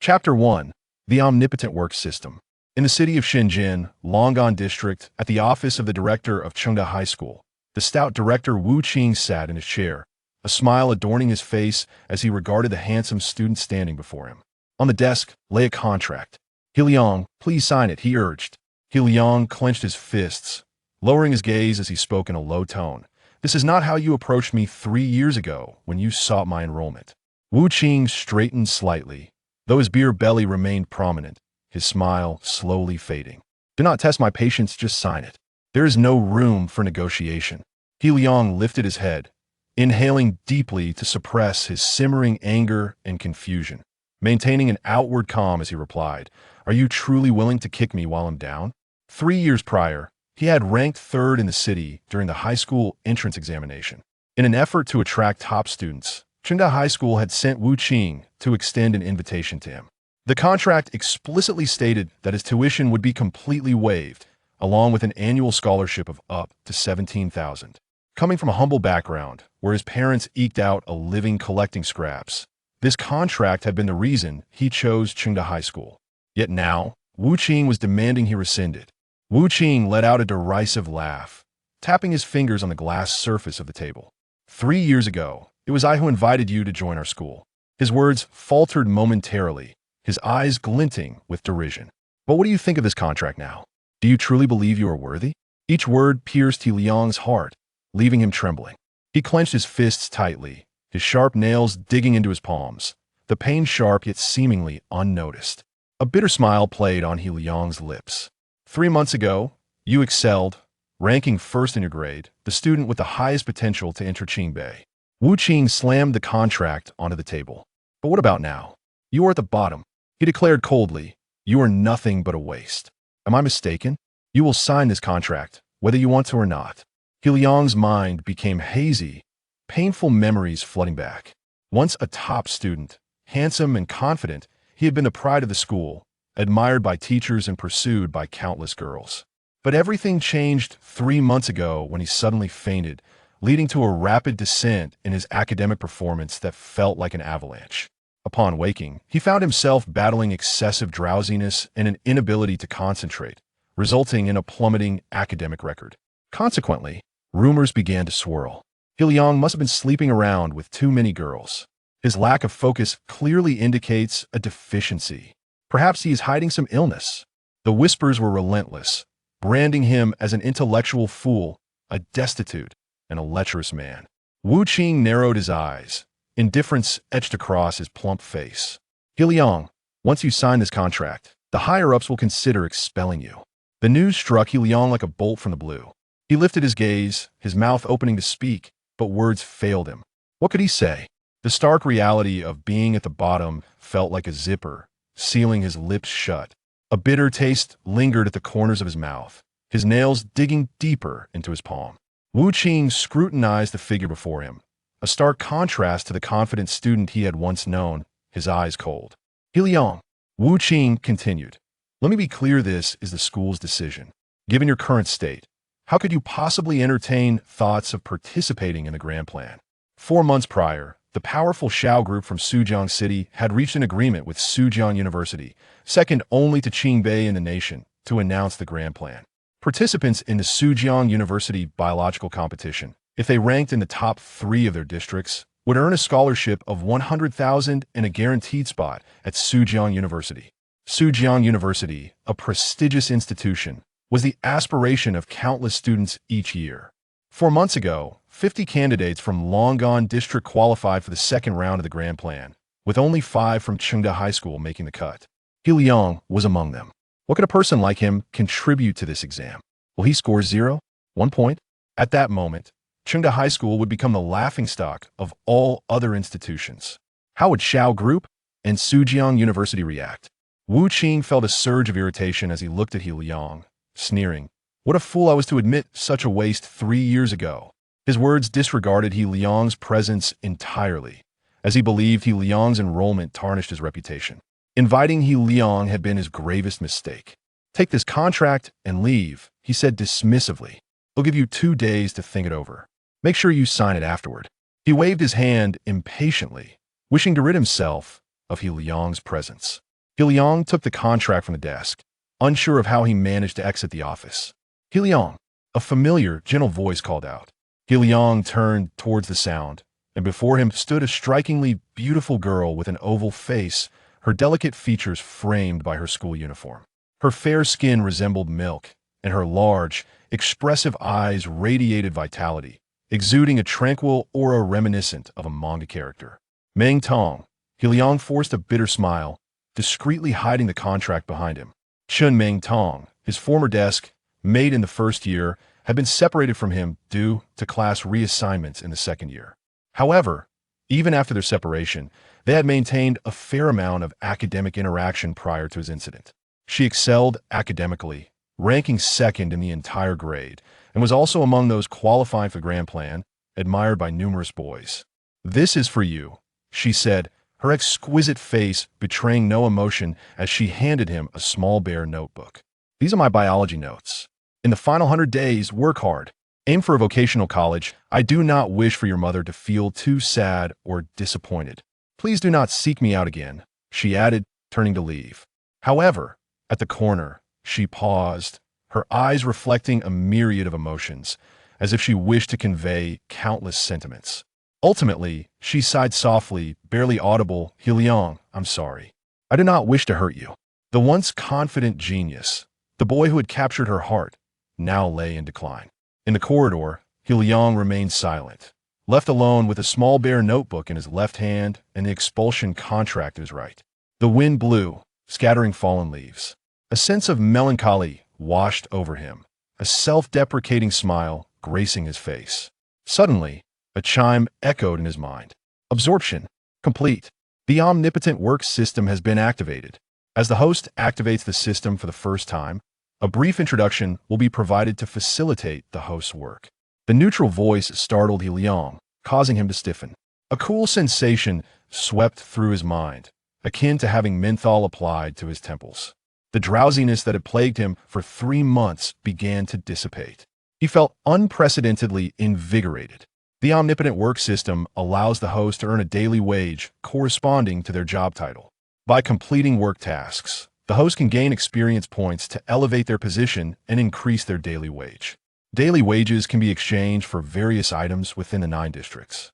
Chapter 1. The Omnipotent Work System. In the city of Shenzhen, Long'an District, at the office of the director of Chengda High School, the stout director Wu Qing sat in his chair, a smile adorning his face as he regarded the handsome student standing before him. On the desk lay a contract. "He Liang, please sign it," he urged. He Liang clenched his fists, lowering his gaze as he spoke in a low tone. "This is not how you approached me 3 years ago when you sought my enrollment." Wu Qing straightened slightly, though his beer belly remained prominent, his smile slowly fading. "Do not test my patience, just sign it. There is no room for negotiation." He Liang lifted his head, inhaling deeply to suppress his simmering anger and confusion, maintaining an outward calm as he replied, "Are you truly willing to kick me while I'm down?" 3 years prior, he had ranked third in the city during the high school entrance examination. In an effort to attract top students, Chengda High School had sent Wu Qing to extend an invitation to him. The contract explicitly stated that his tuition would be completely waived, along with an annual scholarship of up to 17,000. Coming from a humble background, where his parents eked out a living collecting scraps, this contract had been the reason he chose Chengda High School. Yet now, Wu Qing was demanding he rescind it. Wu Qing let out a derisive laugh, tapping his fingers on the glass surface of the table. 3 years ago, it was I who invited you to join our school." His words faltered momentarily, his eyes glinting with derision. "But what do you think of this contract now? Do you truly believe you are worthy?" Each word pierced He Liang's heart, leaving him trembling. He clenched his fists tightly, his sharp nails digging into his palms, the pain sharp yet seemingly unnoticed. A bitter smile played on He Liang's lips. 3 months ago, you excelled, ranking first in your grade, the student with the highest potential to enter Qingbei. Wu Qing slammed the contract onto the table. "But what about now? You are at the bottom," he declared coldly. "You are nothing but a waste. Am I mistaken? You will sign this contract, whether you want to or not." He Liang's mind became hazy, painful memories flooding back. Once a top student, handsome and confident, he had been the pride of the school, admired by teachers and pursued by countless girls. But everything changed 3 months ago when he suddenly fainted, leading to a rapid descent in his academic performance that felt like an avalanche. Upon waking, he found himself battling excessive drowsiness and an inability to concentrate, resulting in a plummeting academic record. Consequently, rumors began to swirl. He Liang must have been sleeping around with too many girls. His lack of focus clearly indicates a deficiency. Perhaps he is hiding some illness. The whispers were relentless, branding him as an intellectual fool, a destitute, and a lecherous man. Wu Qing narrowed his eyes, indifference etched across his plump face. "He Liang, once you sign this contract, the higher-ups will consider expelling you." The news struck He Liang like a bolt from the blue. He lifted his gaze, his mouth opening to speak, but words failed him. What could he say? The stark reality of being at the bottom felt like a zipper, sealing his lips shut. A bitter taste lingered at the corners of his mouth, his nails digging deeper into his palm. Wu Qing scrutinized the figure before him, a stark contrast to the confident student he had once known, his eyes cold. "He Liang," Wu Qing continued, "let me be clear, this is the school's decision. Given your current state, how could you possibly entertain thoughts of participating in the grand plan?" 4 months prior, the powerful Xiao group from Sujiang City had reached an agreement with Sujiang University, second only to Qingbei in the nation, to announce the grand plan. Participants in the Sujiang University biological competition, if they ranked in the top 3 of their districts, would earn a scholarship of 100,000 and a guaranteed spot at Sujiang University. Sujiang University, a prestigious institution, was the aspiration of countless students each year. 4 months ago, 50 candidates from Long'an District qualified for the second round of the grand plan, with only 5 from Chengda High School making the cut. He Liang was among them. What could a person like him contribute to this exam? Will he score 0, 1 point? At that moment, Chengda High School would become the laughingstock of all other institutions. How would Xiao Group and Sujiang University react? Wu Qing felt a surge of irritation as he looked at He Liang, sneering. "What a fool I was to admit such a waste 3 years ago." His words disregarded He Liang's presence entirely, as he believed He Liang's enrollment tarnished his reputation. Inviting He Liang had been his gravest mistake. "Take this contract and leave," he said dismissively. "I'll give you 2 days to think it over. Make sure you sign it afterward." He waved his hand impatiently, wishing to rid himself of He Liang's presence. Liang took the contract from the desk, unsure of how he managed to exit the office. Liang, a familiar, gentle voice called out. Liang turned towards the sound, and before him stood a strikingly beautiful girl with an oval face, her delicate features framed by her school uniform. Her fair skin resembled milk, and her large, expressive eyes radiated vitality, exuding a tranquil aura reminiscent of a manga character. Meng Tong. Liang forced a bitter smile, discreetly hiding the contract behind him. Chun Meng Tong, his former desk mate in the first year, had been separated from him due to class reassignments in the second year. However, even after their separation, they had maintained a fair amount of academic interaction prior to his incident. She excelled academically, ranking second in the entire grade, and was also among those qualifying for the Grand Plan, admired by numerous boys. "This is for you," she said, her exquisite face betraying no emotion as she handed him a small bare notebook. "These are my biology notes. In the final 100 days, work hard. Aim for a vocational college. I do not wish for your mother to feel too sad or disappointed. Please do not seek me out again," she added, turning to leave. However, at the corner, she paused, her eyes reflecting a myriad of emotions, as if she wished to convey countless sentiments. Ultimately, she sighed softly, barely audible, "Liang, I'm sorry. I do not wish to hurt you." The once confident genius, the boy who had captured her heart, now lay in decline. In the corridor, Liang remained silent, left alone with a small bare notebook in his left hand and the expulsion contract in his right. The wind blew, scattering fallen leaves. A sense of melancholy washed over him, a self-deprecating smile gracing his face. Suddenly, a chime echoed in his mind. Absorption complete. The omnipotent work system has been activated. As the host activates the system for the first time, a brief introduction will be provided to facilitate the host's work. The neutral voice startled Liang, causing him to stiffen. A cool sensation swept through his mind, akin to having menthol applied to his temples. The drowsiness that had plagued him for 3 months began to dissipate. He felt unprecedentedly invigorated. The omnipotent work system allows the host to earn a daily wage corresponding to their job title. By completing work tasks, the host can gain experience points to elevate their position and increase their daily wage. Daily wages can be exchanged for various items within the 9 districts.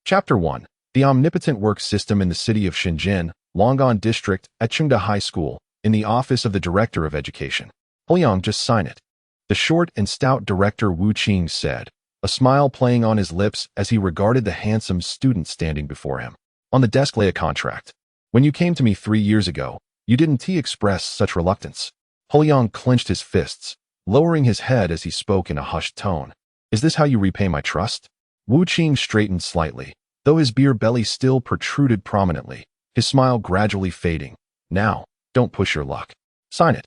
Chapter 1. The Omnipotent Work System in the City of Shenzhen, Long'an District, at Chengda High School, in the Office of the Director of Education. "Liang, just sign it," the short and stout director Wu Qing said, a smile playing on his lips as he regarded the handsome student standing before him. On the desk lay a contract. "When you came to me 3 years ago, you didn't express such reluctance." Liang clenched his fists, lowering his head as he spoke in a hushed tone. "Is this how you repay my trust?" Wu Qing straightened slightly, though his beer belly still protruded prominently, his smile gradually fading. "Now, don't push your luck. Sign it.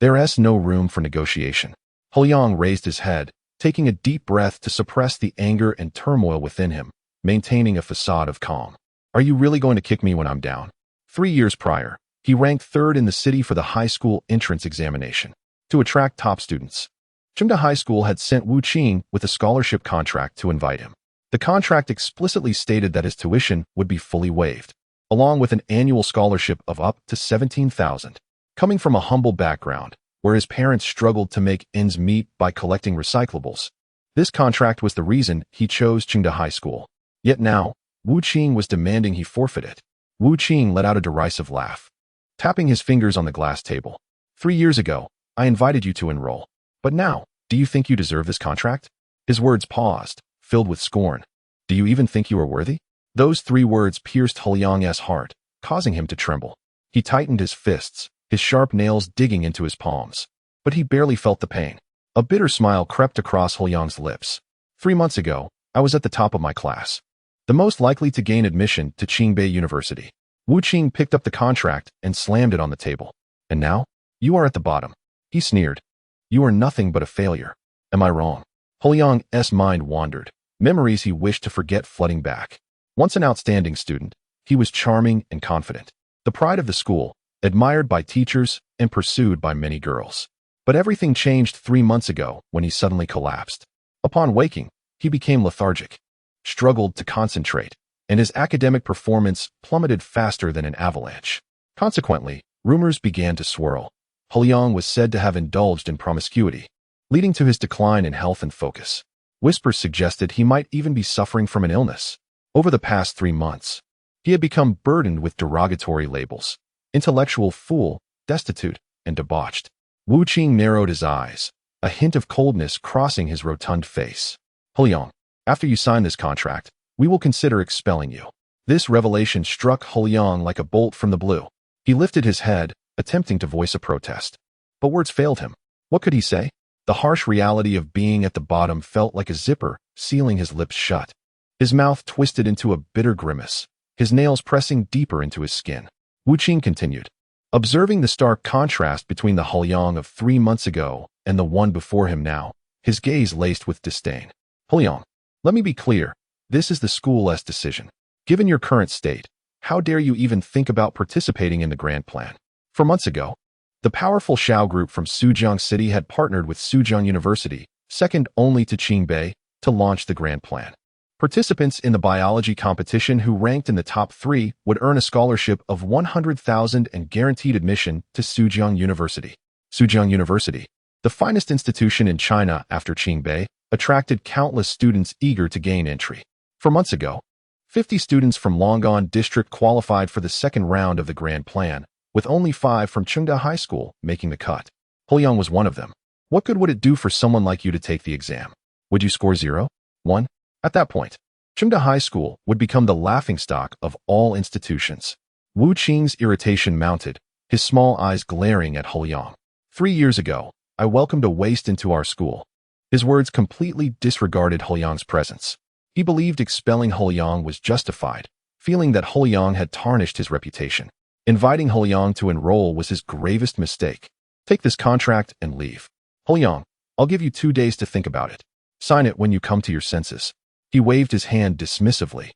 There's no room for negotiation." Liang raised his head, taking a deep breath to suppress the anger and turmoil within him, maintaining a facade of calm. "Are you really going to kick me when I'm down?" 3 years prior, he ranked 3rd in the city for the high school entrance examination. To attract top students, Chengda High School had sent Wu Qing with a scholarship contract to invite him. The contract explicitly stated that his tuition would be fully waived, along with an annual scholarship of up to 17,000. Coming from a humble background, where his parents struggled to make ends meet by collecting recyclables, this contract was the reason he chose Chengda High School. Yet now, Wu Qing was demanding he forfeit it. Wu Qing let out a derisive laugh, tapping his fingers on the glass table. 3 years ago, I invited you to enroll. But now, do you think you deserve this contract?" His words paused, filled with scorn. "Do you even think you are worthy?" Those 3 words pierced Liang's heart, causing him to tremble. He tightened his fists, his sharp nails digging into his palms. But he barely felt the pain. A bitter smile crept across Liang's lips. 3 months ago, I was at the top of my class, the most likely to gain admission to Qingbei University. Wu Qing picked up the contract and slammed it on the table. "And now, you are at the bottom." He sneered. "You are nothing but a failure. Am I wrong?" Liang's mind wandered, memories he wished to forget flooding back. Once an outstanding student, he was charming and confident, the pride of the school, admired by teachers and pursued by many girls. But everything changed 3 months ago when he suddenly collapsed. Upon waking, he became lethargic, struggled to concentrate, and his academic performance plummeted faster than an avalanche. Consequently, Rumors began to swirl. Liang was said to have indulged in promiscuity, leading to his decline in health and focus. Whispers suggested he might even be suffering from an illness. Over the past 3 months, he had become burdened with derogatory labels: intellectual fool, destitute, and debauched. Wu Qing narrowed his eyes, a hint of coldness crossing his rotund face. Liang, after you sign this contract, we will consider expelling you. This revelation struck Liang like a bolt from the blue. He lifted his head, attempting to voice a protest. But words failed him. What could he say? The harsh reality of being at the bottom felt like a zipper, sealing his lips shut. His mouth twisted into a bitter grimace, his nails pressing deeper into his skin. Wu Qing continued, observing the stark contrast between the Liang of 3 months ago and the one before him now, his gaze laced with disdain. Liang, let me be clear, this is the school's decision. Given your current state, how dare you even think about participating in the grand plan? For months ago, the powerful Xiao group from Suzhou City had partnered with Suzhou University, second only to Qingbei, to launch the grand plan. Participants in the biology competition who ranked in the top 3 would earn a scholarship of 100,000 and guaranteed admission to Suzhou University. Suzhou University, the finest institution in China after Qingbei, attracted countless students eager to gain entry. 4 months ago, 50 students from Liang District qualified for the second round of the grand plan, with only 5 from Chengda High School making the cut. Liang was one of them. What good would it do for someone like you to take the exam? Would you score 0? 1? At that point, Chengda High School would become the laughingstock of all institutions. Wu Qing's irritation mounted, his small eyes glaring at Liang. 3 years ago, I welcomed a waste into our school. His words completely disregarded Liang's presence. He believed expelling Liang was justified, feeling that Liang had tarnished his reputation. Inviting Liang to enroll was his gravest mistake. Take this contract and leave. Liang, I'll give you 2 days to think about it. Sign it when you come to your senses. He waved his hand dismissively,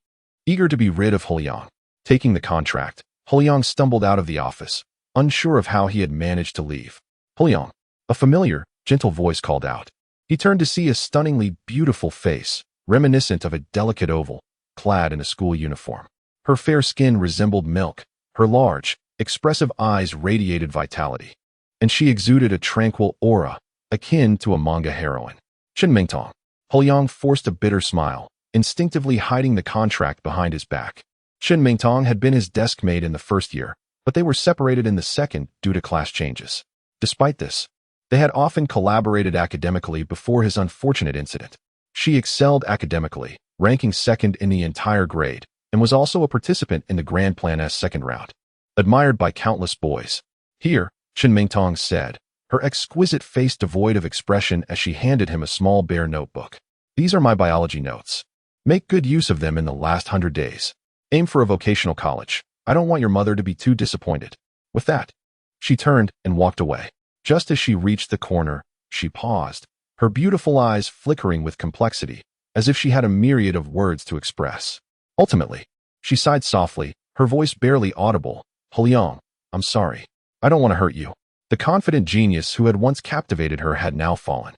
eager to be rid of Liang. Taking the contract, Liang stumbled out of the office, unsure of how he had managed to leave. Liang, a familiar, gentle voice called out. He turned to see a stunningly beautiful face, reminiscent of a delicate oval, clad in a school uniform. Her fair skin resembled milk. Her large, expressive eyes radiated vitality, and she exuded a tranquil aura, akin to a manga heroine. Chen Mingtong. Liang forced a bitter smile, instinctively hiding the contract behind his back. Chen Mingtong had been his desk mate in the first year, but they were separated in the second due to class changes. Despite this, they had often collaborated academically before his unfortunate incident. She excelled academically, ranking second in the entire grade, and was also a participant in the Grand Plan's second round. Admired by countless boys. Here, Chen Mingtong said, her exquisite face devoid of expression as she handed him a small bare notebook. These are my biology notes. Make good use of them in the last 100 days. Aim for a vocational college. I don't want your mother to be too disappointed. With that, she turned and walked away. Just as she reached the corner, she paused, her beautiful eyes flickering with complexity, as if she had a myriad of words to express. Ultimately, she sighed softly, her voice barely audible. Liang, I'm sorry. I don't want to hurt you. The confident genius who had once captivated her had now fallen.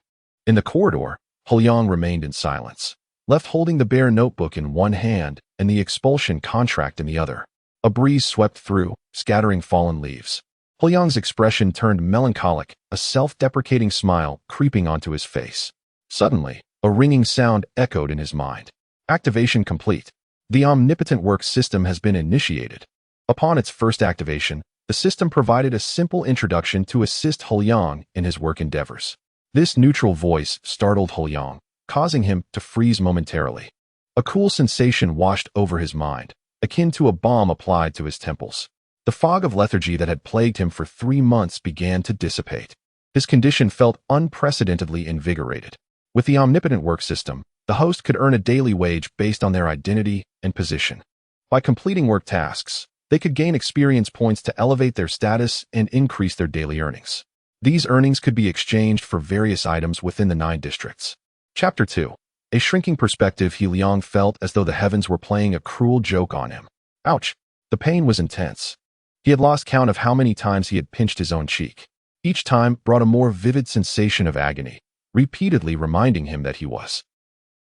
In the corridor, Liang remained in silence, left holding the bare notebook in one hand and the expulsion contract in the other. A breeze swept through, scattering fallen leaves. Liang's expression turned melancholic, a self-deprecating smile creeping onto his face. Suddenly, a ringing sound echoed in his mind. Activation complete. The omnipotent work system has been initiated. Upon its first activation, the system provided a simple introduction to assist Liang in his work endeavors. This neutral voice startled Liang, causing him to freeze momentarily. A cool sensation washed over his mind, akin to a balm applied to his temples. The fog of lethargy that had plagued him for 3 months began to dissipate. His condition felt unprecedentedly invigorated. With the omnipotent work system, the host could earn a daily wage based on their identity and position. By completing work tasks, they could gain experience points to elevate their status and increase their daily earnings. These earnings could be exchanged for various items within the 9 districts. Chapter 2. A shrinking perspective. Liang felt as though the heavens were playing a cruel joke on him. Ouch! The pain was intense. He had lost count of how many times he had pinched his own cheek. Each time brought a more vivid sensation of agony, repeatedly reminding him that he was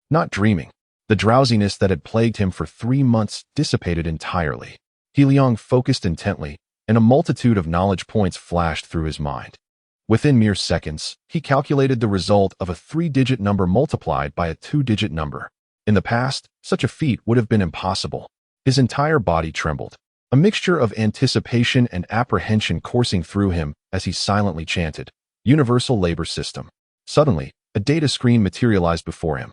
not dreaming. The drowsiness that had plagued him for 3 months dissipated entirely. Liang focused intently, and a multitude of knowledge points flashed through his mind. Within mere seconds, he calculated the result of a 3-digit number multiplied by a 2-digit number. In the past, such a feat would have been impossible. His entire body trembled, a mixture of anticipation and apprehension coursing through him as he silently chanted, "Universal Labor System." Suddenly, a data screen materialized before him.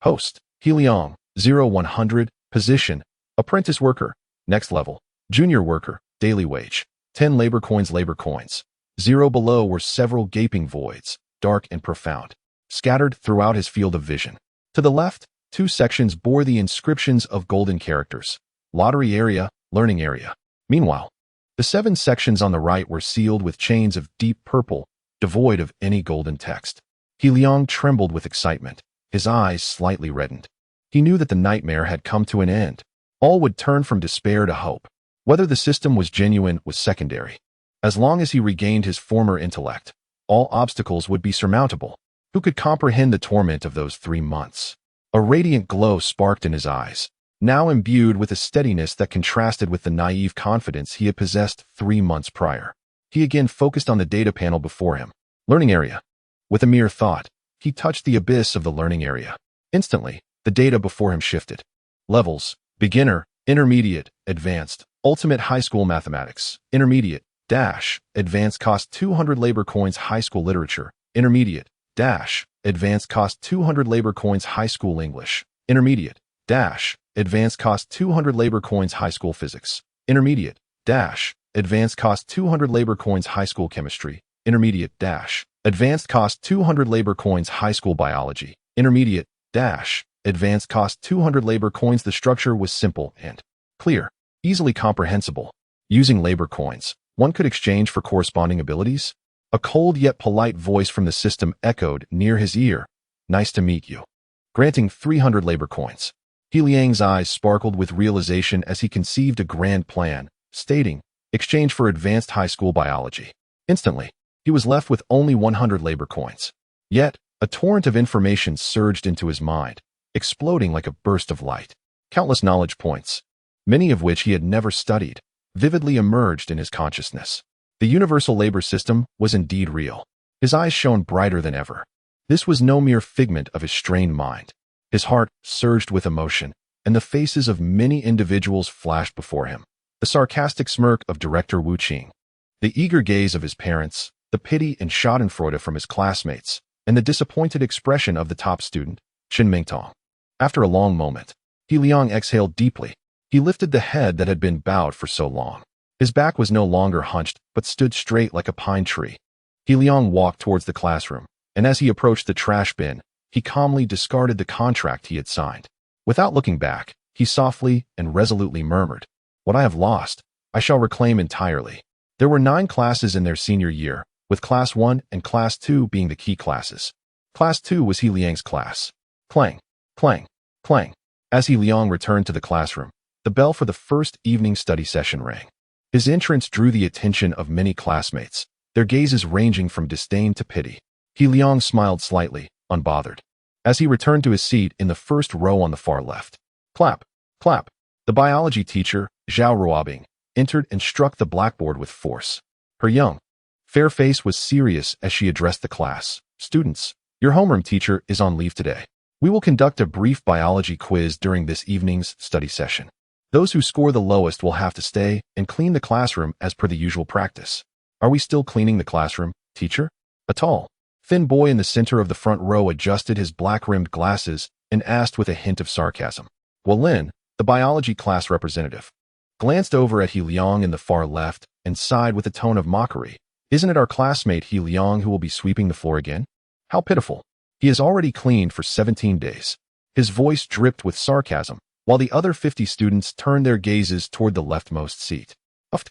Host, He Liang, 0100, position, apprentice worker, next level, junior worker, daily wage, 10 labor coins. 0 below were several gaping voids, dark and profound, scattered throughout his field of vision. To the left, 2 sections bore the inscriptions of golden characters, lottery area, learning area. Meanwhile, the 7 sections on the right were sealed with chains of deep purple, devoid of any golden text. He Liang trembled with excitement, his eyes slightly reddened. He knew that the nightmare had come to an end. All would turn from despair to hope. Whether the system was genuine was secondary. As long as he regained his former intellect, all obstacles would be surmountable. Who could comprehend the torment of those 3 months? A radiant glow sparked in his eyes, now imbued with a steadiness that contrasted with the naive confidence he had possessed 3 months prior. He again focused on the data panel before him. Learning area. With a mere thought, he touched the abyss of the learning area. Instantly, the data before him shifted. Levels: beginner, intermediate, advanced, ultimate high school mathematics, intermediate, advanced cost 200 labor coins high school literature, intermediate, advanced cost 200 labor coins high school English, intermediate, advanced cost 200 labor coins high school physics, intermediate, advanced cost 200 labor coins high school chemistry, intermediate, advanced cost 200 labor coins high school biology, intermediate, advanced cost 200 labor coins. The structure was simple and clear, easily comprehensible. Using labor coins, one could exchange for corresponding abilities. A cold yet polite voice from the system echoed near his ear. "Nice to meet you." Granting 300 labor coins. He Liang's eyes sparkled with realization as he conceived a grand plan, stating, "Exchange for advanced high school biology." Instantly, he was left with only 100 labor coins. Yet, a torrent of information surged into his mind, exploding like a burst of light. Countless knowledge points, many of which he had never studied, vividly emerged in his consciousness. The universal labor system was indeed real. His eyes shone brighter than ever. This was no mere figment of his strained mind. His heart surged with emotion, and the faces of many individuals flashed before him. The sarcastic smirk of Director Wu Qing, the eager gaze of his parents, the pity and schadenfreude from his classmates, and the disappointed expression of the top student, Qin Mingtong. After a long moment, He Liang exhaled deeply. He lifted the head that had been bowed for so long. His back was no longer hunched, but stood straight like a pine tree. He Liang walked towards the classroom, and as he approached the trash bin, he calmly discarded the contract he had signed. Without looking back, he softly and resolutely murmured, "What I have lost, I shall reclaim entirely." There were 9 classes in their senior year, with Class 1 and Class 2 being the key classes. Class 2 was He Liang's class. Clang, clang, clang. As He Liang returned to the classroom, the bell for the first evening study session rang. His entrance drew the attention of many classmates, their gazes ranging from disdain to pity. He Liang smiled slightly, unbothered. As he returned to his seat in the first row on the far left, clap, clap, the biology teacher, Zhao Ruobing, entered and struck the blackboard with force. Her young, fair face was serious as she addressed the class. "Students, your homeroom teacher is on leave today. We will conduct a brief biology quiz during this evening's study session. Those who score the lowest will have to stay and clean the classroom as per the usual practice." "Are we still cleaning the classroom, teacher?" A tall, thin boy in the center of the front row adjusted his black-rimmed glasses and asked with a hint of sarcasm. Lin, the biology class representative, glanced over at He Liang in the far left and sighed with a tone of mockery. "Isn't it our classmate He Liang who will be sweeping the floor again? How pitiful. He has already cleaned for 17 days. His voice dripped with sarcasm, while the other 50 students turned their gazes toward the leftmost seat. Uft.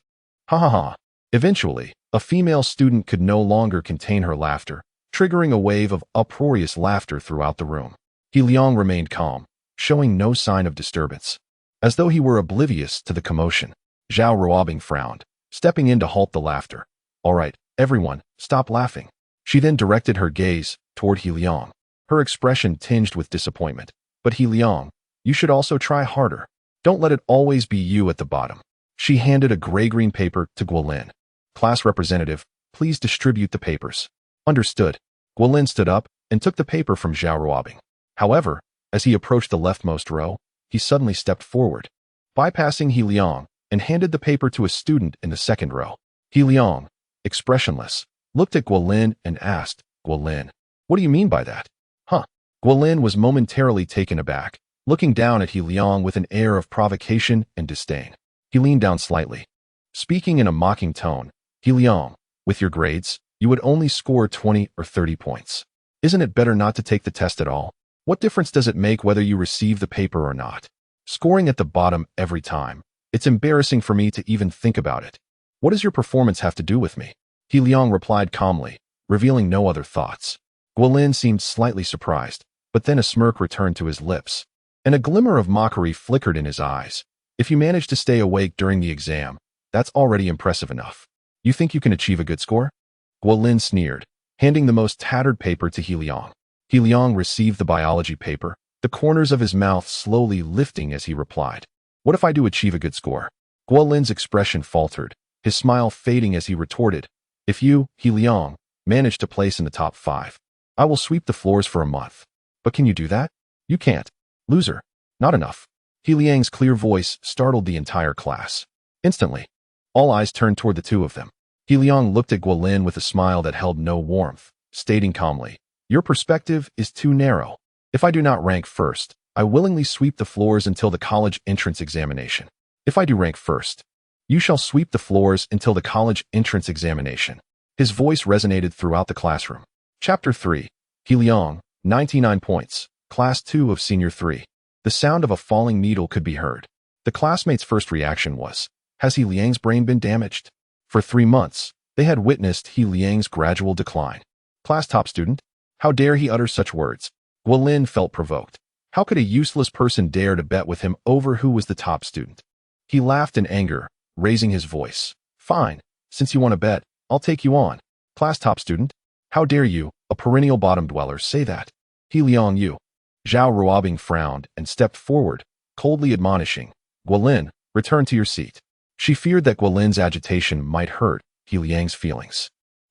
Ha ha ha. Eventually, a female student could no longer contain her laughter, triggering a wave of uproarious laughter throughout the room. He Liang remained calm, showing no sign of disturbance. As though he were oblivious to the commotion, Zhao Ruobing frowned, stepping in to halt the laughter. "All right, everyone, stop laughing." She then directed her gaze toward He Liang, her expression tinged with disappointment. "But He Liang, you should also try harder. Don't let it always be you at the bottom." She handed a gray-green paper to Guolin. Class representative, please distribute the papers. Understood. Guolin stood up and took the paper from Zhao Ruobing. However, as he approached the leftmost row, he suddenly stepped forward, bypassing He Liang, and handed the paper to a student in the second row. He Liang, expressionless, looked at Guolin and asked, Guolin, what do you mean by that? Huh? Guolin was momentarily taken aback, looking down at He Liang with an air of provocation and disdain. He leaned down slightly. Speaking in a mocking tone, He Liang, with your grades, you would only score 20 or 30 points. Isn't it better not to take the test at all? What difference does it make whether you receive the paper or not? Scoring at the bottom every time. It's embarrassing for me to even think about it. What does your performance have to do with me? He Liang replied calmly, revealing no other thoughts. Guolin seemed slightly surprised, but then a smirk returned to his lips, and a glimmer of mockery flickered in his eyes. If you manage to stay awake during the exam, that's already impressive enough. You think you can achieve a good score? Guolin sneered, handing the most tattered paper to He Liang. He Liang received the biology paper, the corners of his mouth slowly lifting as he replied, what if I do achieve a good score? Guolin's expression faltered, his smile fading as he retorted, if you, He Liang, manage to place in the top 5, I will sweep the floors for a month. But can you do that? You can't. Loser. Not enough. He Liang's clear voice startled the entire class. Instantly, all eyes turned toward the two of them. He Liang looked at Guolin with a smile that held no warmth, stating calmly, your perspective is too narrow. If I do not rank first, I willingly sweep the floors until the college entrance examination. If I do rank first, you shall sweep the floors until the college entrance examination. His voice resonated throughout the classroom. Chapter 3. He Liang, 99 points, Class 2 of Senior 3. The sound of a falling needle could be heard. The classmates' first reaction was, has He Liang's brain been damaged? For 3 months, they had witnessed He Liang's gradual decline. Class top student? How dare he utter such words? Guolin felt provoked. How could a useless person dare to bet with him over who was the top student? He laughed in anger, raising his voice. Fine, since you want to bet, I'll take you on. Class top student? How dare you, a perennial bottom dweller, say that? He Liang you. Zhao Ruobing frowned and stepped forward, coldly admonishing, Guolin, return to your seat. She feared that Guolin's agitation might hurt He Liang's feelings.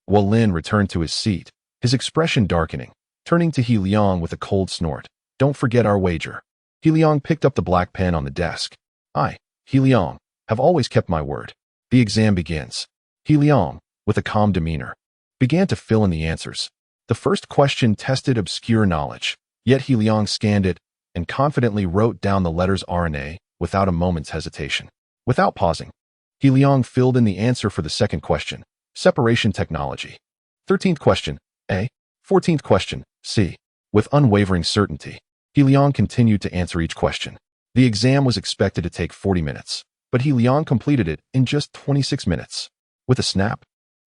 Guolin returned to his seat, his expression darkening, turning to He Liang with a cold snort. Don't forget our wager. He Liang picked up the black pen on the desk. I, He Liang, have always kept my word. The exam begins. He Liang, with a calm demeanor, began to fill in the answers. The first question tested obscure knowledge, yet He Liang scanned it and confidently wrote down the letters RNA without a moment's hesitation. Without pausing, He Liang filled in the answer for the second question, separation technology. 13th question, A. 14th question, C. With unwavering certainty, He Liang continued to answer each question. The exam was expected to take 40 minutes, but He Liang completed it in just 26 minutes. With a snap,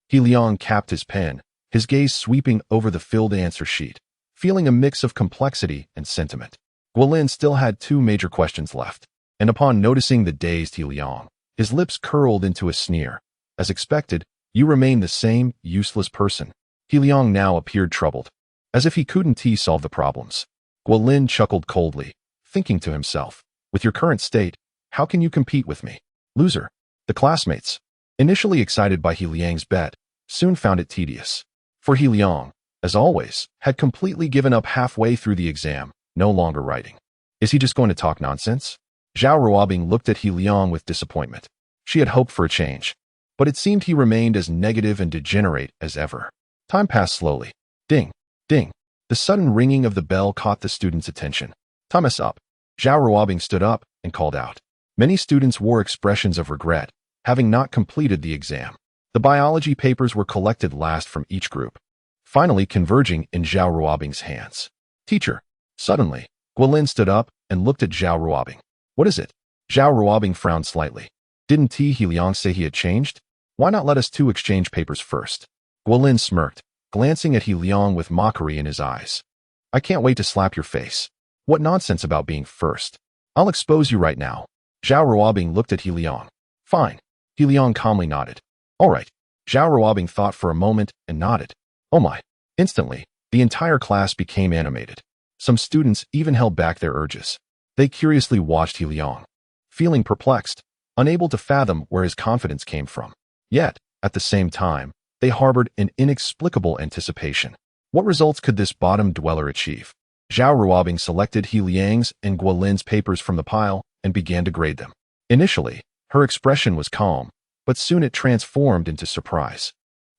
He Liang capped his pen, his gaze sweeping over the filled answer sheet, feeling a mix of complexity and sentiment. Guolin still had 2 major questions left, and upon noticing the dazed He Liang, his lips curled into a sneer. As expected, you remain the same useless person. He Liang now appeared troubled, as if he couldn't solve the problems. Guolin chuckled coldly, thinking to himself, with your current state, how can you compete with me? Loser. The classmates, initially excited by He Liang's bet, soon found it tedious. For He Liang, as always, had completely given up halfway through the exam, no longer writing. Is he just going to talk nonsense? Zhao Ruobing looked at He Liang with disappointment. She had hoped for a change, but it seemed he remained as negative and degenerate as ever. Time passed slowly. Ding, ding. The sudden ringing of the bell caught the students' attention. Time is up. Zhao Ruobing stood up and called out. Many students wore expressions of regret, having not completed the exam. The biology papers were collected last from each group, finally converging in Zhao Ruobing's hands. Teacher. Suddenly, Guolin stood up and looked at Zhao Ruobing. What is it? Zhao Ruobing frowned slightly. Didn't He Liang say he had changed? Why not let us 2 exchange papers first? Guolin smirked, glancing at He Liang with mockery in his eyes. I can't wait to slap your face. What nonsense about being first? I'll expose you right now. Zhao Ruobing looked at He Liang. Fine. He Liang calmly nodded. All right. Zhao Ruobing thought for a moment and nodded. Oh my. Instantly, the entire class became animated. Some students even held back their urges. They curiously watched He Liang. Feeling perplexed, unable to fathom where his confidence came from. Yet, at the same time, they harbored an inexplicable anticipation. What results could this bottom dweller achieve? Zhao Ruobing selected He Liang's and Guolin's papers from the pile and began to grade them. Initially, her expression was calm, but soon it transformed into surprise.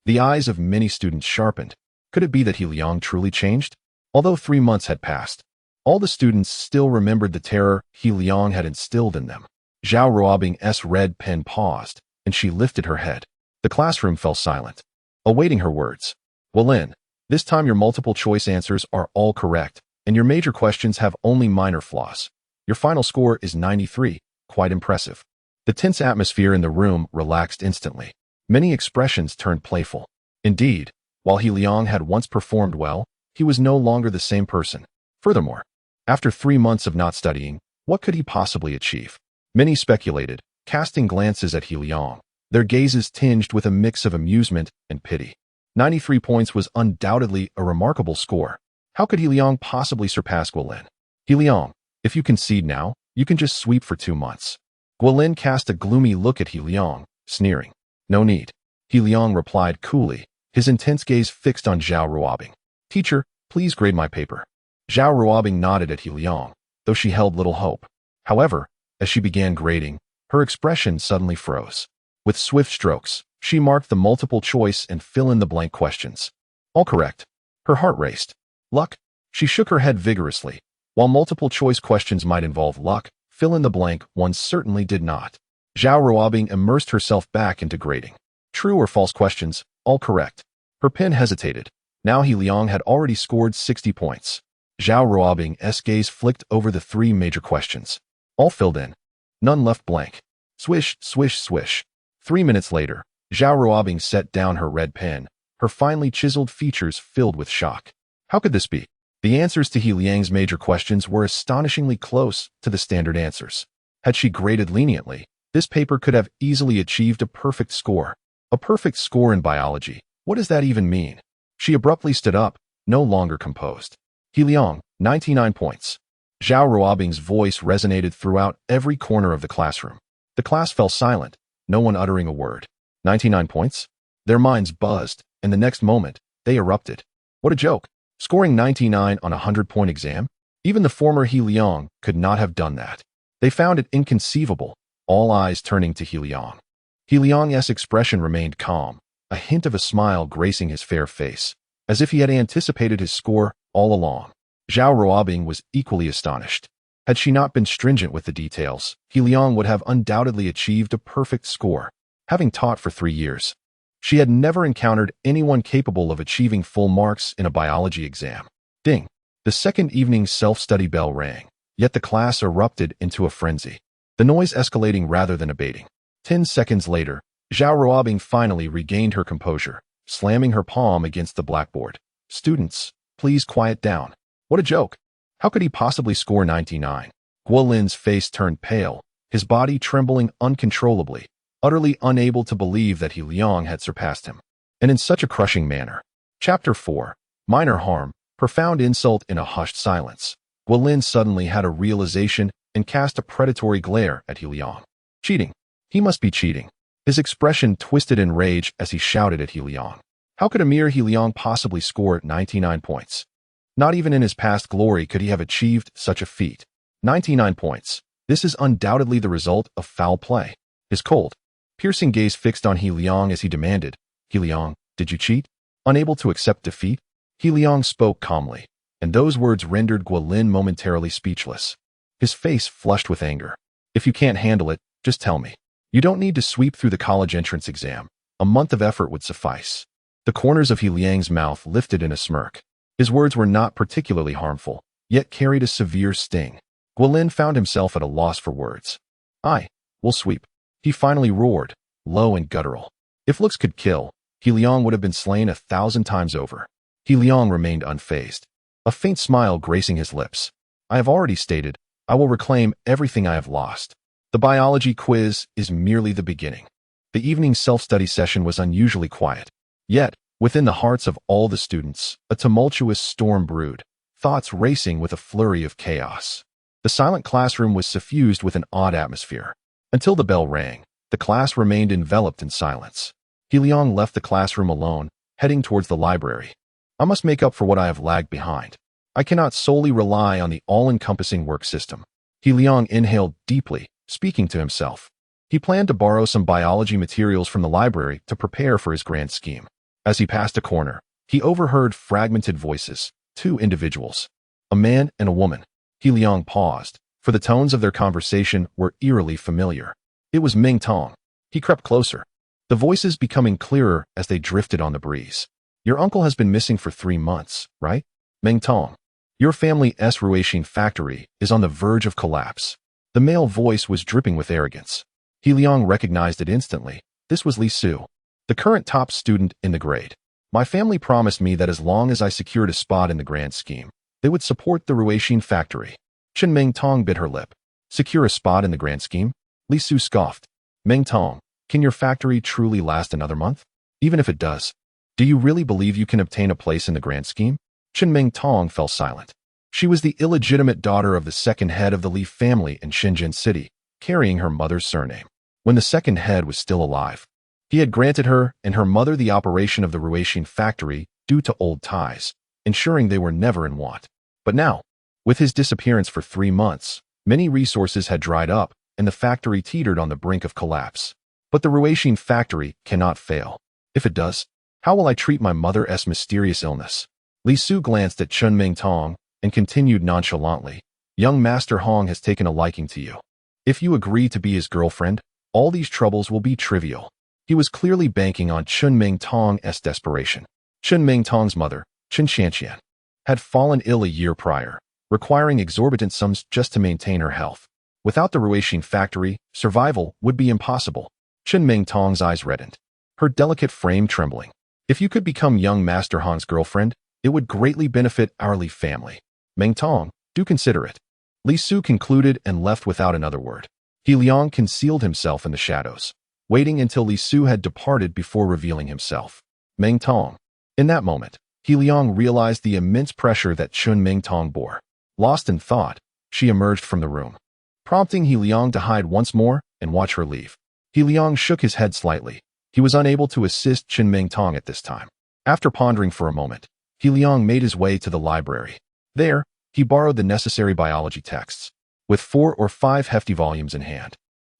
The eyes of many students sharpened. Could it be that He Liang truly changed? Although 3 months had passed, all the students still remembered the terror He Liang had instilled in them. Zhao Ruobing's red pen paused, and she lifted her head. The classroom fell silent, awaiting her words. Guolin, this time your multiple-choice answers are all correct, and your major questions have only minor flaws. Your final score is 93, quite impressive. The tense atmosphere in the room relaxed instantly. Many expressions turned playful. Indeed, while He Liang had once performed well, he was no longer the same person. Furthermore, after 3 months of not studying, what could he possibly achieve? Many speculated, casting glances at He Liang, their gazes tinged with a mix of amusement and pity. 93 points was undoubtedly a remarkable score. How could He Liang possibly surpass Guolin? He Liang, if you concede now, you can just sweep for 2 months. Guolin cast a gloomy look at He Liang, sneering. No need. He Liang replied coolly, his intense gaze fixed on Zhao Ruobing. Teacher, please grade my paper. Zhao Ruobing nodded at He Liang, though she held little hope. However, as she began grading, her expression suddenly froze. With swift strokes, she marked the multiple-choice and fill-in-the-blank questions. All correct. Her heart raced. Luck? She shook her head vigorously. While multiple-choice questions might involve luck, fill-in-the-blank ones certainly did not. Zhao Ruobing immersed herself back into grading. True or false questions, all correct. Her pen hesitated. Now He Liang had already scored 60 points. Zhao Ruobing's gaze flicked over the 3 major questions. All filled in. None left blank. Swish, swish, swish. 3 minutes later, Zhao Ruobing set down her red pen, her finely chiseled features filled with shock. How could this be? The answers to He Liang's major questions were astonishingly close to the standard answers. Had she graded leniently, this paper could have easily achieved a perfect score. A perfect score in biology. What does that even mean? She abruptly stood up, no longer composed. He Liang, 99 points. Zhao Ruobing's voice resonated throughout every corner of the classroom. The class fell silent, no one uttering a word. 99 points? Their minds buzzed, and the next moment, they erupted. What a joke. Scoring 99 on a 100-point exam? Even the former He Liang could not have done that. They found it inconceivable, all eyes turning to He Liang. He Liang's expression remained calm, a hint of a smile gracing his fair face, as if he had anticipated his score all along. Zhao Ruobing was equally astonished. Had she not been stringent with the details, He Liang would have undoubtedly achieved a perfect score. Having taught for 3 years, she had never encountered anyone capable of achieving full marks in a biology exam. Ding! The second evening's self-study bell rang, yet the class erupted into a frenzy, the noise escalating rather than abating. 10 seconds later, Zhao Ruobing finally regained her composure, slamming her palm against the blackboard. Students, please quiet down. What a joke. How could he possibly score 99? Guolin's face turned pale, his body trembling uncontrollably, utterly unable to believe that He Liang had surpassed him. And in such a crushing manner. Chapter 4. Minor harm, profound insult in a hushed silence. Guolin suddenly had a realization and cast a predatory glare at He Liang. Cheating. He must be cheating. His expression twisted in rage as he shouted at He Liang. How could a mere He Liang possibly score 99 points? Not even in his past glory could he have achieved such a feat. 99 points. This is undoubtedly the result of foul play. His cold, piercing gaze fixed on He Liang as he demanded, He Liang, did you cheat? Unable to accept defeat, He Liang spoke calmly, and those words rendered Guolin momentarily speechless. His face flushed with anger. If you can't handle it, just tell me. You don't need to sweep through the college entrance exam. A month of effort would suffice. The corners of He Liang's mouth lifted in a smirk. His words were not particularly harmful, yet carried a severe sting. Guolin found himself at a loss for words. I will sweep. He finally roared, low and guttural. If looks could kill, He Liang would have been slain 1,000 times over. He Liang remained unfazed, a faint smile gracing his lips. I have already stated, I will reclaim everything I have lost. The biology quiz is merely the beginning. The evening self-study session was unusually quiet. Yet, within the hearts of all the students, a tumultuous storm brewed, thoughts racing with a flurry of chaos. The silent classroom was suffused with an odd atmosphere. Until the bell rang, the class remained enveloped in silence. Liang left the classroom alone, heading towards the library. I must make up for what I have lagged behind. I cannot solely rely on the all-encompassing work system. Liang inhaled deeply, speaking to himself. He planned to borrow some biology materials from the library to prepare for his grand scheme. As he passed a corner, he overheard fragmented voices, two individuals, a man and a woman. Liang paused, for the tones of their conversation were eerily familiar. It was Ming Tong. He crept closer, the voices becoming clearer as they drifted on the breeze. Your uncle has been missing for 3 months, right? Ming Tong. Your family's Ruixing factory is on the verge of collapse. The male voice was dripping with arrogance. Liang recognized it instantly. This was Li Su, the current top student in the grade. My family promised me that as long as I secured a spot in the grand scheme, they would support the Ruixing factory. Chen Ming Tong bit her lip. Secure a spot in the grand scheme? Li Su scoffed. Ming Tong, can your factory truly last another month? Even if it does, do you really believe you can obtain a place in the grand scheme? Chen Ming Tong fell silent. She was the illegitimate daughter of the second head of the Li family in Shenzhen City, carrying her mother's surname. When the second head was still alive, he had granted her and her mother the operation of the Ruixing factory due to old ties, ensuring they were never in want. But now, with his disappearance for 3 months, many resources had dried up and the factory teetered on the brink of collapse. But the Ruixing factory cannot fail. If it does, how will I treat my mother's mysterious illness? Li Su glanced at Chen Ming Tong and continued nonchalantly. Young Master Hong has taken a liking to you. If you agree to be his girlfriend, all these troubles will be trivial. He was clearly banking on Chen Ming Tong's desperation. Chen Ming Tong's mother, Chen Xianqian, had fallen ill a year prior, requiring exorbitant sums just to maintain her health. Without the Ruixing factory, survival would be impossible. Chen Ming Tong's eyes reddened, her delicate frame trembling. If you could become young Master Hong's girlfriend, it would greatly benefit our Li family. Ming Tong, do consider it. Li Su concluded and left without another word. Liang concealed himself in the shadows, waiting until Li Su had departed before revealing himself. Ming Tong. In that moment, Liang realized the immense pressure that Chen Ming Tong bore. Lost in thought, she emerged from the room, prompting Liang to hide once more and watch her leave. Liang shook his head slightly. He was unable to assist Chen Ming Tong at this time. After pondering for a moment, Liang made his way to the library. There, he borrowed the necessary biology texts. With 4 or 5 hefty volumes in hand,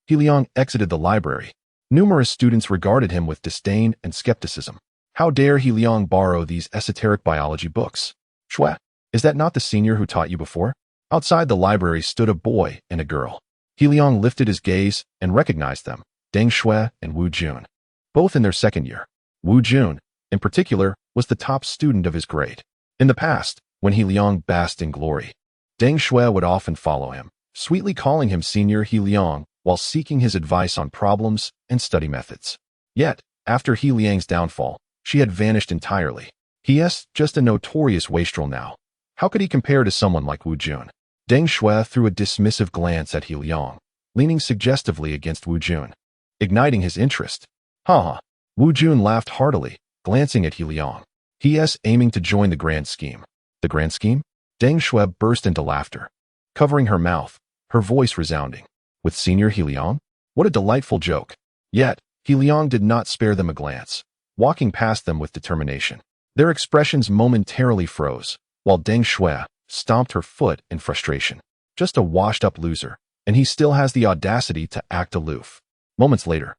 Liang exited the library. Numerous students regarded him with disdain and skepticism. How dare Liang borrow these esoteric biology books? Shue, is that not the senior who taught you before? Outside the library stood a boy and a girl. Liang lifted his gaze and recognized them, Deng Shui and Wu Jun, both in their second year. Wu Jun, in particular, was the top student of his grade. In the past, when Liang basked in glory, Deng Shui would often follow him, sweetly calling him Senior Liang while seeking his advice on problems and study methods. Yet, after Liang's downfall, she had vanished entirely. He is just a notorious wastrel now. How could he compare to someone like Wu Jun? Deng Shui threw a dismissive glance at Liang, leaning suggestively against Wu Jun, igniting his interest. Ha ha. Wu Jun laughed heartily, glancing at Liang. He is aiming to join the grand scheme. The grand scheme? Deng Shui burst into laughter, covering her mouth, her voice resounding. With Senior Liang? What a delightful joke. Yet, Liang did not spare them a glance, walking past them with determination. Their expressions momentarily froze, while Deng Shui stomped her foot in frustration. Just a washed-up loser, and he still has the audacity to act aloof. Moments later,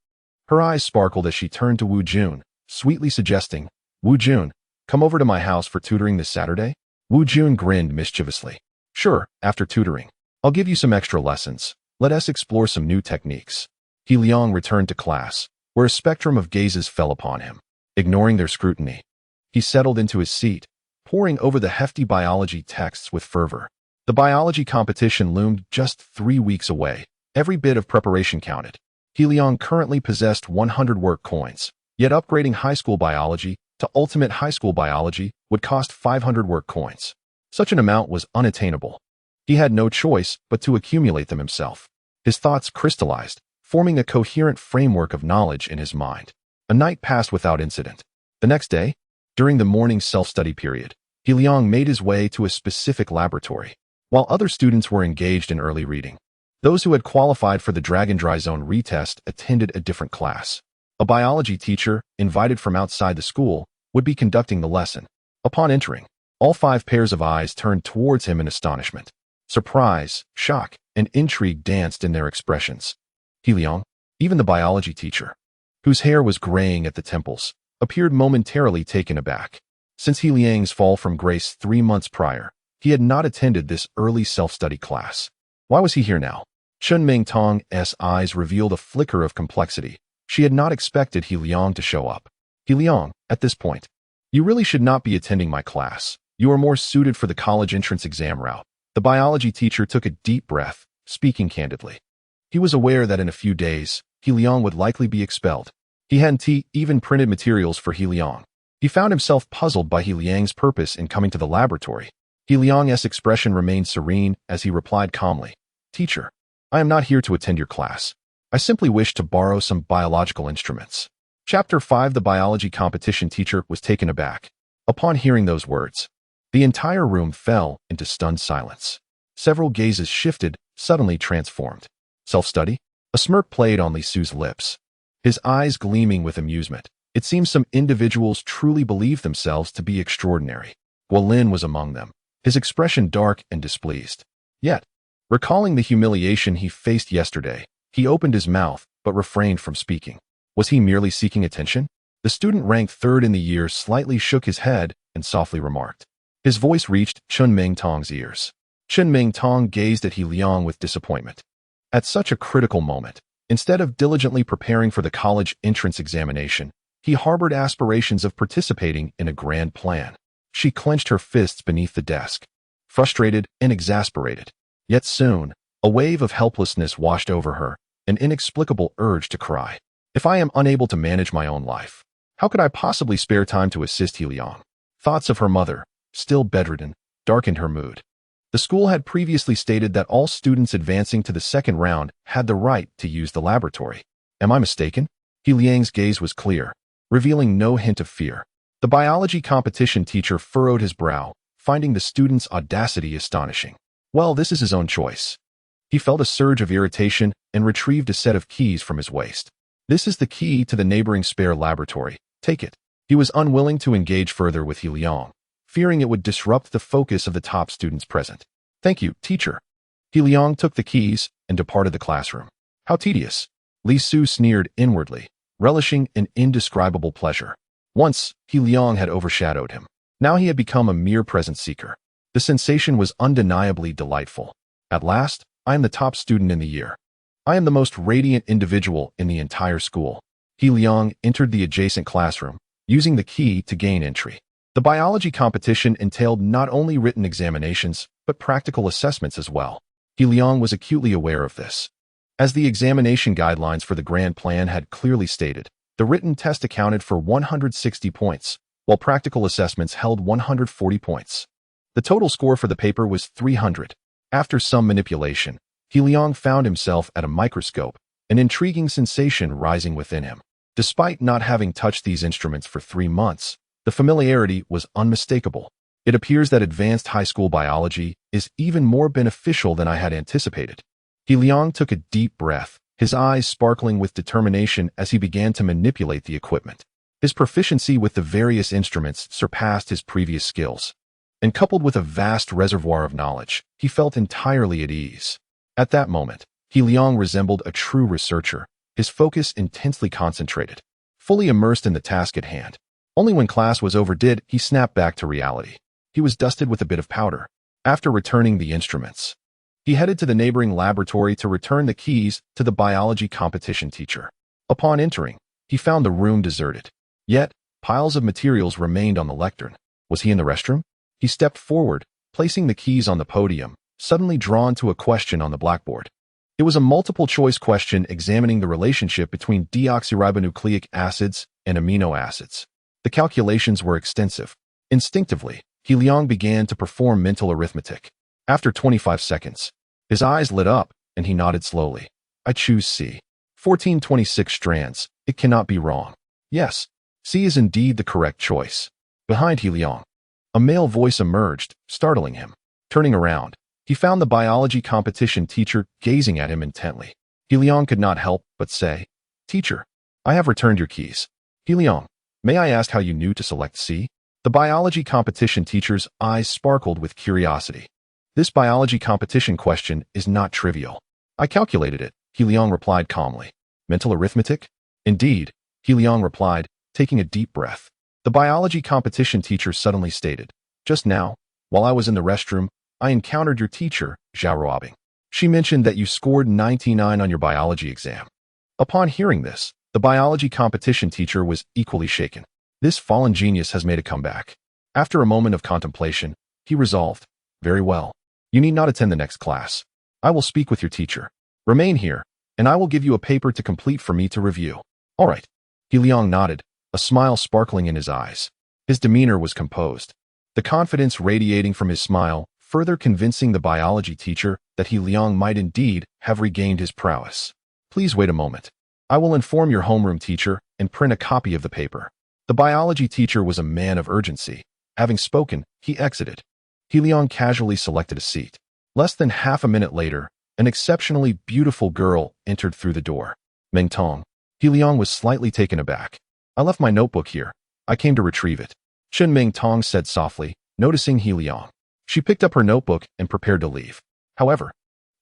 her eyes sparkled as she turned to Wu Jun, sweetly suggesting, Wu Jun, come over to my house for tutoring this Saturday? Wu Jun grinned mischievously. Sure, after tutoring. I'll give you some extra lessons. Let us explore some new techniques. Liang returned to class, where a spectrum of gazes fell upon him. Ignoring their scrutiny, he settled into his seat, poring over the hefty biology texts with fervor. The biology competition loomed just 3 weeks away. Every bit of preparation counted. Liang currently possessed 100 work coins, yet upgrading high school biology to ultimate high school biology would cost 500 work coins. Such an amount was unattainable. He had no choice but to accumulate them himself. His thoughts crystallized, forming a coherent framework of knowledge in his mind. A night passed without incident. The next day, during the morning self-study period, Liang made his way to a specific laboratory. While other students were engaged in early reading, Those who had qualified for the Dragon Dry Zone retest attended a different class. A biology teacher, invited from outside the school, would be conducting the lesson. Upon entering, all 5 pairs of eyes turned towards him in astonishment. Surprise, shock, and intrigue danced in their expressions. He Liang, even the biology teacher, whose hair was graying at the temples, appeared momentarily taken aback. Since He Liang's fall from grace 3 months prior, he had not attended this early self-study class. Why was he here now? Chun Mingtong's eyes revealed a flicker of complexity. She had not expected He Liang to show up. He Liang, at this point, you really should not be attending my class. You are more suited for the college entrance exam route. The biology teacher took a deep breath, speaking candidly. He was aware that in a few days, He Liang would likely be expelled. He hadn't even printed materials for He Liang. He found himself puzzled by He Liang's purpose in coming to the laboratory. He Liang's expression remained serene as he replied calmly, "Teacher, I am not here to attend your class. I simply wish to borrow some biological instruments." Chapter 5. The biology competition teacher was taken aback. Upon hearing those words, the entire room fell into stunned silence. Several gazes shifted, suddenly transformed. Self-study? A smirk played on Li Su's lips, his eyes gleaming with amusement. It seems some individuals truly believe themselves to be extraordinary. Guolin was among them, his expression dark and displeased. Yet, recalling the humiliation he faced yesterday, he opened his mouth but refrained from speaking. Was he merely seeking attention? The student ranked 3rd in the year slightly shook his head and softly remarked. His voice reached Chun Mingtong's ears. Chun Mingtong gazed at He Liang with disappointment. At such a critical moment, instead of diligently preparing for the college entrance examination, he harbored aspirations of participating in a grand plan. She clenched her fists beneath the desk, frustrated and exasperated. Yet soon, a wave of helplessness washed over her, an inexplicable urge to cry. If I am unable to manage my own life, how could I possibly spare time to assist He Liang? Thoughts of her mother, still bedridden, darkened her mood. The school had previously stated that all students advancing to the 2nd round had the right to use the laboratory. Am I mistaken? He Liang's gaze was clear, revealing no hint of fear. The biology competition teacher furrowed his brow, finding the student's audacity astonishing. Well, this is his own choice. He felt a surge of irritation and retrieved a set of keys from his waist. This is the key to the neighboring spare laboratory. Take it. He was unwilling to engage further with He Liang, fearing it would disrupt the focus of the top students present. Thank you, teacher. He Liang took the keys and departed the classroom. How tedious. Li Su sneered inwardly, relishing an indescribable pleasure. Once, He Liang had overshadowed him. Now he had become a mere present seeker. The sensation was undeniably delightful. At last, I am the top student in the year. I am the most radiant individual in the entire school. He Liang entered the adjacent classroom, using the key to gain entry. The biology competition entailed not only written examinations, but practical assessments as well. He Liang was acutely aware of this. As the examination guidelines for the grand plan had clearly stated, the written test accounted for 160 points, while practical assessments held 140 points. The total score for the paper was 300. After some manipulation, He Liang found himself at a microscope, an intriguing sensation rising within him. Despite not having touched these instruments for 3 months, the familiarity was unmistakable. It appears that advanced high school biology is even more beneficial than I had anticipated. He Liang took a deep breath, his eyes sparkling with determination as he began to manipulate the equipment. His proficiency with the various instruments surpassed his previous skills, and coupled with a vast reservoir of knowledge, he felt entirely at ease. At that moment, He Liang resembled a true researcher, his focus intensely concentrated, fully immersed in the task at hand. Only when class was over did he snap back to reality. He was dusted with a bit of powder. After returning the instruments, he headed to the neighboring laboratory to return the keys to the biology competition teacher. Upon entering, he found the room deserted. Yet, piles of materials remained on the lectern. Was he in the restroom? He stepped forward, placing the keys on the podium, suddenly drawn to a question on the blackboard. It was a multiple-choice question examining the relationship between deoxyribonucleic acids and amino acids. The calculations were extensive. Instinctively, He Liang began to perform mental arithmetic. After 25 seconds, his eyes lit up, and he nodded slowly. I choose C. 1426 strands. It cannot be wrong. Yes, C is indeed the correct choice. Behind He Liang, a male voice emerged, startling him. Turning around, He found the biology competition teacher gazing at him intently. He Liang could not help but say, "Teacher, I have returned your keys." He Liang, may I ask how you knew to select C? The biology competition teacher's eyes sparkled with curiosity. This biology competition question is not trivial. I calculated it, He Liang replied calmly. Mental arithmetic? Indeed, He Liang replied, taking a deep breath. The biology competition teacher suddenly stated, "Just now, while I was in the restroom, I encountered your teacher, Zhao Ruobing. She mentioned that you scored 99 on your biology exam." Upon hearing this, the biology competition teacher was equally shaken. This fallen genius has made a comeback. After a moment of contemplation, he resolved, "Very well. You need not attend the next class. I will speak with your teacher. Remain here, and I will give you a paper to complete for me to review." "All right." He Liang nodded, a smile sparkling in his eyes. His demeanor was composed, the confidence radiating from his smile further convincing the biology teacher that He Liang might indeed have regained his prowess. "Please wait a moment. I will inform your homeroom teacher and print a copy of the paper." The biology teacher was a man of urgency. Having spoken, he exited. He Liang casually selected a seat. Less than half a minute later, an exceptionally beautiful girl entered through the door. "Meng Tong." He Liang was slightly taken aback. "I left my notebook here. I came to retrieve it," Chen Meng Tong said softly, noticing He Liang. She picked up her notebook and prepared to leave. However,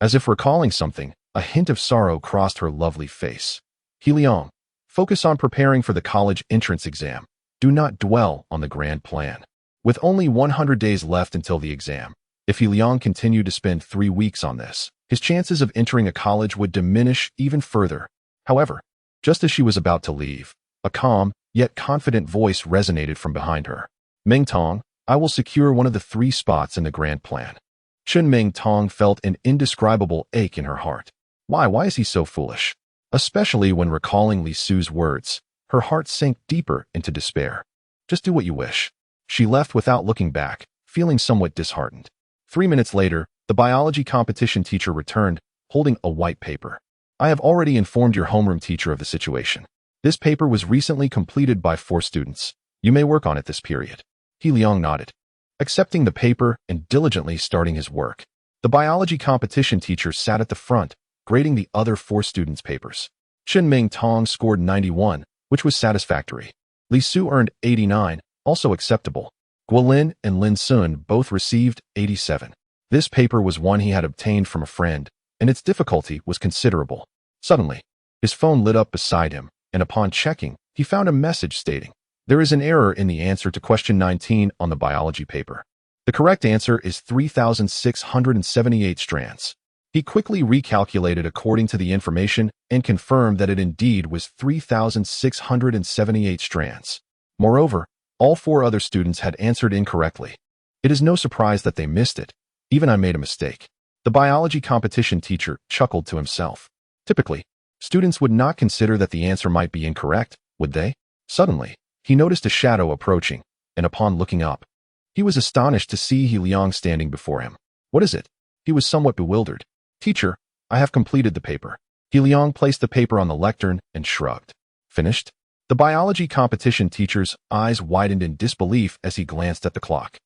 as if recalling something, a hint of sorrow crossed her lovely face. "He Liang, focus on preparing for the college entrance exam. Do not dwell on the grand plan." With only 100 days left until the exam, if He Liang continued to spend 3 weeks on this, his chances of entering a college would diminish even further. However, just as she was about to leave, a calm, yet confident voice resonated from behind her. "Meng Tong, I will secure one of the 3 spots in the grand plan." Chen Meng Tong felt an indescribable ache in her heart. Why is he so foolish? Especially when recalling Li Su's words, her heart sank deeper into despair. "Just do what you wish." She left without looking back, feeling somewhat disheartened. 3 minutes later, the biology competition teacher returned, holding a white paper. "I have already informed your homeroom teacher of the situation. This paper was recently completed by 4 students. You may work on it this period." He Liang nodded, accepting the paper and diligently starting his work. The biology competition teacher sat at the front, grading the other 4 students' papers. Chen Meng Tong scored 91, which was satisfactory. Li Su earned 89, also acceptable. Guolin and Lin Sun both received 87. This paper was one he had obtained from a friend, and its difficulty was considerable. Suddenly, his phone lit up beside him, and upon checking, he found a message stating, "There is an error in the answer to question 19 on the biology paper. The correct answer is 3,678 strands." He quickly recalculated according to the information and confirmed that it indeed was 3,678 strands. Moreover, all 4 other students had answered incorrectly. It is no surprise that they missed it. Even I made a mistake. The biology competition teacher chuckled to himself. Typically, students would not consider that the answer might be incorrect, would they? Suddenly, he noticed a shadow approaching, and upon looking up, he was astonished to see He Liang standing before him. "What is it?" He was somewhat bewildered. "Teacher, I have completed the paper." He Liang placed the paper on the lectern and shrugged. "Finished?" The biology competition teacher's eyes widened in disbelief as he glanced at the clock.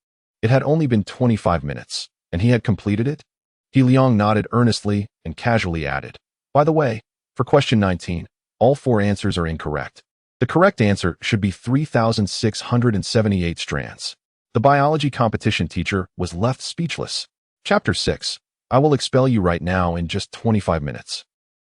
It had only been 25 minutes, and he had completed it? He Liang nodded earnestly and casually added, "By the way, for question 19, all 4 answers are incorrect. The correct answer should be 3,678 strands." The biology competition teacher was left speechless. Chapter 6. I will expel you right now in just 25 minutes.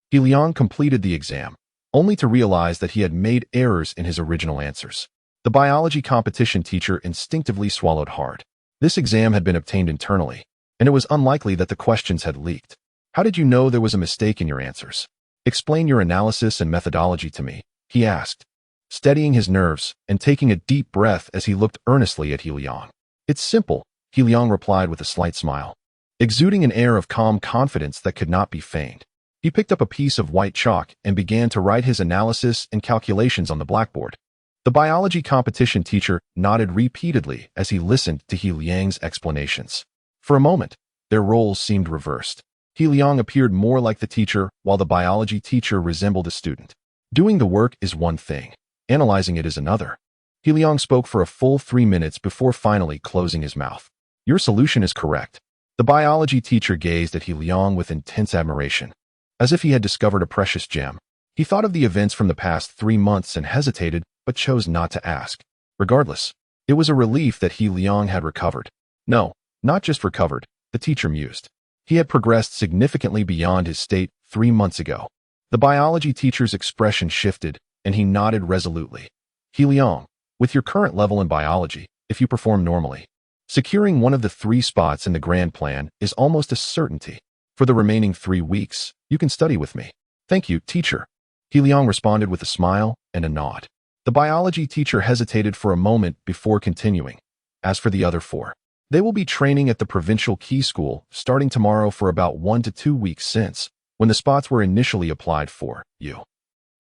He Liang completed the exam, only to realize that he had made errors in his original answers. The biology competition teacher instinctively swallowed hard. This exam had been obtained internally, and it was unlikely that the questions had leaked. "How did you know there was a mistake in your answers? Explain your analysis and methodology to me," he asked, steadying his nerves and taking a deep breath as he looked earnestly at He Liang. "It's simple," He Liang replied with a slight smile, exuding an air of calm confidence that could not be feigned. He picked up a piece of white chalk and began to write his analysis and calculations on the blackboard. The biology competition teacher nodded repeatedly as he listened to He Liang's explanations. For a moment, their roles seemed reversed. He Liang appeared more like the teacher, while the biology teacher resembled a student. Doing the work is one thing, analyzing it is another. He Liang spoke for a full 3 minutes before finally closing his mouth. "Your solution is correct. The biology teacher gazed at He Liang with intense admiration, as if he had discovered a precious gem. He thought of the events from the past 3 months and hesitated, but chose not to ask. Regardless, it was a relief that He Liang had recovered. No, not just recovered, the teacher mused. He had progressed significantly beyond his state 3 months ago. The biology teacher's expression shifted, and he nodded resolutely. He Liang, with your current level in biology, if you perform normally, securing one of the 3 spots in the grand plan is almost a certainty. For the remaining 3 weeks, you can study with me. Thank you, teacher. He Liang responded with a smile and a nod. The biology teacher hesitated for a moment before continuing. As for the other 4, they will be training at the provincial key school starting tomorrow for about 1 to 2 weeks since, when the spots were initially applied for, you.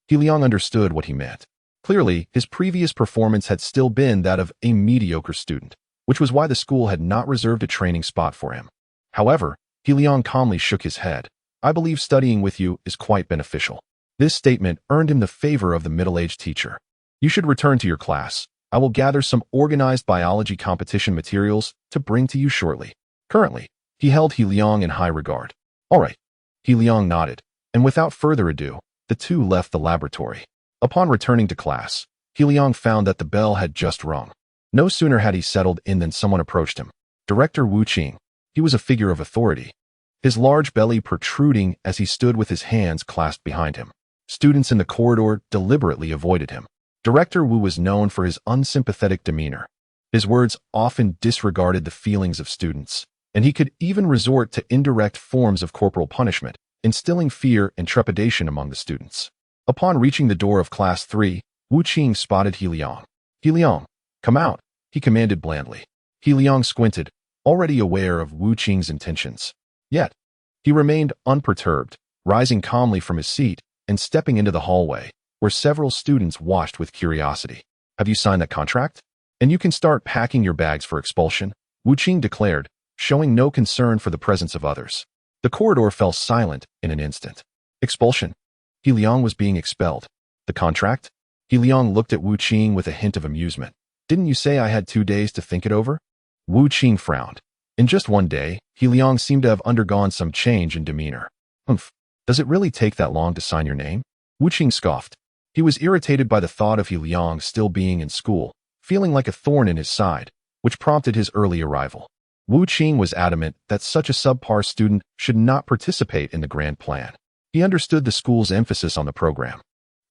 He Liang understood what he meant. Clearly, his previous performance had still been that of a mediocre student, which was why the school had not reserved a training spot for him. However, He Liang calmly shook his head. I believe studying with you is quite beneficial. This statement earned him the favor of the middle-aged teacher. You should return to your class. I will gather some organized biology competition materials to bring to you shortly. Currently, he held He Liang in high regard. All right. He Liang nodded, and without further ado, the two left the laboratory. Upon returning to class, He Liang found that the bell had just rung. No sooner had he settled in than someone approached him. Director Wu Qing. He was a figure of authority, his large belly protruding as he stood with his hands clasped behind him. Students in the corridor deliberately avoided him. Director Wu was known for his unsympathetic demeanor. His words often disregarded the feelings of students, and he could even resort to indirect forms of corporal punishment, instilling fear and trepidation among the students. Upon reaching the door of Class 3, Wu Qing spotted He Liang. He Liang, come out, he commanded blandly. He Liang squinted, already aware of Wu Qing's intentions. Yet, he remained unperturbed, rising calmly from his seat and stepping into the hallway, where several students watched with curiosity. Have you signed that contract? And you can start packing your bags for expulsion, Wu Qing declared, showing no concern for the presence of others. The corridor fell silent in an instant. Expulsion. He Liang was being expelled. The contract? He Liang looked at Wu Qing with a hint of amusement. Didn't you say I had 2 days to think it over? Wu Qing frowned. In just 1 day, He Liang seemed to have undergone some change in demeanor. Humph. Does it really take that long to sign your name? Wu Qing scoffed. He was irritated by the thought of He Liang still being in school, feeling like a thorn in his side, which prompted his early arrival. Wu Qing was adamant that such a subpar student should not participate in the grand plan. He understood the school's emphasis on the program.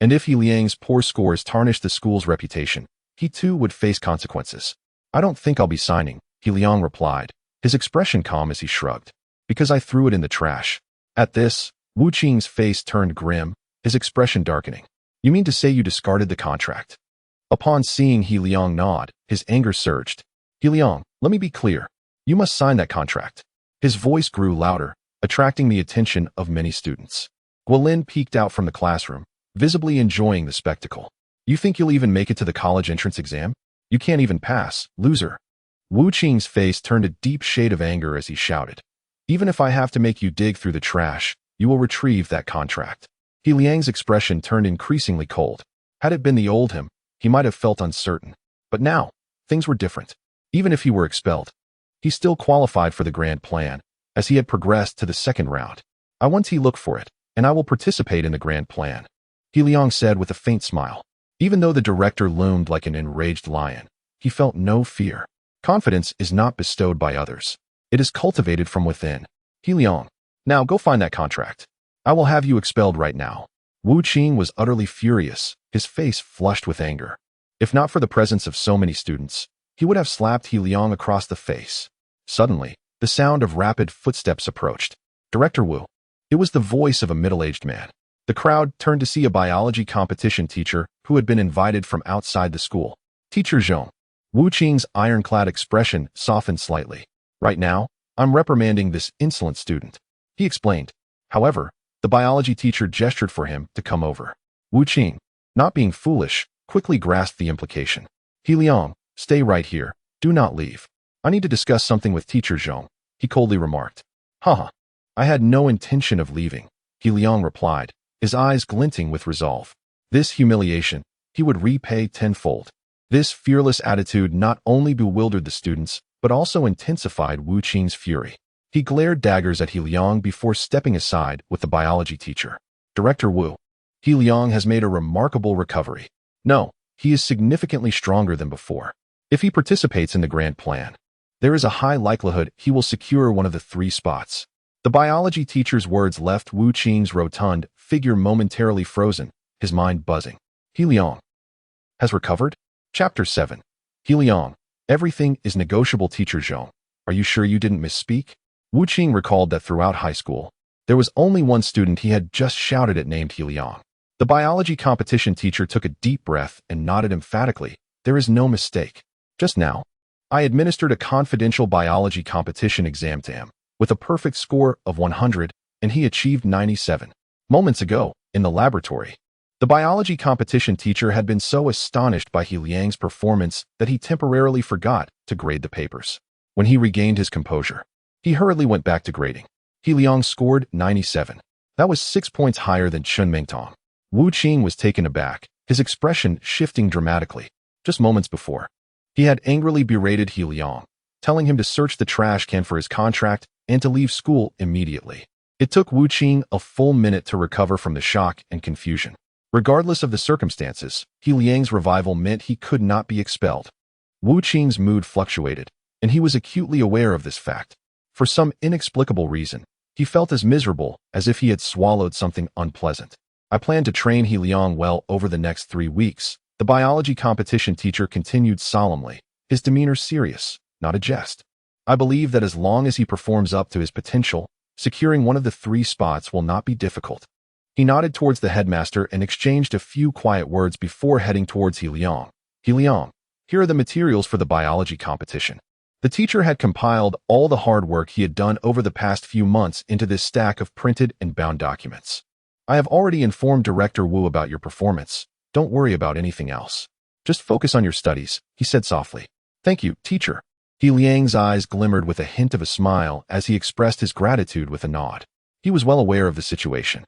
And if He Liang's poor scores tarnished the school's reputation, he too would face consequences. I don't think I'll be signing, He Liang replied, his expression calm as he shrugged. Because I threw it in the trash. At this, Wu Qing's face turned grim, his expression darkening. You mean to say you discarded the contract? Upon seeing He Liang nod, his anger surged. He Liang, let me be clear. You must sign that contract. His voice grew louder, attracting the attention of many students. Guilin peeked out from the classroom, visibly enjoying the spectacle. You think you'll even make it to the college entrance exam? You can't even pass, loser. Wu Qing's face turned a deep shade of anger as he shouted. Even if I have to make you dig through the trash, you will retrieve that contract. He Liang's expression turned increasingly cold. Had it been the old him, he might have felt uncertain. But now, things were different. Even if he were expelled, he still qualified for the grand plan, as he had progressed to the second round. I want to look for it, and I will participate in the grand plan, He Liang said with a faint smile. Even though the director loomed like an enraged lion, he felt no fear. Confidence is not bestowed by others. It is cultivated from within. He Liang, now go find that contract. I will have you expelled right now. Wu Qing was utterly furious, his face flushed with anger. If not for the presence of so many students, he would have slapped He Liang across the face. Suddenly, the sound of rapid footsteps approached. Director Wu. It was the voice of a middle-aged man. The crowd turned to see a biology competition teacher who had been invited from outside the school. Teacher Zhong. Wu Qing's ironclad expression softened slightly. Right now, I'm reprimanding this insolent student, he explained. However, the biology teacher gestured for him to come over. Wu Qing, not being foolish, quickly grasped the implication. He Liang, stay right here. Do not leave. I need to discuss something with Teacher Zhong, he coldly remarked. Haha. I had no intention of leaving, He Liang replied, his eyes glinting with resolve. This humiliation, he would repay tenfold. This fearless attitude not only bewildered the students, but also intensified Wu Qing's fury. He glared daggers at He Liang before stepping aside with the biology teacher. Director Wu. He Liang has made a remarkable recovery. No, he is significantly stronger than before. If he participates in the grand plan, there is a high likelihood he will secure one of the 3 spots. The biology teacher's words left Wu Qing's rotund figure momentarily frozen, his mind buzzing. He Liang has recovered? Chapter 7. He Liang. Everything is negotiable. Teacher Zhong. Are you sure you didn't misspeak? Wu Qing recalled that throughout high school, there was only one student he had just shouted at named He Liang. The biology competition teacher took a deep breath and nodded emphatically. There is no mistake. Just now, I administered a confidential biology competition exam to him, with a perfect score of 100, and he achieved 97. Moments ago, in the laboratory, the biology competition teacher had been so astonished by He Liang's performance that he temporarily forgot to grade the papers. When he regained his composure, he hurriedly went back to grading. He Liang scored 97. That was 6 points higher than Chun Mingtong. Wu Qing was taken aback, his expression shifting dramatically. Just moments before, he had angrily berated He Liang, telling him to search the trash can for his contract and to leave school immediately. It took Wu Qing a full minute to recover from the shock and confusion. Regardless of the circumstances, He Liang's revival meant he could not be expelled. Wu Qing's mood fluctuated, and he was acutely aware of this fact. For some inexplicable reason, he felt as miserable as if he had swallowed something unpleasant. I plan to train He Liang well over the next 3 weeks, the biology competition teacher continued solemnly, his demeanor serious, not a jest. I believe that as long as he performs up to his potential, securing one of the 3 spots will not be difficult. He nodded towards the headmaster and exchanged a few quiet words before heading towards He Liang. He Liang, here are the materials for the biology competition. The teacher had compiled all the hard work he had done over the past few months into this stack of printed and bound documents. I have already informed Director Wu about your performance. Don't worry about anything else. Just focus on your studies, he said softly. Thank you, teacher. He Liang's eyes glimmered with a hint of a smile as he expressed his gratitude with a nod. He was well aware of the situation.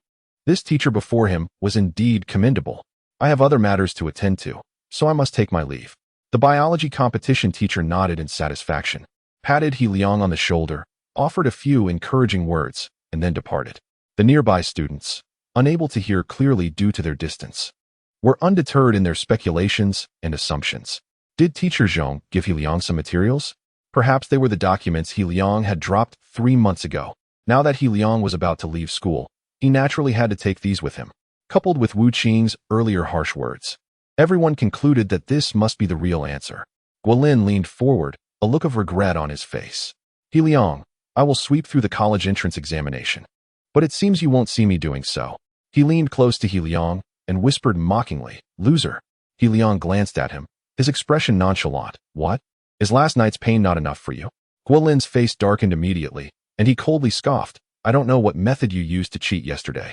This teacher before him was indeed commendable. I have other matters to attend to, so I must take my leave. The biology competition teacher nodded in satisfaction, patted He Liang on the shoulder, offered a few encouraging words, and then departed. The nearby students, unable to hear clearly due to their distance, were undeterred in their speculations and assumptions. Did Teacher Zhong give He Liang some materials? Perhaps they were the documents He Liang had dropped 3 months ago. Now that He Liang was about to leave school, he naturally had to take these with him. Coupled with Wu Qing's earlier harsh words, everyone concluded that this must be the real answer. Guilin leaned forward, a look of regret on his face. He Liang, I will sweep through the college entrance examination. But it seems you won't see me doing so. He leaned close to He Liang and whispered mockingly, loser. He Liang glanced at him, his expression nonchalant. What? Is last night's pain not enough for you? Guilin's face darkened immediately, and he coldly scoffed. I don't know what method you used to cheat yesterday,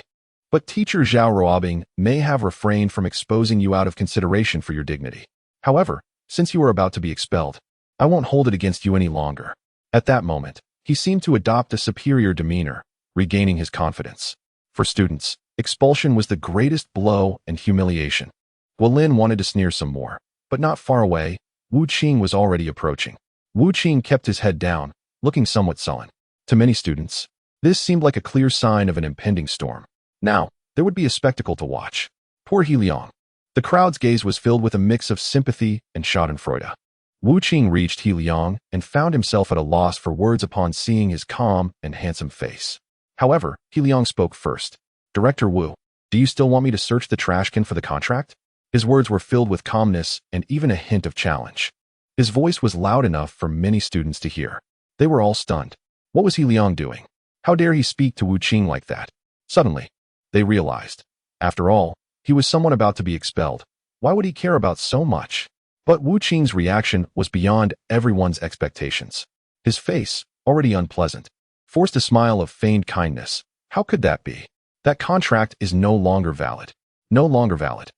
but Teacher Zhao Ruobing may have refrained from exposing you out of consideration for your dignity. However, since you are about to be expelled, I won't hold it against you any longer. At that moment, he seemed to adopt a superior demeanor, regaining his confidence. For students, expulsion was the greatest blow and humiliation. Guilin wanted to sneer some more, but not far away, Wu Qing was already approaching. Wu Qing kept his head down, looking somewhat sullen. To many students, this seemed like a clear sign of an impending storm. Now, there would be a spectacle to watch. Poor He Liang. The crowd's gaze was filled with a mix of sympathy and schadenfreude. Wu Qing reached He Liang and found himself at a loss for words upon seeing his calm and handsome face. However, He Liang spoke first. Director Wu, do you still want me to search the trash can for the contract? His words were filled with calmness and even a hint of challenge. His voice was loud enough for many students to hear. They were all stunned. What was He Liang doing? How dare he speak to Wu Qing like that? Suddenly, they realized. After all, he was someone about to be expelled. Why would he care about so much? But Wu Qing's reaction was beyond everyone's expectations. His face, already unpleasant, forced a smile of feigned kindness. How could that be? That contract is no longer valid. No longer valid.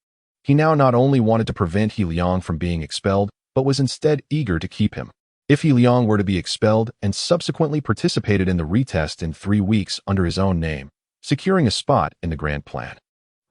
He now not only wanted to prevent He Liang from being expelled, but was instead eager to keep him. If He Liang were to be expelled and subsequently participated in the retest in 3 weeks under his own name, securing a spot in the grand plan,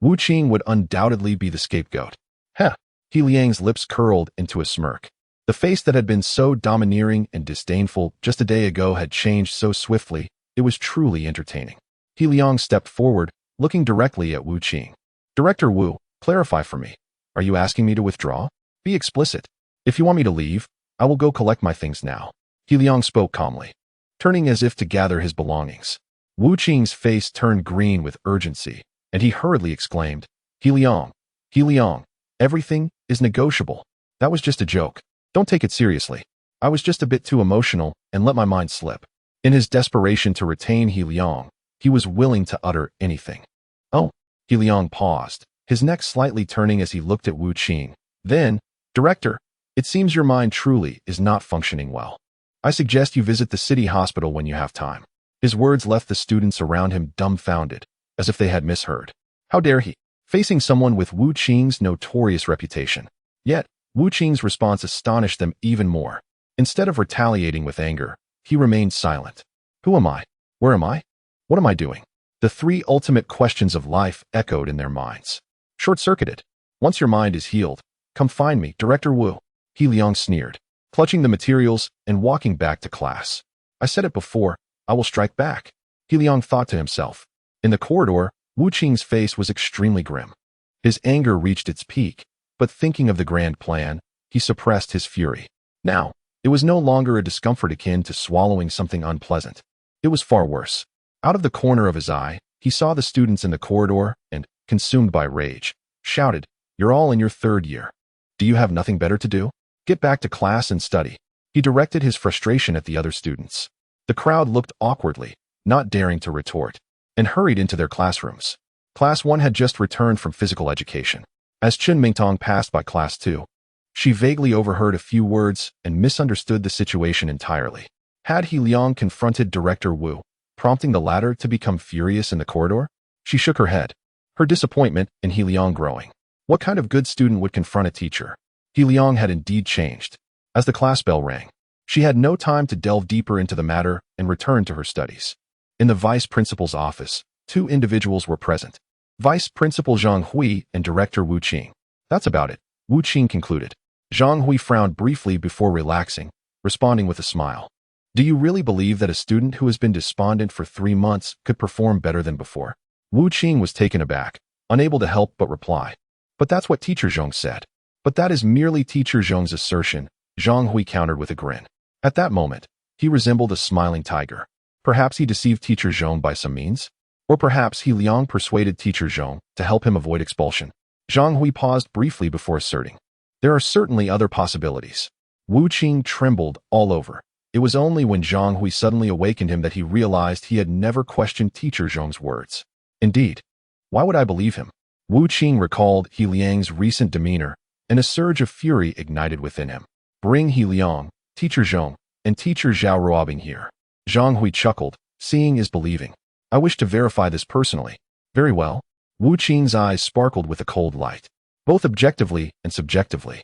Wu Qing would undoubtedly be the scapegoat. Heh! He Liang's lips curled into a smirk. The face that had been so domineering and disdainful just a day ago had changed so swiftly, it was truly entertaining. He Liang stepped forward, looking directly at Wu Qing. Director Wu, clarify for me. Are you asking me to withdraw? Be explicit. If you want me to leave, I will go collect my things now. He Liang spoke calmly, turning as if to gather his belongings. Wu Qing's face turned green with urgency, and he hurriedly exclaimed, He Liang, everything is negotiable. That was just a joke. Don't take it seriously. I was just a bit too emotional and let my mind slip. In his desperation to retain He Liang, he was willing to utter anything. Oh, He Liang paused, his neck slightly turning as he looked at Wu Qing. Then, Director, it seems your mind truly is not functioning well. I suggest you visit the city hospital when you have time. His words left the students around him dumbfounded, as if they had misheard. How dare he? Facing someone with Wu Qing's notorious reputation. Yet, Wu Qing's response astonished them even more. Instead of retaliating with anger, he remained silent. Who am I? Where am I? What am I doing? The three ultimate questions of life echoed in their minds. Short-circuited. Once your mind is healed, come find me, Director Wu. He Liang sneered, clutching the materials and walking back to class. I said it before, I will strike back. He Liang thought to himself. In the corridor, Wu Qing's face was extremely grim. His anger reached its peak, but thinking of the grand plan, he suppressed his fury. Now, it was no longer a discomfort akin to swallowing something unpleasant. It was far worse. Out of the corner of his eye, he saw the students in the corridor and, consumed by rage, shouted, You're all in your third year. Do you have nothing better to do? Get back to class and study. He directed his frustration at the other students. The crowd looked awkwardly, not daring to retort, and hurried into their classrooms. Class 1 had just returned from physical education. As Chen Mingtong passed by Class 2, she vaguely overheard a few words and misunderstood the situation entirely. Had He Liang confronted Director Wu, prompting the latter to become furious in the corridor? She shook her head, her disappointment in He Liang growing. What kind of good student would confront a teacher? He Liang had indeed changed. As the class bell rang, she had no time to delve deeper into the matter and returned to her studies. In the vice principal's office, two individuals were present. Vice Principal Zhang Hui and Director Wu Qing. That's about it, Wu Qing concluded. Zhang Hui frowned briefly before relaxing, responding with a smile. Do you really believe that a student who has been despondent for 3 months could perform better than before? Wu Qing was taken aback, unable to help but reply. But that's what Teacher Zhang said. But that is merely Teacher Zhang's assertion, Zhang Hui countered with a grin. At that moment, he resembled a smiling tiger. Perhaps he deceived Teacher Zhang by some means? Or perhaps He Liang persuaded Teacher Zhang to help him avoid expulsion. Zhang Hui paused briefly before asserting. There are certainly other possibilities. Wu Qing trembled all over. It was only when Zhang Hui suddenly awakened him that he realized he had never questioned Teacher Zhang's words. Indeed, why would I believe him? Wu Qing recalled He Liang's recent demeanor, and a surge of fury ignited within him. Bring He Liang, Teacher Zhang, and Teacher Zhao Ruobing here. Zhang Hui chuckled, seeing is believing. I wish to verify this personally. Very well. Wu Qing's eyes sparkled with a cold light, both objectively and subjectively.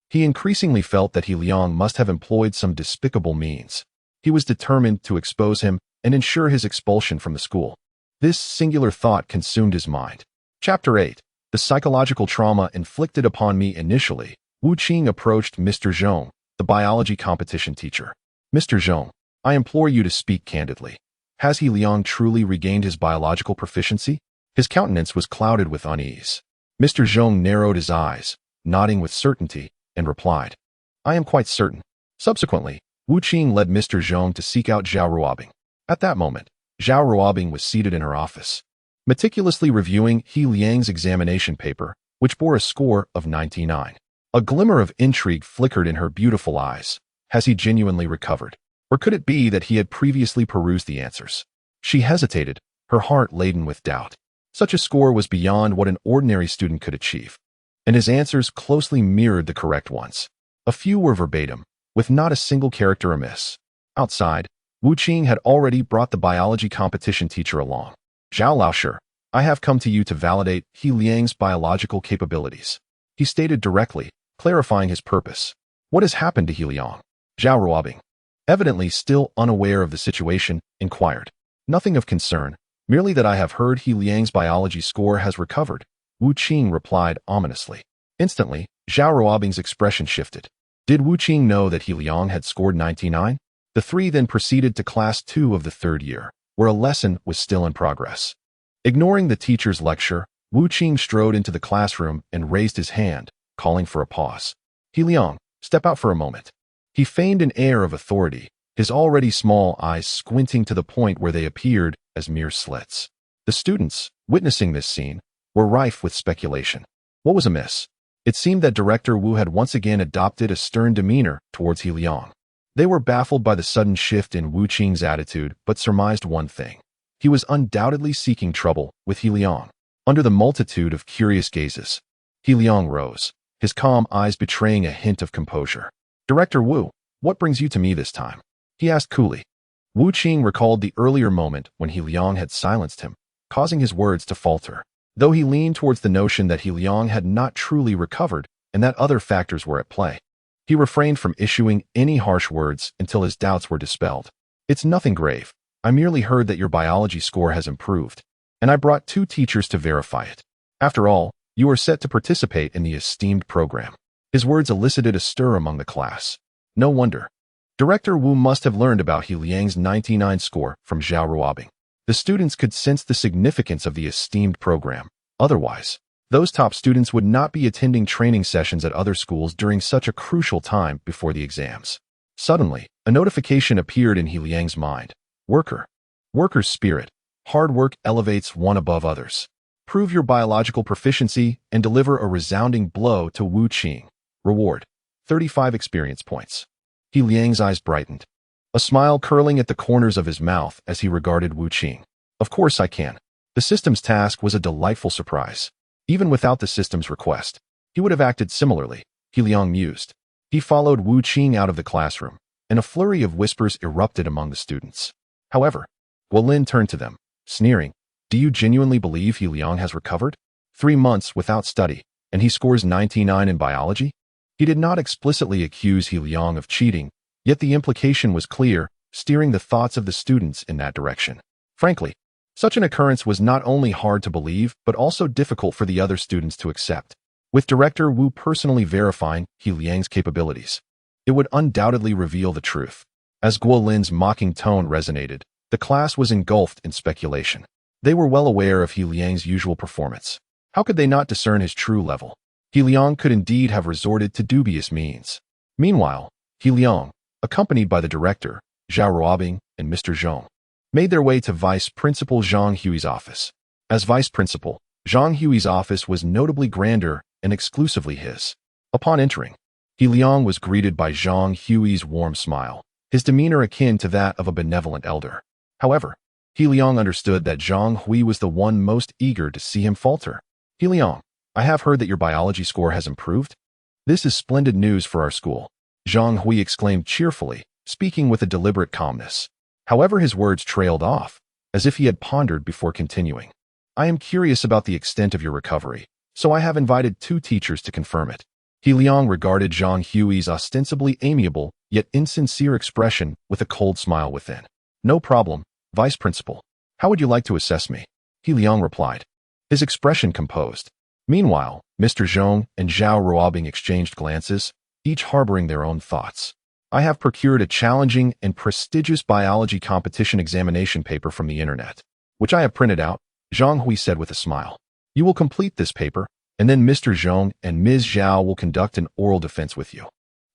He increasingly felt that He Liang must have employed some despicable means. He was determined to expose him and ensure his expulsion from the school. This singular thought consumed his mind. Chapter 8. The psychological trauma inflicted upon me initially. Wu Qing approached Mr. Zhong, the biology competition teacher. Mr. Zhong, I implore you to speak candidly. Has He Liang truly regained his biological proficiency? His countenance was clouded with unease. Mr. Zhong narrowed his eyes, nodding with certainty, and replied, I am quite certain. Subsequently, Wu Qing led Mr. Zhong to seek out Zhao Ruobing. At that moment, Zhao Ruobing was seated in her office, meticulously reviewing He Liang's examination paper, which bore a score of 99. A glimmer of intrigue flickered in her beautiful eyes. Has he genuinely recovered? Or could it be that he had previously perused the answers? She hesitated, her heart laden with doubt. Such a score was beyond what an ordinary student could achieve, and his answers closely mirrored the correct ones. A few were verbatim, with not a single character amiss. Outside, Wu Qing had already brought the biology competition teacher along. Zhao Laoshi, I have come to you to validate He Liang's biological capabilities. He stated directly, clarifying his purpose. What has happened to He Liang? Zhao Ruobing, evidently still unaware of the situation, inquired. Nothing of concern, merely that I have heard He Liang's biology score has recovered, Wu Qing replied ominously. Instantly, Zhao Ruobing's expression shifted. Did Wu Qing know that He Liang had scored 99? The three then proceeded to class 2 of the third year, where a lesson was still in progress. Ignoring the teacher's lecture, Wu Qing strode into the classroom and raised his hand, calling for a pause. He Liang, step out for a moment. He feigned an air of authority, his already small eyes squinting to the point where they appeared as mere slits. The students, witnessing this scene, were rife with speculation. What was amiss? It seemed that Director Wu had once again adopted a stern demeanor towards He Liang. They were baffled by the sudden shift in Wu Qing's attitude, but surmised one thing. He was undoubtedly seeking trouble with He Liang. Under the multitude of curious gazes, He Liang rose, his calm eyes betraying a hint of composure. Director Wu, what brings you to me this time? He asked coolly. Wu Qing recalled the earlier moment when He Liang had silenced him, causing his words to falter. Though he leaned towards the notion that He Liang had not truly recovered and that other factors were at play, he refrained from issuing any harsh words until his doubts were dispelled. It's nothing grave. I merely heard that your biology score has improved, and I brought 2 teachers to verify it. After all, you are set to participate in the esteemed program. His words elicited a stir among the class. No wonder. Director Wu must have learned about He Liang's 99 score from Zhao Ruobing. The students could sense the significance of the esteemed program. Otherwise, those top students would not be attending training sessions at other schools during such a crucial time before the exams. Suddenly, a notification appeared in He Liang's mind. Worker's spirit. Hard work elevates one above others. Prove your biological proficiency and deliver a resounding blow to Wu Qing. Reward: 35 experience points. He Liang's eyes brightened, a smile curling at the corners of his mouth as he regarded Wu Qing. Of course I can. The system's task was a delightful surprise. Even without the system's request, he would have acted similarly, He Liang mused. He followed Wu Qing out of the classroom, and a flurry of whispers erupted among the students. However, Guolin turned to them, sneering. Do you genuinely believe He Liang has recovered? 3 months without study, and he scores 99 in biology? He did not explicitly accuse He Liang of cheating, yet the implication was clear, steering the thoughts of the students in that direction. Frankly, such an occurrence was not only hard to believe, but also difficult for the other students to accept. With Director Wu personally verifying He Liang's capabilities, it would undoubtedly reveal the truth. As Guo Lin's mocking tone resonated, the class was engulfed in speculation. They were well aware of He Liang's usual performance. How could they not discern his true level? He Liang could indeed have resorted to dubious means. Meanwhile, He Liang, accompanied by the director, Zhao Ruobing, and Mr. Zhong, made their way to Vice Principal Zhang Hui's office. As Vice Principal, Zhang Hui's office was notably grander and exclusively his. Upon entering, He Liang was greeted by Zhang Hui's warm smile, his demeanor akin to that of a benevolent elder. However, He Liang understood that Zhang Hui was the one most eager to see him falter. He Liang, I have heard that your biology score has improved. This is splendid news for our school, Zhang Hui exclaimed cheerfully, speaking with a deliberate calmness. However, his words trailed off, as if he had pondered before continuing. I am curious about the extent of your recovery, so I have invited 2 teachers to confirm it. He Liang regarded Zhang Hui's ostensibly amiable, yet insincere expression with a cold smile within. No problem, Vice Principal. How would you like to assess me? He Liang replied, his expression composed. Meanwhile, Mr. Zhong and Zhao Ruobing exchanged glances, each harboring their own thoughts. I have procured a challenging and prestigious biology competition examination paper from the internet, which I have printed out, Zhang Hui said with a smile. You will complete this paper, and then Mr. Zhong and Ms. Zhao will conduct an oral defense with you.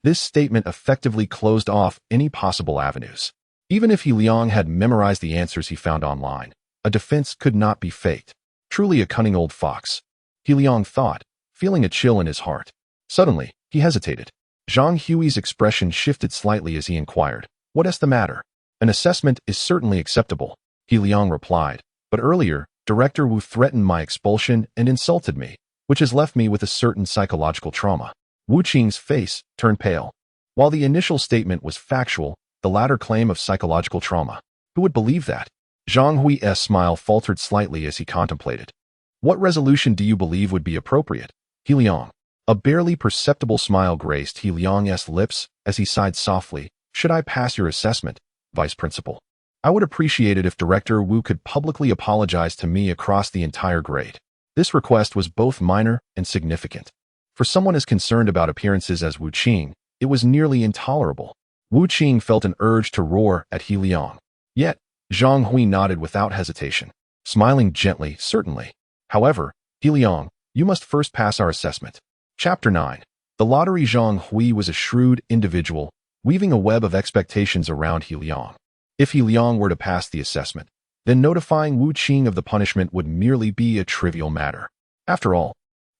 This statement effectively closed off any possible avenues. Even if He Liang had memorized the answers he found online, a defense could not be faked. Truly a cunning old fox, He Liang thought, feeling a chill in his heart. Suddenly, he hesitated. Zhang Hui's expression shifted slightly as he inquired, what is the matter? An assessment is certainly acceptable, He Liang replied, but earlier, Director Wu threatened my expulsion and insulted me, which has left me with a certain psychological trauma. Wu Qing's face turned pale. While the initial statement was factual, the latter claim of psychological trauma. Who would believe that? Zhang Hui's smile faltered slightly as he contemplated. What resolution do you believe would be appropriate? He Liang. A barely perceptible smile graced He Liang's lips as he sighed softly. Should I pass your assessment, Vice Principal? I would appreciate it if Director Wu could publicly apologize to me across the entire grade. This request was both minor and significant. For someone as concerned about appearances as Wu Qing, It was nearly intolerable. Wu Qing felt an urge to roar at He Liang. Yet, Zhang Hui nodded without hesitation, smiling gently, certainly. However, He Liang, you must first pass our assessment. Chapter 9. The lottery. Zhang Hui was a shrewd individual, weaving a web of expectations around He Liang. If He Liang were to pass the assessment, then notifying Wu Qing of the punishment would merely be a trivial matter. After all,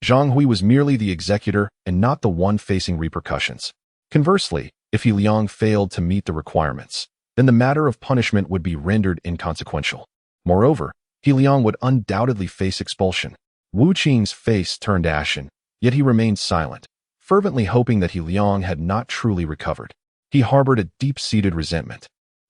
Zhang Hui was merely the executor and not the one facing repercussions. Conversely, if He Liang failed to meet the requirements, then the matter of punishment would be rendered inconsequential. Moreover, He Liang would undoubtedly face expulsion. Wu Qing's face turned ashen, yet he remained silent, fervently hoping that He Liang had not truly recovered. He harbored a deep-seated resentment.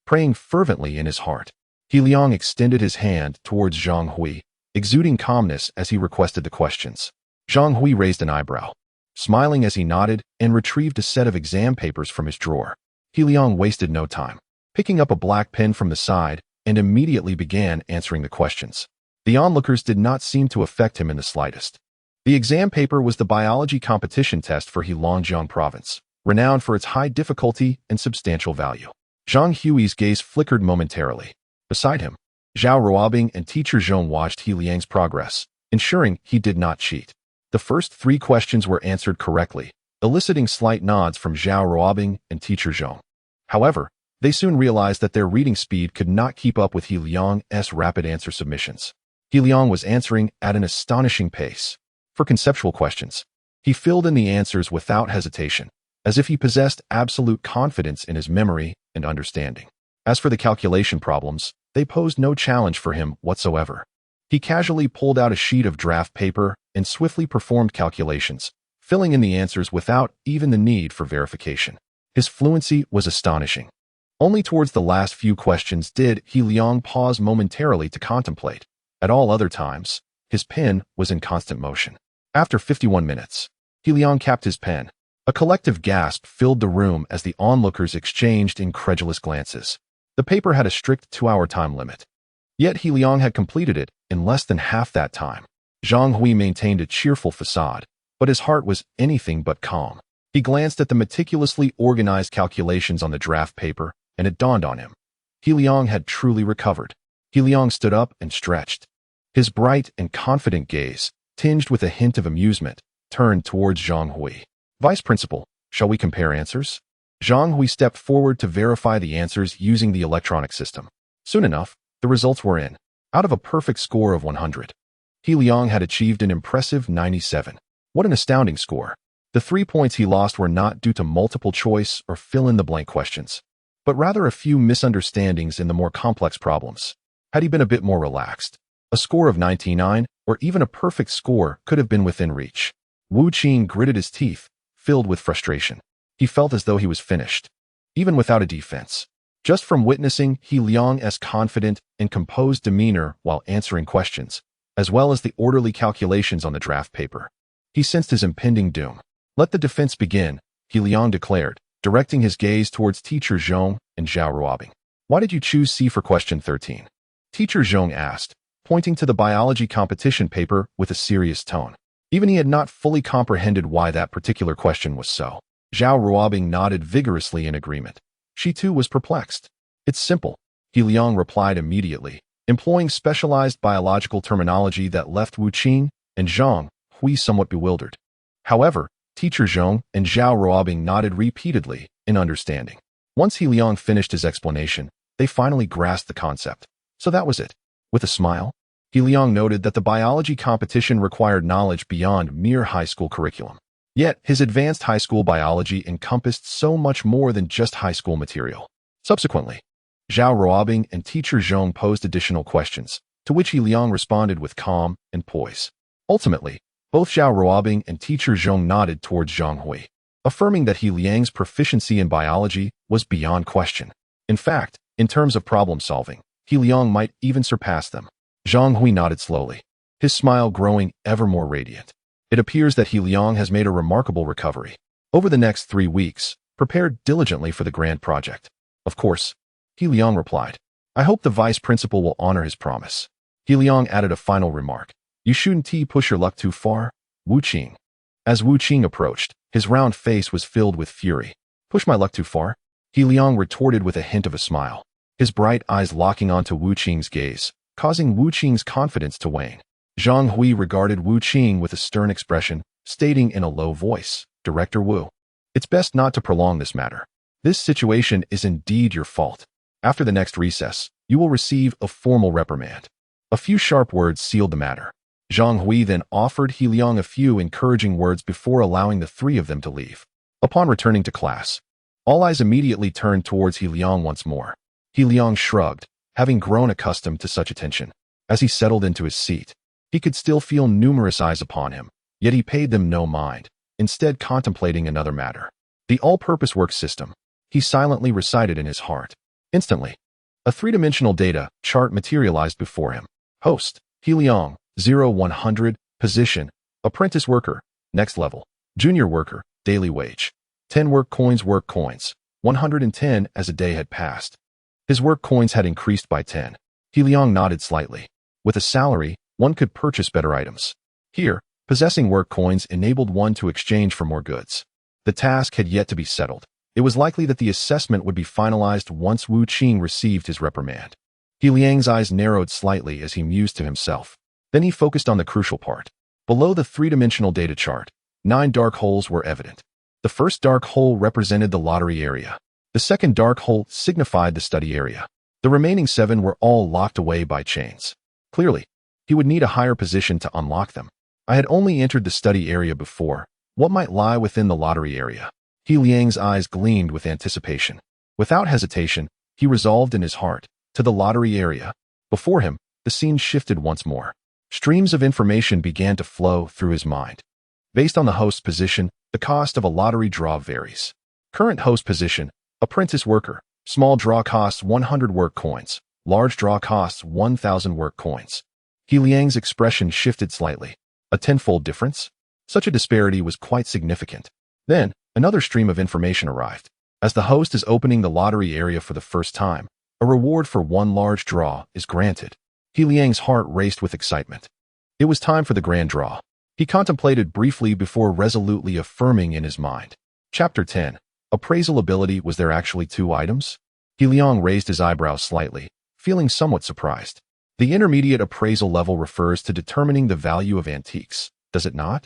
Praying fervently in his heart, He Liang extended his hand towards Zhang Hui, exuding calmness as he requested the questions. Zhang Hui raised an eyebrow, smiling as he nodded and retrieved a set of exam papers from his drawer. He Liang wasted no time, picking up a black pen from the side and immediately began answering the questions. The onlookers did not seem to affect him in the slightest. The exam paper was the biology competition test for Heilongjiang province, renowned for its high difficulty and substantial value. Zhang Hui's gaze flickered momentarily. Beside him, Zhao Ruobing and teacher Zhong watched He Liang's progress, ensuring he did not cheat. The first 3 questions were answered correctly, eliciting slight nods from Zhao Ruobing and teacher Zhong. However, they soon realized that their reading speed could not keep up with He Liang's rapid answer submissions. He Liang was answering at an astonishing pace. For conceptual questions, he filled in the answers without hesitation, as if he possessed absolute confidence in his memory and understanding. As for the calculation problems, they posed no challenge for him whatsoever. He casually pulled out a sheet of draft paper and swiftly performed calculations, filling in the answers without even the need for verification. His fluency was astonishing. Only towards the last few questions did He Liang pause momentarily to contemplate. At all other times, his pen was in constant motion. After 51 minutes, He Liang capped his pen. A collective gasp filled the room as the onlookers exchanged incredulous glances. The paper had a strict 2-hour time limit. Yet He Liang had completed it in less than half that time. Zhang Hui maintained a cheerful facade, but his heart was anything but calm. He glanced at the meticulously organized calculations on the draft paper, and it dawned on him. He Liang had truly recovered. He Liang stood up and stretched. His bright and confident gaze, tinged with a hint of amusement, turned towards Zhang Hui. Vice Principal, shall we compare answers? Zhang Hui stepped forward to verify the answers using the electronic system. Soon enough, the results were in. Out of a perfect score of 100, He Liang had achieved an impressive 97. What an astounding score. The 3 points he lost were not due to multiple choice or fill-in-the-blank questions, but rather a few misunderstandings in the more complex problems. Had he been a bit more relaxed, a score of 99 or even a perfect score could have been within reach. Wu Qing gritted his teeth, filled with frustration. He felt as though he was finished, even without a defense. Just from witnessing He Liang's confident and composed demeanor while answering questions, as well as the orderly calculations on the draft paper, he sensed his impending doom. Let the defense begin, He Liang declared, directing his gaze towards teacher Zhong and Zhao Ruobing. Why did you choose C for question 13? Teacher Zhong asked, pointing to the biology competition paper with a serious tone. Even he had not fully comprehended why that particular question was so. Zhao Ruobing nodded vigorously in agreement. She too was perplexed. It's simple, He Liang replied immediately, employing specialized biological terminology that left Wu Qing and Zhang Hui somewhat bewildered. However, teacher Zhong and Zhao Ruobing nodded repeatedly in understanding. Once He Liang finished his explanation, they finally grasped the concept. So that was it. With a smile, He Liang noted that the biology competition required knowledge beyond mere high school curriculum. Yet, his advanced high school biology encompassed so much more than just high school material. Subsequently, Zhao Ruobing and teacher Zhong posed additional questions, to which He Liang responded with calm and poise. Ultimately, both Zhao Ruobing and teacher Zhong nodded towards Zhang Hui, affirming that He Liang's proficiency in biology was beyond question. In fact, in terms of problem solving, He Liang might even surpass them. Zhang Hui nodded slowly, his smile growing ever more radiant. It appears that He Liang has made a remarkable recovery. Over the next 3 weeks, prepare diligently for the grand project. Of course, He Liang replied. I hope the vice principal will honor his promise. He Liang added a final remark. You shouldn't push your luck too far, Wu Qing. As Wu Qing approached, His round face was filled with fury. Push my luck too far? He Liang retorted with a hint of a smile, his bright eyes locking onto Wu Qing's gaze, causing Wu Qing's confidence to wane. Zhang Hui regarded Wu Qing with a stern expression, stating in a low voice, Director Wu, it's best not to prolong this matter. This situation is indeed your fault. After the next recess, you will receive a formal reprimand. A few sharp words sealed the matter. Zhang Hui then offered He Liang a few encouraging words before allowing the three of them to leave. Upon returning to class, all eyes immediately turned towards He Liang once more. He Liang shrugged, having grown accustomed to such attention. As he settled into his seat, he could still feel numerous eyes upon him, yet he paid them no mind, instead contemplating another matter. The all-purpose work system, he silently recited in his heart. Instantly, a three-dimensional data chart materialized before him. Host, He Liang, 0100, position, apprentice worker, next level, junior worker, daily wage, 10 work coins, 110 as a day had passed. His work coins had increased by 10. He Liang nodded slightly. With a salary, one could purchase better items. Here, possessing work coins enabled one to exchange for more goods. The task had yet to be settled. It was likely that the assessment would be finalized once Wu Qing received his reprimand. He Liang's eyes narrowed slightly as he mused to himself. Then he focused on the crucial part. Below the three-dimensional data chart, 9 dark holes were evident. The first dark hole represented the lottery area. The second dark hole signified the study area. The remaining 7 were all locked away by chains. Clearly, he would need a higher position to unlock them. I had only entered the study area before. What might lie within the lottery area? He Liang's eyes gleamed with anticipation. Without hesitation, he resolved in his heart, to the lottery area. Before him, the scene shifted once more. Streams of information began to flow through his mind. Based on the host's position, the cost of a lottery draw varies. Current host position, apprentice worker, small draw costs 100 work coins, large draw costs 1,000 work coins. He Liang's expression shifted slightly. A tenfold difference? Such a disparity was quite significant. Then, another stream of information arrived. As the host is opening the lottery area for the first time, a reward for 1 large draw is granted. He Liang's heart raced with excitement. It was time for the grand draw. He contemplated briefly before resolutely affirming in his mind. Chapter 10. Appraisal ability. Was there actually 2 items? He Liang raised his eyebrows slightly, feeling somewhat surprised. The intermediate appraisal level refers to determining the value of antiques, does it not?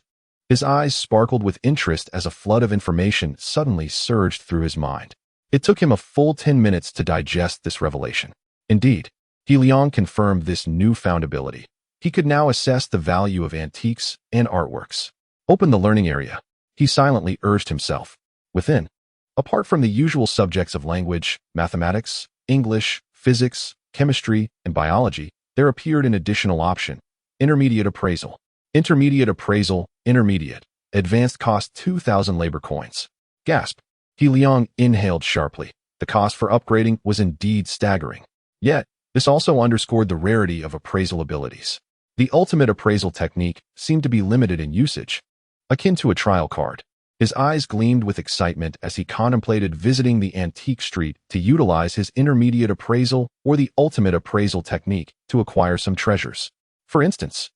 His eyes sparkled with interest as a flood of information suddenly surged through his mind. It took him a full 10 minutes to digest this revelation. Indeed, He Liang confirmed this newfound ability. He could now assess the value of antiques and artworks. Open the learning area, he silently urged himself. Within, apart from the usual subjects of language, mathematics, English, physics, chemistry, and biology, there appeared an additional option, intermediate appraisal. Intermediate appraisal, intermediate, advanced cost 2,000 labor coins. Gasp. He Liang inhaled sharply. The cost for upgrading was indeed staggering. Yet, this also underscored the rarity of appraisal abilities. The ultimate appraisal technique seemed to be limited in usage, akin to a trial card. His eyes gleamed with excitement as he contemplated visiting the antique street to utilize his intermediate appraisal or the ultimate appraisal technique to acquire some treasures. For instance,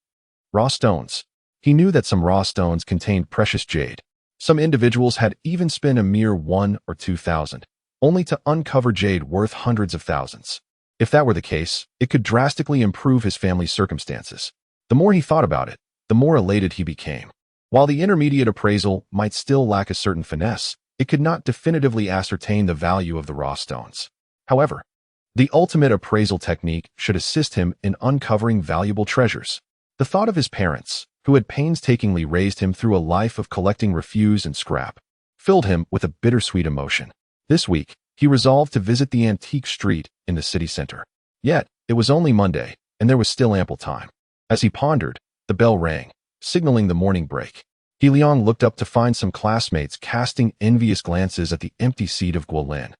raw stones. He knew that some raw stones contained precious jade. Some individuals had even spent a mere 1 or 2,000, only to uncover jade worth hundreds of thousands. If that were the case, it could drastically improve his family's circumstances. The more he thought about it, the more elated he became. While the intermediate appraisal might still lack a certain finesse, it could not definitively ascertain the value of the raw stones. However, the ultimate appraisal technique should assist him in uncovering valuable treasures. The thought of his parents, who had painstakingly raised him through a life of collecting refuse and scrap, filled him with a bittersweet emotion. This week, he resolved to visit the antique street in the city center. Yet, it was only Monday, and there was still ample time. As he pondered, the bell rang, signaling the morning break. He Liang looked up to find some classmates casting envious glances at the empty seat of Guolin,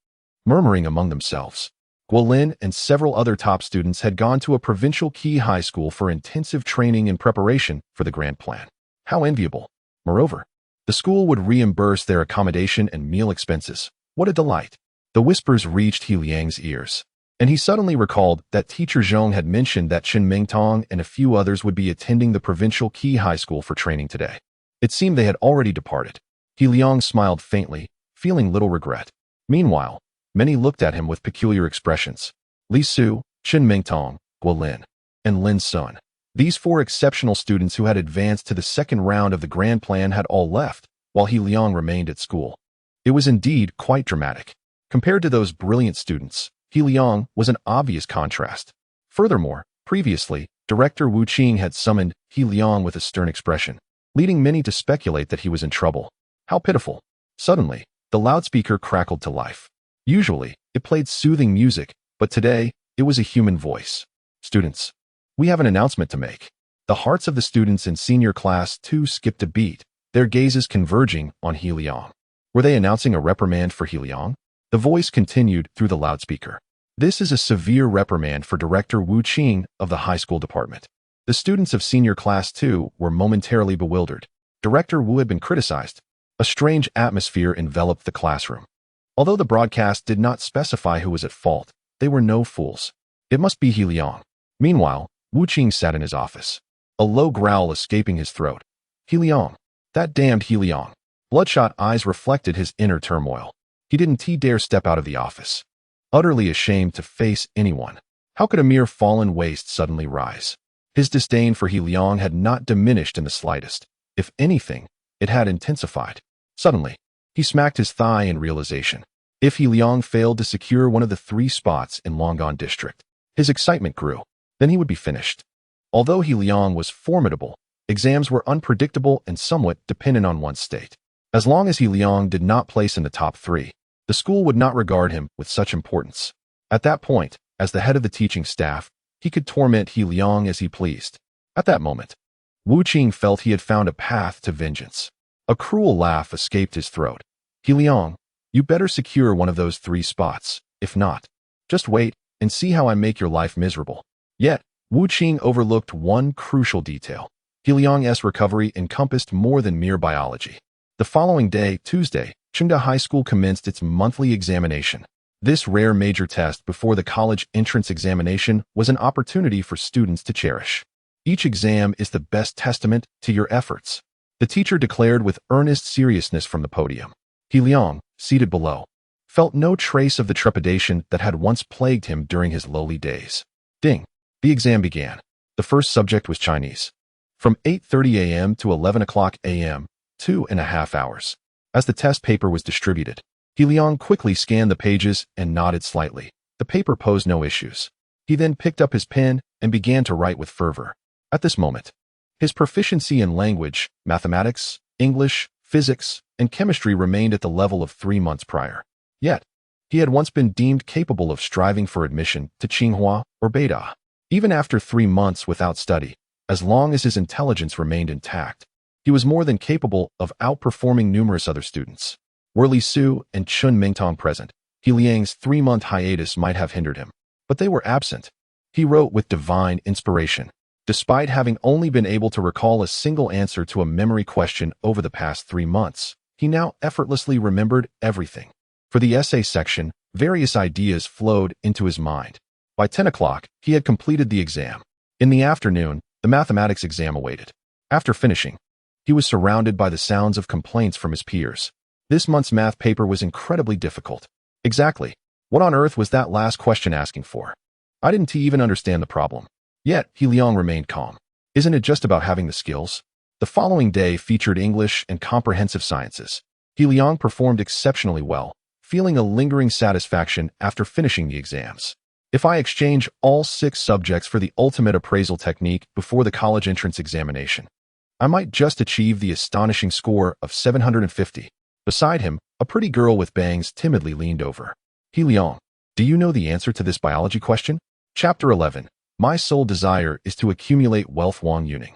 murmuring among themselves. Guolin and several other top students had gone to a provincial key high school for intensive training in preparation for the grand plan. How enviable. Moreover, the school would reimburse their accommodation and meal expenses. What a delight. The whispers reached He Liang's ears, and he suddenly recalled that teacher Zhong had mentioned that Chen Mingtong and a few others would be attending the provincial key high school for training today. It seemed they had already departed. He Liang smiled faintly, feeling little regret. Meanwhile, many looked at him with peculiar expressions. Li Su, Chen Mingtong, Guo Lin, and Lin Sun. These four exceptional students who had advanced to the second round of the grand plan had all left, while He Liang remained at school. It was indeed quite dramatic. Compared to those brilliant students, He Liang was an obvious contrast. Furthermore, previously, Director Wu Qing had summoned He Liang with a stern expression, leading many to speculate that he was in trouble. How pitiful. Suddenly, the loudspeaker crackled to life. Usually, it played soothing music, but today, it was a human voice. Students, we have an announcement to make. The hearts of the students in senior class 2 skipped a beat, their gazes converging on He Liang. Were they announcing a reprimand for He Liang? The voice continued through the loudspeaker. This is a severe reprimand for Director Wu Qing of the high school department. The students of senior class 2 were momentarily bewildered. Director Wu had been criticized. A strange atmosphere enveloped the classroom. Although the broadcast did not specify who was at fault, they were no fools. It must be He Liang. Meanwhile, Wu Qing sat in his office, a low growl escaping his throat. He Liang. That damned He Liang. Bloodshot eyes reflected his inner turmoil. He didn't dare step out of the office. Utterly ashamed to face anyone. How could a mere fallen waste suddenly rise? His disdain for He Liang had not diminished in the slightest. If anything, it had intensified. Suddenly, he smacked his thigh in realization. If He Liang failed to secure one of the 3 spots in Longan District, his excitement grew. Then he would be finished. Although He Liang was formidable, exams were unpredictable and somewhat dependent on one's state. As long as He Liang did not place in the top 3, the school would not regard him with such importance. At that point, as the head of the teaching staff, he could torment He Liang as he pleased. At that moment, Wu Qing felt he had found a path to vengeance. A cruel laugh escaped his throat. He Liang, you better secure one of those 3 spots. If not, just wait and see how I make your life miserable. Yet, Wu Qing overlooked one crucial detail. He Liang's recovery encompassed more than mere biology. The following day, Tuesday, Chengda High School commenced its monthly examination. This rare major test before the college entrance examination was an opportunity for students to cherish. Each exam is the best testament to your efforts, the teacher declared with earnest seriousness from the podium. He Liang, seated below, felt no trace of the trepidation that had once plagued him during his lowly days. Ding! The exam began. The first subject was Chinese. From 8:30 a.m. to 11 o'clock a.m., 2.5 hours. As the test paper was distributed, He Liang quickly scanned the pages and nodded slightly. The paper posed no issues. He then picked up his pen and began to write with fervor. At this moment, his proficiency in language, mathematics, English, physics, and chemistry remained at the level of 3 months prior. Yet, he had once been deemed capable of striving for admission to Tsinghua or Beida. Even after 3 months without study, as long as his intelligence remained intact, he was more than capable of outperforming numerous other students. Were Li Su and Chun Mingtong present, He Liang's 3-month hiatus might have hindered him. But they were absent. He wrote with divine inspiration. Despite having only been able to recall a single answer to a memory question over the past 3 months, he now effortlessly remembered everything. For the essay section, various ideas flowed into his mind. By 10 o'clock, he had completed the exam. In the afternoon, the mathematics exam awaited. After finishing, he was surrounded by the sounds of complaints from his peers. This month's math paper was incredibly difficult. Exactly. What on earth was that last question asking for? I didn't even understand the problem. Yet, He Liang remained calm. Isn't it just about having the skills? The following day featured English and comprehensive sciences. He Liang performed exceptionally well, feeling a lingering satisfaction after finishing the exams. If I exchange all 6 subjects for the ultimate appraisal technique before the college entrance examination, I might just achieve the astonishing score of 750. Beside him, a pretty girl with bangs timidly leaned over. He Liang, do you know the answer to this biology question? Chapter 11. My sole desire is to accumulate wealth. Wang Yuning,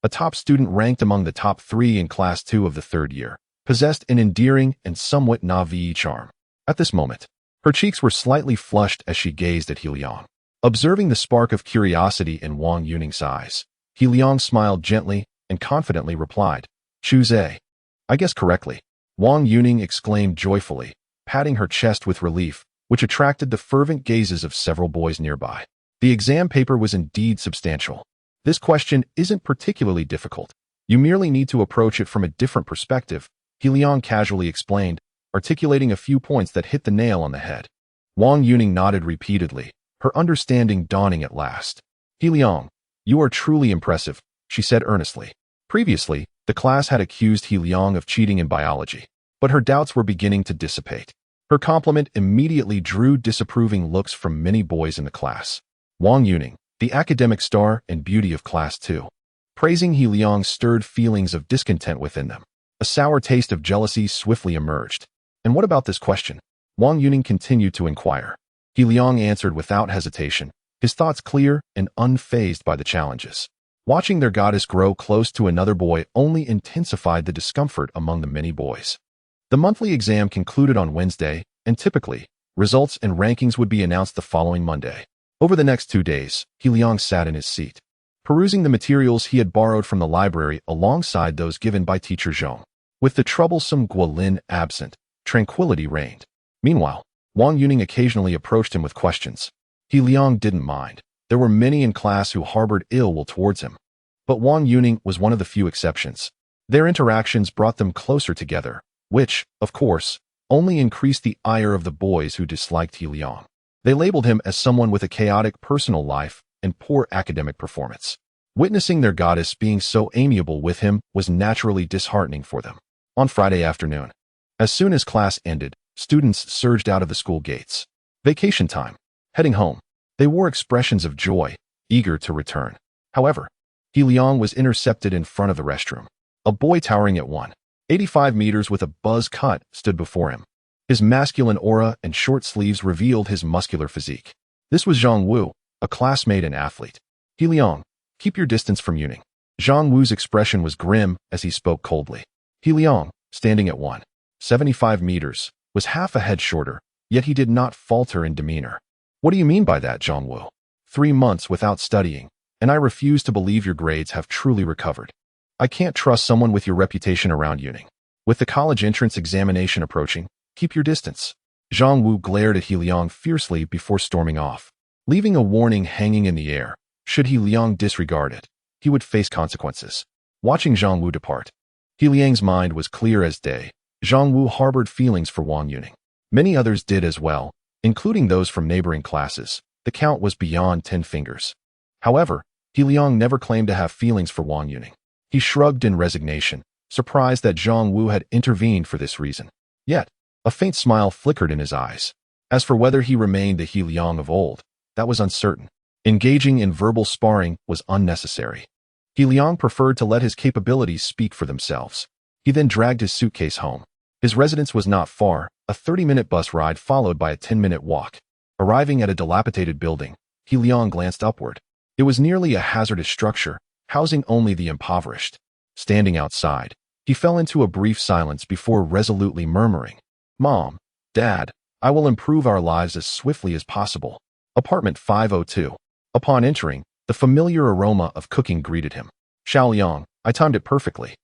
a top student ranked among the top 3 in class 2 of the 3rd year, possessed an endearing and somewhat naive charm. At this moment, her cheeks were slightly flushed as she gazed at He Liang. Observing the spark of curiosity in Wang Yuning's eyes, He Liang smiled gently and confidently replied, Choose A. I guessed correctly. Wang Yuning exclaimed joyfully, patting her chest with relief, which attracted the fervent gazes of several boys nearby. The exam paper was indeed substantial. This question isn't particularly difficult. You merely need to approach it from a different perspective, He Liang casually explained, articulating a few points that hit the nail on the head. Wang Yuning nodded repeatedly, her understanding dawning at last. He Liang, you are truly impressive, she said earnestly. Previously, the class had accused He Liang of cheating in biology, but her doubts were beginning to dissipate. Her compliment immediately drew disapproving looks from many boys in the class. Wang Yuning, the academic star and beauty of Class 2. Praising He Liang stirred feelings of discontent within them. A sour taste of jealousy swiftly emerged. And what about this question? Wang Yuning continued to inquire. He Liang answered without hesitation, his thoughts clear and unfazed by the challenges. Watching their goddess grow close to another boy only intensified the discomfort among the many boys. The monthly exam concluded on Wednesday, and typically, results and rankings would be announced the following Monday. Over the next 2 days, He Liang sat in his seat, perusing the materials he had borrowed from the library alongside those given by teacher Zhong. With the troublesome Guolin absent, tranquility reigned. Meanwhile, Wang Yuning occasionally approached him with questions. He Liang didn't mind. There were many in class who harbored ill will towards him. But Wang Yuning was one of the few exceptions. Their interactions brought them closer together, which, of course, only increased the ire of the boys who disliked He Liang. They labeled him as someone with a chaotic personal life and poor academic performance. Witnessing their goddess being so amiable with him was naturally disheartening for them. On Friday afternoon, as soon as class ended, students surged out of the school gates. Vacation time. Heading home, they wore expressions of joy, eager to return. However, He Liang was intercepted in front of the restroom. A boy towering at 185 meters with a buzz cut stood before him. His masculine aura and short sleeves revealed his muscular physique. This was Zhang Wu, a classmate and athlete. He Liang, keep your distance from Yuning. Zhang Wu's expression was grim as he spoke coldly. He Liang, standing at 175 meters, was half a head shorter, yet he did not falter in demeanor. What do you mean by that, Zhang Wu? 3 months without studying, and I refuse to believe your grades have truly recovered. I can't trust someone with your reputation around Yuning. With the college entrance examination approaching, keep your distance. Zhang Wu glared at He Liang fiercely before storming off, leaving a warning hanging in the air. Should He Liang disregard it, he would face consequences. Watching Zhang Wu depart, He Liang's mind was clear as day. Zhang Wu harbored feelings for Wang Yuning. Many others did as well, including those from neighboring classes. The count was beyond 10 fingers. However, He Liang never claimed to have feelings for Wang Yuning. He shrugged in resignation, surprised that Zhang Wu had intervened for this reason. Yet, a faint smile flickered in his eyes. As for whether he remained the He Liang of old, that was uncertain. Engaging in verbal sparring was unnecessary. He Liang preferred to let his capabilities speak for themselves. He then dragged his suitcase home. His residence was not far, a 30-minute bus ride followed by a 10-minute walk. Arriving at a dilapidated building, He Liang glanced upward. It was nearly a hazardous structure, housing only the impoverished. Standing outside, he fell into a brief silence before resolutely murmuring, "Mom, Dad, I will improve our lives as swiftly as possible." Apartment 502. Upon entering, the familiar aroma of cooking greeted him. "Xiao Liang, I timed it perfectly."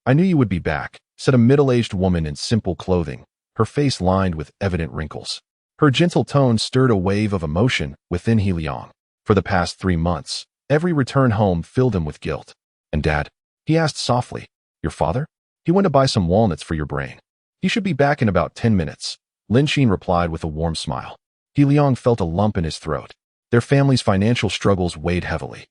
"I knew you would be back," said a middle-aged woman in simple clothing, her face lined with evident wrinkles. Her gentle tone stirred a wave of emotion within He Liang. For the past 3 months, every return home filled him with guilt. "And Dad?" he asked softly. "Your father? He went to buy some walnuts for your brain. He should be back in about 10 minutes, Lin Xin replied with a warm smile. He Liang felt a lump in his throat. Their family's financial struggles weighed heavily.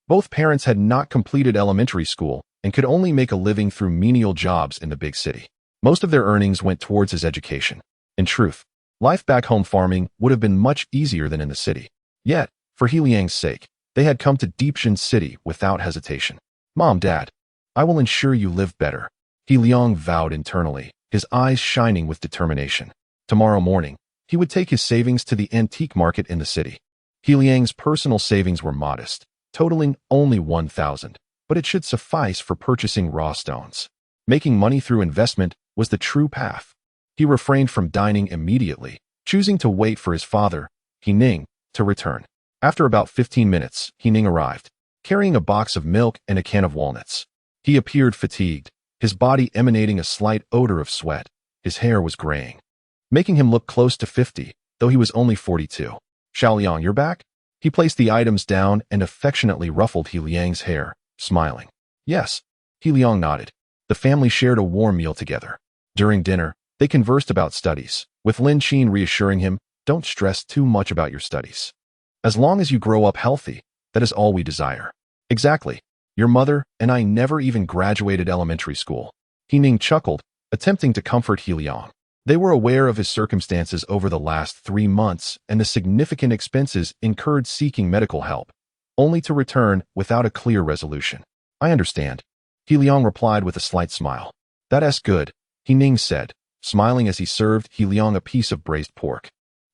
Both parents had not completed elementary school and could only make a living through menial jobs in the big city. Most of their earnings went towards his education. In truth, life back home farming would have been much easier than in the city. Yet, for He Liang's sake, they had come to Deepshin City without hesitation. "Mom, Dad, I will ensure you live better," He Liang vowed internally, his eyes shining with determination. Tomorrow morning, he would take his savings to the antique market in the city. He Liang's personal savings were modest, totaling only 1,000, but it should suffice for purchasing raw stones. Making money through investment was the true path. He refrained from dining immediately, choosing to wait for his father, He Ning, to return. After about 15 minutes, He Ning arrived, carrying a box of milk and a can of walnuts. He appeared fatigued, his body emanating a slight odor of sweat. His hair was graying, making him look close to 50, though he was only 42. "Xiao Liang, you're back?" He placed the items down and affectionately ruffled He Liang's hair, smiling. "Yes." He Liang nodded. The family shared a warm meal together. During dinner, they conversed about studies, with Lin Qin reassuring him, "Don't stress too much about your studies. As long as you grow up healthy, that is all we desire." "Exactly. Your mother and I never even graduated elementary school." He Ning chuckled, attempting to comfort He Liang. They were aware of his circumstances over the last 3 months and the significant expenses incurred seeking medical help, only to return without a clear resolution. "I understand," He Liang replied with a slight smile. "That's good," He Ning said, smiling as he served He Liang a piece of braised pork.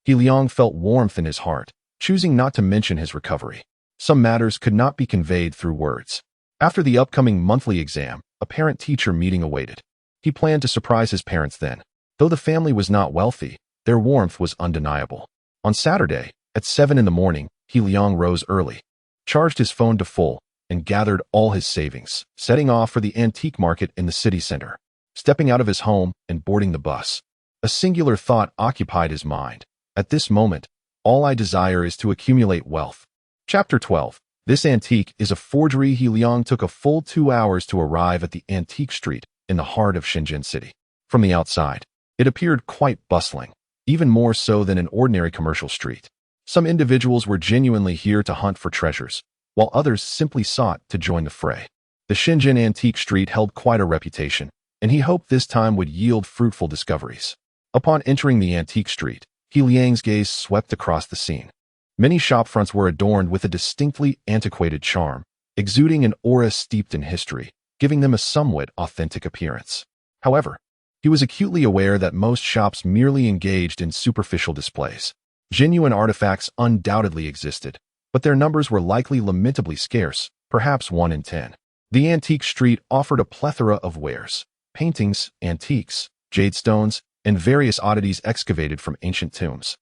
He Liang felt warmth in his heart, choosing not to mention his recovery. Some matters could not be conveyed through words. After the upcoming monthly exam, a parent-teacher meeting awaited. He planned to surprise his parents then. Though the family was not wealthy, their warmth was undeniable. On Saturday, at 7 in the morning, He Liang rose early, charged his phone to full, and gathered all his savings, setting off for the antique market in the city center. Stepping out of his home and boarding the bus, a singular thought occupied his mind. "At this moment, all I desire is to accumulate wealth." Chapter 12. This antique is a forgery. He Liang took a full 2 hours to arrive at the antique street in the heart of Shenzhen City. From the outside, it appeared quite bustling, even more so than an ordinary commercial street. Some individuals were genuinely here to hunt for treasures, while others simply sought to join the fray. The Shenzhen antique street held quite a reputation, and he hoped this time would yield fruitful discoveries. Upon entering the antique street, He Liang's gaze swept across the scene. Many shopfronts were adorned with a distinctly antiquated charm, exuding an aura steeped in history, giving them a somewhat authentic appearance. However, he was acutely aware that most shops merely engaged in superficial displays. Genuine artifacts undoubtedly existed, but their numbers were likely lamentably scarce, perhaps 1 in 10. The antique street offered a plethora of wares: paintings, antiques, jade stones, and various oddities excavated from ancient tombs.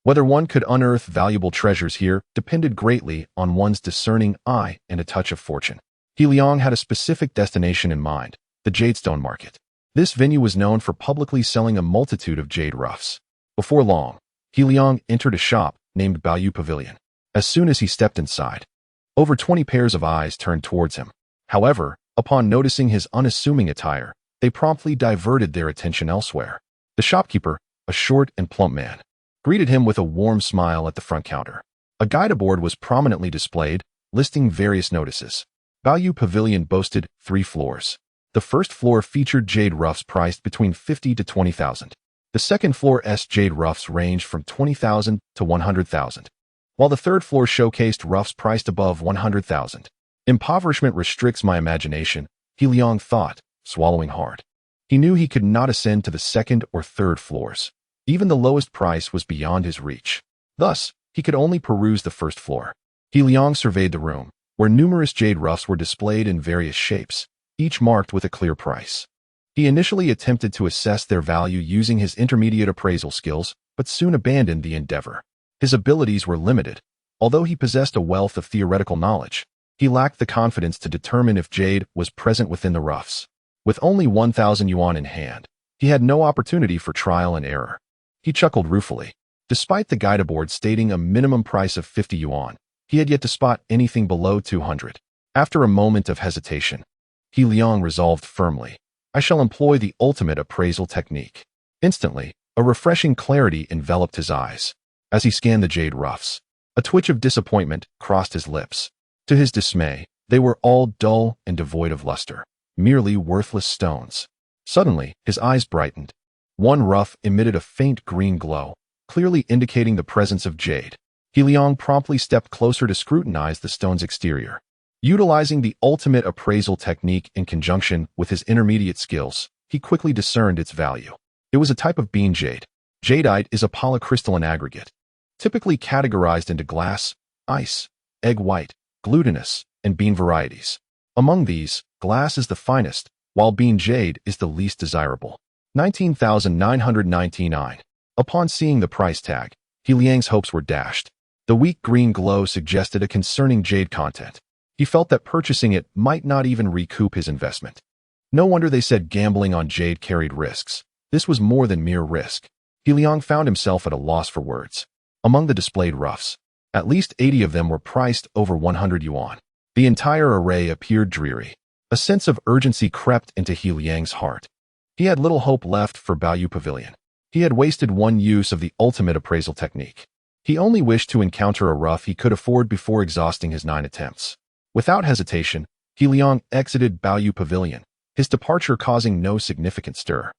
Whether one could unearth valuable treasures here depended greatly on one's discerning eye and a touch of fortune. He Liang had a specific destination in mind: the Jadestone Market. This venue was known for publicly selling a multitude of jade roughs. Before long, He Liang entered a shop named Baoyu Pavilion. As soon as he stepped inside, over 20 pairs of eyes turned towards him. However, upon noticing his unassuming attire, they promptly diverted their attention elsewhere. The shopkeeper, a short and plump man, greeted him with a warm smile at the front counter. A guide-board was prominently displayed, listing various notices. Baoyu Pavilion boasted 3 floors. The first floor featured jade roughs priced between 50 to 20,000. The second floor's jade roughs ranged from 20,000 to 100,000, while the third floor showcased roughs priced above 100,000. Impoverishment restricts my imagination, He Liang thought, swallowing hard. He knew he could not ascend to the second or third floors. Even the lowest price was beyond his reach. Thus, he could only peruse the first floor. He Liang surveyed the room, where numerous jade roughs were displayed in various shapes, each marked with a clear price. He initially attempted to assess their value using his intermediate appraisal skills, but soon abandoned the endeavor. His abilities were limited. Although he possessed a wealth of theoretical knowledge, he lacked the confidence to determine if jade was present within the roughs. With only 1,000 yuan in hand, he had no opportunity for trial and error. He chuckled ruefully. Despite the guide-board stating a minimum price of 50 yuan, he had yet to spot anything below 200. After a moment of hesitation, He Liang resolved firmly, "I shall employ the ultimate appraisal technique." Instantly, a refreshing clarity enveloped his eyes. As he scanned the jade roughs, a twitch of disappointment crossed his lips. To his dismay, they were all dull and devoid of luster, merely worthless stones. Suddenly, his eyes brightened. One rough emitted a faint green glow, clearly indicating the presence of jade. He Liang promptly stepped closer to scrutinize the stone's exterior. Utilizing the ultimate appraisal technique in conjunction with his intermediate skills, he quickly discerned its value. It was a type of bean jade. Jadeite is a polycrystalline aggregate, typically categorized into glass, ice, egg white, glutinous, and bean varieties. Among these, glass is the finest, while bean jade is the least desirable. 19,999. Upon seeing the price tag, He Liang's hopes were dashed. The weak green glow suggested a concerning jade content. He felt that purchasing it might not even recoup his investment. No wonder they said gambling on jade carried risks. This was more than mere risk. He Liang found himself at a loss for words. Among the displayed roughs, at least 80 of them were priced over 100 yuan. The entire array appeared dreary. A sense of urgency crept into He Liang's heart. He had little hope left for Baoyu Pavilion. He had wasted one use of the ultimate appraisal technique. He only wished to encounter a rough he could afford before exhausting his 9 attempts. Without hesitation, Liang exited Baoyu Pavilion, his departure causing no significant stir.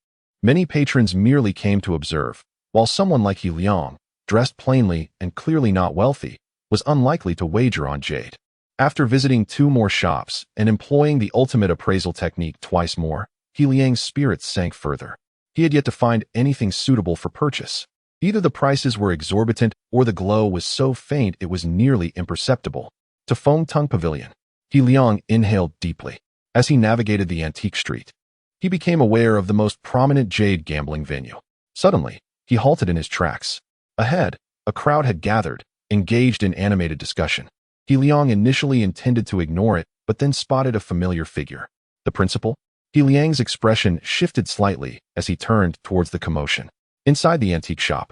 Many patrons merely came to observe, while someone like Liang, dressed plainly and clearly not wealthy, was unlikely to wager on jade. After visiting 2 more shops and employing the ultimate appraisal technique twice more, Liang's spirits sank further. He had yet to find anything suitable for purchase. Either the prices were exorbitant or the glow was so faint it was nearly imperceptible. To Fengtung Pavilion, Liang inhaled deeply. As he navigated the antique street, he became aware of the most prominent jade gambling venue. Suddenly, he halted in his tracks. Ahead, a crowd had gathered, engaged in animated discussion. Liang initially intended to ignore it, but then spotted a familiar figure. The principal? Liang's expression shifted slightly as he turned towards the commotion. Inside the antique shop,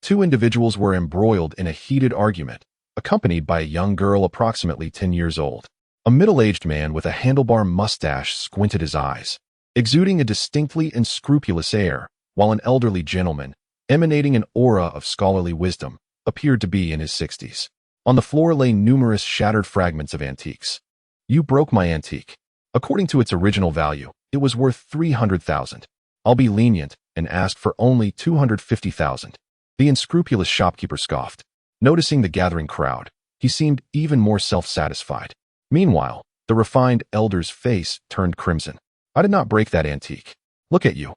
2 individuals were embroiled in a heated argument, accompanied by a young girl approximately 10 years old. A middle-aged man with a handlebar mustache squinted his eyes, exuding a distinctly unscrupulous air, while an elderly gentleman, emanating an aura of scholarly wisdom, appeared to be in his 60s. On the floor lay numerous shattered fragments of antiques. You broke my antique. According to its original value, it was worth 300,000. I'll be lenient and ask for only 250,000. The unscrupulous shopkeeper scoffed. Noticing the gathering crowd, he seemed even more self-satisfied. Meanwhile, the refined elder's face turned crimson. I did not break that antique. Look at you.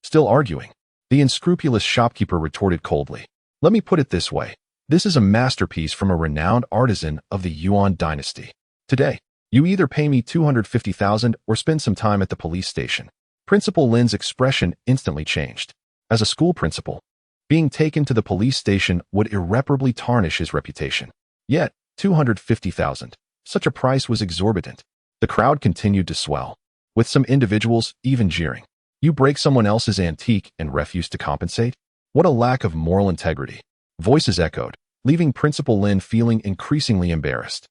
Still arguing. The unscrupulous shopkeeper retorted coldly. Let me put it this way. This is a masterpiece from a renowned artisan of the Yuan dynasty. Today, you either pay me 250,000 or spend some time at the police station. Principal Lin's expression instantly changed. As a school principal, being taken to the police station would irreparably tarnish his reputation. Yet, 250,000. Such a price was exorbitant. The crowd continued to swell, with some individuals even jeering. You break someone else's antique and refuse to compensate? What a lack of moral integrity. Voices echoed, leaving Principal Lin feeling increasingly embarrassed.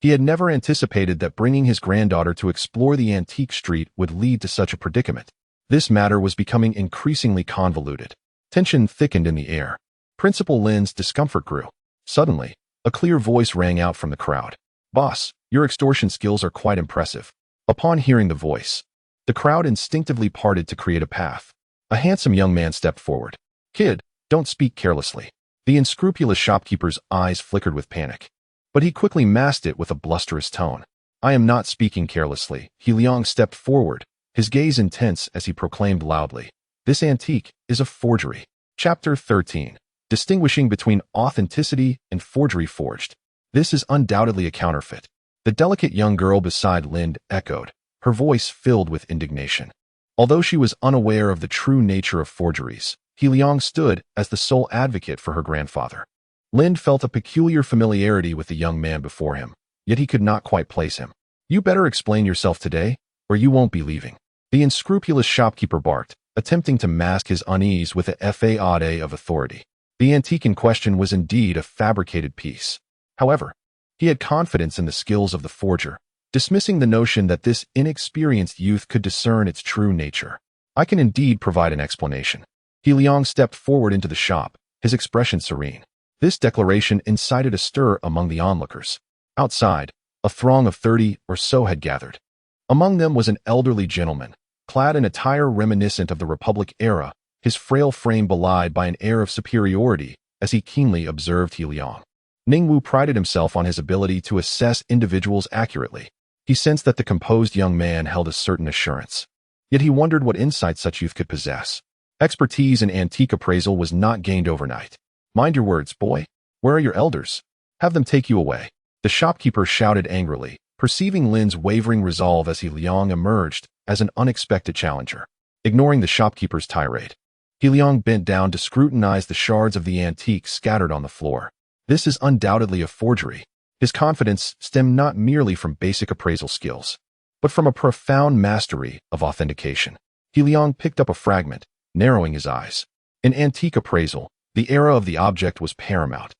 He had never anticipated that bringing his granddaughter to explore the antique street would lead to such a predicament. This matter was becoming increasingly convoluted. Tension thickened in the air. Principal Lin's discomfort grew. Suddenly, a clear voice rang out from the crowd. Boss, your extortion skills are quite impressive. Upon hearing the voice, the crowd instinctively parted to create a path. A handsome young man stepped forward. Kid, don't speak carelessly. The unscrupulous shopkeeper's eyes flickered with panic, but he quickly masked it with a blusterous tone. I am not speaking carelessly. Liang stepped forward, his gaze intense as he proclaimed loudly. This antique is a forgery. Chapter 13. Distinguishing between authenticity and forgery forged. This is undoubtedly a counterfeit. The delicate young girl beside Lind echoed, her voice filled with indignation. Although she was unaware of the true nature of forgeries, Liang stood as the sole advocate for her grandfather. Lind felt a peculiar familiarity with the young man before him, yet he could not quite place him. You better explain yourself today, or you won't be leaving. The unscrupulous shopkeeper barked, attempting to mask his unease with a facade of authority. The antique in question was indeed a fabricated piece. However, he had confidence in the skills of the forger, dismissing the notion that this inexperienced youth could discern its true nature. I can indeed provide an explanation. Liang stepped forward into the shop, his expression serene. This declaration incited a stir among the onlookers. Outside, a throng of 30 or so had gathered. Among them was an elderly gentleman, clad in attire reminiscent of the Republic era, his frail frame belied by an air of superiority as he keenly observed Liang. Ningwu prided himself on his ability to assess individuals accurately. He sensed that the composed young man held a certain assurance. Yet he wondered what insight such youth could possess. Expertise in antique appraisal was not gained overnight. Mind your words, boy. Where are your elders? Have them take you away. The shopkeeper shouted angrily, perceiving Lin's wavering resolve as Liang emerged as an unexpected challenger. Ignoring the shopkeeper's tirade, Liang bent down to scrutinize the shards of the antique scattered on the floor. This is undoubtedly a forgery. His confidence stemmed not merely from basic appraisal skills, but from a profound mastery of authentication. Liang picked up a fragment, narrowing his eyes. In antique appraisal, the era of the object was paramount,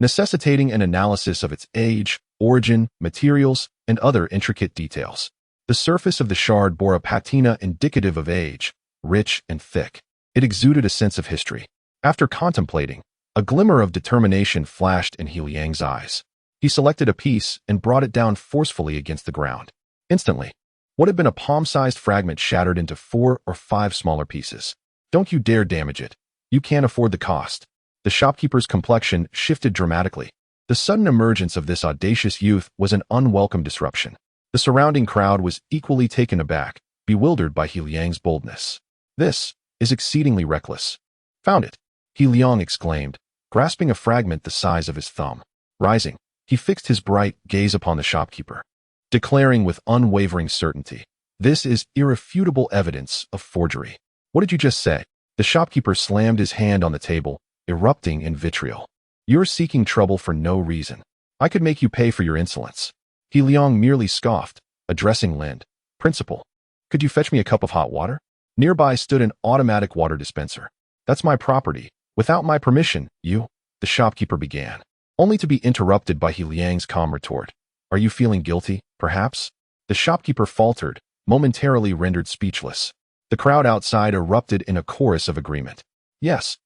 necessitating an analysis of its age, origin, materials, and other intricate details. The surface of the shard bore a patina indicative of age, rich and thick. It exuded a sense of history. After contemplating, a glimmer of determination flashed in He Liang's eyes. He selected a piece and brought it down forcefully against the ground. Instantly, what had been a palm-sized fragment shattered into 4 or 5 smaller pieces. Don't you dare damage it. You can't afford the cost. The shopkeeper's complexion shifted dramatically. The sudden emergence of this audacious youth was an unwelcome disruption. The surrounding crowd was equally taken aback, bewildered by He Liang's boldness. This is exceedingly reckless. Found it, He Liang exclaimed, grasping a fragment the size of his thumb. Rising, he fixed his bright gaze upon the shopkeeper, declaring with unwavering certainty, "This is irrefutable evidence of forgery." "What did you just say?" The shopkeeper slammed his hand on the table, erupting in vitriol. "You're seeking trouble for no reason. I could make you pay for your insolence." He Liang merely scoffed, addressing Lind. "Principal, could you fetch me a cup of hot water?" Nearby stood an automatic water dispenser. "That's my property. Without my permission, you—" the shopkeeper began, only to be interrupted by He Liang's calm retort. "Are you feeling guilty, perhaps?" The shopkeeper faltered, momentarily rendered speechless. The crowd outside erupted in a chorus of agreement. "Yes.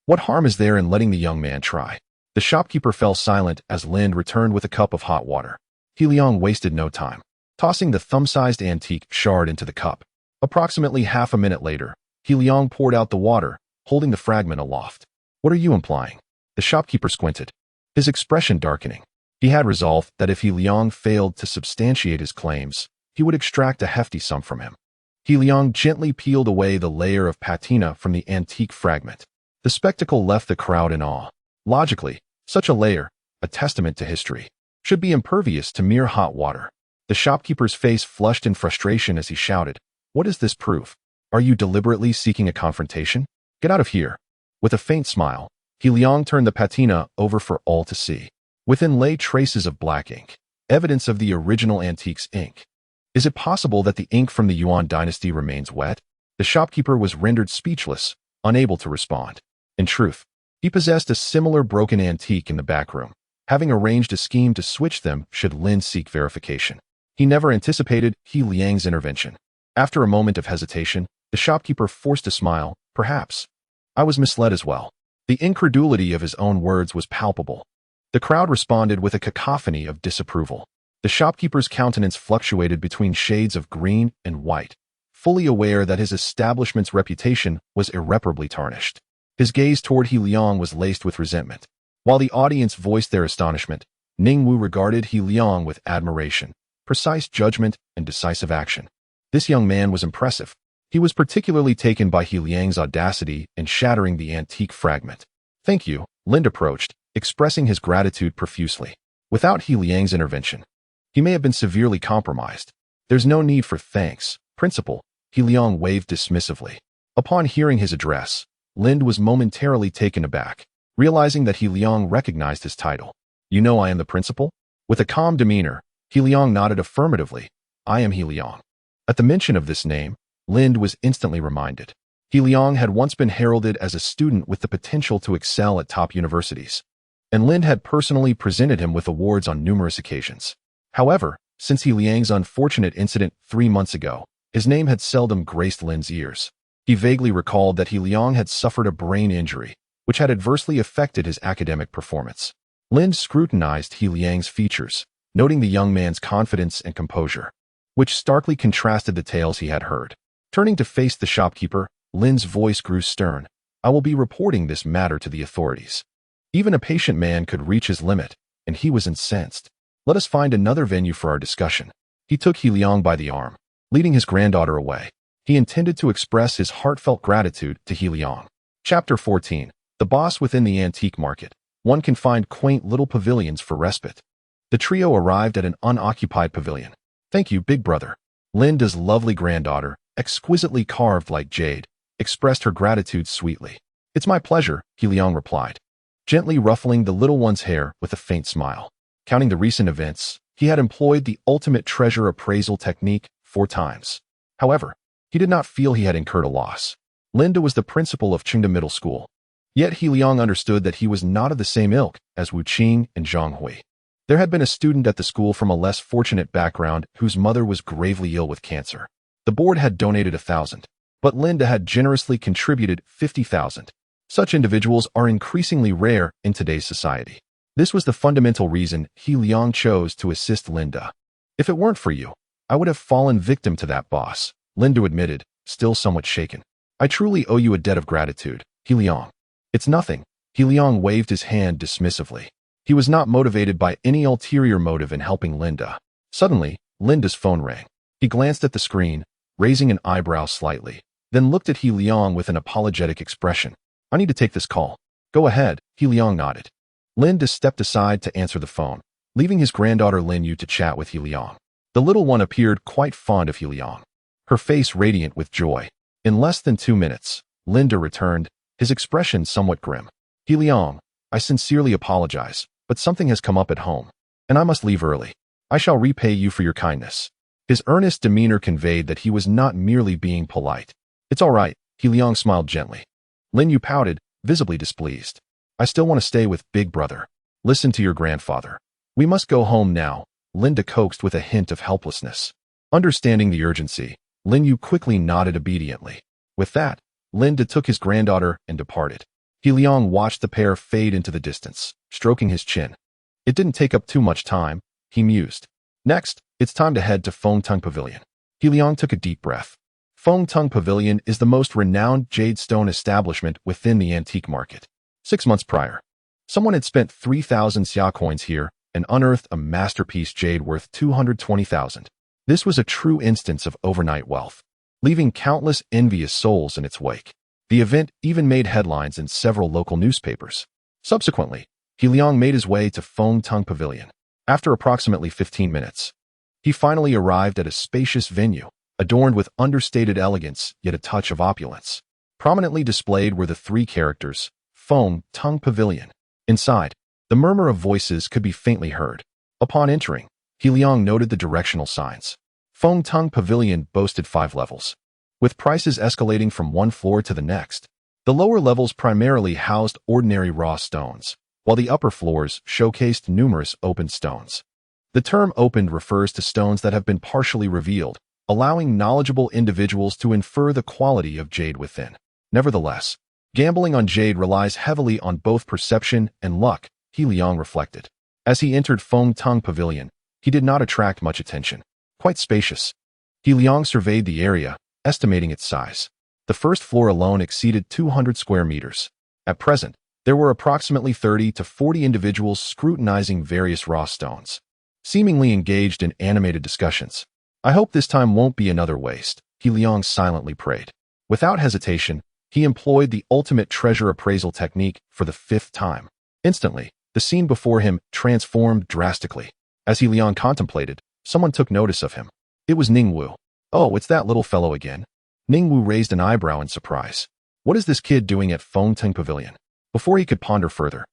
What harm is there in letting the young man try?" The shopkeeper fell silent as Lind returned with a cup of hot water. He Liang wasted no time, tossing the thumb-sized antique shard into the cup. Approximately half a minute later, He Liang poured out the water, holding the fragment aloft. "What are you implying?" The shopkeeper squinted, his expression darkening. He had resolved that if He Liang failed to substantiate his claims, he would extract a hefty sum from him. He Liang gently peeled away the layer of patina from the antique fragment. The spectacle left the crowd in awe. Logically, such a layer, a testament to history, should be impervious to mere hot water. The shopkeeper's face flushed in frustration as he shouted, "What is this proof? Are you deliberately seeking a confrontation? Get out of here." With a faint smile, He Liang turned the patina over for all to see. Within lay traces of black ink, evidence of the original antique's ink. Is it possible that the ink from the Yuan dynasty remains wet? The shopkeeper was rendered speechless, unable to respond. In truth, he possessed a similar broken antique in the back room, having arranged a scheme to switch them should Lin seek verification. He never anticipated He Liang's intervention. After a moment of hesitation, the shopkeeper forced a smile. "Perhaps I was misled as well." The incredulity of his own words was palpable. The crowd responded with a cacophony of disapproval. The shopkeeper's countenance fluctuated between shades of green and white, fully aware that his establishment's reputation was irreparably tarnished. His gaze toward He Liang was laced with resentment. While the audience voiced their astonishment, Ningwu regarded He Liang with admiration, precise judgment, and decisive action. This young man was impressive. He was particularly taken by He Liang's audacity in shattering the antique fragment. "Thank you," Lind approached, expressing his gratitude profusely. Without He Liang's intervention, he may have been severely compromised. "There's no need for thanks, Principal," He Liang waved dismissively. Upon hearing his address, Lind was momentarily taken aback, realizing that He Liang recognized his title. "You know I am the principal?" With a calm demeanor, He Liang nodded affirmatively. "I am He Liang." At the mention of this name, Lind was instantly reminded. He Liang had once been heralded as a student with the potential to excel at top universities, and Lind had personally presented him with awards on numerous occasions. However, since He Liang's unfortunate incident 3 months ago, his name had seldom graced Lind's ears. He vaguely recalled that He Liang had suffered a brain injury, which had adversely affected his academic performance. Lind scrutinized He Liang's features, noting the young man's confidence and composure, which starkly contrasted the tales he had heard. Turning to face the shopkeeper, Lind's voice grew stern. "I will be reporting this matter to the authorities." Even a patient man could reach his limit, and he was incensed. "Let us find another venue for our discussion." He took He Liang by the arm, leading his granddaughter away. He intended to express his heartfelt gratitude to He Liang. Chapter 14. The Boss Within the Antique Market. One can find quaint little pavilions for respite. The trio arrived at an unoccupied pavilion. "Thank you, big brother." Linda's lovely granddaughter, exquisitely carved like jade, expressed her gratitude sweetly. "It's my pleasure," He Liang replied, gently ruffling the little one's hair with a faint smile. Counting the recent events, he had employed the ultimate treasure appraisal technique 4 times. However, he did not feel he had incurred a loss. Linda was the principal of Chengda Middle School. Yet He Liang understood that he was not of the same ilk as Wu Qing and Zhang Hui. There had been a student at the school from a less fortunate background whose mother was gravely ill with cancer. The board had donated 1,000 but Linda had generously contributed 50,000. Such individuals are increasingly rare in today's society. This was the fundamental reason Liang chose to assist Linda. If it weren't for you, I would have fallen victim to that boss, Linda admitted, still somewhat shaken. I truly owe you a debt of gratitude, Liang. It's nothing. Liang waved his hand dismissively. He was not motivated by any ulterior motive in helping Linda. Suddenly, Linda's phone rang. He glanced at the screen, raising an eyebrow slightly, then looked at Liang with an apologetic expression. I need to take this call. Go ahead, Liang nodded. Linda stepped aside to answer the phone, leaving his granddaughter Linyu to chat with Liang. The little one appeared quite fond of Liang, her face radiant with joy. In less than 2 minutes, Linda returned, his expression somewhat grim. Liang, I sincerely apologize, but something has come up at home, and I must leave early. I shall repay you for your kindness. His earnest demeanor conveyed that he was not merely being polite. It's all right, Liang smiled gently. Linyu pouted, visibly displeased. I still want to stay with Big Brother. Listen to your grandfather. We must go home now, Linda coaxed with a hint of helplessness. Understanding the urgency, Linyu quickly nodded obediently. With that, Linda took his granddaughter and departed. Liang watched the pair fade into the distance, stroking his chin. It didn't take up too much time, he mused. Next, it's time to head to Fengtung Pavilion. Liang took a deep breath. Fengtung Pavilion is the most renowned jade stone establishment within the antique market. 6 months prior, someone had spent 3,000 xia coins here and unearthed a masterpiece jade worth 220,000. This was a true instance of overnight wealth, leaving countless envious souls in its wake. The event even made headlines in several local newspapers. Subsequently, Liang made his way to Fengtung Pavilion. After approximately 15 minutes, he finally arrived at a spacious venue, adorned with understated elegance yet a touch of opulence. Prominently displayed were the 3 characters, Fengtung Pavilion. Inside, the murmur of voices could be faintly heard. Upon entering, Liang noted the directional signs. Fengtung Pavilion boasted 5 levels, with prices escalating from one floor to the next. The lower levels primarily housed ordinary raw stones, while the upper floors showcased numerous opened stones. The term opened refers to stones that have been partially revealed, allowing knowledgeable individuals to infer the quality of jade within. Nevertheless, gambling on jade relies heavily on both perception and luck, Liang reflected. As he entered Fengtung Pavilion, he did not attract much attention. Quite spacious. Liang surveyed the area, estimating its size. The first floor alone exceeded 200 square meters. At present, there were approximately 30 to 40 individuals scrutinizing various raw stones, seemingly engaged in animated discussions. I hope this time won't be another waste, Liang silently prayed. Without hesitation, he employed the ultimate treasure appraisal technique for the 5th time. Instantly, the scene before him transformed drastically. As Liang contemplated, someone took notice of him. It was Ningwu. Oh, it's that little fellow again. Ningwu raised an eyebrow in surprise. What is this kid doing at Fengtung Pavilion? Before he could ponder further,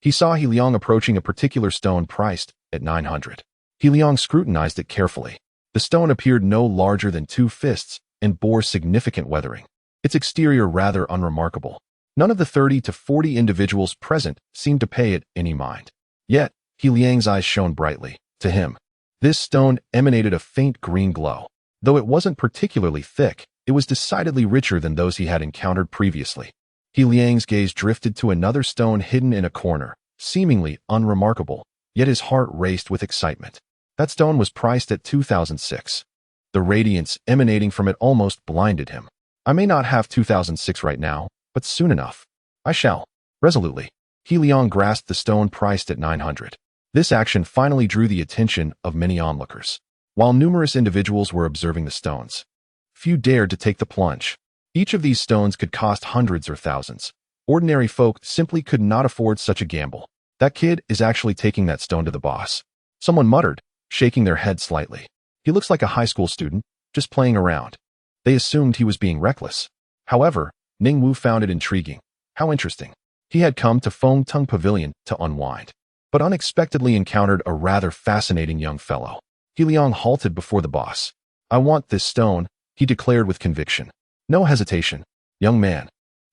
he saw Liang approaching a particular stone priced at 900. Liang scrutinized it carefully. The stone appeared no larger than 2 fists and bore significant weathering. Its exterior rather unremarkable. None of the 30 to 40 individuals present seemed to pay it any mind. Yet, Liang's eyes shone brightly. To him, this stone emanated a faint green glow. Though it wasn't particularly thick, it was decidedly richer than those he had encountered previously. Liang's gaze drifted to another stone hidden in a corner, seemingly unremarkable, yet his heart raced with excitement. That stone was priced at 2,006. The radiance emanating from it almost blinded him. I may not have 2,006 right now, but soon enough. I shall. Resolutely, Liang grasped the stone priced at 900. This action finally drew the attention of many onlookers. While numerous individuals were observing the stones, few dared to take the plunge. Each of these stones could cost hundreds or thousands. Ordinary folk simply could not afford such a gamble. That kid is actually taking that stone to the boss. Someone muttered, shaking their head slightly. He looks like a high school student, just playing around. They assumed he was being reckless. However, Ningwu found it intriguing. How interesting. He had come to Fengtung Pavilion to unwind, but unexpectedly encountered a rather fascinating young fellow. Liang halted before the boss. I want this stone, he declared with conviction. No hesitation. Young man.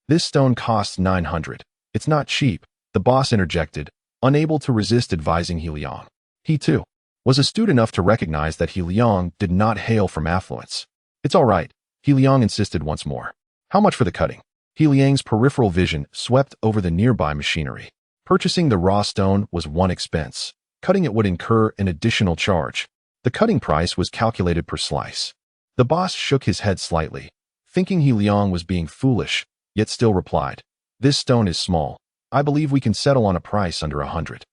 This stone costs 900. It's not cheap, the boss interjected, unable to resist advising Liang. He, too, was astute enough to recognize that Liang did not hail from affluence. It's all right, He Liang insisted once more. How much for the cutting? He Liang's peripheral vision swept over the nearby machinery. Purchasing the raw stone was one expense. Cutting it would incur an additional charge. The cutting price was calculated per slice. The boss shook his head slightly, thinking He Liang was being foolish, yet still replied, This stone is small. I believe we can settle on a price under 100.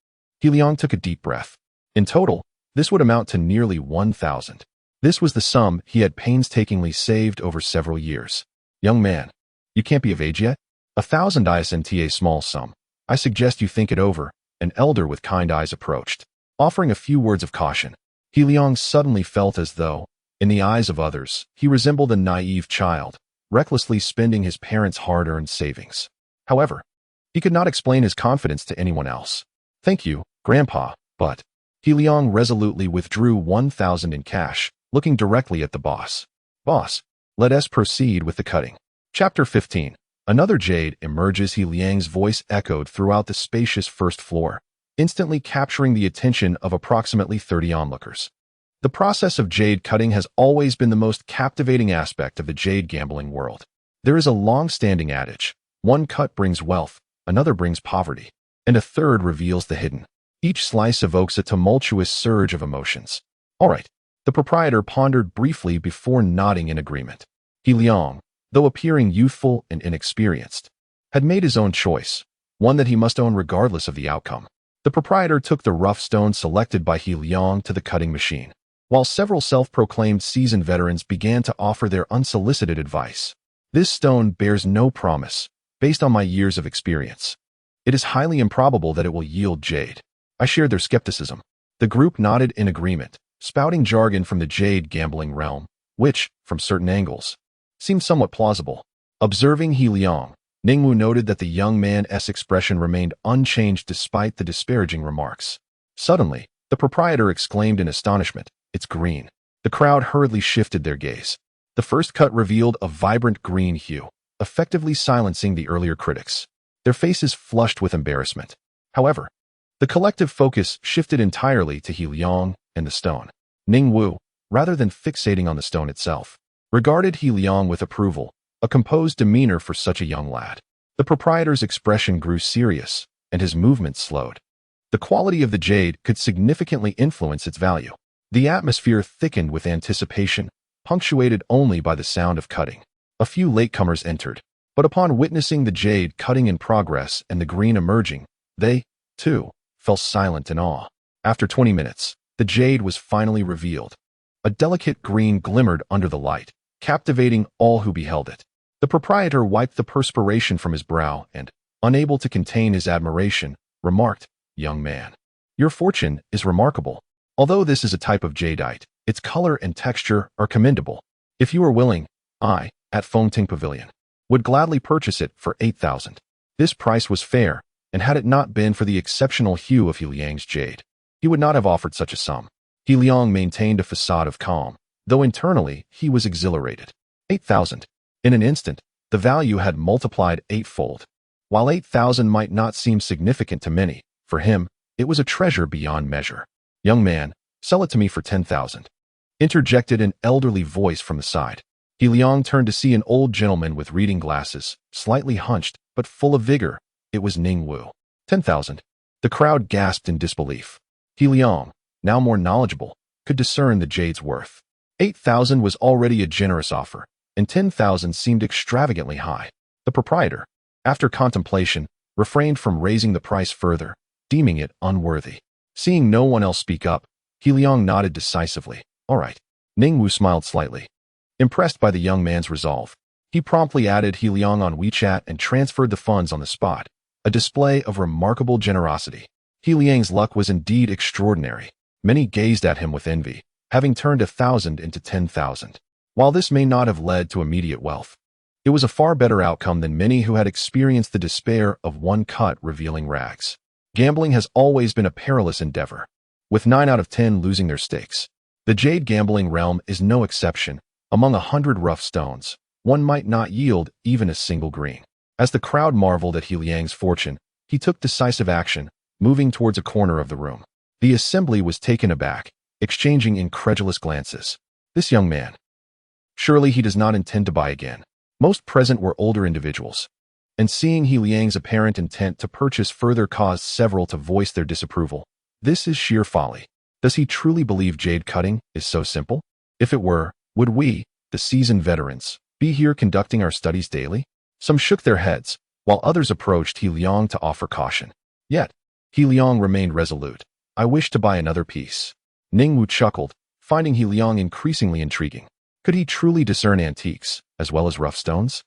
He Liang took a deep breath. In total, this would amount to nearly 1,000. This was the sum he had painstakingly saved over several years. Young man, you can't be of age yet? 1,000 isn't a small sum. I suggest you think it over. An elder with kind eyes approached, offering a few words of caution. He Liang suddenly felt as though, in the eyes of others, he resembled a naive child, recklessly spending his parents' hard-earned savings. However, he could not explain his confidence to anyone else. Thank you, Grandpa, but He Liang resolutely withdrew 1,000 in cash, looking directly at the boss. Boss, let us proceed with the cutting. Chapter 15. Another jade emerges. He Liang's voice echoed throughout the spacious first floor, instantly capturing the attention of approximately 30 onlookers. The process of jade cutting has always been the most captivating aspect of the jade gambling world. There is a long-standing adage, one cut brings wealth, another brings poverty, and a third reveals the hidden. Each slice evokes a tumultuous surge of emotions. All right, the proprietor pondered briefly before nodding in agreement. He Liang, though appearing youthful and inexperienced, had made his own choice, one that he must own regardless of the outcome. The proprietor took the rough stone selected by He Liang to the cutting machine, while several self-proclaimed seasoned veterans began to offer their unsolicited advice. This stone bears no promise, based on my years of experience. It is highly improbable that it will yield jade. I shared their skepticism. The group nodded in agreement, spouting jargon from the jade gambling realm, which, from certain angles, seemed somewhat plausible. Observing He Liang, Ningwu noted that the young man's expression remained unchanged despite the disparaging remarks. Suddenly, the proprietor exclaimed in astonishment, It's green. The crowd hurriedly shifted their gaze. The first cut revealed a vibrant green hue, effectively silencing the earlier critics. Their faces flushed with embarrassment. However, the collective focus shifted entirely to He Liang and the stone. Ningwu, rather than fixating on the stone itself, regarded He Liang with approval, a composed demeanor for such a young lad. The proprietor's expression grew serious, and his movements slowed. The quality of the jade could significantly influence its value. The atmosphere thickened with anticipation, punctuated only by the sound of cutting. A few latecomers entered, but upon witnessing the jade cutting in progress and the green emerging, they, too, fell silent in awe. After 20 minutes, the jade was finally revealed. A delicate green glimmered under the light, captivating all who beheld it. The proprietor wiped the perspiration from his brow and, unable to contain his admiration, remarked, Young man, your fortune is remarkable. Although this is a type of jadeite, its color and texture are commendable. If you are willing, I, at Fengting Pavilion, would gladly purchase it for 8,000. This price was fair, and had it not been for the exceptional hue of He Liang's jade, he would not have offered such a sum. He Liang maintained a facade of calm, though internally he was exhilarated. 8,000. In an instant, the value had multiplied eightfold. While 8,000 might not seem significant to many, for him, it was a treasure beyond measure. Young man, sell it to me for 10,000. Interjected an elderly voice from the side. He Liang turned to see an old gentleman with reading glasses, slightly hunched, but full of vigor. It was Ningwu. 10,000. The crowd gasped in disbelief. He Liang, now more knowledgeable, could discern the jade's worth. 8,000 was already a generous offer, and 10,000 seemed extravagantly high. The proprietor, after contemplation, refrained from raising the price further, deeming it unworthy. Seeing no one else speak up, He Liang nodded decisively. All right. Ningwu smiled slightly. Impressed by the young man's resolve, he promptly added He Liang on WeChat and transferred the funds on the spot, a display of remarkable generosity. He Liang's luck was indeed extraordinary. Many gazed at him with envy, having turned 1,000 into 10,000. While this may not have led to immediate wealth, it was a far better outcome than many who had experienced the despair of one cut revealing rags. Gambling has always been a perilous endeavor, with 9 out of 10 losing their stakes. The jade gambling realm is no exception. Among 100 rough stones, one might not yield even a single green. As the crowd marveled at He Liang's fortune, he took decisive action, moving towards a corner of the room. The assembly was taken aback, exchanging incredulous glances. This young man, Surely he does not intend to buy again. Most present were older individuals, and seeing He Liang's apparent intent to purchase further caused several to voice their disapproval. This is sheer folly. Does he truly believe jade cutting is so simple? If it were, would we, the seasoned veterans, be here conducting our studies daily? Some shook their heads, while others approached He Liang to offer caution. Yet, He Liang remained resolute. I wish to buy another piece. Ningwu chuckled, finding He Liang increasingly intriguing. Could he truly discern antiques, as well as rough stones?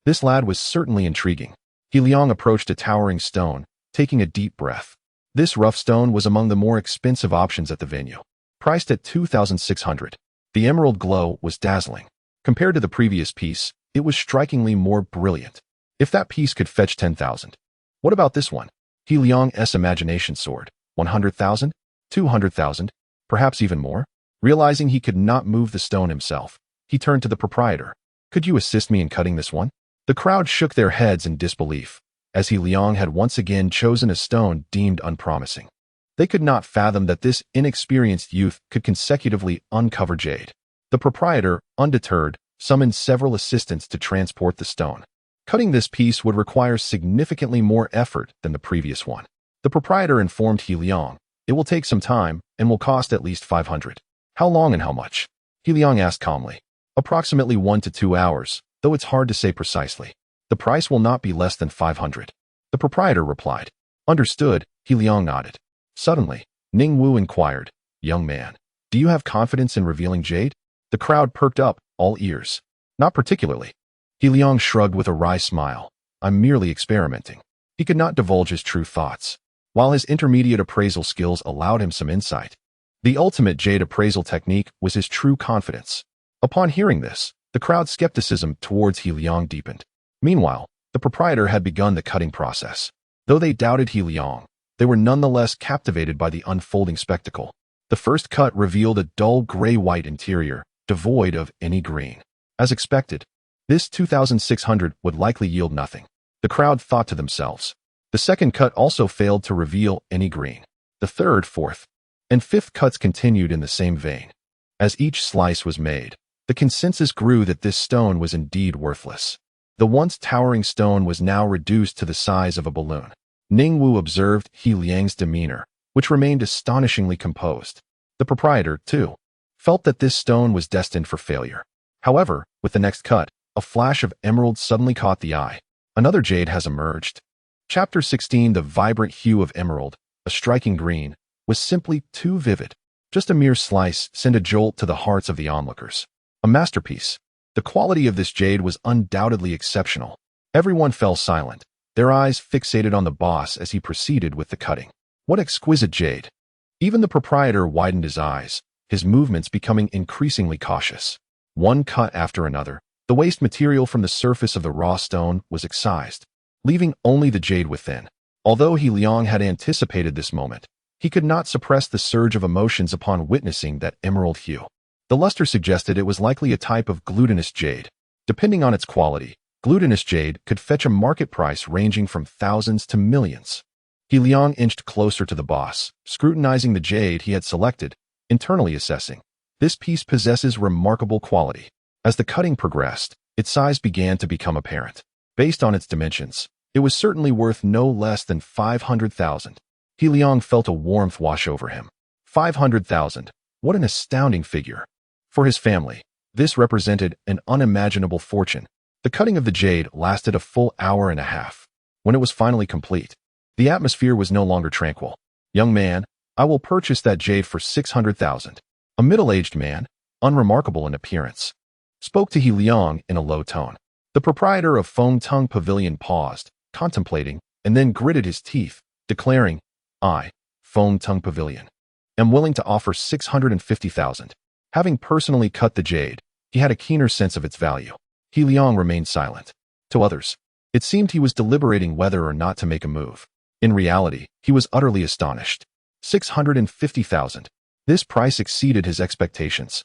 This lad was certainly intriguing. He Liang approached a towering stone, taking a deep breath. This rough stone was among the more expensive options at the venue. Priced at 2,600. The emerald glow was dazzling. Compared to the previous piece, it was strikingly more brilliant. If that piece could fetch 10,000. What about this one? He Liang's imagination soared. 100,000? 200,000? Perhaps even more? Realizing he could not move the stone himself, he turned to the proprietor. Could you assist me in cutting this one? The crowd shook their heads in disbelief, as He Liang had once again chosen a stone deemed unpromising. They could not fathom that this inexperienced youth could consecutively uncover jade. The proprietor, undeterred, summoned several assistants to transport the stone. Cutting this piece would require significantly more effort than the previous one. The proprietor informed He Liang, it will take some time and will cost at least 500. How long and how much? He Liang asked calmly. Approximately 1 to 2 hours, though it's hard to say precisely. The price will not be less than 500. The proprietor replied. Understood, He Liang nodded. Suddenly, Ningwu inquired, young man, do you have confidence in revealing jade? The crowd perked up, all ears. Not particularly. He Liang shrugged with a wry smile. I'm merely experimenting. He could not divulge his true thoughts, while his intermediate appraisal skills allowed him some insight. The ultimate jade appraisal technique was his true confidence. Upon hearing this, the crowd's skepticism towards He Liang deepened. Meanwhile, the proprietor had begun the cutting process. Though they doubted He Liang, they were nonetheless captivated by the unfolding spectacle. The first cut revealed a dull gray-white interior, devoid of any green. As expected, this 2,600 would likely yield nothing. The crowd thought to themselves. The second cut also failed to reveal any green. The third, fourth, and fifth cuts continued in the same vein. As each slice was made, the consensus grew that this stone was indeed worthless. The once towering stone was now reduced to the size of a balloon. Ningwu observed He Liang's demeanor, which remained astonishingly composed. The proprietor, too, felt that this stone was destined for failure. However, with the next cut, a flash of emerald suddenly caught the eye. Another jade has emerged. Chapter 16. The vibrant hue of emerald, a striking green, was simply too vivid. Just a mere slice sent a jolt to the hearts of the onlookers. A masterpiece. The quality of this jade was undoubtedly exceptional. Everyone fell silent, their eyes fixated on the boss as he proceeded with the cutting. What exquisite jade! Even the proprietor widened his eyes, his movements becoming increasingly cautious. One cut after another, the waste material from the surface of the raw stone was excised, leaving only the jade within. Although He Liang had anticipated this moment, he could not suppress the surge of emotions upon witnessing that emerald hue. The luster suggested it was likely a type of glutinous jade. Depending on its quality, glutinous jade could fetch a market price ranging from thousands to millions. He Liang inched closer to the boss, scrutinizing the jade he had selected, internally assessing. This piece possesses remarkable quality. As the cutting progressed, its size began to become apparent. Based on its dimensions, it was certainly worth no less than 500,000. He Liang felt a warmth wash over him. 500,000. What an astounding figure. For his family, this represented an unimaginable fortune. The cutting of the jade lasted a full hour and a half. When it was finally complete, the atmosphere was no longer tranquil. Young man, I will purchase that jade for 600,000. A middle-aged man, unremarkable in appearance, spoke to He Liang in a low tone. The proprietor of Feng Tung Pavilion paused, contemplating, and then gritted his teeth, declaring, I, Feng Tung Pavilion, am willing to offer 650,000. Having personally cut the jade, he had a keener sense of its value. He Liang remained silent. To others, it seemed he was deliberating whether or not to make a move. In reality, he was utterly astonished. 650,000. This price exceeded his expectations.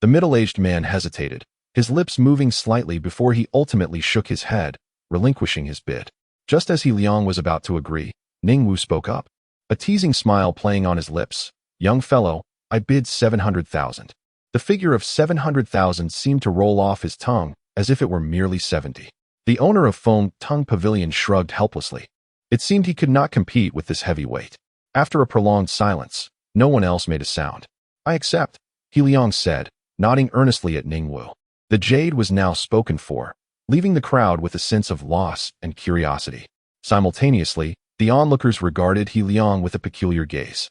The middle-aged man hesitated, his lips moving slightly before he ultimately shook his head, relinquishing his bid. Just as He Liang was about to agree, Ningwu spoke up, a teasing smile playing on his lips. Young fellow, I bid 700,000. The figure of 700,000 seemed to roll off his tongue as if it were merely 70. The owner of Feng Tung Pavilion shrugged helplessly. It seemed he could not compete with this heavy weight. After a prolonged silence, no one else made a sound. I accept, He Liang said, nodding earnestly at Ningwu. The jade was now spoken for, leaving the crowd with a sense of loss and curiosity. Simultaneously, the onlookers regarded He Liang with a peculiar gaze.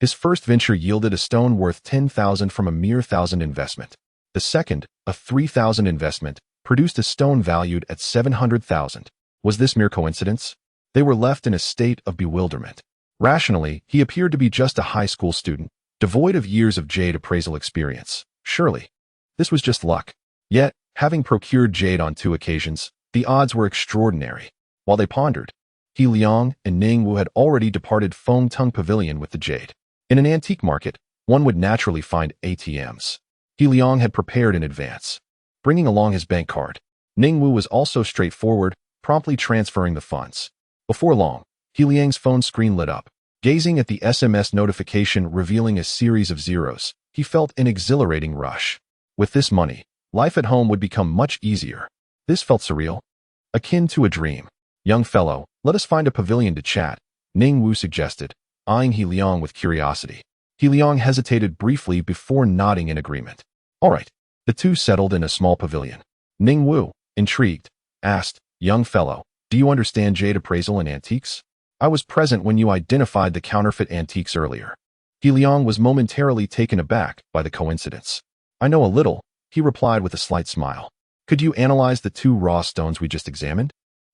His first venture yielded a stone worth 10,000 from a mere 1,000 investment. The second, a 3,000 investment, produced a stone valued at 700,000. Was this mere coincidence? They were left in a state of bewilderment. Rationally, he appeared to be just a high school student, devoid of years of jade appraisal experience. Surely, this was just luck. Yet, having procured jade on 2 occasions, the odds were extraordinary. While they pondered, He Liang and Ningwu had already departed Feng Tung Pavilion with the jade. In an antique market, one would naturally find ATMs. He Liang had prepared in advance, bringing along his bank card. Ningwu was also straightforward, promptly transferring the funds. Before long, He Liang's phone screen lit up. Gazing at the SMS notification revealing a series of zeros, he felt an exhilarating rush. With this money, life at home would become much easier. This felt surreal, akin to a dream. Young fellow, let us find a pavilion to chat, Ningwu suggested, eyeing He Liang with curiosity. He Liang hesitated briefly before nodding in agreement. All right. The two settled in a small pavilion. Ningwu, intrigued, asked, young fellow, do you understand jade appraisal and antiques? I was present when you identified the counterfeit antiques earlier. He Liang was momentarily taken aback by the coincidence. I know a little, he replied with a slight smile. Could you analyze the 2 raw stones we just examined?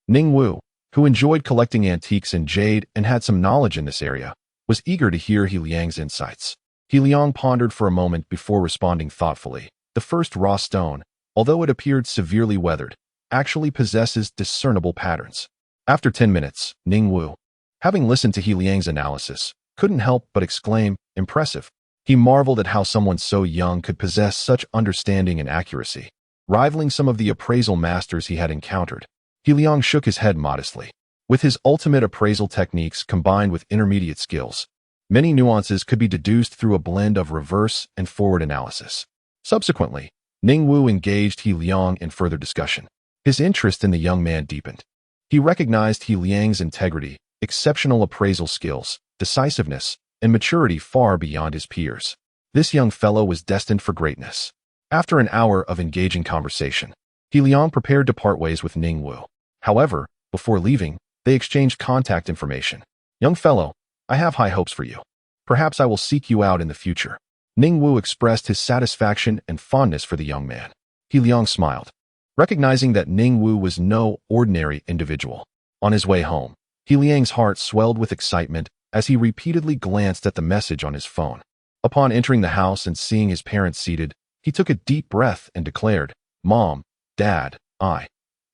Ningwu, who enjoyed collecting antiques in jade and had some knowledge in this area, was eager to hear He Liang's insights. He Liang pondered for a moment before responding thoughtfully. The first raw stone, although it appeared severely weathered, actually possesses discernible patterns. After 10 minutes, Ningwu, having listened to He Liang's analysis, couldn't help but exclaim, impressive. He marveled at how someone so young could possess such understanding and accuracy, rivaling some of the appraisal masters he had encountered. He Liang shook his head modestly. With his ultimate appraisal techniques combined with intermediate skills, many nuances could be deduced through a blend of reverse and forward analysis. Subsequently, Ningwu engaged He Liang in further discussion. His interest in the young man deepened. He recognized He Liang's integrity, exceptional appraisal skills, decisiveness, and maturity far beyond his peers. This young fellow was destined for greatness. After an hour of engaging conversation, He Liang prepared to part ways with Ningwu. However, before leaving, they exchanged contact information. Young fellow, I have high hopes for you. Perhaps I will seek you out in the future. Ningwu expressed his satisfaction and fondness for the young man. He Liang smiled, recognizing that Ningwu was no ordinary individual. On his way home, He Liang's heart swelled with excitement as he repeatedly glanced at the message on his phone. Upon entering the house and seeing his parents seated, he took a deep breath and declared, Mom, Dad, I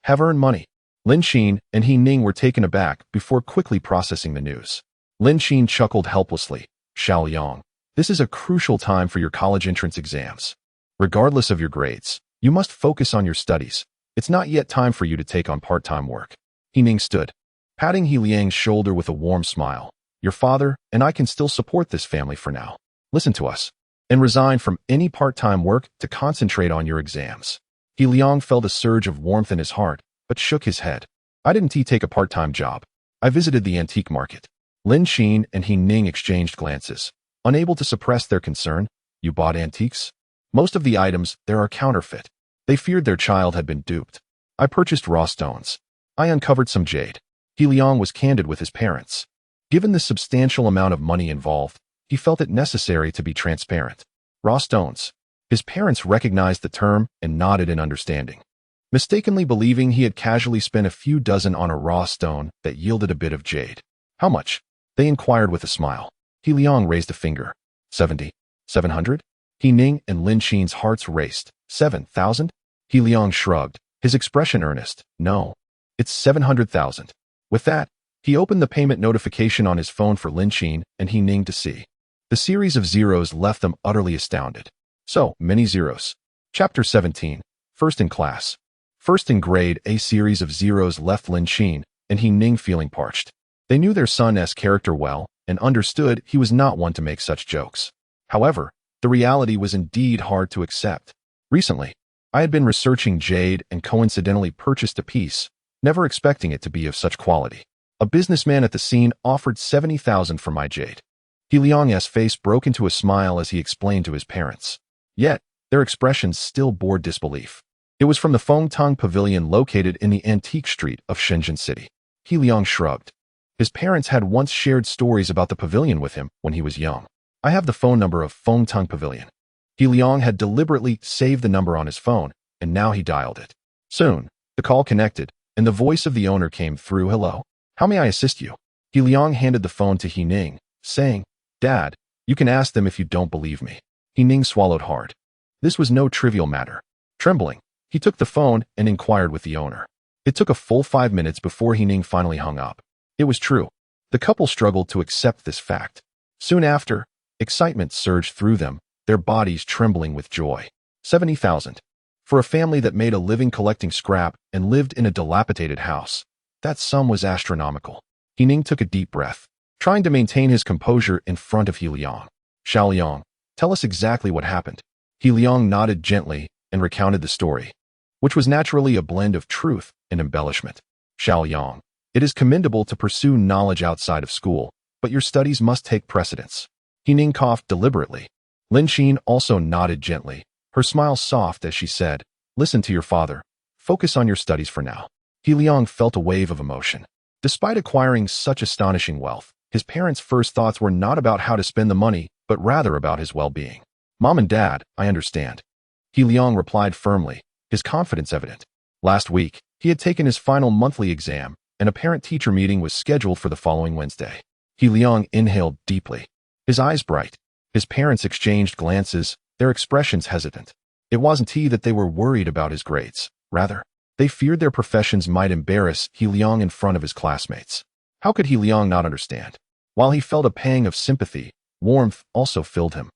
have earned money. Lin Xin and He Ning were taken aback before quickly processing the news. Lin Xin chuckled helplessly. Xiao Yang, this is a crucial time for your college entrance exams. Regardless of your grades, you must focus on your studies. It's not yet time for you to take on part-time work. He Ning stood, patting He Liang's shoulder with a warm smile. Your father and I can still support this family for now. Listen to us, and resign from any part-time work to concentrate on your exams. He Liang felt a surge of warmth in his heart, but shook his head. I didn't take a part-time job. I visited the antique market. Lin Xin and He Ning exchanged glances. Unable to suppress their concern, you bought antiques? Most of the items there are counterfeit. They feared their child had been duped. I purchased raw stones. I uncovered some jade. He Liang was candid with his parents. Given the substantial amount of money involved, he felt it necessary to be transparent. Raw stones. His parents recognized the term and nodded in understanding, mistakenly believing he had casually spent a few dozen on a raw stone that yielded a bit of jade. How much? They inquired with a smile. He Liang raised a finger. 70. 700? He Ning and Lin Xin's hearts raced. 7,000? He Liang shrugged, his expression earnest. No, it's 700,000. With that, he opened the payment notification on his phone for Lin Xin and He Ning to see. The series of zeros left them utterly astounded. So many zeros. Chapter 17. First in class. First in grade, a series of zeros left Lin Xin and He Ning feeling parched. They knew their son's character well and understood he was not one to make such jokes. However, The reality was indeed hard to accept. Recently, I had been researching jade and coincidentally purchased a piece, never expecting it to be of such quality. A businessman at the scene offered 70,000 for my jade. He Liang's face broke into a smile as he explained to his parents. Yet, their expressions still bore disbelief. It was from the Fengtong Pavilion located in the antique street of Shenzhen City. He Liang shrugged. His parents had once shared stories about the pavilion with him when he was young. I have the phone number of Fengtong Pavilion. He Liang had deliberately saved the number on his phone, and now he dialed it. Soon, the call connected, and the voice of the owner came through. Hello, how may I assist you? He Liang handed the phone to He Ning, saying, Dad, you can ask them if you don't believe me. He Ning swallowed hard. This was no trivial matter. Trembling, he took the phone and inquired with the owner. It took a full 5 minutes before He Ning finally hung up. It was true. The couple struggled to accept this fact. Soon after, excitement surged through them, their bodies trembling with joy. 70,000. For a family that made a living collecting scrap and lived in a dilapidated house, that sum was astronomical. He Ning took a deep breath, trying to maintain his composure in front of He Liang. Xiao Liang, tell us exactly what happened. He Liang nodded gently and recounted the story, which was naturally a blend of truth and embellishment. Xiao Liang, it is commendable to pursue knowledge outside of school, but your studies must take precedence. He Ning coughed deliberately. Lin Xin also nodded gently, her smile soft as she said, Listen to your father. Focus on your studies for now. He Liang felt a wave of emotion. Despite acquiring such astonishing wealth, his parents' first thoughts were not about how to spend the money, but rather about his well-being. Mom and Dad, I understand. He Liang replied firmly, his confidence evident. Last week, he had taken his final monthly exam, and a parent-teacher meeting was scheduled for the following Wednesday. He Liang inhaled deeply, his eyes bright. His parents exchanged glances, their expressions hesitant. It wasn't that they were worried about his grades. Rather, they feared their professions might embarrass He Liang in front of his classmates. How could He Liang not understand? While he felt a pang of sympathy, warmth also filled him.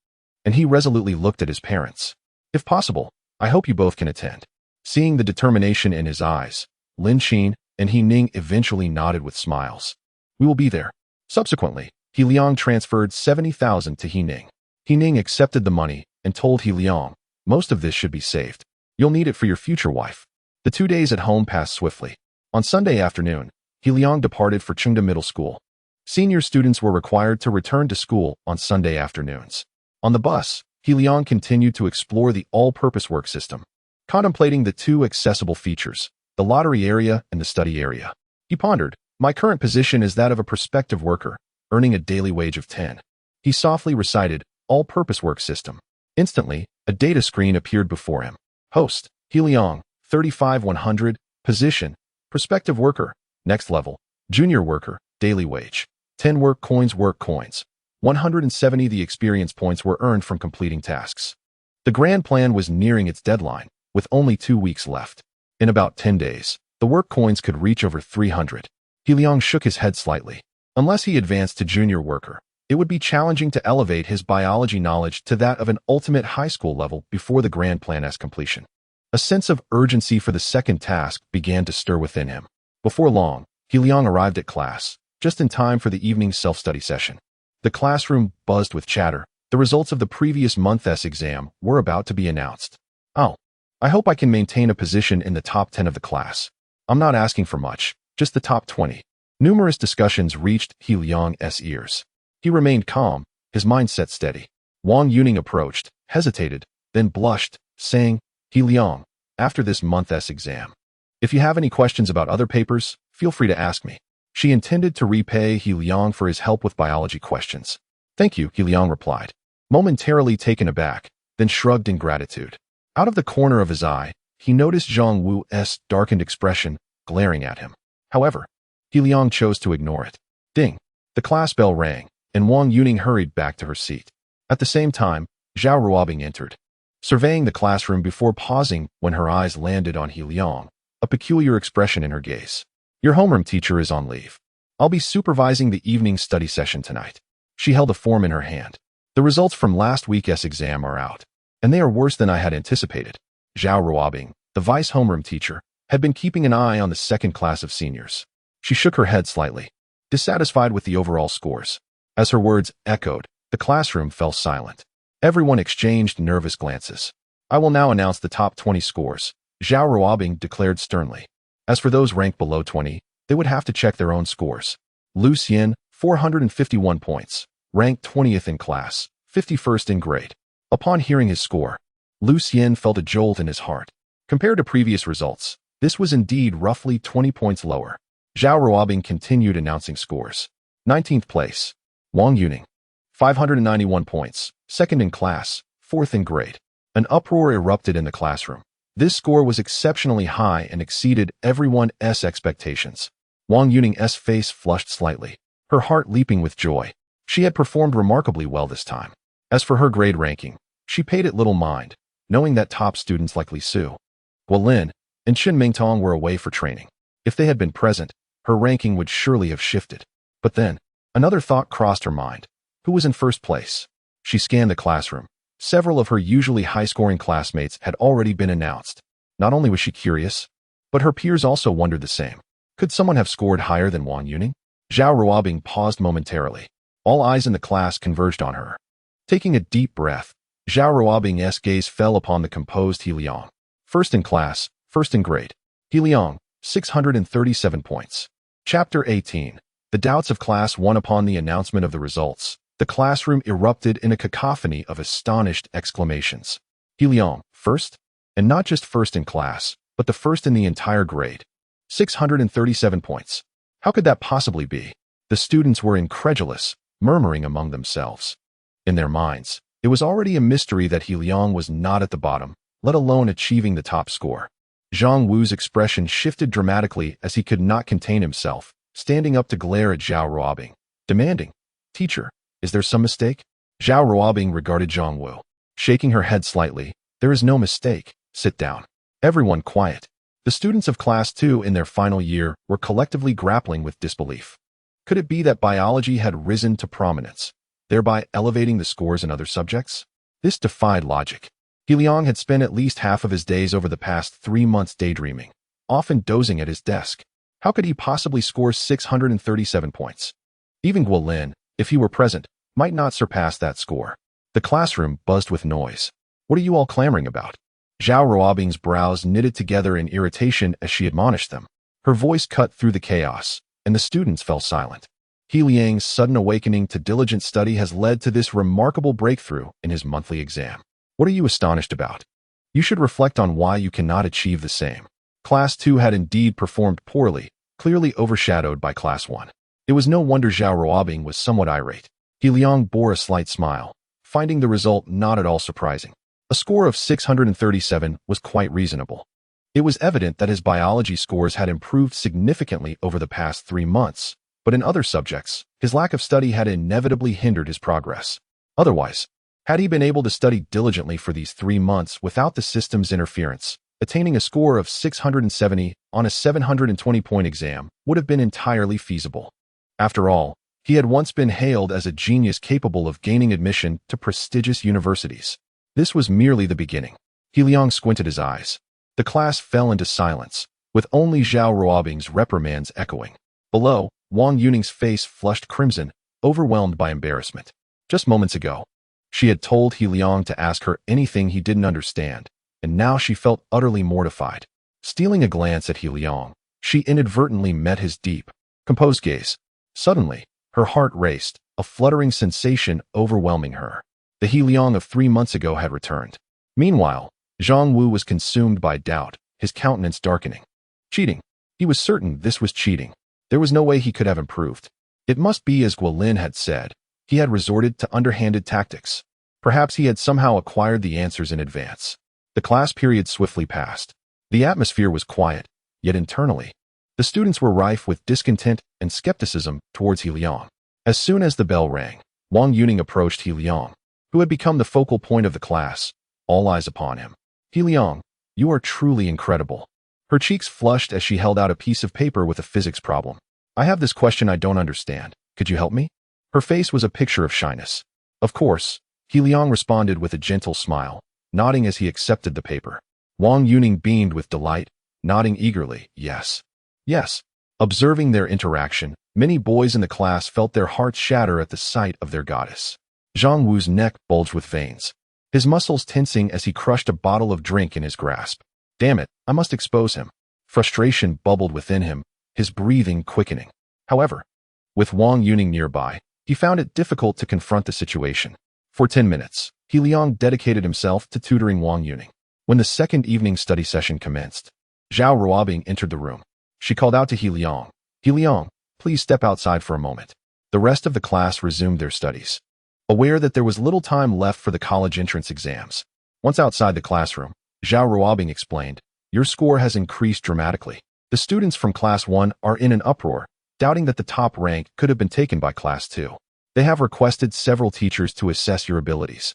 And he resolutely looked at his parents. If possible, I hope you both can attend. Seeing the determination in his eyes, Lin Xin and He Ning eventually nodded with smiles. We will be there. Subsequently, He Liang transferred 70,000 to He Ning. He Ning accepted the money and told He Liang, most of this should be saved. You'll need it for your future wife. The 2 days at home passed swiftly. On Sunday afternoon, He Liang departed for Chengda Middle School. Senior students were required to return to school on Sunday afternoons. On the bus, He Liang continued to explore the all-purpose work system, contemplating the two accessible features, the lottery area and the study area. He pondered, my current position is that of a prospective worker, earning a daily wage of 10. He softly recited, all-purpose work system. Instantly, a data screen appeared before him. Host, He Liang, 35,100, position, prospective worker, next level, junior worker, daily wage, 10 work coins, 170 the experience points were earned from completing tasks. The grand plan was nearing its deadline, with only 2 weeks left. In about 10 days, the work coins could reach over 300. He Liang shook his head slightly. Unless he advanced to junior worker, it would be challenging to elevate his biology knowledge to that of an ultimate high school level before the grand plan's completion. A sense of urgency for the second task began to stir within him. Before long, He Liang arrived at class, just in time for the evening self-study session. The classroom buzzed with chatter. The results of the previous month's exam were about to be announced. Oh, I hope I can maintain a position in the top 10 of the class. I'm not asking for much, just the top 20. Numerous discussions reached He Liang's ears. He remained calm, his mindset steady. Wang Yuning approached, hesitated, then blushed, saying, He Liang, after this month's exam, if you have any questions about other papers, feel free to ask me. She intended to repay He Liang for his help with biology questions. Thank you, He Liang replied, momentarily taken aback, then shrugged in gratitude. Out of the corner of his eye, he noticed Zhang Wu's darkened expression glaring at him. However, He Liang chose to ignore it. Ding! The class bell rang, and Wang Yuning hurried back to her seat. At the same time, Zhao Ruobing entered, surveying the classroom before pausing when her eyes landed on He Liang, a peculiar expression in her gaze. Your homeroom teacher is on leave. I'll be supervising the evening study session tonight. She held a form in her hand. The results from last week's exam are out, and they are worse than I had anticipated. Zhao Ruobing, the vice homeroom teacher, had been keeping an eye on the second class of seniors. She shook her head slightly, dissatisfied with the overall scores. As her words echoed, the classroom fell silent. Everyone exchanged nervous glances. I will now announce the top 20 scores, Zhao Ruobing declared sternly. As for those ranked below 20, they would have to check their own scores. Lu Xian, 451 points, ranked 20th in class, 51st in grade. Upon hearing his score, Lu Xian felt a jolt in his heart. Compared to previous results, this was indeed roughly 20 points lower. Zhao Ruobing continued announcing scores. 19th place, Wang Yuning, 591 points, 2nd in class, 4th in grade. An uproar erupted in the classroom. This score was exceptionally high and exceeded everyone's expectations. Wang Yuning's face flushed slightly, her heart leaping with joy. She had performed remarkably well this time. As for her grade ranking, she paid it little mind, knowing that top students like Li Su, Guolin, and Qin Mingtong were away for training. If they had been present, her ranking would surely have shifted. But then, another thought crossed her mind. Who was in first place? She scanned the classroom. Several of her usually high-scoring classmates had already been announced. Not only was she curious, but her peers also wondered the same. Could someone have scored higher than Wang Yuning? Zhao Ruobing paused momentarily. All eyes in the class converged on her. Taking a deep breath, Zhao Ruobing's gaze fell upon the composed He Liang. First in class, first in grade. He Liang, 637 points. Chapter 18. The doubts of Class 1. Upon the announcement of the results, the classroom erupted in a cacophony of astonished exclamations. He Liang, first? And not just first in class, but the first in the entire grade. 637 points. How could that possibly be? The students were incredulous, murmuring among themselves. In their minds, it was already a mystery that He Liang was not at the bottom, let alone achieving the top score. Zhang Wu's expression shifted dramatically as he could not contain himself, standing up to glare at Zhao Ruobing, demanding, "Teacher, is there some mistake?" Zhao Ruobing regarded Zhang Wu, shaking her head slightly. "There is no mistake. Sit down." Everyone quiet. The students of Class 2 in their final year were collectively grappling with disbelief. Could it be that biology had risen to prominence, thereby elevating the scores in other subjects? This defied logic. He Liang had spent at least half of his days over the past 3 months daydreaming, often dozing at his desk. How could he possibly score 637 points? Even Guolin, if he were present, might not surpass that score. The classroom buzzed with noise. "What are you all clamoring about?" Zhao Ruobing's brows knitted together in irritation as she admonished them. Her voice cut through the chaos, and the students fell silent. He Liang's sudden awakening to diligent study has led to this remarkable breakthrough in his monthly exam. What are you astonished about? You should reflect on why you cannot achieve the same. Class 2 had indeed performed poorly, clearly overshadowed by Class 1. It was no wonder Zhao Ruobing was somewhat irate. He Liang bore a slight smile, finding the result not at all surprising. A score of 637 was quite reasonable. It was evident that his biology scores had improved significantly over the past 3 months, but in other subjects, his lack of study had inevitably hindered his progress. Otherwise, had he been able to study diligently for these 3 months without the system's interference, attaining a score of 670 on a 720-point exam would have been entirely feasible. After all, he had once been hailed as a genius capable of gaining admission to prestigious universities. This was merely the beginning. He Liang squinted his eyes. The class fell into silence, with only Zhao Ruobing's reprimands echoing. Below, Wang Yuning's face flushed crimson, overwhelmed by embarrassment. Just moments ago, she had told He Liang to ask her anything he didn't understand, and now she felt utterly mortified. Stealing a glance at He Liang, she inadvertently met his deep, composed gaze. Suddenly, her heart raced, a fluttering sensation overwhelming her. The He Liang of 3 months ago had returned. Meanwhile, Zhang Wu was consumed by doubt, his countenance darkening. Cheating. He was certain this was cheating. There was no way he could have improved. It must be as Guolin had said. He had resorted to underhanded tactics. Perhaps he had somehow acquired the answers in advance. The class period swiftly passed. The atmosphere was quiet, yet internally, the students were rife with discontent and skepticism towards He Liang. As soon as the bell rang, Wang Yuning approached He Liang, who had become the focal point of the class, all eyes upon him. "He Liang, you are truly incredible." Her cheeks flushed as she held out a piece of paper with a physics problem. "I have this question I don't understand. Could you help me?" Her face was a picture of shyness. "Of course," He Liang responded with a gentle smile, nodding as he accepted the paper. Wang Yuning beamed with delight, nodding eagerly, "Yes. Yes." Observing their interaction, many boys in the class felt their hearts shatter at the sight of their goddess. Zhang Wu's neck bulged with veins, his muscles tensing as he crushed a bottle of drink in his grasp. Damn it, I must expose him. Frustration bubbled within him, his breathing quickening. However, with Wang Yuning nearby, he found it difficult to confront the situation. For 10 minutes, He Liang dedicated himself to tutoring Wang Yuning. When the second evening study session commenced, Zhao Ruobing entered the room. She called out to He Liang. He Liang, please step outside for a moment. The rest of the class resumed their studies, aware that there was little time left for the college entrance exams. Once outside the classroom, Zhao Ruobing explained, your score has increased dramatically. The students from Class 1 are in an uproar, doubting that the top rank could have been taken by Class 2. They have requested several teachers to assess your abilities.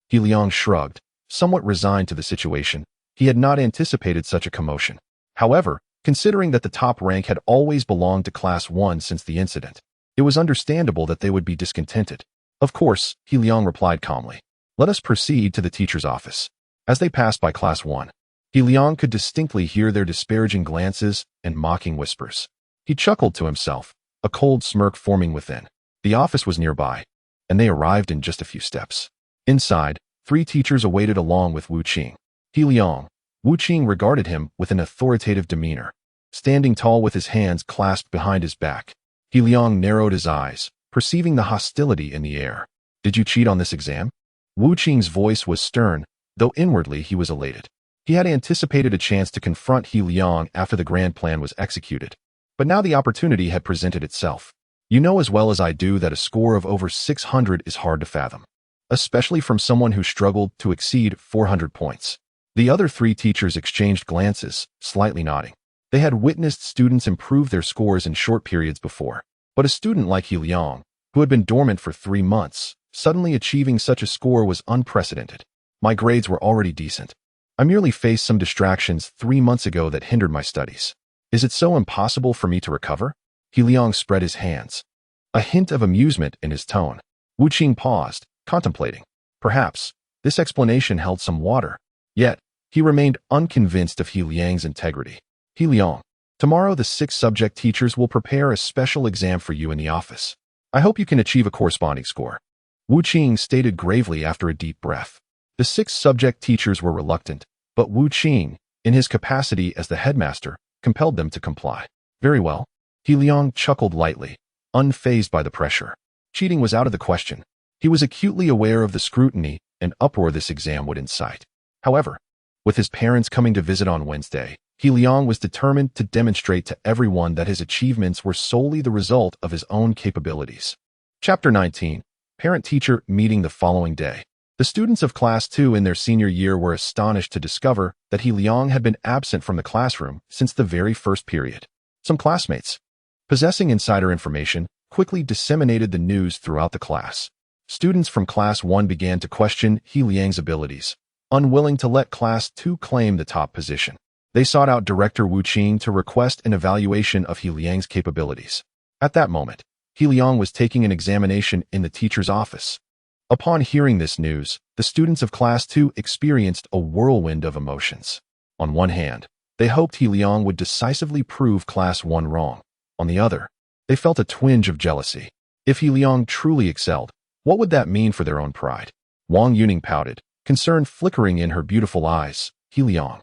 He Liang shrugged, somewhat resigned to the situation. He had not anticipated such a commotion. However, considering that the top rank had always belonged to Class 1 since the incident, it was understandable that they would be discontented. Of course, He Liang replied calmly. Let us proceed to the teacher's office. As they passed by Class 1, He Liang could distinctly hear their disparaging glances and mocking whispers. He chuckled to himself, a cold smirk forming within. The office was nearby, and they arrived in just a few steps. Inside, 3 teachers awaited along with Wu Qing. He Liang. Wu Qing regarded him with an authoritative demeanor, standing tall with his hands clasped behind his back. He Liang narrowed his eyes, perceiving the hostility in the air. Did you cheat on this exam? Wu Qing's voice was stern, though inwardly he was elated. He had anticipated a chance to confront He Liang after the grand plan was executed, but now the opportunity had presented itself. You know as well as I do that a score of over 600 is hard to fathom, especially from someone who struggled to exceed 400 points. The other 3 teachers exchanged glances, slightly nodding. They had witnessed students improve their scores in short periods before, but a student like He Liang, who had been dormant for 3 months, suddenly achieving such a score was unprecedented. My grades were already decent. I merely faced some distractions 3 months ago that hindered my studies. Is it so impossible for me to recover? He Liang spread his hands, a hint of amusement in his tone. Wu Qing paused, contemplating. Perhaps this explanation held some water. Yet, he remained unconvinced of He Liang's integrity. He Liang, tomorrow the 6 subject teachers will prepare a special exam for you in the office. I hope you can achieve a corresponding score. Wu Qing stated gravely after a deep breath. The 6 subject teachers were reluctant, but Wu Qing, in his capacity as the headmaster, compelled them to comply. Very well. He Liang chuckled lightly, unfazed by the pressure. Cheating was out of the question. He was acutely aware of the scrutiny and uproar this exam would incite. However, with his parents coming to visit on Wednesday, He Liang was determined to demonstrate to everyone that his achievements were solely the result of his own capabilities. Chapter 19. Parent-teacher meeting the following day. The students of Class 2 in their senior year were astonished to discover that He Liang had been absent from the classroom since the very first period. Some classmates, possessing insider information, quickly disseminated the news throughout the class. Students from Class 1 began to question He Liang's abilities, unwilling to let Class 2 claim the top position. They sought out Director Wu Qing to request an evaluation of He Liang's capabilities. At that moment, He Liang was taking an examination in the teacher's office. Upon hearing this news, the students of Class 2 experienced a whirlwind of emotions. On one hand, they hoped He Liang would decisively prove Class 1 wrong. On the other, they felt a twinge of jealousy. If He Liang truly excelled, what would that mean for their own pride? Wang Yuning pouted, concern flickering in her beautiful eyes. He Liang.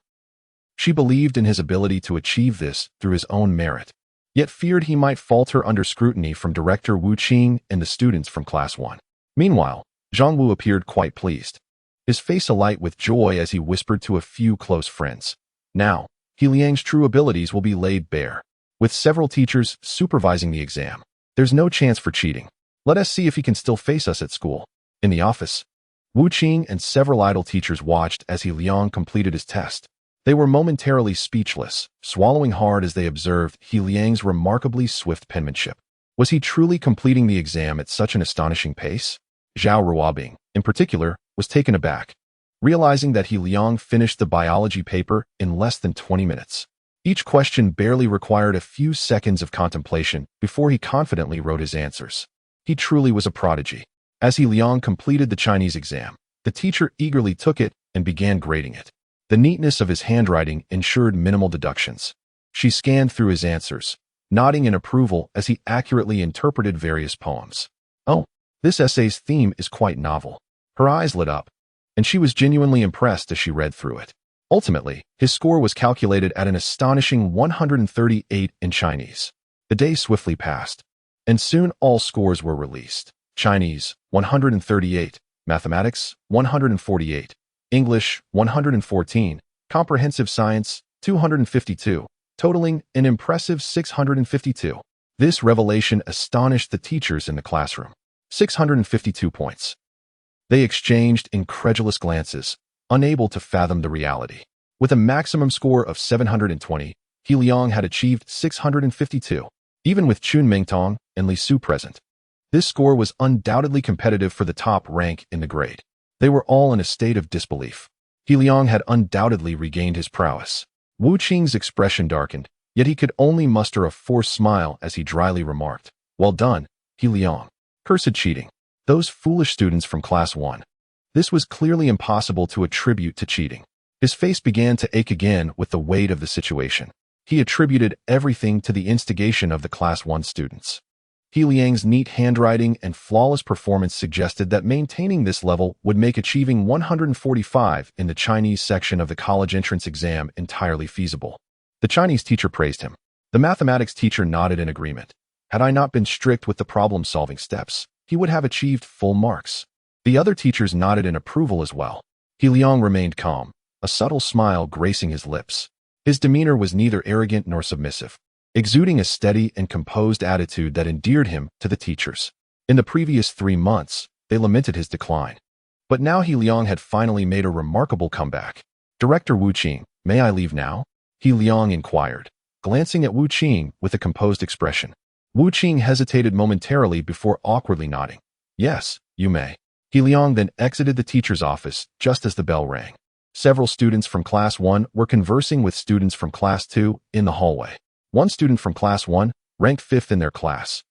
She believed in his ability to achieve this through his own merit, yet feared he might falter under scrutiny from Director Wu Qing and the students from Class 1. Meanwhile, Zhang Wu appeared quite pleased, his face alight with joy as he whispered to a few close friends. Now, He Liang's true abilities will be laid bare. With several teachers supervising the exam, there's no chance for cheating. Let us see if he can still face us at school. In the office, Wu Qing and several idle teachers watched as He Liang completed his test. They were momentarily speechless, swallowing hard as they observed He Liang's remarkably swift penmanship. Was he truly completing the exam at such an astonishing pace? Zhao Ruobing, in particular, was taken aback, realizing that He Liang finished the biology paper in less than 20 minutes. Each question barely required a few seconds of contemplation before he confidently wrote his answers. He truly was a prodigy. As He Liang completed the Chinese exam, the teacher eagerly took it and began grading it. The neatness of his handwriting ensured minimal deductions. She scanned through his answers, nodding in approval as he accurately interpreted various poems. Oh, This essay's theme is quite novel. Her eyes lit up, and she was genuinely impressed as she read through it. Ultimately, his score was calculated at an astonishing 138 in Chinese. The day swiftly passed, and soon all scores were released. Chinese, 138, Mathematics, 148, English, 114, Comprehensive Science, 252, totaling an impressive 652. This revelation astonished the teachers in the classroom. 652 points. They exchanged incredulous glances, unable to fathom the reality. With a maximum score of 720, He Liang had achieved 652, even with Chun Mingtong and Li Su present. This score was undoubtedly competitive for the top rank in the grade. They were all in a state of disbelief. He Liang had undoubtedly regained his prowess. Wu Qing's expression darkened, yet he could only muster a forced smile as he dryly remarked, "Well done, He Liang. Cursed cheating. Those foolish students from Class 1. This was clearly impossible to attribute to cheating." His face began to ache again with the weight of the situation. He attributed everything to the instigation of the Class 1 students. He Liang's neat handwriting and flawless performance suggested that maintaining this level would make achieving 145 in the Chinese section of the college entrance exam entirely feasible. The Chinese teacher praised him. The mathematics teacher nodded in agreement. Had I not been strict with the problem-solving steps, he would have achieved full marks. The other teachers nodded in approval as well. He Liang remained calm, a subtle smile gracing his lips. His demeanor was neither arrogant nor submissive, exuding a steady and composed attitude that endeared him to the teachers. In the previous 3 months, they lamented his decline. But now He Liang had finally made a remarkable comeback. "Director Wu Qing, may I leave now?" He Liang inquired, glancing at Wu Qing with a composed expression. Wu Qing hesitated momentarily before awkwardly nodding. "Yes, you may." He Liang then exited the teacher's office just as the bell rang. Several students from Class 1 were conversing with students from Class 2 in the hallway. One student from Class 1, ranked 5th in their class,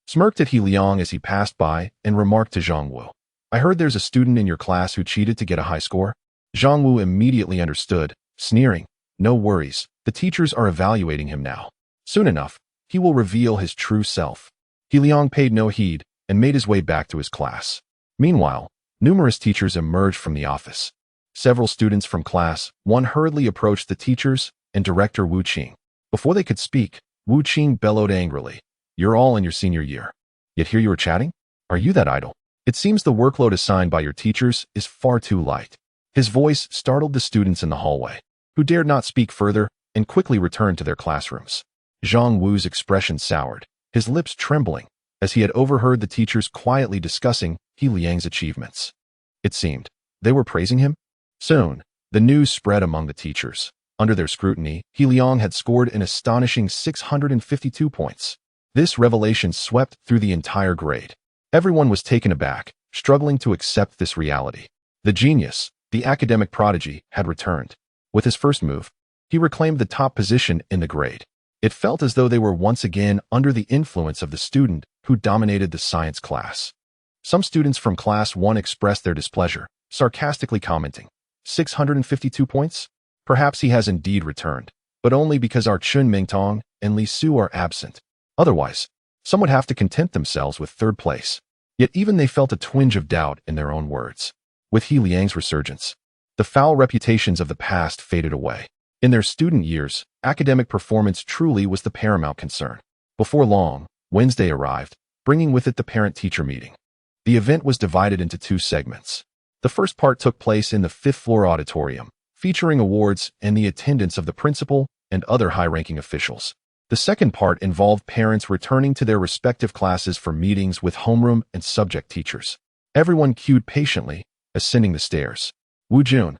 smirked at He Liang as he passed by and remarked to Zhang Wu, "I heard there's a student in your class who cheated to get a high score." Zhang Wu immediately understood, sneering, "No worries, the teachers are evaluating him now. Soon enough, he will reveal his true self." He Liang paid no heed and made his way back to his class. Meanwhile, numerous teachers emerged from the office. Several students from Class 1 hurriedly approached the teachers and Director Wu Qing. Before they could speak, Wu Qing bellowed angrily, "You're all in your senior year. Yet here you are chatting? Are you that idle? It seems the workload assigned by your teachers is far too light." His voice startled the students in the hallway, who dared not speak further and quickly returned to their classrooms. Zhang Wu's expression soured, his lips trembling, as he had overheard the teachers quietly discussing He Liang's achievements. It seemed they were praising him. Soon, the news spread among the teachers. Under their scrutiny, He Liang had scored an astonishing 652 points. This revelation swept through the entire grade. Everyone was taken aback, struggling to accept this reality. The genius, the academic prodigy, had returned. With his first move, he reclaimed the top position in the grade. It felt as though they were once again under the influence of the student who dominated the science class. Some students from Class 1 expressed their displeasure, sarcastically commenting, 652 points? Perhaps he has indeed returned, but only because our Chun Mingtong and Li Su are absent. Otherwise, some would have to content themselves with 3rd place. Yet even they felt a twinge of doubt in their own words. With He Liang's resurgence, the foul reputations of the past faded away. In their student years, academic performance truly was the paramount concern. Before long, Wednesday arrived, bringing with it the parent-teacher meeting. The event was divided into 2 segments. The first part took place in the 5th floor auditorium, featuring awards and the attendance of the principal and other high-ranking officials. The second part involved parents returning to their respective classes for meetings with homeroom and subject teachers. Everyone queued patiently, ascending the stairs. Wu Jun,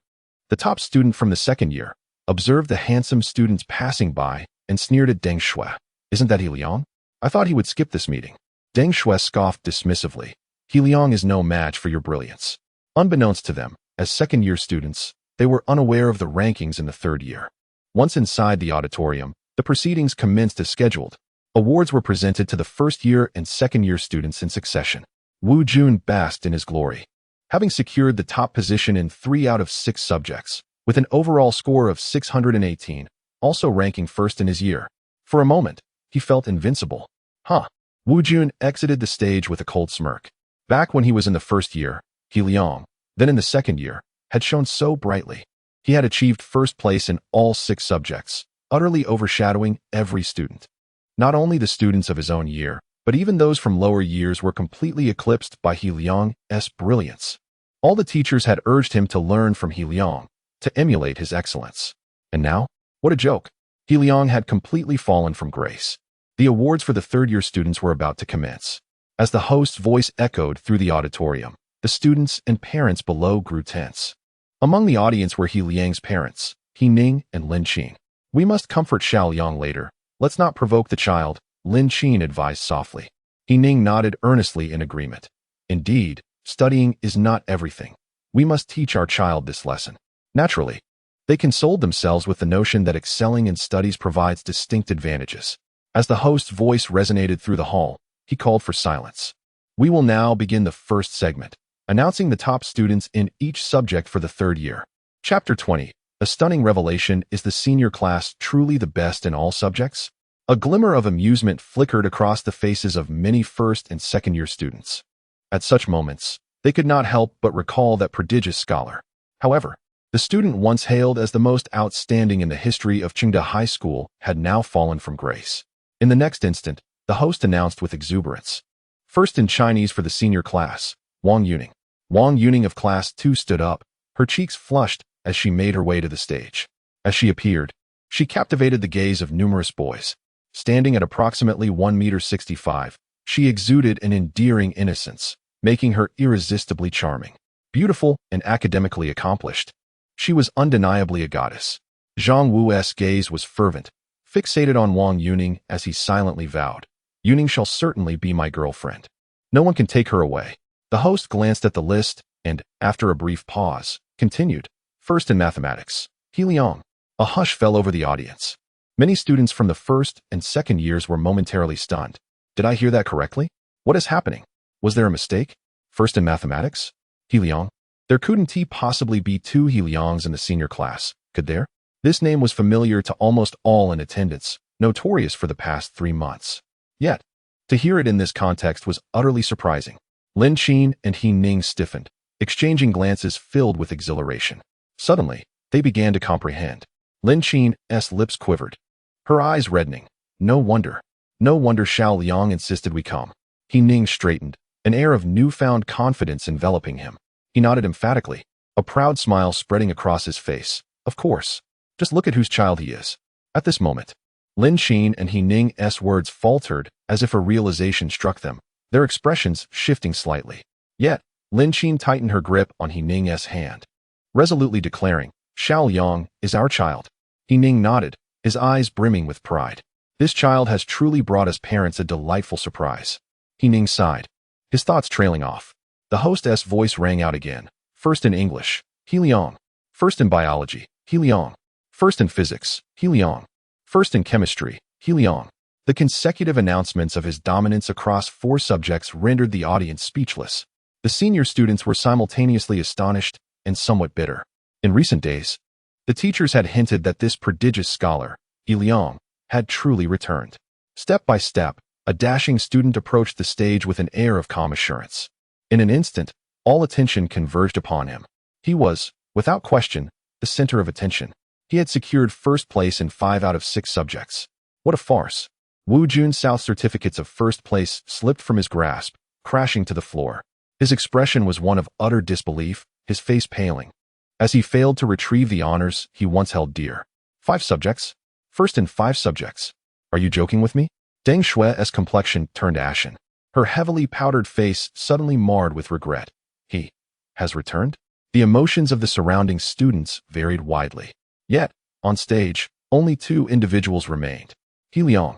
the top student from the 2nd year, observed the handsome students passing by and sneered at Deng Shui. "Isn't that He Liang? I thought he would skip this meeting." Deng Shui scoffed dismissively. "He Liang is no match for your brilliance." Unbeknownst to them, as 2nd-year students, they were unaware of the rankings in the 3rd year. Once inside the auditorium, the proceedings commenced as scheduled. Awards were presented to the 1st-year and 2nd-year students in succession. Wu Jun basked in his glory, having secured the top position in 3 out of 6 subjects, with an overall score of 618, also ranking 1st in his year. For a moment, he felt invincible. Wu Jun exited the stage with a cold smirk. Back when he was in the first year, He Liang, then in the second year, had shone so brightly. He had achieved first place in all 6 subjects, utterly overshadowing every student. Not only the students of his own year, but even those from lower years were completely eclipsed by He Liang's brilliance. All the teachers had urged him to learn from He Liang, to emulate his excellence. And now? What a joke! He Liang had completely fallen from grace. The awards for the third-year students were about to commence. As the host's voice echoed through the auditorium, the students and parents below grew tense. Among the audience were He Liang's parents, He Ning and Lin Qin. "We must comfort Xiao Liang later. Let's not provoke the child," Lin Qin advised softly. He Ning nodded earnestly in agreement. "Indeed, studying is not everything. We must teach our child this lesson." Naturally, they consoled themselves with the notion that excelling in studies provides distinct advantages. As the host's voice resonated through the hall, he called for silence. "We will now begin the first segment, announcing the top students in each subject for the third year." Chapter 20. A stunning revelation. Is the senior class truly the best in all subjects? A glimmer of amusement flickered across the faces of many first and second-year students. At such moments, they could not help but recall that prodigious scholar. However, the student once hailed as the most outstanding in the history of Chengde High School had now fallen from grace. In the next instant, the host announced with exuberance. First in Chinese for the senior class, Wang Yuning. Wang Yuning of Class 2 stood up, her cheeks flushed as she made her way to the stage. As she appeared, she captivated the gaze of numerous boys. Standing at approximately 1.65 meters, she exuded an endearing innocence, making her irresistibly charming. Beautiful and academically accomplished, she was undeniably a goddess. Zhang Wu's gaze was fervent, fixated on Wang Yuning as he silently vowed, "Yuning shall certainly be my girlfriend. No one can take her away." The host glanced at the list and, after a brief pause, continued, "First in mathematics, He Liang." A hush fell over the audience. Many students from the first and second years were momentarily stunned. Did I hear that correctly? What is happening? Was there a mistake? First in mathematics? He Liang? There couldn't possibly be 2 He Liangs in the senior class, could there? This name was familiar to almost all in attendance, notorious for the past 3 months. Yet, to hear it in this context was utterly surprising. Lin Qin and He Ning stiffened, exchanging glances filled with exhilaration. Suddenly, they began to comprehend. Lin Qin's lips quivered, her eyes reddening. No wonder Xiao Liang insisted we come. He Ning straightened, an air of newfound confidence enveloping him. He nodded emphatically, a proud smile spreading across his face. Of course. Just look at whose child he is. At this moment, Lin Qin and He Ning's words faltered as if a realization struck them, their expressions shifting slightly. Yet, Lin Qin tightened her grip on He Ning's hand, resolutely declaring, "Xiao Liang is our child." He Ning nodded, his eyes brimming with pride. "This child has truly brought us parents a delightful surprise." He Ning sighed, his thoughts trailing off. The hostess' voice rang out again. First in English, He Liang. First in biology, He Liang. First in physics, He Liang. First in chemistry, He Liang. The consecutive announcements of his dominance across 4 subjects rendered the audience speechless. The senior students were simultaneously astonished and somewhat bitter. In recent days, the teachers had hinted that this prodigious scholar, He Liang, had truly returned. Step by step, a dashing student approached the stage with an air of calm assurance. In an instant, all attention converged upon him. He was, without question, the center of attention. He had secured first place in 5 out of 6 subjects. What a farce! Wu Jun's certificates of first place slipped from his grasp, crashing to the floor. His expression was one of utter disbelief, his face paling, as he failed to retrieve the honors he once held dear. 5 subjects? First in 5 subjects. Are you joking with me? Deng Shui's complexion turned ashen, her heavily powdered face suddenly marred with regret. He has returned? The emotions of the surrounding students varied widely. Yet, on stage, only 2 individuals remained. He Liang.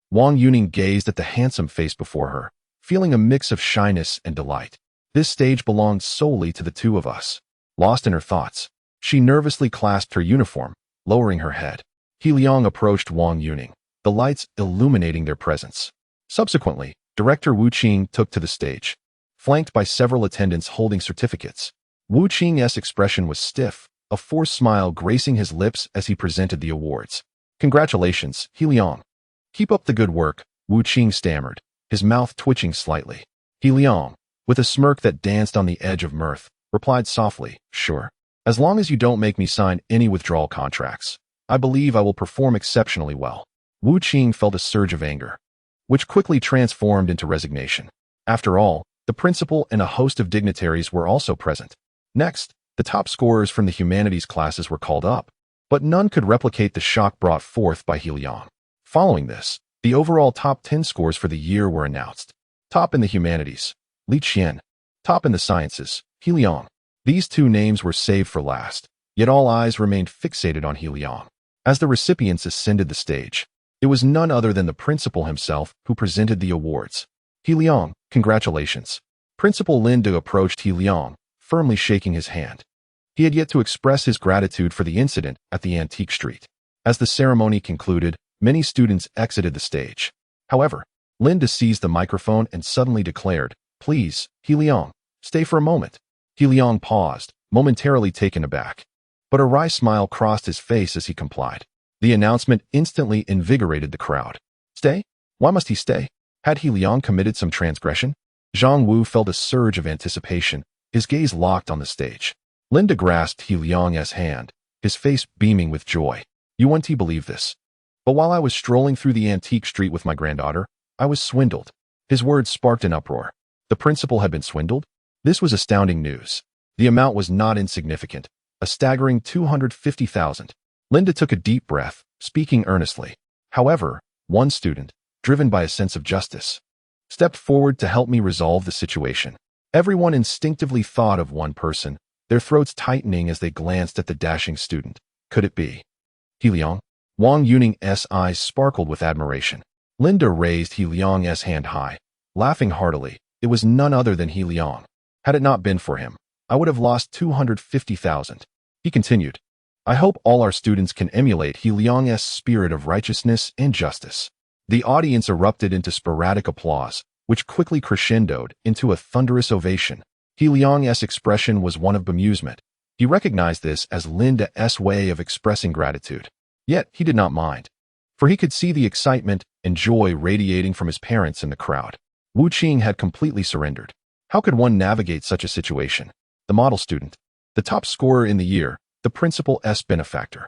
Wang Yuning gazed at the handsome face before her, feeling a mix of shyness and delight. This stage belonged solely to the 2 of us. Lost in her thoughts, she nervously clasped her uniform, lowering her head. He Liang approached Wang Yuning, the lights illuminating their presence. Subsequently, Director Wu Qing took to the stage, flanked by several attendants holding certificates. Wu Qing's expression was stiff, a forced smile gracing his lips as he presented the awards. "Congratulations, He Liang." "Keep up the good work," Wu Qing stammered, his mouth twitching slightly. "He Liang, with a smirk that danced on the edge of mirth, replied softly, "Sure. As long as you don't make me sign any withdrawal contracts, I believe I will perform exceptionally well." Wu Qing felt a surge of anger, which quickly transformed into resignation. After all, the principal and a host of dignitaries were also present. Next, the top scorers from the humanities classes were called up, but none could replicate the shock brought forth by He Liang. Following this, the overall top 10 scores for the year were announced. Top in the humanities, Li Qian. Top in the sciences, He Liang. These two names were saved for last, yet all eyes remained fixated on He Liang. As the recipients ascended the stage, it was none other than the principal himself who presented the awards. "He Liang, congratulations." Principal Linda approached He Liang, firmly shaking his hand. He had yet to express his gratitude for the incident at the antique street. As the ceremony concluded, many students exited the stage. However, Linda seized the microphone and suddenly declared, "Please, He Liang, stay for a moment." He Liang paused, momentarily taken aback. But a wry smile crossed his face as he complied. The announcement instantly invigorated the crowd. Stay? Why must he stay? Had He Liang committed some transgression? Zhang Wu felt a surge of anticipation, his gaze locked on the stage. Linda grasped He Liang's hand, his face beaming with joy. "You wouldn't believe this. But while I was strolling through the antique street with my granddaughter, I was swindled." His words sparked an uproar. The principal had been swindled? This was astounding news. The amount was not insignificant, a staggering 250,000. Linda took a deep breath, speaking earnestly. However, one student, driven by a sense of justice, stepped forward to help me resolve the situation. Everyone instinctively thought of one person, their throats tightening as they glanced at the dashing student. Could it be He Liang? Wang Yuning's eyes sparkled with admiration. Linda raised He Liang's hand high, laughing heartily. It was none other than He Liang. Had it not been for him, I would have lost 250,000. He continued, "I hope all our students can emulate He Liang's spirit of righteousness and justice." The audience erupted into sporadic applause, which quickly crescendoed into a thunderous ovation. He Liang's expression was one of bemusement. He recognized this as Linda's way of expressing gratitude. Yet he did not mind, for he could see the excitement and joy radiating from his parents in the crowd. Wu Qing had completely surrendered. How could one navigate such a situation? The model student, the top scorer in the year, the principal's benefactor.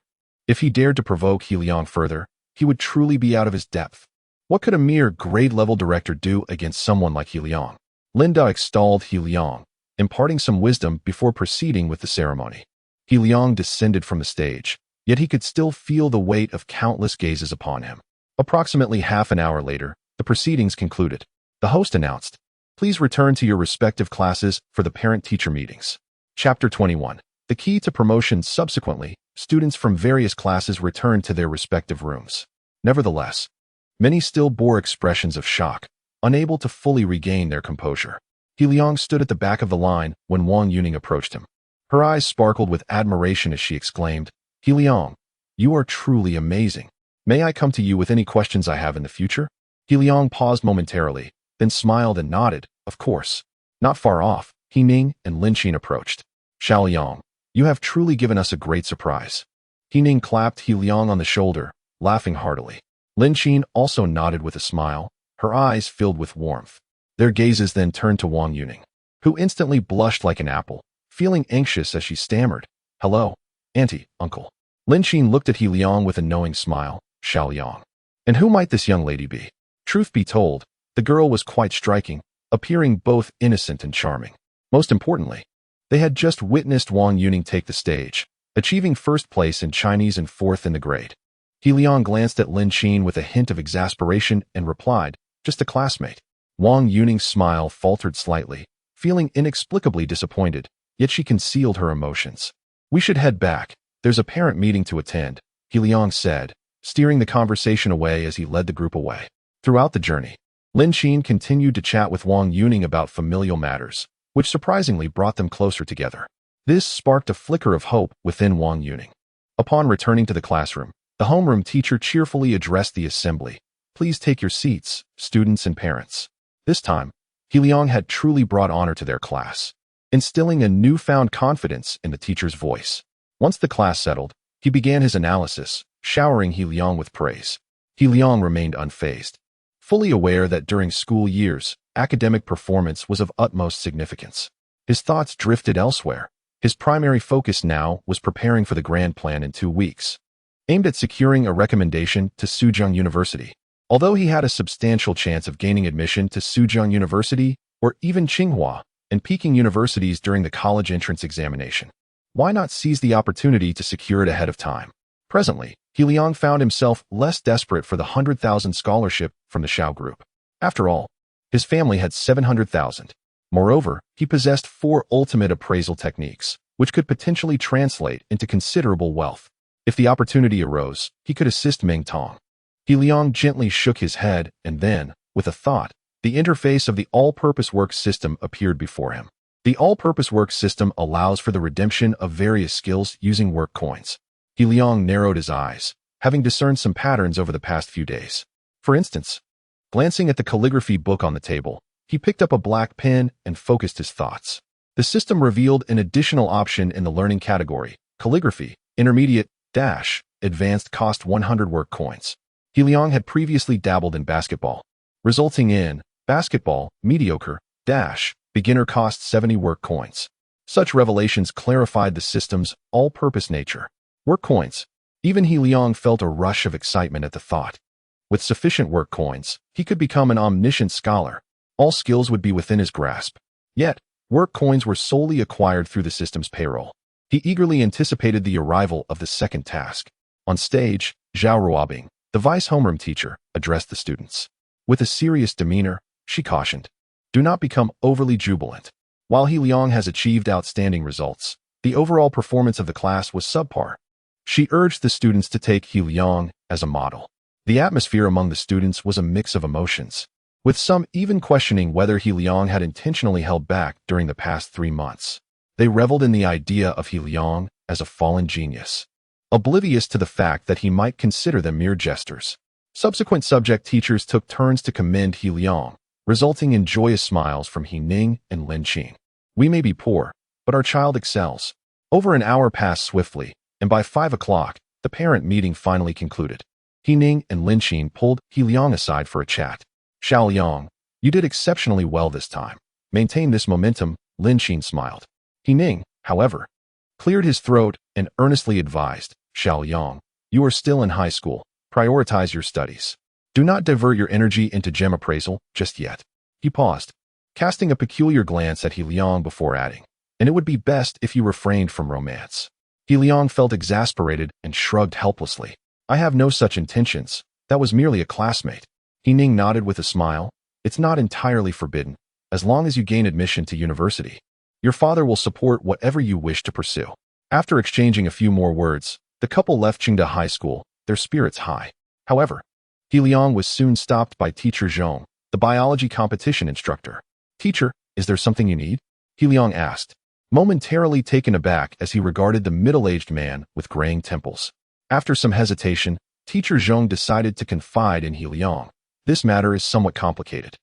If he dared to provoke He Liang further, he would truly be out of his depth. What could a mere grade-level director do against someone like He Liang? Linda extolled He Liang, imparting some wisdom before proceeding with the ceremony. He Liang descended from the stage, yet he could still feel the weight of countless gazes upon him. Approximately half an hour later, the proceedings concluded. The host announced, "Please return to your respective classes for the parent-teacher meetings." Chapter 21. The key to promotion. Subsequently, students from various classes returned to their respective rooms. Nevertheless, many still bore expressions of shock, unable to fully regain their composure. He Liang stood at the back of the line when Wang Yuning approached him. Her eyes sparkled with admiration as she exclaimed, "He Liang, you are truly amazing. May I come to you with any questions I have in the future?" He Liang paused momentarily, then smiled and nodded, "Of course." Not far off, He Ning and Lin Qin approached. "Xiao Liang, you have truly given us a great surprise." He Ning clapped He Liang on the shoulder, laughing heartily. Lin Qin also nodded with a smile, her eyes filled with warmth. Their gazes then turned to Wang Yuning, who instantly blushed like an apple, feeling anxious as she stammered, "Hello, auntie, uncle." Lin Qin looked at He Liang with a knowing smile, "Xiao Liang. And who might this young lady be?" Truth be told, the girl was quite striking, appearing both innocent and charming. Most importantly, they had just witnessed Wang Yuning take the stage, achieving first place in Chinese and fourth in the grade. He Liang glanced at Lin Qin with a hint of exasperation and replied, "Just a classmate." Wang Yuning's smile faltered slightly, feeling inexplicably disappointed, yet she concealed her emotions. "We should head back. There's a parent meeting to attend," He Liang said, steering the conversation away as he led the group away. Throughout the journey, Lin Qin continued to chat with Wang Yuning about familial matters, which surprisingly brought them closer together. This sparked a flicker of hope within Wang Yuning. Upon returning to the classroom, the homeroom teacher cheerfully addressed the assembly. "Please take your seats, students and parents." This time, He Liang had truly brought honor to their class, instilling a newfound confidence in the teacher's voice. Once the class settled, he began his analysis, showering He Liang with praise. He Liang remained unfazed, fully aware that during school years, academic performance was of utmost significance. His thoughts drifted elsewhere. His primary focus now was preparing for the grand plan in 2 weeks, aimed at securing a recommendation to Suzhou University. Although he had a substantial chance of gaining admission to Suzhou University or even Tsinghua and Peking universities during the college entrance examination, why not seize the opportunity to secure it ahead of time? Presently, Liang found himself less desperate for the 100,000 scholarship from the Xiao Group. After all, his family had 700,000. Moreover, he possessed 4 ultimate appraisal techniques, which could potentially translate into considerable wealth. If the opportunity arose, he could assist Ming Tong. Liang gently shook his head, and then, with a thought, the interface of the all-purpose work system appeared before him. The all-purpose work system allows for the redemption of various skills using work coins. Liang narrowed his eyes, having discerned some patterns over the past few days. For instance, glancing at the calligraphy book on the table, he picked up a black pen and focused his thoughts. The system revealed an additional option in the learning category: calligraphy, intermediate, advanced cost 100 work coins. Liang had previously dabbled in basketball, resulting in basketball, mediocre, beginner cost 70 work coins. Such revelations clarified the system's all-purpose nature. Work coins. Even Liang felt a rush of excitement at the thought. With sufficient work coins, he could become an omniscient scholar. All skills would be within his grasp. Yet, work coins were solely acquired through the system's payroll. He eagerly anticipated the arrival of the second task. On stage, Zhao Ruobing, the vice homeroom teacher, addressed the students. With a serious demeanor, she cautioned, "Do not become overly jubilant. While Liang has achieved outstanding results, the overall performance of the class was subpar." She urged the students to take Liang as a model. The atmosphere among the students was a mix of emotions, with some even questioning whether Liang had intentionally held back during the past 3 months. They reveled in the idea of Liang as a fallen genius, oblivious to the fact that he might consider them mere jesters. Subsequent subject teachers took turns to commend Liang, resulting in joyous smiles from Ning and Lin Qin. "We may be poor, but our child excels." Over an hour passed swiftly, and by 5 o'clock, the parent meeting finally concluded. Ning and Lin Qin pulled Liang aside for a chat. "Xiao Liang, you did exceptionally well this time. Maintain this momentum," Lin Qin smiled. Ning, however, cleared his throat and earnestly advised, "Xiao Liang, you are still in high school. Prioritize your studies. Do not divert your energy into gem appraisal just yet." He paused, casting a peculiar glance at Liang before adding, "And it would be best if you refrained from romance." Liang felt exasperated and shrugged helplessly. "I have no such intentions. That was merely a classmate." Ning nodded with a smile. "It's not entirely forbidden, as long as you gain admission to university. Your father will support whatever you wish to pursue." After exchanging a few more words, the couple left Qingda High School, their spirits high. However, Liang was soon stopped by Teacher Zhong, the biology competition instructor. "Teacher, is there something you need?" Liang asked, momentarily taken aback as he regarded the middle-aged man with graying temples. After some hesitation, Teacher Zhong decided to confide in Liang. "This matter is somewhat complicated.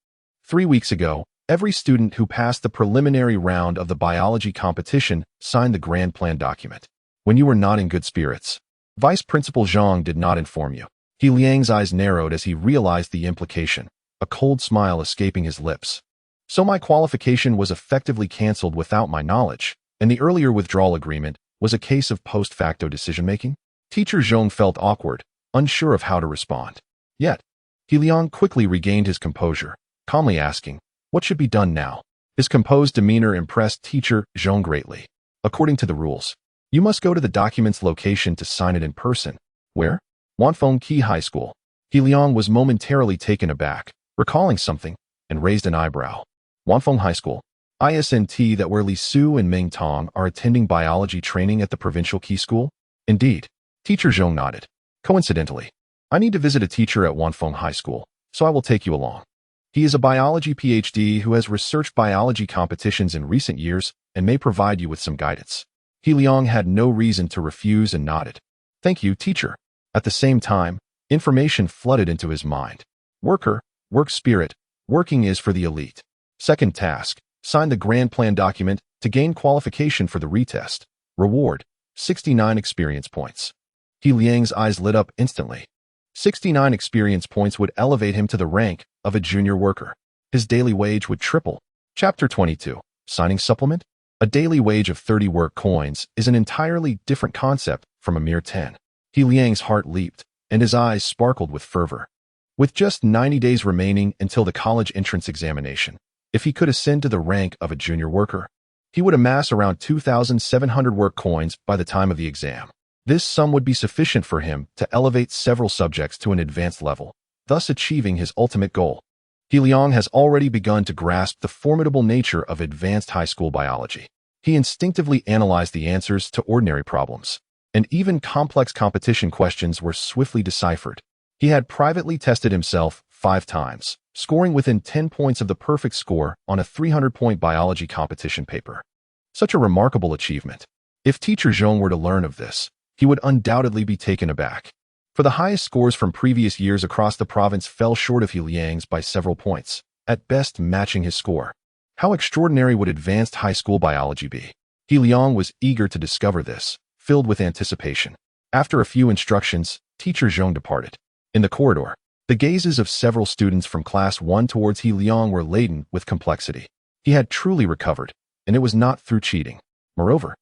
3 weeks ago, every student who passed the preliminary round of the biology competition signed the grand plan document. When you were not in good spirits, Vice Principal Zhang did not inform you." Liang's eyes narrowed as he realized the implication, a cold smile escaping his lips. "So my qualification was effectively cancelled without my knowledge, and the earlier withdrawal agreement was a case of post-facto decision-making?" Teacher Zhong felt awkward, unsure of how to respond. Yet, Liang quickly regained his composure, calmly asking, "What should be done now?" His composed demeanor impressed Teacher Zhong greatly. "According to the rules, you must go to the document's location to sign it in person." "Where?" "Wanfeng Qi High School." Liang was momentarily taken aback, recalling something, and raised an eyebrow. "Wanfeng High School? Isn't that where Li Su and Ming Tong are attending biology training at the provincial Qi School?" "Indeed." Teacher Zhong nodded. "Coincidentally, I need to visit a teacher at Wanfeng High School, so I will take you along. He is a biology PhD who has researched biology competitions in recent years and may provide you with some guidance." Liang had no reason to refuse and nodded. "Thank you, teacher." At the same time, information flooded into his mind. Worker, work spirit, working is for the elite. Second task, sign the grand plan document to gain qualification for the retest. Reward, 69 experience points. Liang's eyes lit up instantly. 69 experience points would elevate him to the rank of a junior worker. his daily wage would triple. Chapter 22. Signing supplement? A daily wage of 30 work coins is an entirely different concept from a mere 10. He Liang's heart leaped, and his eyes sparkled with fervor. With just 90 days remaining until the college entrance examination, if he could ascend to the rank of a junior worker, he would amass around 2,700 work coins by the time of the exam. This sum would be sufficient for him to elevate several subjects to an advanced level, thus achieving his ultimate goal. He Liang has already begun to grasp the formidable nature of advanced high school biology. He instinctively analyzed the answers to ordinary problems, and even complex competition questions were swiftly deciphered. He had privately tested himself 5 times, scoring within 10 points of the perfect score on a 300-point biology competition paper. Such a remarkable achievement. If teacher Zhong were to learn of this, he would undoubtedly be taken aback. For the highest scores from previous years across the province fell short of He Liang's by several points, at best matching his score. How extraordinary would advanced high school biology be? He Liang was eager to discover this, filled with anticipation. After a few instructions, teacher Zhong departed. In the corridor, the gazes of several students from class 1 towards He Liang were laden with complexity. He had truly recovered, and it was not through cheating. Moreover,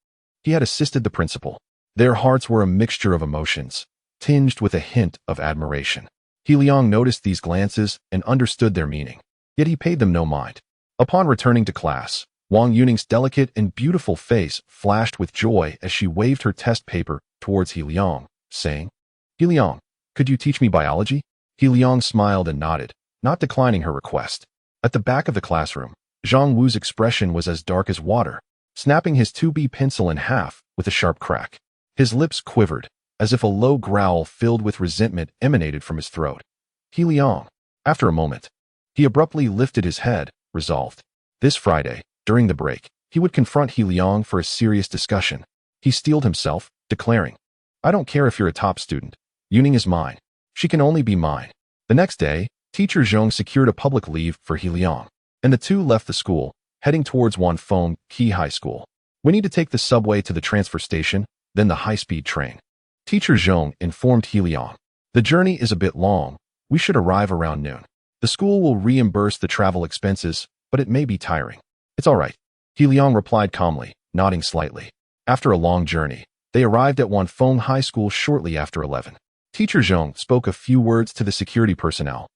he had assisted the principal. Their hearts were a mixture of emotions, tinged with a hint of admiration. He Liang noticed these glances and understood their meaning, yet he paid them no mind. Upon returning to class, Wang Yuning's delicate and beautiful face flashed with joy as she waved her test paper towards He Liang, saying, "He Liang, could you teach me biology?" He Liang smiled and nodded, not declining her request. At the back of the classroom, Zhang Wu's expression was as dark as water, snapping his 2B pencil in half with a sharp crack. His lips quivered, as if a low growl filled with resentment emanated from his throat. He Liang. After a moment, he abruptly lifted his head, resolved. This Friday, during the break, he would confront He Liang for a serious discussion. He steeled himself, declaring, "I don't care if you're a top student. Yuning is mine. She can only be mine." The next day, teacher Zhong secured a public leave for He Liang, and the two left the school, heading towards Wanfeng Qi High School. "We need to take the subway to the transfer station, then the high-speed train." Teacher Zhong informed He Liang. "The journey is a bit long. We should arrive around noon. The school will reimburse the travel expenses, but it may be tiring." "It's all right," He Liang replied calmly, nodding slightly. After a long journey, they arrived at Wanfeng High School shortly after 11. Teacher Zhong spoke a few words to the security personnel,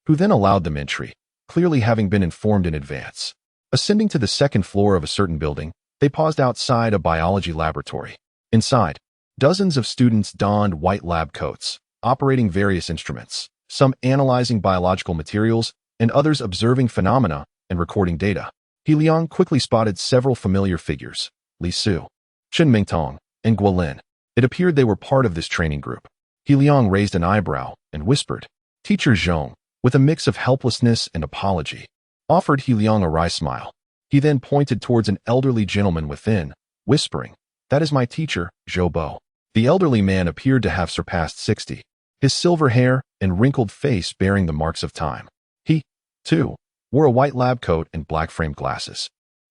who then allowed them entry, clearly having been informed in advance. Ascending to the second floor of a certain building, they paused outside a biology laboratory. Inside, dozens of students donned white lab coats, operating various instruments, some analyzing biological materials, and others observing phenomena and recording data. He Liang quickly spotted several familiar figures: Li Su, Chen Mingtong, and Guolin. It appeared they were part of this training group. He Liang raised an eyebrow and whispered. Teacher Zhong, with a mix of helplessness and apology, offered He Liang a wry smile. He then pointed towards an elderly gentleman within, whispering, "That is my teacher, Zhou Bo." The elderly man appeared to have surpassed 60, his silver hair and wrinkled face bearing the marks of time. He, too, wore a white lab coat and black framed glasses,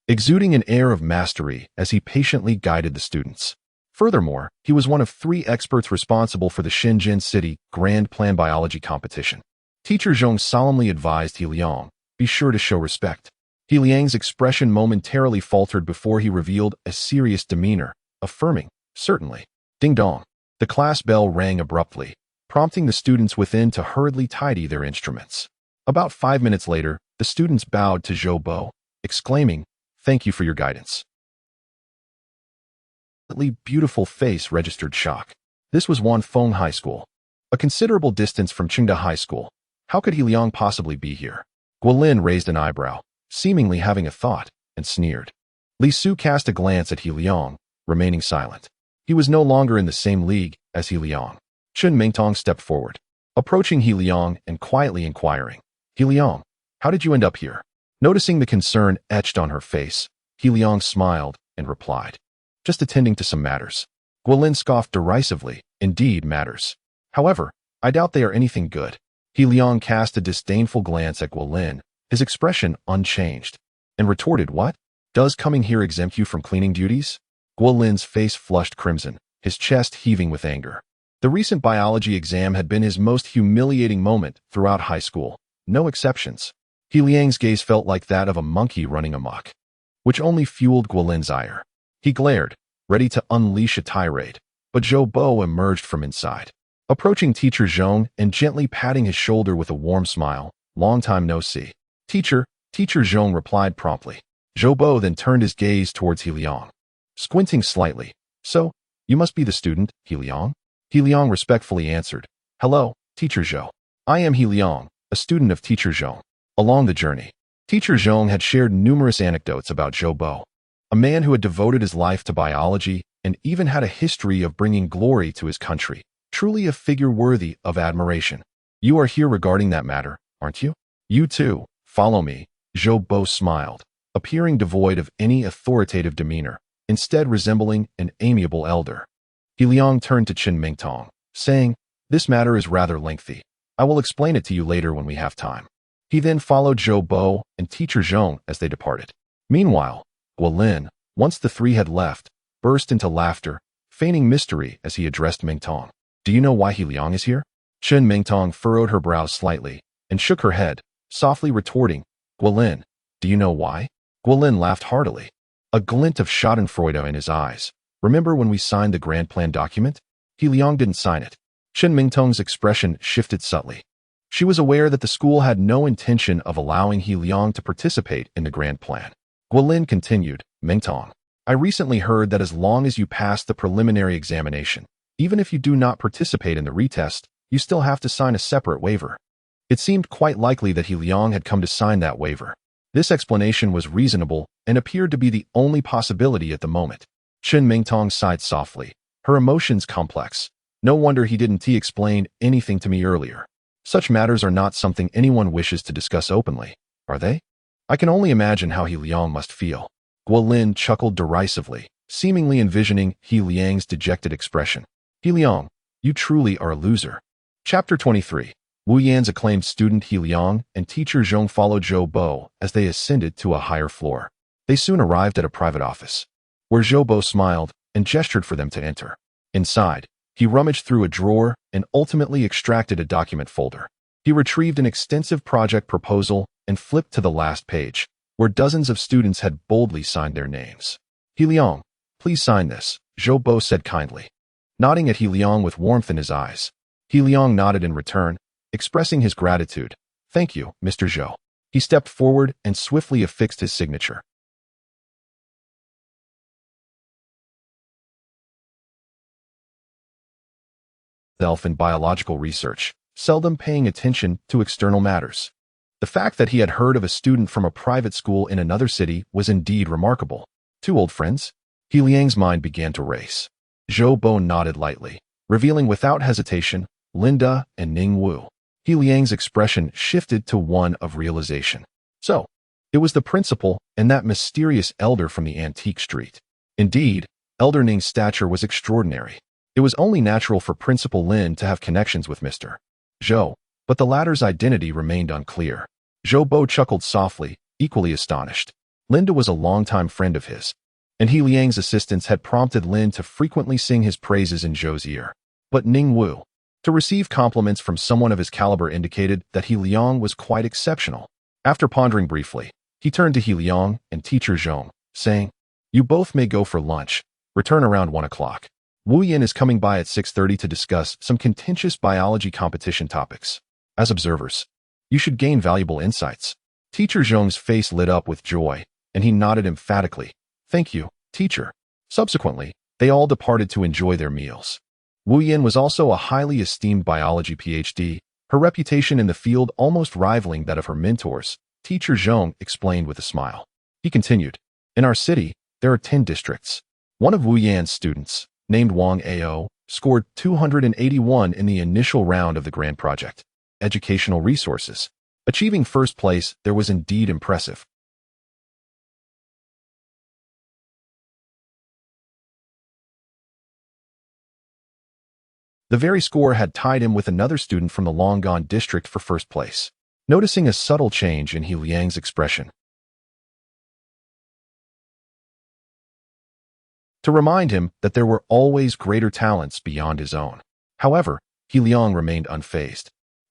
exuding an air of mastery as he patiently guided the students. Furthermore, he was one of 3 experts responsible for the Shenzhen City Grand Plan Biology competition. Teacher Zhong solemnly advised He Liang, "Be sure to show respect." He Liang's expression momentarily faltered before he revealed a serious demeanor, affirming, "Certainly." Ding dong. The class bell rang abruptly, prompting the students within to hurriedly tidy their instruments. About 5 minutes later, the students bowed to Zhou Bo, exclaiming, "Thank you for your guidance." Beautiful face registered shock. This was Wanfeng High School, a considerable distance from Chengda High School. How could He Liang possibly be here? Guolin raised an eyebrow, seemingly having a thought, and sneered. Li Su cast a glance at He Liang, remaining silent. He was no longer in the same league as He Liang. Chen Mingtong stepped forward, approaching He Liang and quietly inquiring, "He Liang, how did you end up here?" Noticing the concern etched on her face, He Liang smiled and replied, "Just attending to some matters." Guolin scoffed derisively, "Indeed, matters. However, I doubt they are anything good." He Liang cast a disdainful glance at Guolin, his expression unchanged, and retorted, "What? Does coming here exempt you from cleaning duties?" Guolin's face flushed crimson, his chest heaving with anger. The recent biology exam had been his most humiliating moment throughout high school, no exceptions. He Liang's gaze felt like that of a monkey running amok, which only fueled Guolin's ire. He glared, ready to unleash a tirade, but Zhou Bo emerged from inside. Approaching Teacher Zhong and gently patting his shoulder with a warm smile, "Long time no see." "Teacher," Teacher Zhong replied promptly. Zhou Bo then turned his gaze towards He Liang, squinting slightly. "So, you must be the student, He Liang?" He Liang respectfully answered, "Hello, Teacher Zhou. I am He Liang, a student of Teacher Zhong." Along the journey, Teacher Zhong had shared numerous anecdotes about Zhou Bo, a man who had devoted his life to biology and even had a history of bringing glory to his country. Truly a figure worthy of admiration. "You are here regarding that matter, aren't you?" "You too, follow me." Zhou Bo smiled, appearing devoid of any authoritative demeanor, instead resembling an amiable elder. He Liang turned to Qin Mingtong, saying, "This matter is rather lengthy. I will explain it to you later when we have time." He then followed Zhou Bo and Teacher Zhong as they departed. Meanwhile, Guolin, once the three had left, burst into laughter, feigning mystery as he addressed Mingtong. "Do you know why He Liang is here?" Qin Mingtong furrowed her brows slightly and shook her head, softly retorting, "Guolin, do you know why?" Guolin laughed heartily, a glint of schadenfreude in his eyes. "Remember when we signed the Grand Plan document? He Liang didn't sign it." Qin Mingtong's expression shifted subtly. She was aware that the school had no intention of allowing He Liang to participate in the Grand Plan. Guolin continued, "Mingtong, I recently heard that as long as you pass the preliminary examination, even if you do not participate in the retest, you still have to sign a separate waiver." It seemed quite likely that He Liang had come to sign that waiver. This explanation was reasonable and appeared to be the only possibility at the moment. Qin Mingtong sighed softly, her emotions complex. "No wonder he didn't explain anything to me earlier. Such matters are not something anyone wishes to discuss openly, are they? I can only imagine how He Liang must feel." Guolin chuckled derisively, seemingly envisioning He Liang's dejected expression. "He Liang, you truly are a loser." Chapter 23. Wu Yan's acclaimed student He Liang and Teacher Zhong followed Zhou Bo as they ascended to a higher floor. They soon arrived at a private office, where Zhou Bo smiled and gestured for them to enter. Inside, he rummaged through a drawer and ultimately extracted a document folder. He retrieved an extensive project proposal and flipped to the last page, where dozens of students had boldly signed their names. "He Liang, please sign this," Zhou Bo said kindly, nodding at He Liang with warmth in his eyes. He Liang nodded in return, expressing his gratitude. "Thank you, Mr. Zhou." He stepped forward and swiftly affixed his signature. Self in biological research, seldom paying attention to external matters. The fact that he had heard of a student from a private school in another city was indeed remarkable. Two old friends? He Liang's mind began to race. Zhou Bo nodded lightly, revealing without hesitation Linda and Ning Wu. He Liang's expression shifted to one of realization. So, it was the principal and that mysterious elder from the antique street. Indeed, Elder Ning's stature was extraordinary. It was only natural for Principal Lin to have connections with Mr. Zhou, but the latter's identity remained unclear. Zhou Bo chuckled softly, equally astonished. Linda was a longtime friend of his, and He Liang's assistance had prompted Lin to frequently sing his praises in Zhou's ear. But Ning Wu, to receive compliments from someone of his caliber indicated that He Liang was quite exceptional. After pondering briefly, he turned to He Liang and Teacher Zhong, saying, "You both may go for lunch. Return around 1 o'clock. Wu Yan is coming by at 6:30 to discuss some contentious biology competition topics. As observers, you should gain valuable insights." Teacher Zhong's face lit up with joy, and he nodded emphatically. "Thank you, teacher." Subsequently, they all departed to enjoy their meals. Wu Yan was also a highly esteemed biology PhD, her reputation in the field almost rivaling that of her mentors. Teacher Zhong explained with a smile. He continued, "In our city, there are 10 districts. One of Wu Yan's students, named Wang Ao, scored 281 in the initial round of the Grand Project. Educational resources. Achieving first place there was indeed impressive. The very score had tied him with another student from the long-gone district for first place. Noticing a subtle change in He Liang's expression, to remind him that there were always greater talents beyond his own. However, He Liang remained unfazed.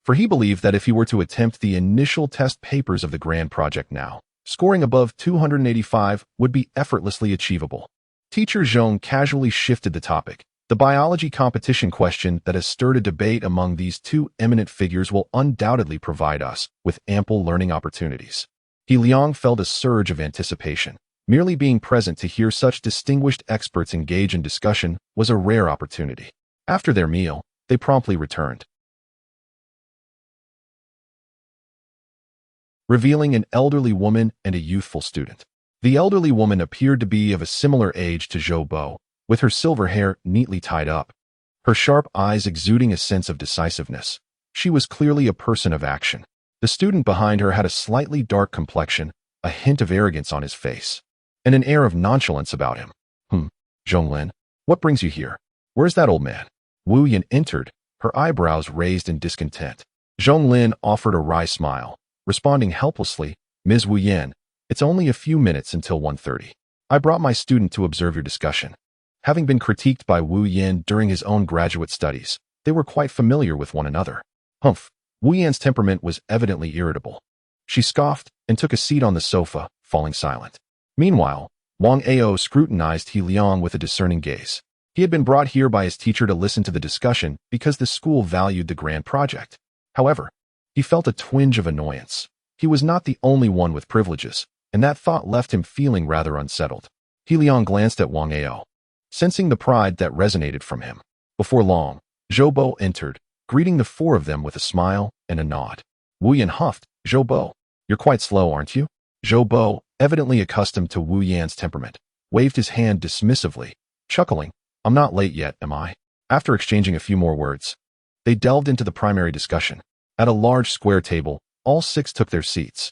for he believed that if he were to attempt the initial test papers of the grand project now, scoring above 285 would be effortlessly achievable. Teacher Zhong casually shifted the topic. The biology competition question that has stirred a debate among these two eminent figures will undoubtedly provide us with ample learning opportunities. He Liang felt a surge of anticipation. Merely being present to hear such distinguished experts engage in discussion was a rare opportunity. After their meal, they promptly returned, revealing an elderly woman and a youthful student. The elderly woman appeared to be of a similar age to Zhou Bo, with her silver hair neatly tied up, her sharp eyes exuding a sense of decisiveness. She was clearly a person of action. The student behind her had a slightly dark complexion, a hint of arrogance on his face, and an air of nonchalance about him. Zhonglin, what brings you here? Where's that old man? Wu Yan entered, her eyebrows raised in discontent. Zhonglin offered a wry smile, responding helplessly, Ms. Wu Yan, it's only a few minutes until 1:30. I brought my student to observe your discussion. Having been critiqued by Wu Yan during his own graduate studies, they were quite familiar with one another. Wu Yan's temperament was evidently irritable. She scoffed and took a seat on the sofa, falling silent. Meanwhile, Wang Ao scrutinized He Liang with a discerning gaze. He had been brought here by his teacher to listen to the discussion because the school valued the grand project. However, he felt a twinge of annoyance. He was not the only one with privileges, and that thought left him feeling rather unsettled. He Liang glanced at Wang Ao, sensing the pride that resonated from him. Before long, Zhou Bo entered, greeting the four of them with a smile and a nod. Wu Yan huffed, Zhou Bo, you're quite slow, aren't you? Zhou Bo, evidently accustomed to Wu Yan's temperament, waved his hand dismissively, chuckling, I'm not late yet, am I? After exchanging a few more words, they delved into the primary discussion. At a large square table, all six took their seats.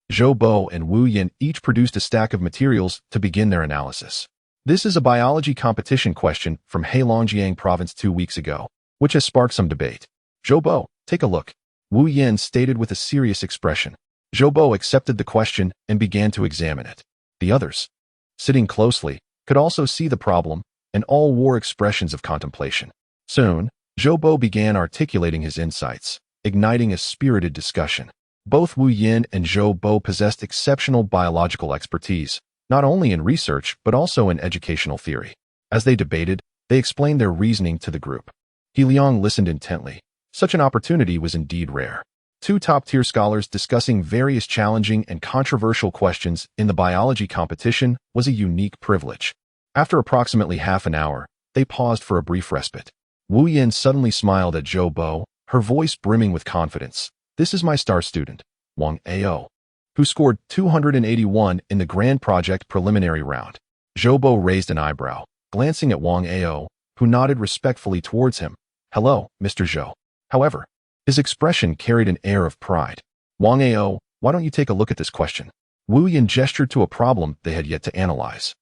Zhou Bo and Wu Yan each produced a stack of materials to begin their analysis. This is a biology competition question from Heilongjiang province 2 weeks ago, which has sparked some debate. Zhou Bo, take a look, Wu Yan stated with a serious expression. Zhou Bo accepted the question and began to examine it. The others, sitting closely, could also see the problem, and all wore expressions of contemplation. Soon, Zhou Bo began articulating his insights, igniting a spirited discussion. Both Wu Yan and Zhou Bo possessed exceptional biological expertise, not only in research but also in educational theory. As they debated, they explained their reasoning to the group. He Liang listened intently. Such an opportunity was indeed rare. Two top-tier scholars discussing various challenging and controversial questions in the biology competition was a unique privilege. After approximately half an hour, they paused for a brief respite. Wu Yan suddenly smiled at Zhou Bo, her voice brimming with confidence. This is my star student, Wang Ao, who scored 281 in the grand project preliminary round. Zhou Bo raised an eyebrow, glancing at Wang Ao, who nodded respectfully towards him. Hello, Mr. Zhou. However, his expression carried an air of pride. Wang Ao, why don't you take a look at this question? Wu Yan gestured to a problem they had yet to analyze.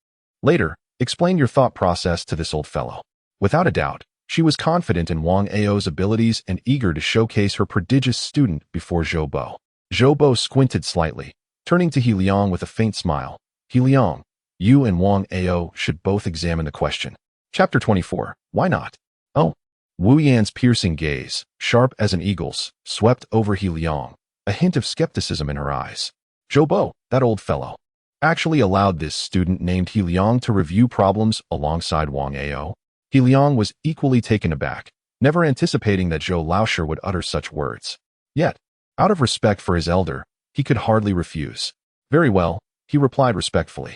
Later, explain your thought process to this old fellow. Without a doubt, she was confident in Wang Ao's abilities and eager to showcase her prodigious student before Zhou Bo. Zhou Bo squinted slightly, turning to He Liang with a faint smile. He Liang, you and Wang Ao should both examine the question. Chapter 24. Why not? Oh. Wu Yan's piercing gaze, sharp as an eagle's, swept over He Liang, a hint of skepticism in her eyes. Zhou Bo, that old fellow, actually allowed this student named He Liang to review problems alongside Wang Ao. He Liang was equally taken aback, never anticipating that Zhou Laosher would utter such words. Yet, out of respect for his elder, he could hardly refuse. Very well, he replied respectfully.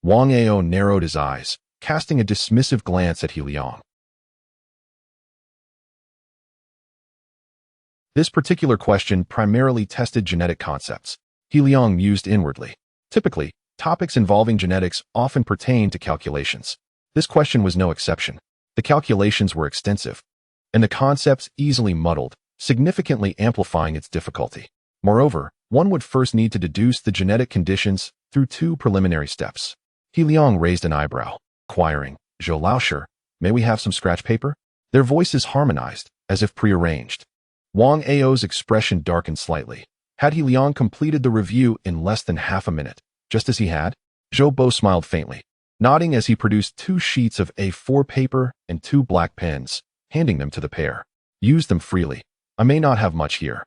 Wang Ao narrowed his eyes, casting a dismissive glance at He Liang. This particular question primarily tested genetic concepts. He Liang mused inwardly. Typically, topics involving genetics often pertain to calculations. This question was no exception. The calculations were extensive, and the concepts easily muddled, significantly amplifying its difficulty. Moreover, one would first need to deduce the genetic conditions through two preliminary steps. He Liang raised an eyebrow, inquiring, Zhou Laosher, may we have some scratch paper? Their voices harmonized, as if prearranged. Wang Ao's expression darkened slightly. Had He Liang completed the review in less than half a minute, just as he had? Zhou Bo smiled faintly, nodding as he produced 2 sheets of A4 paper and 2 black pens, handing them to the pair. Use them freely. I may not have much here,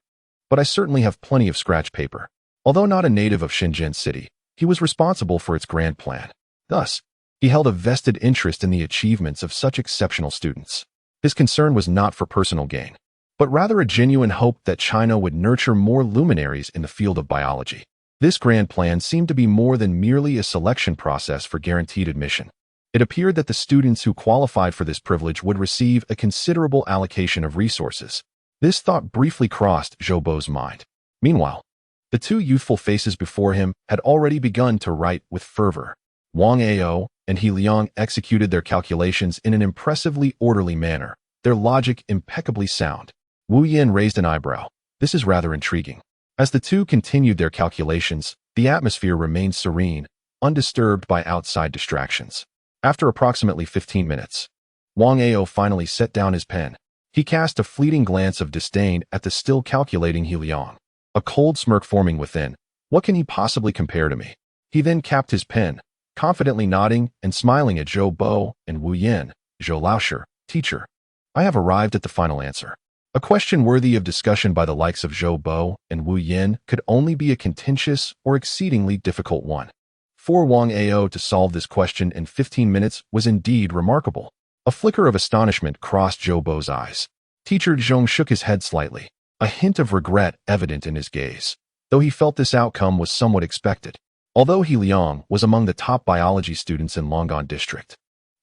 but I certainly have plenty of scratch paper. Although not a native of Shenzhen City, he was responsible for its grand plan. Thus, he held a vested interest in the achievements of such exceptional students. His concern was not for personal gain, but rather a genuine hope that China would nurture more luminaries in the field of biology. This grand plan seemed to be more than merely a selection process for guaranteed admission. It appeared that the students who qualified for this privilege would receive a considerable allocation of resources. This thought briefly crossed Zhou Bo's mind. Meanwhile, the two youthful faces before him had already begun to write with fervor. Wang Ao and He Liang executed their calculations in an impressively orderly manner, their logic impeccably sound. Wu Yin raised an eyebrow. This is rather intriguing. As the two continued their calculations, the atmosphere remained serene, undisturbed by outside distractions. After approximately 15 minutes, Wang Ao finally set down his pen. He cast a fleeting glance of disdain at the still calculating He Liang. A cold smirk forming within. What can he possibly compare to me? He then capped his pen, confidently nodding and smiling at Zhou Bo and Wu Yin. Zhou Laosher, teacher, I have arrived at the final answer. A question worthy of discussion by the likes of Zhou Bo and Wu Yin could only be a contentious or exceedingly difficult one. For Wang Ao to solve this question in 15 minutes was indeed remarkable. A flicker of astonishment crossed Zhou Bo's eyes. Teacher Zhong shook his head slightly, a hint of regret evident in his gaze, though he felt this outcome was somewhat expected. Although He Liang was among the top biology students in Longan District,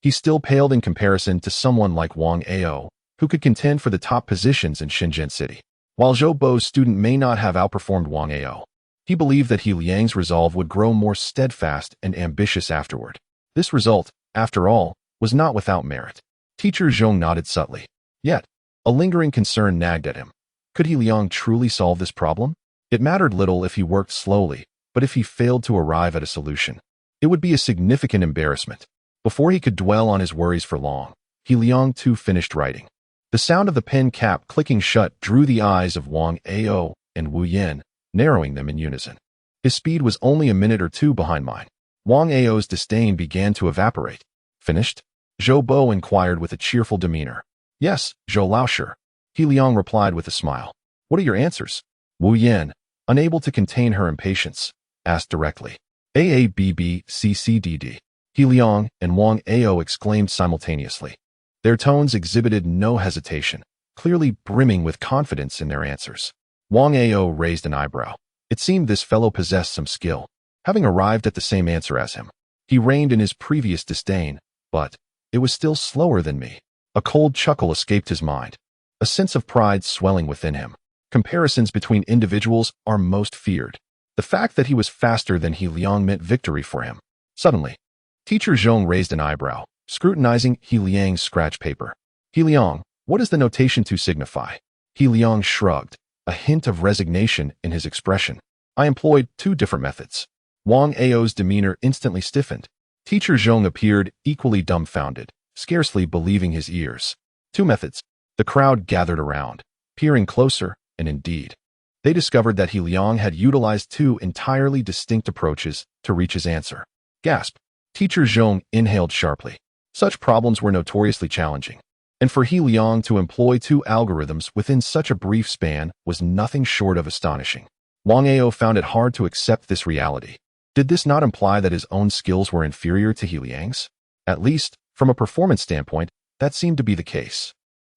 he still paled in comparison to someone like Wang Ao, who could contend for the top positions in Shenzhen City. While Zhou Bo's student may not have outperformed Wang Ao, he believed that He Liang's resolve would grow more steadfast and ambitious afterward. This result, after all, was not without merit. Teacher Zhong nodded subtly. Yet, a lingering concern nagged at him. Could He Liang truly solve this problem? It mattered little if he worked slowly, but if he failed to arrive at a solution, it would be a significant embarrassment. Before he could dwell on his worries for long, He Liang too finished writing. The sound of the pen cap clicking shut drew the eyes of Wang Ao and Wu Yin, narrowing them in unison. His speed was only a minute or two behind mine. Wang Ao's disdain began to evaporate. Finished? Zhou Bo inquired with a cheerful demeanor. Yes, Zhou Laosher. He Liang replied with a smile. What are your answers? Wu Yin, unable to contain her impatience, asked directly. AABBCCDD. He Liang and Wang Ao exclaimed simultaneously. Their tones exhibited no hesitation, clearly brimming with confidence in their answers. Wang Ao raised an eyebrow. It seemed this fellow possessed some skill. Having arrived at the same answer as him, he reined in his previous disdain, but it was still slower than me. A cold chuckle escaped his mind, a sense of pride swelling within him. Comparisons between individuals are most feared. The fact that he was faster than He Liang meant victory for him. Suddenly, Teacher Zhong raised an eyebrow, scrutinizing He Liang's scratch paper. He Liang, what does the notation to signify? He Liang shrugged, a hint of resignation in his expression. I employed 2 different methods. Wang Ao's demeanor instantly stiffened. Teacher Zhong appeared equally dumbfounded, scarcely believing his ears. 2 methods. The crowd gathered around, peering closer, and indeed, they discovered that He Liang had utilized 2 entirely distinct approaches to reach his answer. Gasp. Teacher Zhong inhaled sharply. Such problems were notoriously challenging, and for He Liang to employ 2 algorithms within such a brief span was nothing short of astonishing. Wang Ao found it hard to accept this reality. Did this not imply that his own skills were inferior to He Liang's? At least, from a performance standpoint, that seemed to be the case.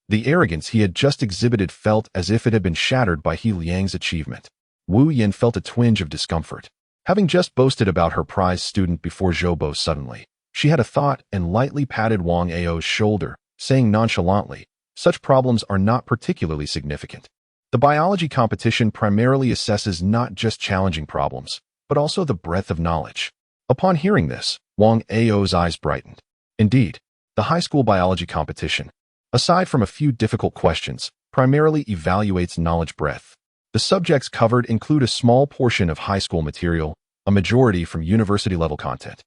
The arrogance he had just exhibited felt as if it had been shattered by He Liang's achievement. Wu Yin felt a twinge of discomfort. Having just boasted about her prize student before Zhou Bo suddenly, she had a thought and lightly patted Wang Ao's shoulder, saying nonchalantly, such problems are not particularly significant. The biology competition primarily assesses not just challenging problems, but also the breadth of knowledge. Upon hearing this, Wang Ao's eyes brightened. Indeed, the high school biology competition, aside from a few difficult questions, primarily evaluates knowledge breadth. The subjects covered include a small portion of high school material, a majority from university-level content,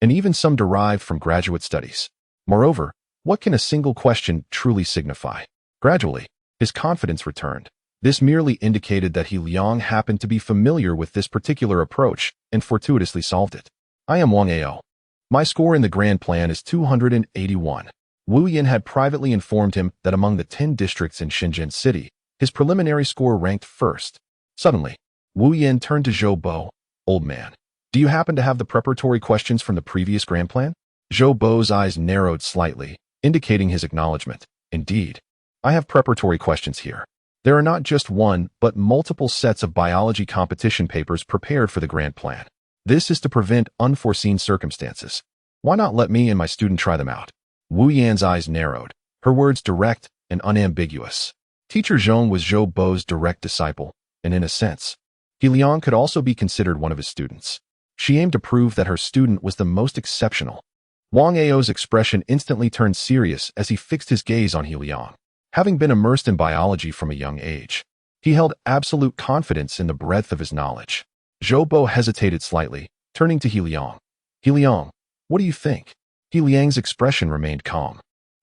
and even some derived from graduate studies. Moreover, what can a single question truly signify? Gradually, his confidence returned. This merely indicated that He Liang happened to be familiar with this particular approach and fortuitously solved it. I am Wang Ao. My score in the grand plan is 281. Wu Yin had privately informed him that among the 10 districts in Shenzhen City, His preliminary score ranked first. Suddenly, Wu Yan turned to Zhou Bo. "Old man, do you happen to have the preparatory questions from the previous grand plan?" Zhou Bo's eyes narrowed slightly, indicating his acknowledgement. "Indeed, I have preparatory questions here. There are not just one, but multiple sets of biology competition papers prepared for the grand plan. This is to prevent unforeseen circumstances. Why not let me and my student try them out?" Wu Yan's eyes narrowed, her words direct and unambiguous. Teacher Zhong was Zhou Bo's direct disciple, and in a sense, He Liang could also be considered one of his students. She aimed to prove that her student was the most exceptional. Wang Ao's expression instantly turned serious as he fixed his gaze on He Liang. Having been immersed in biology from a young age, he held absolute confidence in the breadth of his knowledge. Zhou Bo hesitated slightly, turning to He Liang. "He Liang, what do you think?" He Liang's expression remained calm,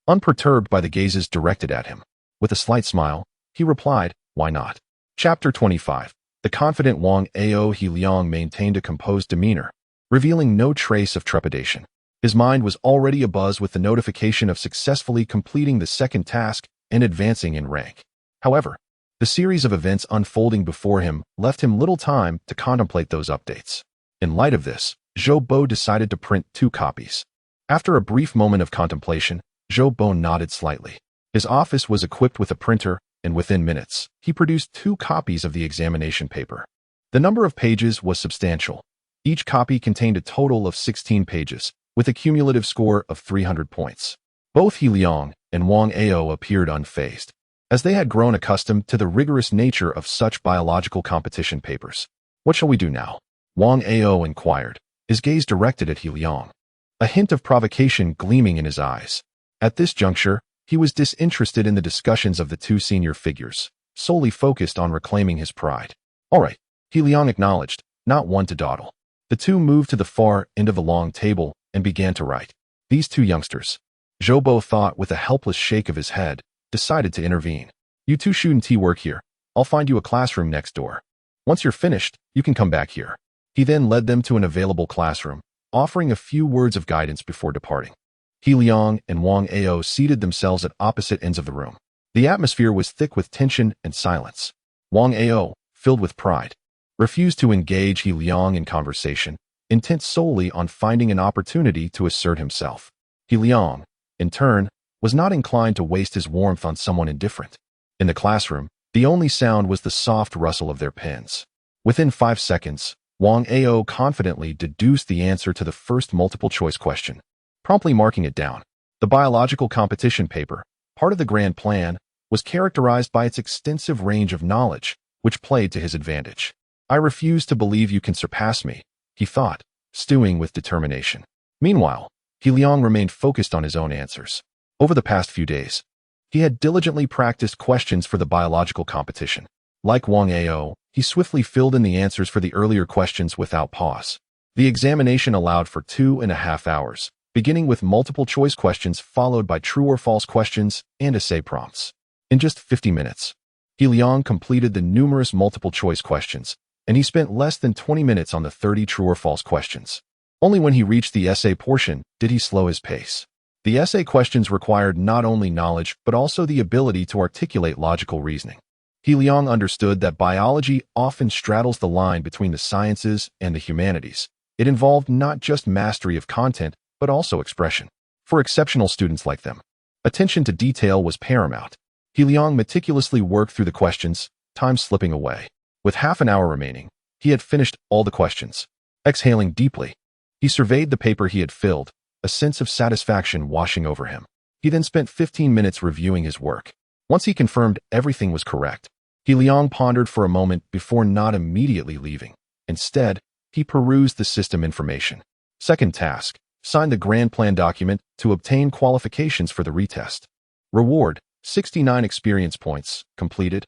unperturbed by the gazes directed at him. With a slight smile, he replied, "Why not?" Chapter 25. The confident Wang Ao. He Liang maintained a composed demeanor, revealing no trace of trepidation. His mind was already abuzz with the notification of successfully completing the second task and advancing in rank. However, the series of events unfolding before him left him little time to contemplate those updates. In light of this, Zhou Bo decided to print 2 copies. After a brief moment of contemplation, Zhou Bo nodded slightly. His office was equipped with a printer, and within minutes, he produced 2 copies of the examination paper. The number of pages was substantial. Each copy contained a total of 16 pages, with a cumulative score of 300 points. Both He Liang and Wang Ao appeared unfazed, as they had grown accustomed to the rigorous nature of such biological competition papers. "What shall we do now?" Wang Ao inquired, his gaze directed at He Liang, a hint of provocation gleaming in his eyes. At this juncture, he was disinterested in the discussions of the 2 senior figures, solely focused on reclaiming his pride. "All right," He Liang acknowledged, not one to dawdle. The 2 moved to the far end of the long table and began to write. These 2 youngsters, Zhou Bo thought with a helpless shake of his head, decided to intervene. "You 2 shouldn't work here. I'll find you a classroom next door. Once you're finished, you can come back here." He then led them to an available classroom, offering a few words of guidance before departing. He Liang and Wang Ao seated themselves at opposite ends of the room. The atmosphere was thick with tension and silence. Wang Ao, filled with pride, refused to engage He Liang in conversation, intent solely on finding an opportunity to assert himself. He Liang, in turn, was not inclined to waste his warmth on someone indifferent. In the classroom, the only sound was the soft rustle of their pens. Within 5 seconds, Wang Ao confidently deduced the answer to the first multiple-choice question, promptly marking it down. The biological competition paper, part of the grand plan, was characterized by its extensive range of knowledge, which played to his advantage. "I refuse to believe you can surpass me," he thought, stewing with determination. Meanwhile, He Liang remained focused on his own answers. Over the past few days, he had diligently practiced questions for the biological competition. Like Wang Ao, he swiftly filled in the answers for the earlier questions without pause. The examination allowed for 2.5 hours, beginning with multiple-choice questions followed by true or false questions and essay prompts. In just 50 minutes, He Liang completed the numerous multiple-choice questions, and he spent less than 20 minutes on the 30 true or false questions. Only when he reached the essay portion did he slow his pace. The essay questions required not only knowledge but also the ability to articulate logical reasoning. He Liang understood that biology often straddles the line between the sciences and the humanities. It involved not just mastery of content, but also expression. For exceptional students like them, attention to detail was paramount. He Liang meticulously worked through the questions, time slipping away. With half an hour remaining, he had finished all the questions. Exhaling deeply, he surveyed the paper he had filled, a sense of satisfaction washing over him. He then spent 15 minutes reviewing his work. Once he confirmed everything was correct, He Liang pondered for a moment before not immediately leaving. Instead, he perused the system information. Second task: sign the grand plan document to obtain qualifications for the retest. Reward: 69 experience points. Completed.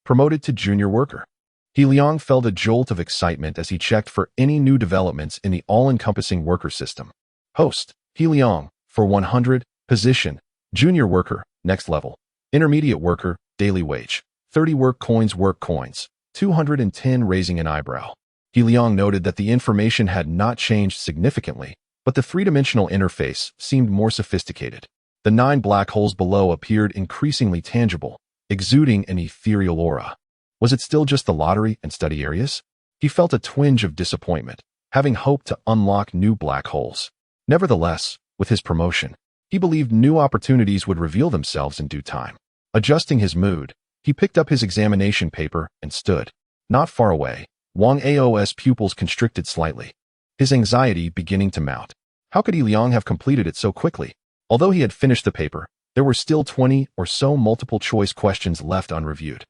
Promoted to junior worker. He Liang felt a jolt of excitement as he checked for any new developments in the all-encompassing worker system. Host: He Liang, for 100. Position: junior worker, next level. Intermediate worker, daily wage: 30 work coins, 210. Raising an eyebrow, He Liang noted that the information had not changed significantly, but the three-dimensional interface seemed more sophisticated. The 9 black holes below appeared increasingly tangible, exuding an ethereal aura. Was it still just the lottery and study areas? He felt a twinge of disappointment, having hoped to unlock new black holes. Nevertheless, with his promotion, he believed new opportunities would reveal themselves in due time. Adjusting his mood, he picked up his examination paper and stood. Not far away, Wang Ao's pupils constricted slightly, his anxiety beginning to mount. How could Liang have completed it so quickly? Although he had finished the paper, there were still 20 or so multiple-choice questions left unreviewed.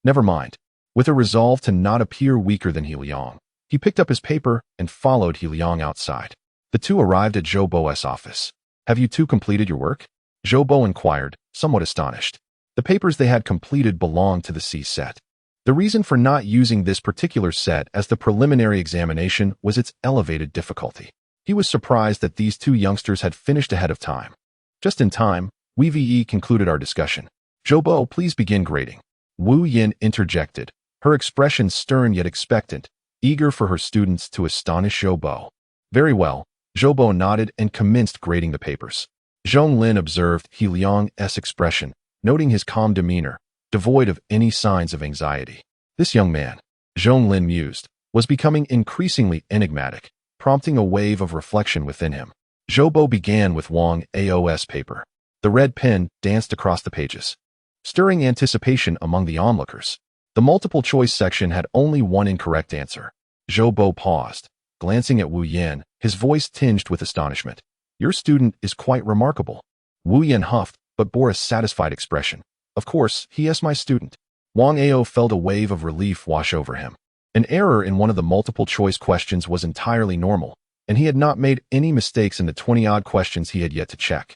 Never mind. With a resolve to not appear weaker than Liang, he picked up his paper and followed Liang outside. The two arrived at Zhou Bo's office. "Have you two completed your work?" Zhou Bo inquired, somewhat astonished. The papers they had completed belonged to the C set. The reason for not using this particular set as the preliminary examination was its elevated difficulty. He was surprised that these two youngsters had finished ahead of time. Just in time, we concluded our discussion. "Zhou Bo, please begin grading." Wu Yin interjected, her expression stern yet expectant, eager for her students to astonish Zhou Bo. "Very well." Zhou Bo nodded and commenced grading the papers. Zhong Lin observed Liang's expression, noting his calm demeanor, devoid of any signs of anxiety. This young man, Zhong Lin mused, was becoming increasingly enigmatic, prompting a wave of reflection within him. Zhou Bo began with Wang Ao's paper. The red pen danced across the pages, stirring anticipation among the onlookers. The multiple-choice section had only one incorrect answer. Zhou Bo paused, glancing at Wu Yin, his voice tinged with astonishment. "Your student is quite remarkable." Wu Yin huffed, but bore a satisfied expression. "Of course, he is my student." Wang Ao felt a wave of relief wash over him. An error in one of the multiple-choice questions was entirely normal, and he had not made any mistakes in the 20-odd questions he had yet to check.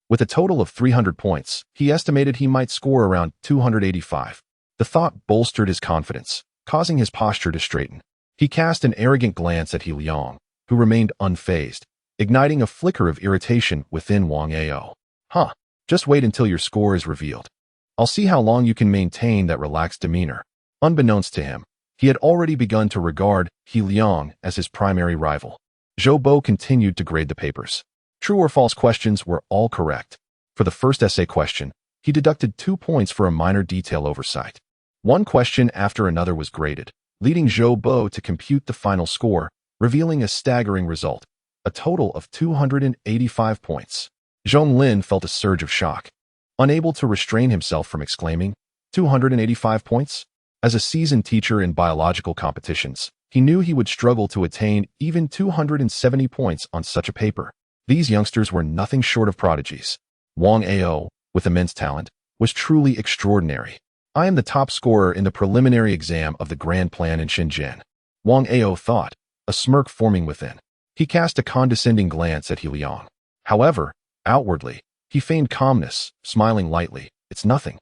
With a total of 300 points, he estimated he might score around 285. The thought bolstered his confidence, causing his posture to straighten. He cast an arrogant glance at Liang, who remained unfazed, igniting a flicker of irritation within Wang Ao. "Huh, just wait until your score is revealed. I'll see how long you can maintain that relaxed demeanor." Unbeknownst to him, he had already begun to regard Liang as his primary rival. Zhou Bo continued to grade the papers. True or false questions were all correct. For the first essay question, he deducted 2 points for a minor detail oversight. One question after another was graded, leading Zhou Bo to compute the final score, revealing a staggering result, a total of 285 points. Zhong Lin felt a surge of shock, unable to restrain himself from exclaiming, 285 points? As a seasoned teacher in biological competitions, he knew he would struggle to attain even 270 points on such a paper. These youngsters were nothing short of prodigies. Wang Ao, with immense talent, was truly extraordinary. "I am the top scorer in the preliminary exam of the Grand Plan in Shenzhen," Wang Ao thought, a smirk forming within. He cast a condescending glance at Liang. However, outwardly, he feigned calmness, smiling lightly. "It's nothing.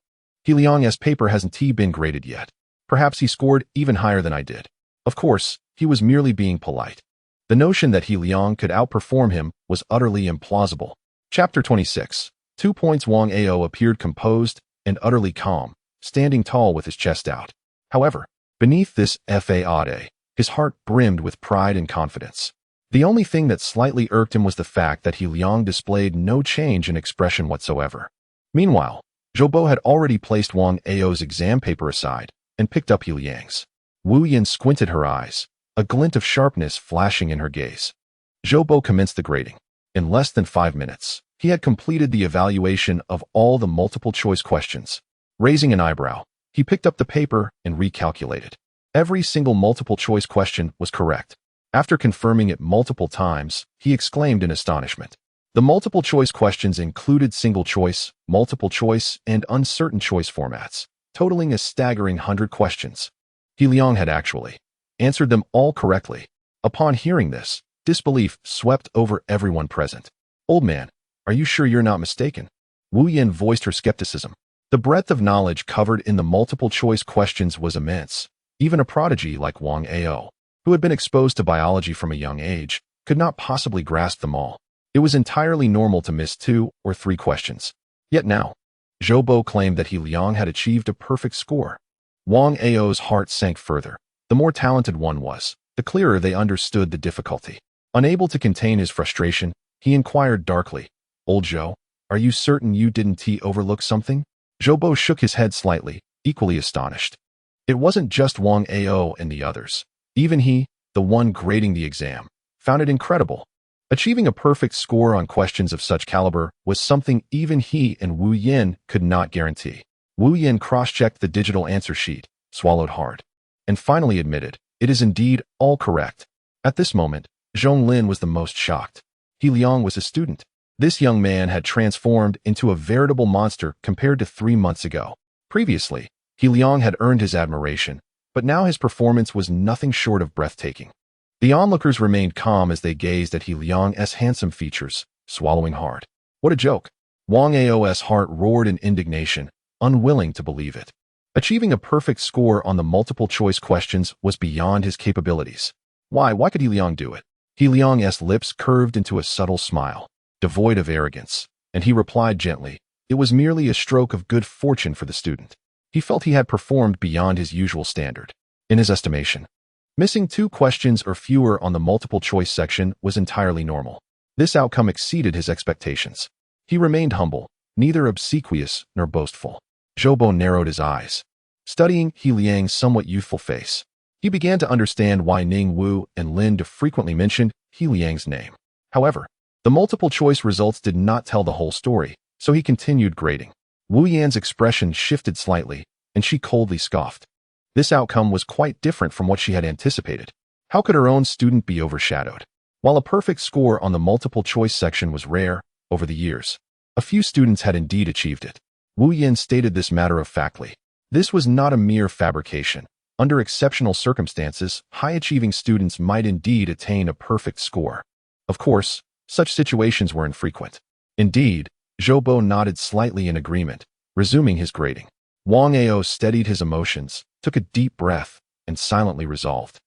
Liang's paper hasn't been graded yet. Perhaps he scored even higher than I did." Of course, he was merely being polite. The notion that Liang could outperform him was utterly implausible. Chapter 26. 2 points. Wang Ao appeared composed and utterly calm, standing tall with his chest out. However, beneath this facade, his heart brimmed with pride and confidence. The only thing that slightly irked him was the fact that Liang displayed no change in expression whatsoever. Meanwhile, Zhou Bo had already placed Wang Ao's exam paper aside and picked up Liang's. Wu Yin squinted her eyes, a glint of sharpness flashing in her gaze. Zhou Bo commenced the grading. In less than 5 minutes, he had completed the evaluation of all the multiple-choice questions. Raising an eyebrow, he picked up the paper and recalculated. Every single multiple-choice question was correct. After confirming it multiple times, he exclaimed in astonishment. The multiple-choice questions included single-choice, multiple-choice, and uncertain choice formats, totaling a staggering 100 questions. Liang had actually answered them all correctly. Upon hearing this, disbelief swept over everyone present. "Old man, are you sure you're not mistaken?" Wu Yin voiced her skepticism. The breadth of knowledge covered in the multiple-choice questions was immense. Even a prodigy like Wang Ao, who had been exposed to biology from a young age, could not possibly grasp them all. It was entirely normal to miss 2 or 3 questions. Yet now, Zhou Bo claimed that Liang had achieved a perfect score. Wang Ao's heart sank further. The more talented one was, the clearer they understood the difficulty. Unable to contain his frustration, he inquired darkly, "Old Zhou, are you certain you didn't overlook something?" Zhou shook his head slightly, equally astonished. It wasn't just Wang Ao and the others. Even he, the one grading the exam, found it incredible. Achieving a perfect score on questions of such caliber was something even he and Wu Yin could not guarantee. Wu Yin cross-checked the digital answer sheet, swallowed hard, and finally admitted, it is indeed all correct. At this moment, Zhong Lin was the most shocked. He Liang was a student. This young man had transformed into a veritable monster compared to 3 months ago. Previously, He Liang had earned his admiration, but now his performance was nothing short of breathtaking. The onlookers remained calm as they gazed at He Liang's handsome features, swallowing hard. What a joke! Wang Ao's heart roared in indignation, unwilling to believe it. Achieving a perfect score on the multiple-choice questions was beyond his capabilities. Why could He Liang do it? He Liang's lips curved into a subtle smile, devoid of arrogance, and he replied gently, it was merely a stroke of good fortune for the student. He felt he had performed beyond his usual standard. In his estimation, missing 2 questions or fewer on the multiple-choice section was entirely normal. This outcome exceeded his expectations. He remained humble, neither obsequious nor boastful. Zhou narrowed his eyes, studying He Liang's somewhat youthful face. He began to understand why Ning Wu and Lin De frequently mentioned He Liang's name. However, the multiple-choice results did not tell the whole story, so he continued grading. Wu Yan's expression shifted slightly, and she coldly scoffed. This outcome was quite different from what she had anticipated. How could her own student be overshadowed? While a perfect score on the multiple-choice section was rare, over the years, a few students had indeed achieved it. Wu Yan stated this matter-of-factly. This was not a mere fabrication. Under exceptional circumstances, high-achieving students might indeed attain a perfect score. Of course, such situations were infrequent. Indeed, Zhou nodded slightly in agreement, resuming his grading. Wang Ao steadied his emotions, took a deep breath, and silently resolved.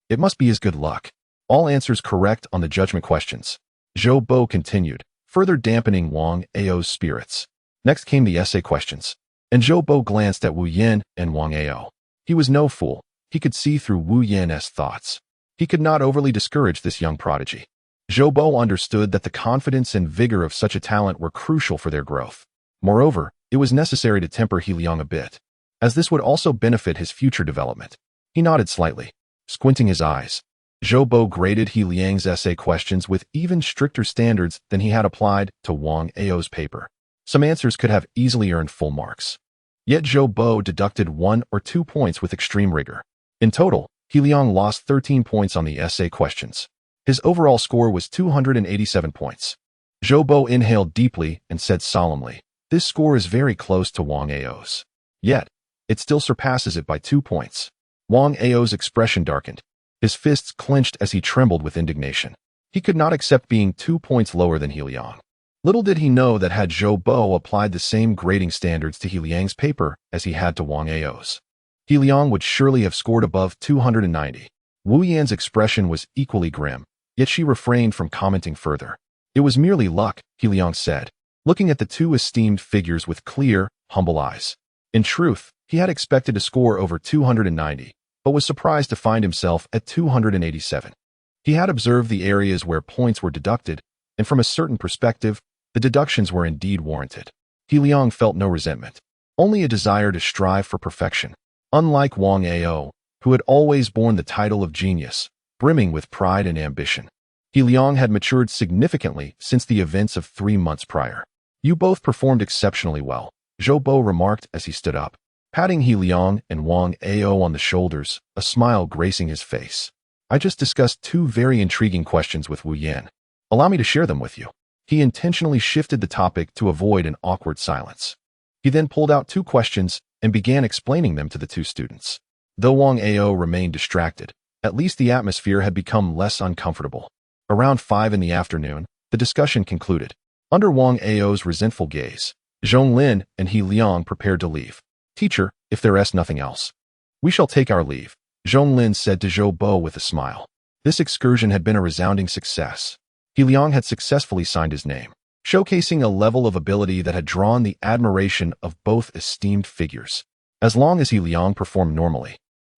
It must be his good luck. All answers correct on the judgment questions. Zhou continued, further dampening Wang Ao's spirits. Next came the essay questions, and Zhou glanced at Wu Yin and Wang Ao. He was no fool. He could see through Wu Yin's thoughts. He could not overly discourage this young prodigy. Zhou understood that the confidence and vigor of such a talent were crucial for their growth. Moreover, it was necessary to temper He Liang a bit, as this would also benefit his future development. He nodded slightly, squinting his eyes. Zhou graded He Liang's essay questions with even stricter standards than he had applied to Wang Ao's paper. Some answers could have easily earned full marks. Yet Zhou deducted 1 or 2 points with extreme rigor. In total, He Liang lost 13 points on the essay questions. His overall score was 287 points. Zhou inhaled deeply and said solemnly, this score is very close to Wang Ao's. Yet, it still surpasses it by 2 points. Wang Ao's expression darkened. His fists clenched as he trembled with indignation. He could not accept being 2 points lower than He Liang. Little did he know that had Zhou applied the same grading standards to He Liang's paper as he had to Wang Ao's, He Liang would surely have scored above 290. Wu Yan's expression was equally grim, yet she refrained from commenting further. It was merely luck, He Liang said, looking at the 2 esteemed figures with clear, humble eyes. In truth, he had expected to score over 290, but was surprised to find himself at 287. He had observed the areas where points were deducted, and from a certain perspective, the deductions were indeed warranted. He Liang felt no resentment, only a desire to strive for perfection. Unlike Wang Ao, who had always borne the title of genius, brimming with pride and ambition, He Liang had matured significantly since the events of 3 months prior. You both performed exceptionally well, Zhou remarked as he stood up, patting He Liang and Wang Ao on the shoulders, a smile gracing his face. I just discussed 2 very intriguing questions with Wu Yan. Allow me to share them with you. He intentionally shifted the topic to avoid an awkward silence. He then pulled out 2 questions and began explaining them to the 2 students. Though Wang Ao remained distracted, at least the atmosphere had become less uncomfortable. Around 5 in the afternoon, the discussion concluded. Under Wang Ao's resentful gaze, Zhong Lin and He Liang prepared to leave. Teacher, if there is nothing else, we shall take our leave, Zhong Lin said to Zhou with a smile. This excursion had been a resounding success. He Liang had successfully signed his name, showcasing a level of ability that had drawn the admiration of both esteemed figures. As long as He Liang performed normally,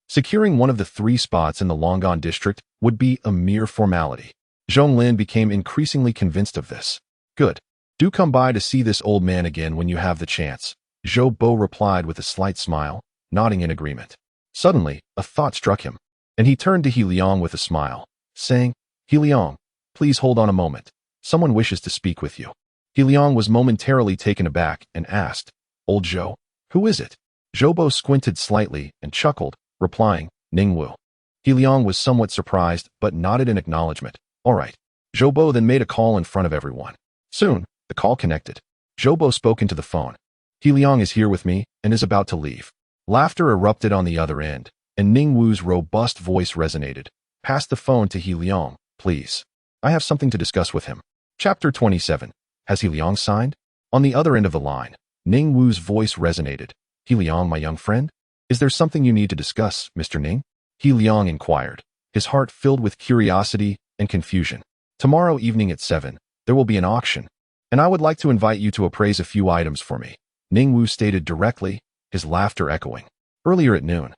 securing one of the 3 spots in the Longan district would be a mere formality. Zhong Lin became increasingly convinced of this. Good. Do come by to see this old man again when you have the chance, Zhou Bo replied with a slight smile, nodding in agreement. Suddenly, a thought struck him, and he turned to He Liang with a smile, saying, He Liang, please hold on a moment. Someone wishes to speak with you. He Liang was momentarily taken aback and asked, Old Zhou, who is it? Zhou Bo squinted slightly and chuckled, replying, Ning Wu. He Liang was somewhat surprised but nodded in acknowledgement. All right. Zhou Bo then made a call in front of everyone. Soon, the call connected. Zhou Bo spoke into the phone. He Liang is here with me and is about to leave. Laughter erupted on the other end, and Ning Wu's robust voice resonated. Pass the phone to He Liang, please. I have something to discuss with him. Chapter 27. Has He Liang signed? On the other end of the line, Ning Wu's voice resonated. He Liang, my young friend? Is there something you need to discuss, Mr. Ning? He Liang inquired, his heart filled with curiosity and confusion. Tomorrow evening at 7, there will be an auction, and I would like to invite you to appraise a few items for me, Ning Wu stated directly, his laughter echoing. Earlier at noon,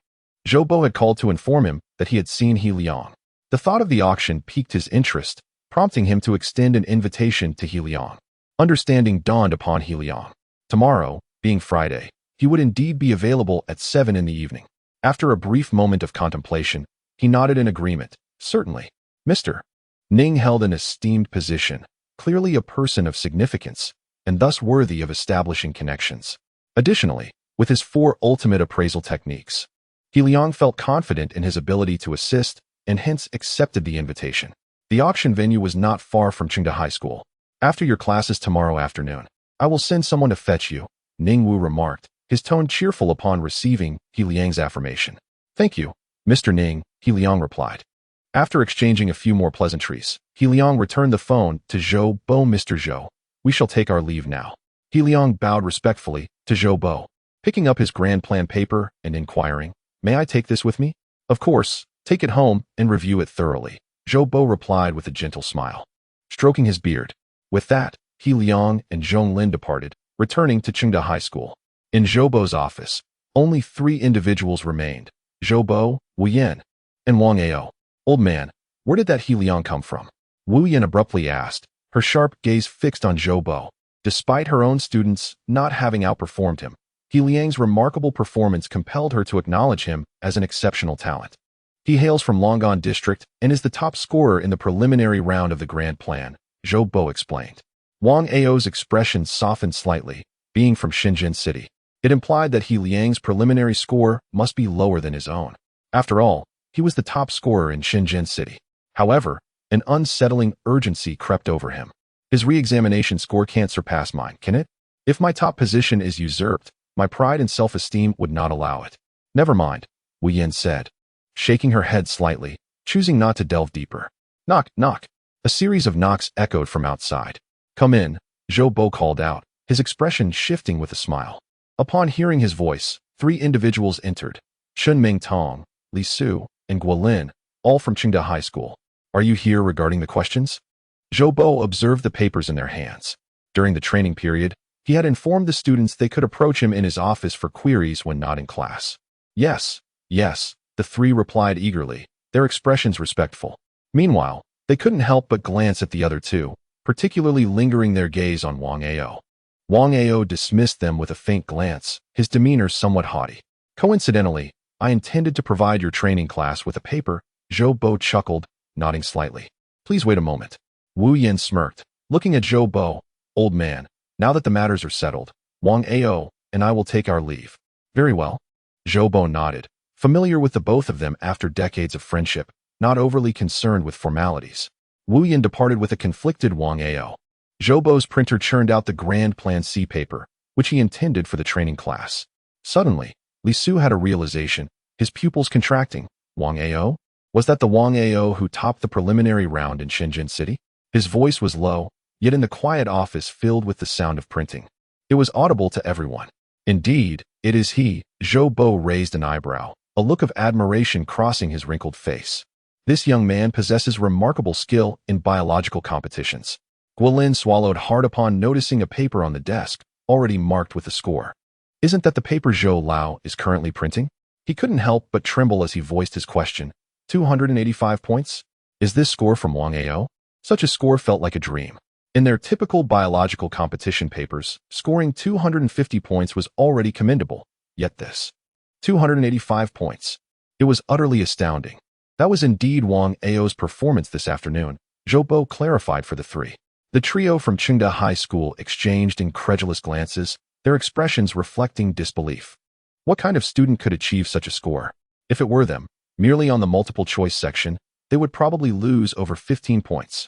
Zhou Bo had called to inform him that he had seen He Liang. The thought of the auction piqued his interest, prompting him to extend an invitation to He Liang. Understanding dawned upon He Liang. Tomorrow, being Friday, he would indeed be available at 7 in the evening. After a brief moment of contemplation, he nodded in agreement. Certainly. Mr. Ning held an esteemed position, clearly a person of significance, and thus worthy of establishing connections. Additionally, with his 4 ultimate appraisal techniques, He Liang felt confident in his ability to assist and hence accepted the invitation. The auction venue was not far from Chengda High School. After your classes tomorrow afternoon, I will send someone to fetch you, Ning Wu remarked, his tone cheerful upon receiving He Liang's affirmation. Thank you, Mr. Ning, He Liang replied. After exchanging a few more pleasantries, He Liang returned the phone to Zhou Bo. Mr. Zhou, we shall take our leave now. He Liang bowed respectfully to Zhou Bo, picking up his grand plan paper and inquiring, may I take this with me? Of course, take it home and review it thoroughly, Zhou Bo replied with a gentle smile, stroking his beard. With that, He Liang and Zhong Lin departed, returning to Chengda High School. In Zhou Bo's office, only 3 individuals remained, Zhou Bo, Wu Yan, and Wang Ao. Old man, where did that He Liang come from? Wu Yan abruptly asked, her sharp gaze fixed on Zhou Bo. Despite her own students not having outperformed him, He Liang's remarkable performance compelled her to acknowledge him as an exceptional talent. He hails from Longon District and is the top scorer in the preliminary round of the Grand Plan, Zhou Bo explained. Wang Ao's expression softened slightly, being from Shenzhen City. It implied that He Liang's preliminary score must be lower than his own. After all, he was the top scorer in Shenzhen City. However, an unsettling urgency crept over him. His re-examination score can't surpass mine, can it? If my top position is usurped, my pride and self-esteem would not allow it. Never mind, Wu Yan said, shaking her head slightly, choosing not to delve deeper. Knock, knock. A series of knocks echoed from outside. Come in, Zhou Bo called out, his expression shifting with a smile. Upon hearing his voice, 3 individuals entered, Chun Ming Tong, Li Su, and Guo Lin, all from Chengda High School. Are you here regarding the questions? Zhou Bo observed the papers in their hands. During the training period, he had informed the students they could approach him in his office for queries when not in class. Yes, yes, the 3 replied eagerly, their expressions respectful. Meanwhile, they couldn't help but glance at the other 2, particularly lingering their gaze on Wang Ao. Wang Ao dismissed them with a faint glance, his demeanor somewhat haughty. Coincidentally, I intended to provide your training class with a paper, Zhou Bo chuckled, nodding slightly. Please wait a moment. Wu Yan smirked, looking at Zhou Bo. Old man, now that the matters are settled, Wang Ao and I will take our leave. Very well. Zhou Bo nodded, familiar with the both of them after decades of friendship, not overly concerned with formalities. Wu Yan departed with a conflicted Wang Ao. Zhou Bo's printer churned out the Grand Plan C paper, which he intended for the training class. Suddenly, Li Su had a realization, his pupils contracting. Wang Ao? Was that the Wang Ao who topped the preliminary round in Shenzhen City? His voice was low, yet in the quiet office filled with the sound of printing. It was audible to everyone. Indeed, it is he. Zhou Bo raised an eyebrow, a look of admiration crossing his wrinkled face. This young man possesses remarkable skill in biological competitions. Guo Lin swallowed hard upon noticing a paper on the desk, already marked with a score. Isn't that the paper Zhou Lao is currently printing? He couldn't help but tremble as he voiced his question. 285 points? Is this score from Wang Ao? Such a score felt like a dream. In their typical biological competition papers, scoring 250 points was already commendable, yet this 285 points. It was utterly astounding. That was indeed Wang Ao's performance this afternoon, Zhou Bo clarified for the three. The trio from Chengda High School exchanged incredulous glances, their expressions reflecting disbelief. What kind of student could achieve such a score? If it were them, merely on the multiple-choice section, they would probably lose over 15 points.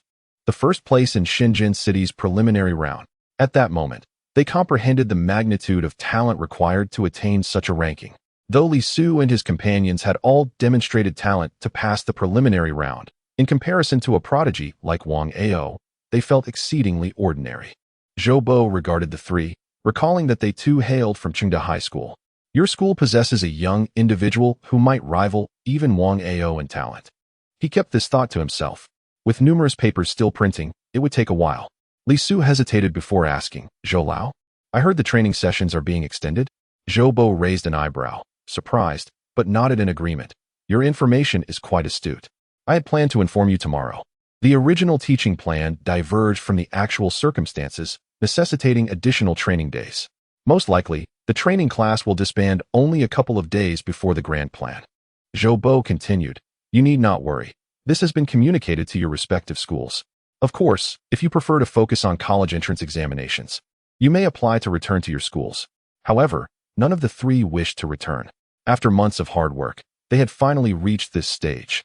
The first place in Shenzhen City's preliminary round. At that moment, they comprehended the magnitude of talent required to attain such a ranking. Though Li Su and his companions had all demonstrated talent to pass the preliminary round, in comparison to a prodigy like Wang Ao, they felt exceedingly ordinary. Zhou Bo regarded the three, recalling that they too hailed from Chengda High School. Your school possesses a young individual who might rival even Wang Ao in talent. He kept this thought to himself. With numerous papers still printing, it would take a while. Li Su hesitated before asking, Zhou Lao? I heard the training sessions are being extended? Zhou Bo raised an eyebrow, surprised, but nodded in agreement. Your information is quite astute. I had planned to inform you tomorrow. The original teaching plan diverged from the actual circumstances, necessitating additional training days. Most likely, the training class will disband only a couple of days before the grand plan. Zhou Bo continued, You need not worry. This has been communicated to your respective schools. Of course, if you prefer to focus on college entrance examinations, you may apply to return to your schools. However, none of the three wished to return. After months of hard work, they had finally reached this stage.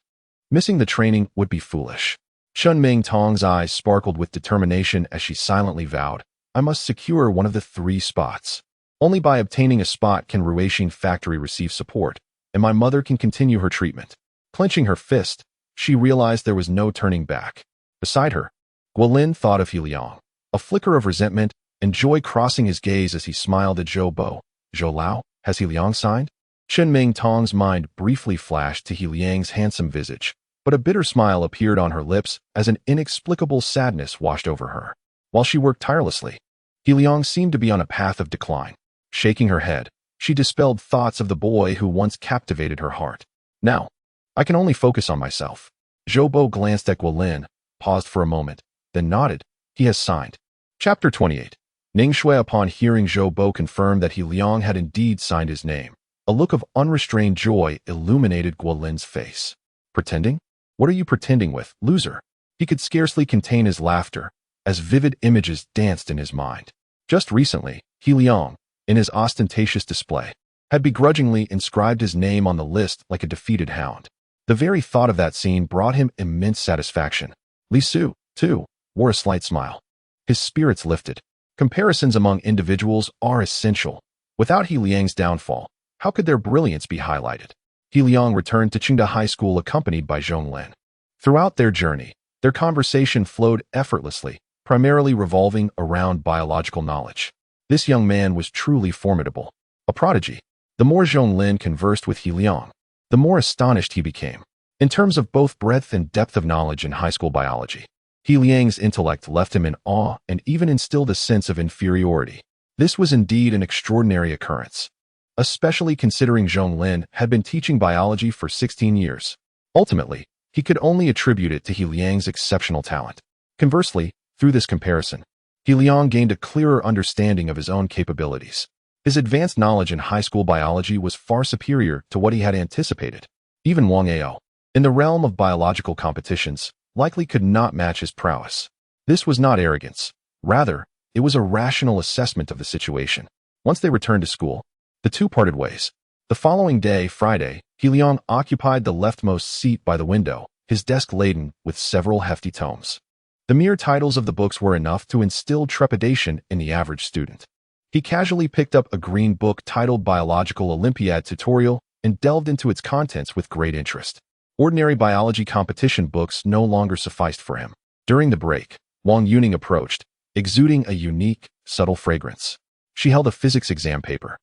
Missing the training would be foolish. Chun Ming Tong's eyes sparkled with determination as she silently vowed, I must secure one of the 3 spots. Only by obtaining a spot can Ruixin Factory receive support, and my mother can continue her treatment. Clenching her fist, she realized there was no turning back. Beside her, Guolin thought of He Liang, a flicker of resentment and joy crossing his gaze as he smiled at Zhou Bo. Zhou Lao, has He Liang signed? Chun Ming Tong's mind briefly flashed to He Liang's handsome visage, but a bitter smile appeared on her lips as an inexplicable sadness washed over her. While she worked tirelessly, He Liang seemed to be on a path of decline. Shaking her head, she dispelled thoughts of the boy who once captivated her heart. Now, I can only focus on myself. Zhou Bo glanced at Guolin, paused for a moment, then nodded. He has signed. Chapter 28. Ning Shui upon hearing Zhou Bo confirm that He Liang had indeed signed his name, a look of unrestrained joy illuminated Guolin's face. Pretending? What are you pretending with, loser? He could scarcely contain his laughter, as vivid images danced in his mind. Just recently, He Liang, in his ostentatious display, had begrudgingly inscribed his name on the list like a defeated hound. The very thought of that scene brought him immense satisfaction. Li Su, too, wore a slight smile. His spirits lifted. Comparisons among individuals are essential. Without He Liang's downfall, how could their brilliance be highlighted? He Liang returned to Chengda High School accompanied by Zhonglin. Throughout their journey, their conversation flowed effortlessly, primarily revolving around biological knowledge. This young man was truly formidable, a prodigy. The more Zhonglin conversed with He Liang, the more astonished he became. In terms of both breadth and depth of knowledge in high school biology, He Liang's intellect left him in awe and even instilled a sense of inferiority. This was indeed an extraordinary occurrence, especially considering Zhonglin had been teaching biology for 16 years. Ultimately, he could only attribute it to He Liang's exceptional talent. Conversely, through this comparison, He Liang gained a clearer understanding of his own capabilities. His advanced knowledge in high school biology was far superior to what he had anticipated. Even Wang Ao, in the realm of biological competitions, likely could not match his prowess. This was not arrogance. Rather, it was a rational assessment of the situation. Once they returned to school, the two parted ways. The following day, Friday, He Liang occupied the leftmost seat by the window, his desk laden with several hefty tomes. The mere titles of the books were enough to instill trepidation in the average student. He casually picked up a green book titled Biological Olympiad Tutorial and delved into its contents with great interest. Ordinary biology competition books no longer sufficed for him. During the break, Wang Yuning approached, exuding a unique, subtle fragrance. She held a physics exam paper,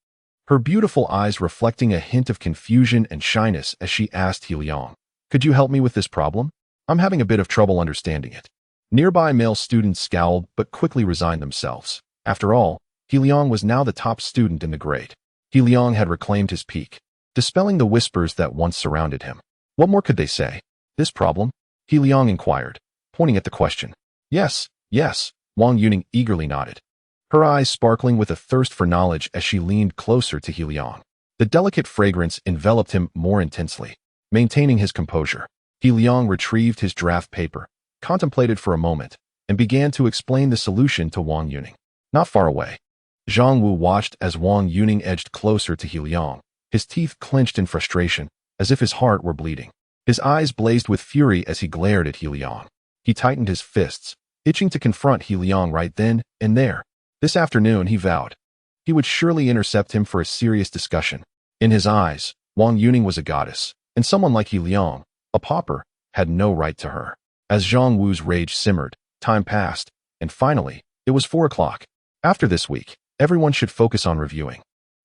her beautiful eyes reflecting a hint of confusion and shyness as she asked He Liang, Could you help me with this problem? I'm having a bit of trouble understanding it. Nearby male students scowled but quickly resigned themselves. After all, He Liang was now the top student in the grade. He Liang had reclaimed his peak, dispelling the whispers that once surrounded him. What more could they say? This problem? He Liang inquired, pointing at the question. Yes, Wang Yuning eagerly nodded, her eyes sparkling with a thirst for knowledge as she leaned closer to He Liang. The delicate fragrance enveloped him more intensely. Maintaining his composure, He Liang retrieved his draft paper, contemplated for a moment, and began to explain the solution to Wang Yuning. Not far away, Zhang Wu watched as Wang Yuning edged closer to He Liang, his teeth clenched in frustration, as if his heart were bleeding. His eyes blazed with fury as he glared at He Liang. He tightened his fists, itching to confront He Liang right then and there. This afternoon, he vowed, he would surely intercept him for a serious discussion. In his eyes, Wang Yuning was a goddess, and someone like He Liang, a pauper, had no right to her. As Zhang Wu's rage simmered, time passed, and finally, it was 4 o'clock. After this week, everyone should focus on reviewing.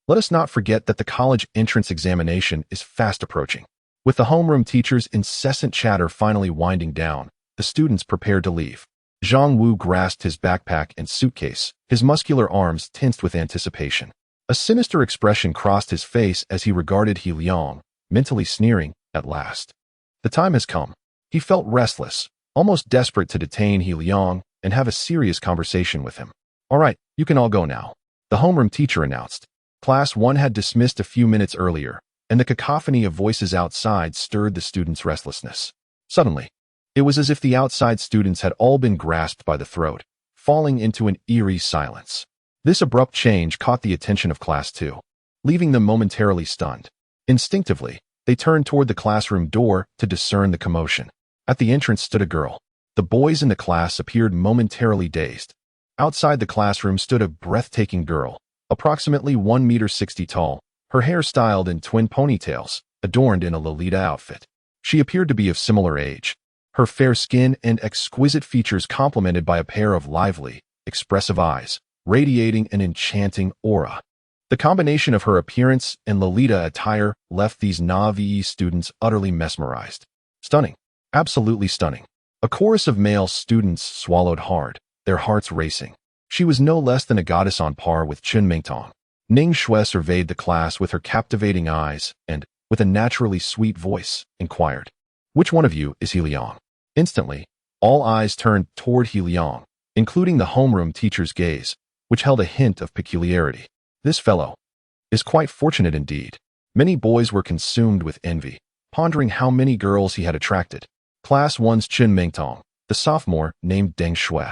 Let us not forget that the college entrance examination is fast approaching. With the homeroom teacher's incessant chatter finally winding down, the students prepared to leave. Zhang Wu grasped his backpack and suitcase, his muscular arms tensed with anticipation. A sinister expression crossed his face as he regarded He Liang, mentally sneering, at last. The time has come. He felt restless, almost desperate to detain He Liang and have a serious conversation with him. All right, you can all go now, the homeroom teacher announced. Class 1 had dismissed a few minutes earlier, and the cacophony of voices outside stirred the students' restlessness. Suddenly, it was as if the outside students had all been grasped by the throat, falling into an eerie silence. This abrupt change caught the attention of Class 2, leaving them momentarily stunned. Instinctively, they turned toward the classroom door to discern the commotion. At the entrance stood a girl. The boys in the class appeared momentarily dazed. Outside the classroom stood a breathtaking girl, approximately 1.60 meters tall, her hair styled in twin ponytails, adorned in a Lolita outfit. She appeared to be of similar age, her fair skin and exquisite features complemented by a pair of lively, expressive eyes, radiating an enchanting aura. The combination of her appearance and Lolita attire left these Navi students utterly mesmerized. Stunning. Absolutely stunning. A chorus of male students swallowed hard, their hearts racing. She was no less than a goddess on par with Chen Mingtong. Ning Shui surveyed the class with her captivating eyes and, with a naturally sweet voice, inquired, "Which one of you is He Liang?" Instantly, all eyes turned toward He Liang, including the homeroom teacher's gaze, which held a hint of peculiarity. This fellow is quite fortunate indeed. Many boys were consumed with envy, pondering how many girls he had attracted. Class 1's Chen Mingtong, the sophomore named Deng Shui,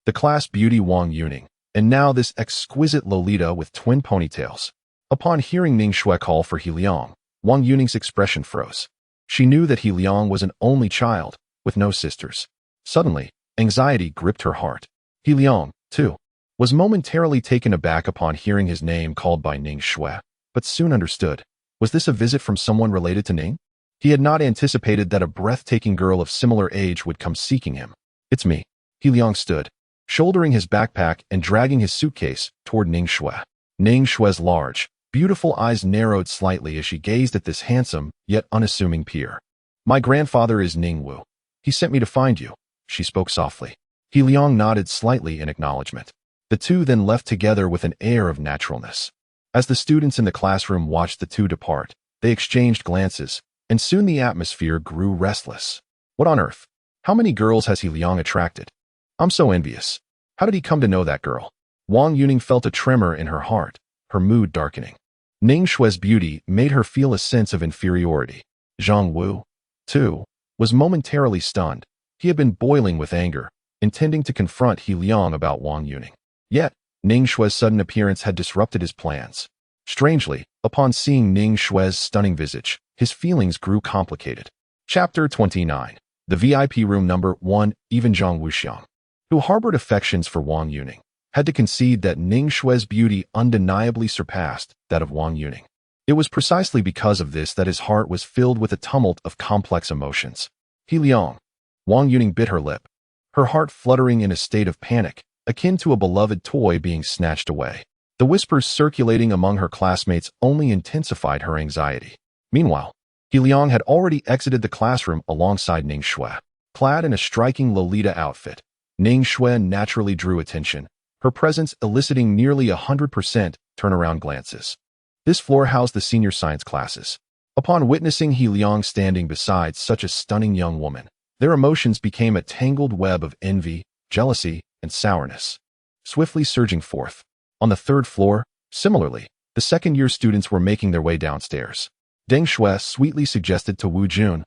the class beauty Wang Yuning, and now this exquisite Lolita with twin ponytails. Upon hearing Ning Shui call for He Liang, Wang Yuning's expression froze. She knew that He Liang was an only child, with no sisters. Suddenly, anxiety gripped her heart. He Liang, too, was momentarily taken aback upon hearing his name called by Ning Shui, but soon understood. Was this a visit from someone related to Ning? He had not anticipated that a breathtaking girl of similar age would come seeking him. "It's me." He Liang stood, shouldering his backpack and dragging his suitcase toward Ning Shui. Ning Shui's large, beautiful eyes narrowed slightly as she gazed at this handsome, yet unassuming peer. "My grandfather is Ning Wu. He sent me to find you," she spoke softly. He Liang nodded slightly in acknowledgement. The two then left together with an air of naturalness. As the students in the classroom watched the two depart, they exchanged glances, and soon the atmosphere grew restless. What on earth? How many girls has He Liang attracted? I'm so envious. How did he come to know that girl? Wang Yuning felt a tremor in her heart, her mood darkening. Ning Shui's beauty made her feel a sense of inferiority. Zhang Wu, too, was momentarily stunned. He had been boiling with anger, intending to confront He Liang about Wang Yuning. Yet, Ning Shui's sudden appearance had disrupted his plans. Strangely, upon seeing Ning Shui's stunning visage, his feelings grew complicated. Chapter 29. The VIP room number 1, even Zhang Wuxiang, who harbored affections for Wang Yuning, had to concede that Ning Shui's beauty undeniably surpassed that of Wang Yuning. It was precisely because of this that his heart was filled with a tumult of complex emotions. He Liang. Wang Yuning bit her lip, her heart fluttering in a state of panic, akin to a beloved toy being snatched away. The whispers circulating among her classmates only intensified her anxiety. Meanwhile, He Liang had already exited the classroom alongside Ning Shui. Clad in a striking Lolita outfit, Ning Shui naturally drew attention, her presence eliciting nearly 100% turnaround glances. This floor housed the senior science classes. Upon witnessing He Liang standing beside such a stunning young woman, their emotions became a tangled web of envy, jealousy, and sourness, swiftly surging forth. On the third floor, similarly, the second-year students were making their way downstairs. Deng Shui sweetly suggested to Wu Jun,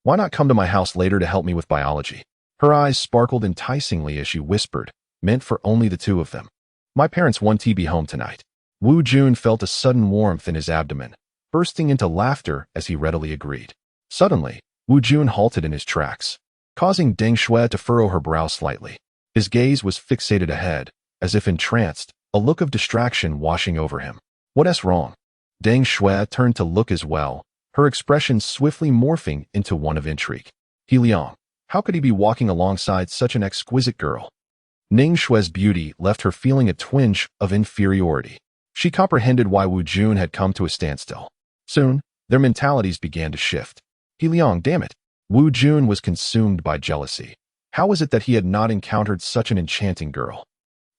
why not come to my house later to help me with biology? Her eyes sparkled enticingly as she whispered, meant for only the two of them. My parents want to be home tonight. Wu Jun felt a sudden warmth in his abdomen, bursting into laughter as he readily agreed. Suddenly, Wu Jun halted in his tracks, causing Deng Shui to furrow her brow slightly. His gaze was fixated ahead, as if entranced, a look of distraction washing over him. What's wrong? Deng Shui turned to look as well, her expression swiftly morphing into one of intrigue. He Liang, how could he be walking alongside such an exquisite girl? Ning Shui's beauty left her feeling a twinge of inferiority. She comprehended why Wu Jun had come to a standstill. Soon, their mentalities began to shift. He Liang, damn it. Wu Jun was consumed by jealousy. How was it that he had not encountered such an enchanting girl?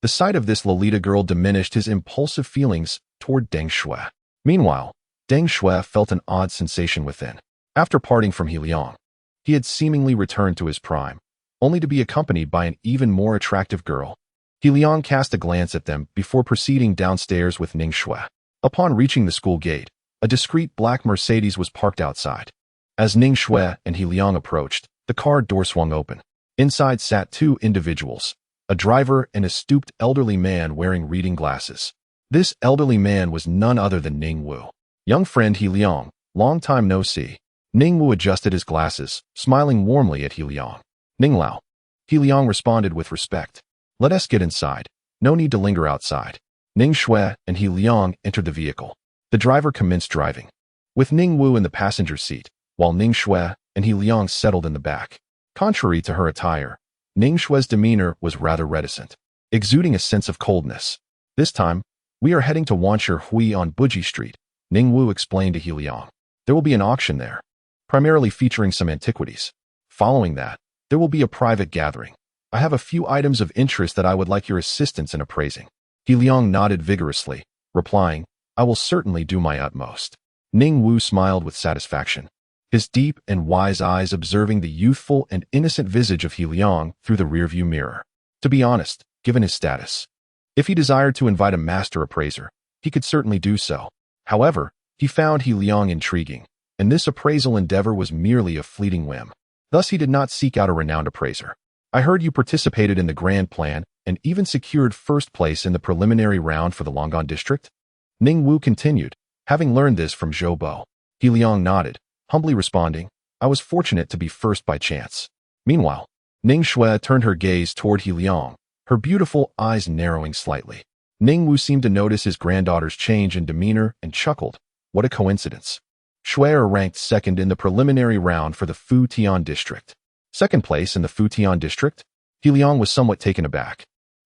The sight of this Lolita girl diminished his impulsive feelings toward Deng Shui. Meanwhile, Deng Shui felt an odd sensation within. After parting from He Liang, he had seemingly returned to his prime, only to be accompanied by an even more attractive girl. He Liang cast a glance at them before proceeding downstairs with Ning Shui. Upon reaching the school gate, a discreet black Mercedes was parked outside. As Ning Shui and He Liang approached, the car door swung open. Inside sat two individuals, a driver and a stooped elderly man wearing reading glasses. This elderly man was none other than Ning Wu. Young friend He Liang, long time no see. Ning Wu adjusted his glasses, smiling warmly at He Liang. Ning Lao. He Liang responded with respect. Let us get inside. No need to linger outside. Ning Shui and He Liang entered the vehicle. The driver commenced driving, with Ning Wu in the passenger seat, while Ning Shui and He Liang settled in the back. Contrary to her attire, Ning Shui's demeanor was rather reticent, exuding a sense of coldness. This time, we are heading to Wanshi Hui on Buji Street, Ning Wu explained to He Liang. There will be an auction there, primarily featuring some antiquities. Following that, there will be a private gathering. I have a few items of interest that I would like your assistance in appraising. He Liang nodded vigorously, replying, I will certainly do my utmost. Ning Wu smiled with satisfaction, his deep and wise eyes observing the youthful and innocent visage of He Liang through the rearview mirror. To be honest, given his status, if he desired to invite a master appraiser, he could certainly do so. However, he found He Liang intriguing, and this appraisal endeavor was merely a fleeting whim. Thus he did not seek out a renowned appraiser. I heard you participated in the grand plan and even secured first place in the preliminary round for the Longan district? Ning Wu continued, having learned this from Zhou Bo. He Liang nodded, humbly responding, I was fortunate to be first by chance. Meanwhile, Ning Shui turned her gaze toward He Liang, her beautiful eyes narrowing slightly. Ning Wu seemed to notice his granddaughter's change in demeanor and chuckled. What a coincidence. Shui ranked second in the preliminary round for the Fu Tian district. Second place in the Fu Tian district? He Liang was somewhat taken aback,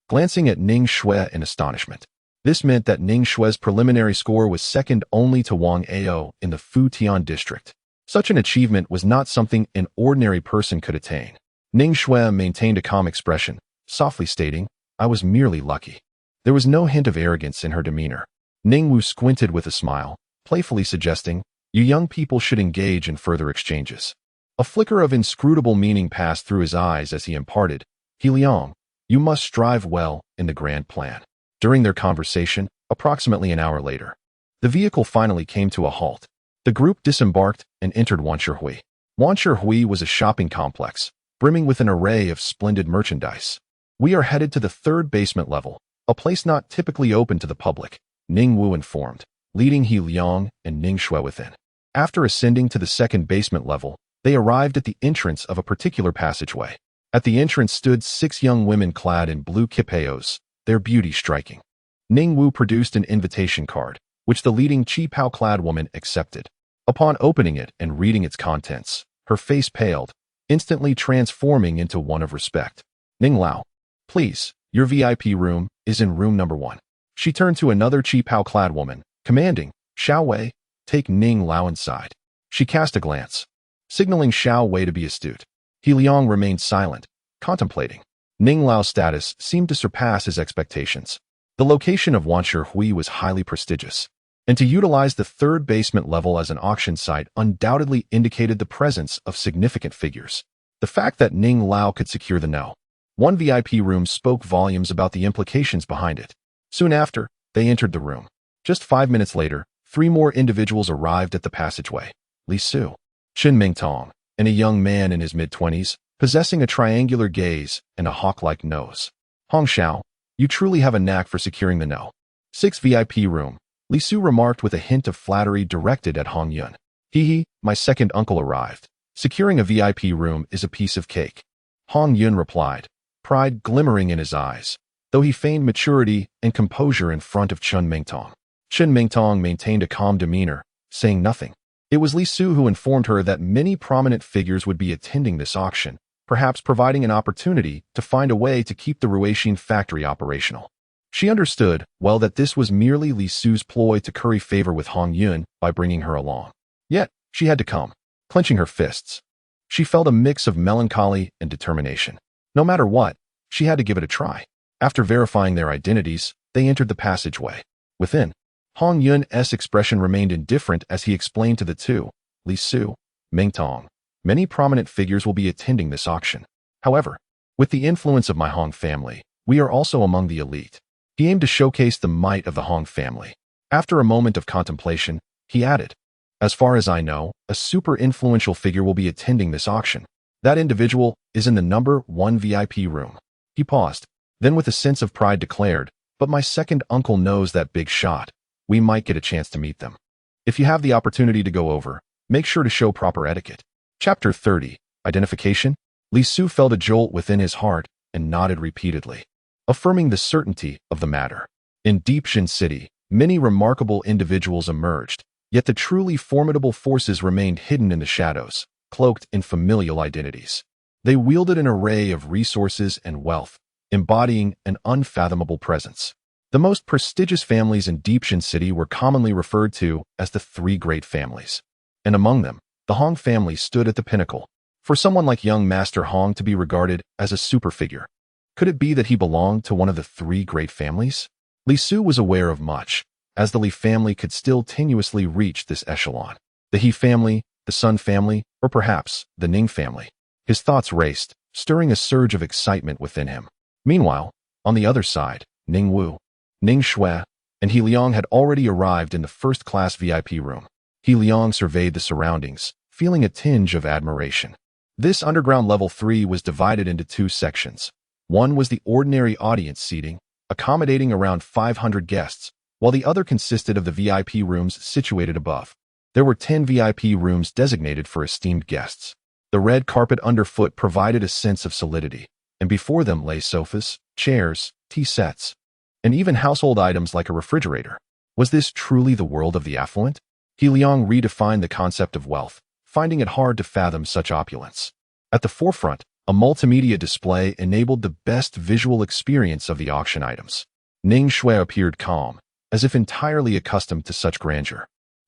glancing at Ning Shui in astonishment. This meant that Ning Shui's preliminary score was second only to Wang Ao in the Fu Tian district. Such an achievement was not something an ordinary person could attain. Ning Shui maintained a calm expression, softly stating, I was merely lucky. There was no hint of arrogance in her demeanor. Ning Wu squinted with a smile, playfully suggesting, you young people should engage in further exchanges. A flicker of inscrutable meaning passed through his eyes as he imparted, He Liang, you must strive well in the grand plan. During their conversation, approximately an hour later, the vehicle finally came to a halt. The group disembarked and entered Wanshi Hui. Wanshi Hui was a shopping complex, brimming with an array of splendid merchandise. We are headed to the third basement level, a place not typically open to the public, Ning Wu informed, leading He Liang and Ning Shui within. After ascending to the second basement level, they arrived at the entrance of a particular passageway. At the entrance stood 6 young women clad in blue kipayos, their beauty striking. Ning Wu produced an invitation card, which the leading qipao-clad woman accepted. Upon opening it and reading its contents, her face paled, instantly transforming into one of respect. Ning Lao, please, your VIP room is in room number 1. She turned to another qipao-clad woman, commanding, Xiao Wei, take Ning Lao inside. She cast a glance, signaling Xiao Wei to be astute. He Liang remained silent, contemplating. Ning Lao's status seemed to surpass his expectations. The location of Wanshi Hui was highly prestigious, and to utilize the third basement level as an auction site undoubtedly indicated the presence of significant figures. The fact that Ning Lao could secure the no. One VIP room spoke volumes about the implications behind it. Soon after, they entered the room. Just 5 minutes later, 3 more individuals arrived at the passageway. Li Su, Qin Mingtong, and a young man in his mid-20s, possessing a triangular gaze and a hawk-like nose. Hong Xiao, you truly have a knack for securing the no. 6 VIP room, Li Su remarked with a hint of flattery directed at Hong Yun. Hee, my second uncle arrived. Securing a VIP room is a piece of cake. Hong Yun replied, pride glimmering in his eyes, though he feigned maturity and composure in front of Qin Mingtong. Qin Mingtong maintained a calm demeanor, saying nothing. It was Li Su who informed her that many prominent figures would be attending this auction, perhaps providing an opportunity to find a way to keep the Ruixin factory operational. She understood well that this was merely Li Su's ploy to curry favor with Hong Yun by bringing her along. Yet, she had to come, clenching her fists. She felt a mix of melancholy and determination. No matter what, she had to give it a try. After verifying their identities, they entered the passageway. Within, Hong Yun's expression remained indifferent as he explained to the two, Li Su, Mingtong, many prominent figures will be attending this auction. However, with the influence of my Hong family, we are also among the elite. He aimed to showcase the might of the Hong family. After a moment of contemplation, he added, as far as I know, a super influential figure will be attending this auction. That individual is in the number 1 VIP room. He paused, then with a sense of pride declared, but my second uncle knows that big shot. We might get a chance to meet them. If you have the opportunity to go over, make sure to show proper etiquette. Chapter 30, Identification. Li Su felt a jolt within his heart and nodded repeatedly, affirming the certainty of the matter. In Deepshin City, many remarkable individuals emerged, yet the truly formidable forces remained hidden in the shadows, cloaked in familial identities. They wielded an array of resources and wealth, embodying an unfathomable presence. The most prestigious families in Deepshin City were commonly referred to as the 3 great families. And among them, the Hong family stood at the pinnacle. For someone like young Master Hong to be regarded as a super figure, could it be that he belonged to one of the 3 great families? Li Su was aware of much, as the Li family could still tenuously reach this echelon. The He family, the Sun family, or perhaps the Ning family. His thoughts raced, stirring a surge of excitement within him. Meanwhile, on the other side, Ning Wu, Ning Shui, and He Liang had already arrived in the first-class VIP room. He Liang surveyed the surroundings, feeling a tinge of admiration. This underground level 3 was divided into 2 sections. One was the ordinary audience seating, accommodating around 500 guests, while the other consisted of the VIP rooms situated above. There were 10 VIP rooms designated for esteemed guests. The red carpet underfoot provided a sense of solidity, and before them lay sofas, chairs, tea sets, and even household items like a refrigerator. Was this truly the world of the affluent? He Liang redefined the concept of wealth, finding it hard to fathom such opulence. At the forefront, a multimedia display enabled the best visual experience of the auction items. Ning Shui appeared calm, as if entirely accustomed to such grandeur.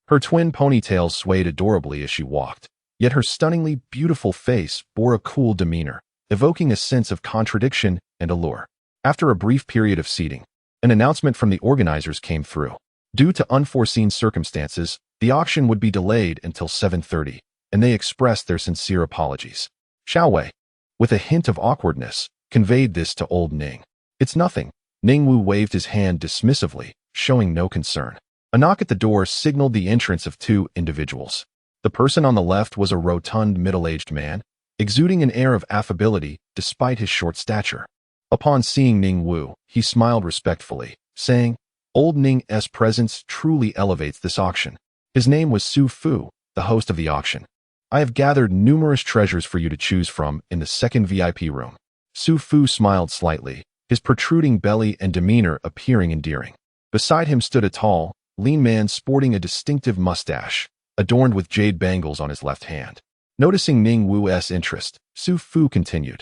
Her twin ponytails swayed adorably as she walked, yet her stunningly beautiful face bore a cool demeanor, evoking a sense of contradiction and allure. After a brief period of seating, an announcement from the organizers came through. Due to unforeseen circumstances, the auction would be delayed until 7:30, and they expressed their sincere apologies. Xiao Wei, with a hint of awkwardness, conveyed this to old Ning. It's nothing. Ning Wu waved his hand dismissively, showing no concern. A knock at the door signaled the entrance of 2 individuals. The person on the left was a rotund middle-aged man, exuding an air of affability despite his short stature. Upon seeing Ning Wu, he smiled respectfully, saying, Old Ning's presence truly elevates this auction. His name was Su Fu, the host of the auction. I have gathered numerous treasures for you to choose from in the second VIP room. Su Fu smiled slightly, his protruding belly and demeanor appearing endearing. Beside him stood a tall, lean man sporting a distinctive mustache, adorned with jade bangles on his left hand. Noticing Ning Wu's interest, Su Fu continued,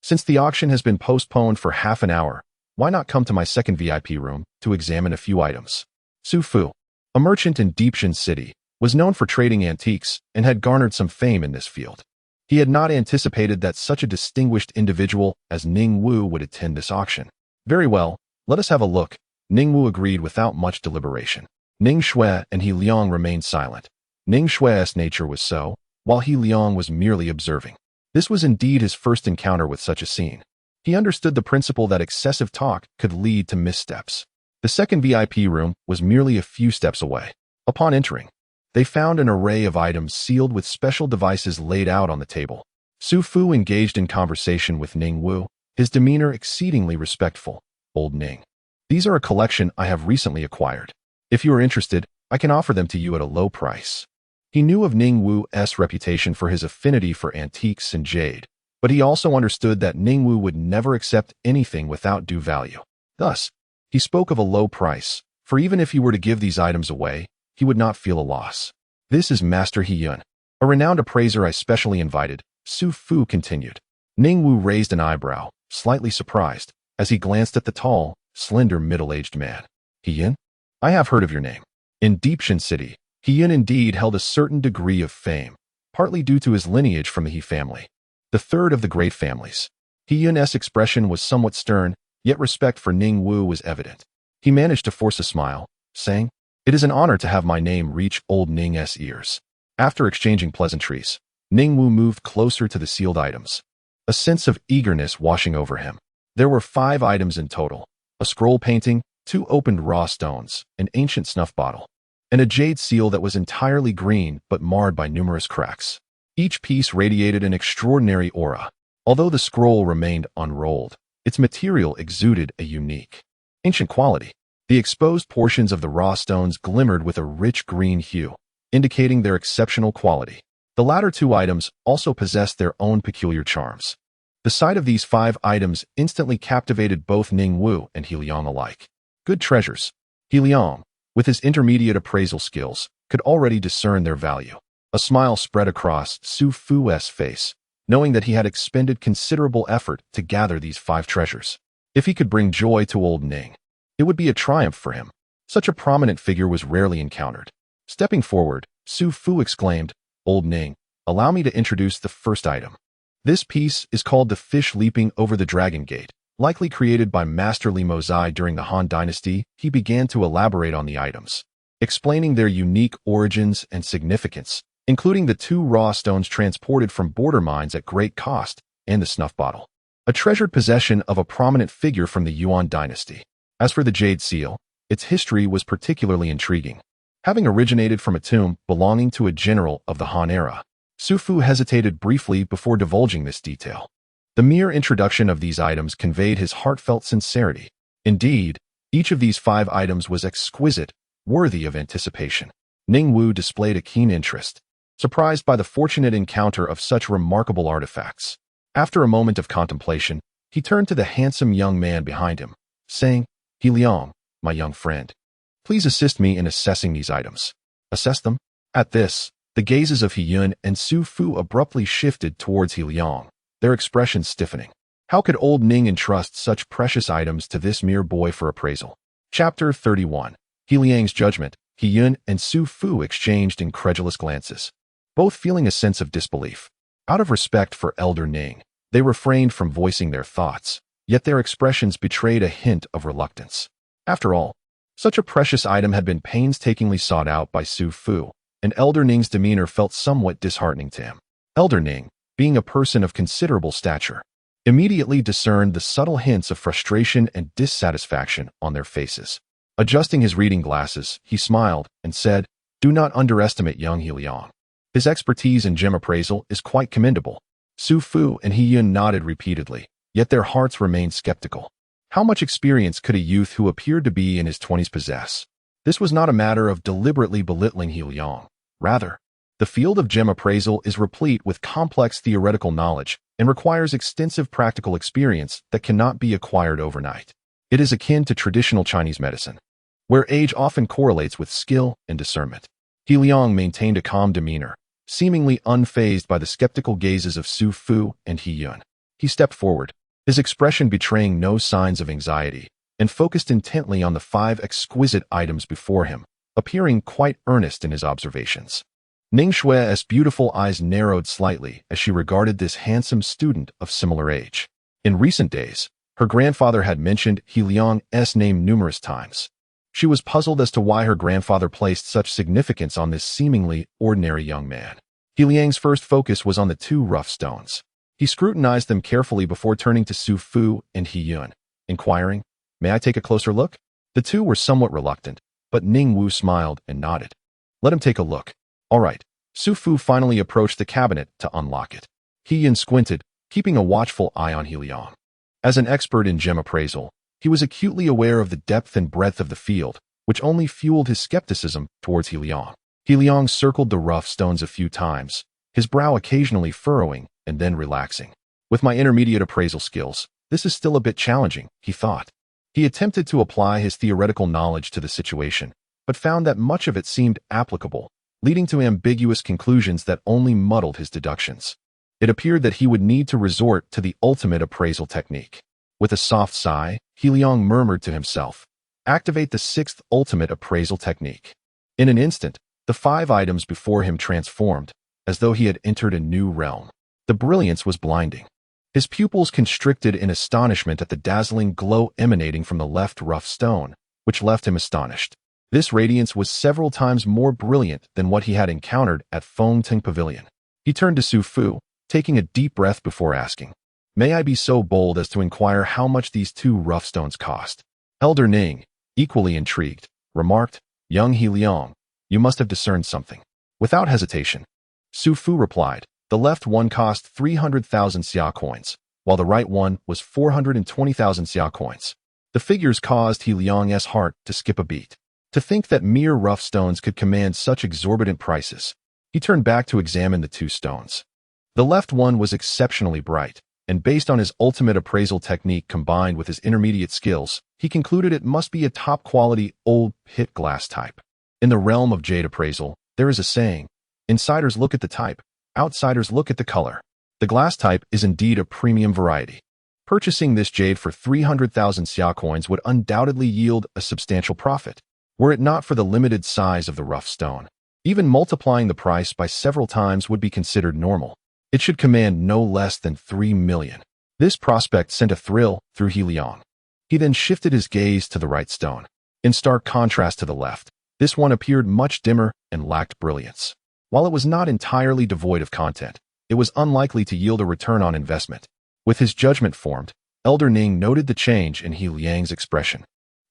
Since the auction has been postponed for half an hour, why not come to my second VIP room to examine a few items? Su Fu, a merchant in Deepshin City, was known for trading antiques and had garnered some fame in this field. He had not anticipated that such a distinguished individual as Ning Wu would attend this auction. Very well, let us have a look, Ning Wu agreed without much deliberation. Ning Shui and He Liang remained silent. Ning Shui's nature was so, while He Liang was merely observing. This was indeed his first encounter with such a scene. He understood the principle that excessive talk could lead to missteps. The second VIP room was merely a few steps away. Upon entering, they found an array of items sealed with special devices laid out on the table. Su Fu engaged in conversation with Ning Wu, his demeanor exceedingly respectful. Old Ning. These are a collection I have recently acquired. If you are interested, I can offer them to you at a low price. He knew of Ning Wu's reputation for his affinity for antiques and jade, but he also understood that Ning Wu would never accept anything without due value. Thus, he spoke of a low price, for even if he were to give these items away, he would not feel a loss. This is Master He Yun, a renowned appraiser I specially invited, Su Fu continued. Ning Wu raised an eyebrow, slightly surprised, as he glanced at the tall, slender middle-aged man. He Yun? I have heard of your name. In Deepshan City, He Yun indeed held a certain degree of fame, partly due to his lineage from the He family, the third of the great families. He Yun's expression was somewhat stern, yet respect for Ning Wu was evident. He managed to force a smile, saying, "It is an honor to have my name reach old Ning's ears." After exchanging pleasantries, Ning Wu moved closer to the sealed items, a sense of eagerness washing over him. There were 5 items in total: a scroll painting, 2 opened raw stones, an ancient snuff bottle, and a jade seal that was entirely green but marred by numerous cracks. Each piece radiated an extraordinary aura. Although the scroll remained unrolled, its material exuded a unique, ancient quality. The exposed portions of the raw stones glimmered with a rich green hue, indicating their exceptional quality. The latter 2 items also possessed their own peculiar charms. The sight of these 5 items instantly captivated both Ning Wu and He Liang alike. Good treasures. He Liang, with his intermediate appraisal skills, could already discern their value. A smile spread across Su Fu's face, knowing that he had expended considerable effort to gather these 5 treasures. If he could bring joy to old Ning, it would be a triumph for him. Such a prominent figure was rarely encountered. Stepping forward, Su Fu exclaimed, "Old Ning, allow me to introduce the first item. This piece is called the fish leaping over the dragon gate, likely created by Master Li Mozai during the Han Dynasty." He began to elaborate on the items, explaining their unique origins and significance, including the 2 raw stones transported from border mines at great cost and the snuff bottle, a treasured possession of a prominent figure from the Yuan Dynasty. As for the jade seal, its history was particularly intriguing. Having originated from a tomb belonging to a general of the Han era, Su Fu hesitated briefly before divulging this detail. The mere introduction of these items conveyed his heartfelt sincerity. Indeed, each of these 5 items was exquisite, worthy of anticipation. Ning Wu displayed a keen interest, surprised by the fortunate encounter of such remarkable artifacts. After a moment of contemplation, he turned to the handsome young man behind him, saying, "He Liang, my young friend, please assist me in assessing these items." Assess them? At this, the gazes of He Yun and Su Fu abruptly shifted towards He Liang, their expressions stiffening. How could old Ning entrust such precious items to this mere boy for appraisal? Chapter 31. He Liang's judgment. He Yun and Su Fu exchanged incredulous glances, both feeling a sense of disbelief. Out of respect for elder Ning, they refrained from voicing their thoughts, yet their expressions betrayed a hint of reluctance. After all, such a precious item had been painstakingly sought out by Su Fu, and elder Ning's demeanor felt somewhat disheartening to him. Elder Ning, being a person of considerable stature, immediately discerned the subtle hints of frustration and dissatisfaction on their faces. Adjusting his reading glasses, he smiled and said, "Do not underestimate young He Liang. His expertise in gem appraisal is quite commendable." Su Fu and He Yun nodded repeatedly, yet their hearts remained skeptical. How much experience could a youth who appeared to be in his 20s possess? This was not a matter of deliberately belittling He Liang. Rather, the field of gem appraisal is replete with complex theoretical knowledge and requires extensive practical experience that cannot be acquired overnight. It is akin to traditional Chinese medicine, where age often correlates with skill and discernment. He Liang maintained a calm demeanor, seemingly unfazed by the skeptical gazes of Su Fu and He Yun. He stepped forward, his expression betraying no signs of anxiety, and focused intently on the 5 exquisite items before him, appearing quite earnest in his observations. Ning Shui's beautiful eyes narrowed slightly as she regarded this handsome student of similar age. In recent days, her grandfather had mentioned He Liang's name numerous times. She was puzzled as to why her grandfather placed such significance on this seemingly ordinary young man. He Liang's first focus was on the 2 rough stones. He scrutinized them carefully before turning to Su Fu and He Yun, inquiring, "May I take a closer look?" The two were somewhat reluctant, but Ning Wu smiled and nodded. "Let him take a look." "All right." Su Fu finally approached the cabinet to unlock it. He Yun squinted, keeping a watchful eye on He Liang. As an expert in gem appraisal, he was acutely aware of the depth and breadth of the field, which only fueled his skepticism towards He Liang. He Liang circled the rough stones a few times, his brow occasionally furrowing and then relaxing. "With my intermediate appraisal skills, this is still a bit challenging," he thought. He attempted to apply his theoretical knowledge to the situation, but found that much of it seemed applicable, leading to ambiguous conclusions that only muddled his deductions. It appeared that he would need to resort to the ultimate appraisal technique. With a soft sigh, He Liang murmured to himself, "Activate the sixth ultimate appraisal technique." In an instant, the 5 items before him transformed, as though he had entered a new realm. The brilliance was blinding. His pupils constricted in astonishment at the dazzling glow emanating from the left rough stone, which left him astonished. This radiance was several times more brilliant than what he had encountered at Feng Ting Pavilion. He turned to Su Fu, taking a deep breath before asking, "May I be so bold as to inquire how much these 2 rough stones cost?" Elder Ning, equally intrigued, remarked, "Young He Liang, you must have discerned something." Without hesitation, Su Fu replied, "The left one cost 300,000 xia coins, while the right one was 420,000 xia coins." The figures caused He Liang's heart to skip a beat. To think that mere rough stones could command such exorbitant prices. He turned back to examine the 2 stones. The left one was exceptionally bright, and based on his ultimate appraisal technique combined with his intermediate skills, he concluded it must be a top-quality old pit glass type. In the realm of jade appraisal, there is a saying, "Insiders look at the type, outsiders look at the color." The glass type is indeed a premium variety. Purchasing this jade for 300,000 xia coins would undoubtedly yield a substantial profit, were it not for the limited size of the rough stone. Even multiplying the price by several times would be considered normal. It should command no less than 3 million. This prospect sent a thrill through He Liang. He then shifted his gaze to the right stone. In stark contrast to the left, this one appeared much dimmer and lacked brilliance. While it was not entirely devoid of content, it was unlikely to yield a return on investment. With his judgment formed, Elder Ning noted the change in He Liang's expression.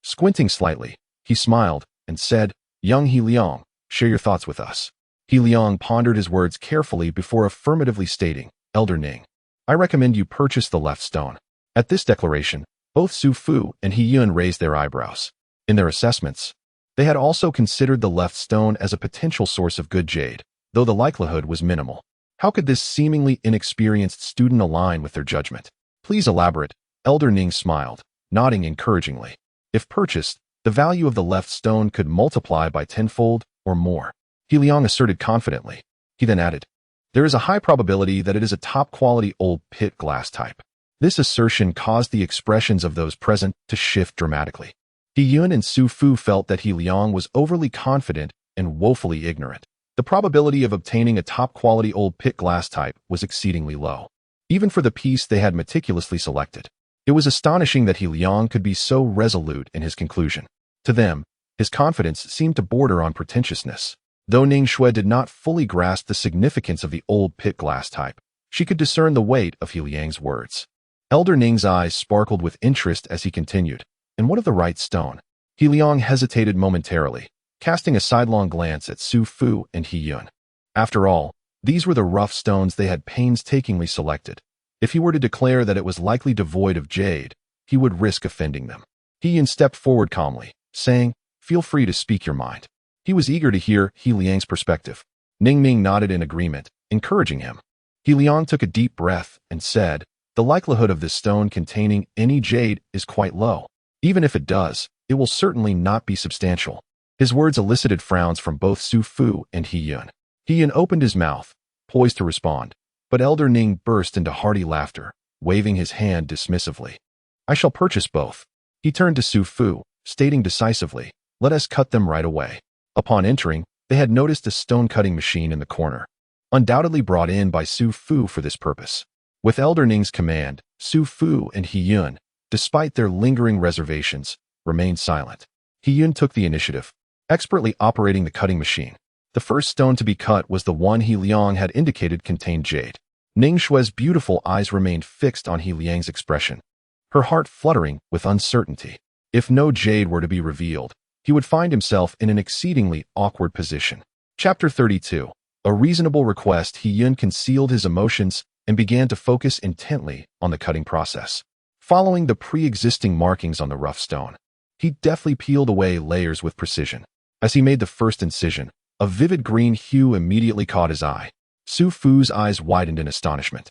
Squinting slightly, he smiled and said, "Young He Liang, share your thoughts with us." He Liang pondered his words carefully before affirmatively stating, "Elder Ning, I recommend you purchase the left stone." At this declaration, both Su Fu and He Yun raised their eyebrows. In their assessments, they had also considered the left stone as a potential source of good jade, though the likelihood was minimal. How could this seemingly inexperienced student align with their judgment? "Please elaborate," Elder Ning smiled, nodding encouragingly. If purchased, the value of the left stone could multiply by tenfold or more. He Liang asserted confidently. He then added, "There is a high probability that it is a top-quality old pit glass type." This assertion caused the expressions of those present to shift dramatically. He Yun and Su Fu felt that He Liang was overly confident and woefully ignorant. The probability of obtaining a top-quality old pit glass type was exceedingly low, even for the piece they had meticulously selected. It was astonishing that He Liang could be so resolute in his conclusion. To them, his confidence seemed to border on pretentiousness. Though Ning Shui did not fully grasp the significance of the old pit glass type, she could discern the weight of He Liang's words. Elder Ning's eyes sparkled with interest as he continued, "And what of the right stone?" He Liang hesitated momentarily, casting a sidelong glance at Su Fu and He Yun. After all, these were the rough stones they had painstakingly selected. If he were to declare that it was likely devoid of jade, he would risk offending them. He Yun stepped forward calmly, saying, "Feel free to speak your mind." He was eager to hear He Liang's perspective. Ning Ming nodded in agreement, encouraging him. He Liang took a deep breath and said, "The likelihood of this stone containing any jade is quite low. Even if it does, it will certainly not be substantial." His words elicited frowns from both Su Fu and He Yun. He Yun opened his mouth, poised to respond, but Elder Ning burst into hearty laughter, waving his hand dismissively. "I shall purchase both." He turned to Su Fu, stating decisively, "Let us cut them right away." Upon entering, they had noticed a stone-cutting machine in the corner, undoubtedly brought in by Su Fu for this purpose. With Elder Ning's command, Su Fu and He Yun, despite their lingering reservations, remained silent. He Yun took the initiative, expertly operating the cutting machine. The first stone to be cut was the one He Liang had indicated contained jade. Ning Shue's beautiful eyes remained fixed on He Liang's expression, her heart fluttering with uncertainty. If no jade were to be revealed, he would find himself in an exceedingly awkward position. Chapter 32. A reasonable request. He Yun concealed his emotions and began to focus intently on the cutting process. Following the pre-existing markings on the rough stone, he deftly peeled away layers with precision. As he made the first incision, a vivid green hue immediately caught his eye. Su Fu's eyes widened in astonishment.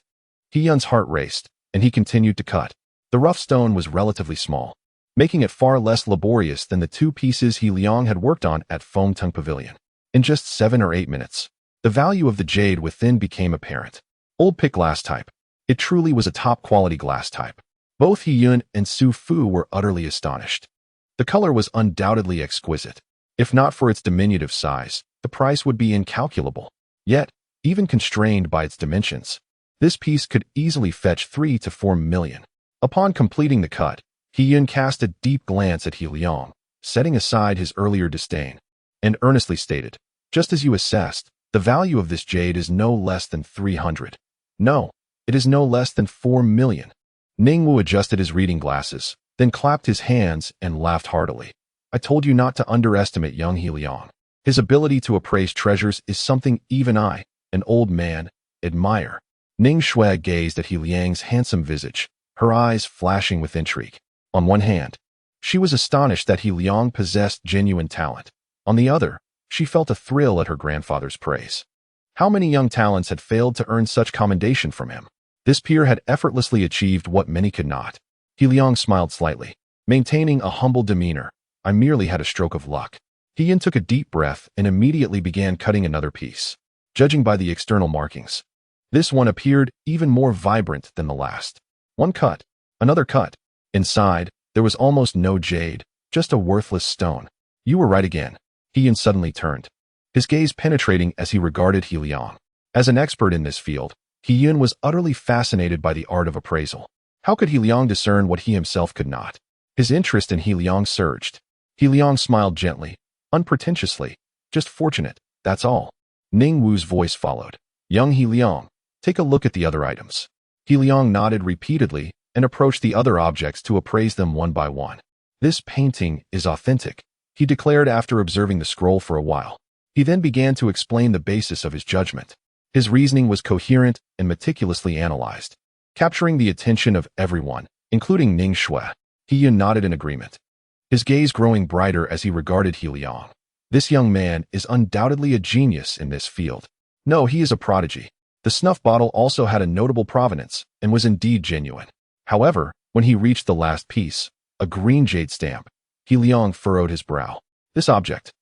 He Yun's heart raced, and he continued to cut. The rough stone was relatively small, making it far less laborious than the 2 pieces He Liang had worked on at Fengtung Pavilion. In just 7 or 8 minutes, the value of the jade within became apparent. Old pick glass type. It truly was a top-quality glass type. Both He Yun and Su Fu were utterly astonished. The color was undoubtedly exquisite. If not for its diminutive size, the price would be incalculable. Yet, even constrained by its dimensions, this piece could easily fetch 3 to 4 million. Upon completing the cut, He Yun cast a deep glance at He Liang, setting aside his earlier disdain, and earnestly stated, "Just as you assessed, the value of this jade is no less than 300. No, it is no less than 4 million. Ning Wu adjusted his reading glasses, then clapped his hands and laughed heartily. "I told you not to underestimate young He Liang. His ability to appraise treasures is something even I, an old man, admire." Ning Shui gazed at He Liang's handsome visage, her eyes flashing with intrigue. On one hand, she was astonished that He Liang possessed genuine talent. On the other, she felt a thrill at her grandfather's praise. How many young talents had failed to earn such commendation from him? This peer had effortlessly achieved what many could not. He Liang smiled slightly, maintaining a humble demeanor. "I merely had a stroke of luck." He Yun took a deep breath and immediately began cutting another piece. Judging by the external markings, this one appeared even more vibrant than the last. One cut, another cut. Inside, there was almost no jade, just a worthless stone. "You were right again." He Yun suddenly turned, his gaze penetrating as he regarded He Liang. As an expert in this field, He Yun was utterly fascinated by the art of appraisal. How could He Liang discern what he himself could not? His interest in He Liang surged. He Liang smiled gently, unpretentiously. "Just fortunate, that's all." Ning Wu's voice followed. "Young He Liang, take a look at the other items." He Liang nodded repeatedly and approached the other objects to appraise them one by one. "This painting is authentic," he declared after observing the scroll for a while. He then began to explain the basis of his judgment. His reasoning was coherent and meticulously analyzed, capturing the attention of everyone, including Ning Shui. He Yun nodded in agreement, his gaze growing brighter as he regarded He Liang. "This young man is undoubtedly a genius in this field. No, he is a prodigy." The snuff bottle also had a notable provenance and was indeed genuine. However, when he reached the last piece, a green jade stamp, He Liang furrowed his brow. This object.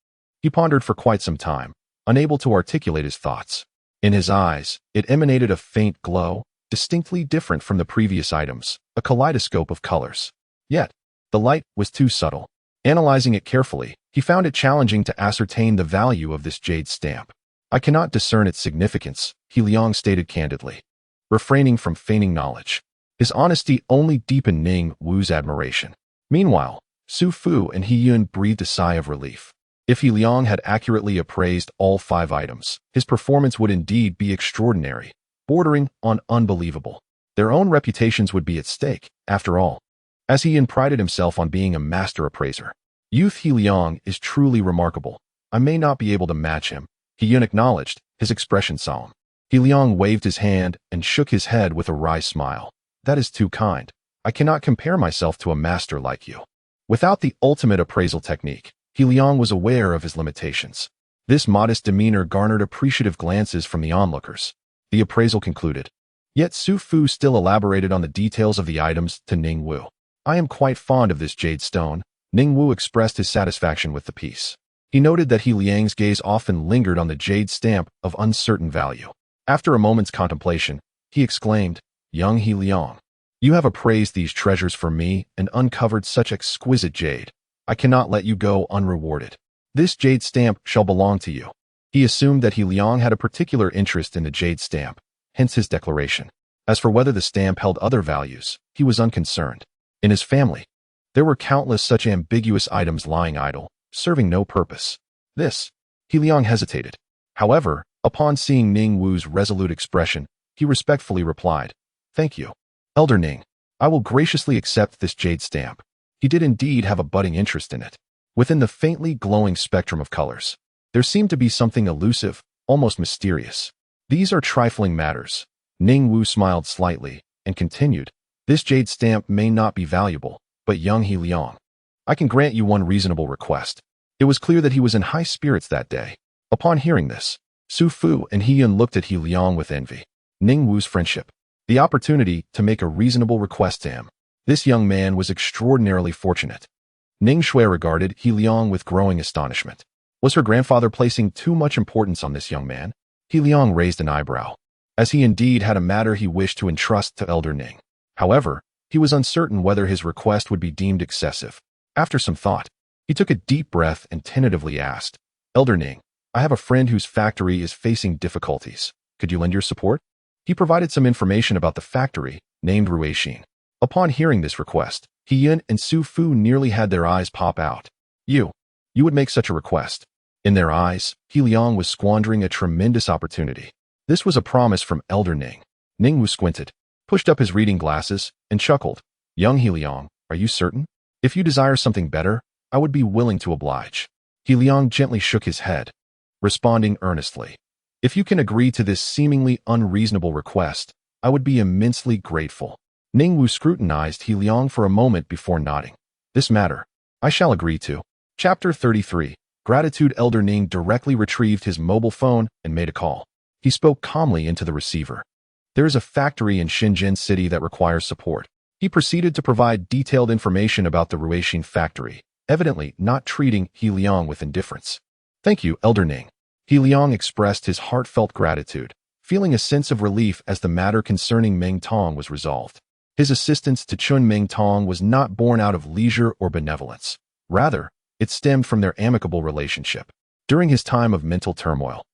He pondered for quite some time, unable to articulate his thoughts. In his eyes, it emanated a faint glow, distinctly different from the previous items, a kaleidoscope of colors. Yet, the light was too subtle. Analyzing it carefully, he found it challenging to ascertain the value of this jade stamp. "I cannot discern its significance," He Liang stated candidly, refraining from feigning knowledge. His honesty only deepened Ning Wu's admiration. Meanwhile, Su Fu and He Yun breathed a sigh of relief. If He Liang had accurately appraised all 5 items, his performance would indeed be extraordinary, bordering on unbelievable. Their own reputations would be at stake, after all. As He Yun prided himself on being a master appraiser. "Youth He Liang is truly remarkable. I may not be able to match him," He Yun acknowledged, his expression solemn. He Liang waved his hand and shook his head with a wry smile. "That is too kind. I cannot compare myself to a master like you." Without the ultimate appraisal technique, He Liang was aware of his limitations. This modest demeanor garnered appreciative glances from the onlookers. The appraisal concluded. Yet Su Fu still elaborated on the details of the items to Ning Wu. "I am quite fond of this jade stone." Ning Wu expressed his satisfaction with the piece. He noted that He Liang's gaze often lingered on the jade stamp of uncertain value. After a moment's contemplation, he exclaimed, "Young He Liang, you have appraised these treasures for me and uncovered such exquisite jade. I cannot let you go unrewarded. This jade stamp shall belong to you." He assumed that He Liang had a particular interest in the jade stamp, hence his declaration. As for whether the stamp held other values, he was unconcerned. In his family, there were countless such ambiguous items lying idle, serving no purpose. He Liang hesitated. However, upon seeing Ning Wu's resolute expression, He respectfully replied, "Thank you, Elder Ning. I will graciously accept this jade stamp." He did indeed have a budding interest in it. Within the faintly glowing spectrum of colors, there seemed to be something elusive, almost mysterious. "These are trifling matters." Ning Wu smiled slightly and continued, "This jade stamp may not be valuable, but Liang He Liang, I can grant you one reasonable request." It was clear that he was in high spirits that day. Upon hearing this, Su Fu and He Yun looked at He Liang with envy. Ning Wu's friendship. The opportunity to make a reasonable request to him. This young man was extraordinarily fortunate. Ning Shui regarded He Liang with growing astonishment. Was her grandfather placing too much importance on this young man? He Liang raised an eyebrow, as he indeed had a matter he wished to entrust to Elder Ning. However, he was uncertain whether his request would be deemed excessive. After some thought, he took a deep breath and tentatively asked, "Elder Ning, I have a friend whose factory is facing difficulties. Could you lend your support?" He provided some information about the factory, named Ruixin. Upon hearing this request, He Yun and Su Fu nearly had their eyes pop out. You would make such a request?" In their eyes, He Liang was squandering a tremendous opportunity. This was a promise from Elder Ning. Ning Wu squinted, pushed up his reading glasses, and chuckled. "Young He Liang, are you certain? If you desire something better, I would be willing to oblige." He Liang gently shook his head, responding earnestly, "If you can agree to this seemingly unreasonable request, I would be immensely grateful." Ning Wu scrutinized He Liang for a moment before nodding. "This matter, I shall agree to." Chapter 33. Gratitude. Elder Ning directly retrieved his mobile phone and made a call. He spoke calmly into the receiver. "There is a factory in Shenzhen City that requires support." He proceeded to provide detailed information about the Ruixin factory, evidently not treating He Liang with indifference. "Thank you, Elder Ning." He Liang expressed his heartfelt gratitude, feeling a sense of relief as the matter concerning Meng Tong was resolved. His assistance to Chun Meng Tong was not born out of leisure or benevolence. Rather, it stemmed from their amicable relationship. During his time of mental turmoil,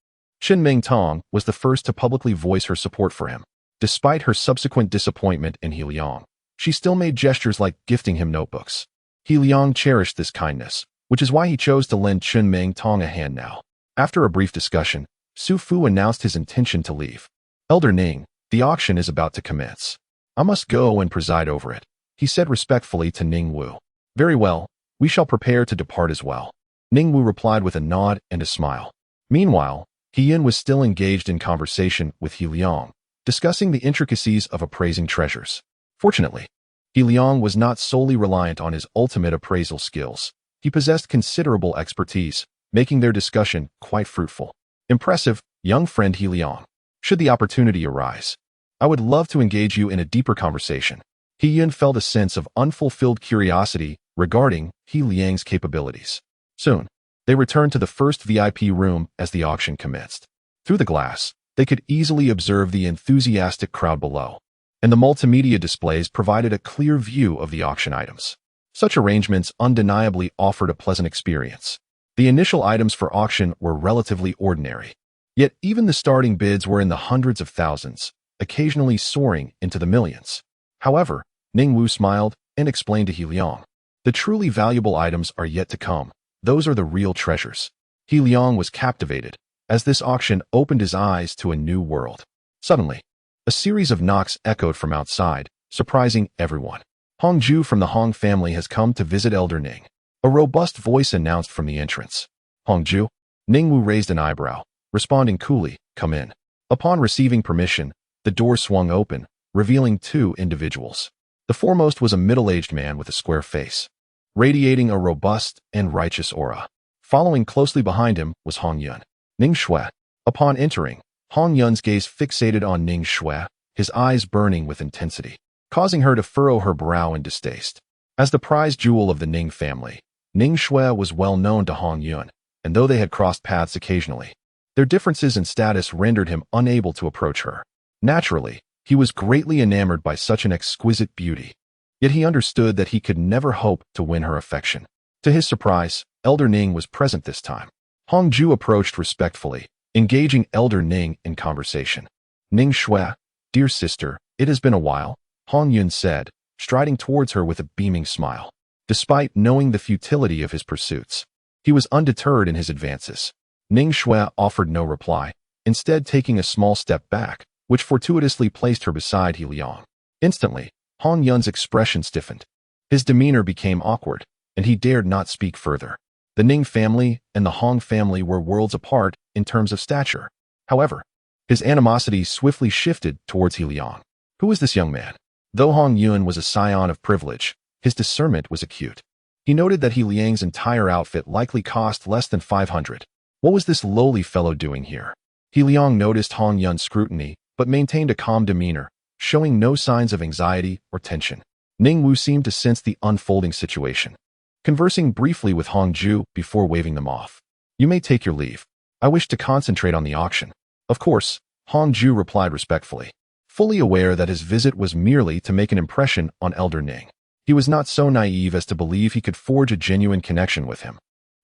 Chun Meng Tong was the first to publicly voice her support for him. Despite her subsequent disappointment in He Liang, she still made gestures like gifting him notebooks. He Liang cherished this kindness, which is why he chose to lend Chun Meng Tong a hand now. After a brief discussion, Su Fu announced his intention to leave. "Elder Ning, the auction is about to commence. I must go and preside over it," he said respectfully to Ning Wu. "Very well, we shall prepare to depart as well." Ning Wu replied with a nod and a smile. Meanwhile, He Yun was still engaged in conversation with He Liang, discussing the intricacies of appraising treasures. Fortunately, He Liang was not solely reliant on his ultimate appraisal skills. He possessed considerable expertise, making their discussion quite fruitful. "Impressive, young friend He Liang. Should the opportunity arise, I would love to engage you in a deeper conversation." He Yun felt a sense of unfulfilled curiosity regarding He Liang's capabilities. Soon, they returned to the first VIP room as the auction commenced. Through the glass, they could easily observe the enthusiastic crowd below, and the multimedia displays provided a clear view of the auction items. Such arrangements undeniably offered a pleasant experience. The initial items for auction were relatively ordinary, yet even the starting bids were in the hundreds of thousands, occasionally soaring into the millions. However, Ning Wu smiled and explained to He Liang, "The truly valuable items are yet to come. Those are the real treasures." He Liang was captivated, as this auction opened his eyes to a new world. Suddenly, a series of knocks echoed from outside, surprising everyone. "Hong Ju from the Hong family has come to visit Elder Ning," a robust voice announced from the entrance. "Hong Ju?" Ning Wu raised an eyebrow, responding coolly, "Come in." Upon receiving permission, the door swung open, revealing two individuals. The foremost was a middle-aged man with a square face, radiating a robust and righteous aura. Following closely behind him was Hong Yun. Ning Shui. Upon entering, Hong Yun's gaze fixated on Ning Shui, his eyes burning with intensity, causing her to furrow her brow in distaste. As the prized jewel of the Ning family, Ning Shui was well known to Hong Yun, and though they had crossed paths occasionally, their differences in status rendered him unable to approach her. Naturally, he was greatly enamored by such an exquisite beauty, yet he understood that he could never hope to win her affection. To his surprise, Elder Ning was present this time. Hong Ju approached respectfully, engaging Elder Ning in conversation. "Ning Shui, dear sister, it has been a while," Hong Yun said, striding towards her with a beaming smile. Despite knowing the futility of his pursuits, he was undeterred in his advances. Ning Shui offered no reply, instead taking a small step back, which fortuitously placed her beside He Liang. Instantly, Hong Yun's expression stiffened. His demeanor became awkward, and he dared not speak further. The Ning family and the Hong family were worlds apart in terms of stature. However, his animosity swiftly shifted towards He Liang. Who was this young man? Though Hong Yun was a scion of privilege, his discernment was acute. He noted that He Liang's entire outfit likely cost less than 500. What was this lowly fellow doing here? He Liang noticed Hong Yun's scrutiny, but maintained a calm demeanor, showing no signs of anxiety or tension. Ning Wu seemed to sense the unfolding situation. Conversing briefly with Hong Ju before waving them off. You may take your leave. I wish to concentrate on the auction. Of course, Hong Ju replied respectfully, fully aware that his visit was merely to make an impression on Elder Ning. He was not so naive as to believe he could forge a genuine connection with him.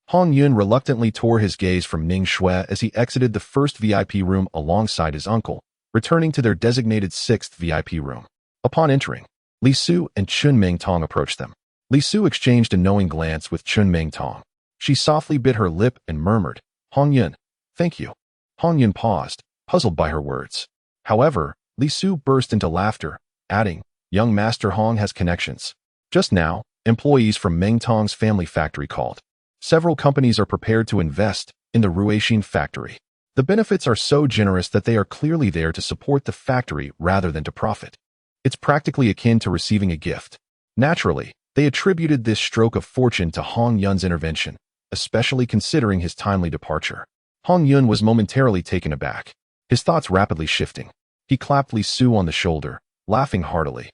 Hong Yun reluctantly tore his gaze from Ning Shui as he exited the first VIP room alongside his uncle, returning to their designated sixth VIP room. Upon entering, Li Su and Chun Ming Tong approached them. Li Su exchanged a knowing glance with Chun Ming Tong. She softly bit her lip and murmured, Hong Yun, thank you. Hong Yun paused, puzzled by her words. However, Li Su burst into laughter, adding, young Master Hong has connections. Just now, employees from Meng Tong's family factory called. Several companies are prepared to invest in the Ruixin factory. The benefits are so generous that they are clearly there to support the factory rather than to profit. It's practically akin to receiving a gift. Naturally, they attributed this stroke of fortune to Hong Yun's intervention, especially considering his timely departure. Hong Yun was momentarily taken aback, his thoughts rapidly shifting. He clapped Li Su on the shoulder, laughing heartily.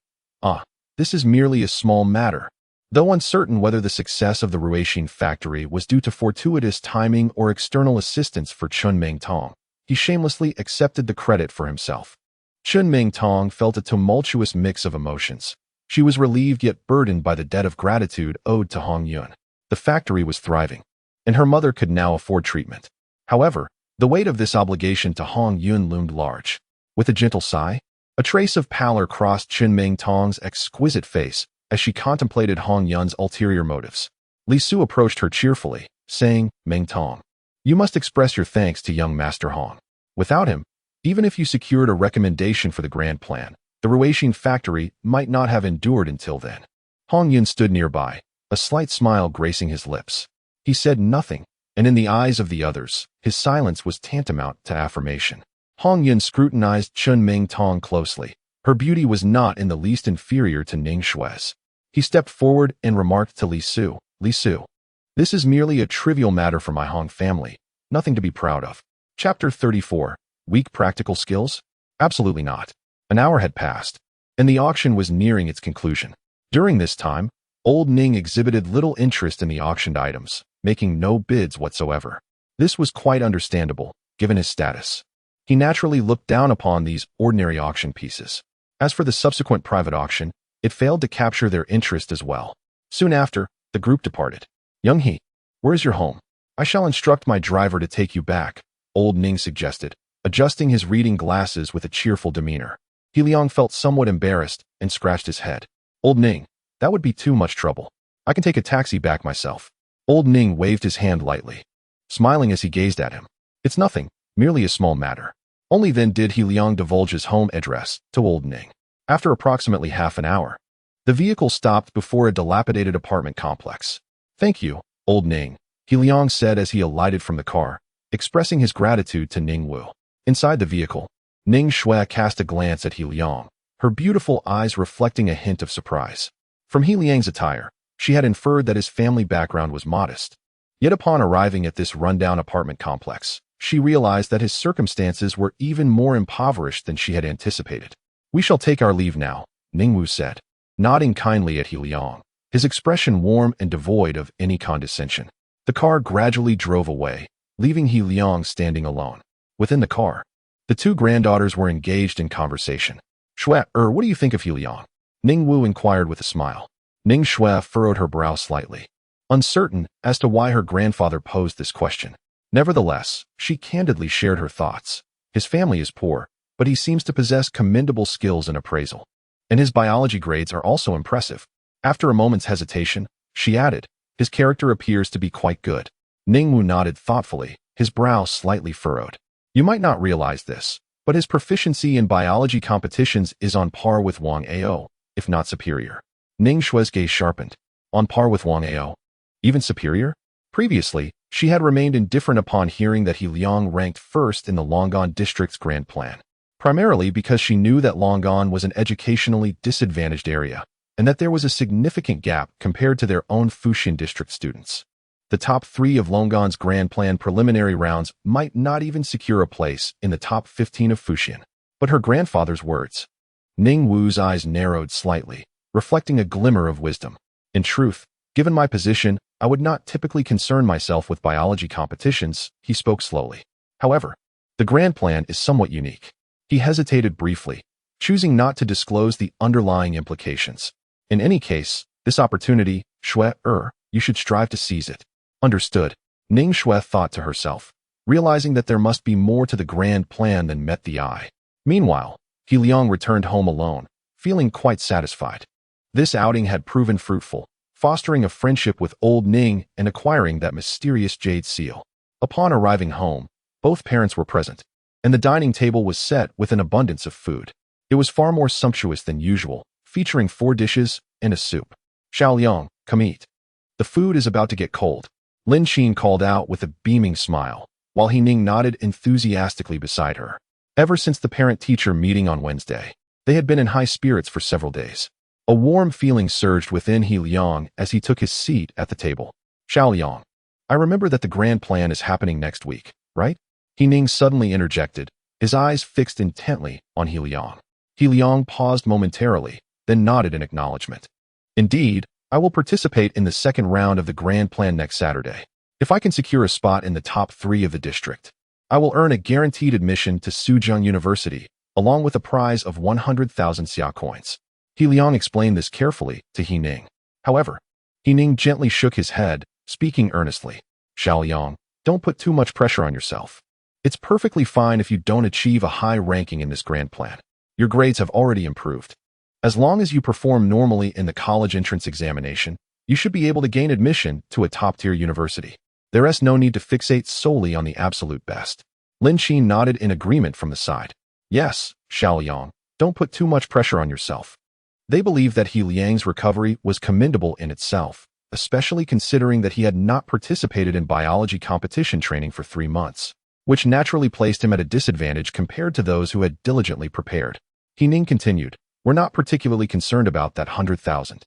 This is merely a small matter. Though uncertain whether the success of the Ruixin factory was due to fortuitous timing or external assistance for Chun Ming Tong, he shamelessly accepted the credit for himself. Chun Ming Tong felt a tumultuous mix of emotions. She was relieved yet burdened by the debt of gratitude owed to Hong Yun. The factory was thriving, and her mother could now afford treatment. However, the weight of this obligation to Hong Yun loomed large. With a gentle sigh, a trace of pallor crossed Chun Ming Tong's exquisite face as she contemplated Hong Yun's ulterior motives. Li Su approached her cheerfully, saying, Ming Tong, you must express your thanks to young Master Hong. Without him, even if you secured a recommendation for the grand plan, the Ruixin factory might not have endured until then. Hong Yun stood nearby, a slight smile gracing his lips. He said nothing, and in the eyes of the others, his silence was tantamount to affirmation. Hong Yun scrutinized Chun Ming Tong closely. Her beauty was not in the least inferior to Ning Shui's. He stepped forward and remarked to Li Su, this is merely a trivial matter for my Hong family, nothing to be proud of. Chapter 34. Weak practical skills? Absolutely not. An hour had passed, and the auction was nearing its conclusion. During this time, old Ning exhibited little interest in the auctioned items, making no bids whatsoever. This was quite understandable, given his status. He naturally looked down upon these ordinary auction pieces. As for the subsequent private auction, it failed to capture their interest as well. Soon after, the group departed. Liang He, where is your home? I shall instruct my driver to take you back, old Ning suggested, adjusting his reading glasses with a cheerful demeanor. He Liang felt somewhat embarrassed and scratched his head. Old Ning, that would be too much trouble. I can take a taxi back myself. Old Ning waved his hand lightly, smiling as he gazed at him. It's nothing, merely a small matter. Only then did He Liang divulge his home address to old Ning. After approximately half an hour, the vehicle stopped before a dilapidated apartment complex. Thank you, old Ning, He Liang said as he alighted from the car, expressing his gratitude to Ning Wu. Inside the vehicle, Ning Shui cast a glance at He Liang, her beautiful eyes reflecting a hint of surprise. From He Liang's attire, she had inferred that his family background was modest. Yet upon arriving at this rundown apartment complex, she realized that his circumstances were even more impoverished than she had anticipated. We shall take our leave now, Ning Wu said, nodding kindly at He Liang, his expression warm and devoid of any condescension. The car gradually drove away, leaving He Liang standing alone. Within the car, the two granddaughters were engaged in conversation. Shui, what do you think of He Liang? Ning Wu inquired with a smile. Ning Shui furrowed her brow slightly, uncertain as to why her grandfather posed this question. Nevertheless, she candidly shared her thoughts. His family is poor, but he seems to possess commendable skills in appraisal. And his biology grades are also impressive. After a moment's hesitation, she added, his character appears to be quite good. Ning Wu nodded thoughtfully, his brow slightly furrowed. You might not realize this, but his proficiency in biology competitions is on par with Wang Ao, if not superior. Ning Shue's gaze sharpened. On par with Wang Ao? Even superior? Previously, she had remained indifferent upon hearing that He Liang ranked first in the Longan district's grand plan, primarily because she knew that Longan was an educationally disadvantaged area, and that there was a significant gap compared to their own Fuxian district students. The top 3 of Longan's grand plan preliminary rounds might not even secure a place in the top 15 of Fuxian, but her grandfather's words. Ning Wu's eyes narrowed slightly, reflecting a glimmer of wisdom. In truth, given my position, I would not typically concern myself with biology competitions, he spoke slowly. However, the grand plan is somewhat unique. He hesitated briefly, choosing not to disclose the underlying implications. In any case, this opportunity, you should strive to seize it. Understood. Ning Shui thought to herself, realizing that there must be more to the grand plan than met the eye. Meanwhile, He Liang returned home alone, feeling quite satisfied. This outing had proven fruitful, fostering a friendship with old Ning and acquiring that mysterious jade seal. Upon arriving home, both parents were present, and the dining table was set with an abundance of food. It was far more sumptuous than usual, featuring 4 dishes and a soup. Xiao Liang, come eat. The food is about to get cold, Lin Xin called out with a beaming smile, while He Ning nodded enthusiastically beside her. Ever since the parent-teacher meeting on Wednesday, they had been in high spirits for several days. A warm feeling surged within He Liang as he took his seat at the table. Xiao Liang, I remember that the grand plan is happening next week, right? He Ning suddenly interjected, his eyes fixed intently on He Liang. He Liang paused momentarily, then nodded in acknowledgement. Indeed, I will participate in the second round of the grand plan next Saturday. If I can secure a spot in the top 3 of the district, I will earn a guaranteed admission to Suzhou University, along with a prize of 100,000 xia coins. He Liang explained this carefully to He Ning. However, He Ning gently shook his head, speaking earnestly. Xiao Liang, don't put too much pressure on yourself. It's perfectly fine if you don't achieve a high ranking in this grand plan. Your grades have already improved. As long as you perform normally in the college entrance examination, you should be able to gain admission to a top-tier university. There is no need to fixate solely on the absolute best. Lin Xin nodded in agreement from the side. Yes, Xiao Liang, don't put too much pressure on yourself. They believed that He Liang's recovery was commendable in itself, especially considering that he had not participated in biology competition training for 3 months, which naturally placed him at a disadvantage compared to those who had diligently prepared. He Ning continued, we're not particularly concerned about that 100,000.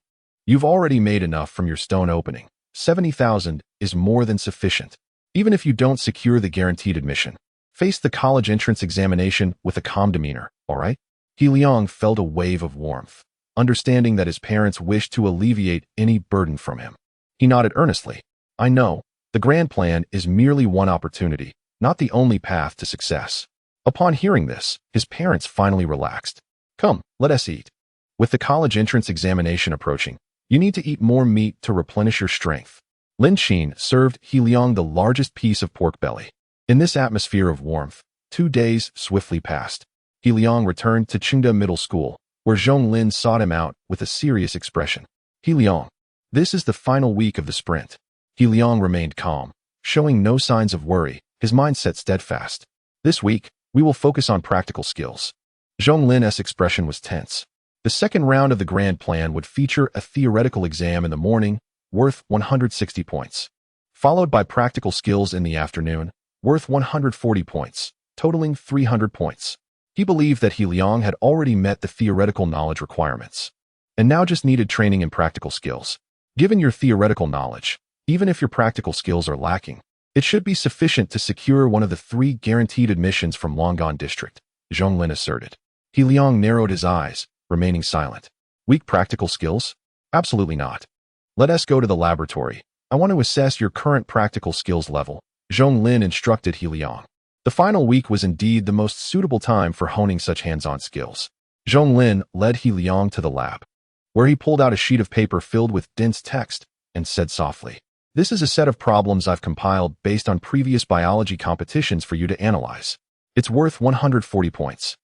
You've already made enough from your stone opening. 70,000 is more than sufficient. Even if you don't secure the guaranteed admission, face the college entrance examination with a calm demeanor, all right? He Liang felt a wave of warmth, understanding that his parents wished to alleviate any burden from him. He nodded earnestly. I know, the grand plan is merely one opportunity, not the only path to success. Upon hearing this, his parents finally relaxed. Come, let us eat. With the college entrance examination approaching, you need to eat more meat to replenish your strength. Lin Xin served He Liang the largest piece of pork belly. In this atmosphere of warmth, 2 days swiftly passed. He Liang returned to Qingda Middle School, where Zhong Lin sought him out with a serious expression. He Liang, this is the final week of the sprint. He Liang remained calm, showing no signs of worry, his mindset steadfast. This week, we will focus on practical skills. Zhong Lin's expression was tense. The second round of the grand plan would feature a theoretical exam in the morning, worth 160 points, followed by practical skills in the afternoon, worth 140 points, totaling 300 points. He believed that He Liang had already met the theoretical knowledge requirements, and now just needed training in practical skills. Given your theoretical knowledge, even if your practical skills are lacking, it should be sufficient to secure one of the 3 guaranteed admissions from Longan District, Zhong Lin asserted. He Liang narrowed his eyes, remaining silent. Weak practical skills? Absolutely not. Let us go to the laboratory. I want to assess your current practical skills level, Zhong Lin instructed He Liang. The final week was indeed the most suitable time for honing such hands-on skills. Zhong Lin led He Liang to the lab, where he pulled out a sheet of paper filled with dense text and said softly, this is a set of problems I've compiled based on previous biology competitions for you to analyze. It's worth 140 points.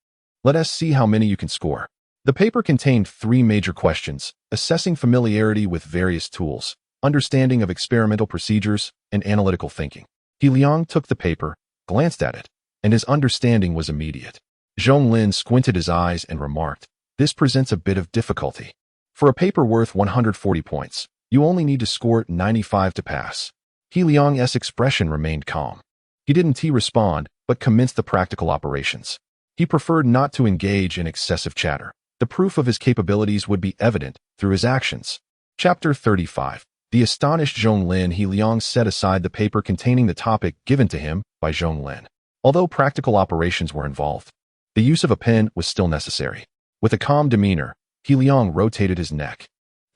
Let us see how many you can score. The paper contained 3 major questions, assessing familiarity with various tools, understanding of experimental procedures, and analytical thinking. He Liang took the paper, glanced at it, and his understanding was immediate. Zhonglin squinted his eyes and remarked, "This presents a bit of difficulty. For a paper worth 140 points, you only need to score 95 to pass." He Liang's expression remained calm. He didn't respond, but commenced the practical operations. He preferred not to engage in excessive chatter. The proof of his capabilities would be evident through his actions. Chapter 35. The astonished Zhonglin. He Liang set aside the paper containing the topic given to him by Zhonglin. Although practical operations were involved, the use of a pen was still necessary. With a calm demeanor, He Liang rotated his neck.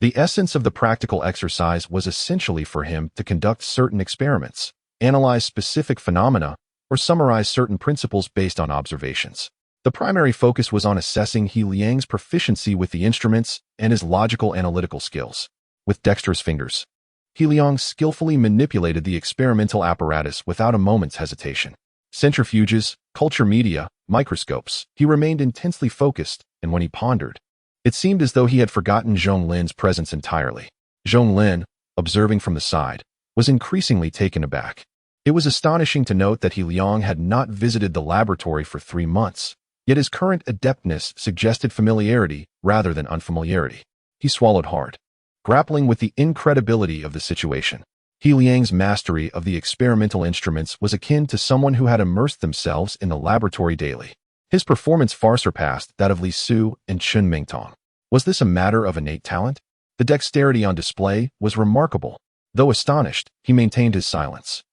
The essence of the practical exercise was essentially for him to conduct certain experiments, analyze specific phenomena, or summarize certain principles based on observations. The primary focus was on assessing He Liang's proficiency with the instruments and his logical analytical skills. With dexterous fingers, He Liang skillfully manipulated the experimental apparatus without a moment's hesitation. Centrifuges, culture media, microscopes. He remained intensely focused, and when he pondered, it seemed as though he had forgotten Zhonglin's presence entirely. Zhonglin, observing from the side, was increasingly taken aback. It was astonishing to note that He Liang had not visited the laboratory for 3 months, yet his current adeptness suggested familiarity rather than unfamiliarity. He swallowed hard, grappling with the incredibility of the situation. He Liang's mastery of the experimental instruments was akin to someone who had immersed themselves in the laboratory daily. His performance far surpassed that of Li Su and Chun Mingtong. Was this a matter of innate talent? The dexterity on display was remarkable. Though astonished, he maintained his silence,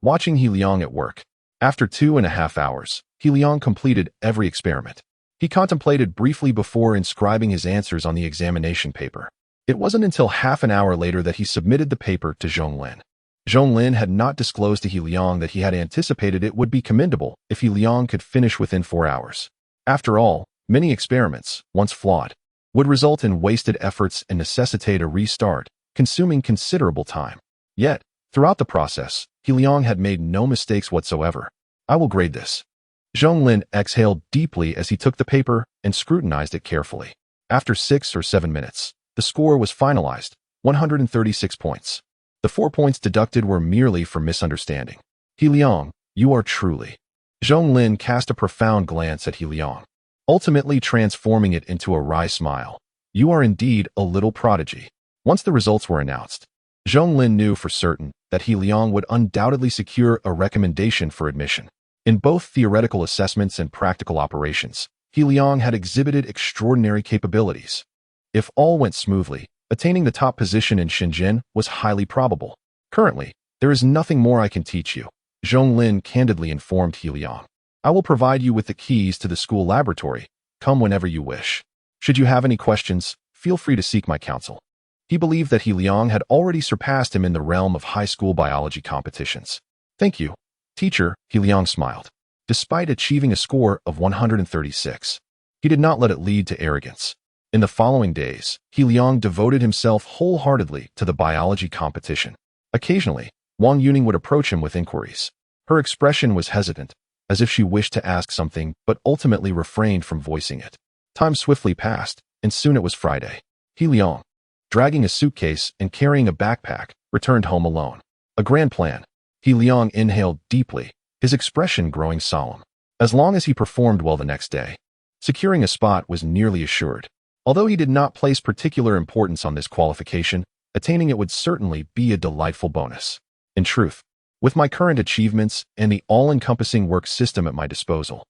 watching He Liang at work. After 2.5 hours, He Liang completed every experiment. He contemplated briefly before inscribing his answers on the examination paper. It wasn't until half an hour later that he submitted the paper to Zhonglin. Zhonglin had not disclosed to He Liang that he had anticipated it would be commendable if He Liang could finish within 4 hours. After all, many experiments, once flawed, would result in wasted efforts and necessitate a restart, consuming considerable time. Yet, throughout the process, He Liang had made no mistakes whatsoever. "I will grade this." Zhonglin exhaled deeply as he took the paper and scrutinized it carefully. After 6 or 7 minutes, the score was finalized, 136 points. The 4 points deducted were merely for misunderstanding. "He Liang, you are truly..." Zhonglin cast a profound glance at He Liang, ultimately transforming it into a wry smile. "You are indeed a little prodigy." Once the results were announced, Zhonglin knew for certain that He Liang would undoubtedly secure a recommendation for admission. In both theoretical assessments and practical operations, He Liang had exhibited extraordinary capabilities. If all went smoothly, attaining the top position in Shenzhen was highly probable. "Currently, there is nothing more I can teach you," Zhonglin candidly informed He Liang. "I will provide you with the keys to the school laboratory. Come whenever you wish. Should you have any questions, feel free to seek my counsel." He believed that He Liang had already surpassed him in the realm of high school biology competitions. "Thank you, teacher," He Liang smiled. Despite achieving a score of 136, he did not let it lead to arrogance. In the following days, He Liang devoted himself wholeheartedly to the biology competition. Occasionally, Wang Yuning would approach him with inquiries. Her expression was hesitant, as if she wished to ask something but ultimately refrained from voicing it. Time swiftly passed, and soon it was Friday. He Liang, dragging a suitcase and carrying a backpack, returned home alone. A grand plan. He Liang inhaled deeply, his expression growing solemn. As long as he performed well the next day, securing a spot was nearly assured. Although he did not place particular importance on this qualification, attaining it would certainly be a delightful bonus. In truth, with my current achievements and the all-encompassing work system at my disposal,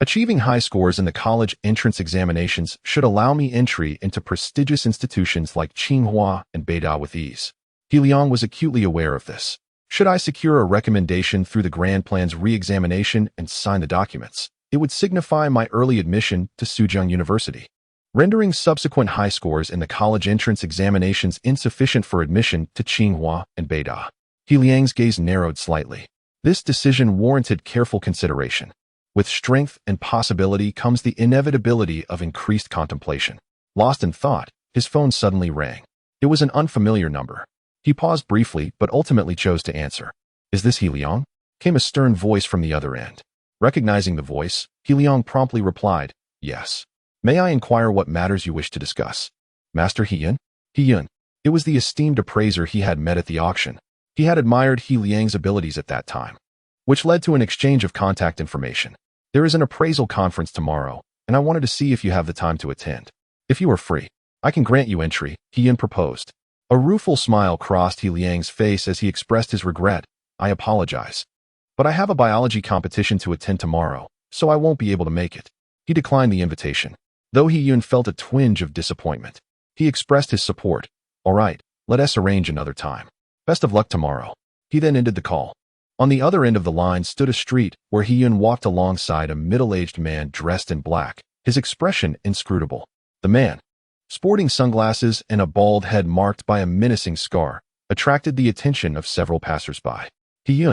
achieving high scores in the college entrance examinations should allow me entry into prestigious institutions like Tsinghua and Beida with ease. He Liang was acutely aware of this. Should I secure a recommendation through the Grand Plan's re-examination and sign the documents, it would signify my early admission to Suzhou University, rendering subsequent high scores in the college entrance examinations insufficient for admission to Tsinghua and Beida. He Liang's gaze narrowed slightly. This decision warranted careful consideration. With strength and possibility comes the inevitability of increased contemplation. Lost in thought, his phone suddenly rang. It was an unfamiliar number. He paused briefly but ultimately chose to answer. "Is this He Liang?" came a stern voice from the other end. Recognizing the voice, He Liang promptly replied, "Yes. May I inquire what matters you wish to discuss?" "Master He Yun?" He Yun. It was the esteemed appraiser he had met at the auction. He had admired He Liang's abilities at that time, which led to an exchange of contact information. There is an appraisal conference tomorrow, and I wanted to see if you have the time to attend. If you are free, I can grant you entry, He proposed. A rueful smile crossed He Liang's face as he expressed his regret. I apologize. But I have a biology competition to attend tomorrow, so I won't be able to make it. He declined the invitation. Though He felt a twinge of disappointment, he expressed his support. All right, let us arrange another time. Best of luck tomorrow. He then ended the call. On the other end of the line stood a street where He walked alongside a middle-aged man dressed in black, his expression inscrutable. The man, sporting sunglasses and a bald head marked by a menacing scar, attracted the attention of several passers-by. He,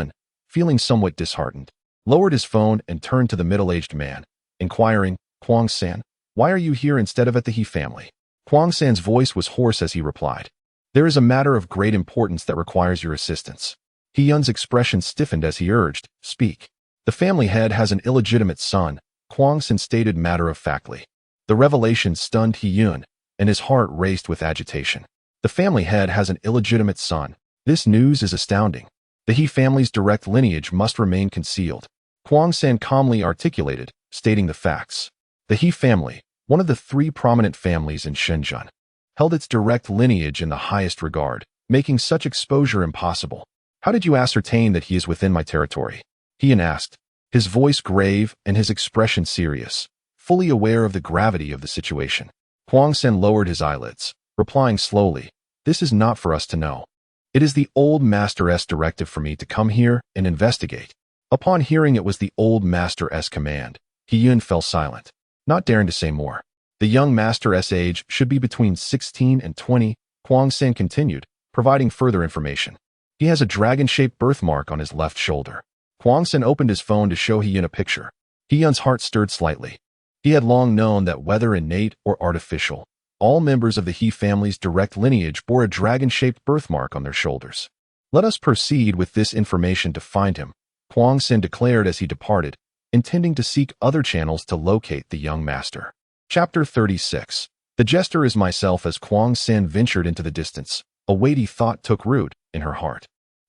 feeling somewhat disheartened, lowered his phone and turned to the middle-aged man, inquiring, Kwang-san, why are you here instead of at the He family? Kwang-san's voice was hoarse as he replied, there is a matter of great importance that requires your assistance. He-yun's expression stiffened as he urged, speak. The family head has an illegitimate son, Kwang-san stated matter-of-factly. The revelation stunned He-yun, and his heart raced with agitation. The family head has an illegitimate son. This news is astounding. The He family's direct lineage must remain concealed. Kwang-san calmly articulated, stating the facts. The He family, one of the 3 prominent families in Shenzhen, held its direct lineage in the highest regard, making such exposure impossible. How did you ascertain that he is within my territory? He asked, his voice grave and his expression serious, fully aware of the gravity of the situation. Kwang-san lowered his eyelids, replying slowly, this is not for us to know. It is the old master's directive for me to come here and investigate. Upon hearing it was the old master's command, He-yun fell silent, not daring to say more. The young master's age should be between 16 and 20, Kwang-san continued, providing further information. He has a dragon-shaped birthmark on his left shoulder. Kwang-san opened his phone to show He-yun a picture. He-yun's heart stirred slightly. He had long known that whether innate or artificial, all members of the He family's direct lineage bore a dragon-shaped birthmark on their shoulders. Let us proceed with this information to find him, Kwang-san declared as he departed, intending to seek other channels to locate the young master. Chapter 36. The jester is myself. As Kwang-san ventured into the distance, a weighty thought took root in her heart.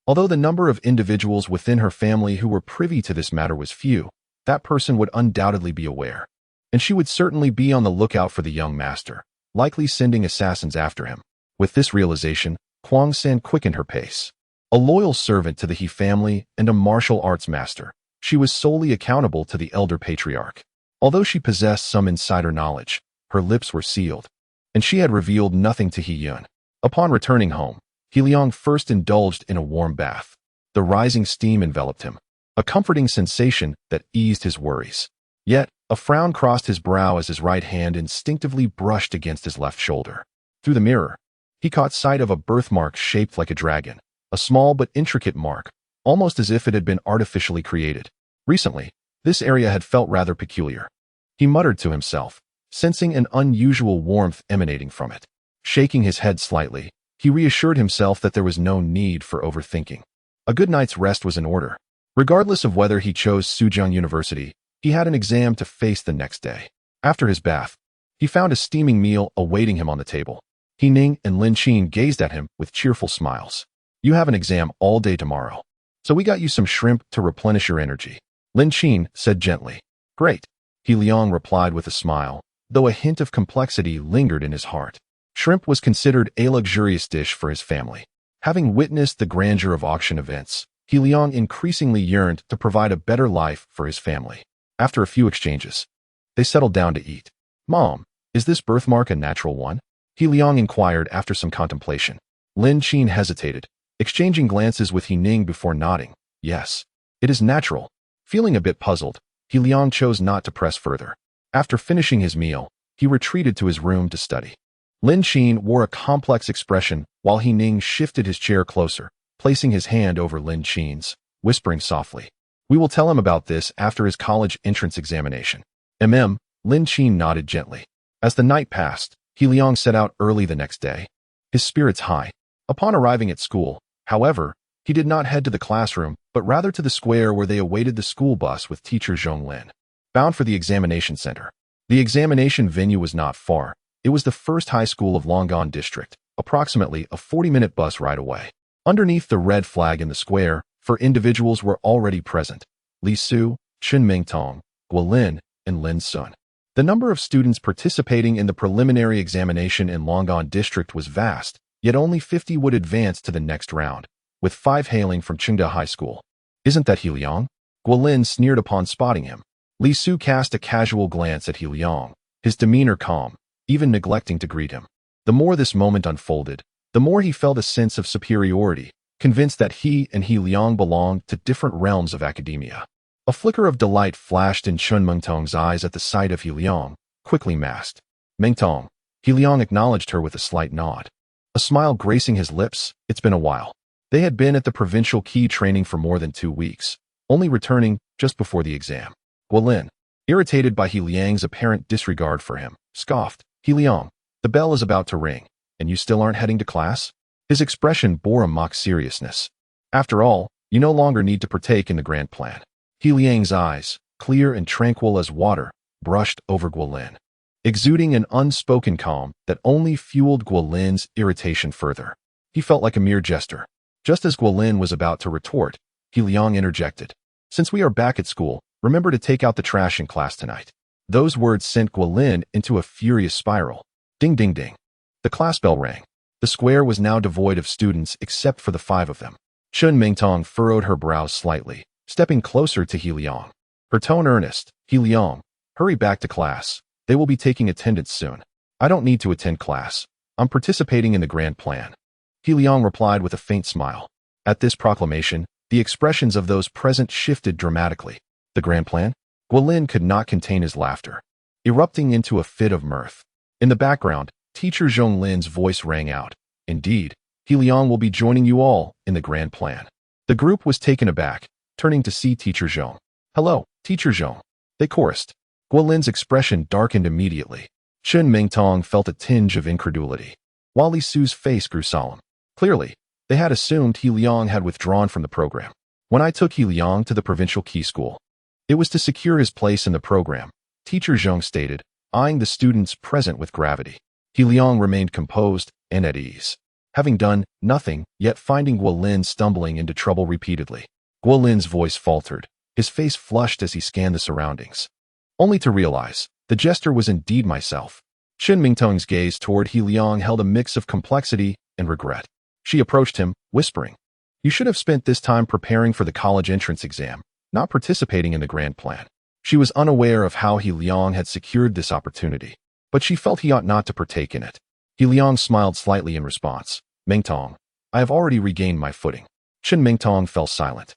Although the number of individuals within her family who were privy to this matter was few, that person would undoubtedly be aware. And she would certainly be on the lookout for the young master, likely sending assassins after him. With this realization, Kwang-san quickened her pace. A loyal servant to the He family and a martial arts master, she was solely accountable to the elder patriarch. Although she possessed some insider knowledge, her lips were sealed, and she had revealed nothing to He-yun. Upon returning home, He Liang first indulged in a warm bath. The rising steam enveloped him, a comforting sensation that eased his worries. Yet, a frown crossed his brow as his right hand instinctively brushed against his left shoulder. Through the mirror, he caught sight of a birthmark shaped like a dragon, a small but intricate mark, almost as if it had been artificially created. Recently, this area had felt rather peculiar. He muttered to himself, sensing an unusual warmth emanating from it. Shaking his head slightly, he reassured himself that there was no need for overthinking. A good night's rest was in order. Regardless of whether he chose Suzhou University, he had an exam to face the next day. After his bath, he found a steaming meal awaiting him on the table. He Ning and Lin Qin gazed at him with cheerful smiles. You have an exam all day tomorrow, so we got you some shrimp to replenish your energy. Lin Qin said gently. Great, He Liang replied with a smile, though a hint of complexity lingered in his heart. Shrimp was considered a luxurious dish for his family. Having witnessed the grandeur of auction events, He Liang increasingly yearned to provide a better life for his family. After a few exchanges, they settled down to eat. Mom, is this birthmark a natural one? He Liang inquired after some contemplation. Lin Qin hesitated, exchanging glances with He Ning before nodding. Yes, it is natural. Feeling a bit puzzled, He Liang chose not to press further. After finishing his meal, he retreated to his room to study. Lin Qin wore a complex expression while He Ning shifted his chair closer, placing his hand over Lin Qin's, whispering softly. We will tell him about this after his college entrance examination. Lin Qin nodded gently. As the night passed, He Liang set out early the next day, his spirits high. Upon arriving at school, however, he did not head to the classroom, but rather to the square where they awaited the school bus with teacher Zhong Lin, bound for the examination center. The examination venue was not far. It was the first high school of Longan district, approximately a 40-minute bus ride away. Underneath the red flag in the square, 4 individuals were already present. Li Su, Chen Mingtong, Guolin, and Lin Sun. The number of students participating in the preliminary examination in Longan District was vast, yet only 50 would advance to the next round, with 5 hailing from Chengda High School. Isn't that He Liang? Guolin sneered upon spotting him. Li Su cast a casual glance at He Liang, his demeanor calm, even neglecting to greet him. The more this moment unfolded, the more he felt a sense of superiority, convinced that he and He Liang belonged to different realms of academia. A flicker of delight flashed in Chun Mengtong's eyes at the sight of He Liang, quickly masked. Mengtong. He Liang acknowledged her with a slight nod. A smile gracing his lips. It's been a while. They had been at the provincial key training for more than 2 weeks, only returning just before the exam. Guolin, irritated by He Liang's apparent disregard for him, scoffed. He Liang, the bell is about to ring, and you still aren't heading to class? His expression bore a mock seriousness. After all, you no longer need to partake in the grand plan. He Liang's eyes, clear and tranquil as water, brushed over Guolin, exuding an unspoken calm that only fueled Guolin's irritation further. He felt like a mere jester. Just as Guolin was about to retort, He Liang interjected. Since we are back at school, remember to take out the trash in class tonight. Those words sent Guolin into a furious spiral. Ding ding ding. The class bell rang. The square was now devoid of students except for the 5 of them. Chun Mengtong furrowed her brows slightly, stepping closer to He Liang. Her tone earnest. He Liang, hurry back to class. They will be taking attendance soon. I don't need to attend class. I'm participating in the grand plan. He Liang replied with a faint smile. At this proclamation, the expressions of those present shifted dramatically. The grand plan? Guolin could not contain his laughter, erupting into a fit of mirth. In the background, Teacher Zhong Lin's voice rang out. Indeed, He Liang will be joining you all in the grand plan. The group was taken aback, turning to see Teacher Zhong. Hello, Teacher Zhong. They chorused. Guolin's expression darkened immediately. Chun Mengtong felt a tinge of incredulity, while Li Su's face grew solemn. Clearly, they had assumed He Liang had withdrawn from the program. When I took He Liang to the provincial key school, it was to secure his place in the program, Teacher Zhong stated, eyeing the students present with gravity. He Liang remained composed and at ease, having done nothing, yet finding Guolin stumbling into trouble repeatedly. Guolin's voice faltered, his face flushed as he scanned the surroundings, only to realize, the jester was indeed myself. Chun Mingtong's gaze toward He Liang held a mix of complexity and regret. She approached him, whispering, You should have spent this time preparing for the college entrance exam, not participating in the grand plan. She was unaware of how He Liang had secured this opportunity, but she felt he ought not to partake in it. He Liang smiled slightly in response. Mengtong, I have already regained my footing. Chun Mengtong fell silent,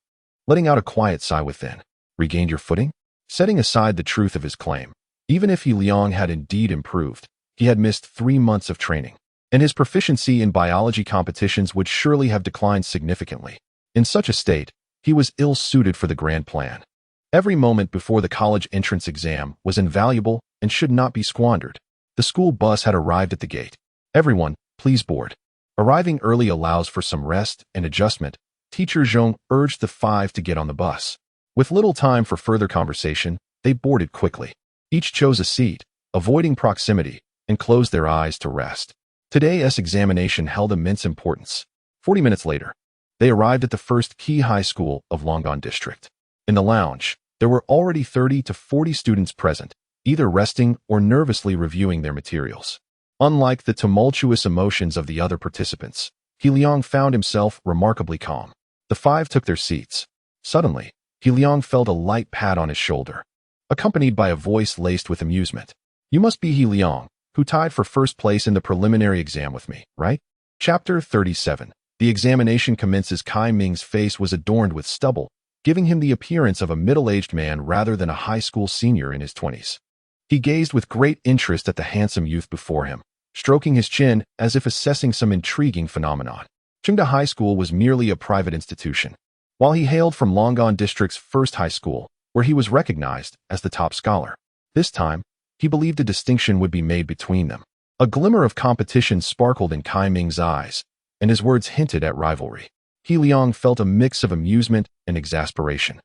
letting out a quiet sigh within. Regained your footing? Setting aside the truth of his claim, even if He Liang had indeed improved, he had missed 3 months of training, and his proficiency in biology competitions would surely have declined significantly. In such a state, he was ill-suited for the grand plan. Every moment before the college entrance exam was invaluable and should not be squandered. The school bus had arrived at the gate. Everyone, please board. Arriving early allows for some rest and adjustment. Teacher Zhong urged the 5 to get on the bus. With little time for further conversation, they boarded quickly. Each chose a seat, avoiding proximity, and closed their eyes to rest. Today's examination held immense importance. 40 minutes later, they arrived at the first key high school of Longan District. In the lounge, there were already 30 to 40 students present, either resting or nervously reviewing their materials. Unlike the tumultuous emotions of the other participants, He Liang found himself remarkably calm. The 5 took their seats. Suddenly, He Liang felt a light pat on his shoulder, accompanied by a voice laced with amusement. You must be He Liang, who tied for first place in the preliminary exam with me, right? Chapter 37. The examination commences. Kai Ming's face was adorned with stubble, giving him the appearance of a middle-aged man rather than a high school senior in his 20s. He gazed with great interest at the handsome youth before him, stroking his chin as if assessing some intriguing phenomenon. Chengda High School was merely a private institution, while he hailed from Longan District's first high school, where he was recognized as the top scholar. This time, he believed a distinction would be made between them. A glimmer of competition sparkled in Kai Ming's eyes, and his words hinted at rivalry. He Liang felt a mix of amusement and exasperation,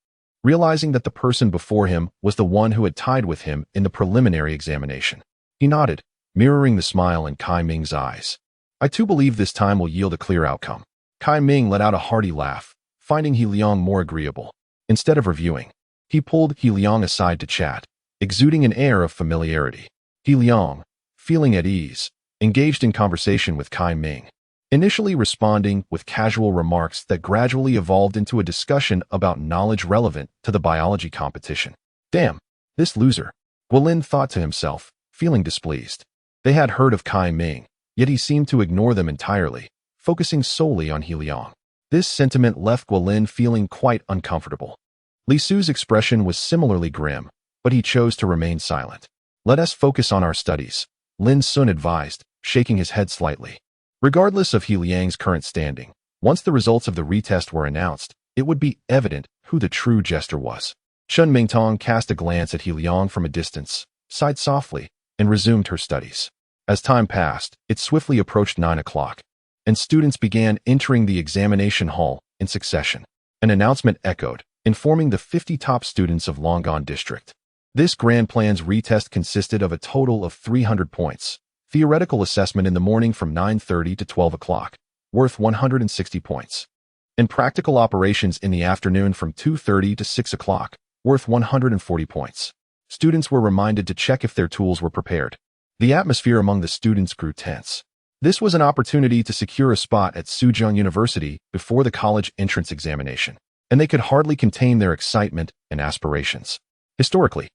realizing that the person before him was the one who had tied with him in the preliminary examination. He nodded, mirroring the smile in Kai Ming's eyes. I too believe this time will yield a clear outcome. Kai Ming let out a hearty laugh, finding He Liang more agreeable. Instead of reviewing, He pulled He Liang aside to chat, exuding an air of familiarity. He Liang, feeling at ease, engaged in conversation with Kai Ming, initially responding with casual remarks that gradually evolved into a discussion about knowledge relevant to the biology competition. Damn, this loser, Guilin thought to himself, feeling displeased. They had heard of Kai Ming, yet he seemed to ignore them entirely, focusing solely on He Liang. This sentiment left Guilin feeling quite uncomfortable. Li Su's expression was similarly grim, but he chose to remain silent. Let us focus on our studies, Lin Sun advised, shaking his head slightly. Regardless of He Liang's current standing, once the results of the retest were announced, it would be evident who the true jester was. Chun Mingtong cast a glance at He Liang from a distance, sighed softly, and resumed her studies. As time passed, it swiftly approached 9 o'clock, and students began entering the examination hall in succession. An announcement echoed, informing the 50 top students of Longon District. This Grand Plan's retest consisted of a total of 300 points. Theoretical assessment in the morning from 9:30 to 12 o'clock, worth 160 points. And practical operations in the afternoon from 2:30 to 6 o'clock, worth 140 points. Students were reminded to check if their tools were prepared. The atmosphere among the students grew tense. This was an opportunity to secure a spot at Suzhou University before the college entrance examination, and they could hardly contain their excitement and aspirations. Historically,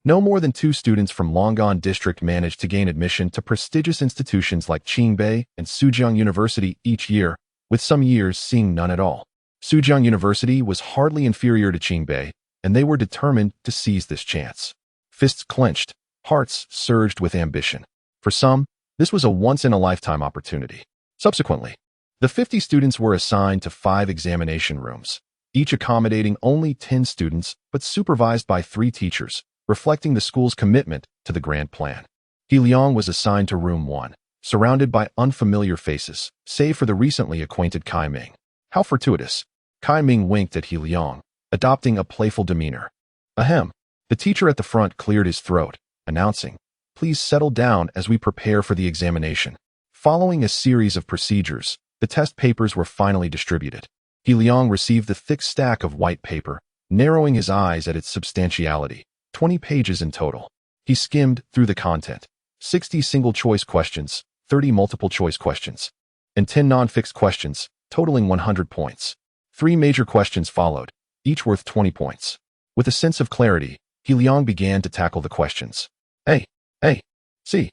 no more than 2 students from Longon District managed to gain admission to prestigious institutions like Qingbei and Suzhou University each year, with some years seeing none at all. Suzhou University was hardly inferior to Qingbei, and they were determined to seize this chance. Fists clenched, hearts surged with ambition. For some, this was a once-in-a-lifetime opportunity. Subsequently, the 50 students were assigned to 5 examination rooms, each accommodating only 10 students but supervised by 3 teachers, reflecting the school's commitment to the grand plan. He Liang was assigned to room 1, surrounded by unfamiliar faces, save for the recently acquainted Kai Ming. How fortuitous. Kai Ming winked at He Liang, adopting a playful demeanor. Ahem. The teacher at the front cleared his throat, announcing, "Please settle down as we prepare for the examination." Following a series of procedures, the test papers were finally distributed. He Liang received the thick stack of white paper, narrowing his eyes at its substantiality. 20 pages in total. He skimmed through the content. 60 single-choice questions, 30 multiple-choice questions, and 10 non-fixed questions, totaling 100 points. 3 major questions followed, each worth 20 points. With a sense of clarity, He Liang began to tackle the questions. A, C.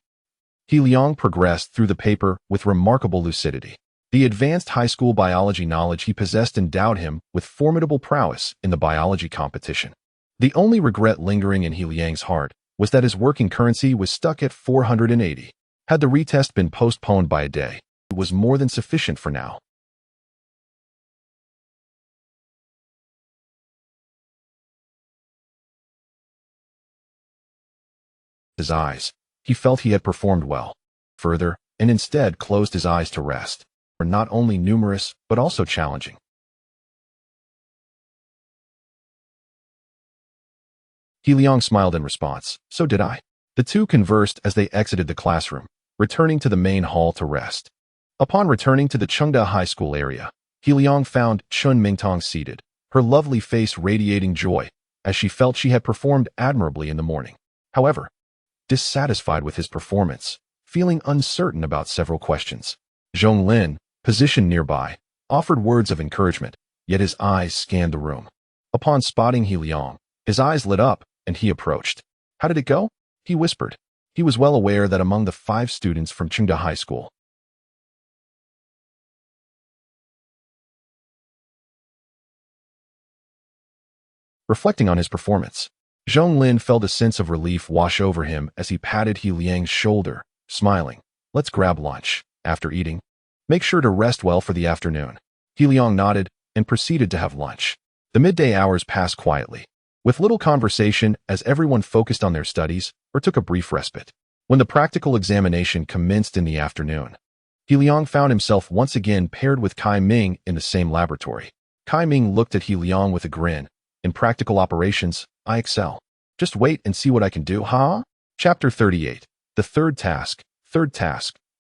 He Liang progressed through the paper with remarkable lucidity. The advanced high school biology knowledge he possessed endowed him with formidable prowess in the biology competition. The only regret lingering in He Liang's heart was that his working currency was stuck at 480. Had the retest been postponed by a day, it was more than sufficient for now. His eyes. He felt he had performed well. Further, and instead closed his eyes to rest, were not only numerous, but also challenging. He Liang smiled in response. So did I. The two conversed as they exited the classroom, returning to the main hall to rest. Upon returning to the Chengda High School area, He Liang found Chun Mingtong seated, her lovely face radiating joy, as she felt she had performed admirably in the morning. However, dissatisfied with his performance, feeling uncertain about several questions, Zhong Lin, positioned nearby, offered words of encouragement, yet his eyes scanned the room. Upon spotting He Liang, his eyes lit up, and he approached. How did it go? He whispered. He was well aware that among the 5 students from Chengda High School, reflecting on his performance, Zhong Lin felt a sense of relief wash over him as he patted He Liang's shoulder, smiling. Let's grab lunch. After eating, make sure to rest well for the afternoon. He Liang nodded and proceeded to have lunch. The midday hours passed quietly, with little conversation as everyone focused on their studies or took a brief respite. When the practical examination commenced in the afternoon, He Liang found himself once again paired with Kai Ming in the same laboratory. Kai Ming looked at He Liang with a grin. In practical operations, I excel. Just wait and see what I can do, huh? Chapter 38. The third task.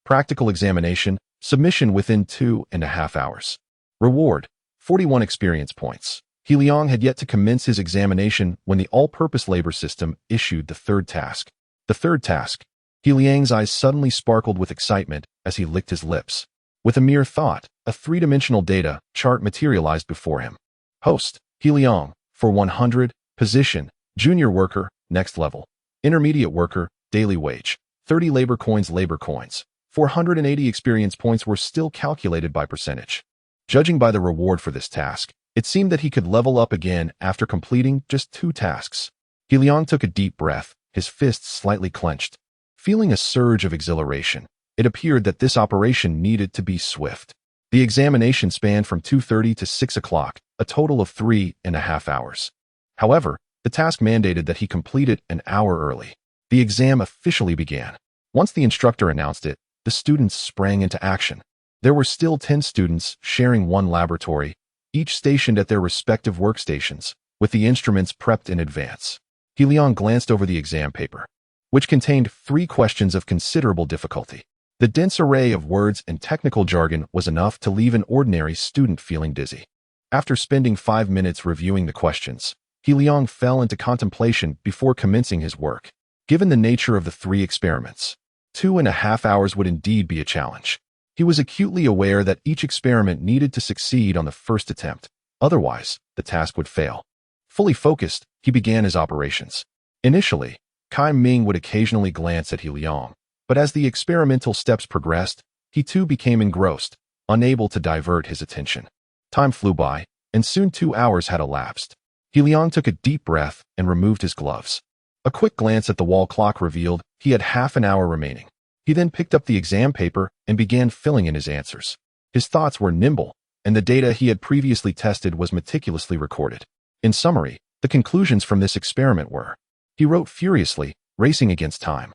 Practical examination, submission within 2.5 hours. Reward, 41 experience points. He Liang had yet to commence his examination when the all-purpose labor system issued the third task. The third task. He Liang's eyes suddenly sparkled with excitement as he licked his lips. With a mere thought, a three-dimensional data chart materialized before him. Host, He Liang, for 100, position, junior worker, next level. Intermediate worker, daily wage, 30 labor coins. 480 experience points were still calculated by percentage. Judging by the reward for this task, it seemed that he could level up again after completing just 2 tasks. He Liang took a deep breath, his fists slightly clenched. Feeling a surge of exhilaration, it appeared that this operation needed to be swift. The examination spanned from 2:30 to 6 o'clock, a total of 3.5 hours. However, the task mandated that he complete it an hour early. The exam officially began. Once the instructor announced it, the students sprang into action. There were still 10 students sharing one laboratory, each stationed at their respective workstations, with the instruments prepped in advance. He Liang glanced over the exam paper, which contained 3 questions of considerable difficulty. The dense array of words and technical jargon was enough to leave an ordinary student feeling dizzy. After spending 5 minutes reviewing the questions, He Liang fell into contemplation before commencing his work. Given the nature of the 3 experiments, 2.5 hours would indeed be a challenge. He was acutely aware that each experiment needed to succeed on the first attempt, otherwise, the task would fail. Fully focused, he began his operations. Initially, Kai Ming would occasionally glance at He Liang, but as the experimental steps progressed, he too became engrossed, unable to divert his attention. Time flew by, and soon 2 hours had elapsed. He Liang took a deep breath and removed his gloves. A quick glance at the wall clock revealed he had half an hour remaining. He then picked up the exam paper and began filling in his answers. His thoughts were nimble, and the data he had previously tested was meticulously recorded. In summary, the conclusions from this experiment were: he wrote furiously, racing against time.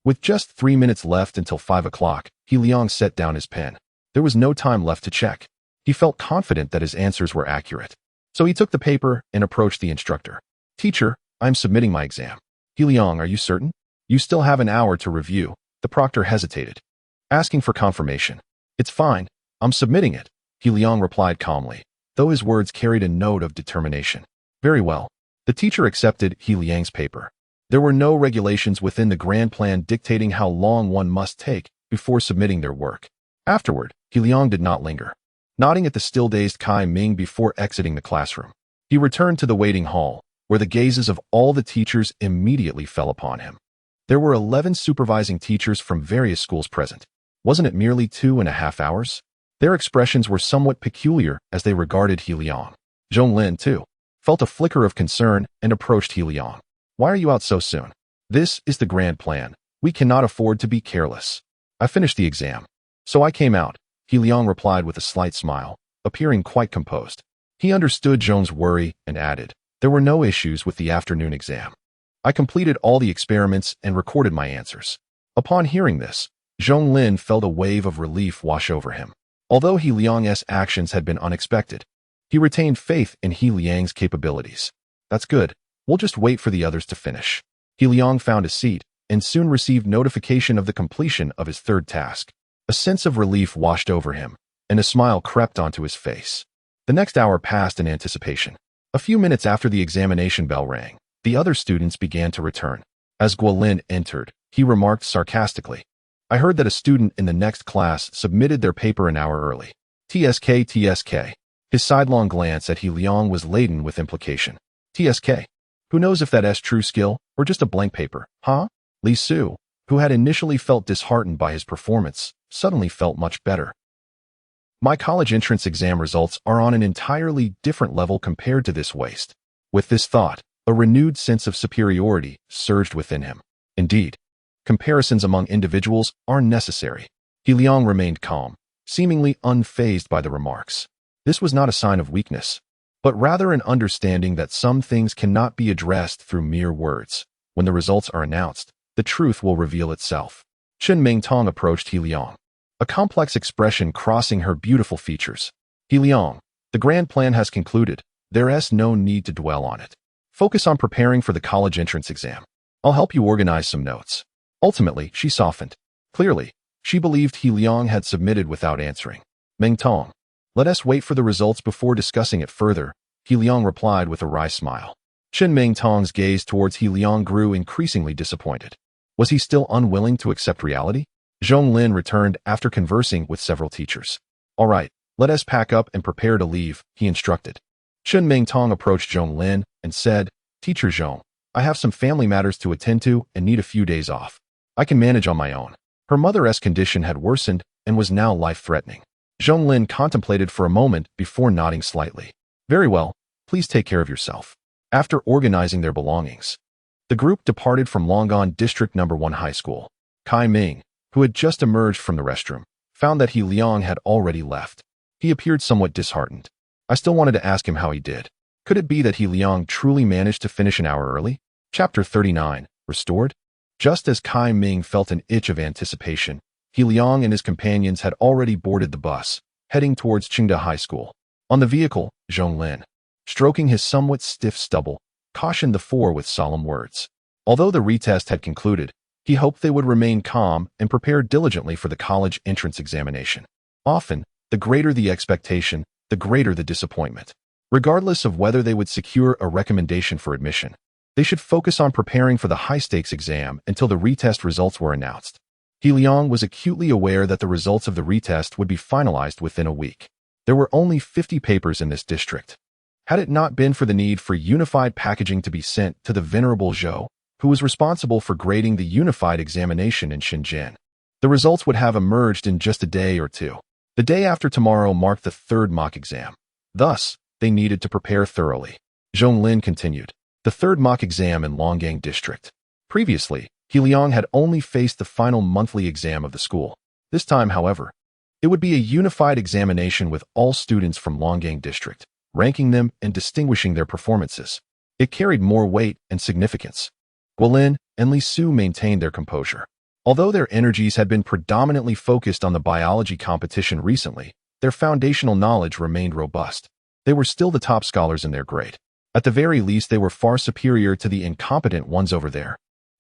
With just 3 minutes left until 5 o'clock, He Liang set down his pen. There was no time left to check. He felt confident that his answers were accurate. So he took the paper and approached the instructor. "Teacher, I'm submitting my exam." "He Liang, are you certain? You still have an hour to review." The proctor hesitated, asking for confirmation. "It's fine. I'm submitting it," He Liang replied calmly, though his words carried a note of determination. "Very well." The teacher accepted He Liang's paper. There were no regulations within the grand plan dictating how long one must take before submitting their work. Afterward, He Liang did not linger. Nodding at the still-dazed Kai Ming before exiting the classroom, he returned to the waiting hall, where the gazes of all the teachers immediately fell upon him. There were 11 supervising teachers from various schools present. Wasn't it merely 2.5 hours? Their expressions were somewhat peculiar as they regarded He Liang. Zhong Lin, too, felt a flicker of concern and approached He Liang. "Why are you out so soon? This is the grand plan. We cannot afford to be careless." "I finished the exam, so I came out," He Liang replied with a slight smile, appearing quite composed. He understood Zhong's worry and added, "There were no issues with the afternoon exam. I completed all the experiments and recorded my answers." Upon hearing this, Zhong Lin felt a wave of relief wash over him. Although He Liang's actions had been unexpected, he retained faith in He Liang's capabilities. "That's good. We'll just wait for the others to finish." He Liang found a seat and soon received notification of the completion of his third task. A sense of relief washed over him, and a smile crept onto his face. The next hour passed in anticipation. A few minutes after the examination bell rang, the other students began to return. As Guolin entered, he remarked sarcastically, "I heard that a student in the next class submitted their paper an hour early. TSK. His sidelong glance at He Liang was laden with implication. "TSK? Who knows if that's true skill or just a blank paper, huh?" Li Su, who had initially felt disheartened by his performance, suddenly felt much better. "My college entrance exam results are on an entirely different level compared to this waste." With this thought, a renewed sense of superiority surged within him. Indeed, comparisons among individuals are necessary. He Liang remained calm, seemingly unfazed by the remarks. This was not a sign of weakness, but rather an understanding that some things cannot be addressed through mere words. When the results are announced, the truth will reveal itself. Chen Mingtong approached He Liang, a complex expression crossing her beautiful features. "He Liang, the grand plan has concluded. There's no need to dwell on it. Focus on preparing for the college entrance exam. I'll help you organize some notes." Ultimately, she softened. Clearly, she believed He Liang had submitted without answering. "Mingtong, let us wait for the results before discussing it further," He Liang replied with a wry smile. Chen Mingtong's gaze towards He Liang grew increasingly disappointed. Was he still unwilling to accept reality? Zhong Lin returned after conversing with several teachers. All right, let us pack up and prepare to leave, he instructed. Chen Mingtong approached Zhong Lin and said, Teacher Zhong, I have some family matters to attend to and need a few days off. I can manage on my own. Her mother's condition had worsened and was now life-threatening. Zhong Lin contemplated for a moment before nodding slightly. Very well, please take care of yourself. After organizing their belongings, the group departed from Longan District No. 1 High School. Kai Ming, who had just emerged from the restroom, found that He Liang had already left. He appeared somewhat disheartened. I still wanted to ask him how he did. Could it be that He Liang truly managed to finish an hour early? Chapter 39, Restored? Just as Kai Ming felt an itch of anticipation, He Liang and his companions had already boarded the bus, heading towards Qingda High School. On the vehicle, Zhong Lin, stroking his somewhat stiff stubble, cautioned the four with solemn words. Although the retest had concluded, he hoped they would remain calm and prepare diligently for the college entrance examination. Often, the greater the expectation, the greater the disappointment. Regardless of whether they would secure a recommendation for admission, they should focus on preparing for the high-stakes exam until the retest results were announced. He Liang was acutely aware that the results of the retest would be finalized within a week. There were only 50 papers in this district. Had it not been for the need for unified packaging to be sent to the venerable Zhou, who was responsible for grading the unified examination in Shenzhen, the results would have emerged in just a day or two. The day after tomorrow marked the third mock exam. Thus, they needed to prepare thoroughly. Zhong Lin continued. The third mock exam in Longang District. Previously, He Liang had only faced the final monthly exam of the school. This time, however, it would be a unified examination with all students from Longang District, ranking them and distinguishing their performances. It carried more weight and significance. Guilin and Li Su maintained their composure. Although their energies had been predominantly focused on the biology competition recently, their foundational knowledge remained robust. They were still the top scholars in their grade. At the very least, they were far superior to the incompetent ones over there.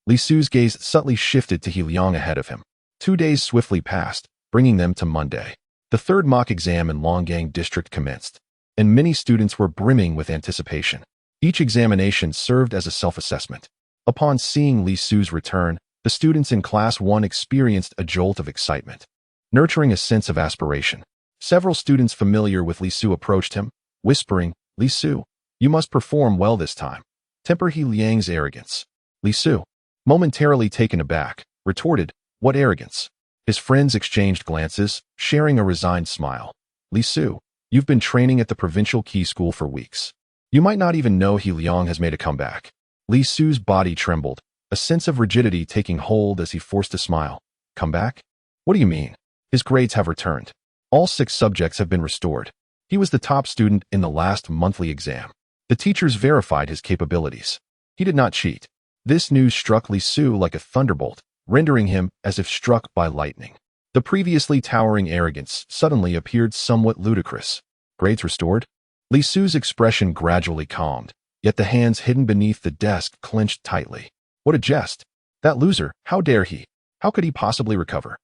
Li Su's gaze subtly shifted to He Liang ahead of him. 2 days swiftly passed, bringing them to Monday. The third mock exam in Longang District commenced, and many students were brimming with anticipation. Each examination served as a self-assessment. Upon seeing Li Su's return, the students in Class 1 experienced a jolt of excitement, nurturing a sense of aspiration. Several students familiar with Li Su approached him, whispering, Li Su, you must perform well this time. Temper He Liang's arrogance. Li Su, momentarily taken aback, retorted, what arrogance? His friends exchanged glances, sharing a resigned smile. Li Su, you've been training at the provincial key school for weeks. You might not even know He Liang has made a comeback. Li Su's body trembled, a sense of rigidity taking hold as he forced a smile. Come back? What do you mean? His grades have returned. All 6 subjects have been restored. He was the top student in the last monthly exam. The teachers verified his capabilities. He did not cheat. This news struck Li Su like a thunderbolt, rendering him as if struck by lightning. The previously towering arrogance suddenly appeared somewhat ludicrous. Grades restored? Li Su's expression gradually calmed, yet the hands hidden beneath the desk clenched tightly. What a jest! That loser, how dare he? How could he possibly recover?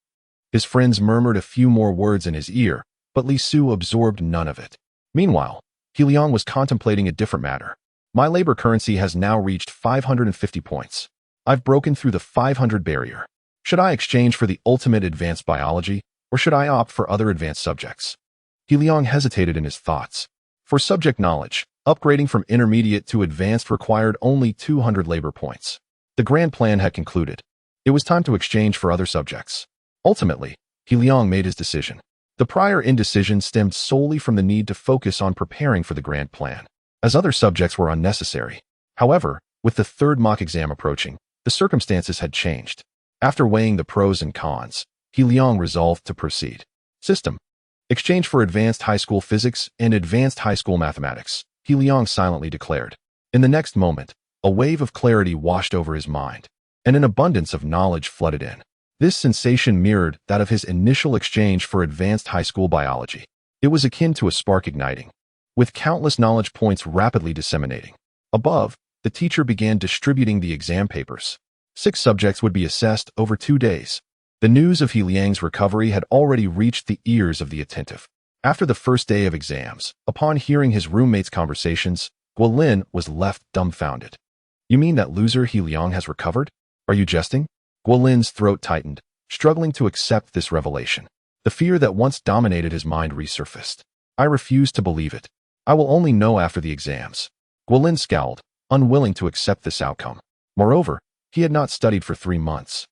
His friends murmured a few more words in his ear, but Li Su absorbed none of it. Meanwhile, He Liang was contemplating a different matter. My labor currency has now reached 550 points. I've broken through the 500 barrier. Should I exchange for the ultimate advanced biology, or should I opt for other advanced subjects? He Liang hesitated in his thoughts. For subject knowledge, upgrading from intermediate to advanced required only 200 labor points. The grand plan had concluded. It was time to exchange for other subjects. Ultimately, He Liang made his decision. The prior indecision stemmed solely from the need to focus on preparing for the grand plan, as other subjects were unnecessary. However, with the third mock exam approaching, the circumstances had changed. After weighing the pros and cons, He Liang resolved to proceed. System. Exchange for advanced high school physics and advanced high school mathematics, He Liang silently declared. In the next moment, a wave of clarity washed over his mind, and an abundance of knowledge flooded in. This sensation mirrored that of his initial exchange for advanced high school biology. It was akin to a spark igniting, with countless knowledge points rapidly disseminating. Above, the teacher began distributing the exam papers. 6 subjects would be assessed over 2 days. The news of He Liang's recovery had already reached the ears of the attentive. After the first day of exams, upon hearing his roommates' conversations, Guolin was left dumbfounded. You mean that loser He Liang has recovered? Are you jesting? Guolin's throat tightened, struggling to accept this revelation. The fear that once dominated his mind resurfaced. I refuse to believe it. I will only know after the exams. Guolin scowled, unwilling to accept this outcome. Moreover, he had not studied for 3 months.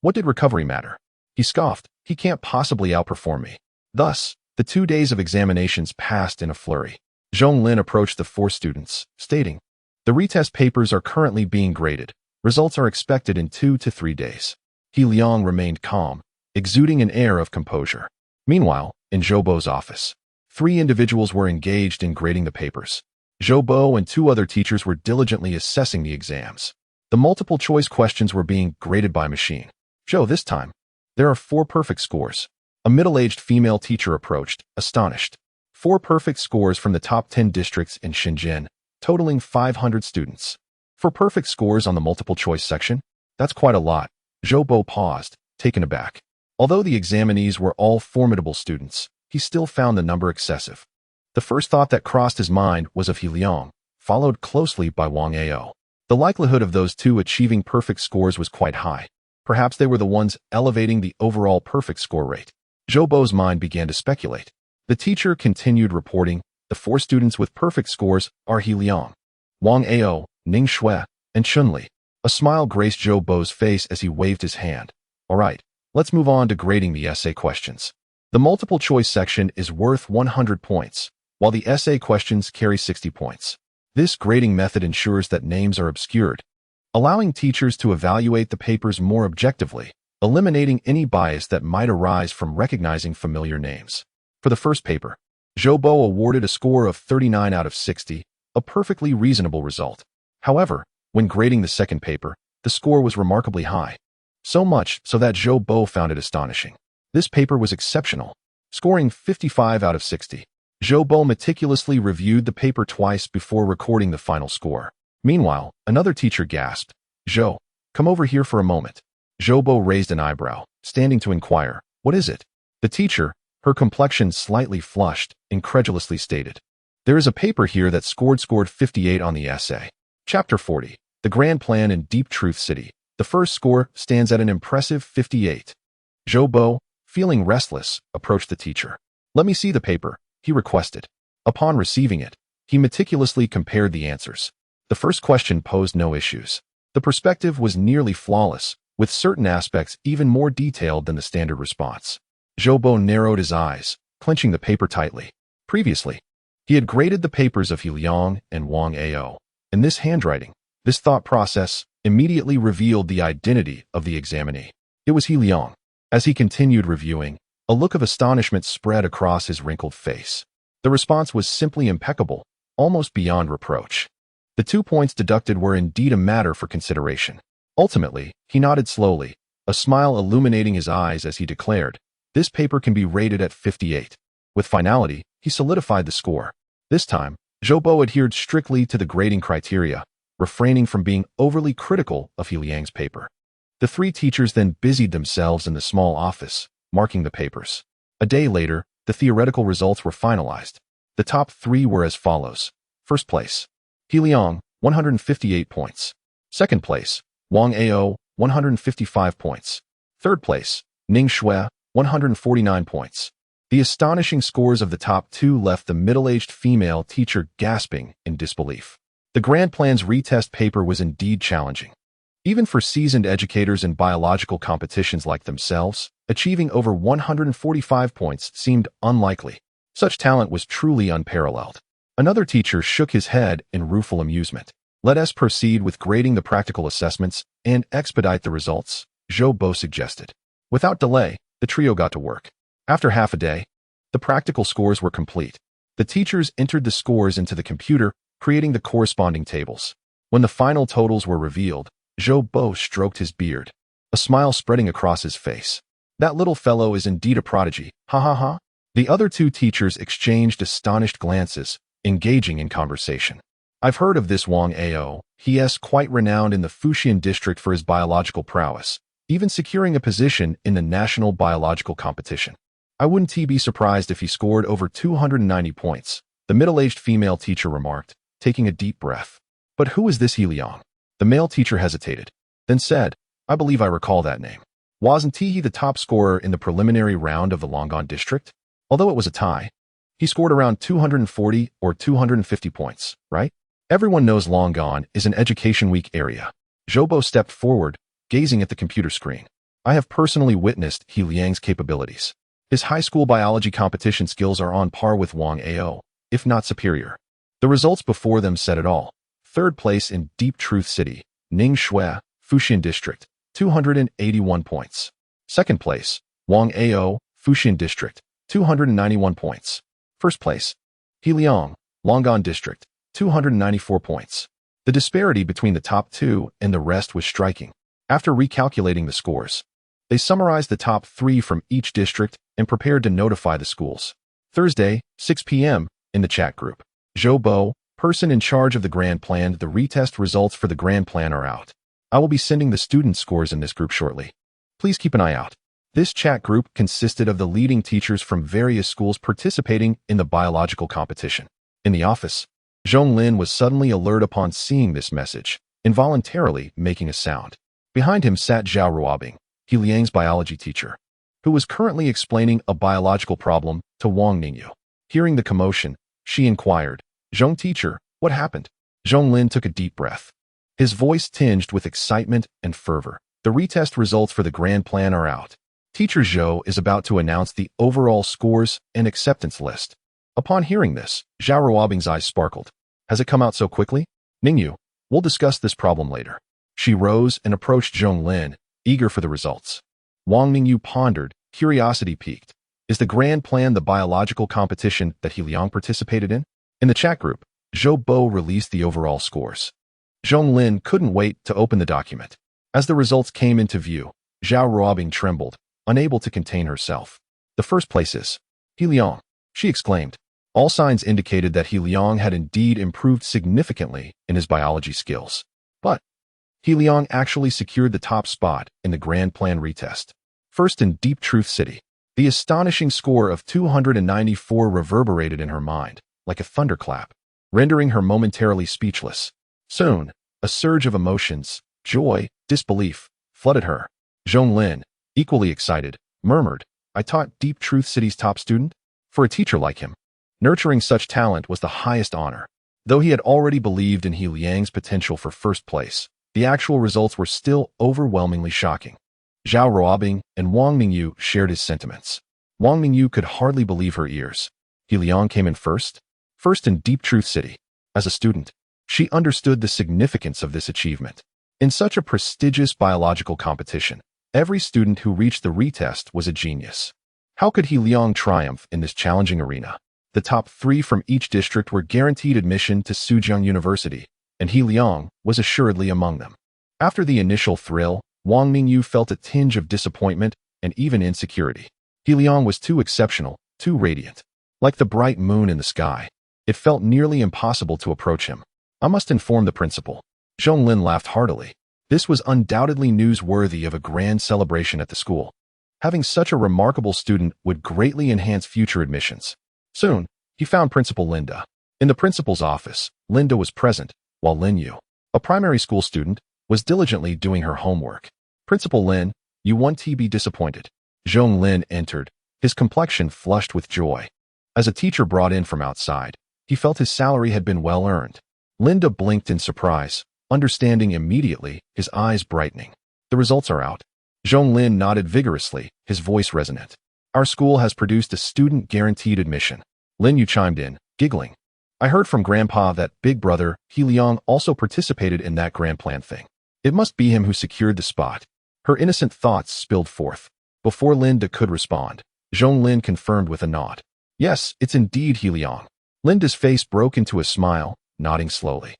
What did recovery matter? He scoffed. He can't possibly outperform me. Thus, the 2 days of examinations passed in a flurry. Zhonglin approached the 4 students, stating, "The retest papers are currently being graded. Results are expected in 2 to 3 days." He Liang remained calm, exuding an air of composure. Meanwhile, in Zhoubo's office, 3 individuals were engaged in grading the papers. Zhoubo and 2 other teachers were diligently assessing the exams. The multiple-choice questions were being graded by machine. Zhou, this time, there are 4 perfect scores. A middle-aged female teacher approached, astonished. 4 perfect scores from the top 10 districts in Shenzhen, totaling 500 students. For perfect scores on the multiple-choice section, that's quite a lot. Zhoubo paused, taken aback. Although the examinees were all formidable students, he still found the number excessive. The first thought that crossed his mind was of He Liang, followed closely by Wang Ao. The likelihood of those 2 achieving perfect scores was quite high. Perhaps they were the ones elevating the overall perfect score rate. Zhoubo's mind began to speculate. The teacher continued reporting, the 4 students with perfect scores are He Liang, Wang Ao, Ning Shui, and Chunli. A smile graced Zhoubo's face as he waved his hand. All right, let's move on to grading the essay questions. The multiple-choice section is worth 100 points, while the essay questions carry 60 points. This grading method ensures that names are obscured, allowing teachers to evaluate the papers more objectively, eliminating any bias that might arise from recognizing familiar names. For the first paper, Zhoubo awarded a score of 39 out of 60, a perfectly reasonable result. However, when grading the second paper, the score was remarkably high. So much so that Zhoubo found it astonishing. This paper was exceptional, scoring 55 out of 60. Zhoubo meticulously reviewed the paper twice before recording the final score. Meanwhile, another teacher gasped, "Zhou, come over here for a moment." Zhoubo raised an eyebrow, standing to inquire, "What is it?" The teacher, her complexion slightly flushed, incredulously stated, "There is a paper here that scored 58 on the essay. Chapter 40, The Grand Plan in Deep Truth City. The first score stands at an impressive 58. Zhoubo, feeling restless, approached the teacher. "Let me see the paper," he requested. Upon receiving it, he meticulously compared the answers. The first question posed no issues. The perspective was nearly flawless, with certain aspects even more detailed than the standard response. Zhoubo narrowed his eyes, clenching the paper tightly. Previously, he had graded the papers of He Liang and Wang Ao. In this handwriting, this thought process immediately revealed the identity of the examinee. It was He Liang. As he continued reviewing, a look of astonishment spread across his wrinkled face. The response was simply impeccable, almost beyond reproach. The 2 points deducted were indeed a matter for consideration. Ultimately, he nodded slowly, a smile illuminating his eyes as he declared, "This paper can be rated at 58. With finality, he solidified the score. This time, Zhoubo adhered strictly to the grading criteria, refraining from being overly critical of He Liang's paper. The 3 teachers then busied themselves in the small office, marking the papers. A day later, the theoretical results were finalized. The top 3 were as follows. First place, He Liang, 158 points. Second place, Wang Ao, 155 points. Third place, Ning Shui, 149 points. The astonishing scores of the top 2 left the middle-aged female teacher gasping in disbelief. The Grand Plan's retest paper was indeed challenging. Even for seasoned educators in biological competitions like themselves, achieving over 145 points seemed unlikely. Such talent was truly unparalleled. Another teacher shook his head in rueful amusement. "Let us proceed with grading the practical assessments and expedite the results," Zhoubo suggested. Without delay, the trio got to work. After half a day, the practical scores were complete. The teachers entered the scores into the computer, creating the corresponding tables. When the final totals were revealed, Zhoubo stroked his beard, a smile spreading across his face. "That little fellow is indeed a prodigy, ha ha ha." The other 2 teachers exchanged astonished glances, engaging in conversation. "I've heard of this Wang Ao. He is quite renowned in the Fuxian district for his biological prowess, even securing a position in the national biological competition. I wouldn't be surprised if he scored over 290 points, the middle-aged female teacher remarked, taking a deep breath. But who is this He Liang? The male teacher hesitated, then said, I believe I recall that name. Wasn't he the top scorer in the preliminary round of the Longan district? Although it was a tie, he scored around 240 or 250 points, right? Everyone knows Longan is an education weak area. Zhou stepped forward, gazing at the computer screen. I have personally witnessed He Liang's capabilities. His high school biology competition skills are on par with Wang Ao, if not superior. The results before them said it all. Third place in Deep Truth City, Ningxue, Fuxin District, 281 points. Second place, Wang Ao, Fuxin District, 291 points. First place, He Liang, Longan District, 294 points. The disparity between the top two and the rest was striking. After recalculating the scores, they summarized the top three from each district and prepared to notify the schools. Thursday, 6 p.m., in the chat group. Zhou, person in charge of the grand plan, the retest results for the grand plan are out. I will be sending the student scores in this group shortly. Please keep an eye out. This chat group consisted of the leading teachers from various schools participating in the biological competition. In the office, Zhonglin was suddenly alert upon seeing this message, involuntarily making a sound. Behind him sat Zhao Ruobing, He Liang's biology teacher, who was currently explaining a biological problem to Wang Ningyu. Hearing the commotion, she inquired, Zhong teacher, what happened? Zhonglin took a deep breath. His voice tinged with excitement and fervor. The retest results for the grand plan are out. Teacher Zhou is about to announce the overall scores and acceptance list. Upon hearing this, Zhao Ruobing's eyes sparkled. Has it come out so quickly? Ningyu, we'll discuss this problem later. She rose and approached Zhonglin, eager for the results. Wang Ningyu pondered, curiosity piqued. Is the grand plan the biological competition that He Liang participated in? In the chat group, Zhou released the overall scores. Zhonglin couldn't wait to open the document. As the results came into view, Zhao Ruobing trembled, unable to contain herself. The first place is He Liang, she exclaimed. All signs indicated that He Liang had indeed improved significantly in his biology skills. But He Liang actually secured the top spot in the grand plan retest. First in Deep Truth City, the astonishing score of 294 reverberated in her mind, like a thunderclap, rendering her momentarily speechless. Soon, a surge of emotions, joy, disbelief, flooded her. Zhonglin, equally excited, murmured, I taught Deep Truth City's top student? For a teacher like him, nurturing such talent was the highest honor. Though he had already believed in He Liang's potential for first place, the actual results were still overwhelmingly shocking. Zhao Ruobing and Wang Ningyu shared his sentiments. Wang Ningyu could hardly believe her ears. He Liang came in first in Deep Truth City. As a student, she understood the significance of this achievement. In such a prestigious biological competition, every student who reached the retest was a genius. How could He Liang triumph in this challenging arena? The top three from each district were guaranteed admission to Sujiang University, and He Liang was assuredly among them. After the initial thrill, Wang Ningyu felt a tinge of disappointment and even insecurity. He Liang was too exceptional, too radiant. Like the bright moon in the sky, it felt nearly impossible to approach him. I must inform the principal. Zhonglin laughed heartily. This was undoubtedly newsworthy of a grand celebration at the school. Having such a remarkable student would greatly enhance future admissions. Soon, he found Principal Linda. In the principal's office, Linda was present, while Lin Yu, a primary school student, was diligently doing her homework. Principal Lin, you won't be disappointed. Zhonglin entered, his complexion flushed with joy. As a teacher brought in from outside, he felt his salary had been well earned. Linda blinked in surprise, understanding immediately, his eyes brightening. The results are out. Zhonglin nodded vigorously, his voice resonant. Our school has produced a student-guaranteed admission. Lin Yu chimed in, giggling. I heard from Grandpa that big brother, He Liang, also participated in that grand plan thing. It must be him who secured the spot. Her innocent thoughts spilled forth. Before Linda could respond, Zhonglin confirmed with a nod. Yes, it's indeed He Liang. Linda's face broke into a smile, nodding slowly.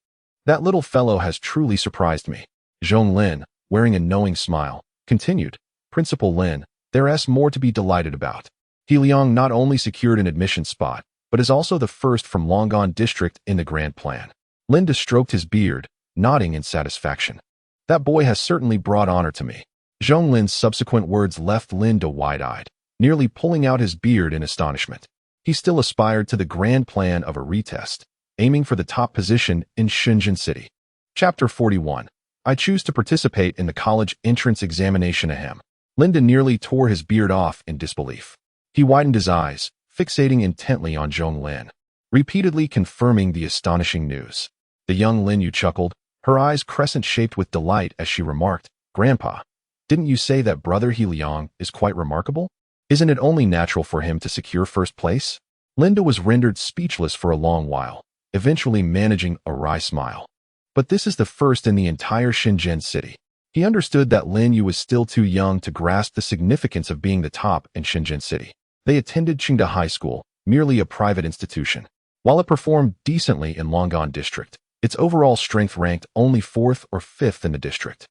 That little fellow has truly surprised me. Zhonglin, wearing a knowing smile, continued. Principal Lin, there's more to be delighted about. He Liang not only secured an admission spot, but is also the first from Longan District in the grand plan. Linda stroked his beard, nodding in satisfaction. That boy has certainly brought honor to me. Zhonglin's subsequent words left Linda wide-eyed. nearly pulling out his beard in astonishment. He still aspired to the grand plan of a retest, aiming for the top position in Shenzhen City. Chapter 41. I choose to participate in the college entrance examination ahem. Linda nearly tore his beard off in disbelief. He widened his eyes, fixating intently on Zhonglin, repeatedly confirming the astonishing news. The young Lin Yu chuckled, her eyes crescent-shaped with delight as she remarked, "Grandpa, didn't you say that brother He Liang is quite remarkable? Isn't it only natural for him to secure first place?" Linda was rendered speechless for a long while, eventually managing a wry smile. But this is the first in the entire Shenzhen city. He understood that Lin Yu was still too young to grasp the significance of being the top in Shenzhen city. They attended Qingda High School, merely a private institution. While it performed decently in Longan district, its overall strength ranked only 4th or 5th in the district,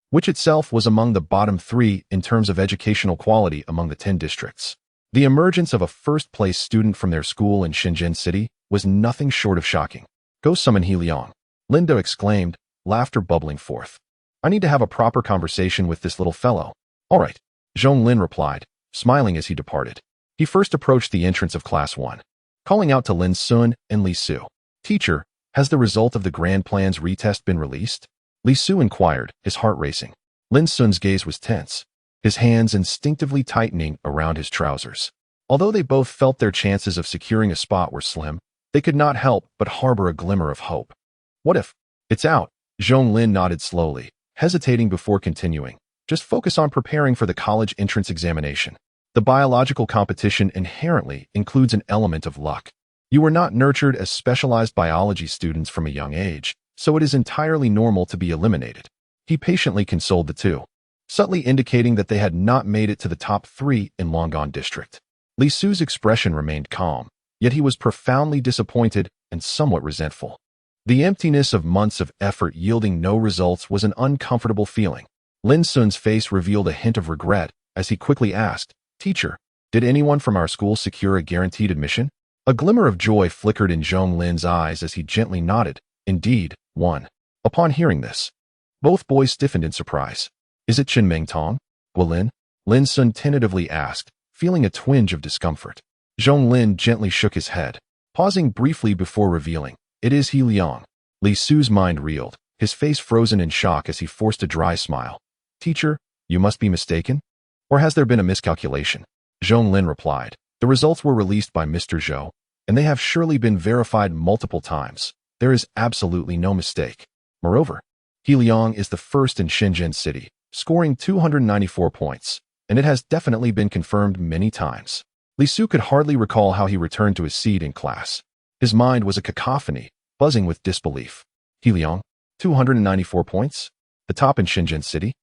which itself was among the bottom 3 in terms of educational quality among the 10 districts. The emergence of a first-place student from their school in Shenzhen City was nothing short of shocking. "Go summon He Liang," Linda exclaimed, laughter bubbling forth. "I need to have a proper conversation with this little fellow." "All right," Zhonglin replied, smiling as he departed. He first approached the entrance of Class 1, calling out to Lin Sun and Li Su. "Teacher, has the result of the grand plan's retest been released?" Li Su inquired, his heart racing. Lin Sun's gaze was tense, his hands instinctively tightening around his trousers. Although they both felt their chances of securing a spot were slim, they could not help but harbor a glimmer of hope. "What if it's out?" Zhonglin nodded slowly, hesitating before continuing. "Just focus on preparing for the college entrance examination. The biological competition inherently includes an element of luck. You were not nurtured as specialized biology students from a young age, so it is entirely normal to be eliminated." He patiently consoled the two, subtly indicating that they had not made it to the top 3 in Longan district. Li Su's expression remained calm, yet he was profoundly disappointed and somewhat resentful. The emptiness of months of effort yielding no results was an uncomfortable feeling. Lin Sun's face revealed a hint of regret as he quickly asked, "Teacher, did anyone from our school secure a guaranteed admission?" A glimmer of joy flickered in Zhonglin's eyes as he gently nodded. "Indeed, one." Upon hearing this, both boys stiffened in surprise. "Is it Chen Mengtong, Guilin?" Lin Sun tentatively asked, feeling a twinge of discomfort. Zhonglin gently shook his head, pausing briefly before revealing, "It is He Liang." Li Su's mind reeled, his face frozen in shock as he forced a dry smile. "Teacher, you must be mistaken? Or has there been a miscalculation?" Zhonglin replied, "The results were released by Mr. Zhou, and they have surely been verified multiple times. There is absolutely no mistake. Moreover, He Liang is the first in Shenzhen City, scoring 294 points, and it has definitely been confirmed many times." Li Su could hardly recall how he returned to his seat in class. His mind was a cacophony, buzzing with disbelief. He Liang, 294 points? The top in Shenzhen City?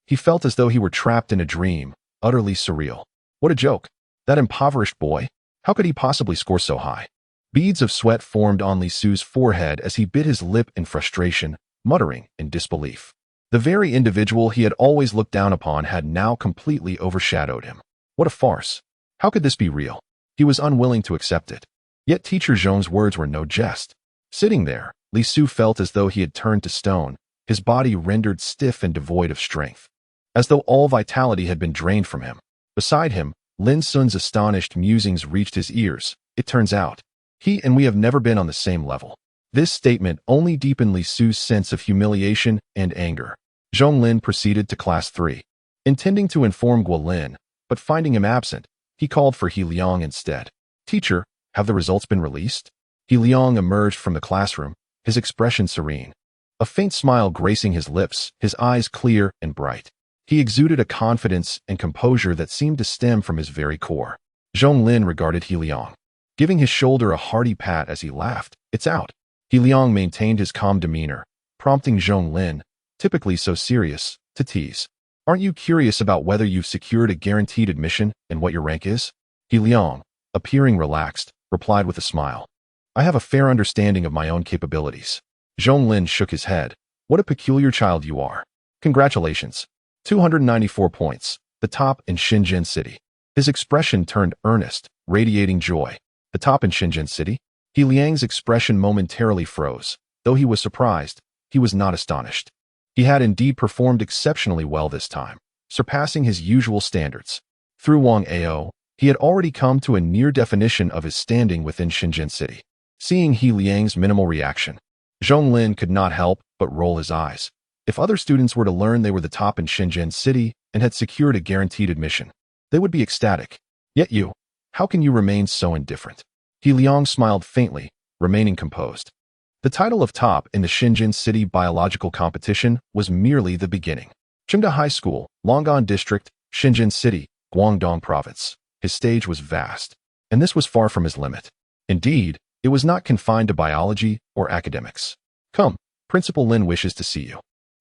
He felt as though he were trapped in a dream, utterly surreal. What a joke. That impoverished boy. How could he possibly score so high? Beads of sweat formed on Li Su's forehead as he bit his lip in frustration, muttering in disbelief. The very individual he had always looked down upon had now completely overshadowed him. What a farce. How could this be real? He was unwilling to accept it. Yet Teacher Zhong's words were no jest. Sitting there, Li Su felt as though he had turned to stone, his body rendered stiff and devoid of strength, as though all vitality had been drained from him. Beside him, Lin Sun's astonished musings reached his ears. "It turns out, he and we have never been on the same level." This statement only deepened Li Su's sense of humiliation and anger. Zhonglin proceeded to Class 3, intending to inform Guilin, but finding him absent, he called for He Liang instead. "Teacher, have the results been released?" He Liang emerged from the classroom, his expression serene, a faint smile gracing his lips, his eyes clear and bright. He exuded a confidence and composure that seemed to stem from his very core. Zhonglin regarded He Liang, giving his shoulder a hearty pat as he laughed. "It's out." He Liang maintained his calm demeanor, prompting Zhonglin, typically so serious, to tease. "Aren't you curious about whether you've secured a guaranteed admission and what your rank is?" He Liang, appearing relaxed, replied with a smile. "I have a fair understanding of my own capabilities." Zhonglin shook his head. "What a peculiar child you are. Congratulations. 294 points, the top in Shenzhen City." His expression turned earnest, radiating joy. "The top in Shenzhen City?" He Liang's expression momentarily froze. Though he was surprised, he was not astonished. He had indeed performed exceptionally well this time, surpassing his usual standards. Through Wang Ao, he had already come to a near definition of his standing within Shenzhen City. Seeing He Liang's minimal reaction, Zhong Lin could not help but roll his eyes. If other students were to learn they were the top in Shenzhen City and had secured a guaranteed admission, they would be ecstatic. Yet you, how can you remain so indifferent? He Liang smiled faintly, remaining composed. The title of top in the Shenzhen City biological competition was merely the beginning. Chengda High School, Long'an District, Shenzhen City, Guangdong Province. His stage was vast, and this was far from his limit. Indeed, it was not confined to biology or academics. Come, Principal Lin wishes to see you.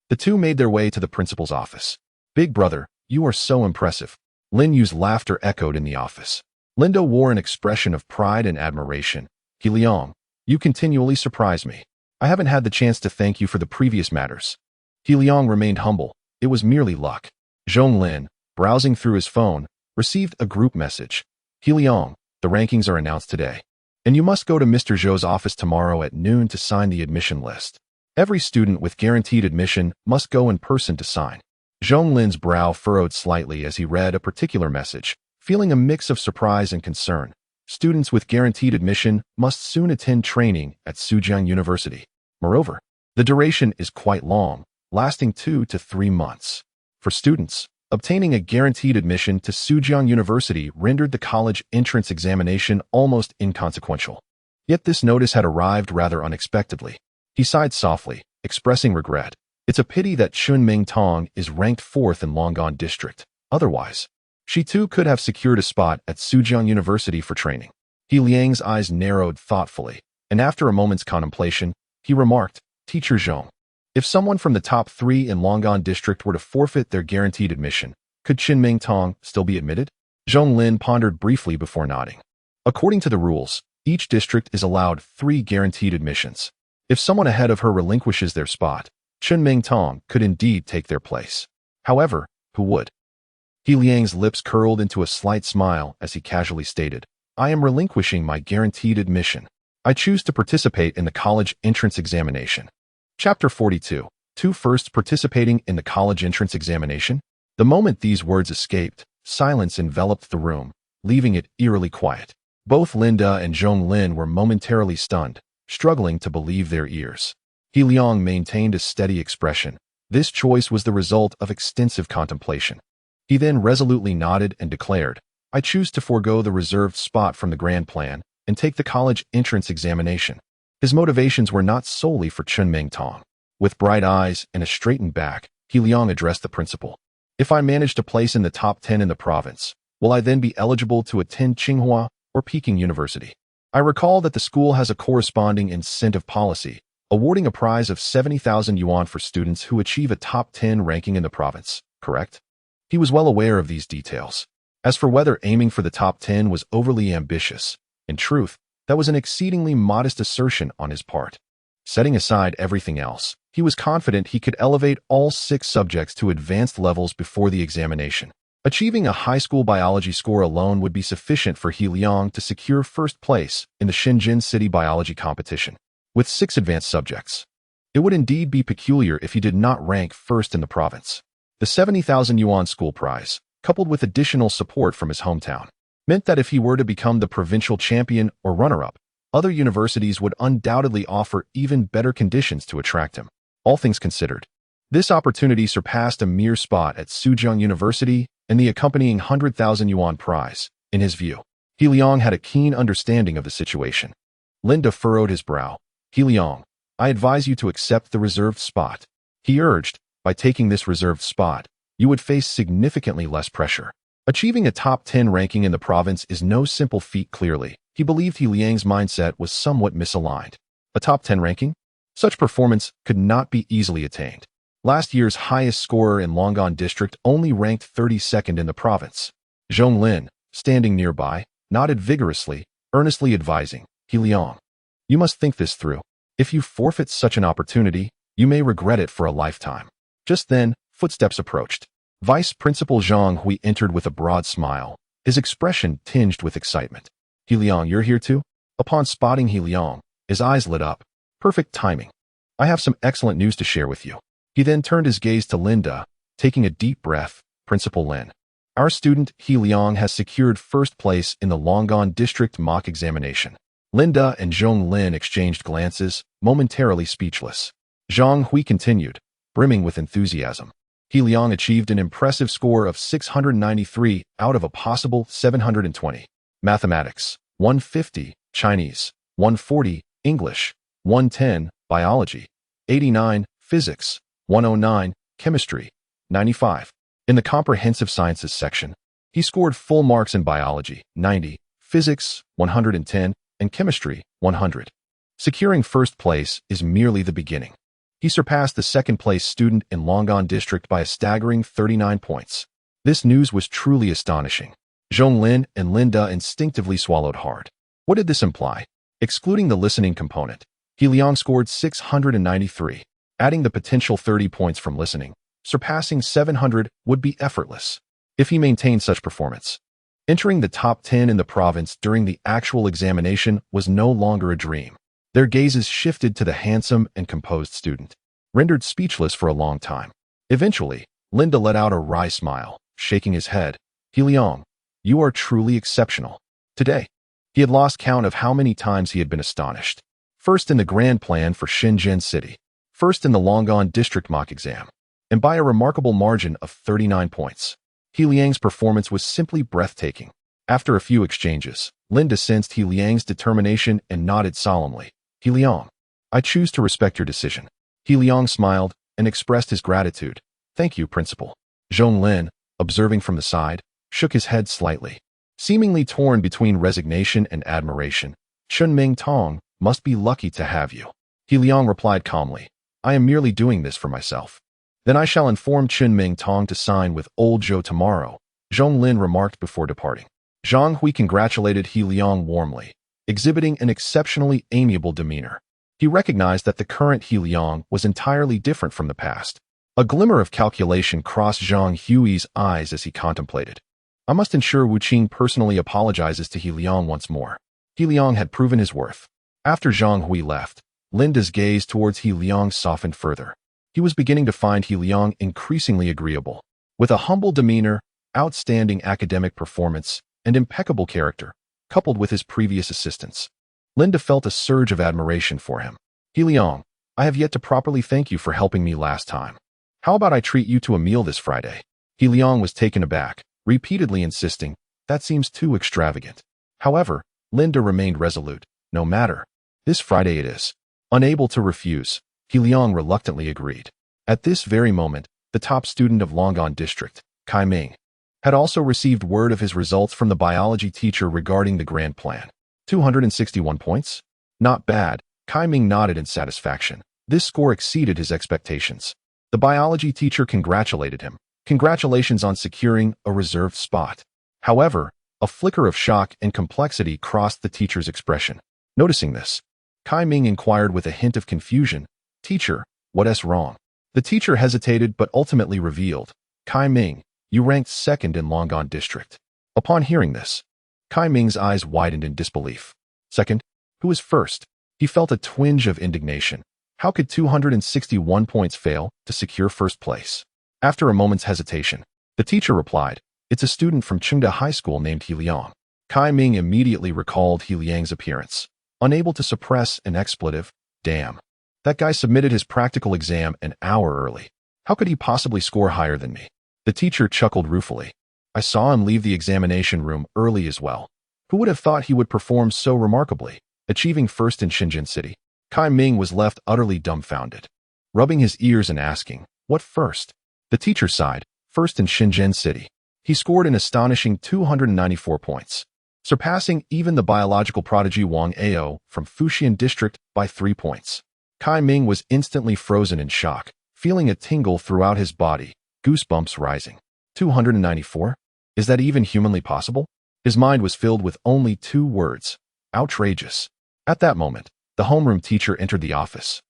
The two made their way to the principal's office. Big brother, you are so impressive. Lin Yu's laughter echoed in the office. Linda wore an expression of pride and admiration. He Liang, you continually surprise me. I haven't had the chance to thank you for the previous matters. He Liang remained humble. It was merely luck. Zhong Lin, browsing through his phone, received a group message. He Liang, the rankings are announced today, and you must go to Mr. Zhou's office tomorrow at noon to sign the admission list. Every student with guaranteed admission must go in person to sign. Zhong Lin's brow furrowed slightly as he read a particular message, feeling a mix of surprise and concern. Students with guaranteed admission must soon attend training at Sujiang University. Moreover, the duration is quite long, lasting 2 to 3 months. For students, obtaining a guaranteed admission to Sujiang University rendered the college entrance examination almost inconsequential. Yet this notice had arrived rather unexpectedly. He sighed softly, expressing regret. It's a pity that Chun Ming Tong is ranked 4th in Long'an District. Otherwise, she too could have secured a spot at Sujiang University for training. He Liang's eyes narrowed thoughtfully, and after a moment's contemplation, he remarked, Teacher Zhong, if someone from the top 3 in Long'an District were to forfeit their guaranteed admission, could Chun Ming Tong still be admitted? Zhong Lin pondered briefly before nodding. According to the rules, each district is allowed 3 guaranteed admissions. If someone ahead of her relinquishes their spot, Chun Ming Tong could indeed take their place. However, who would? He Liang's lips curled into a slight smile as he casually stated, I am relinquishing my guaranteed admission. I choose to participate in the college entrance examination. Chapter 42. 2 First participating in the college entrance examination? The moment these words escaped, silence enveloped the room, leaving it eerily quiet. Both Linda and Zhong Lin were momentarily stunned, struggling to believe their ears. He Liang maintained a steady expression. This choice was the result of extensive contemplation. He then resolutely nodded and declared, I choose to forego the reserved spot from the grand plan and take the college entrance examination. His motivations were not solely for Chun Ming Tong. With bright eyes and a straightened back, He Liang addressed the principal. If I manage to place in the top 10 in the province, will I then be eligible to attend Tsinghua or Peking University? I recall that the school has a corresponding incentive policy, awarding a prize of 70,000 yuan for students who achieve a top 10 ranking in the province, correct? He was well aware of these details. As for whether aiming for the top 10 was overly ambitious, in truth, that was an exceedingly modest assertion on his part. Setting aside everything else, he was confident he could elevate all 6 subjects to advanced levels before the examination. Achieving a high school biology score alone would be sufficient for He Liang to secure first place in the Shenzhen City biology competition. With 6 advanced subjects, it would indeed be peculiar if he did not rank first in the province. The 70,000 yuan school prize, coupled with additional support from his hometown, meant that if he were to become the provincial champion or runner-up, other universities would undoubtedly offer even better conditions to attract him. All things considered, this opportunity surpassed a mere spot at Sujiang University and the accompanying 100,000 yuan prize. In his view, He Liang had a keen understanding of the situation. Linda furrowed his brow. He Liang, I advise you to accept the reserved spot. He urged, by taking this reserved spot, you would face significantly less pressure. Achieving a top 10 ranking in the province is no simple feat clearly. He believed He Liang's mindset was somewhat misaligned. A top 10 ranking? Such performance could not be easily attained. Last year's highest scorer in Long'an District only ranked 32nd in the province. Zhong Lin, standing nearby, nodded vigorously, earnestly advising, He Liang, you must think this through. If you forfeit such an opportunity, you may regret it for a lifetime. Just then, footsteps approached. Vice Principal Zhang Hui entered with a broad smile, his expression tinged with excitement. He Liang, you're here too? Upon spotting He Liang, his eyes lit up. Perfect timing. I have some excellent news to share with you. He then turned his gaze to Linda, taking a deep breath. Principal Lin, Our student, He Liang, has secured first place in the Longon District mock examination. Linda and Zhong Lin exchanged glances, momentarily speechless. Zhang Hui continued, brimming with enthusiasm. He Liang achieved an impressive score of 693 out of a possible 720. Mathematics, 150, Chinese, 140, English, 110, biology, 89, physics, 109, chemistry, 95. In the comprehensive sciences section, he scored full marks in biology, 90, physics, 110, and chemistry, 100. Securing first place is merely the beginning. He surpassed the second-place student in Longon District by a staggering 39 points. This news was truly astonishing. Zhong Lin and Linda instinctively swallowed hard. What did this imply? Excluding the listening component, He Liang scored 693. Adding the potential 30 points from listening, surpassing 700 would be effortless if he maintained such performance. Entering the top 10 in the province during the actual examination was no longer a dream. Their gazes shifted to the handsome and composed student, rendered speechless for a long time. Eventually, Linda let out a wry smile, shaking his head. He Liang, you are truly exceptional. Today, he had lost count of how many times he had been astonished. First in the grand plan for Shenzhen City, first in the Longon District mock exam, and by a remarkable margin of 39 points. He Liang's performance was simply breathtaking. After a few exchanges, Linda sensed He Liang's determination and nodded solemnly. He Liang, I choose to respect your decision. He Liang smiled and expressed his gratitude. Thank you, Principal. Zhong Lin, observing from the side, shook his head slightly. Seemingly torn between resignation and admiration, Chunming Tong must be lucky to have you. He Liang replied calmly, I am merely doing this for myself. Then I shall inform Chunming Tong to sign with old Zhou tomorrow, Zhong Lin remarked before departing. Zhang Hui congratulated He Liang warmly, exhibiting an exceptionally amiable demeanor. He recognized that the current He Liang was entirely different from the past. A glimmer of calculation crossed Zhang Hui's eyes as he contemplated. I must ensure Wu Qing personally apologizes to He Liang once more. He Liang had proven his worth. After Zhang Hui left, Linda's gaze towards He Liang softened further. He was beginning to find He Liang increasingly agreeable. With a humble demeanor, outstanding academic performance, and impeccable character, coupled with his previous assistance, Linda felt a surge of admiration for him. He Liang, I have yet to properly thank you for helping me last time. How about I treat you to a meal this Friday? He Liang was taken aback, repeatedly insisting, that seems too extravagant. However, Linda remained resolute. No matter. This Friday it is. Unable to refuse, He Liang reluctantly agreed. At this very moment, the top student of Longon District, Kai Ming, had also received word of his results from the biology teacher regarding the grand plan. 261 points? Not bad. Kai Ming nodded in satisfaction. This score exceeded his expectations. The biology teacher congratulated him. Congratulations on securing a reserved spot. However, a flicker of shock and complexity crossed the teacher's expression. Noticing this, Kai Ming inquired with a hint of confusion, Teacher, what's wrong? The teacher hesitated but ultimately revealed, Kai Ming, you ranked second in Longon District. Upon hearing this, Kai Ming's eyes widened in disbelief. Second? Who is first? He felt a twinge of indignation. How could 261 points fail to secure first place? After a moment's hesitation, the teacher replied, it's a student from Chengda High School named He Liang. Kai Ming immediately recalled He Liang's appearance. Unable to suppress an expletive, damn. That guy submitted his practical exam an hour early. How could he possibly score higher than me? The teacher chuckled ruefully. I saw him leave the examination room early as well. Who would have thought he would perform so remarkably, achieving first in Shenzhen City? Kai Ming was left utterly dumbfounded, rubbing his ears and asking, what first? The teacher sighed, first in Shenzhen City. He scored an astonishing 294 points, surpassing even the biological prodigy Wang Ao from Fuxian District by 3 points. Kai Ming was instantly frozen in shock, feeling a tingle throughout his body, goosebumps rising. 294? Is that even humanly possible? His mind was filled with only 2 words. Outrageous. At that moment, the homeroom teacher entered the office.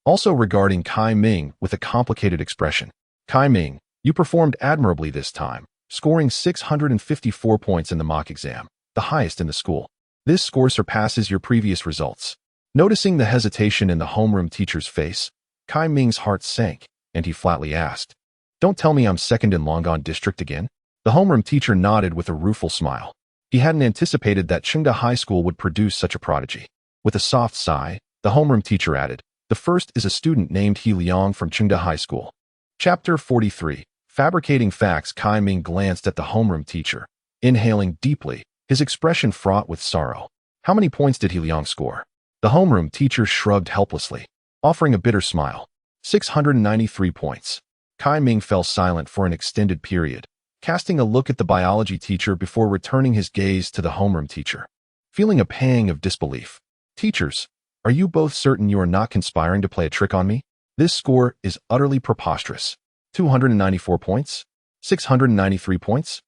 Also regarding Kai Ming with a complicated expression. Kai Ming, you performed admirably this time, scoring 654 points in the mock exam, the highest in the school. This score surpasses your previous results. Noticing the hesitation in the homeroom teacher's face, Kai Ming's heart sank, and he flatly asked, don't tell me I'm second in Longon District again? The The homeroom teacher nodded with a rueful smile. He hadn't anticipated that Chengda High School would produce such a prodigy. With a soft sigh, the homeroom teacher added, "The first is a student named He Liang from Chengda High School." Chapter 43. Fabricating Facts. Kai Ming glanced at the homeroom teacher, inhaling deeply, his expression fraught with sorrow. "How many points did He Liang score?" The homeroom teacher shrugged helplessly, offering a bitter smile. 693 points. Kai Ming fell silent for an extended period, casting a look at the biology teacher before returning his gaze to the homeroom teacher. Feeling a pang of disbelief. "Teachers, are you both certain you are not conspiring to play a trick on me? This score is utterly preposterous. 294 points? 693 points?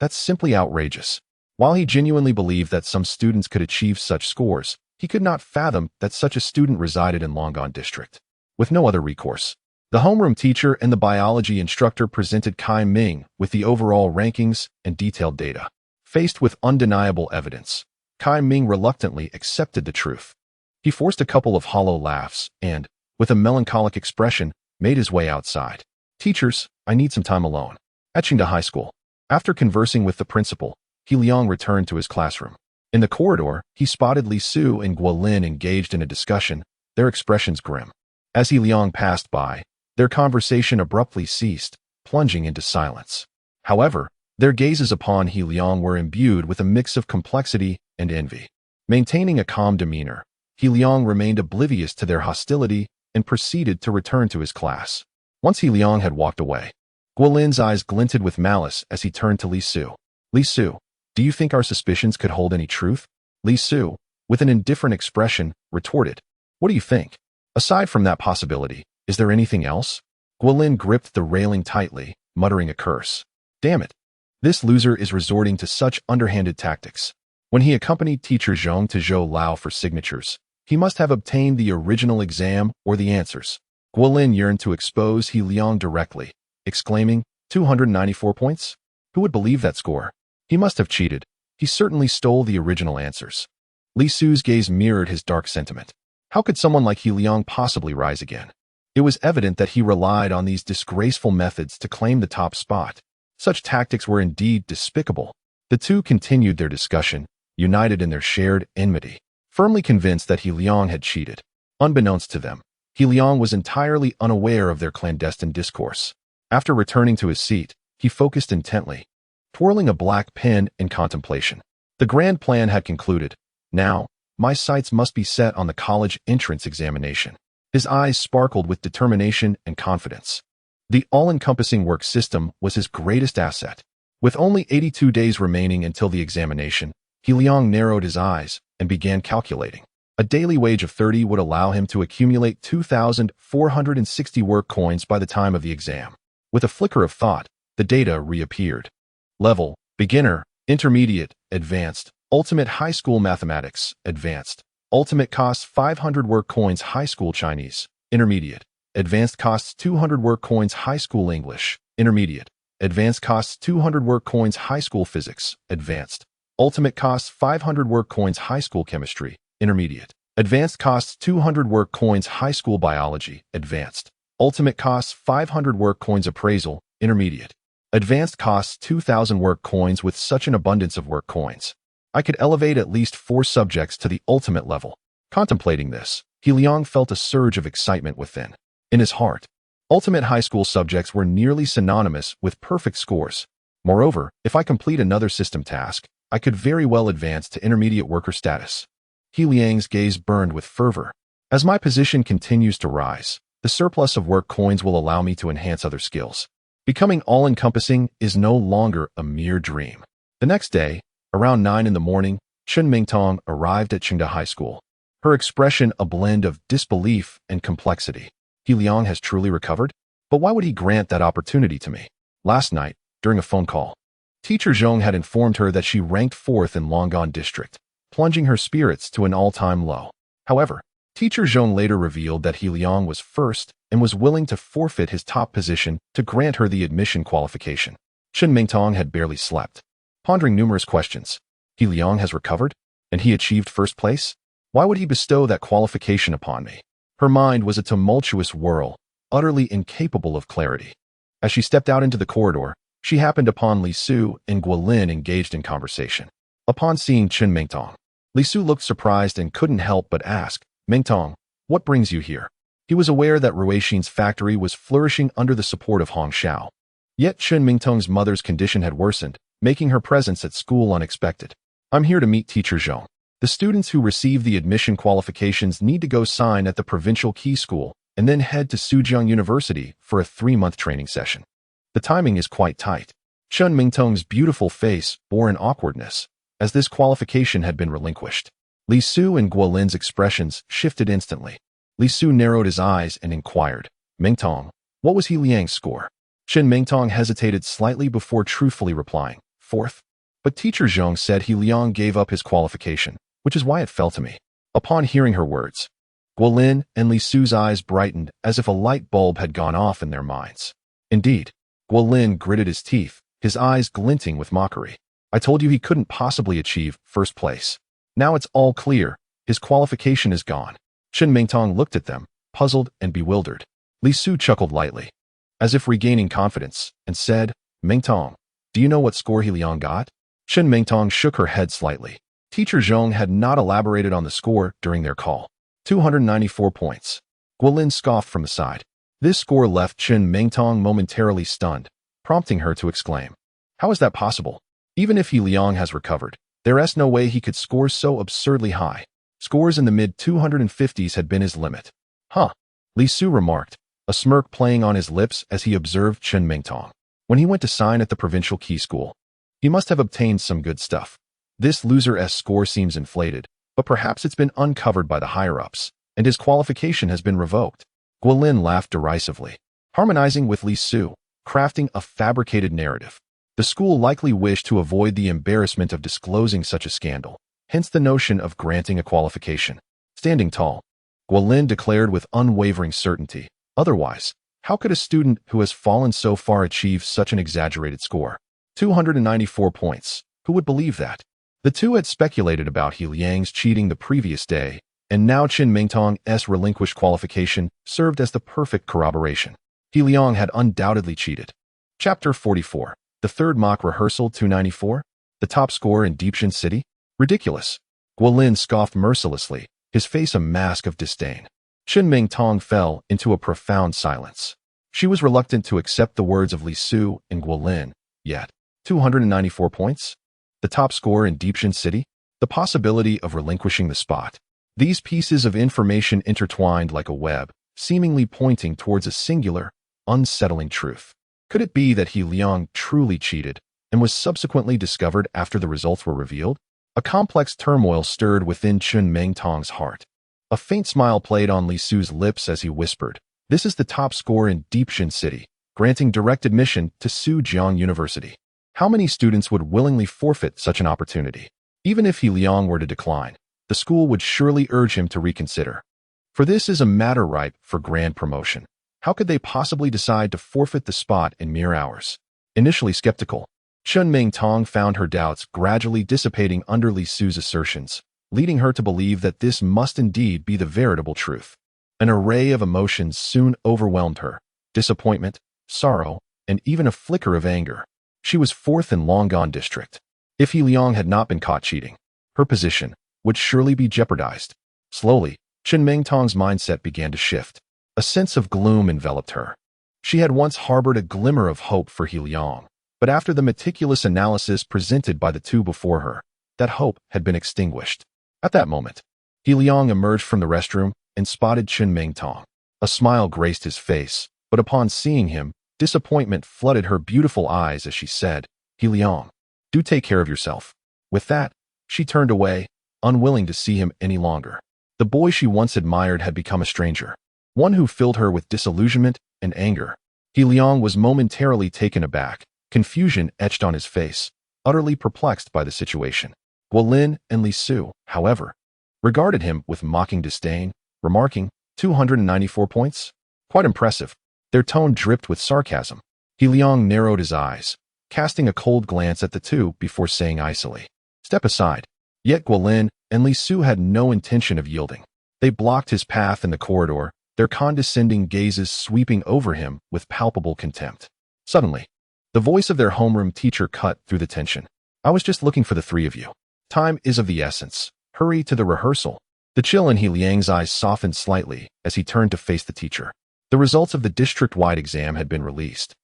That's simply outrageous." While he genuinely believed that some students could achieve such scores, he could not fathom that such a student resided in Liang District. With no other recourse, the homeroom teacher and the biology instructor presented Kai Ming with the overall rankings and detailed data. Faced with undeniable evidence, Kai Ming reluctantly accepted the truth. He forced a couple of hollow laughs and, with a melancholic expression, made his way outside. "Teachers, I need some time alone." At Chengda High School, after conversing with the principal, He Liang returned to his classroom. In the corridor, he spotted Li Su and Guolin engaged in a discussion, their expressions grim. As He Liang passed by, their conversation abruptly ceased, plunging into silence. However, their gazes upon He Liang were imbued with a mix of complexity and envy. Maintaining a calm demeanor, He Liang remained oblivious to their hostility and proceeded to return to his class. Once He Liang had walked away, Guolin's eyes glinted with malice as he turned to Li Su. "Li Su, do you think our suspicions could hold any truth?" Li Su, with an indifferent expression, retorted, "What do you think? Aside from that possibility, is there anything else?" Guolin gripped the railing tightly, muttering a curse. "Damn it. This loser is resorting to such underhanded tactics." When he accompanied teacher Zhong to Zhou Lao for signatures, he must have obtained the original exam or the answers. Guolin yearned to expose He Liang directly, exclaiming, 294 points? Who would believe that score? He must have cheated. He certainly stole the original answers. Li Su's gaze mirrored his dark sentiment. How could someone like He Liang possibly rise again? It was evident that he relied on these disgraceful methods to claim the top spot. Such tactics were indeed despicable. The two continued their discussion, united in their shared enmity, firmly convinced that He Liang had cheated. Unbeknownst to them, He Liang was entirely unaware of their clandestine discourse. After returning to his seat, he focused intently, twirling a black pen in contemplation. The grand plan had concluded. Now, my sights must be set on the college entrance examination. His eyes sparkled with determination and confidence. The all-encompassing work system was his greatest asset. With only 82 days remaining until the examination, He Liang narrowed his eyes and began calculating. A daily wage of 30 would allow him to accumulate 2,460 work coins by the time of the exam. With a flicker of thought, the data reappeared. Level: Beginner, Intermediate, Advanced, Ultimate High School Mathematics, Advanced. Ultimate costs 500 work coins High School Chinese, Intermediate. Advanced costs 200 work coins High School English, Intermediate. Advanced costs 200 work coins High School Physics, Advanced. Ultimate costs 500 work coins High School Chemistry, Intermediate. Advanced costs 200 work coins High School Biology, Advanced. Ultimate costs 500 work coins Appraisal, Intermediate. Advanced costs 2,000 work coins. With such an abundance of work coins, I could elevate at least 4 subjects to the ultimate level. Contemplating this, He Liang felt a surge of excitement within. In his heart, ultimate high school subjects were nearly synonymous with perfect scores. Moreover, if I complete another system task, I could very well advance to intermediate worker status. He Liang's gaze burned with fervor. As my position continues to rise, the surplus of work coins will allow me to enhance other skills. Becoming all-encompassing is no longer a mere dream. The next day, around 9 in the morning, Chen Mingtong arrived at Chengda High School. Her expression a blend of disbelief and complexity. He Liang has truly recovered? But why would he grant that opportunity to me? Last night, during a phone call, Teacher Zhong had informed her that she ranked 4th in Liang District, plunging her spirits to an all-time low. However, Teacher Zhong later revealed that He Liang was 1st and was willing to forfeit his top position to grant her the admission qualification. Chen Mingtong had barely slept, pondering numerous questions. He Liang has recovered? And he achieved 1st place? Why would he bestow that qualification upon me? Her mind was a tumultuous whirl, utterly incapable of clarity. As she stepped out into the corridor, she happened upon Li Su and Guolin engaged in conversation. Upon seeing Chen Mingtong, Li Su looked surprised and couldn't help but ask, "Mingtong, what brings you here?" He was aware that Ruixin's factory was flourishing under the support of Hong Xiao. Yet Chen Mingtong's mother's condition had worsened, making her presence at school unexpected. "I'm here to meet Teacher Zhong. The students who receive the admission qualifications need to go sign at the provincial key school and then head to Sujiang University for a 3-month training session. The timing is quite tight." Chen Mingtong's beautiful face bore an awkwardness, as this qualification had been relinquished. Li Su and Guolin's expressions shifted instantly. Li Su narrowed his eyes and inquired, "Mingtong, what was He Liang's score?" Chen Mingtong hesitated slightly before truthfully replying, "4th. But Teacher Zhong said He Liang gave up his qualification, which is why it fell to me." Upon hearing her words, Guolin and Li Su's eyes brightened as if a light bulb had gone off in their minds. Indeed, Guolin gritted his teeth, his eyes glinting with mockery. "I told you he couldn't possibly achieve first place. Now it's all clear, his qualification is gone." Chen Mingtong looked at them, puzzled and bewildered. Li Su chuckled lightly, as if regaining confidence, and said, "Mingtong, do you know what score He Liang got?" Chen Mingtong shook her head slightly. Teacher Zhong had not elaborated on the score during their call. 294 points. Guolin scoffed from the side. This score left Chen Mingtong momentarily stunned, prompting her to exclaim, "How is that possible? Even if He Liang has recovered, there's no way he could score so absurdly high. Scores in the mid-250s had been his limit." "Huh," Li Su remarked, a smirk playing on his lips as he observed Chen Mingtong. "When he went to sign at the provincial key school, he must have obtained some good stuff. This loser's score seems inflated, but perhaps it's been uncovered by the higher-ups, and his qualification has been revoked." Guolin laughed derisively, harmonizing with Li Su, crafting a fabricated narrative. The school likely wished to avoid the embarrassment of disclosing such a scandal, hence the notion of granting a qualification. Standing tall, Guolin declared with unwavering certainty, "Otherwise, how could a student who has fallen so far achieve such an exaggerated score? 294 points. Who would believe that?" The two had speculated about He Liang's cheating the previous day, and now Chen Mingtong's relinquished qualification served as the perfect corroboration. He Liang had undoubtedly cheated. Chapter 44. The third mock rehearsal 294? The top score in Deepshin City? Ridiculous. Guolin scoffed mercilessly, his face a mask of disdain. Chen Mingtong fell into a profound silence. She was reluctant to accept the words of Li Su and Guolin, yet 294 points? The top score in Deepshin City? The possibility of relinquishing the spot. These pieces of information intertwined like a web, seemingly pointing towards a singular, unsettling truth. Could it be that He Liang truly cheated and was subsequently discovered after the results were revealed? A complex turmoil stirred within Chen Mingtong's heart. A faint smile played on Li Su's lips as he whispered, "This is the top score in Deepshin City, granting direct admission to Sujiang University. How many students would willingly forfeit such an opportunity? Even if He Liang were to decline, the school would surely urge him to reconsider. For this is a matter ripe for grand promotion. How could they possibly decide to forfeit the spot in mere hours?" Initially skeptical, Chen Mingtong found her doubts gradually dissipating under Li Su's assertions, leading her to believe that this must indeed be the veritable truth. An array of emotions soon overwhelmed her: disappointment, sorrow, and even a flicker of anger. She was 4th in Longan district. If He Liang had not been caught cheating, her position would surely be jeopardized. Slowly, Chen Mingtong's mindset began to shift. A sense of gloom enveloped her. She had once harbored a glimmer of hope for He Liang, but after the meticulous analysis presented by the two before her, that hope had been extinguished. At that moment, He Liang emerged from the restroom and spotted Chen Mingtong. A smile graced his face, but upon seeing him, disappointment flooded her beautiful eyes as she said, "He Liang, do take care of yourself." With that, she turned away, unwilling to see him any longer. The boy she once admired had become a stranger, one who filled her with disillusionment and anger. He Liang was momentarily taken aback, confusion etched on his face, utterly perplexed by the situation. Guolin and Li Su, however, regarded him with mocking disdain, remarking, 294 points? Quite impressive. Their tone dripped with sarcasm. He Liang narrowed his eyes, casting a cold glance at the two before saying icily, "Step aside." Yet Guolin and Li Su had no intention of yielding. They blocked his path in the corridor, their condescending gazes sweeping over him with palpable contempt. Suddenly, The voice of their homeroom teacher cut through the tension. I was just looking for the three of you. Time is of the essence. Hurry to the rehearsal. The chill in He Liang's eyes softened slightly as he turned to face the teacher. The results of the district-wide exam had been released,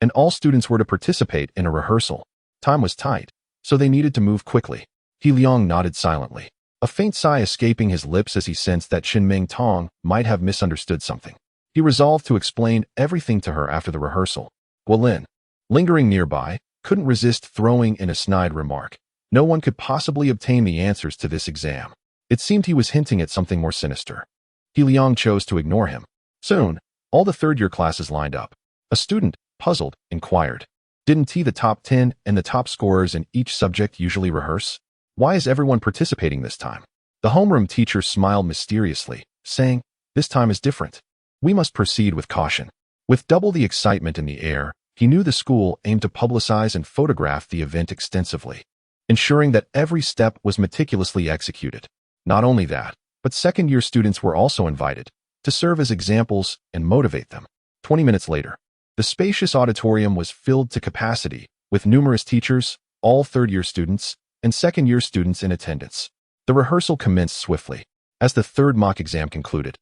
and all students were to participate in a rehearsal. Time was tight, so they needed to move quickly. He Liang nodded silently, a faint sigh escaping his lips as he sensed that Qin Tong might have misunderstood something. He resolved to explain everything to her after the rehearsal. Guolin, lingering nearby, couldn't resist throwing in a snide remark. No one could possibly obtain the answers to this exam. It seemed he was hinting at something more sinister. He Liang chose to ignore him. Soon, all the third-year classes lined up. A student, puzzled, inquired, "Didn't the top 10 and the top scorers in each subject usually rehearse? Why is everyone participating this time?" The homeroom teacher smiled mysteriously, saying, "This time is different. We must proceed with caution." With double the excitement in the air, he knew the school aimed to publicize and photograph the event extensively, ensuring that every step was meticulously executed. Not only that, but second-year students were also invited to serve as examples and motivate them. 20 minutes later, the spacious auditorium was filled to capacity with numerous teachers, all third-year students, and second-year students in attendance. The rehearsal commenced swiftly. As the third mock exam concluded,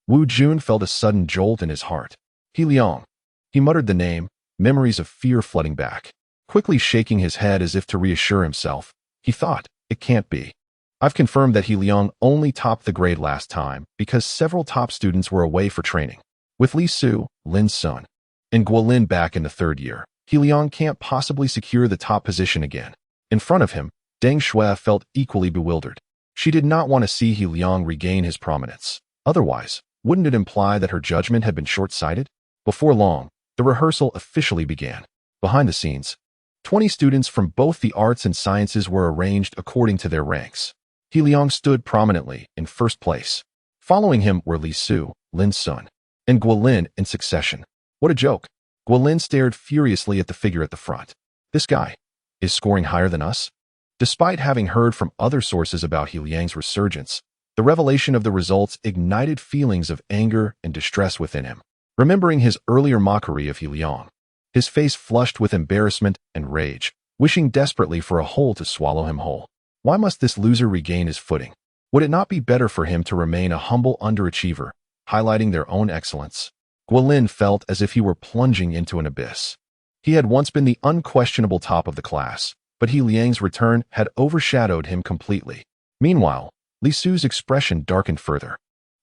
Wu Jun felt a sudden jolt in his heart. He Liang. He muttered the name, memories of fear flooding back. Quickly shaking his head as if to reassure himself, he thought, "It can't be. I've confirmed that He Liang only topped the grade last time because several top students were away for training. With Li Su, Lin's son, and Guolin back in the third year, He Liang can't possibly secure the top position again." In front of him, Deng Shui felt equally bewildered. She did not want to see He Liang regain his prominence. Otherwise, wouldn't it imply that her judgment had been short-sighted? Before long, the rehearsal officially began. Behind the scenes, 20 students from both the arts and sciences were arranged according to their ranks. He Liang stood prominently in first place. Following him were Li Su, Lin's son, and Guolin in succession. What a joke! Guolin stared furiously at the figure at the front. This guy is scoring higher than us? Despite having heard from other sources about He Liang's resurgence, the revelation of the results ignited feelings of anger and distress within him. Remembering his earlier mockery of He Liang, his face flushed with embarrassment and rage, wishing desperately for a hole to swallow him whole. Why must this loser regain his footing? Would it not be better for him to remain a humble underachiever, highlighting their own excellence? Guolin felt as if he were plunging into an abyss. He had once been the unquestionable top of the class, but He Liang's return had overshadowed him completely. Meanwhile, Li Su's expression darkened further.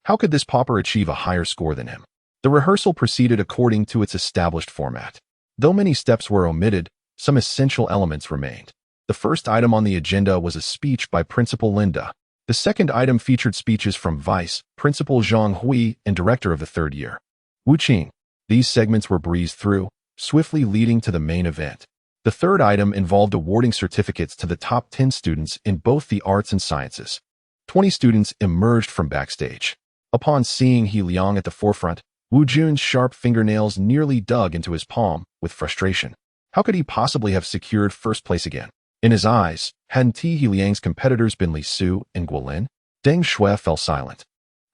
How could this pauper achieve a higher score than him? The rehearsal proceeded according to its established format. Though many steps were omitted, some essential elements remained. The first item on the agenda was a speech by Principal Linda. The second item featured speeches from Vice Principal Zhang Hui and Director of the third year, Wu Qing. These segments were breezed through, swiftly leading to the main event. The third item involved awarding certificates to the top 10 students in both the arts and sciences. 20 students emerged from backstage. Upon seeing He Liang at the forefront, Wu Jun's sharp fingernails nearly dug into his palm with frustration. How could he possibly have secured first place again? In his eyes, hadn't He Liang's competitors been Li Su and Guolin? Deng Shui fell silent.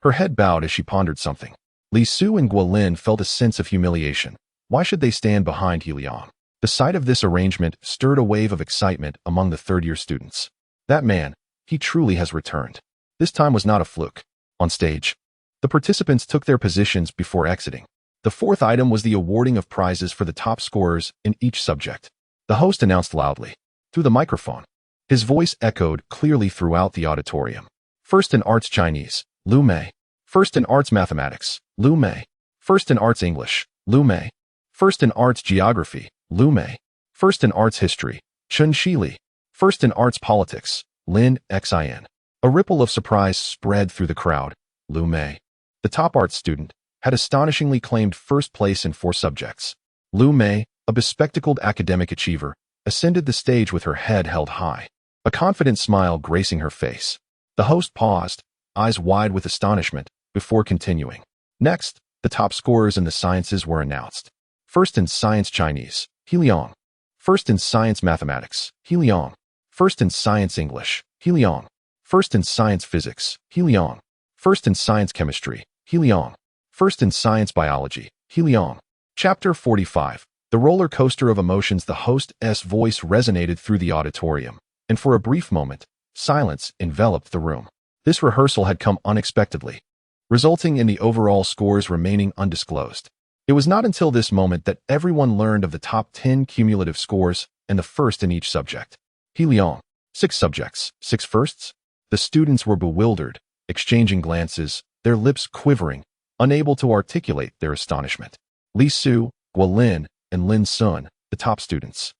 Her head bowed as she pondered something. Li Su and Guolin felt a sense of humiliation. Why should they stand behind He Liang? The sight of this arrangement stirred a wave of excitement among the third-year students. That man, he truly has returned. This time was not a fluke. On stage, the participants took their positions before exiting. The fourth item was the awarding of prizes for the top scorers in each subject. The host announced loudly, through the microphone. His voice echoed clearly throughout the auditorium. First in Arts Chinese, Lu Mei. First in Arts Mathematics, Lu Mei. First in Arts English, Lu Mei. First in Arts Geography, Lu Mei. First in Arts History, Chen Shili. First in Arts Politics, Lin Xin. A ripple of surprise spread through the crowd. Lu Mei, the top arts student, had astonishingly claimed first place in 4 subjects. Lu Mei, a bespectacled academic achiever, ascended the stage with her head held high, a confident smile gracing her face. The host paused, eyes wide with astonishment, before continuing. Next, the top scorers in the sciences were announced. First in Science Chinese, He Liang. First in Science Mathematics, He Liang. First in Science English, He Liang. First in Science Physics, He Liang. First in Science Chemistry, He Liang. First in Science Biology, He Liang. Chapter 45. The The roller coaster of emotions, the host's voice resonated through the auditorium, and for a brief moment, silence enveloped the room. This rehearsal had come unexpectedly, resulting in the overall scores remaining undisclosed. It was not until this moment that everyone learned of the top 10 cumulative scores and the first in each subject. He Liang, 6 subjects, 6 firsts? The students were bewildered, exchanging glances, their lips quivering, unable to articulate their astonishment. Li Su, Guolin, and Lin Sun, the top students,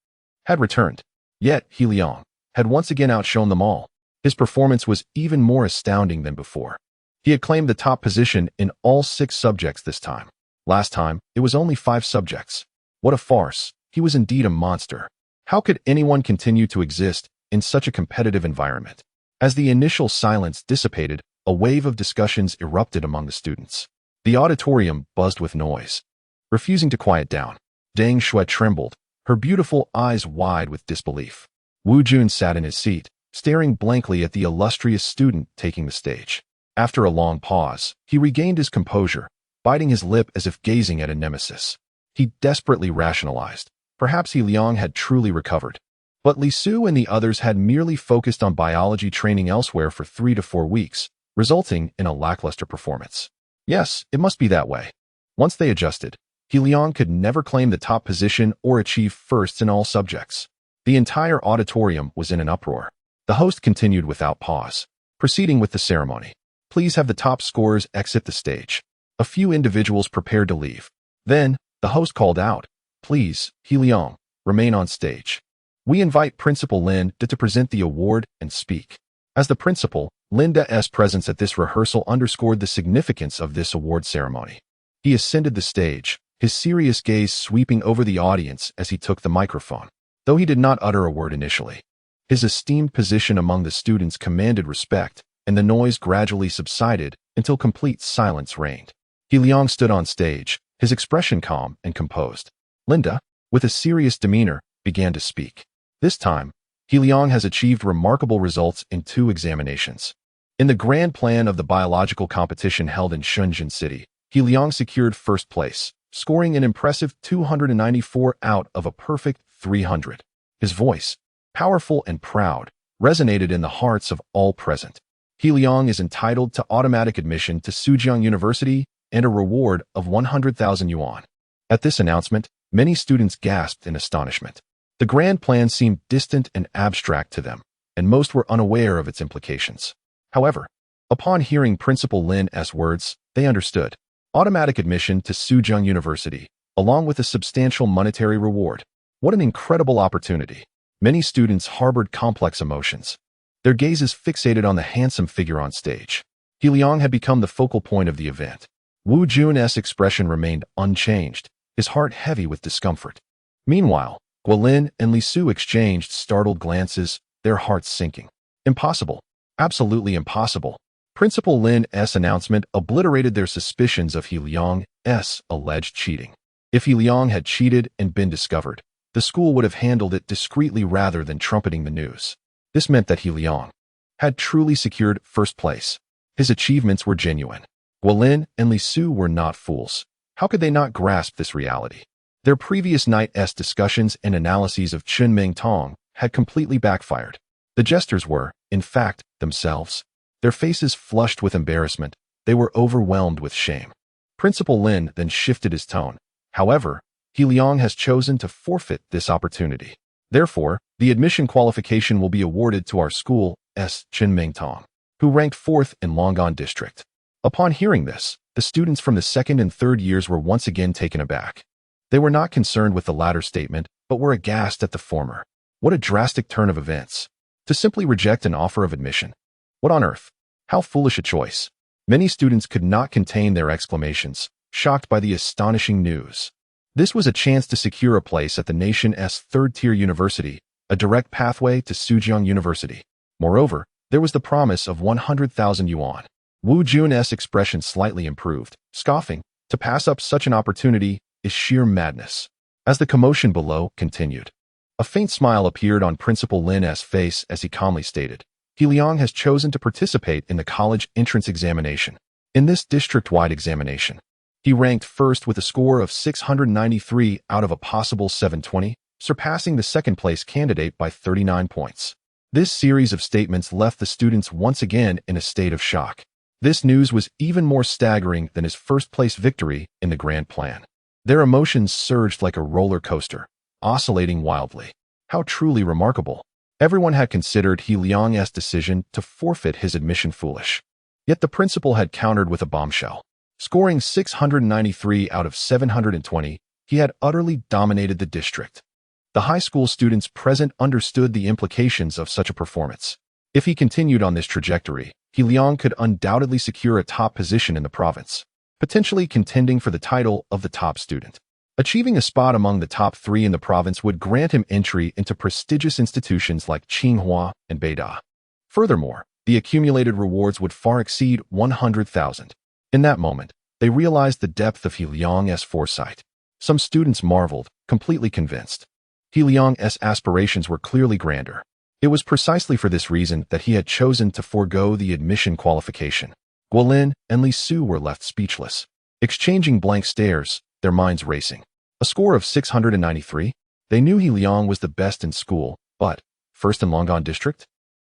had returned. Yet, He Liang had once again outshone them all. His performance was even more astounding than before. He had claimed the top position in all 6 subjects this time. Last time, it was only 5 subjects. What a farce. He was indeed a monster. How could anyone continue to exist in such a competitive environment? As the initial silence dissipated, a wave of discussions erupted among the students. The auditorium buzzed with noise, refusing to quiet down. Deng Shui trembled, her beautiful eyes wide with disbelief. Wu Jun sat in his seat, staring blankly at the illustrious student taking the stage. After a long pause, he regained his composure, biting his lip as if gazing at a nemesis. He desperately rationalized. Perhaps He Liang had truly recovered. But Li Su and the others had merely focused on biology training elsewhere for 3 to 4 weeks, resulting in a lackluster performance. Yes, it must be that way. Once they adjusted, He Liang could never claim the top position or achieve firsts in all subjects. The entire auditorium was in an uproar. The host continued without pause, proceeding with the ceremony. Please have the top scorers exit the stage. A few individuals prepared to leave. Then, the host called out, please, He Liang, remain on stage. We invite Principal Lin De to present the award and speak. As the principal, Lin De's presence at this rehearsal underscored the significance of this award ceremony. He ascended the stage, his serious gaze sweeping over the audience as he took the microphone. Though he did not utter a word initially, his esteemed position among the students commanded respect, and the noise gradually subsided until complete silence reigned. He Liang stood on stage, his expression calm and composed. Linda, with a serious demeanor, began to speak. This time, He Liang has achieved remarkable results in 2 examinations. In the grand plan of the biological competition held in Shenzhen City, He Liang secured first place, scoring an impressive 294 out of a perfect 300. His voice, powerful and proud, resonated in the hearts of all present. He Liang is entitled to automatic admission to Sujiang University and a reward of 100,000 yuan. At this announcement, many students gasped in astonishment. The grand plan seemed distant and abstract to them, and most were unaware of its implications. However, upon hearing Principal Lin's words, they understood. Automatic admission to Sujiang University, along with a substantial monetary reward. What an incredible opportunity. Many students harbored complex emotions, their gazes fixated on the handsome figure on stage. He Liang had become the focal point of the event. Wu Jun's expression remained unchanged, his heart heavy with discomfort. Meanwhile, Guolin and Li Su exchanged startled glances, their hearts sinking. Impossible. Absolutely impossible. Principal Lin's announcement obliterated their suspicions of He Liang's alleged cheating. If He Liang had cheated and been discovered, the school would have handled it discreetly rather than trumpeting the news. This meant that He Liang had truly secured first place. His achievements were genuine. Guolin and Li Su were not fools. How could they not grasp this reality? Their previous night's discussions and analyses of Chunming Tong had completely backfired. The jesters were, in fact, themselves. Their faces flushed with embarrassment, they were overwhelmed with shame. Principal Lin then shifted his tone. However, He Liang has chosen to forfeit this opportunity. Therefore, the admission qualification will be awarded to our school's Chunming Tong, who ranked 4th in Longan District. Upon hearing this, the students from the 2nd and 3rd years were once again taken aback. They were not concerned with the latter statement, but were aghast at the former. What a drastic turn of events. To simply reject an offer of admission. What on earth? How foolish a choice. Many students could not contain their exclamations, shocked by the astonishing news. This was a chance to secure a place at the nation's 3rd-tier university, a direct pathway to Sujiang University. Moreover, there was the promise of 100,000 yuan. Wu Jun's expression slightly improved, scoffing. To pass up such an opportunity is sheer madness. As the commotion below continued, a faint smile appeared on Principal Lin's face as he calmly stated, He Liang has chosen to participate in the college entrance examination. In this district-wide examination, He ranked first with a score of 693 out of a possible 720, surpassing the second-place candidate by 39 points. This series of statements left the students once again in a state of shock. This news was even more staggering than his first-place victory in the grand plan. Their emotions surged like a roller coaster, oscillating wildly. How truly remarkable. Everyone had considered Liang's decision to forfeit his admission foolish. Yet the principal had countered with a bombshell. Scoring 693 out of 720, he had utterly dominated the district. The high school students present understood the implications of such a performance. If he continued on this trajectory, Liang could undoubtedly secure a top position in the province, potentially contending for the title of the top student. Achieving a spot among the top 3 in the province would grant him entry into prestigious institutions like Tsinghua and Beida. Furthermore, the accumulated rewards would far exceed 100,000. In that moment, they realized the depth of Liang's foresight. Some students marveled, completely convinced. Liang's aspirations were clearly grander. It was precisely for this reason that he had chosen to forego the admission qualification. Guolin and Li Su were left speechless, exchanging blank stares, their minds racing. A score of 693? They knew Liang was the best in school, but first in Longan district?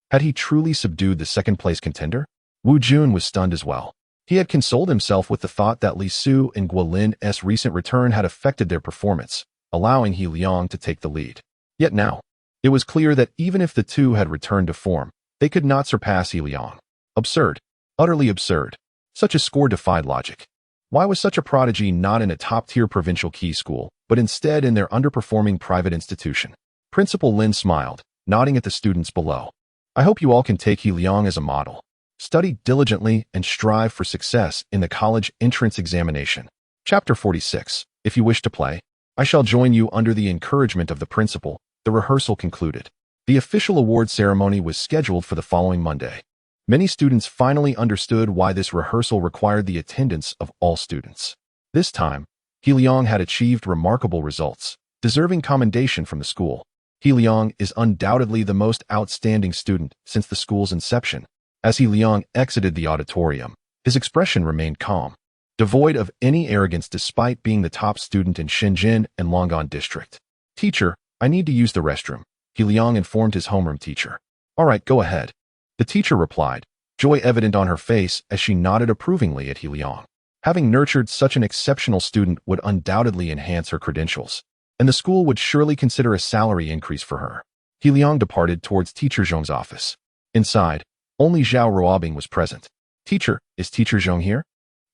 Had he truly subdued the second-place contender? Wu Jun was stunned as well. He had consoled himself with the thought that Li Su and Guolin's recent return had affected their performance, allowing Liang to take the lead. Yet now, it was clear that even if the two had returned to form, they could not surpass Liang. Absurd. Utterly absurd. Such a score defied logic. Why was such a prodigy not in a top-tier provincial key school, but instead in their underperforming private institution? Principal Lin smiled, nodding at the students below. I hope you all can take Liang as a model. Study diligently and strive for success in the college entrance examination. Chapter 46. If you wish to play, I shall join you under the encouragement of the principal. The rehearsal concluded. The official award ceremony was scheduled for the following Monday. Many students finally understood why this rehearsal required the attendance of all students. This time, Liang had achieved remarkable results, deserving commendation from the school. Liang is undoubtedly the most outstanding student since the school's inception. As Liang exited the auditorium, his expression remained calm, devoid of any arrogance despite being the top student in Shenzhen and Longan district. Teacher, I need to use the restroom, Liang informed his homeroom teacher. All right, go ahead. The teacher replied, joy evident on her face as she nodded approvingly at Liang. Having nurtured such an exceptional student would undoubtedly enhance her credentials, and the school would surely consider a salary increase for her. Liang departed towards Teacher Zhong's office. Inside, only Zhao Ruobing was present. Teacher, is Teacher Zhong here?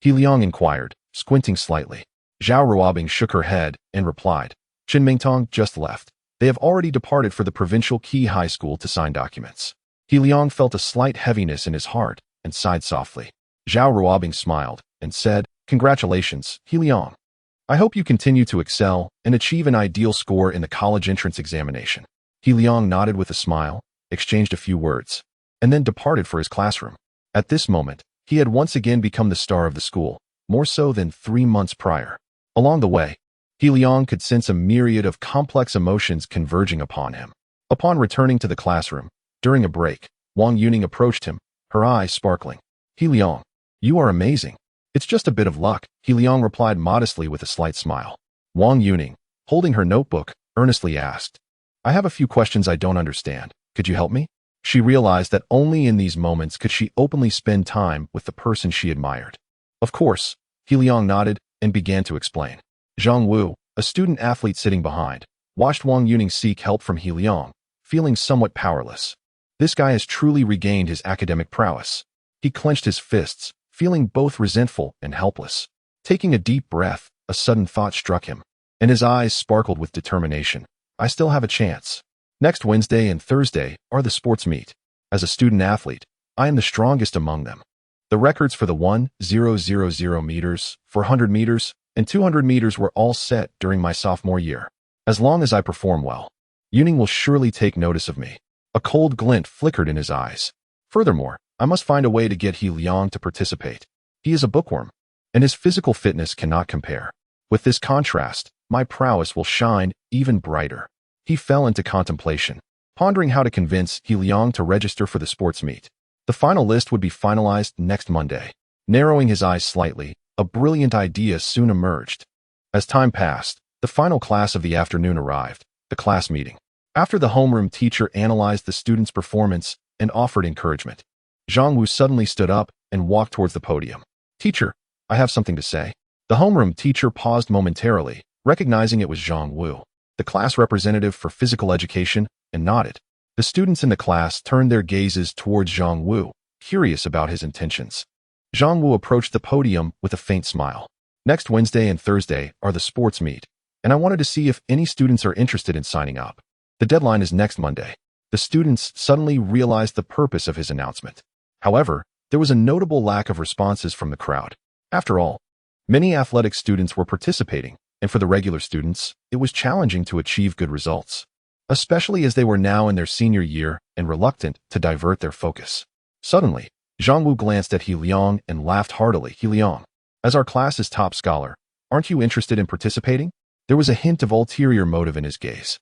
Liang inquired, squinting slightly. Zhao Ruobing shook her head and replied, Chen Mingtong just left. They have already departed for the provincial key high school to sign documents. Liang felt a slight heaviness in his heart and sighed softly. Zhao Ruobing smiled and said, Congratulations, Liang. I hope you continue to excel and achieve an ideal score in the college entrance examination. Liang nodded with a smile, exchanged a few words, and then departed for his classroom. At this moment, he had once again become the star of the school, more so than 3 months prior. Along the way, Liang could sense a myriad of complex emotions converging upon him. Upon returning to the classroom, during a break, Wang Yuning approached him, her eyes sparkling. Liang, you are amazing. It's just a bit of luck, Liang replied modestly with a slight smile. Wang Yuning, holding her notebook, earnestly asked, I have a few questions I don't understand. Could you help me? She realized that only in these moments could she openly spend time with the person she admired. Of course, Liang nodded and began to explain. Zhang Wu, a student athlete sitting behind, watched Wang Yuning seek help from Liang, feeling somewhat powerless. This guy has truly regained his academic prowess. He clenched his fists, feeling both resentful and helpless. Taking a deep breath, a sudden thought struck him, and his eyes sparkled with determination. I still have a chance. Next Wednesday and Thursday are the sports meet. As a student athlete, I am the strongest among them. The records for the 1,000 meters, 400 meters, and 200 meters were all set during my sophomore year. As long as I perform well, Yuning will surely take notice of me. A cold glint flickered in his eyes. Furthermore, I must find a way to get Liang to participate. He is a bookworm, and his physical fitness cannot compare. With this contrast, my prowess will shine even brighter. He fell into contemplation, pondering how to convince Liang to register for the sports meet. The final list would be finalized next Monday. Narrowing his eyes slightly, A brilliant idea soon emerged. As time passed, the final class of the afternoon arrived, the class meeting. After the homeroom teacher analyzed the students' performance and offered encouragement, Zhang Wu suddenly stood up and walked towards the podium. "Teacher, I have something to say." The homeroom teacher paused momentarily, recognizing it was Zhang Wu, the class representative for physical education, and nodded. The students in the class turned their gazes towards Zhang Wu, curious about his intentions. Zhang Wu approached the podium with a faint smile. "Next Wednesday and Thursday are the sports meet, and I wanted to see if any students are interested in signing up. The deadline is next Monday." The students suddenly realized the purpose of his announcement. However, there was a notable lack of responses from the crowd. After all, many athletic students were participating, and for the regular students, it was challenging to achieve good results, especially as they were now in their senior year and reluctant to divert their focus. Suddenly, Zhang Wu glanced at He Liang and laughed heartily. "He Liang, as our class's top scholar, aren't you interested in participating?" There was a hint of ulterior motive in his gaze.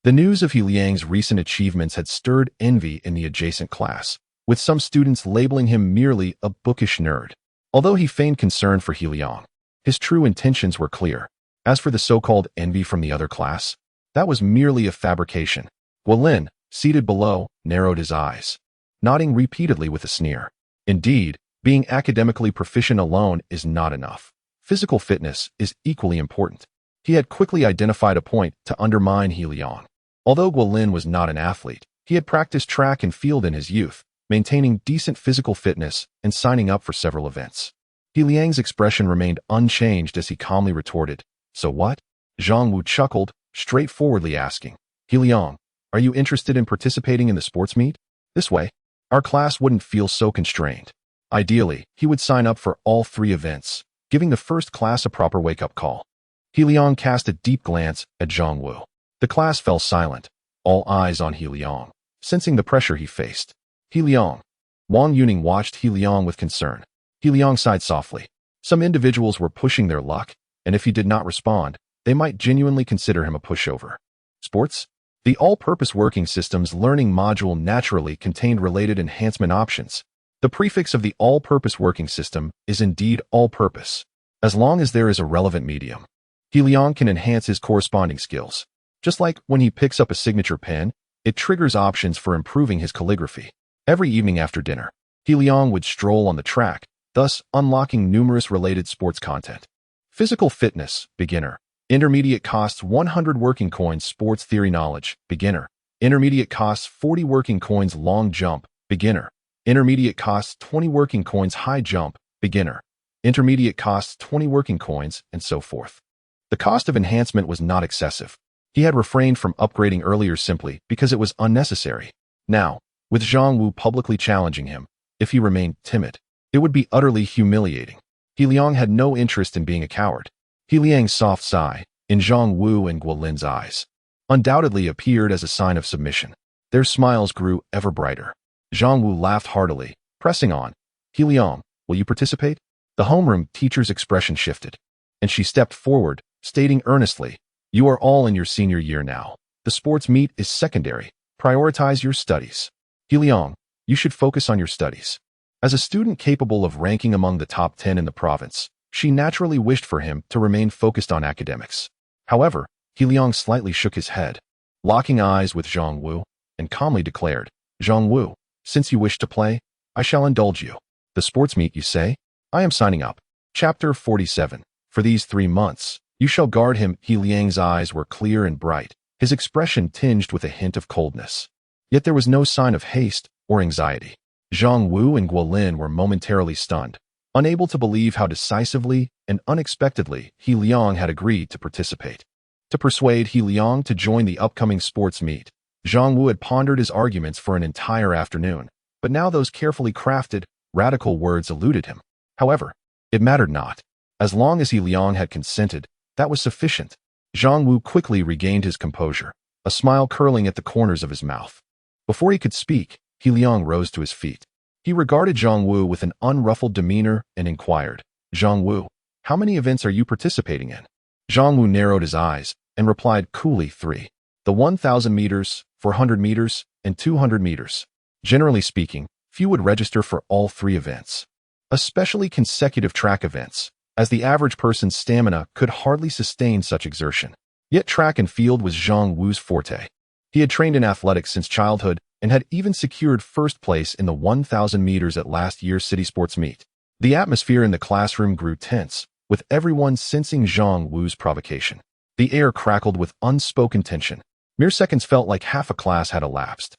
The news of He Liang's recent achievements had stirred envy in the adjacent class, with some students labeling him merely a bookish nerd. Although he feigned concern for He Liang, his true intentions were clear. As for the so-called envy from the other class, that was merely a fabrication. Guolin, seated below, narrowed his eyes, nodding repeatedly with a sneer. Indeed, being academically proficient alone is not enough. Physical fitness is equally important. He had quickly identified a point to undermine He Liang. Although Guolin was not an athlete, he had practiced track and field in his youth, maintaining decent physical fitness and signing up for several events. He Liang's expression remained unchanged as he calmly retorted, "So what?" Zhang Wu chuckled, straightforwardly asking, "He Liang, are you interested in participating in the sports meet? This way, our class wouldn't feel so constrained." Ideally, he would sign up for all three events, giving the first class a proper wake-up call. He Liang cast a deep glance at Zhang Wu. The class fell silent, all eyes on He Liang, sensing the pressure he faced. "He Liang." Wang Yuning watched He Liang with concern. He Liang sighed softly. Some individuals were pushing their luck, and if he did not respond, they might genuinely consider him a pushover. Sports? The all-purpose working system's learning module naturally contained related enhancement options. The prefix of the all-purpose working system is indeed all-purpose. As long as there is a relevant medium, He Liang can enhance his corresponding skills. Just like when he picks up a signature pen, it triggers options for improving his calligraphy. Every evening after dinner, He Liang would stroll on the track, thus unlocking numerous related sports content. Physical fitness, beginner. Intermediate costs 100 working coins. Sports theory knowledge, beginner. Intermediate costs 40 working coins. Long jump, beginner. Intermediate costs 20 working coins. High jump, beginner. Intermediate costs 20 working coins, and so forth. The cost of enhancement was not excessive. He had refrained from upgrading earlier simply because it was unnecessary. Now, with Zhang Wu publicly challenging him, if he remained timid, it would be utterly humiliating. He Liang had no interest in being a coward. He Liang's soft sigh, in Zhang Wu and Guolin's eyes, undoubtedly appeared as a sign of submission. Their smiles grew ever brighter. Zhang Wu laughed heartily, pressing on. "He Liang, will you participate?" The homeroom teacher's expression shifted, and she stepped forward, stating earnestly, "You are all in your senior year now. The sports meet is secondary. Prioritize your studies. He Liang, you should focus on your studies." As a student capable of ranking among the top 10 in the province, she naturally wished for him to remain focused on academics. However, He Liang slightly shook his head, locking eyes with Zhang Wu, and calmly declared, "Zhang Wu, since you wish to play, I shall indulge you. The sports meet, you say? I am signing up." Chapter 47. For these 3 months, you shall guard him. He Liang's eyes were clear and bright, his expression tinged with a hint of coldness. Yet there was no sign of haste or anxiety. Zhang Wu and Guolin were momentarily stunned, unable to believe how decisively and unexpectedly He Liang had agreed to participate. To persuade He Liang to join the upcoming sports meet, Zhang Wu had pondered his arguments for an entire afternoon, but now those carefully crafted, radical words eluded him. However, it mattered not. As long as He Liang had consented, that was sufficient. Zhang Wu quickly regained his composure, a smile curling at the corners of his mouth. Before he could speak, He Liang rose to his feet. He regarded Zhang Wu with an unruffled demeanor and inquired, "Zhang Wu, how many events are you participating in?" Zhang Wu narrowed his eyes and replied coolly, 3. The 1,000 meters, 400 meters, and 200 meters. Generally speaking, few would register for all 3 events. Especially consecutive track events, as the average person's stamina could hardly sustain such exertion. Yet track and field was Zhang Wu's forte. He had trained in athletics since childhood and had even secured first place in the 1,000 meters at last year's city sports meet. The atmosphere in the classroom grew tense, with everyone sensing Zhang Wu's provocation. The air crackled with unspoken tension. Mere seconds felt like half a class had elapsed.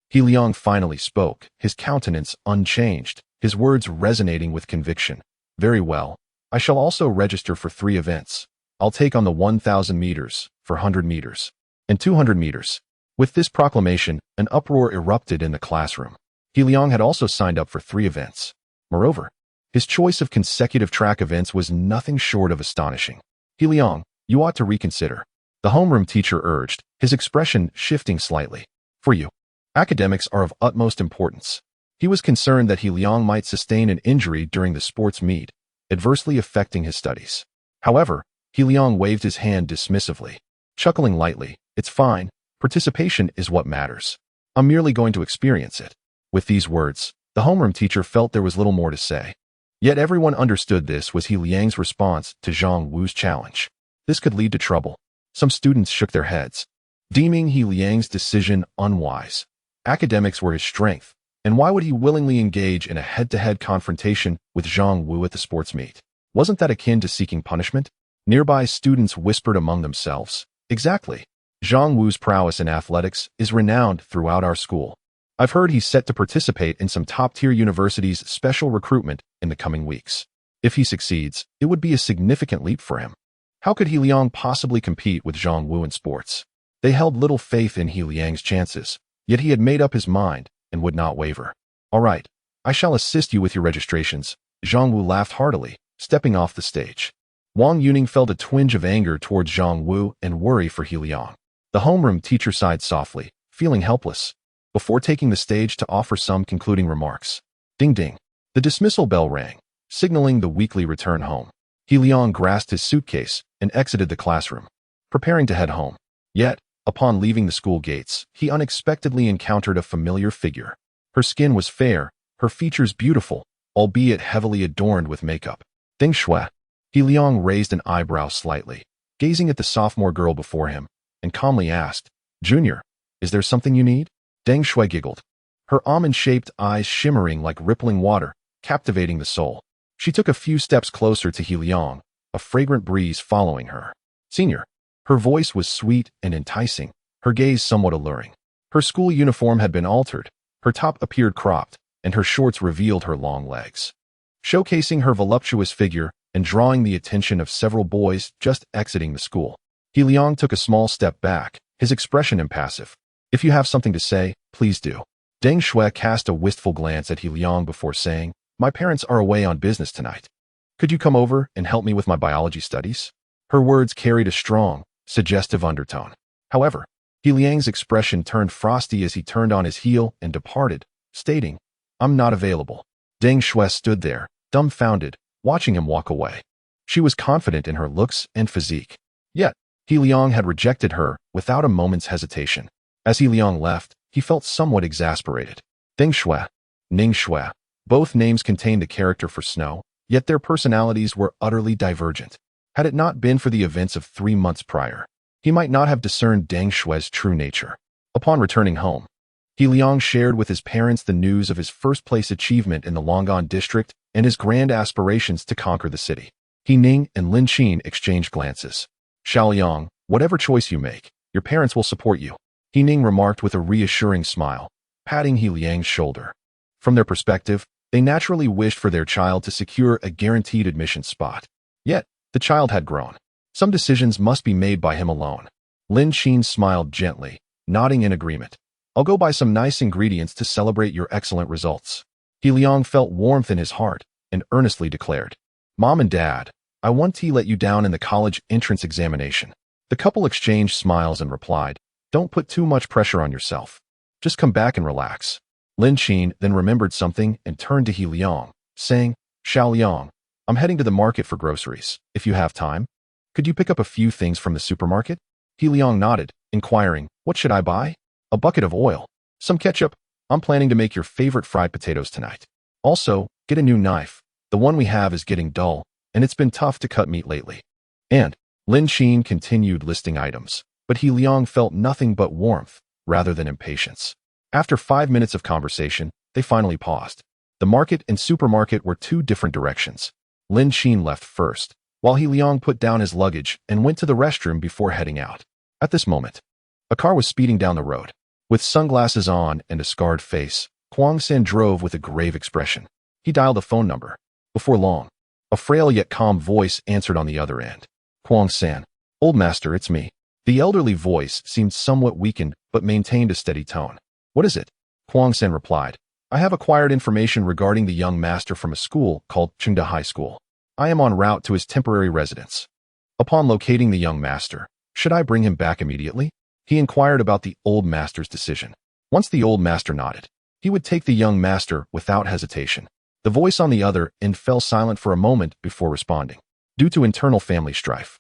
He Liang finally spoke, his countenance unchanged, his words resonating with conviction. Very well. I shall also register for 3 events. I'll take on the 1,000 meters, for 100 meters, and 200 meters. With this proclamation, an uproar erupted in the classroom. He Liang had also signed up for 3 events. Moreover, his choice of consecutive track events was nothing short of astonishing. He Liang, you ought to reconsider. The homeroom teacher urged, his expression shifting slightly. For you, academics are of utmost importance. He was concerned that He Liang might sustain an injury during the sports meet, adversely affecting his studies. However, He Liang waved his hand dismissively, chuckling lightly. It's fine. Participation is what matters. I'm merely going to experience it. With these words, the homeroom teacher felt there was little more to say. Yet everyone understood this was He Liang's response to Zhang Wu's challenge. This could lead to trouble. Some students shook their heads, deeming He Liang's decision unwise. Academics were his strength, and why would he willingly engage in a head-to-head confrontation with Zhang Wu at the sports meet? Wasn't that akin to seeking punishment? Nearby students whispered among themselves. Exactly. Zhang Wu's prowess in athletics is renowned throughout our school. I've heard he's set to participate in some top-tier universities' special recruitment in the coming weeks. If he succeeds, it would be a significant leap for him. How could He Liang possibly compete with Zhang Wu in sports? They held little faith in He Liang's chances, yet he had made up his mind and would not waver. All right, I shall assist you with your registrations. Zhang Wu laughed heartily, stepping off the stage. Wang Yuning felt a twinge of anger towards Zhang Wu and worry for He Liang. The homeroom teacher sighed softly, feeling helpless, before taking the stage to offer some concluding remarks. Ding ding. The dismissal bell rang, signaling the weekly return home. He Liang grasped his suitcase and exited the classroom, preparing to head home. Yet, upon leaving the school gates, he unexpectedly encountered a familiar figure. Her skin was fair, her features beautiful, albeit heavily adorned with makeup. Deng Shui. He Liang raised an eyebrow slightly, gazing at the sophomore girl before him, and calmly asked, Junior, is there something you need? Deng Shui giggled, her almond-shaped eyes shimmering like rippling water, captivating the soul. She took a few steps closer to He Liang, a fragrant breeze following her. Senior. Her voice was sweet and enticing, her gaze somewhat alluring. Her school uniform had been altered, her top appeared cropped, and her shorts revealed her long legs, showcasing her voluptuous figure and drawing the attention of several boys just exiting the school. He Liang took a small step back, his expression impassive. If you have something to say, please do. Deng Shui cast a wistful glance at He Liang before saying, My parents are away on business tonight. Could you come over and help me with my biology studies? Her words carried a strong, suggestive undertone. However, He Liang's expression turned frosty as he turned on his heel and departed, stating, I'm not available. Deng Shui stood there, dumbfounded, watching him walk away. She was confident in her looks and physique. Yet, He Liang had rejected her without a moment's hesitation. As He Liang left, he felt somewhat exasperated. Deng Shui, Ning Shui, both names contained the character for snow, yet their personalities were utterly divergent. Had it not been for the events of 3 months prior, he might not have discerned Deng Shui's true nature. Upon returning home, He Liang shared with his parents the news of his first-place achievement in the Longan district and his grand aspirations to conquer the city. He Ning and Lin Qin exchanged glances. Xiao Liang, whatever choice you make, your parents will support you, He Ning remarked with a reassuring smile, patting He Liang's shoulder. From their perspective, they naturally wished for their child to secure a guaranteed admission spot. Yet, the child had grown. Some decisions must be made by him alone. Lin Qin smiled gently, nodding in agreement. I'll go buy some nice ingredients to celebrate your excellent results. He Liang felt warmth in his heart and earnestly declared, Mom and Dad, I won't let you down in the college entrance examination. The couple exchanged smiles and replied, Don't put too much pressure on yourself. Just come back and relax. Lin Qin then remembered something and turned to He Liang, saying, Xiao Liang, I'm heading to the market for groceries. If you have time, could you pick up a few things from the supermarket? He Liang nodded, inquiring, What should I buy? A bucket of oil, some ketchup. I'm planning to make your favorite fried potatoes tonight. Also, get a new knife. The one we have is getting dull. and it's been tough to cut meat lately. And Lin Qin continued listing items, but He Liang felt nothing but warmth rather than impatience. After 5 minutes of conversation, they finally paused. The market and supermarket were two different directions. Lin Qin left first, while He Liang put down his luggage and went to the restroom before heading out. At this moment, a car was speeding down the road. With sunglasses on and a scarred face, Huang San drove with a grave expression. He dialed a phone number. Before long, a frail yet calm voice answered on the other end. Huang San. Old master, it's me. The elderly voice seemed somewhat weakened but maintained a steady tone. What is it? Huang San replied. I have acquired information regarding the young master from a school called Chengda High School. I am en route to his temporary residence. Upon locating the young master, should I bring him back immediately? He inquired about the old master's decision. Once the old master nodded, he would take the young master without hesitation. The voice on the other end fell silent for a moment before responding. Due to internal family strife.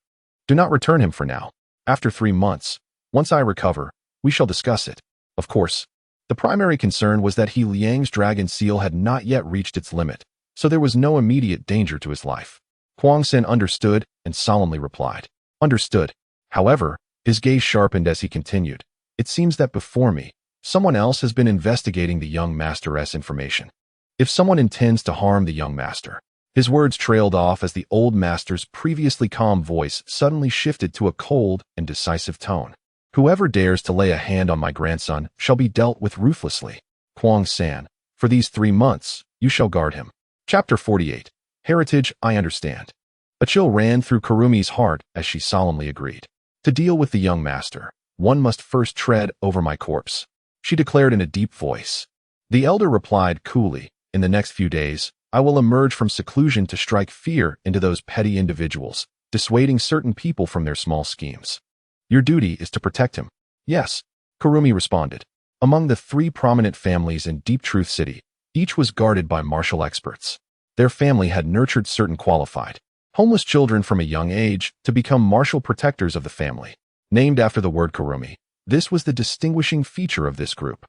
Do not return him for now. After 3 months, once I recover, we shall discuss it. Of course, the primary concern was that He Liang's dragon seal had not yet reached its limit, so there was no immediate danger to his life. Huang San understood and solemnly replied. Understood. However, his gaze sharpened as he continued. It seems that before me, someone else has been investigating the young master's information. If someone intends to harm the young master. His words trailed off as the old master's previously calm voice suddenly shifted to a cold and decisive tone. Whoever dares to lay a hand on my grandson shall be dealt with ruthlessly. Huang San, for these 3 months, you shall guard him. Chapter 48. Heritage, I understand. A chill ran through Kurumi's heart as she solemnly agreed. To deal with the young master, one must first tread over my corpse, she declared in a deep voice. The elder replied coolly, in the next few days, I will emerge from seclusion to strike fear into those petty individuals, dissuading certain people from their small schemes. Your duty is to protect him. Yes, Kurumi responded. Among the 3 prominent families in Deep Truth City, each was guarded by martial experts. Their family had nurtured certain qualified, homeless children from a young age to become martial protectors of the family. Named after the word Kurumi, this was the distinguishing feature of this group.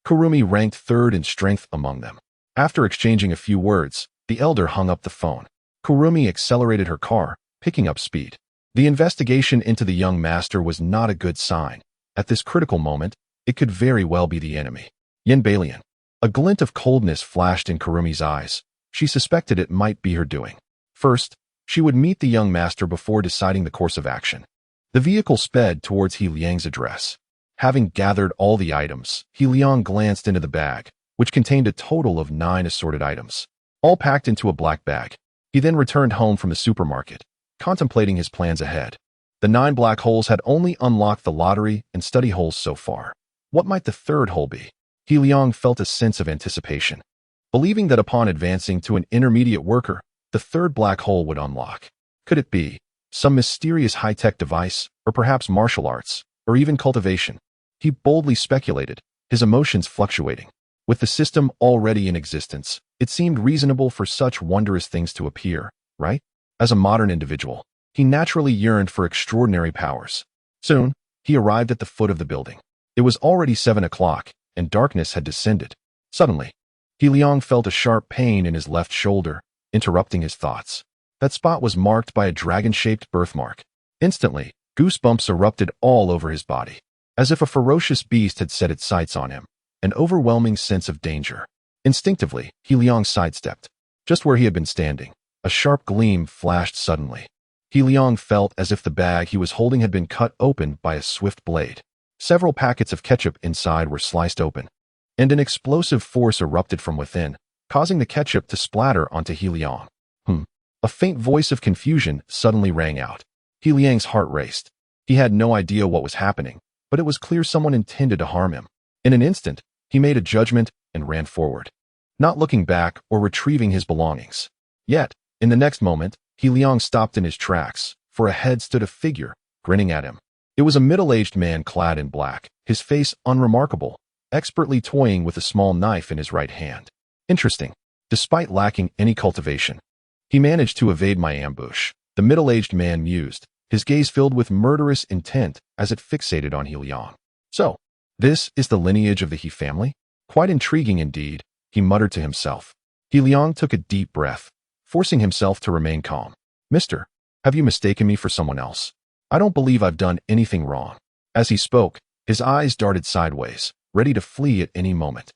Kurumi ranked 3rd in strength among them. After exchanging a few words, the elder hung up the phone. Kurumi accelerated her car, picking up speed. The investigation into the young master was not a good sign. At this critical moment, it could very well be the enemy. Yin Balian. A glint of coldness flashed in Kurumi's eyes. She suspected it might be her doing. First, she would meet the young master before deciding the course of action. The vehicle sped towards He Liang's address. Having gathered all the items, He Liang glanced into the bag, which contained a total of 9 assorted items, all packed into a black bag. He then returned home from the supermarket, contemplating his plans ahead. The 9 black holes had only unlocked the lottery and study holes so far. What might the 3rd hole be? He Liang felt a sense of anticipation, believing that upon advancing to an intermediate worker, the 3rd black hole would unlock. Could it be some mysterious high-tech device, or perhaps martial arts, or even cultivation? He boldly speculated, his emotions fluctuating. With the system already in existence, it seemed reasonable for such wondrous things to appear, right? As a modern individual, he naturally yearned for extraordinary powers. Soon, he arrived at the foot of the building. It was already 7 o'clock, and darkness had descended. Suddenly, He Liang felt a sharp pain in his left shoulder, interrupting his thoughts. That spot was marked by a dragon-shaped birthmark. Instantly, goosebumps erupted all over his body, as if a ferocious beast had set its sights on him. An overwhelming sense of danger. Instinctively, He Liang sidestepped. Just where he had been standing, a sharp gleam flashed suddenly. He Liang felt as if the bag he was holding had been cut open by a swift blade. Several packets of ketchup inside were sliced open, and an explosive force erupted from within, causing the ketchup to splatter onto He Liang. A faint voice of confusion suddenly rang out. He Liang's heart raced. He had no idea what was happening, but it was clear someone intended to harm him. In an instant, he made a judgment and ran forward, not looking back or retrieving his belongings. Yet, in the next moment, He Liang stopped in his tracks, for ahead stood a figure, grinning at him. It was a middle-aged man clad in black, his face unremarkable, expertly toying with a small knife in his right hand. Interesting. Despite lacking any cultivation, he managed to evade my ambush, the middle-aged man mused, his gaze filled with murderous intent as it fixated on He Liang. So, this is the lineage of the He family? Quite intriguing indeed, he muttered to himself. He Liang took a deep breath, forcing himself to remain calm. Mister, have you mistaken me for someone else? I don't believe I've done anything wrong. As he spoke, his eyes darted sideways, ready to flee at any moment.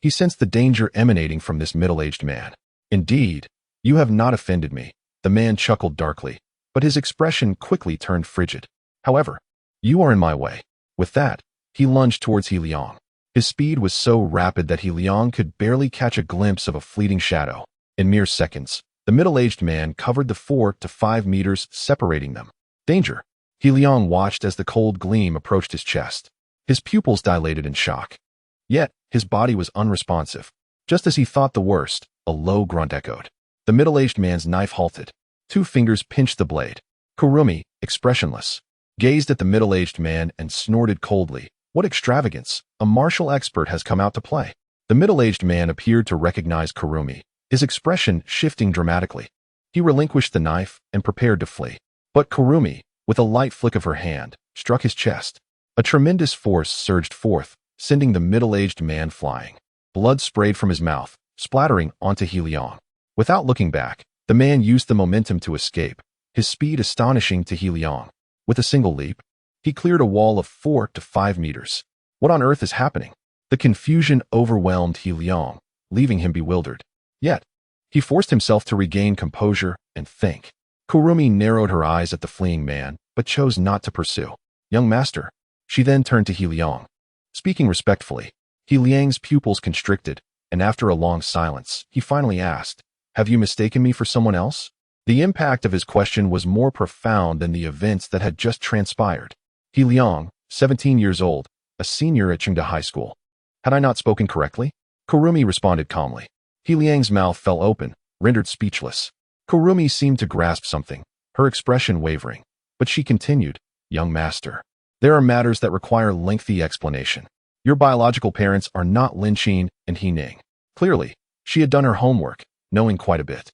He sensed the danger emanating from this middle-aged man. Indeed, you have not offended me, the man chuckled darkly, but his expression quickly turned frigid. However, you are in my way. With that, he lunged towards He Liang. His speed was so rapid that He Liang could barely catch a glimpse of a fleeting shadow. In mere seconds, the middle-aged man covered the 4 to 5 meters separating them. Danger! He Liang watched as the cold gleam approached his chest. His pupils dilated in shock. Yet, his body was unresponsive. Just as he thought the worst, a low grunt echoed. The middle-aged man's knife halted. 2 fingers pinched the blade. Kurumi, expressionless, gazed at the middle-aged man and snorted coldly. What extravagance! A martial expert has come out to play. The middle-aged man appeared to recognize Kurumi, his expression shifting dramatically. He relinquished the knife and prepared to flee. But Kurumi, with a light flick of her hand, struck his chest. A tremendous force surged forth, sending the middle-aged man flying. Blood sprayed from his mouth, splattering onto He Liang. Without looking back, the man used the momentum to escape, his speed astonishing to He Liang. With a single leap, he cleared a wall of 4 to 5 meters. What on earth is happening? The confusion overwhelmed He Liang, leaving him bewildered. Yet, he forced himself to regain composure and think. Kurumi narrowed her eyes at the fleeing man, but chose not to pursue. Young master. She then turned to He Liang. Speaking respectfully, He Liang's pupils constricted, and after a long silence, he finally asked, "Have you mistaken me for someone else?" The impact of his question was more profound than the events that had just transpired. He Liang, 17 years old, a senior at Chengda High School. Had I not spoken correctly? Kurumi responded calmly. He Liang's mouth fell open, rendered speechless. Kurumi seemed to grasp something, her expression wavering, but she continued, "Young master, there are matters that require lengthy explanation. Your biological parents are not Lin Qin and He Ning." Clearly, she had done her homework, knowing quite a bit.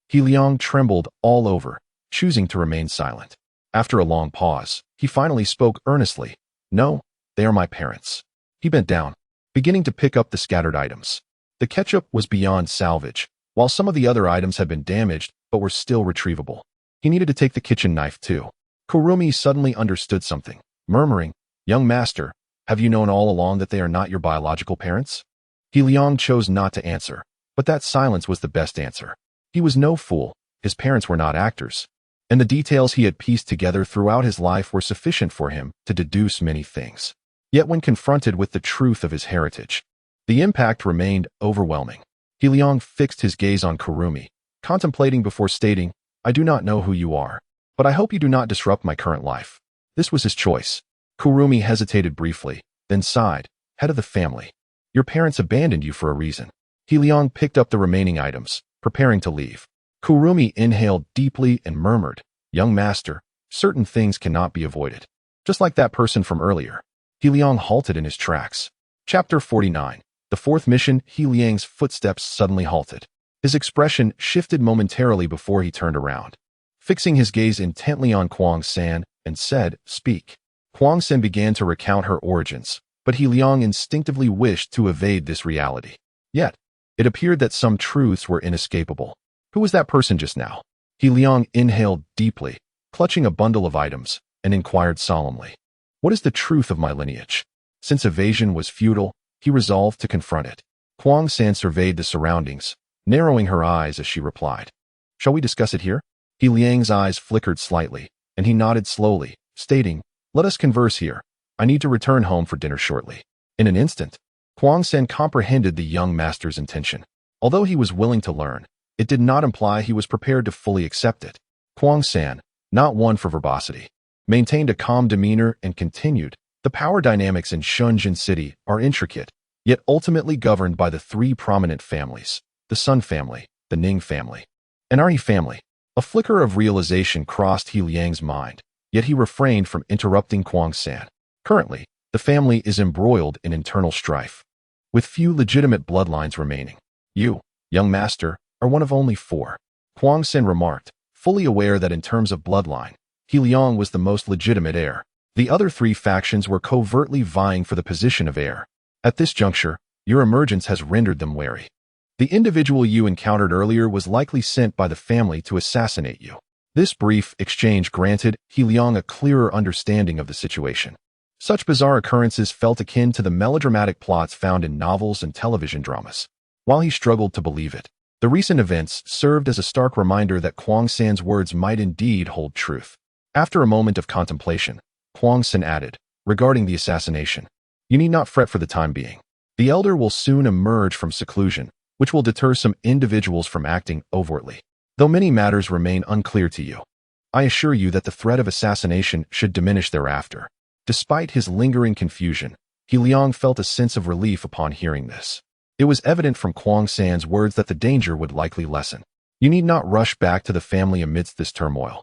He Liang trembled all over, choosing to remain silent. After a long pause, he finally spoke earnestly. "No, they are my parents." He bent down, beginning to pick up the scattered items. The ketchup was beyond salvage, while some of the other items had been damaged but were still retrievable. He needed to take the kitchen knife too. Kurumi suddenly understood something, murmuring, "Young master, have you known all along that they are not your biological parents?" He Liang chose not to answer, but that silence was the best answer. He was no fool, his parents were not actors, and the details he had pieced together throughout his life were sufficient for him to deduce many things. Yet when confronted with the truth of his heritage, the impact remained overwhelming. He Liang fixed his gaze on Kurumi, contemplating before stating, "I do not know who you are, but I hope you do not disrupt my current life." This was his choice. Kurumi hesitated briefly, then sighed, "Head of the family. Your parents abandoned you for a reason." He Liang picked up the remaining items, preparing to leave. Kurumi inhaled deeply and murmured, "Young master, certain things cannot be avoided." Just like that person from earlier. He Liang halted in his tracks. Chapter 49. The fourth mission. He Liang's footsteps suddenly halted. His expression shifted momentarily before he turned around, fixing his gaze intently on Kuang San, and said, "Speak." Kuang San began to recount her origins, but He Liang instinctively wished to evade this reality. Yet, it appeared that some truths were inescapable. Who was that person just now? He Liang inhaled deeply, clutching a bundle of items, and inquired solemnly, "What is the truth of my lineage?" Since evasion was futile, he resolved to confront it. Kuang San surveyed the surroundings, narrowing her eyes as she replied, "Shall we discuss it here?" He Liang's eyes flickered slightly, and he nodded slowly, stating, "Let us converse here. I need to return home for dinner shortly." In an instant, Kuang San comprehended the young master's intention. Although he was willing to learn, it did not imply he was prepared to fully accept it. Kuang San, not one for verbosity, maintained a calm demeanor and continued, "The power dynamics in Shenzhen City are intricate, yet ultimately governed by the 3 prominent families, the Sun family, the Ning family, and our He family." A flicker of realization crossed He Liang's mind, yet he refrained from interrupting Kuang San. Currently, the family is embroiled in internal strife, with few legitimate bloodlines remaining. "You, young master, are one of only 4. Kuang San remarked, fully aware that in terms of bloodline, He Liang was the most legitimate heir. The other 3 factions were covertly vying for the position of heir. At this juncture, your emergence has rendered them wary. The individual you encountered earlier was likely sent by the family to assassinate you. This brief exchange granted He Liang a clearer understanding of the situation. Such bizarre occurrences felt akin to the melodramatic plots found in novels and television dramas. While he struggled to believe it, the recent events served as a stark reminder that Kwang San's words might indeed hold truth. After a moment of contemplation, Kwang San added, regarding the assassination, "You need not fret for the time being. The elder will soon emerge from seclusion, which will deter some individuals from acting overtly. Though many matters remain unclear to you, I assure you that the threat of assassination should diminish thereafter." Despite his lingering confusion, He Liang felt a sense of relief upon hearing this. It was evident from Kwang San's words that the danger would likely lessen. "You need not rush back to the family amidst this turmoil.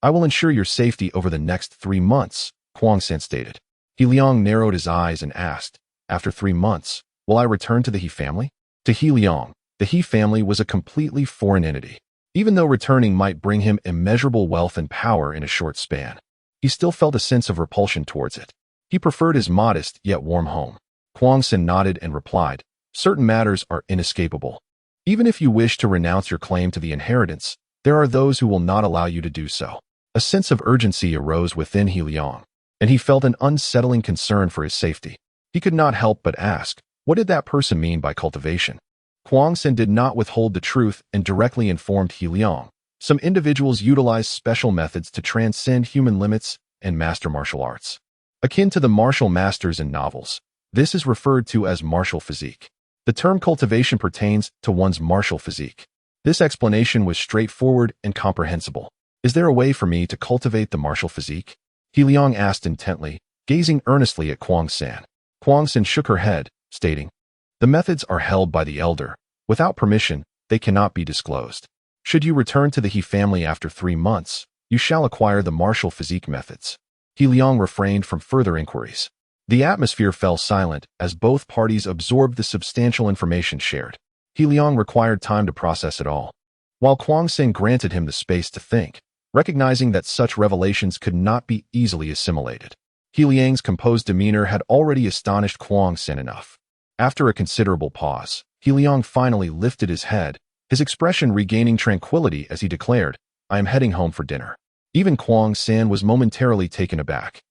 I will ensure your safety over the next 3 months, Kwang San stated. He Liang narrowed his eyes and asked, "After 3 months, will I return to the He family?" To He Liang, the He family was a completely foreign entity. Even though returning might bring him immeasurable wealth and power in a short span, he still felt a sense of repulsion towards it. He preferred his modest yet warm home. Kwang San nodded and replied, "Certain matters are inescapable. Even if you wish to renounce your claim to the inheritance, there are those who will not allow you to do so." A sense of urgency arose within He Liang, and he felt an unsettling concern for his safety. He could not help but ask, what did that person mean by cultivation? Kwang San did not withhold the truth and directly informed He Liang. Some individuals utilize special methods to transcend human limits and master martial arts. Akin to the martial masters in novels, this is referred to as martial physique. The term cultivation pertains to one's martial physique. This explanation was straightforward and comprehensible. "Is there a way for me to cultivate the martial physique?" He Liang asked intently, gazing earnestly at Kwang San. Kwang San shook her head, stating, "The methods are held by the elder. Without permission, they cannot be disclosed. Should you return to the He family after 3 months, you shall acquire the martial physique methods." He Liang refrained from further inquiries. The atmosphere fell silent as both parties absorbed the substantial information shared. He Liang required time to process it all, while Kwang San granted him the space to think, recognizing that such revelations could not be easily assimilated. He Liang's composed demeanor had already astonished Kwang San enough. After a considerable pause, He Liang finally lifted his head, his expression regaining tranquility as he declared, "I am heading home for dinner." Even Kwang San was momentarily taken aback,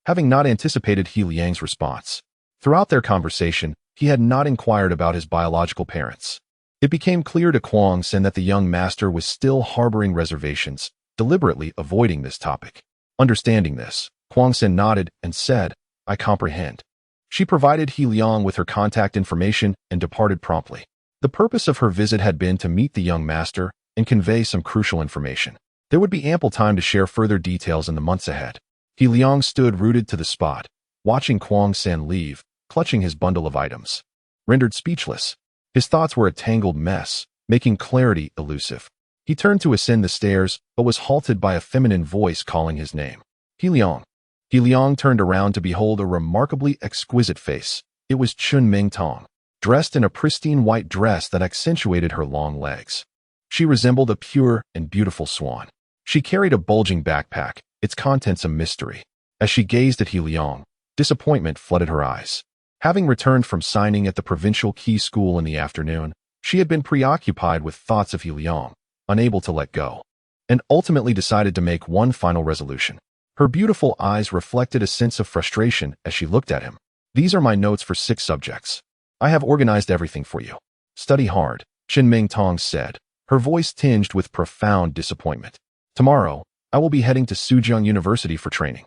having not anticipated He Liang's response. Throughout their conversation, he had not inquired about his biological parents. It became clear to Kwang San that the young master was still harboring reservations, deliberately avoiding this topic. Understanding this, Kwang San nodded and said, "I comprehend." She provided He Liang with her contact information and departed promptly. The purpose of her visit had been to meet the young master and convey some crucial information. There would be ample time to share further details in the months ahead. He Liang stood rooted to the spot, watching Kwang San leave, clutching his bundle of items. Rendered speechless, his thoughts were a tangled mess, making clarity elusive. He turned to ascend the stairs, but was halted by a feminine voice calling his name. "He Liang." He Liang turned around to behold a remarkably exquisite face. It was Chun Ming Tong, dressed in a pristine white dress that accentuated her long legs. She resembled a pure and beautiful swan. She carried a bulging backpack, its contents a mystery. As she gazed at He Liang, disappointment flooded her eyes. Having returned from signing at the provincial key school in the afternoon, she had been preoccupied with thoughts of He Liang, unable to let go, and ultimately decided to make one final resolution. Her beautiful eyes reflected a sense of frustration as she looked at him. "These are my notes for 6 subjects. I have organized everything for you. Study hard," Chun Ming Tong said, her voice tinged with profound disappointment. "Tomorrow, I will be heading to Suzhou University for training.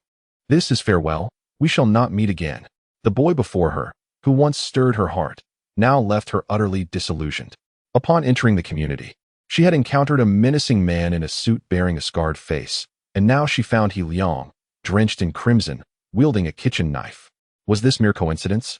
This is farewell. We shall not meet again." The boy before her, who once stirred her heart, now left her utterly disillusioned. Upon entering the community, she had encountered a menacing man in a suit bearing a scarred face, and now she found He Liang, drenched in crimson, wielding a kitchen knife. Was this mere coincidence?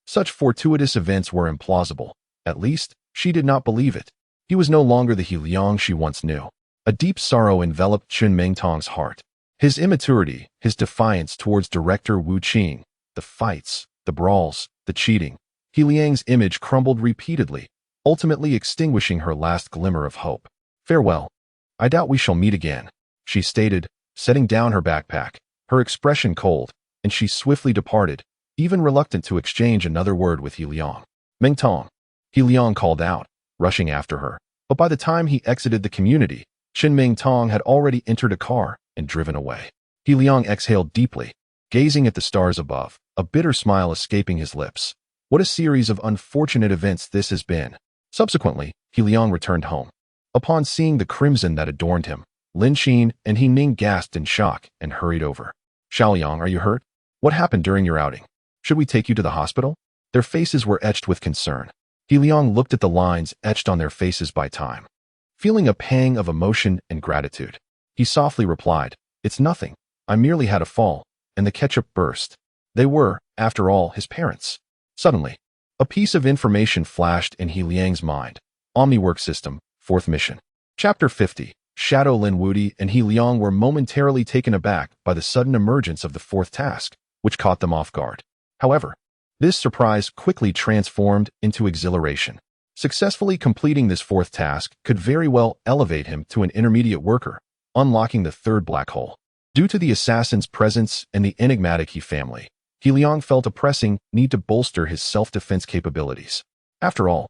Such fortuitous events were implausible. At least, she did not believe it. He was no longer the He Liang she once knew. A deep sorrow enveloped Chun Ming Tong's heart. His immaturity, his defiance towards Director Wu Qing, the fights, the brawls, the cheating. He Liang's image crumbled repeatedly, ultimately extinguishing her last glimmer of hope. "Farewell. I doubt we shall meet again," she stated, setting down her backpack, her expression cold, and she swiftly departed, even reluctant to exchange another word with He Liang. "Ming Tong," He Liang called out, rushing after her, but by the time he exited the community, Ming Tong had already entered a car and driven away. He Liang exhaled deeply, gazing at the stars above, a bitter smile escaping his lips. What a series of unfortunate events this has been. Subsequently, He Liang returned home. Upon seeing the crimson that adorned him, Lin Xin and He Ning gasped in shock and hurried over. Xiaoliang, are you hurt? What happened during your outing? Should we take you to the hospital? Their faces were etched with concern. He Liang looked at the lines etched on their faces by time. Feeling a pang of emotion and gratitude, he softly replied, "It's nothing. I merely had a fall, and the ketchup burst." They were, after all, his parents. Suddenly, a piece of information flashed in He Liang's mind. Omni-work system, 4th mission. Chapter 50. Shadow Lin Wudi and He Liang were momentarily taken aback by the sudden emergence of the 4th task, which caught them off guard. However, this surprise quickly transformed into exhilaration. Successfully completing this 4th task could very well elevate him to an intermediate worker, unlocking the 3rd black hole. Due to the assassin's presence and the enigmatic He family, He Liang felt a pressing need to bolster his self-defense capabilities. After all,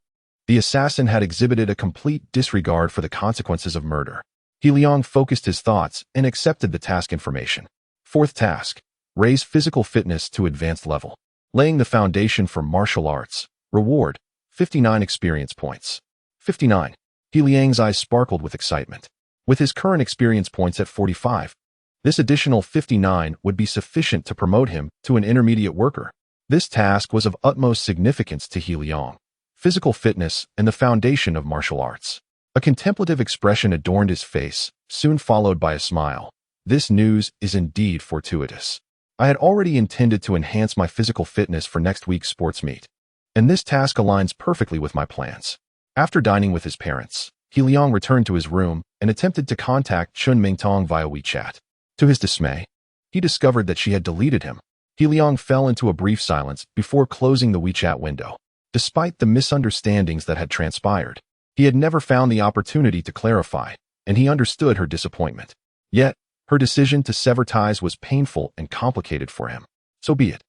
the assassin had exhibited a complete disregard for the consequences of murder. He Liang focused his thoughts and accepted the task information. 4th task: raise physical fitness to advanced level. Laying the foundation for martial arts. Reward: 59 experience points. 59. He Liang's eyes sparkled with excitement. With his current experience points at 45, this additional 59 would be sufficient to promote him to an intermediate worker. This task was of utmost significance to He Liang. Physical fitness and the foundation of martial arts. A contemplative expression adorned his face, soon followed by a smile. This news is indeed fortuitous. I had already intended to enhance my physical fitness for next week's sports meet, and this task aligns perfectly with my plans. After dining with his parents, He Liang returned to his room and attempted to contact Chun Mingtong via WeChat. To his dismay, he discovered that she had deleted him. He Liang fell into a brief silence before closing the WeChat window. Despite the misunderstandings that had transpired, he had never found the opportunity to clarify, and he understood her disappointment. Yet, her decision to sever ties was painful and complicated for him. So be it.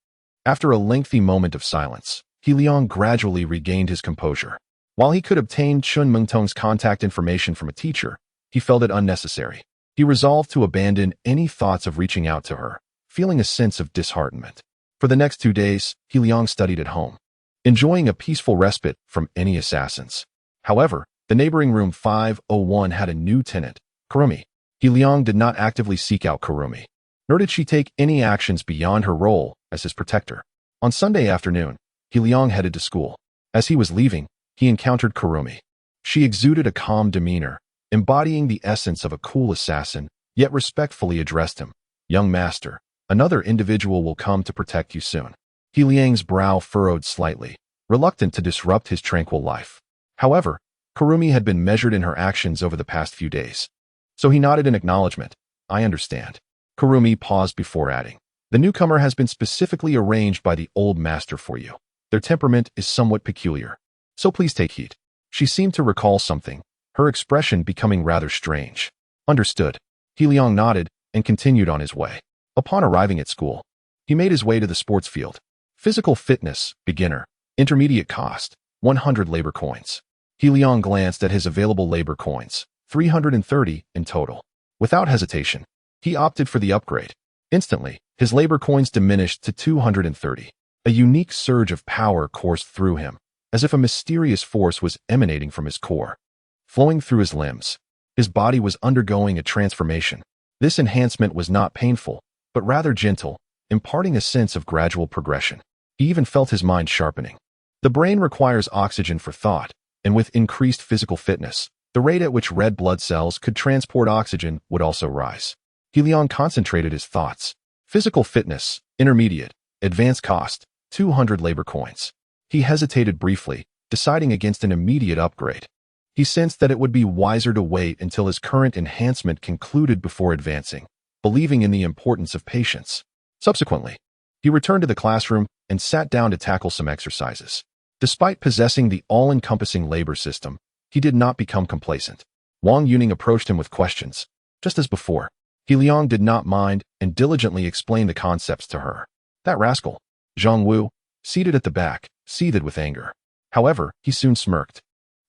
After a lengthy moment of silence, He Liang gradually regained his composure. While he could obtain Chun Mingtong's contact information from a teacher, he felt it unnecessary. He resolved to abandon any thoughts of reaching out to her, feeling a sense of disheartenment. For the next 2 days, He Liang studied at home, enjoying a peaceful respite from any assassins. However, the neighboring room 501 had a new tenant, Kurumi. He Liang did not actively seek out Kurumi, nor did she take any actions beyond her role as his protector. On Sunday afternoon, He Liang headed to school. As he was leaving, he encountered Kurumi. She exuded a calm demeanor, embodying the essence of a cool assassin, yet respectfully addressed him. "Young master, another individual will come to protect you soon." He Liang's brow furrowed slightly, reluctant to disrupt his tranquil life. However, Kurumi had been measured in her actions over the past few days. So he nodded in acknowledgement. "I understand." Kurumi paused before adding, "The newcomer has been specifically arranged by the old master for you. Their temperament is somewhat peculiar, so please take heed." She seemed to recall something, her expression becoming rather strange. "Understood." He Liang nodded and continued on his way. Upon arriving at school, he made his way to the sports field. Physical fitness, beginner, intermediate cost, 100 labor coins. He Liang glanced at his available labor coins, 330 in total. Without hesitation, he opted for the upgrade. Instantly, his labor coins diminished to 230. A unique surge of power coursed through him, as if a mysterious force was emanating from his core, flowing through his limbs. His body was undergoing a transformation. This enhancement was not painful, but rather gentle, imparting a sense of gradual progression. He even felt his mind sharpening. The brain requires oxygen for thought, and with increased physical fitness, the rate at which red blood cells could transport oxygen would also rise. He Liang concentrated his thoughts. Physical fitness, intermediate, advanced cost, 200 labor coins. He hesitated briefly, deciding against an immediate upgrade. He sensed that it would be wiser to wait until his current enhancement concluded before advancing, believing in the importance of patience. Subsequently, he returned to the classroom and sat down to tackle some exercises. Despite possessing the all-encompassing labor system, he did not become complacent. Wang Yuning approached him with questions. Just as before, He Liang did not mind and diligently explained the concepts to her. That rascal, Zhang Wu, seated at the back, seethed with anger. However, he soon smirked,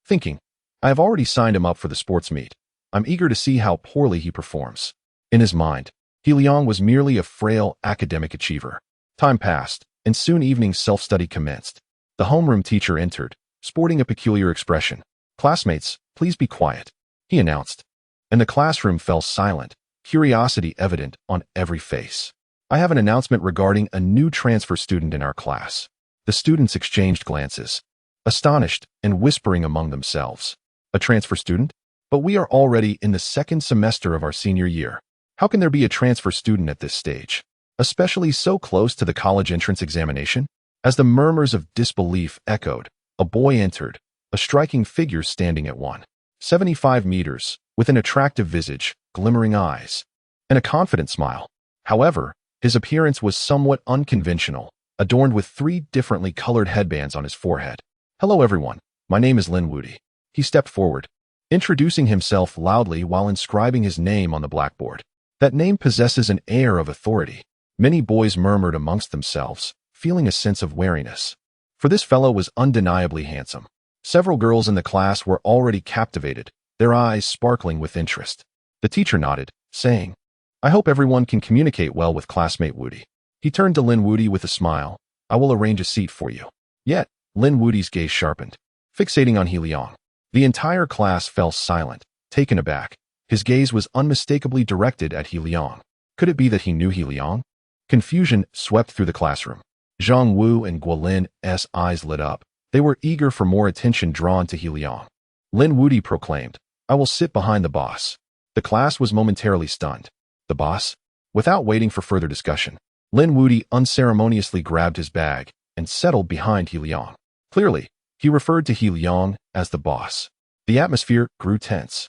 thinking, "I have already signed him up for the sports meet. I'm eager to see how poorly he performs. In his mind, He Liang was merely a frail academic achiever. Time passed, and soon evening self-study commenced. The homeroom teacher entered, sporting a peculiar expression. "Classmates, please be quiet," he announced. And the classroom fell silent, curiosity evident on every face. "I have an announcement regarding a new transfer student in our class." The students exchanged glances, astonished and whispering among themselves. "A transfer student? But we are already in the second semester of our senior year. How can there be a transfer student at this stage, especially so close to the college entrance examination?" As the murmurs of disbelief echoed, a boy entered, a striking figure standing at 175 meters, with an attractive visage, glimmering eyes, and a confident smile. However, his appearance was somewhat unconventional, adorned with 3 differently colored headbands on his forehead. "Hello everyone, my name is Lin Wudi." He stepped forward, introducing himself loudly while inscribing his name on the blackboard. That name possesses an air of authority. Many boys murmured amongst themselves, feeling a sense of wariness. For this fellow was undeniably handsome. Several girls in the class were already captivated, their eyes sparkling with interest. The teacher nodded, saying, "I hope everyone can communicate well with classmate Wudi." He turned to Lin Wudi with a smile. "I will arrange a seat for you." Yet, Lin Wudi's gaze sharpened, fixating on He Liang. The entire class fell silent, taken aback. His gaze was unmistakably directed at He Liang. Could it be that he knew He Liang? Confusion swept through the classroom. Zhang Wu and Guolin's eyes lit up. They were eager for more attention drawn to He Liang. Lin Wudi proclaimed, "I will sit behind the boss." The class was momentarily stunned. The boss? Without waiting for further discussion, Lin Wudi unceremoniously grabbed his bag and settled behind He Liang. Clearly, he referred to He Liang as the boss. The atmosphere grew tense.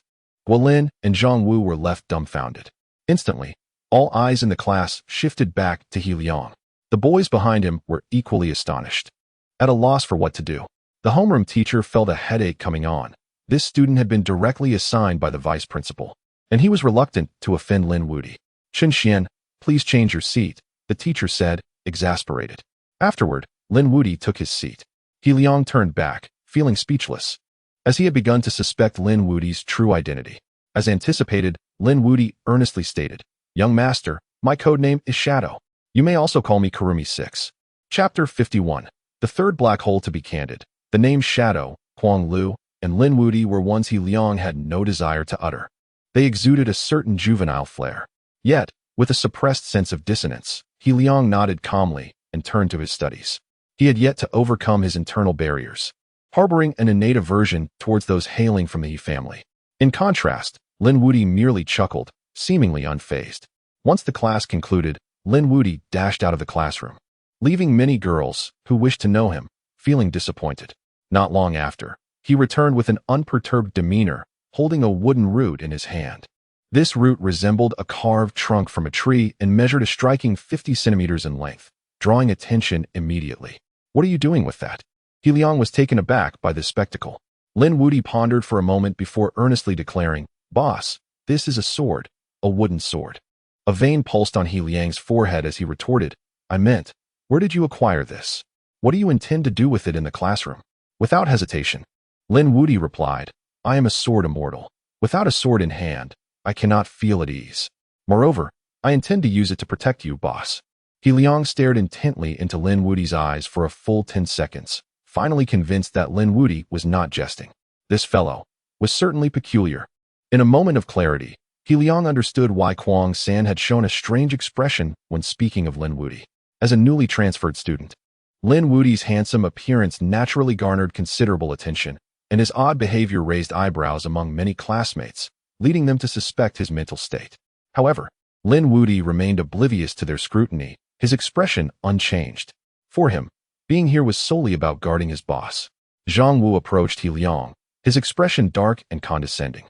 Guolin and Zhang Wu were left dumbfounded. Instantly, all eyes in the class shifted back to He Liang. The boys behind him were equally astonished, at a loss for what to do. The homeroom teacher felt a headache coming on. This student had been directly assigned by the vice principal, and he was reluctant to offend Lin Wudi. "Chen Xian, please change your seat," the teacher said, exasperated. Afterward, Lin Wudi took his seat. He Liang turned back, feeling speechless, as he had begun to suspect Lin Wudi's true identity. As anticipated, Lin Wudi earnestly stated, "Young master, my code name is Shadow. You may also call me Kurumi 6. Chapter 51. The third black hole. To be candid, the names Shadow, Huang Lu, and Lin Wudi were ones He Liang had no desire to utter. They exuded a certain juvenile flair. Yet, with a suppressed sense of dissonance, He Liang nodded calmly and turned to his studies. He had yet to overcome his internal barriers, harboring an innate aversion towards those hailing from the He family. In contrast, Lin Wudi merely chuckled, seemingly unfazed. Once the class concluded, Lin Wudi dashed out of the classroom, leaving many girls, who wished to know him, feeling disappointed. Not long after, he returned with an unperturbed demeanor, holding a wooden root in his hand. This root resembled a carved trunk from a tree and measured a striking 50 centimeters in length, drawing attention immediately. "What are you doing with that?" He Liang was taken aback by this spectacle. Lin Wudi pondered for a moment before earnestly declaring, "Boss, this is a sword, a wooden sword." A vein pulsed on He Liang's forehead as he retorted, "I meant, where did you acquire this? What do you intend to do with it in the classroom?" Without hesitation, Lin Wudi replied, "I am a sword immortal. Without a sword in hand, I cannot feel at ease. Moreover, I intend to use it to protect you, boss." He Liang stared intently into Lin Wudi's eyes for a full 10 seconds, finally convinced that Lin Wudi was not jesting. This fellow was certainly peculiar. In a moment of clarity, He Liang understood why Kuang San had shown a strange expression when speaking of Lin Wudi. As a newly transferred student, Lin Wudi's handsome appearance naturally garnered considerable attention, and his odd behavior raised eyebrows among many classmates, leading them to suspect his mental state. However, Lin Wudi remained oblivious to their scrutiny, his expression unchanged. For him, being here was solely about guarding his boss. Zhang Wu approached He Liang, his expression dark and condescending.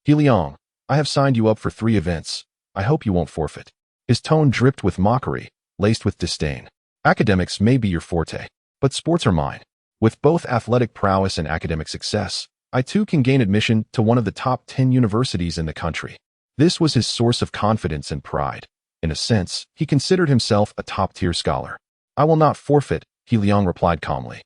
"He Liang, I have signed you up for 3 events. I hope you won't forfeit." His tone dripped with mockery, laced with disdain. "Academics may be your forte, but sports are mine. With both athletic prowess and academic success, I too can gain admission to one of the top 10 universities in the country." This was his source of confidence and pride. In a sense, he considered himself a top-tier scholar. "I will not forfeit," He Liang replied calmly,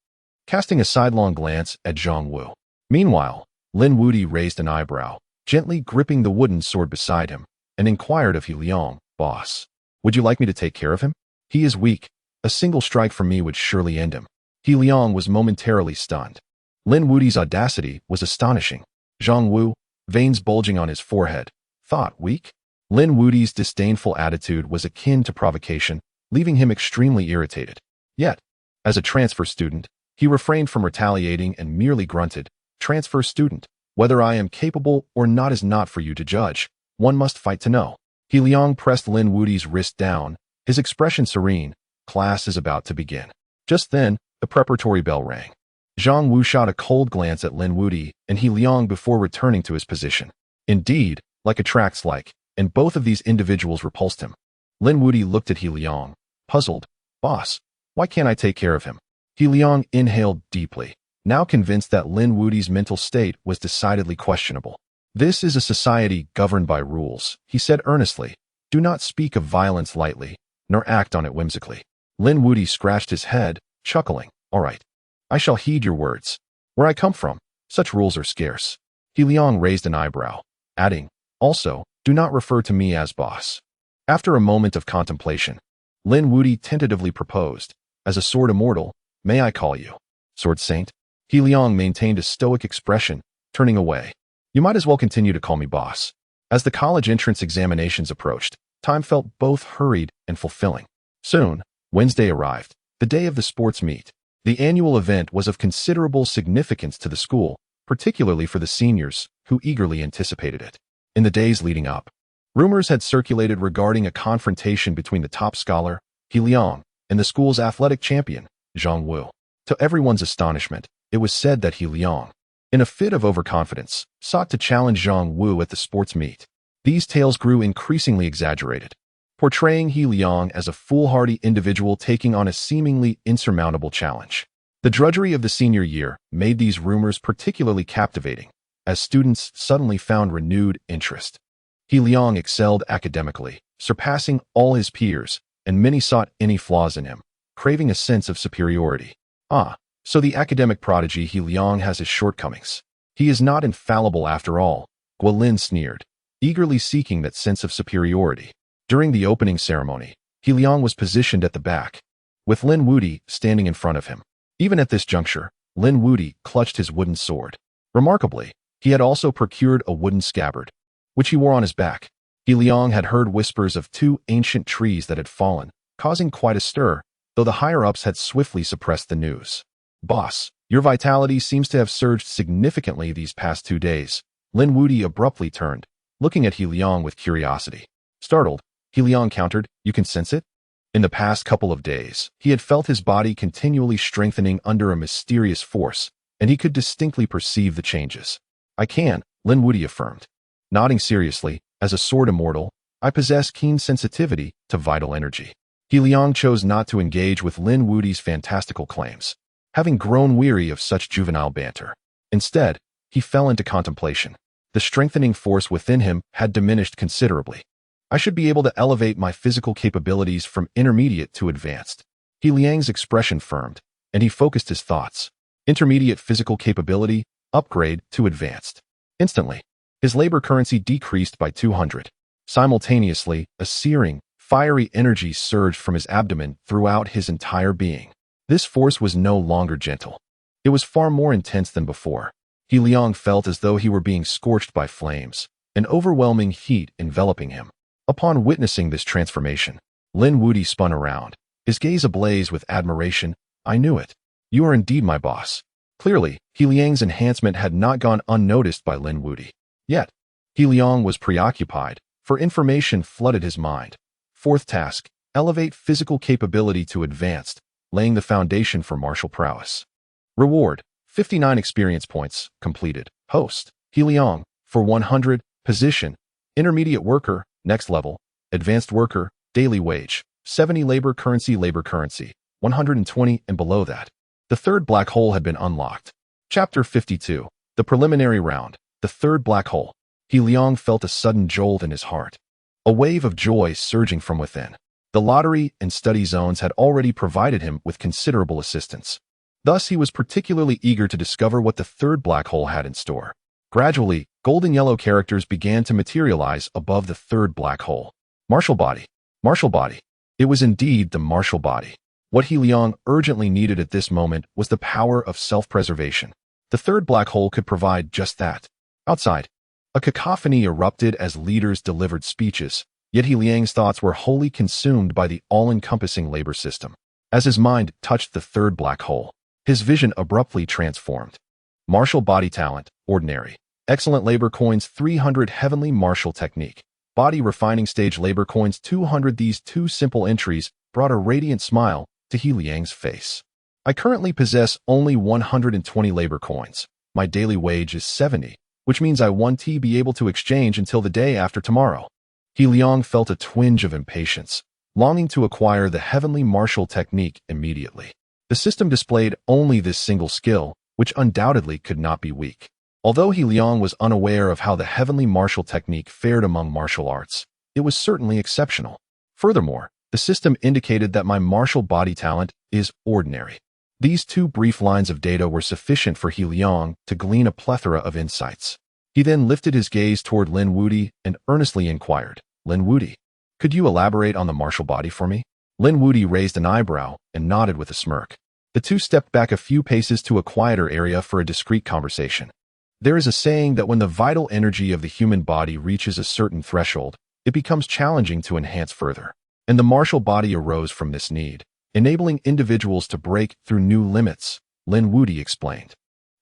casting a sidelong glance at Zhang Wu. Meanwhile, Lin Wudi raised an eyebrow, gently gripping the wooden sword beside him, and inquired of He Liang, "Boss, would you like me to take care of him? He is weak. A single strike from me would surely end him." He Liang was momentarily stunned. Lin Wudi's audacity was astonishing. Zhang Wu, veins bulging on his forehead, thought weak? Lin Wudi's disdainful attitude was akin to provocation, leaving him extremely irritated. Yet, as a transfer student, he refrained from retaliating and merely grunted, "Transfer student, whether I am capable or not is not for you to judge. One must fight to know." He Liang pressed Lin Wudi's wrist down, his expression serene. Class is about to begin. Just then, the preparatory bell rang. Zhang Wu shot a cold glance at Lin Wudi and He Liang before returning to his position. Indeed, like attracts like, and both of these individuals repulsed him. Lin Wudi looked at He Liang, puzzled. "Boss, why can't I take care of him?" He Liang inhaled deeply, now convinced that Lin Wudi's mental state was decidedly questionable. "This is a society governed by rules," he said earnestly. "Do not speak of violence lightly, nor act on it whimsically." Lin Wudi scratched his head, chuckling. "All right. I shall heed your words. Where I come from, such rules are scarce." He Liang raised an eyebrow, adding, "Also, do not refer to me as boss." After a moment of contemplation, Lin Wudi tentatively proposed, "As a sword immortal, may I call you Sword Saint?" He Liang maintained a stoic expression, turning away. "You might as well continue to call me boss." As the college entrance examinations approached, time felt both hurried and fulfilling. Soon, Wednesday arrived, the day of the sports meet. The annual event was of considerable significance to the school, particularly for the seniors, who eagerly anticipated it. In the days leading up, rumors had circulated regarding a confrontation between the top scholar, He Liang, and the school's athletic champion, Zhang Wu. To everyone's astonishment, it was said that He Liang, in a fit of overconfidence, sought to challenge Zhang Wu at the sports meet. These tales grew increasingly exaggerated, portraying He Liang as a foolhardy individual taking on a seemingly insurmountable challenge. The drudgery of the senior year made these rumors particularly captivating, as students suddenly found renewed interest. He Liang excelled academically, surpassing all his peers, and many sought any flaws in him, craving a sense of superiority. So the academic prodigy He Liang has his shortcomings. He is not infallible after all, Guilin sneered, eagerly seeking that sense of superiority. During the opening ceremony, He Liang was positioned at the back, with Lin Wudi standing in front of him. Even at this juncture, Lin Wudi clutched his wooden sword. Remarkably, he had also procured a wooden scabbard, which he wore on his back. He Liang had heard whispers of 2 ancient trees that had fallen, causing quite a stir, though the higher-ups had swiftly suppressed the news. "Boss, your vitality seems to have surged significantly these past 2 days." Lin Wudi abruptly turned, looking at He Liang with curiosity. Startled, He Liang countered, "You can sense it?" In the past couple of days, he had felt his body continually strengthening under a mysterious force, and he could distinctly perceive the changes. "I can," Lin Wudi affirmed. Nodding seriously, "As a sword immortal, I possess keen sensitivity to vital energy." He Liang chose not to engage with Lin Wudi's fantastical claims, having grown weary of such juvenile banter. Instead, he fell into contemplation. The strengthening force within him had diminished considerably. "I should be able to elevate my physical capabilities from intermediate to advanced." He Liang's expression firmed, and he focused his thoughts. Intermediate physical capability, upgrade to advanced. Instantly, his labor currency decreased by 200. Simultaneously, a searing, fiery energy surged from his abdomen throughout his entire being. This force was no longer gentle. It was far more intense than before. He Liang felt as though he were being scorched by flames, an overwhelming heat enveloping him. Upon witnessing this transformation, Lin Wudi spun around, his gaze ablaze with admiration. "I knew it. You are indeed my boss." Clearly, He Liang's enhancement had not gone unnoticed by Lin Wudi. Yet, He Liang was preoccupied, for information flooded his mind. Fourth task, elevate physical capability to advanced, laying the foundation for martial prowess. Reward, 59 experience points, completed. Host, He Liang, for 100. Position, intermediate worker, next level, advanced worker, daily wage, 70 labor currency, 120 and below that. The third black hole had been unlocked. Chapter 52, the preliminary round, the third black hole. He Liang felt a sudden jolt in his heart, a wave of joy surging from within. The lottery and study zones had already provided him with considerable assistance. Thus, he was particularly eager to discover what the third black hole had in store. Gradually, golden yellow characters began to materialize above the third black hole. Martial body. Martial body. It was indeed the martial body. What He Liang urgently needed at this moment was the power of self-preservation. The third black hole could provide just that. Outside, a cacophony erupted as leaders delivered speeches, yet He Liang's thoughts were wholly consumed by the all-encompassing labor system. As his mind touched the third black hole, his vision abruptly transformed. Martial body talent, ordinary. Excellent labor coins 300 heavenly martial technique. Body refining stage labor coins 200. These two simple entries brought a radiant smile to He Liang's face. I currently possess only 120 labor coins. My daily wage is 70, which means I won't be able to exchange until the day after tomorrow. He Liang felt a twinge of impatience, longing to acquire the heavenly martial technique immediately. The system displayed only this single skill, which undoubtedly could not be weak. Although He Liang was unaware of how the heavenly martial technique fared among martial arts, it was certainly exceptional. Furthermore, the system indicated that my martial body talent is ordinary. These two brief lines of data were sufficient for He Liang to glean a plethora of insights. He then lifted his gaze toward Lin Wudi and earnestly inquired, "Lin Wudi, could you elaborate on the martial body for me?" Lin Wudi raised an eyebrow and nodded with a smirk. The two stepped back a few paces to a quieter area for a discreet conversation. There is a saying that when the vital energy of the human body reaches a certain threshold, it becomes challenging to enhance further. And the martial body arose from this need, enabling individuals to break through new limits, Lin Wudi explained.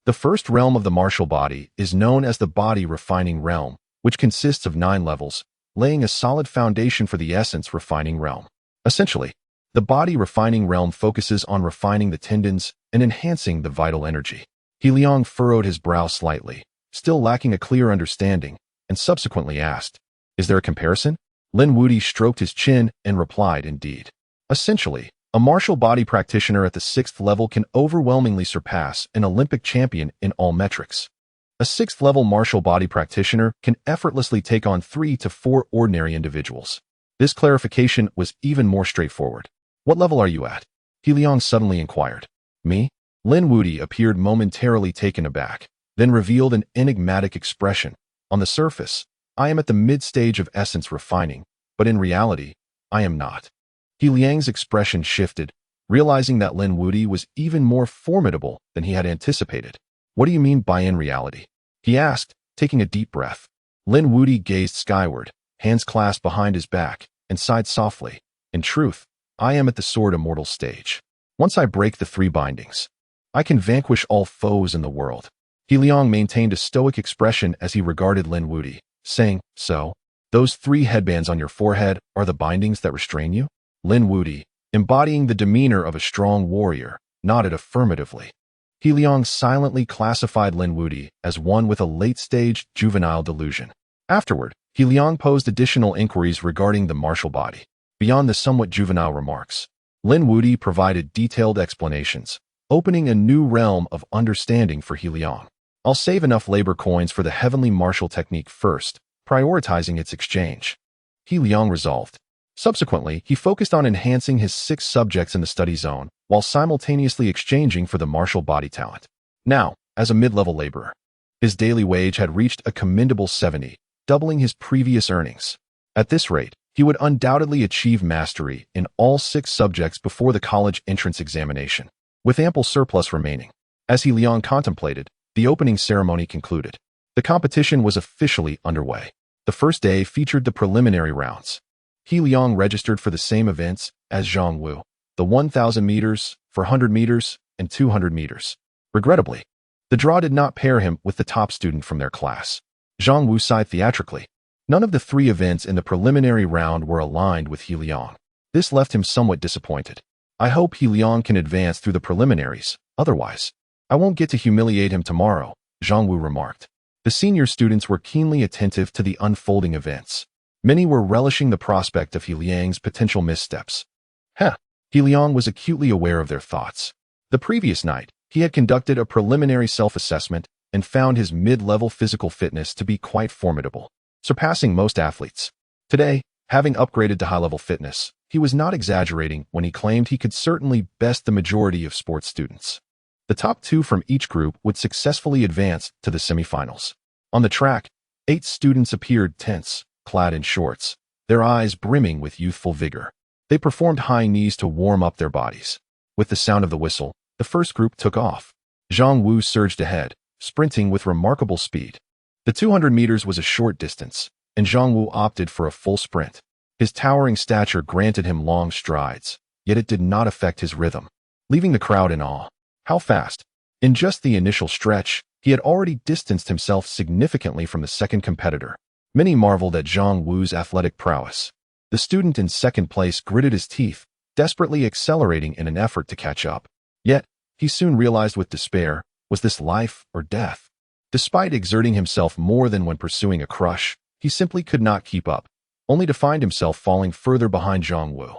The first realm of the martial body is known as the body refining realm, which consists of 9 levels, laying a solid foundation for the essence refining realm. Essentially, the body refining realm focuses on refining the tendons and enhancing the vital energy. He Liang furrowed his brow slightly, still lacking a clear understanding, and subsequently asked, "Is there a comparison?" Lin Wudi stroked his chin and replied, "Indeed. Essentially, a martial body practitioner at the 6th level can overwhelmingly surpass an Olympic champion in all metrics. A 6th level martial body practitioner can effortlessly take on 3 to 4 ordinary individuals." This clarification was even more straightforward. "What level are you at?" He Liang suddenly inquired. "Me?" Lin Wudi appeared momentarily taken aback, then revealed an enigmatic expression. "On the surface, I am at the mid-stage of essence refining, but in reality, I am not." He Liang's expression shifted, realizing that Lin Wudi was even more formidable than he had anticipated. "What do you mean by in reality?" he asked, taking a deep breath. Lin Wudi gazed skyward, hands clasped behind his back, and sighed softly. "In truth, I am at the sword immortal stage. Once I break the 3 bindings, I can vanquish all foes in the world." He Liang maintained a stoic expression as he regarded Lin Wudi, saying, "So, those 3 headbands on your forehead are the bindings that restrain you?" Lin Wudi, embodying the demeanor of a strong warrior, nodded affirmatively. He Liang silently classified Lin Wudi as one with a late-stage juvenile delusion. Afterward, He Liang posed additional inquiries regarding the martial body. Beyond the somewhat juvenile remarks, Lin Wudi provided detailed explanations, opening a new realm of understanding for He Liang. "I'll save enough labor coins for the heavenly martial technique first, prioritizing its exchange," He Liang resolved. Subsequently, he focused on enhancing his 6 subjects in the study zone, while simultaneously exchanging for the martial body talent. Now, as a mid-level laborer, his daily wage had reached a commendable 70, doubling his previous earnings. At this rate, he would undoubtedly achieve mastery in all 6 subjects before the college entrance examination, with ample surplus remaining. As He Liang contemplated, the opening ceremony concluded. The competition was officially underway. The first day featured the preliminary rounds. He Liang registered for the same events as Zhang Wu, the 1,000 meters, 400 meters, and 200 meters. Regrettably, the draw did not pair him with the top student from their class. Zhang Wu sighed theatrically. None of the 3 events in the preliminary round were aligned with He Liang. This left him somewhat disappointed. "I hope He Liang can advance through the preliminaries, otherwise, I won't get to humiliate him tomorrow," Zhang Wu remarked. The senior students were keenly attentive to the unfolding events. Many were relishing the prospect of He Liang's potential missteps. He Liang was acutely aware of their thoughts. The previous night, he had conducted a preliminary self-assessment and found his mid-level physical fitness to be quite formidable, surpassing most athletes. Today, having upgraded to high-level fitness, he was not exaggerating when he claimed he could certainly best the majority of sports students. The top 2 from each group would successfully advance to the semifinals. On the track, 8 students appeared tense, clad in shorts, their eyes brimming with youthful vigor. They performed high knees to warm up their bodies. With the sound of the whistle, the first group took off. Zhang Wu surged ahead, sprinting with remarkable speed. The 200 meters was a short distance, and Zhang Wu opted for a full sprint. His towering stature granted him long strides, yet it did not affect his rhythm, leaving the crowd in awe. How fast? In just the initial stretch, he had already distanced himself significantly from the second competitor. Many marveled at Zhang Wu's athletic prowess. The student in second place gritted his teeth, desperately accelerating in an effort to catch up. Yet, he soon realized with despair, was this life or death? Despite exerting himself more than when pursuing a crush, he simply could not keep up, only to find himself falling further behind Zhang Wu.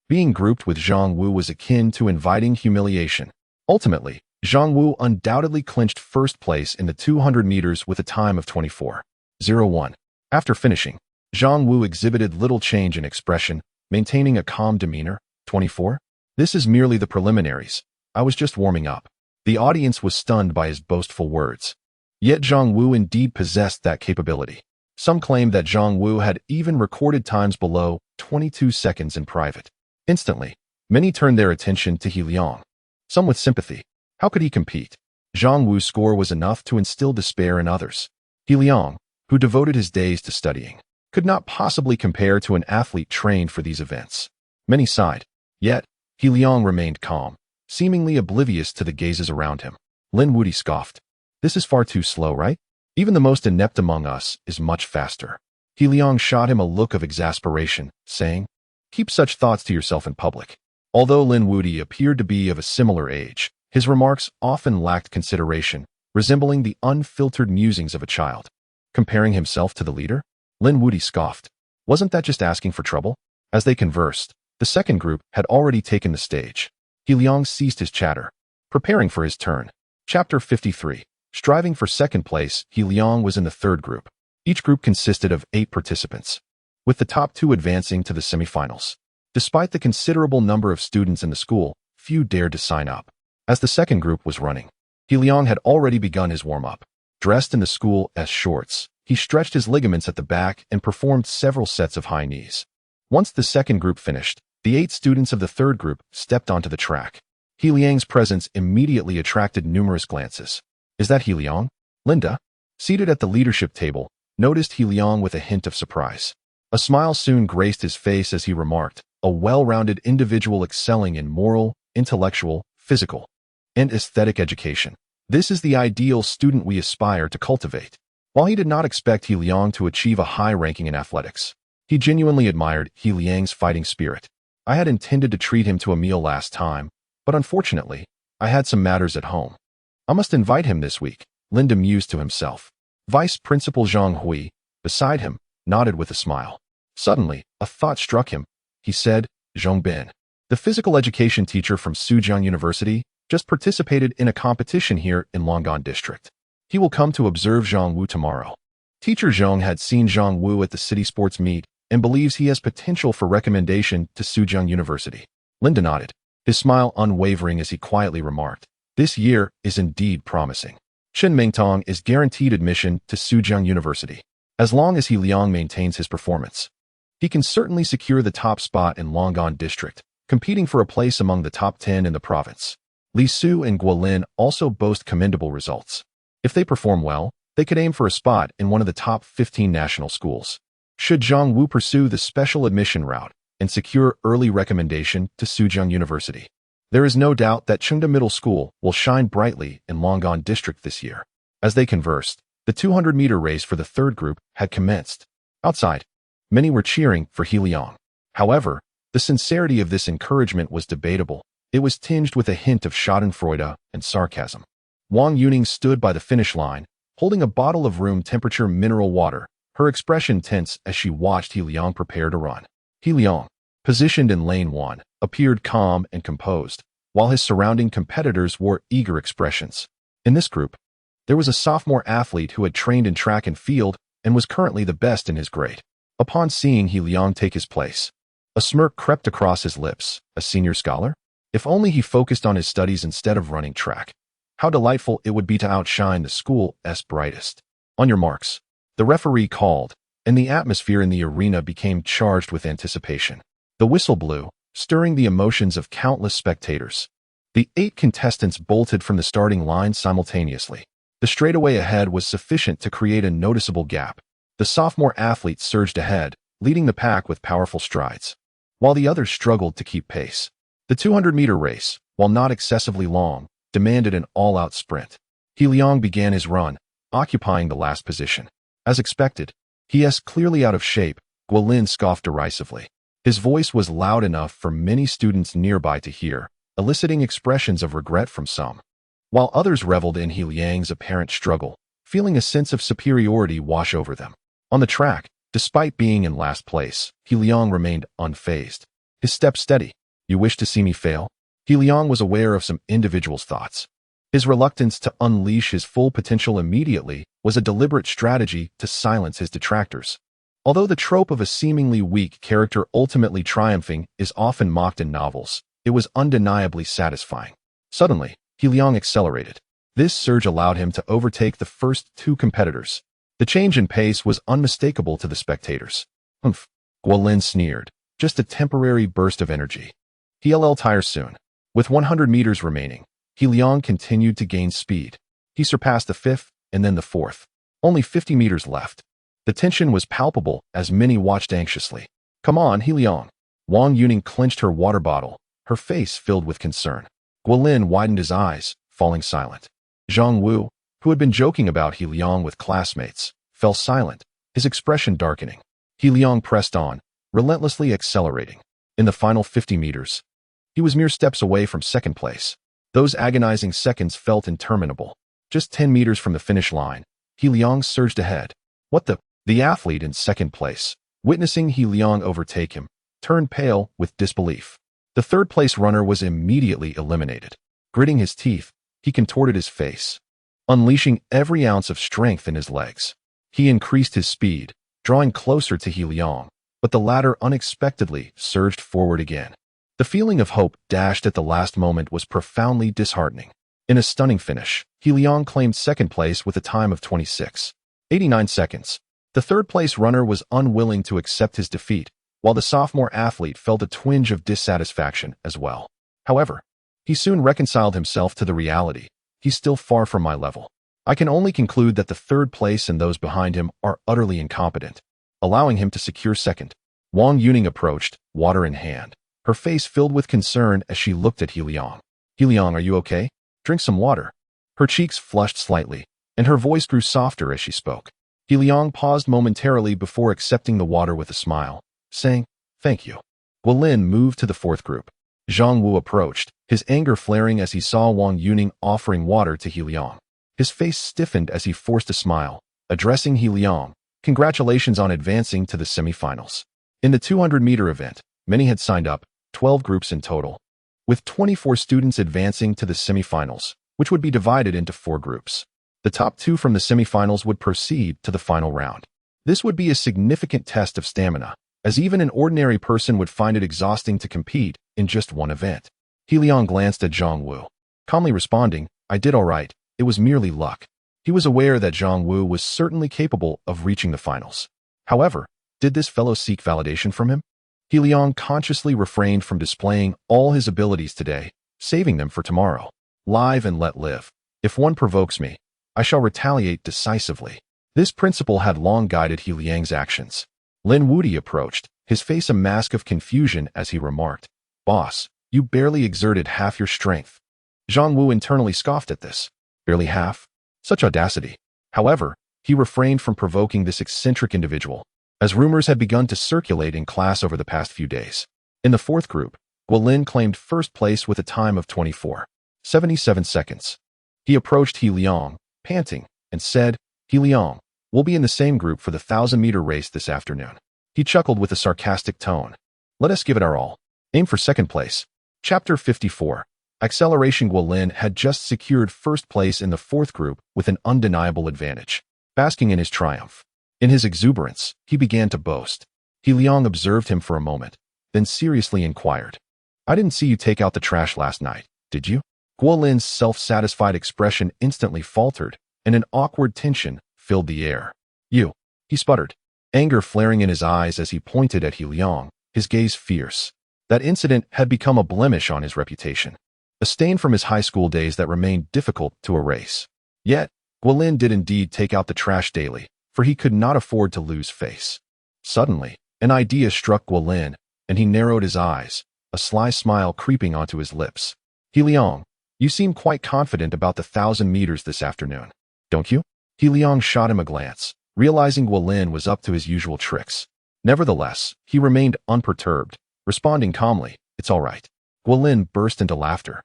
Being grouped with Zhang Wu was akin to inviting humiliation. Ultimately, Zhang Wu undoubtedly clinched first place in the 200 meters with a time of 24:01. After finishing, Zhang Wu exhibited little change in expression, maintaining a calm demeanor. 24? This is merely the preliminaries. I was just warming up. The audience was stunned by his boastful words. Yet Zhang Wu indeed possessed that capability. Some claimed that Zhang Wu had even recorded times below 22 seconds in private. Instantly, many turned their attention to He Liang. Some with sympathy. How could he compete? Zhang Wu's score was enough to instill despair in others. He Liang, who devoted his days to studying, could not possibly compare to an athlete trained for these events. Many sighed. Yet, He Liang remained calm, seemingly oblivious to the gazes around him. Lin Wudi scoffed. This is far too slow, right? Even the most inept among us is much faster. He Liang shot him a look of exasperation, saying, keep such thoughts to yourself in public. Although Lin Wudi appeared to be of a similar age, his remarks often lacked consideration, resembling the unfiltered musings of a child. Comparing himself to the leader? Lin Wudi scoffed. Wasn't that just asking for trouble? As they conversed, the second group had already taken the stage. He Liang ceased his chatter, preparing for his turn. Chapter 53. Striving for second place, He Liang was in the third group. Each group consisted of 8 participants, with the top 2 advancing to the semifinals. Despite the considerable number of students in the school, few dared to sign up. As the second group was running, He Liang had already begun his warm-up. Dressed in the school shorts, he stretched his ligaments at the back and performed several sets of high knees. Once the second group finished, the 8 students of the third group stepped onto the track. He Liang's presence immediately attracted numerous glances. Is that He Liang? Linda, seated at the leadership table, noticed He Liang with a hint of surprise. A smile soon graced his face as he remarked, a well-rounded individual excelling in moral, intellectual, physical, and aesthetic education. This is the ideal student we aspire to cultivate. While he did not expect He Liang to achieve a high ranking in athletics, he genuinely admired He Liang's fighting spirit. I had intended to treat him to a meal last time, but unfortunately, I had some matters at home. I must invite him this week, Linda mused to himself. Vice Principal Zhang Hui, beside him, nodded with a smile. Suddenly, a thought struck him. He said, Zhong Bin, the physical education teacher from Sujiang University, just participated in a competition here in Longan District. He will come to observe Zhang Wu tomorrow. Teacher Zhong had seen Zhang Wu at the city sports meet and believes he has potential for recommendation to Sujiang University. Linda nodded, his smile unwavering as he quietly remarked, this year is indeed promising. Chen Mingtong is guaranteed admission to Sujiang University. As long as He Liang maintains his performance, he can certainly secure the top spot in Longan District, competing for a place among the top 10 in the province. Li Su and Guolin also boast commendable results. If they perform well, they could aim for a spot in one of the top 15 national schools. Should Zhang Wu pursue the special admission route and secure early recommendation to Sujiang University, there is no doubt that Chengda Middle School will shine brightly in Longan District this year. As they conversed, the 200-meter race for the third group had commenced. Outside, many were cheering for He Liang. However, the sincerity of this encouragement was debatable. It was tinged with a hint of schadenfreude and sarcasm. Wang Yuning stood by the finish line, holding a bottle of room temperature mineral water, her expression tense as she watched He Liang prepare to run. He Liang, positioned in lane 1, appeared calm and composed, while his surrounding competitors wore eager expressions. In this group, there was a sophomore athlete who had trained in track and field and was currently the best in his grade. Upon seeing He Liang take his place, a smirk crept across his lips. A senior scholar? If only he focused on his studies instead of running track. How delightful it would be to outshine the school's brightest. On your marks. The referee called, and the atmosphere in the arena became charged with anticipation. The whistle blew, stirring the emotions of countless spectators. The 8 contestants bolted from the starting line simultaneously. The straightaway ahead was sufficient to create a noticeable gap. The sophomore athlete surged ahead, leading the pack with powerful strides, while the others struggled to keep pace. The 200-meter race, while not excessively long, demanded an all-out sprint. He Liang began his run, occupying the last position. As expected, he's clearly out of shape, Guolin scoffed derisively. His voice was loud enough for many students nearby to hear, eliciting expressions of regret from some. While others reveled in He Liang's apparent struggle, feeling a sense of superiority wash over them. On the track, despite being in last place, He Liang remained unfazed. His step steady. You wish to see me fail? He Liang was aware of some individuals' thoughts. His reluctance to unleash his full potential immediately was a deliberate strategy to silence his detractors. Although the trope of a seemingly weak character ultimately triumphing is often mocked in novels, it was undeniably satisfying. Suddenly, He Liang accelerated. This surge allowed him to overtake the first 2 competitors. The change in pace was unmistakable to the spectators. Humph, Guolin sneered. Just a temporary burst of energy. He'll tire soon. With 100 meters remaining, He Liang continued to gain speed. He surpassed the 5th and then the 4th. Only 50 meters left. The tension was palpable as many watched anxiously. Come on, He Liang. Wang Yuning clenched her water bottle, her face filled with concern. Guolin widened his eyes, falling silent. Zhang Wu, who had been joking about He Liang with classmates, fell silent, his expression darkening. He Liang pressed on, relentlessly accelerating. In the final 50 meters, he was mere steps away from second place. Those agonizing seconds felt interminable. Just 10 meters from the finish line, He Liang surged ahead. What the? The athlete in second place, witnessing He Liang overtake him, turned pale with disbelief. The third-place runner was immediately eliminated. Gritting his teeth, he contorted his face, unleashing every ounce of strength in his legs. He increased his speed, drawing closer to He Liang, but the latter unexpectedly surged forward again. The feeling of hope dashed at the last moment was profoundly disheartening. In a stunning finish, He Liang claimed second place with a time of 26.89 seconds. The third-place runner was unwilling to accept his defeat, while the sophomore athlete felt a twinge of dissatisfaction as well. However, he soon reconciled himself to the reality. He's still far from my level. I can only conclude that the third place and those behind him are utterly incompetent, allowing him to secure second. Wang Yuning approached, water in hand, her face filled with concern as she looked at He Liang. He Liang, are you okay? Drink some water. Her cheeks flushed slightly, and her voice grew softer as she spoke. He Liang paused momentarily before accepting the water with a smile, saying, "Thank you." Guolin moved to the 4th group. Zhang Wu approached, his anger flaring as he saw Wang Yuning offering water to He Liang. His face stiffened as he forced a smile, addressing He Liang. Congratulations on advancing to the semifinals. In the 200-meter event, many had signed up, 12 groups in total, with 24 students advancing to the semifinals, which would be divided into 4 groups. The top 2 from the semifinals would proceed to the final round. This would be a significant test of stamina, as even an ordinary person would find it exhausting to compete in just one event. He Liang glanced at Zhang Wu, calmly responding, "I did all right, it was merely luck." He was aware that Zhang Wu was certainly capable of reaching the finals. However, did this fellow seek validation from him? He Liang consciously refrained from displaying all his abilities today, saving them for tomorrow. Live and let live. If one provokes me, I shall retaliate decisively. This principle had long guided He Liang's actions. Lin Wudi approached, his face a mask of confusion as he remarked, "Boss, you barely exerted half your strength." Zhang Wu internally scoffed at this. Barely half? Such audacity. However, he refrained from provoking this eccentric individual, as rumors had begun to circulate in class over the past few days. In the 4th group, Guolin claimed first place with a time of 24.77 seconds. He approached He Liang, panting, and said, "He Liang, we'll be in the same group for the 1,000-meter race this afternoon." He chuckled with a sarcastic tone. "Let us give it our all. Aim for second place." Chapter 54. Acceleration. Guolin had just secured first place in the 4th group with an undeniable advantage. Basking in his triumph, in his exuberance, he began to boast. He Liang observed him for a moment, then seriously inquired, "I didn't see you take out the trash last night, did you?" Guolin's self-satisfied expression instantly faltered, and an awkward tension filled the air. "You." he sputtered, anger flaring in his eyes as he pointed at He Liang, his gaze fierce. That incident had become a blemish on his reputation, a stain from his high school days that remained difficult to erase. Yet, Guilin did indeed take out the trash daily, for he could not afford to lose face. Suddenly, an idea struck Guilin, and he narrowed his eyes, a sly smile creeping onto his lips. He Liang, you seem quite confident about the 1,000 meters this afternoon, don't you? He Liang shot him a glance, realizing Guilin was up to his usual tricks. Nevertheless, he remained unperturbed, responding calmly, it's all right. Guilin burst into laughter,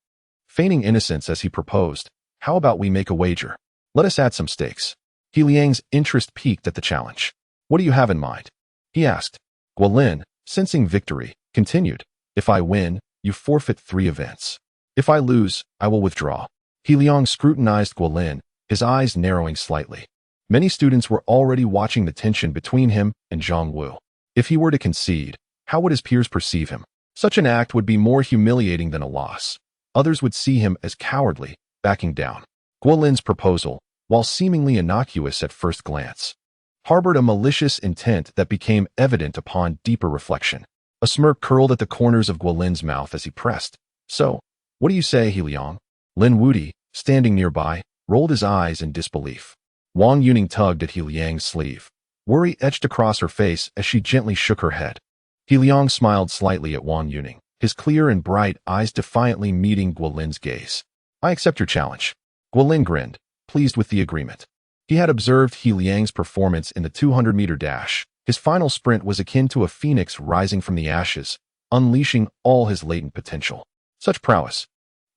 feigning innocence as he proposed, how about we make a wager? Let us add some stakes. He Liang's interest peaked at the challenge. What do you have in mind? He asked. Guilin, sensing victory, continued, if I win, you forfeit 3 events. If I lose, I will withdraw. He Liang scrutinized Guilin, his eyes narrowing slightly. Many students were already watching the tension between him and Zhang Wu. If he were to concede, how would his peers perceive him? Such an act would be more humiliating than a loss. Others would see him as cowardly, backing down. Guilin's proposal, while seemingly innocuous at first glance, harbored a malicious intent that became evident upon deeper reflection. A smirk curled at the corners of Guilin's mouth as he pressed. So, what do you say, He Liang? Lin Wuti, standing nearby, rolled his eyes in disbelief. Wang Yuning tugged at He Liang's sleeve. Worry etched across her face as she gently shook her head. He Liang smiled slightly at Wang Yuning, his clear and bright eyes defiantly meeting Guilin's gaze. I accept your challenge. Guilin grinned, pleased with the agreement. He had observed He Liang's performance in the 200-meter dash. His final sprint was akin to a phoenix rising from the ashes, unleashing all his latent potential. Such prowess,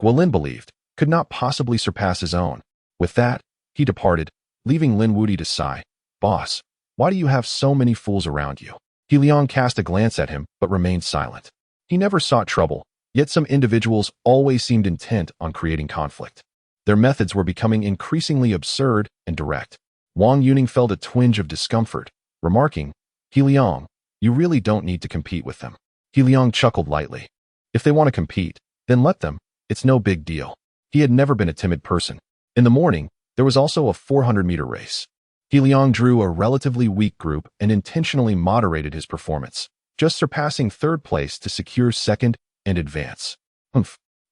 Guilin believed, could not possibly surpass his own. With that, he departed, leaving Lin Wuti to sigh. Boss, why do you have so many fools around you? He Liang cast a glance at him, but remained silent. He never sought trouble, yet some individuals always seemed intent on creating conflict. Their methods were becoming increasingly absurd and direct. Wang Yuning felt a twinge of discomfort, remarking, He Liang, you really don't need to compete with them. He Liang chuckled lightly. If they want to compete, then let them, it's no big deal. He had never been a timid person. In the morning, there was also a 400-meter race. He Liang drew a relatively weak group and intentionally moderated his performance, just surpassing 3rd place to secure 2nd and advance.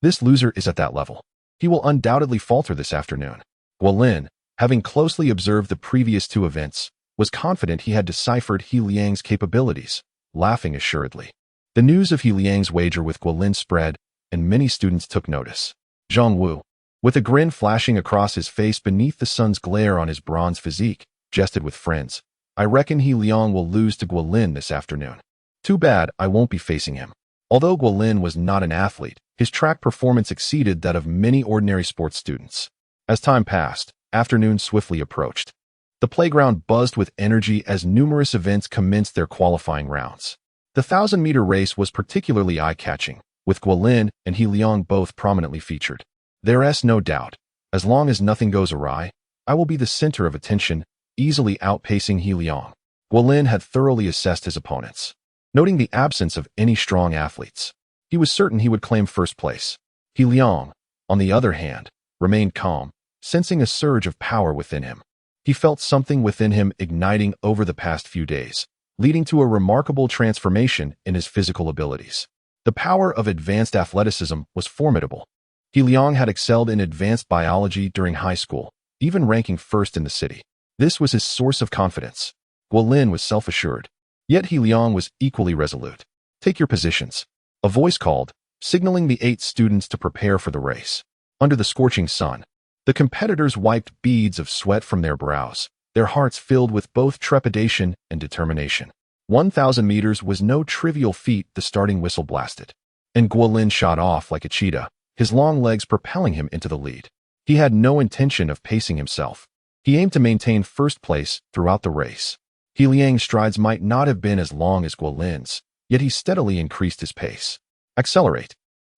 This loser is at that level. He will undoubtedly falter this afternoon. Guilin, having closely observed the previous 2 events, was confident he had deciphered He Liang's capabilities, laughing assuredly. The news of He Liang's wager with Guilin spread, and many students took notice. Zhang Wu, with a grin flashing across his face beneath the sun's glare on his bronze physique, jested with friends. I reckon He Liang will lose to Guilin this afternoon. Too bad I won't be facing him. Although Guilin was not an athlete, his track performance exceeded that of many ordinary sports students. As time passed, afternoon swiftly approached. The playground buzzed with energy as numerous events commenced their qualifying rounds. The 1,000-meter race was particularly eye-catching, with Guilin and He Liang both prominently featured. There's no doubt, as long as nothing goes awry, I will be the center of attention, easily outpacing He Liang. Guilin had thoroughly assessed his opponents. Noting the absence of any strong athletes, he was certain he would claim 1st place. He Liang, on the other hand, remained calm, sensing a surge of power within him. He felt something within him igniting over the past few days, leading to a remarkable transformation in his physical abilities. The power of advanced athleticism was formidable. He Liang had excelled in advanced biology during high school, even ranking 1st in the city. This was his source of confidence. Guilin was self-assured, yet He Liang was equally resolute. Take your positions. A voice called, signaling the 8 students to prepare for the race. Under the scorching sun, the competitors wiped beads of sweat from their brows, their hearts filled with both trepidation and determination. 1,000 meters was no trivial feat. The starting whistle blasted, and Guilin shot off like a cheetah, his long legs propelling him into the lead. He had no intention of pacing himself. He aimed to maintain 1st place throughout the race. He Liang's strides might not have been as long as Guilin's, yet he steadily increased his pace. Accelerate.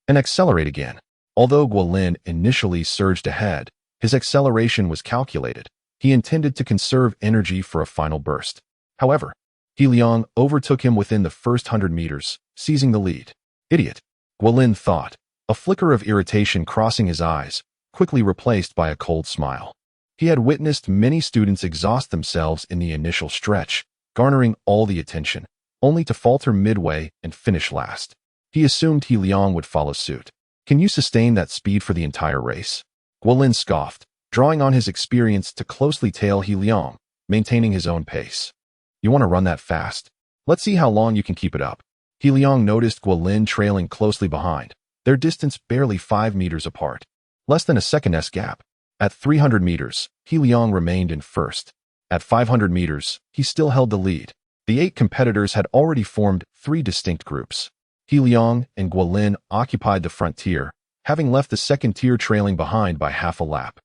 And accelerate again. Although Guilin initially surged ahead, his acceleration was calculated. He intended to conserve energy for a final burst. However, He Liang overtook him within the first 100 meters, seizing the lead. Idiot, Guilin thought, a flicker of irritation crossing his eyes, quickly replaced by a cold smile. He had witnessed many students exhaust themselves in the initial stretch, garnering all the attention, only to falter midway and finish last. He assumed He Liang would follow suit. Can you sustain that speed for the entire race? Guolin scoffed, drawing on his experience to closely tail He Liang, maintaining his own pace. You want to run that fast? Let's see how long you can keep it up. He Liang noticed Guolin trailing closely behind, their distance barely 5 meters apart. Less than a second's gap. At 300 meters, He Liang remained in first. At 500 meters, he still held the lead. The 8 competitors had already formed 3 distinct groups. He Liang and Guolin occupied the front tier, having left the second tier trailing behind by half a lap.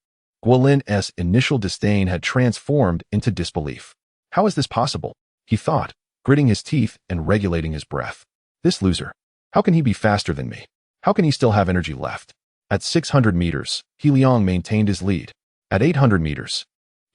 Guolin's initial disdain had transformed into disbelief. How is this possible? He thought, gritting his teeth and regulating his breath. This loser. How can he be faster than me? How can he still have energy left? At 600 meters, He Liang maintained his lead. At 800 meters,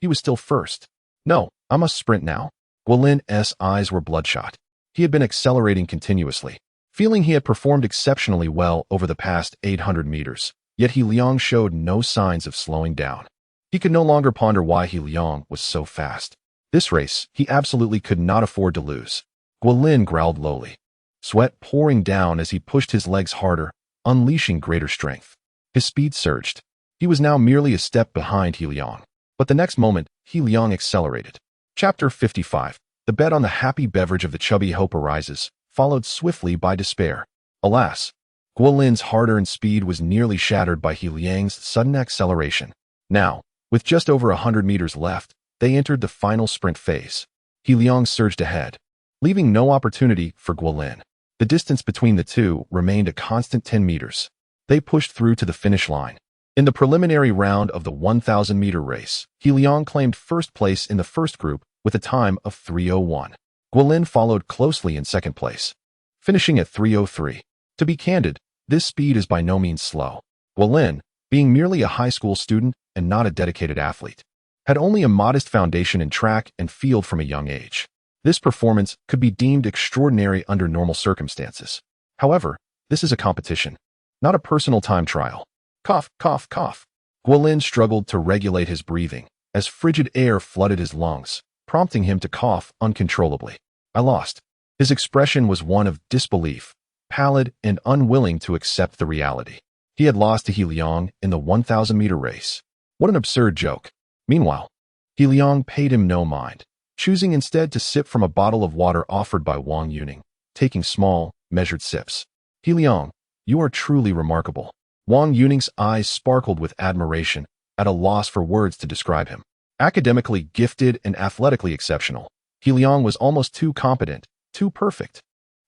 he was still first. No, I must sprint now. Guolin's eyes were bloodshot. He had been accelerating continuously, feeling he had performed exceptionally well over the past 800 meters, yet He Liang showed no signs of slowing down. He could no longer ponder why He Liang was so fast. This race, he absolutely could not afford to lose. Guolin growled lowly, sweat pouring down as he pushed his legs harder, unleashing greater strength. His speed surged. He was now merely a step behind He Liang. But the next moment, He Liang accelerated. Chapter 55. The bet on the happy beverage of the chubby hope arises, followed swiftly by despair. Alas, Guolin's hard-earned speed was nearly shattered by He Liang's sudden acceleration. Now, with just over 100 meters left, they entered the final sprint phase. He Liang surged ahead, leaving no opportunity for Guolin. The distance between the two remained a constant 10 meters. They pushed through to the finish line. In the preliminary round of the 1,000-meter race, He Liang claimed first place in the first group with a time of 3:01. Guolin followed closely in second place, finishing at 3:03. To be candid, this speed is by no means slow. Guolin, being merely a high school student and not a dedicated athlete, had only a modest foundation in track and field from a young age. This performance could be deemed extraordinary under normal circumstances. However, this is a competition, not a personal time trial. Cough, cough, cough. Guolin struggled to regulate his breathing as frigid air flooded his lungs, prompting him to cough uncontrollably. I lost. His expression was one of disbelief, pallid and unwilling to accept the reality. He had lost to He Liang in the 1,000-meter race. What an absurd joke. Meanwhile, He Liang paid him no mind, choosing instead to sip from a bottle of water offered by Wang Yuning, taking small, measured sips. He Liang, you are truly remarkable. Wang Yuning's eyes sparkled with admiration, at a loss for words to describe him. Academically gifted and athletically exceptional, He Liang was almost too competent, too perfect.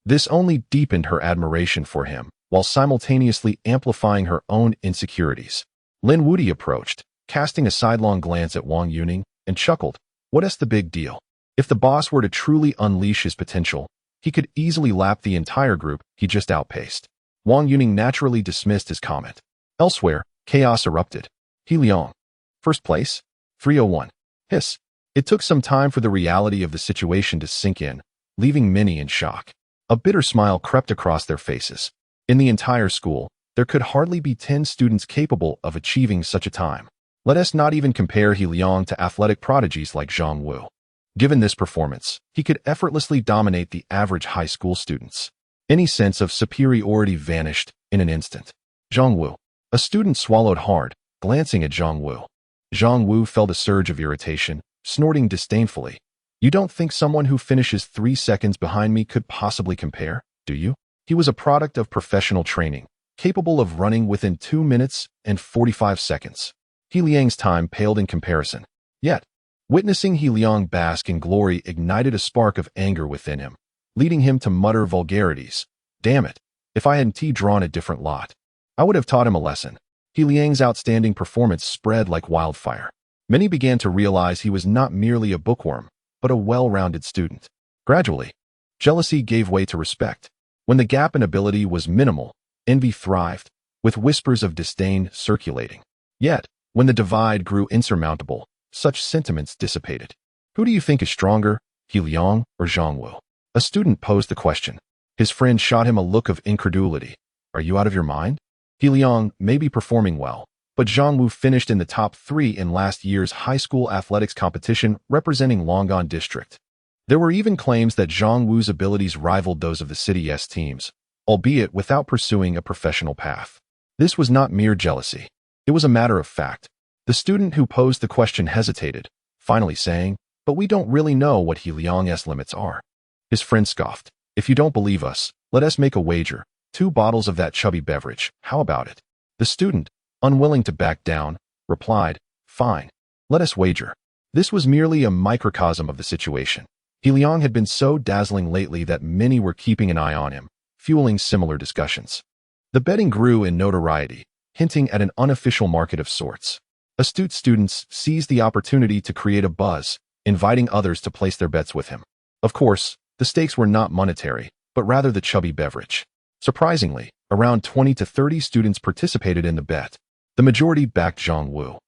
This only deepened her admiration for him, while simultaneously amplifying her own insecurities. Lin Wudi approached, casting a sidelong glance at Wang Yuning, and chuckled. What's the big deal? If the boss were to truly unleash his potential, he could easily lap the entire group he just outpaced. Wang Yuning naturally dismissed his comment. Elsewhere, chaos erupted. He Liang. First place? 3:01. Hiss. It took some time for the reality of the situation to sink in, leaving many in shock. A bitter smile crept across their faces. In the entire school, there could hardly be 10 students capable of achieving such a time. Let us not even compare He Liang to athletic prodigies like Zhang Wu. Given this performance, he could effortlessly dominate the average high school students. Any sense of superiority vanished in an instant. Zhang Wu. A student swallowed hard, glancing at Zhang Wu. Zhang Wu felt a surge of irritation, snorting disdainfully. You don't think someone who finishes 3 seconds behind me could possibly compare, do you? He was a product of professional training, capable of running within 2 minutes and 45 seconds. He Liang's time paled in comparison. Yet, witnessing He Liang bask in glory ignited a spark of anger within him, leading him to mutter vulgarities. Damn it, if I hadn't drawn a different lot, I would have taught him a lesson. He Liang's outstanding performance spread like wildfire. Many began to realize he was not merely a bookworm, but a well-rounded student. Gradually, jealousy gave way to respect. When the gap in ability was minimal, envy thrived, with whispers of disdain circulating. Yet, when the divide grew insurmountable, such sentiments dissipated. Who do you think is stronger, He Liang or Zhang Wu? A student posed the question. His friend shot him a look of incredulity. Are you out of your mind? He Liang may be performing well, but Zhang Wu finished in the top 3 in last year's high school athletics competition representing Longan District. There were even claims that Zhang Wu's abilities rivaled those of the city's teams, albeit without pursuing a professional path. This was not mere jealousy. It was a matter of fact. The student who posed the question hesitated, finally saying, "But we don't really know what He Liang's limits are." His friend scoffed, "If you don't believe us, let us make a wager. 2 bottles of that chubby beverage, how about it?" The student, unwilling to back down, replied, "Fine. Let us wager." This was merely a microcosm of the situation. He Liang had been so dazzling lately that many were keeping an eye on him, fueling similar discussions. The betting grew in notoriety, hinting at an unofficial market of sorts. Astute students seized the opportunity to create a buzz, inviting others to place their bets with him. Of course, the stakes were not monetary, but rather the chubby beverage. Surprisingly, around 20 to 30 students participated in the bet. The majority backed Zhang Wu,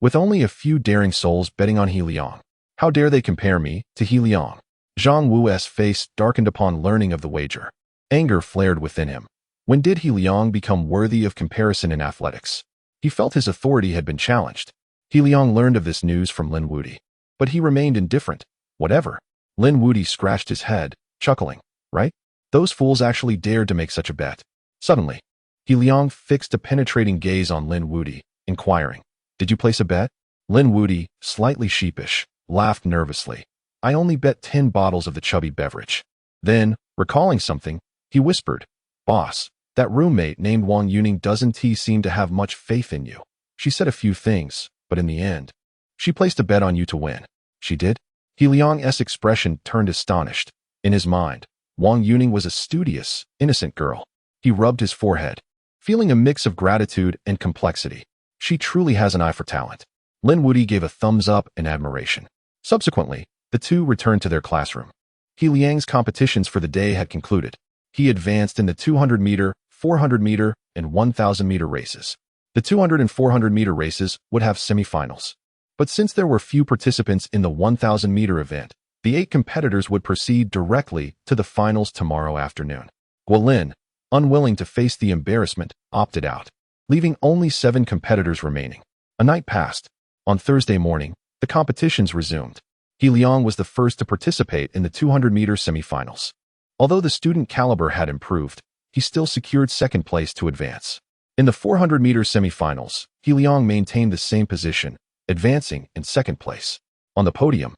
with only a few daring souls betting on He Liang. How dare they compare me to He Liang? Zhang Wu's face darkened upon learning of the wager. Anger flared within him. When did He Liang become worthy of comparison in athletics? He felt his authority had been challenged. He Liang learned of this news from Lin Wudi, but he remained indifferent. Whatever. Lin Wudi scratched his head, chuckling. Right? Those fools actually dared to make such a bet. Suddenly, He Liang fixed a penetrating gaze on Lin Wudi, inquiring, "Did you place a bet?" Lin Wudi, slightly sheepish, laughed nervously. "I only bet 10 bottles of the chubby beverage." Then, recalling something, he whispered, "Boss, that roommate named Wang Yuning doesn't seem to have much faith in you. She said a few things, but in the end, she placed a bet on you to win." "She did?" He Liang's expression turned astonished. In his mind, Wang Yuning was a studious, innocent girl. He rubbed his forehead, feeling a mix of gratitude and complexity. She truly has an eye for talent. Lin Wudi gave a thumbs up in admiration. Subsequently, the two returned to their classroom. He Liang's competitions for the day had concluded. He advanced in the 200-meter, 400-meter, and 1,000-meter races. The 200 and 400-meter races would have semifinals. But since there were few participants in the 1,000-meter event, the 8 competitors would proceed directly to the finals tomorrow afternoon. Guilin, unwilling to face the embarrassment, opted out, leaving only 7 competitors remaining. A night passed. On Thursday morning, the competitions resumed. He Liang was the first to participate in the 200-meter semifinals. Although the student caliber had improved, he still secured second place to advance. In the 400-meter semifinals, He Liang maintained the same position, advancing in second place. On the podium,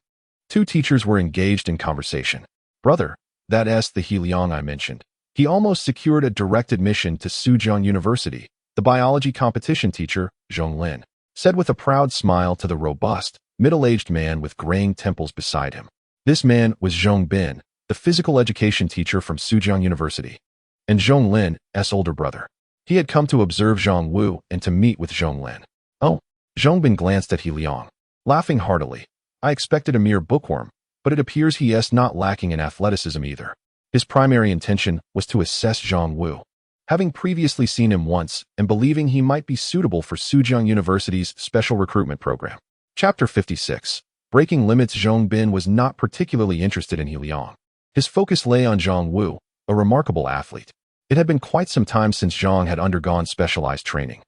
2 teachers were engaged in conversation. "Brother, that's the He Liang I mentioned. He almost secured a direct admission to Suzhou University," the biology competition teacher, Zhong Lin, said with a proud smile to the robust, middle-aged man with graying temples beside him. This man was Zhong Bin, the physical education teacher from Suzhou University, and Zhong Lin's older brother. He had come to observe Zhang Wu and to meet with Zhong Lin. "Oh," Zhong Bin glanced at He Liang, laughing heartily. "I expected a mere bookworm, but it appears he is not lacking in athleticism either." His primary intention was to assess Zhang Wu. Having previously seen him once and believing he might be suitable for Suzhou University's special recruitment program. Chapter 56. Breaking limits. Zhong Bin was not particularly interested in He Liang. His focus lay on Zhang Wu, a remarkable athlete. It had been quite some time since Zhang had undergone specialized training.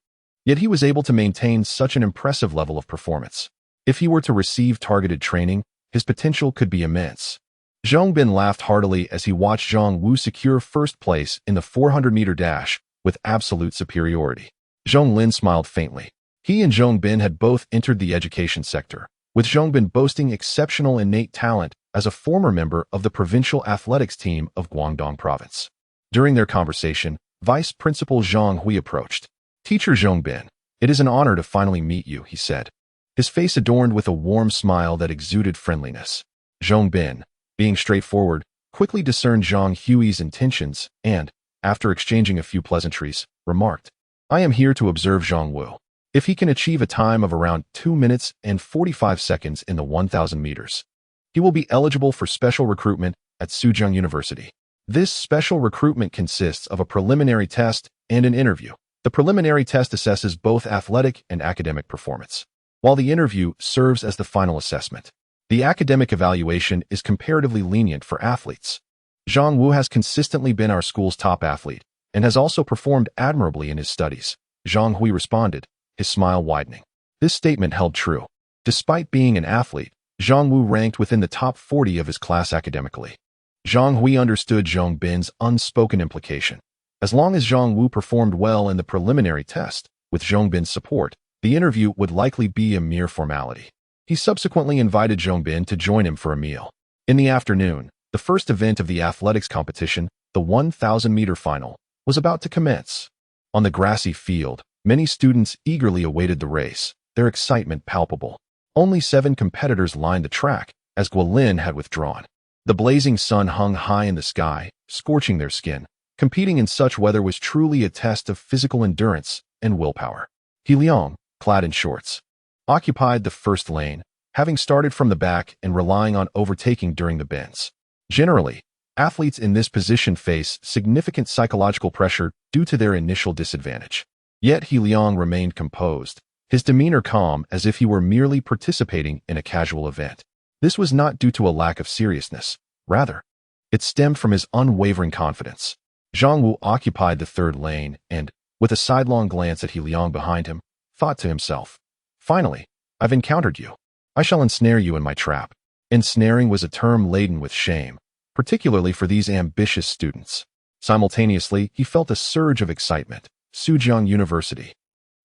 Yet he was able to maintain such an impressive level of performance. If he were to receive targeted training, his potential could be immense. Zhong Bin laughed heartily as he watched Zhang Wu secure first place in the 400-meter dash with absolute superiority. Zhong Lin smiled faintly. He and Zhong Bin had both entered the education sector, with Zhong Bin boasting exceptional innate talent as a former member of the provincial athletics team of Guangdong Province. During their conversation, Vice Principal Zhang Hui approached. "Teacher Zhong Bin, it is an honor to finally meet you," he said, his face adorned with a warm smile that exuded friendliness. Zhong Bin, being straightforward, quickly discerned Zhang Hui's intentions and, after exchanging a few pleasantries, remarked, "I am here to observe Zhang Wu. If he can achieve a time of around 2 minutes and 45 seconds in the 1,000 meters, he will be eligible for special recruitment at Suzhou University." This special recruitment consists of a preliminary test and an interview. The preliminary test assesses both athletic and academic performance, while the interview serves as the final assessment. The academic evaluation is comparatively lenient for athletes. Zhang Wu has consistently been our school's top athlete and has also performed admirably in his studies, Zhang Hui responded, his smile widening. This statement held true. Despite being an athlete, Zhang Wu ranked within the top 40 of his class academically. Zhang Hui understood Zhong Bin's unspoken implication. As long as Zhang Wu performed well in the preliminary test, with Zhong Bin's support, the interview would likely be a mere formality. He subsequently invited Zhong Bin to join him for a meal. In the afternoon, the first event of the athletics competition, the 1,000-meter final, was about to commence. On the grassy field, many students eagerly awaited the race, their excitement palpable. Only 7 competitors lined the track, as Guilin had withdrawn. The blazing sun hung high in the sky, scorching their skin. Competing in such weather was truly a test of physical endurance and willpower. He Liang, clad in shorts, occupied the first lane, having started from the back and relying on overtaking during the bends. Generally, athletes in this position face significant psychological pressure due to their initial disadvantage. Yet He Liang remained composed, his demeanor calm as if he were merely participating in a casual event. This was not due to a lack of seriousness. Rather, it stemmed from his unwavering confidence. Zhang Wu occupied the third lane and, with a sidelong glance at He Liang behind him, thought to himself, "Finally, I've encountered you. I shall ensnare you in my trap." Ensnaring was a term laden with shame, particularly for these ambitious students. Simultaneously, he felt a surge of excitement. Sujiang University.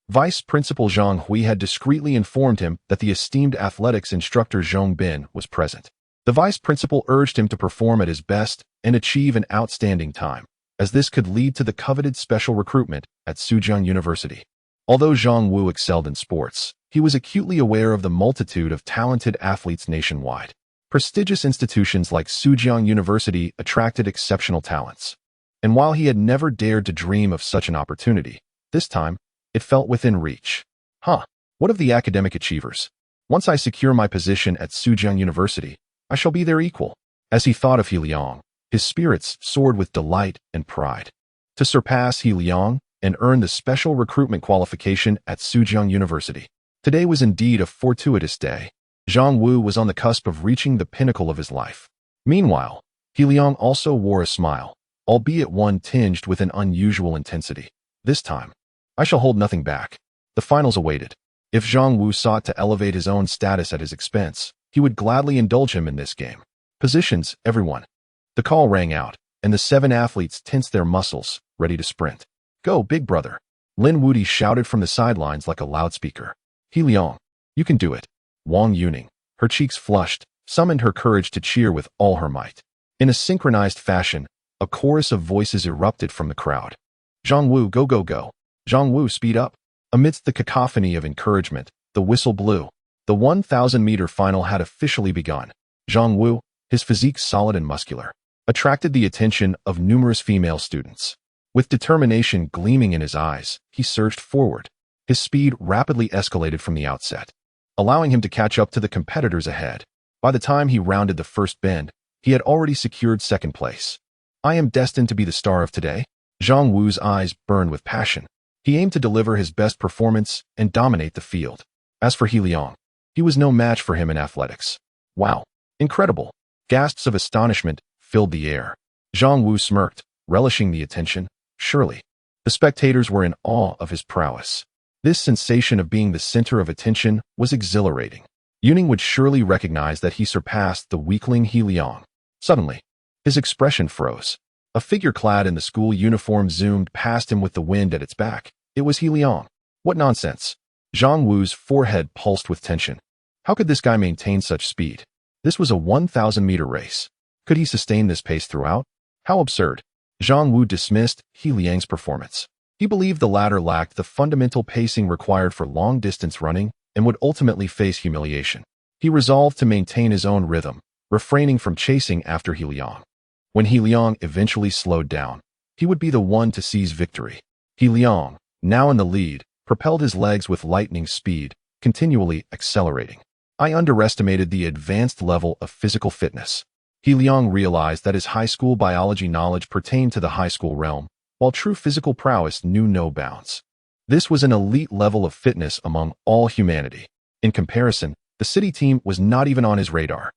Vice Principal Zhang Hui had discreetly informed him that the esteemed athletics instructor Zhong Bin was present. The vice principal urged him to perform at his best and achieve an outstanding time, as this could lead to the coveted special recruitment at Sujiang University. Although Zhang Wu excelled in sports, he was acutely aware of the multitude of talented athletes nationwide. Prestigious institutions like Sujiang University attracted exceptional talents. And while he had never dared to dream of such an opportunity, this time, it felt within reach. What of the academic achievers? Once I secure my position at Sujiang University, I shall be their equal. As he thought of He Liang, his spirits soared with delight and pride. To surpass He Liang and earn the special recruitment qualification at Sujiang University. Today was indeed a fortuitous day. Zhang Wu was on the cusp of reaching the pinnacle of his life. Meanwhile, He Liang also wore a smile, albeit one tinged with an unusual intensity. This time, I shall hold nothing back. The finals awaited. If Zhang Wu sought to elevate his own status at his expense, he would gladly indulge him in this game. Positions, everyone. The call rang out, and the 7 athletes tensed their muscles, ready to sprint. Go, big brother. Lin Wudi shouted from the sidelines like a loudspeaker. He Liang, you can do it. Wang Yuning, her cheeks flushed, summoned her courage to cheer with all her might. In a synchronized fashion, a chorus of voices erupted from the crowd. Zhang Wu, go, go, go. Zhang Wu, speed up. Amidst the cacophony of encouragement, the whistle blew. The 1,000-meter final had officially begun. Zhang Wu, his physique solid and muscular, attracted the attention of numerous female students. With determination gleaming in his eyes, he surged forward. His speed rapidly escalated from the outset, allowing him to catch up to the competitors ahead. By the time he rounded the first bend, he had already secured second place. I am destined to be the star of today. Zhang Wu's eyes burned with passion. He aimed to deliver his best performance and dominate the field. As for He Liang, he was no match for him in athletics. Wow, incredible. Gasps of astonishment filled the air. Zhang Wu smirked, relishing the attention. Surely, the spectators were in awe of his prowess. This sensation of being the center of attention was exhilarating. Yuning would surely recognize that he surpassed the weakling He Liang. Suddenly, his expression froze. A figure clad in the school uniform zoomed past him with the wind at its back. It was He Liang. What nonsense. Zhang Wu's forehead pulsed with tension. How could this guy maintain such speed? This was a 1,000-meter race. Could he sustain this pace throughout? How absurd. Zhang Wu dismissed He Liang's performance. He believed the latter lacked the fundamental pacing required for long-distance running and would ultimately face humiliation. He resolved to maintain his own rhythm, refraining from chasing after He Liang. When He Liang eventually slowed down, he would be the one to seize victory. He Liang, now in the lead, propelled his legs with lightning speed, continually accelerating. I underestimated the advanced level of physical fitness. He Liang realized that his high school biology knowledge pertained to the high school realm, while true physical prowess knew no bounds. This was an elite level of fitness among all humanity. In comparison, the city team was not even on his radar.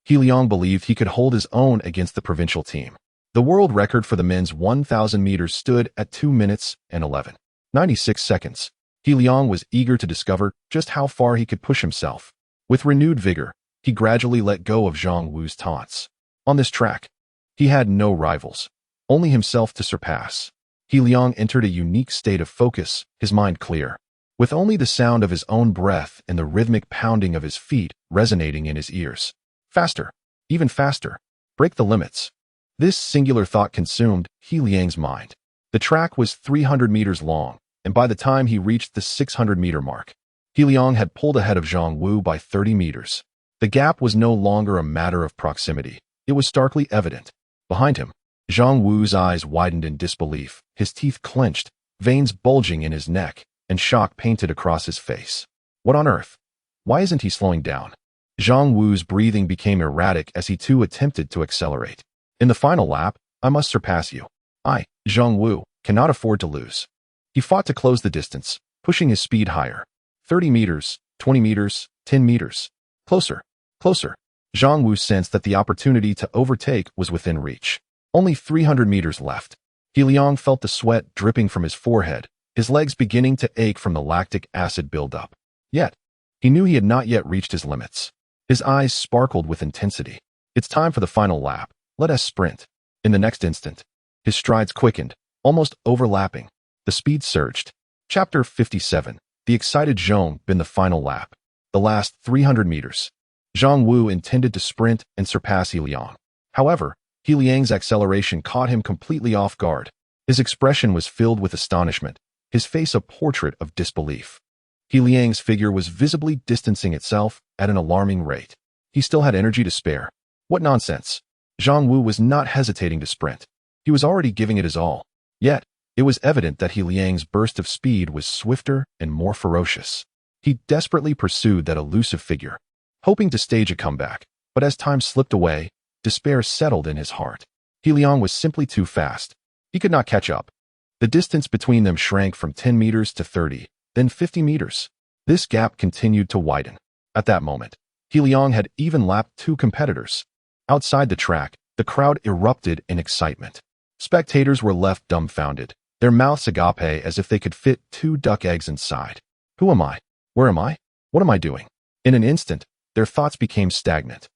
He Liang believed he could hold his own against the provincial team. The world record for the men's 1,000 meters stood at 2 minutes and 11.96 seconds. He Liang was eager to discover just how far he could push himself. With renewed vigor, he gradually let go of Zhang Wu's taunts. On this track, he had no rivals, only himself to surpass. He Liang entered a unique state of focus, his mind clear, with only the sound of his own breath and the rhythmic pounding of his feet resonating in his ears. Faster, even faster, break the limits. This singular thought consumed He Liang's mind. The track was 300 meters long, and by the time he reached the 600-meter mark, He Liang had pulled ahead of Zhang Wu by 30 meters. The gap was no longer a matter of proximity. It was starkly evident. Behind him, Zhang Wu's eyes widened in disbelief, his teeth clenched, veins bulging in his neck, and shock painted across his face. What on earth? Why isn't he slowing down? Zhang Wu's breathing became erratic as he too attempted to accelerate. In the final lap, I must surpass you. I, Zhang Wu, cannot afford to lose. He fought to close the distance, pushing his speed higher. 30 meters, 20 meters, 10 meters. Closer, closer. Zhang Wu sensed that the opportunity to overtake was within reach. Only 300 meters left. He Liang felt the sweat dripping from his forehead, his legs beginning to ache from the lactic acid buildup. Yet, he knew he had not yet reached his limits. His eyes sparkled with intensity. It's time for the final lap. Let us sprint. In the next instant, his strides quickened, almost overlapping. The speed surged. Chapter 57. The excited Zhong Bin. The final lap. The last 300 meters. Zhang Wu intended to sprint and surpass He Liang. However, He Liang's acceleration caught him completely off guard. His expression was filled with astonishment, his face a portrait of disbelief. He Liang's figure was visibly distancing itself at an alarming rate. He still had energy to spare. What nonsense! Zhang Wu was not hesitating to sprint. He was already giving it his all. Yet, it was evident that He Liang's burst of speed was swifter and more ferocious. He desperately pursued that elusive figure, hoping to stage a comeback, but as time slipped away, despair settled in his heart. He Liang was simply too fast. He could not catch up. The distance between them shrank from 10 meters to 30, then 50 meters. This gap continued to widen. At that moment, He Liang had even lapped two competitors. Outside the track, the crowd erupted in excitement. Spectators were left dumbfounded, their mouths agape as if they could fit 2 duck eggs inside. Who am I? Where am I? What am I doing? In an instant, their thoughts became stagnant.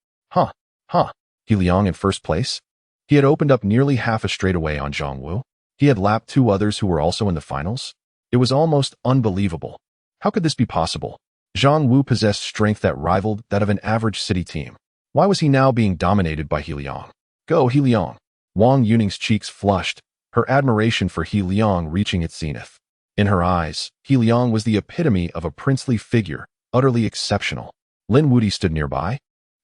He Liang in first place? He had opened up nearly half a straightaway on Zhang Wu. He had lapped 2 others who were also in the finals. It was almost unbelievable. How could this be possible? Zhang Wu possessed strength that rivaled that of an average city team. Why was he now being dominated by He Liang? Go, He Liang! Wang Yuning's cheeks flushed, her admiration for He Liang reaching its zenith. In her eyes, He Liang was the epitome of a princely figure, utterly exceptional. Lin Wudi stood nearby,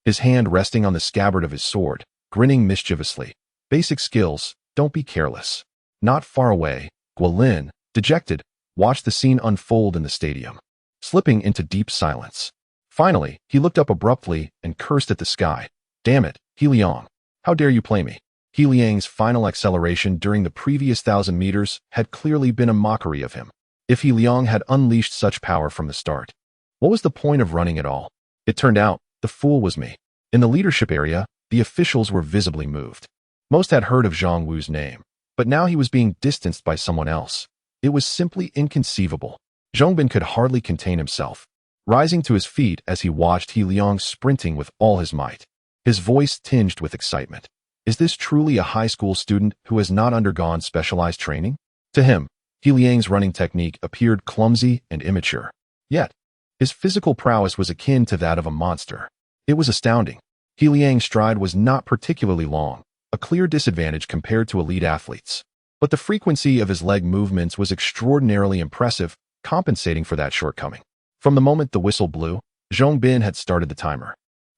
his hand resting on the scabbard of his sword, grinning mischievously. Basic skills, don't be careless. Not far away, Guilin, dejected, watched the scene unfold in the stadium, slipping into deep silence. Finally, he looked up abruptly and cursed at the sky. Damn it, He Liang. How dare you play me? He Liang's final acceleration during the previous 1,000 meters had clearly been a mockery of him. If He Liang had unleashed such power from the start, what was the point of running at all? It turned out, the fool was me. In the leadership area, the officials were visibly moved. Most had heard of Zhang Wu's name, but now he was being distanced by someone else. It was simply inconceivable. Zhong Bin could hardly contain himself, rising to his feet as he watched He Liang sprinting with all his might. His voice tinged with excitement. Is this truly a high school student who has not undergone specialized training? To him, He Liang's running technique appeared clumsy and immature. Yet, his physical prowess was akin to that of a monster. It was astounding. He Liang's stride was not particularly long, a clear disadvantage compared to elite athletes. But the frequency of his leg movements was extraordinarily impressive, compensating for that shortcoming. From the moment the whistle blew, Zhong Bin had started the timer.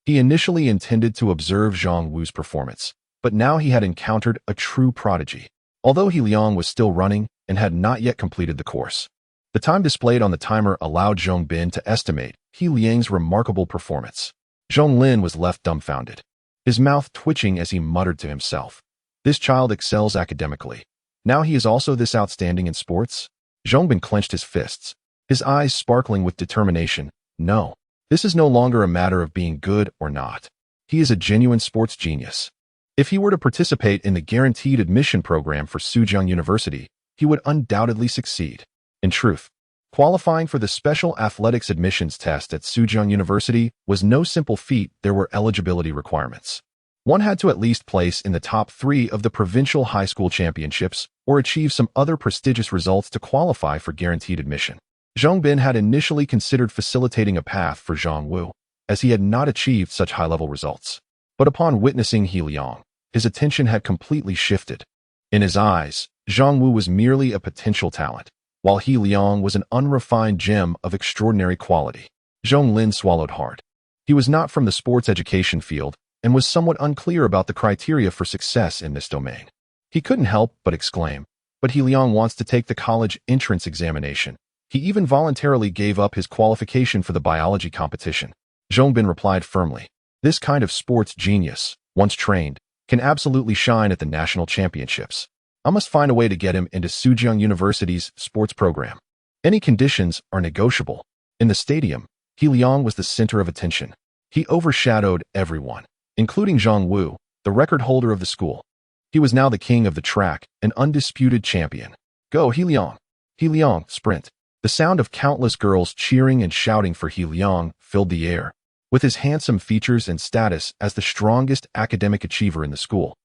He initially intended to observe Zhang Wu's performance, but now he had encountered a true prodigy. Although He Liang was still running and had not yet completed the course, the time displayed on the timer allowed Zhong Bin to estimate He Liang's remarkable performance. Zhong Lin was left dumbfounded, his mouth twitching as he muttered to himself. This child excels academically. Now he is also this outstanding in sports? Zhong Bin clenched his fists, his eyes sparkling with determination. No, this is no longer a matter of being good or not. He is a genuine sports genius. If he were to participate in the guaranteed admission program for Suzhou University, he would undoubtedly succeed. In truth, Qualifying for the special athletics admissions test at Soojeong University was no simple feat. There were eligibility requirements. One had to at least place in the top 3 of the provincial high school championships or achieve some other prestigious results to qualify for guaranteed admission. Zhong Bin had initially considered facilitating a path for Zhang Wu, as he had not achieved such high-level results. But upon witnessing He Liang, his attention had completely shifted. In his eyes, Zhang Wu was merely a potential talent, while He Liang was an unrefined gem of extraordinary quality. Zhong Lin swallowed hard. He was not from the sports education field and was somewhat unclear about the criteria for success in this domain. He couldn't help but exclaim, "But He Liang wants to take the college entrance examination." He even voluntarily gave up his qualification for the biology competition. Zhong Bin replied firmly, "This kind of sports genius, once trained, can absolutely shine at the national championships. I must find a way to get him into Soojeong University's sports program. Any conditions are negotiable." In the stadium, He Liang was the center of attention. He overshadowed everyone, including Zhang Wu, the record holder of the school. He was now the king of the track, an undisputed champion. "Go, He Liang! He Liang, sprint!" The sound of countless girls cheering and shouting for He Liang filled the air. With his handsome features and status as the strongest academic achiever in the school,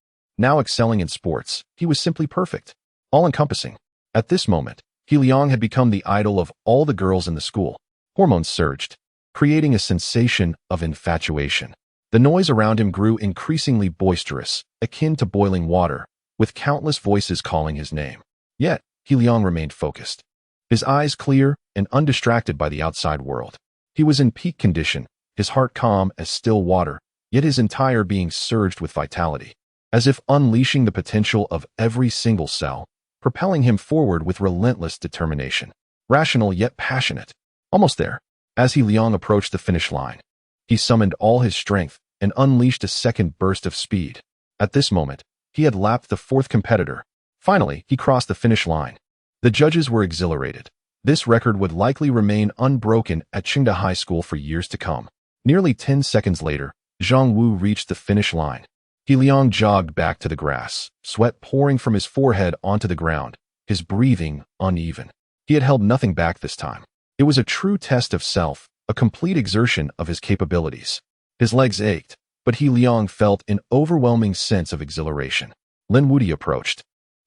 now excelling in sports, he was simply perfect, all-encompassing. At this moment, He Liang had become the idol of all the girls in the school. Hormones surged, creating a sensation of infatuation. The noise around him grew increasingly boisterous, akin to boiling water, with countless voices calling his name. Yet, He Liang remained focused, his eyes clear and undistracted by the outside world. He was in peak condition, his heart calm as still water, yet his entire being surged with vitality, as if unleashing the potential of every single cell, propelling him forward with relentless determination. Rational yet passionate. Almost there. As He Liang approached the finish line, he summoned all his strength and unleashed a second burst of speed. At this moment, he had lapped the 4th competitor. Finally, he crossed the finish line. The judges were exhilarated. This record would likely remain unbroken at Qingda High School for years to come. Nearly 10 seconds later, Zhang Wu reached the finish line. He Liang jogged back to the grass, sweat pouring from his forehead onto the ground, his breathing uneven. He had held nothing back this time. It was a true test of self, a complete exertion of his capabilities. His legs ached, but He Liang felt an overwhelming sense of exhilaration. Lin Wudi approached,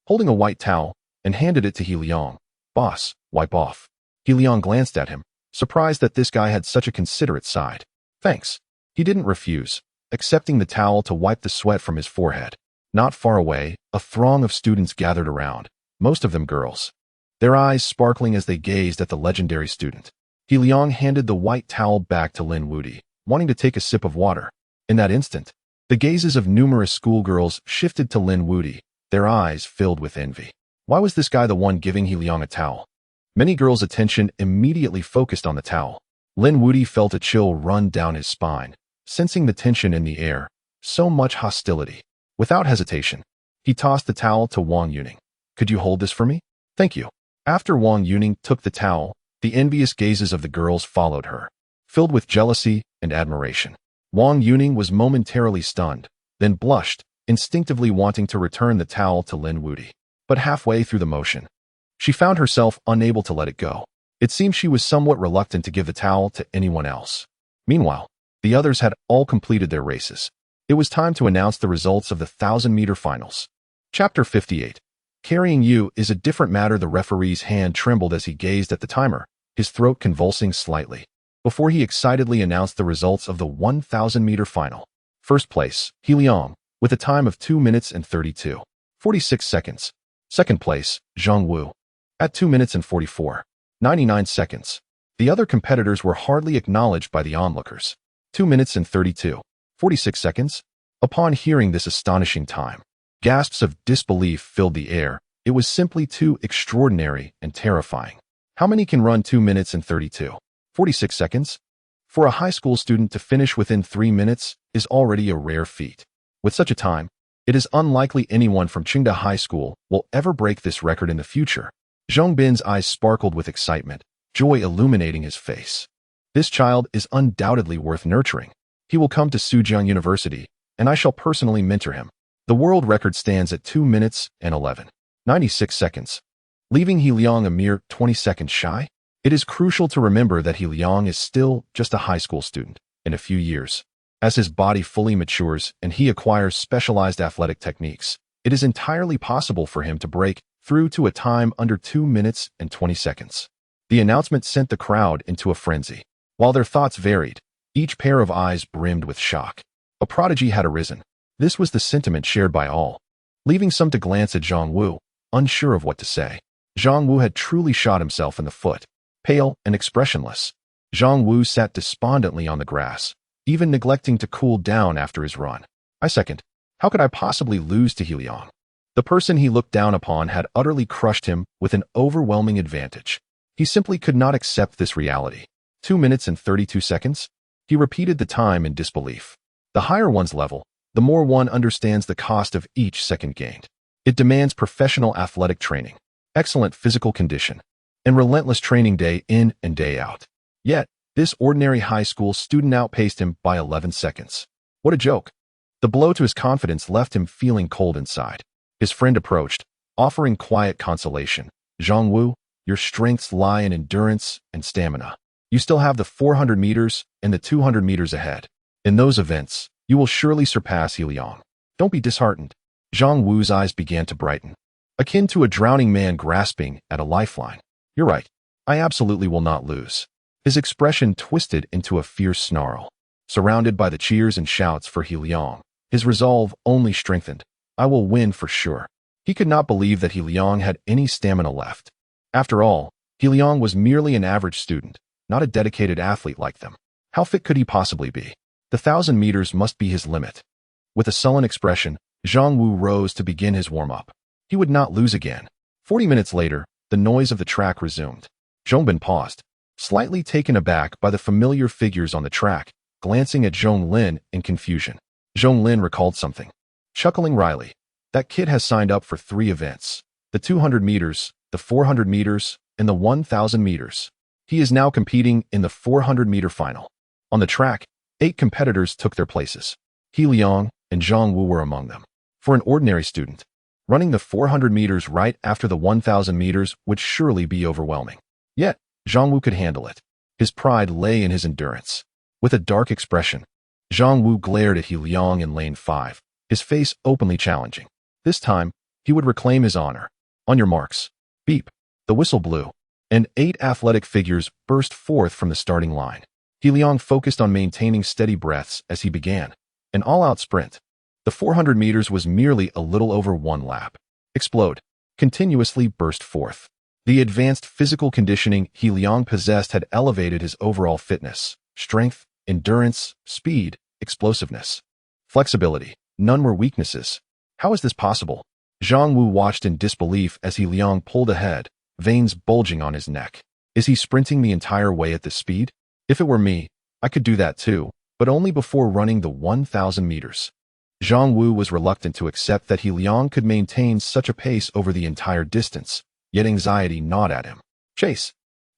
holding a white towel, and handed it to He Liang. "Boss, wipe off." He Liang glanced at him, surprised that this guy had such a considerate side. "Thanks." He didn't refuse, accepting the towel to wipe the sweat from his forehead. Not far away, a throng of students gathered around, most of them girls, their eyes sparkling as they gazed at the legendary student. He Liang handed the white towel back to Lin Wudi, wanting to take a sip of water. In that instant, the gazes of numerous schoolgirls shifted to Lin Wudi, their eyes filled with envy. Why was this guy the one giving He Liang a towel? Many girls' attention immediately focused on the towel. Lin Wudi felt a chill run down his spine, sensing the tension in the air, so much hostility. Without hesitation, he tossed the towel to Wang Yuning. "Could you hold this for me?" "Thank you." After Wang Yuning took the towel, the envious gazes of the girls followed her, filled with jealousy and admiration. Wang Yuning was momentarily stunned, then blushed, instinctively wanting to return the towel to Lin Wudi. But halfway through the motion, she found herself unable to let it go. It seemed she was somewhat reluctant to give the towel to anyone else. Meanwhile, the others had all completed their races. It was time to announce the results of the 1,000-meter finals. Chapter 58. Carrying you is a different matter. The referee's hand trembled as he gazed at the timer, his throat convulsing slightly, before he excitedly announced the results of the 1,000-meter final. First place, He Liang, with a time of 2 minutes and 32.46 seconds. Second place, Zhang Wu, at 2 minutes and 44.99 seconds. The other competitors were hardly acknowledged by the onlookers. 2 minutes and 32.46 seconds. Upon hearing this astonishing time, gasps of disbelief filled the air. It was simply too extraordinary and terrifying. How many can run 2 minutes and 32.46 seconds? For a high school student to finish within 3 minutes is already a rare feat. With such a time, it is unlikely anyone from Qingda High School will ever break this record in the future. Zhong Bin's eyes sparkled with excitement, joy illuminating his face. This child is undoubtedly worth nurturing. He will come to Soojeong University, and I shall personally mentor him. The world record stands at 2 minutes and 11.96 seconds, leaving He Liang a mere 20 seconds shy. It is crucial to remember that Liang is still just a high school student. In a few years, as his body fully matures and he acquires specialized athletic techniques, it is entirely possible for him to break through to a time under 2 minutes and 20 seconds. The announcement sent the crowd into a frenzy. While their thoughts varied, each pair of eyes brimmed with shock. A prodigy had arisen. This was the sentiment shared by all, leaving some to glance at Zhang Wu, unsure of what to say. Zhang Wu had truly shot himself in the foot. Pale and expressionless, Zhang Wu sat despondently on the grass, even neglecting to cool down after his run. How could I possibly lose to Liang? The person he looked down upon had utterly crushed him with an overwhelming advantage. He simply could not accept this reality. 2 minutes and 32 seconds? He repeated the time in disbelief. The higher one's level, the more one understands the cost of each second gained. It demands professional athletic training, excellent physical condition, and relentless training day in and day out. Yet, this ordinary high school student outpaced him by 11 seconds. What a joke. The blow to his confidence left him feeling cold inside. His friend approached, offering quiet consolation. Zhang Wu, your strengths lie in endurance and stamina. You still have the 400 meters and the 200 meters ahead. In those events, you will surely surpass Liang. Don't be disheartened. Zhang Wu's eyes began to brighten, akin to a drowning man grasping at a lifeline. You're right. I absolutely will not lose. His expression twisted into a fierce snarl. Surrounded by the cheers and shouts for Liang, his resolve only strengthened. I will win for sure. He could not believe that Liang had any stamina left. After all, Liang was merely an average student, not a dedicated athlete like them. How fit could he possibly be? The 1,000 meters must be his limit. With a sullen expression, Zhang Wu rose to begin his warm-up. He would not lose again. 40 minutes later, the noise of the track resumed. Zhongbin paused, slightly taken aback by the familiar figures on the track, glancing at Zhonglin in confusion. Zhonglin recalled something. Chuckling wryly, that kid has signed up for 3 events. The 200 meters, the 400 meters, and the 1,000 meters. He is now competing in the 400-meter final. On the track, 8 competitors took their places. Liang and Zhang Wu were among them. For an ordinary student, running the 400 meters right after the 1,000 meters would surely be overwhelming. Yet, Zhang Wu could handle it. His pride lay in his endurance. With a dark expression, Zhang Wu glared at Liang in lane 5, his face openly challenging. This time, he would reclaim his honor. On your marks. Beep. The whistle blew, and 8 athletic figures burst forth from the starting line. Liang focused on maintaining steady breaths as he began. An all-out sprint. The 400 meters was merely a little over 1 lap. Explode. Continuously burst forth. The advanced physical conditioning Liang possessed had elevated his overall fitness, strength, endurance, speed, explosiveness, flexibility. None were weaknesses. How is this possible? Zhang Wu watched in disbelief as Liang pulled ahead, veins bulging on his neck. Is he sprinting the entire way at this speed? If it were me, I could do that too, but only before running the 1,000 meters. Zhang Wu was reluctant to accept that Liang could maintain such a pace over the entire distance, yet anxiety gnawed at him. Chase!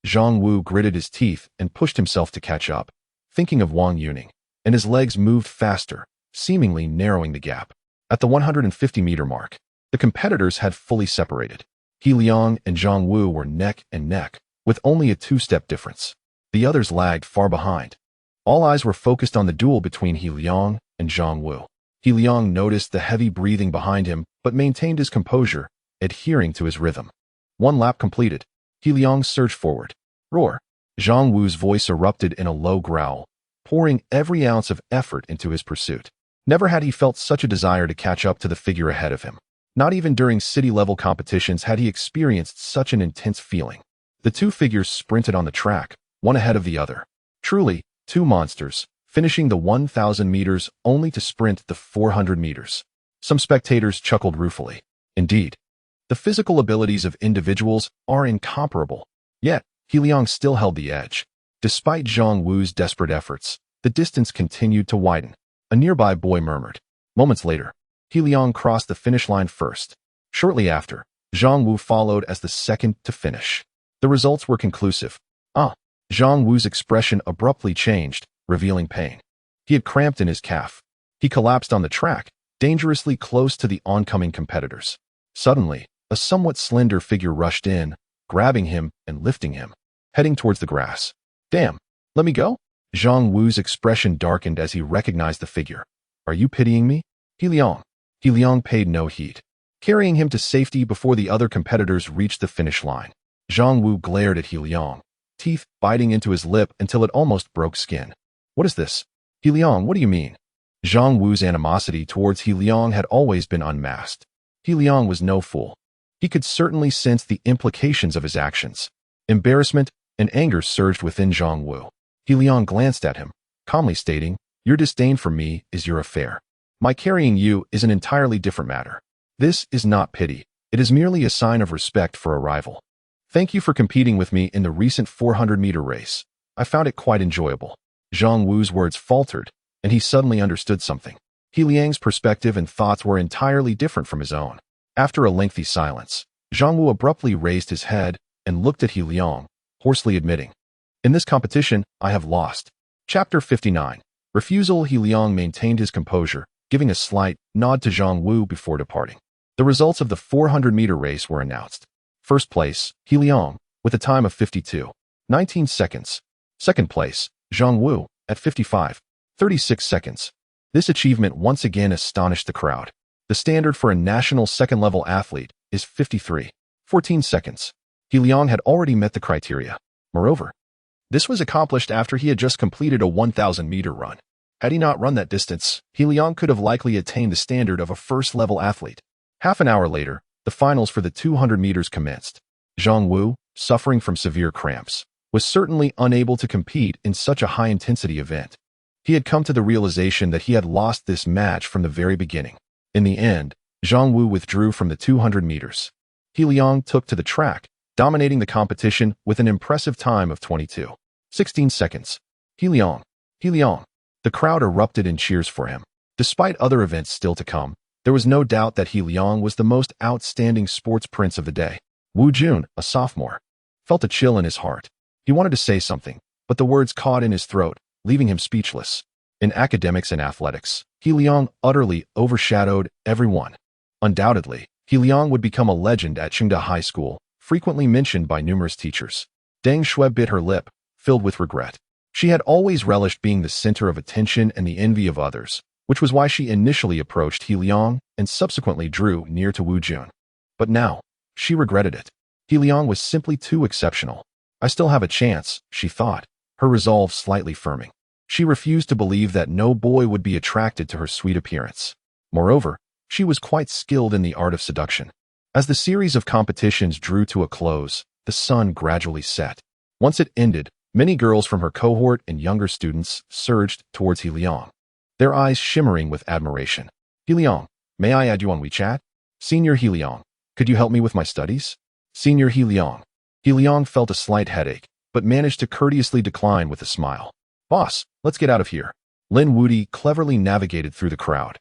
Zhang Wu gritted his teeth and pushed himself to catch up, thinking of Wang Yuning, and his legs moved faster, seemingly narrowing the gap. At the 150-meter mark, the competitors had fully separated. Liang and Zhang Wu were neck and neck, with only a 2-step difference. The others lagged far behind. All eyes were focused on the duel between Liang and Zhang Wu. Liang noticed the heavy breathing behind him, but maintained his composure, adhering to his rhythm. 1 lap completed. Liang surged forward. Roar! Zhang Wu's voice erupted in a low growl, pouring every ounce of effort into his pursuit. Never had he felt such a desire to catch up to the figure ahead of him. Not even during city-level competitions had he experienced such an intense feeling. The 2 figures sprinted on the track, one ahead of the other. Truly, 2 monsters, finishing the 1,000 meters only to sprint the 400 meters. Some spectators chuckled ruefully. Indeed, the physical abilities of individuals are incomparable. Yet, Liang still held the edge. Despite Zhang Wu's desperate efforts, the distance continued to widen. A nearby boy murmured. Moments later, Liang crossed the finish line first. Shortly after, Zhang Wu followed as the second to finish. The results were conclusive. Zhang Wu's expression abruptly changed, revealing pain. He had cramped in his calf. He collapsed on the track, dangerously close to the oncoming competitors. Suddenly, a somewhat slender figure rushed in, grabbing him and lifting him. heading towards the grass. Damn, let me go? Zhang Wu's expression darkened as he recognized the figure. Are you pitying me? He Liang paid no heed, carrying him to safety before the other competitors reached the finish line. Zhang Wu glared at He Liang, teeth biting into his lip until it almost broke skin. What is this? He Liang, what do you mean? Zhang Wu's animosity towards He Liang had always been unmasked. He Liang was no fool. He could certainly sense the implications of his actions. Embarrassment and anger surged within Zhang Wu. He Liang glanced at him, calmly stating, your disdain for me is your affair. My carrying you is an entirely different matter. This is not pity. It is merely a sign of respect for a rival. Thank you for competing with me in the recent 400-meter race. I found it quite enjoyable. Zhang Wu's words faltered, and he suddenly understood something. He Liang's perspective and thoughts were entirely different from his own. After a lengthy silence, Zhang Wu abruptly raised his head and looked at He Liang, hoarsely admitting, in this competition, I have lost. Chapter 59. Refusal. He Liang maintained his composure, giving a slight nod to Zhang Wu before departing. The results of the 400-meter race were announced. First place, He Liang, with a time of 52.19 seconds. Second place, Zhang Wu, at 55.36 seconds. This achievement once again astonished the crowd. The standard for a national second-level athlete is 53.14 seconds. He Liang had already met the criteria. Moreover, this was accomplished after he had just completed a 1,000-meter run. Had he not run that distance, He Liang could have likely attained the standard of a first-level athlete. Half an hour later, the finals for the 200 meters commenced. Zhang Wu, suffering from severe cramps, was certainly unable to compete in such a high-intensity event. He had come to the realization that he had lost this match from the very beginning. In the end, Zhang Wu withdrew from the 200 meters. He Liang took to the track, dominating the competition with an impressive time of 22.16 seconds. He Liang. The crowd erupted in cheers for him. Despite other events still to come, there was no doubt that He Liang was the most outstanding sports prince of the day. Wu Jun, a sophomore, felt a chill in his heart. He wanted to say something, but the words caught in his throat, leaving him speechless. In academics and athletics, He Liang utterly overshadowed everyone. Undoubtedly, He Liang would become a legend at Chengda High School, frequently mentioned by numerous teachers. Deng Shui bit her lip, filled with regret. She had always relished being the center of attention and the envy of others, which was why she initially approached He Liang and subsequently drew near to Wu Jun. But now, she regretted it. He Liang was simply too exceptional. I still have a chance, she thought, her resolve slightly firming. She refused to believe that no boy would be attracted to her sweet appearance. Moreover, she was quite skilled in the art of seduction. As the series of competitions drew to a close, the sun gradually set. Once it ended, many girls from her cohort and younger students surged towards He Liang, their eyes shimmering with admiration. He Liang, may I add you on WeChat? Senior He Liang, could you help me with my studies? Senior He Liang. He Liang felt a slight headache, but managed to courteously decline with a smile. Boss, let's get out of here. Lin Wudi cleverly navigated through the crowd,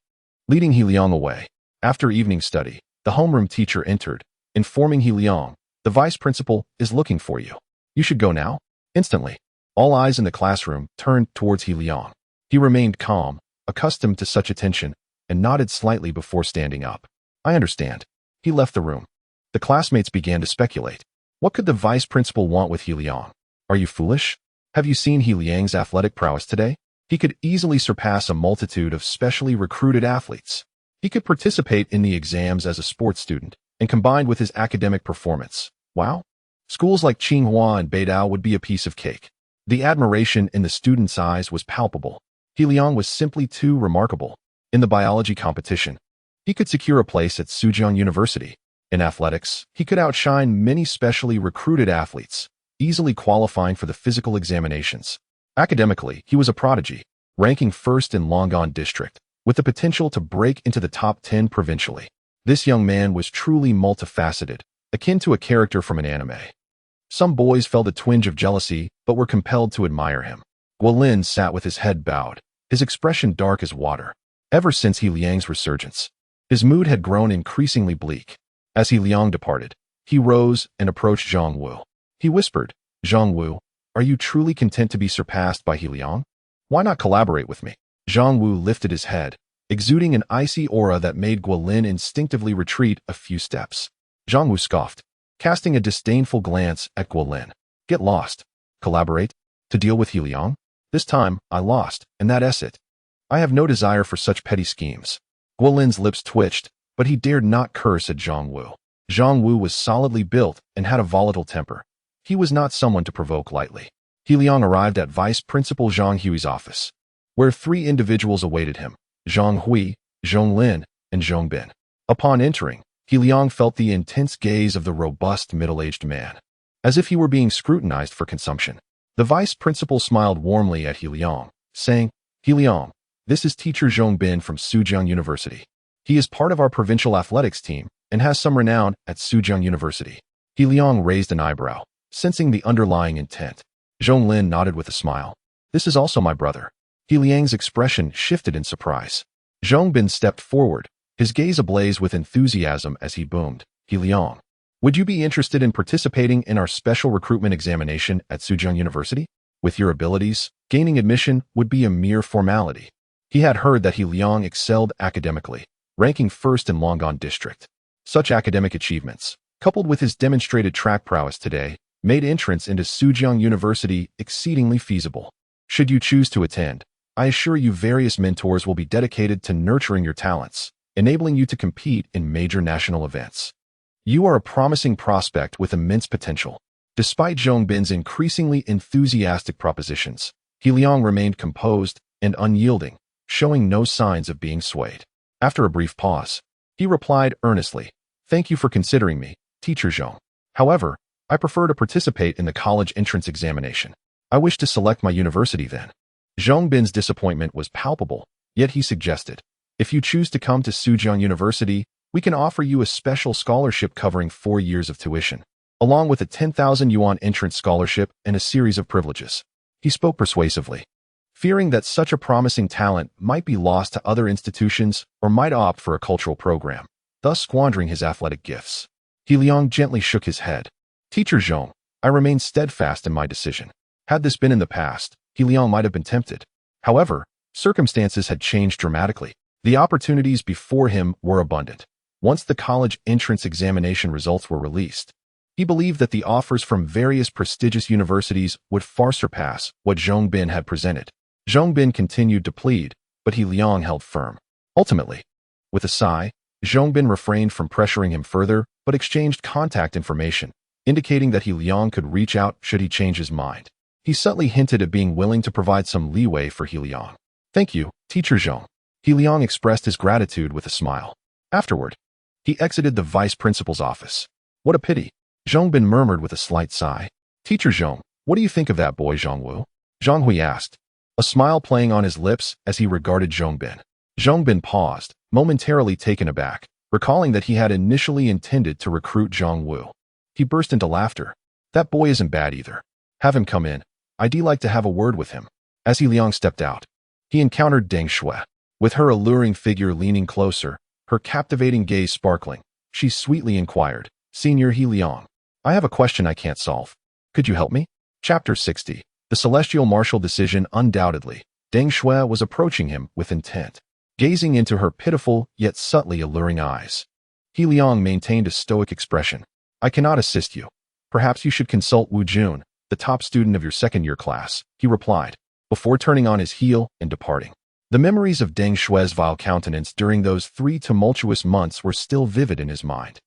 leading He Liang away. After evening study, the homeroom teacher entered, informing He Liang, the vice principal is looking for you. You should go now. Instantly, all eyes in the classroom turned towards He Liang. He remained calm, accustomed to such attention, and nodded slightly before standing up. I understand. He left the room. The classmates began to speculate. What could the vice principal want with He Liang? Are you foolish? Have you seen He Liang's athletic prowess today? He could easily surpass a multitude of specially recruited athletes. He could participate in the exams as a sports student, and combined with his academic performance, wow! Schools like Tsinghua and Beidao would be a piece of cake. The admiration in the students' eyes was palpable. He Liang was simply too remarkable. In the biology competition, he could secure a place at Suzhou University. In athletics, he could outshine many specially recruited athletes, easily qualifying for the physical examinations. Academically, he was a prodigy, ranking first in Longan District, with the potential to break into the top 10 provincially. This young man was truly multifaceted, akin to a character from an anime. Some boys felt a twinge of jealousy, but were compelled to admire him. Guolin sat with his head bowed, his expression dark as water. Ever since He Liang's resurgence, his mood had grown increasingly bleak. As He Liang departed, he rose and approached Zhang Wu. He whispered, Zhang Wu, are you truly content to be surpassed by He Liang? Why not collaborate with me? Zhang Wu lifted his head, exuding an icy aura that made Guolin instinctively retreat a few steps. Zhang Wu scoffed, casting a disdainful glance at Guolin. Get lost. Collaborate. To deal with He Liang? This time, I lost, and that's it. I have no desire for such petty schemes. Guo Lin's lips twitched, but he dared not curse at Zhang Wu. Zhang Wu was solidly built and had a volatile temper. He was not someone to provoke lightly. He Liang arrived at Vice Principal Zhang Hui's office, where 3 individuals awaited him: Zhang Hui, Zhong Lin, and Zhong Bin. Upon entering, He Liang felt the intense gaze of the robust middle-aged man, as if he were being scrutinized for consumption. The vice principal smiled warmly at He Liang, saying, "He Liang, this is teacher Zhong Bin from Sujiang University. He is part of our provincial athletics team and has some renown at Sujiang University." He Liang raised an eyebrow, sensing the underlying intent. Zhong Lin nodded with a smile. "This is also my brother." He Liang's expression shifted in surprise. Zhong Bin stepped forward, his gaze ablaze with enthusiasm as he boomed, "He Liang, would you be interested in participating in our special recruitment examination at Sujiang University? With your abilities, gaining admission would be a mere formality." He had heard that He Liang excelled academically, ranking first in Longan District. Such academic achievements, coupled with his demonstrated track prowess today, made entrance into Sujiang University exceedingly feasible. Should you choose to attend, I assure you various mentors will be dedicated to nurturing your talents, enabling you to compete in major national events. You are a promising prospect with immense potential. Despite Zhong Bin's increasingly enthusiastic propositions, He Liang remained composed and unyielding, showing no signs of being swayed. After a brief pause, he replied earnestly, "Thank you for considering me, Teacher Zhong. However, I prefer to participate in the college entrance examination. I wish to select my university then." Zhong Bin's disappointment was palpable, yet he suggested, "If you choose to come to Sujiang University, we can offer you a special scholarship covering 4 years of tuition, along with a 10,000 yuan entrance scholarship and a series of privileges." He spoke persuasively, fearing that such a promising talent might be lost to other institutions or might opt for a cultural program, thus squandering his athletic gifts. He Liang gently shook his head. "Teacher Zhong, I remain steadfast in my decision." Had this been in the past, He Liang might have been tempted. However, circumstances had changed dramatically. The opportunities before him were abundant. Once the college entrance examination results were released, he believed that the offers from various prestigious universities would far surpass what Zhong Bin had presented. Zhong Bin continued to plead, but He Liang held firm. Ultimately, with a sigh, Zhong Bin refrained from pressuring him further, but exchanged contact information, indicating that He Liang could reach out should he change his mind. He subtly hinted at being willing to provide some leeway for He Liang. "Thank you, Teacher Zhong." He Liang expressed his gratitude with a smile. Afterward, he exited the vice principal's office. "What a pity," Zhong Bin murmured with a slight sigh. "Teacher Zhong, what do you think of that boy Zhang Wu?" Zhang Hui asked, a smile playing on his lips as he regarded Zhong Bin. Zhong Bin paused, momentarily taken aback, recalling that he had initially intended to recruit Zhang Wu. He burst into laughter. "That boy isn't bad either. Have him come in. I'd like to have a word with him." As He Liang stepped out, he encountered Deng Shui. With her alluring figure leaning closer, her captivating gaze sparkling, she sweetly inquired, "Senior He Liang, I have a question I can't solve. Could you help me?" Chapter 60. The Celestial Martial Decision. Undoubtedly, Deng Shui was approaching him with intent, gazing into her pitiful yet subtly alluring eyes. He Liang maintained a stoic expression. "I cannot assist you. Perhaps you should consult Wu Jun, the top student of your second-year class," he replied, before turning on his heel and departing. The memories of Deng Shui's vile countenance during those 3 tumultuous months were still vivid in his mind.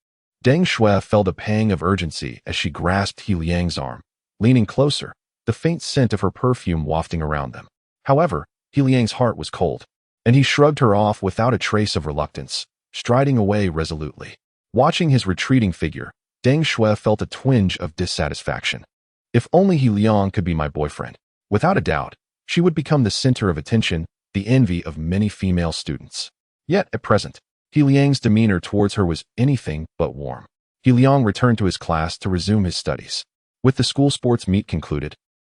Deng Shui felt a pang of urgency as she grasped He Liang's arm, leaning closer, the faint scent of her perfume wafting around them. However, He Liang's heart was cold, and he shrugged her off without a trace of reluctance, striding away resolutely. Watching his retreating figure, Deng Shui felt a twinge of dissatisfaction. If only He Liang could be my boyfriend. Without a doubt, she would become the center of attention, the envy of many female students. Yet, at present, He Liang's demeanor towards her was anything but warm. He Liang returned to his class to resume his studies. With the school sports meet concluded,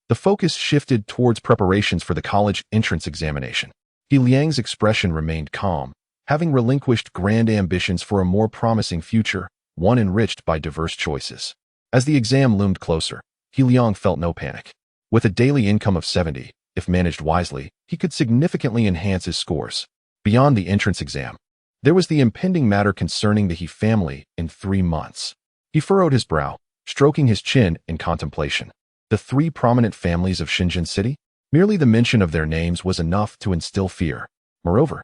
the focus shifted towards preparations for the college entrance examination. He Liang's expression remained calm, having relinquished grand ambitions for a more promising future, one enriched by diverse choices. As the exam loomed closer, He Liang felt no panic. With a daily income of 70, if managed wisely, he could significantly enhance his scores. Beyond the entrance exam, there was the impending matter concerning the He family in 3 months. He furrowed his brow, stroking his chin in contemplation. the three prominent families of Shenzhen City? Merely the mention of their names was enough to instill fear. Moreover,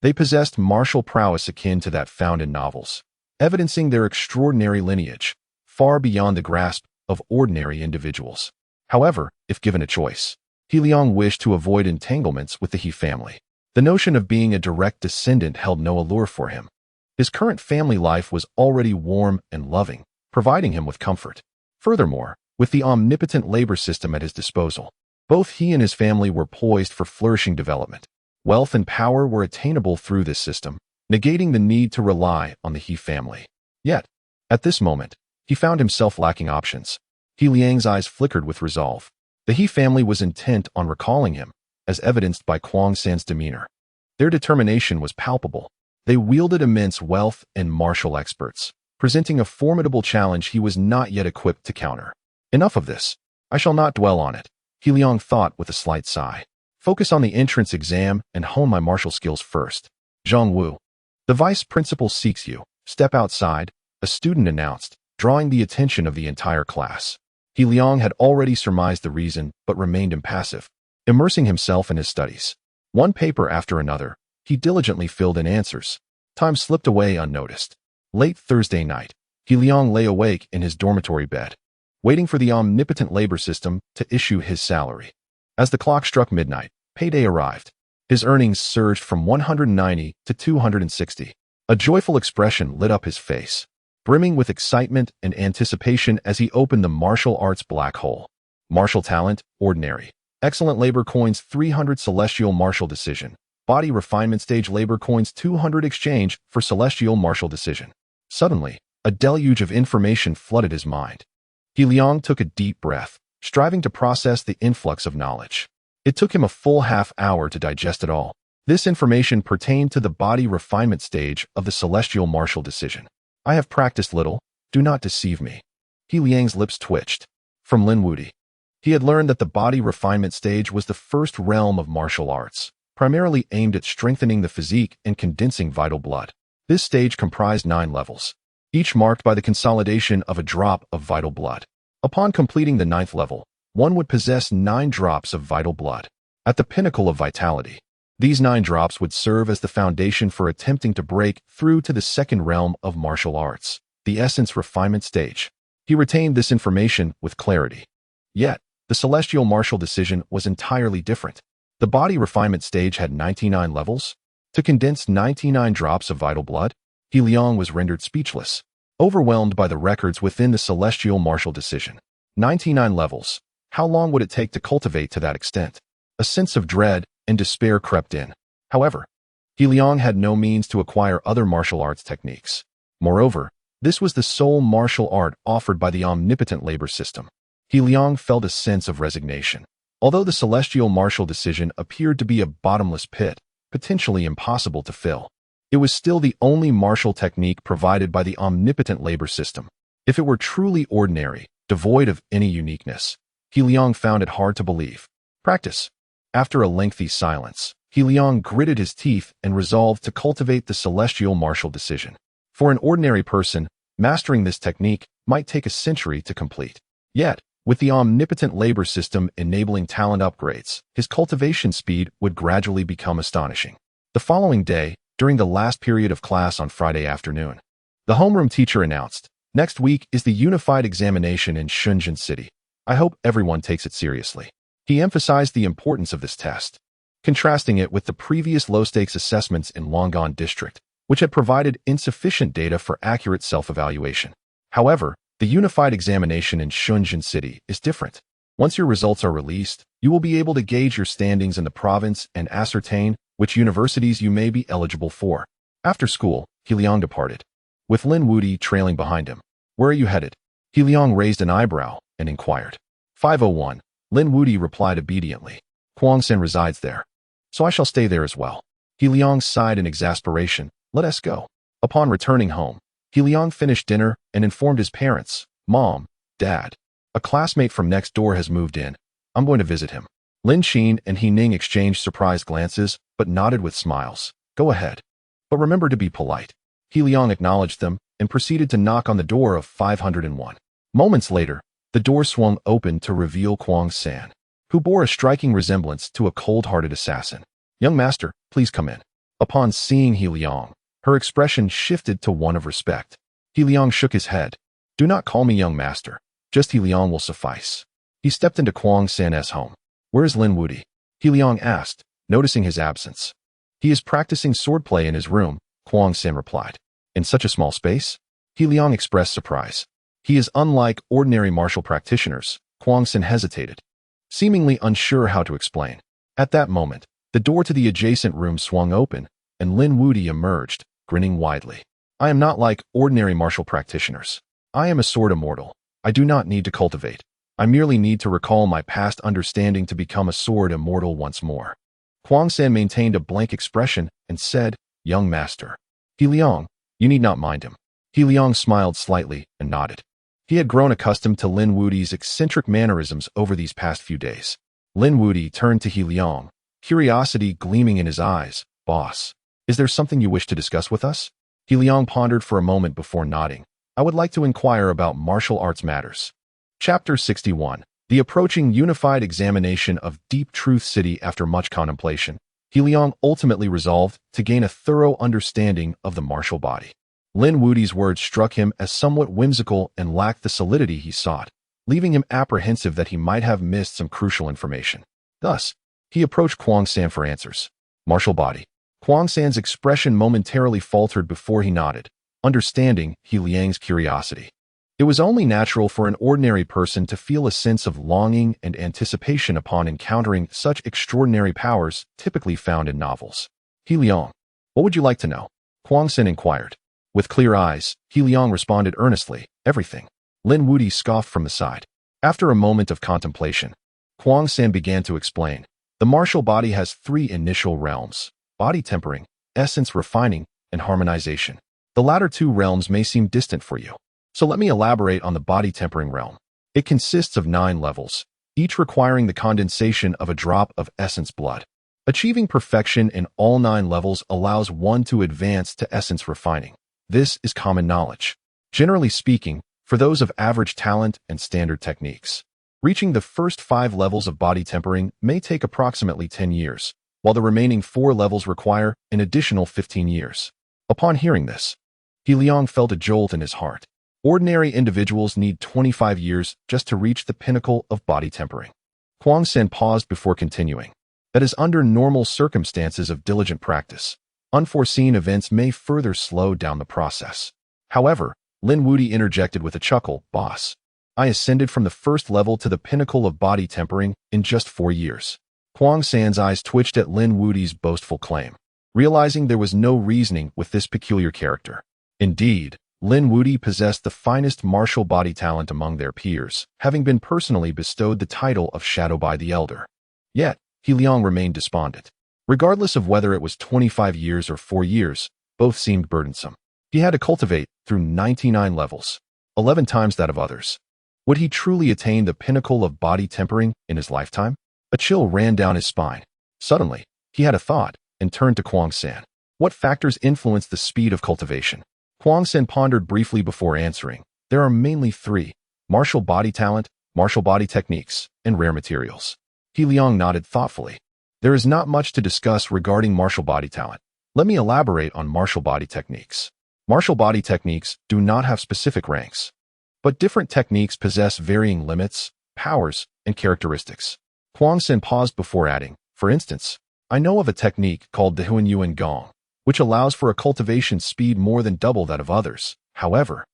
they possessed martial prowess akin to that found in novels, evidencing their extraordinary lineage, far beyond the grasp of ordinary individuals. However, if given a choice, Liang wished to avoid entanglements with the He family. The notion of being a direct descendant held no allure for him. His current family life was already warm and loving, providing him with comfort. Furthermore, with the omnipotent labor system at his disposal, both he and his family were poised for flourishing development. Wealth and power were attainable through this system, negating the need to rely on the He family. Yet, at this moment, he found himself lacking options. Liang's eyes flickered with resolve. The He family was intent on recalling him, as evidenced by Kuang San's demeanor. Their determination was palpable. They wielded immense wealth and martial experts, presenting a formidable challenge he was not yet equipped to counter. Enough of this. I shall not dwell on it, Liang thought with a slight sigh. Focus on the entrance exam and hone my martial skills first. Zhang Wu. The vice principal seeks you. Step outside, a student announced, drawing the attention of the entire class. Liang had already surmised the reason, but remained impassive, immersing himself in his studies. One paper after another, he diligently filled in answers. Time slipped away unnoticed. Late Thursday night, Liang lay awake in his dormitory bed, waiting for the omnipotent labor system to issue his salary. As the clock struck midnight, payday arrived. His earnings surged from 190 to 260. A joyful expression lit up his face, brimming with excitement and anticipation as he opened the martial arts black hole. Martial talent, ordinary. Excellent labor coins 300 celestial martial decision. Body refinement stage labor coins 200 exchange for celestial martial decision. Suddenly, a deluge of information flooded his mind. Liang took a deep breath, striving to process the influx of knowledge. It took him a full half-hour to digest it all. This information pertained to the body refinement stage of the celestial martial decision. I have practiced little, do not deceive me. Liang's lips twitched. From Lin Wudi, he had learned that the body refinement stage was the first realm of martial arts, primarily aimed at strengthening the physique and condensing vital blood. This stage comprised 9 levels, each marked by the consolidation of a drop of vital blood. Upon completing the 9th level, one would possess 9 drops of vital blood. At the pinnacle of vitality, these 9 drops would serve as the foundation for attempting to break through to the second realm of martial arts, the essence refinement stage. He retained this information with clarity. Yet, the celestial martial decision was entirely different. The body refinement stage had 99 levels. To condense 99 drops of vital blood, Liang was rendered speechless, overwhelmed by the records within the celestial martial decision. 99 levels. How long would it take to cultivate to that extent? A sense of dread and despair crept in. However, Liang had no means to acquire other martial arts techniques. Moreover, this was the sole martial art offered by the omnipotent labor system. Liang felt a sense of resignation. Although the celestial martial decision appeared to be a bottomless pit, potentially impossible to fill, it was still the only martial technique provided by the omnipotent labor system. If it were truly ordinary, devoid of any uniqueness, Liang found it hard to believe. Practice. After a lengthy silence, Liang gritted his teeth and resolved to cultivate the celestial martial decision. For an ordinary person, mastering this technique might take a century to complete. Yet, with the omnipotent labor system enabling talent upgrades, his cultivation speed would gradually become astonishing. The following day, during the last period of class on Friday afternoon, the homeroom teacher announced, "Next week is the unified examination in Shenzhen City. I hope everyone takes it seriously." He emphasized the importance of this test, contrasting it with the previous low-stakes assessments in Longan District, which had provided insufficient data for accurate self-evaluation. However, the unified examination in Shenzhen City is different. Once your results are released, you will be able to gauge your standings in the province and ascertain which universities you may be eligible for. After school, Liang departed, with Lin Wudi trailing behind him. "Where are you headed?" Liang raised an eyebrow and inquired. 501. Lin Wudi replied obediently. "Kuang San resides there, so I shall stay there as well." Liang sighed in exasperation. "Let us go." Upon returning home, Liang finished dinner and informed his parents, "Mom, Dad, a classmate from next door has moved in. I'm going to visit him." Lin Xin and He Ning exchanged surprised glances, but nodded with smiles. "Go ahead. But remember to be polite." Liang acknowledged them and proceeded to knock on the door of 501. Moments later, The door swung open to reveal Kwang San, who bore a striking resemblance to a cold-hearted assassin. "Young master, please come in." Upon seeing He Liang, her expression shifted to one of respect. He Liang shook his head. "Do not call me young master. Just He Liang will suffice." He stepped into Kwang San's home. "Where is Lin Wudi?" He Liang asked, noticing his absence. "He is practicing swordplay in his room," Kwang San replied. "In such a small space?" He Liang expressed surprise. "He is unlike ordinary martial practitioners." Kwang San hesitated, seemingly unsure how to explain. At that moment, the door to the adjacent room swung open, and Lin Wudi emerged, grinning widely. "I am not like ordinary martial practitioners. I am a sword immortal. I do not need to cultivate. I merely need to recall my past understanding to become a sword immortal once more." Kwang San maintained a blank expression and said, "Young master. He Liang, you need not mind him." He Liang smiled slightly and nodded. He had grown accustomed to Lin Wudi's eccentric mannerisms over these past few days. Lin Wudi turned to He Liang, curiosity gleaming in his eyes. "Boss, is there something you wish to discuss with us?" He Liang pondered for a moment before nodding. "I would like to inquire about martial arts matters." Chapter 61. The approaching unified examination of Deep Truth City. After much contemplation, He Liang ultimately resolved to gain a thorough understanding of the martial body. Lin Wudi's words struck him as somewhat whimsical and lacked the solidity he sought, leaving him apprehensive that he might have missed some crucial information. Thus, he approached Kwang San for answers. Martial body. Kwang San's expression momentarily faltered before he nodded, understanding He Liang's curiosity. It was only natural for an ordinary person to feel a sense of longing and anticipation upon encountering such extraordinary powers typically found in novels. "He Liang, what would you like to know?" Kwang San inquired. With clear eyes, He Liang responded earnestly, "Everything." Lin Wudi scoffed from the side. After a moment of contemplation, Kwang San began to explain. The martial body has three initial realms: body tempering, essence refining, and harmonization. The latter two realms may seem distant for you. So let me elaborate on the body tempering realm. It consists of 9 levels, each requiring the condensation of a drop of essence blood. Achieving perfection in all 9 levels allows one to advance to essence refining. This is common knowledge. Generally speaking, for those of average talent and standard techniques, reaching the first 5 levels of body tempering may take approximately 10 years, while the remaining 4 levels require an additional 15 years. Upon hearing this, He Liang felt a jolt in his heart. Ordinary individuals need 25 years just to reach the pinnacle of body tempering. Kwang San paused before continuing. That is under normal circumstances of diligent practice. Unforeseen events may further slow down the process. However, Lin Wudi interjected with a chuckle, "Boss, I ascended from the first level to the pinnacle of body tempering in just 4 years." Kwang San's eyes twitched at Lin Wudi's boastful claim, realizing there was no reasoning with this peculiar character. Indeed, Lin Wudi possessed the finest martial body talent among their peers, having been personally bestowed the title of Shadow by the Elder. Yet, He Liang remained despondent. Regardless of whether it was 25 years or 4 years, both seemed burdensome. He had to cultivate through 99 levels, 11 times that of others. Would he truly attain the pinnacle of body tempering in his lifetime? A chill ran down his spine. Suddenly, he had a thought and turned to Kwang San. What factors influence the speed of cultivation? Kwang San pondered briefly before answering. There are mainly 3: martial body talent, martial body techniques, and rare materials. He Liang nodded thoughtfully. There is not much to discuss regarding martial body talent. Let me elaborate on martial body techniques. Martial body techniques do not have specific ranks, but different techniques possess varying limits, powers, and characteristics. Kwang San paused before adding, for instance, I know of a technique called the Huan Yuan Gong, which allows for a cultivation speed more than double that of others. However,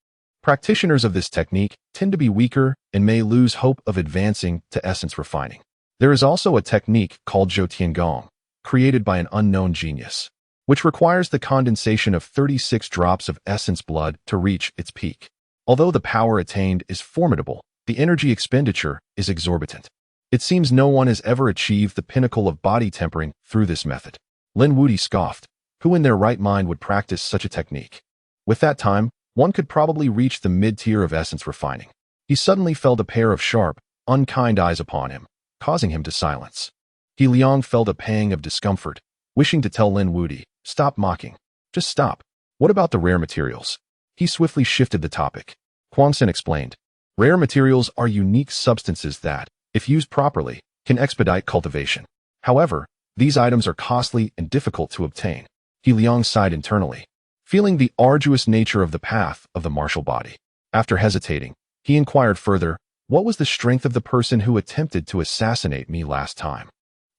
practitioners of this technique tend to be weaker and may lose hope of advancing to essence refining. There is also a technique called Zhou Tian Gong, created by an unknown genius, which requires the condensation of 36 drops of essence blood to reach its peak. Although the power attained is formidable, the energy expenditure is exorbitant. It seems no one has ever achieved the pinnacle of body tempering through this method. Lin Wudi scoffed. Who in their right mind would practice such a technique? With that time, one could probably reach the mid-tier of essence refining. He suddenly felt a pair of sharp, unkind eyes upon him, causing him to silence. He Liang felt a pang of discomfort, wishing to tell Lin Wudi, stop mocking. Just stop. What about the rare materials? He swiftly shifted the topic. Kwang San explained. Rare materials are unique substances that, if used properly, can expedite cultivation. However, these items are costly and difficult to obtain. Liang sighed internally, feeling the arduous nature of the path of the martial body. After hesitating, he inquired further, what was the strength of the person who attempted to assassinate me last time?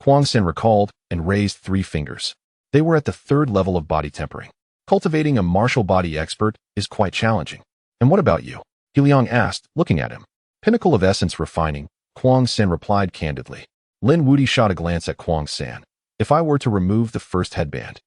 Huang Sen recalled and raised 3 fingers. They were at the 3rd level of body tempering. Cultivating a martial body expert is quite challenging. And what about you? Liang asked, looking at him. Pinnacle of essence refining, Huang Sen replied candidly. Lin Wudi shot a glance at Huang San. If I were to remove the first headband,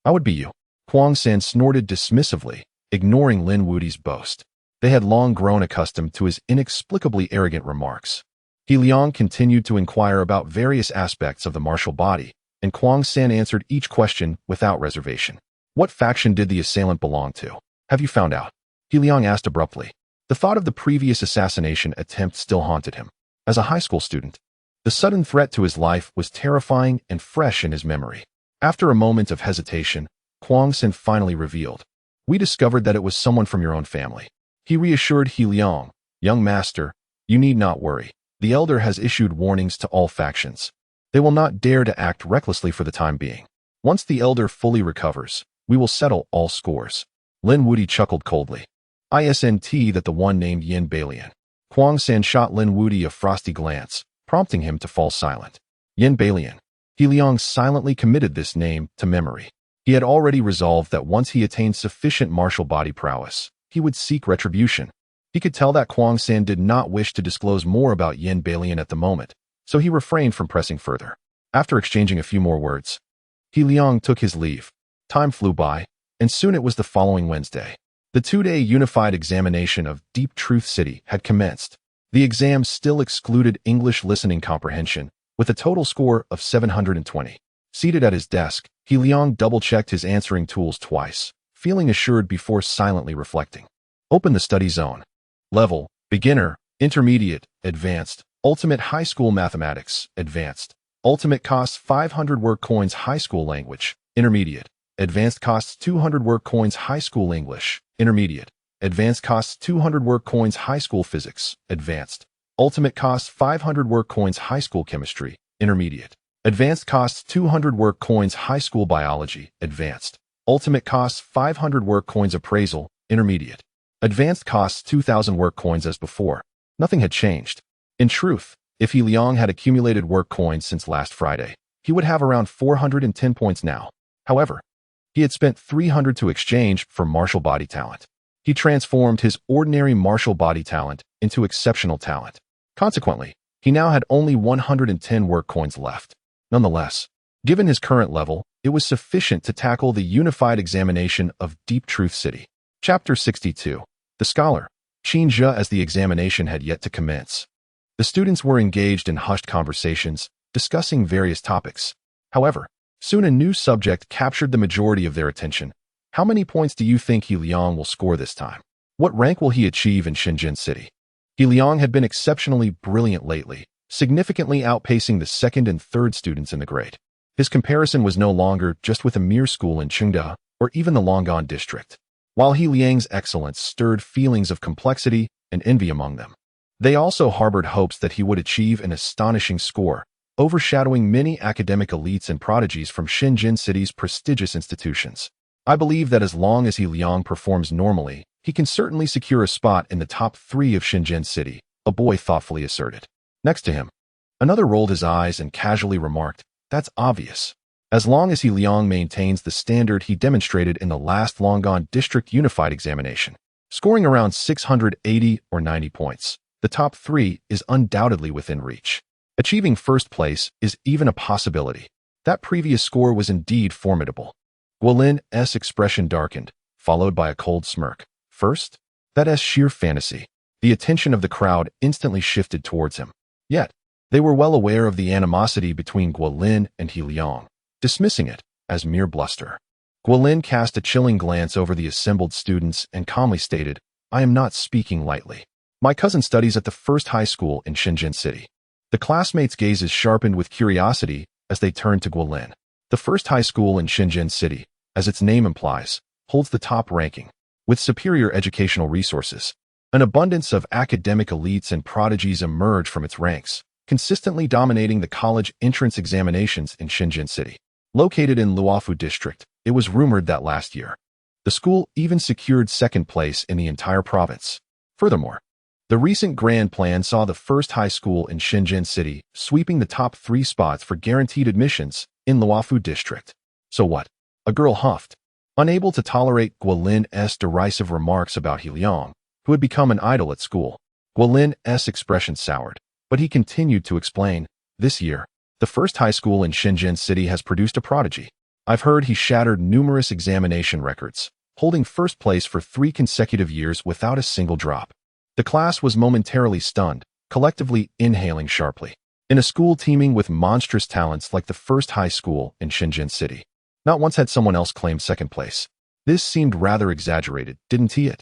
I would be you. Huang San snorted dismissively, ignoring Lin Wudi's boast. They had long grown accustomed to his inexplicably arrogant remarks. Liang continued to inquire about various aspects of the martial body, and Huang San answered each question without reservation. What faction did the assailant belong to? Have you found out? Liang asked abruptly. The thought of the previous assassination attempt still haunted him. As a high school student, the sudden threat to his life was terrifying and fresh in his memory. After a moment of hesitation, Huang San finally revealed. We discovered that it was someone from your own family. He reassured Liang, young master, you need not worry. The elder has issued warnings to all factions. They will not dare to act recklessly for the time being. Once the elder fully recovers, we will settle all scores. Lin Wudi chuckled coldly. Ascent that the one named Yin Balian. Huang San shot Lin Wudi a frosty glance, prompting him to fall silent. Yin Balian. Liang silently committed this name to memory. He had already resolved that once he attained sufficient martial body prowess, he would seek retribution. He could tell that Huang San did not wish to disclose more about Yin Balian at the moment, so he refrained from pressing further. After exchanging a few more words, Liang took his leave. Time flew by, and soon it was the following Wednesday. The 2-day unified examination of Deep Truth City had commenced. The exam still excluded English listening comprehension, with a total score of 720. Seated at his desk, Liang double-checked his answering tools twice, feeling assured before silently reflecting. Open the study zone. Level, Beginner, Intermediate, Advanced, Ultimate High School Mathematics, Advanced. Ultimate costs 500 work coins High School Language, Intermediate. Advanced costs 200 work coins High School English, Intermediate. Advanced costs 200 work coins High School Physics, Advanced. Ultimate costs 500 work coins High School Chemistry, Intermediate. Advanced costs 200 work coins High School Biology, Advanced. Ultimate costs 500 work coins Appraisal, Intermediate. Advanced costs 2,000 work coins as before. Nothing had changed. In truth, if Liang had accumulated work coins since last Friday, he would have around 410 points now. However, he had spent 300 to exchange for martial body talent. He transformed his ordinary martial body talent into exceptional talent. Consequently, he now had only 110 work coins left. Nonetheless, given his current level, it was sufficient to tackle the unified examination of Deep Truth City. Chapter 62. The Scholar. Qin Zhe. As the examination had yet to commence, the students were engaged in hushed conversations, discussing various topics. However, soon a new subject captured the majority of their attention. How many points do you think Liang will score this time? What rank will he achieve in Shenzhen City? Liang had been exceptionally brilliant lately, significantly outpacing the 2nd and 3rd students in the grade. His comparison was no longer just with a mere school in Chengde or even the Longan district. While Liang's excellence stirred feelings of complexity and envy among them, they also harbored hopes that he would achieve an astonishing score, overshadowing many academic elites and prodigies from Shenzhen City's prestigious institutions. I believe that as long as Liang performs normally, he can certainly secure a spot in the top 3 of Shenzhen City, a boy thoughtfully asserted. Next to him, another rolled his eyes and casually remarked, that's obvious. As long as Liang maintains the standard he demonstrated in the last Longan District Unified Examination, scoring around 680 or 90 points, the top 3 is undoubtedly within reach. Achieving first place is even a possibility. That previous score was indeed formidable. Guolin's expression darkened, followed by a cold smirk. First? That's sheer fantasy. The attention of the crowd instantly shifted towards him. Yet, they were well aware of the animosity between Guolin and Liang, dismissing it as mere bluster. Guolin cast a chilling glance over the assembled students and calmly stated, I am not speaking lightly. My cousin studies at the first high school in Shenzhen City. The classmates' gazes sharpened with curiosity as they turned to Guolin. The first high school in Shenzhen City, as its name implies, holds the top ranking. With superior educational resources, An abundance of academic elites and prodigies emerged from its ranks, consistently dominating the college entrance examinations in Shenzhen City. Located in Luofu District, it was rumored that last year, the school even secured second place in the entire province. Furthermore, the recent grand plan saw the first high school in Shenzhen City sweeping the top 3 spots for guaranteed admissions in Luofu District. So what? A girl huffed, unable to tolerate Guolin's derisive remarks about He Liang, who had become an idol at school. Guolin's expression soured, but he continued to explain, "This year, the first high school in Shenzhen City has produced a prodigy. I've heard he shattered numerous examination records, holding first place for 3 consecutive years without a single drop." The class was momentarily stunned, collectively inhaling sharply. In a school teeming with monstrous talents like the first high school in Shenzhen City, not once had someone else claimed second place. This seemed rather exaggerated, didn't it?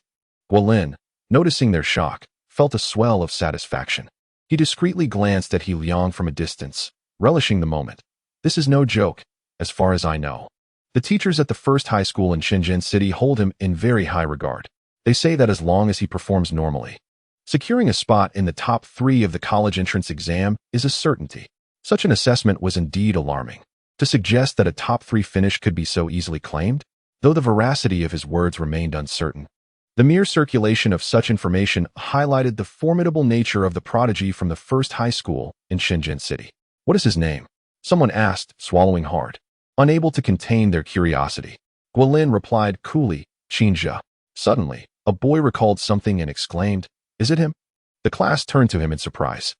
Guolin, noticing their shock, felt a swell of satisfaction. He discreetly glanced at He Liang from a distance, relishing the moment. This is no joke, as far as I know. The teachers at the first high school in Shenzhen City hold him in very high regard. They say that as long as he performs normally, securing a spot in the top 3 of the college entrance exam is a certainty. Such an assessment was indeed alarming. To suggest that a top 3 finish could be so easily claimed, though the veracity of his words remained uncertain. The mere circulation of such information highlighted the formidable nature of the prodigy from the first high school in Shenzhen City. "What is his name?" someone asked, swallowing hard. Unable to contain their curiosity, Guolin replied coolly, "Qinjia." Suddenly, a boy recalled something and exclaimed, "Is it him?" The class turned to him in surprise.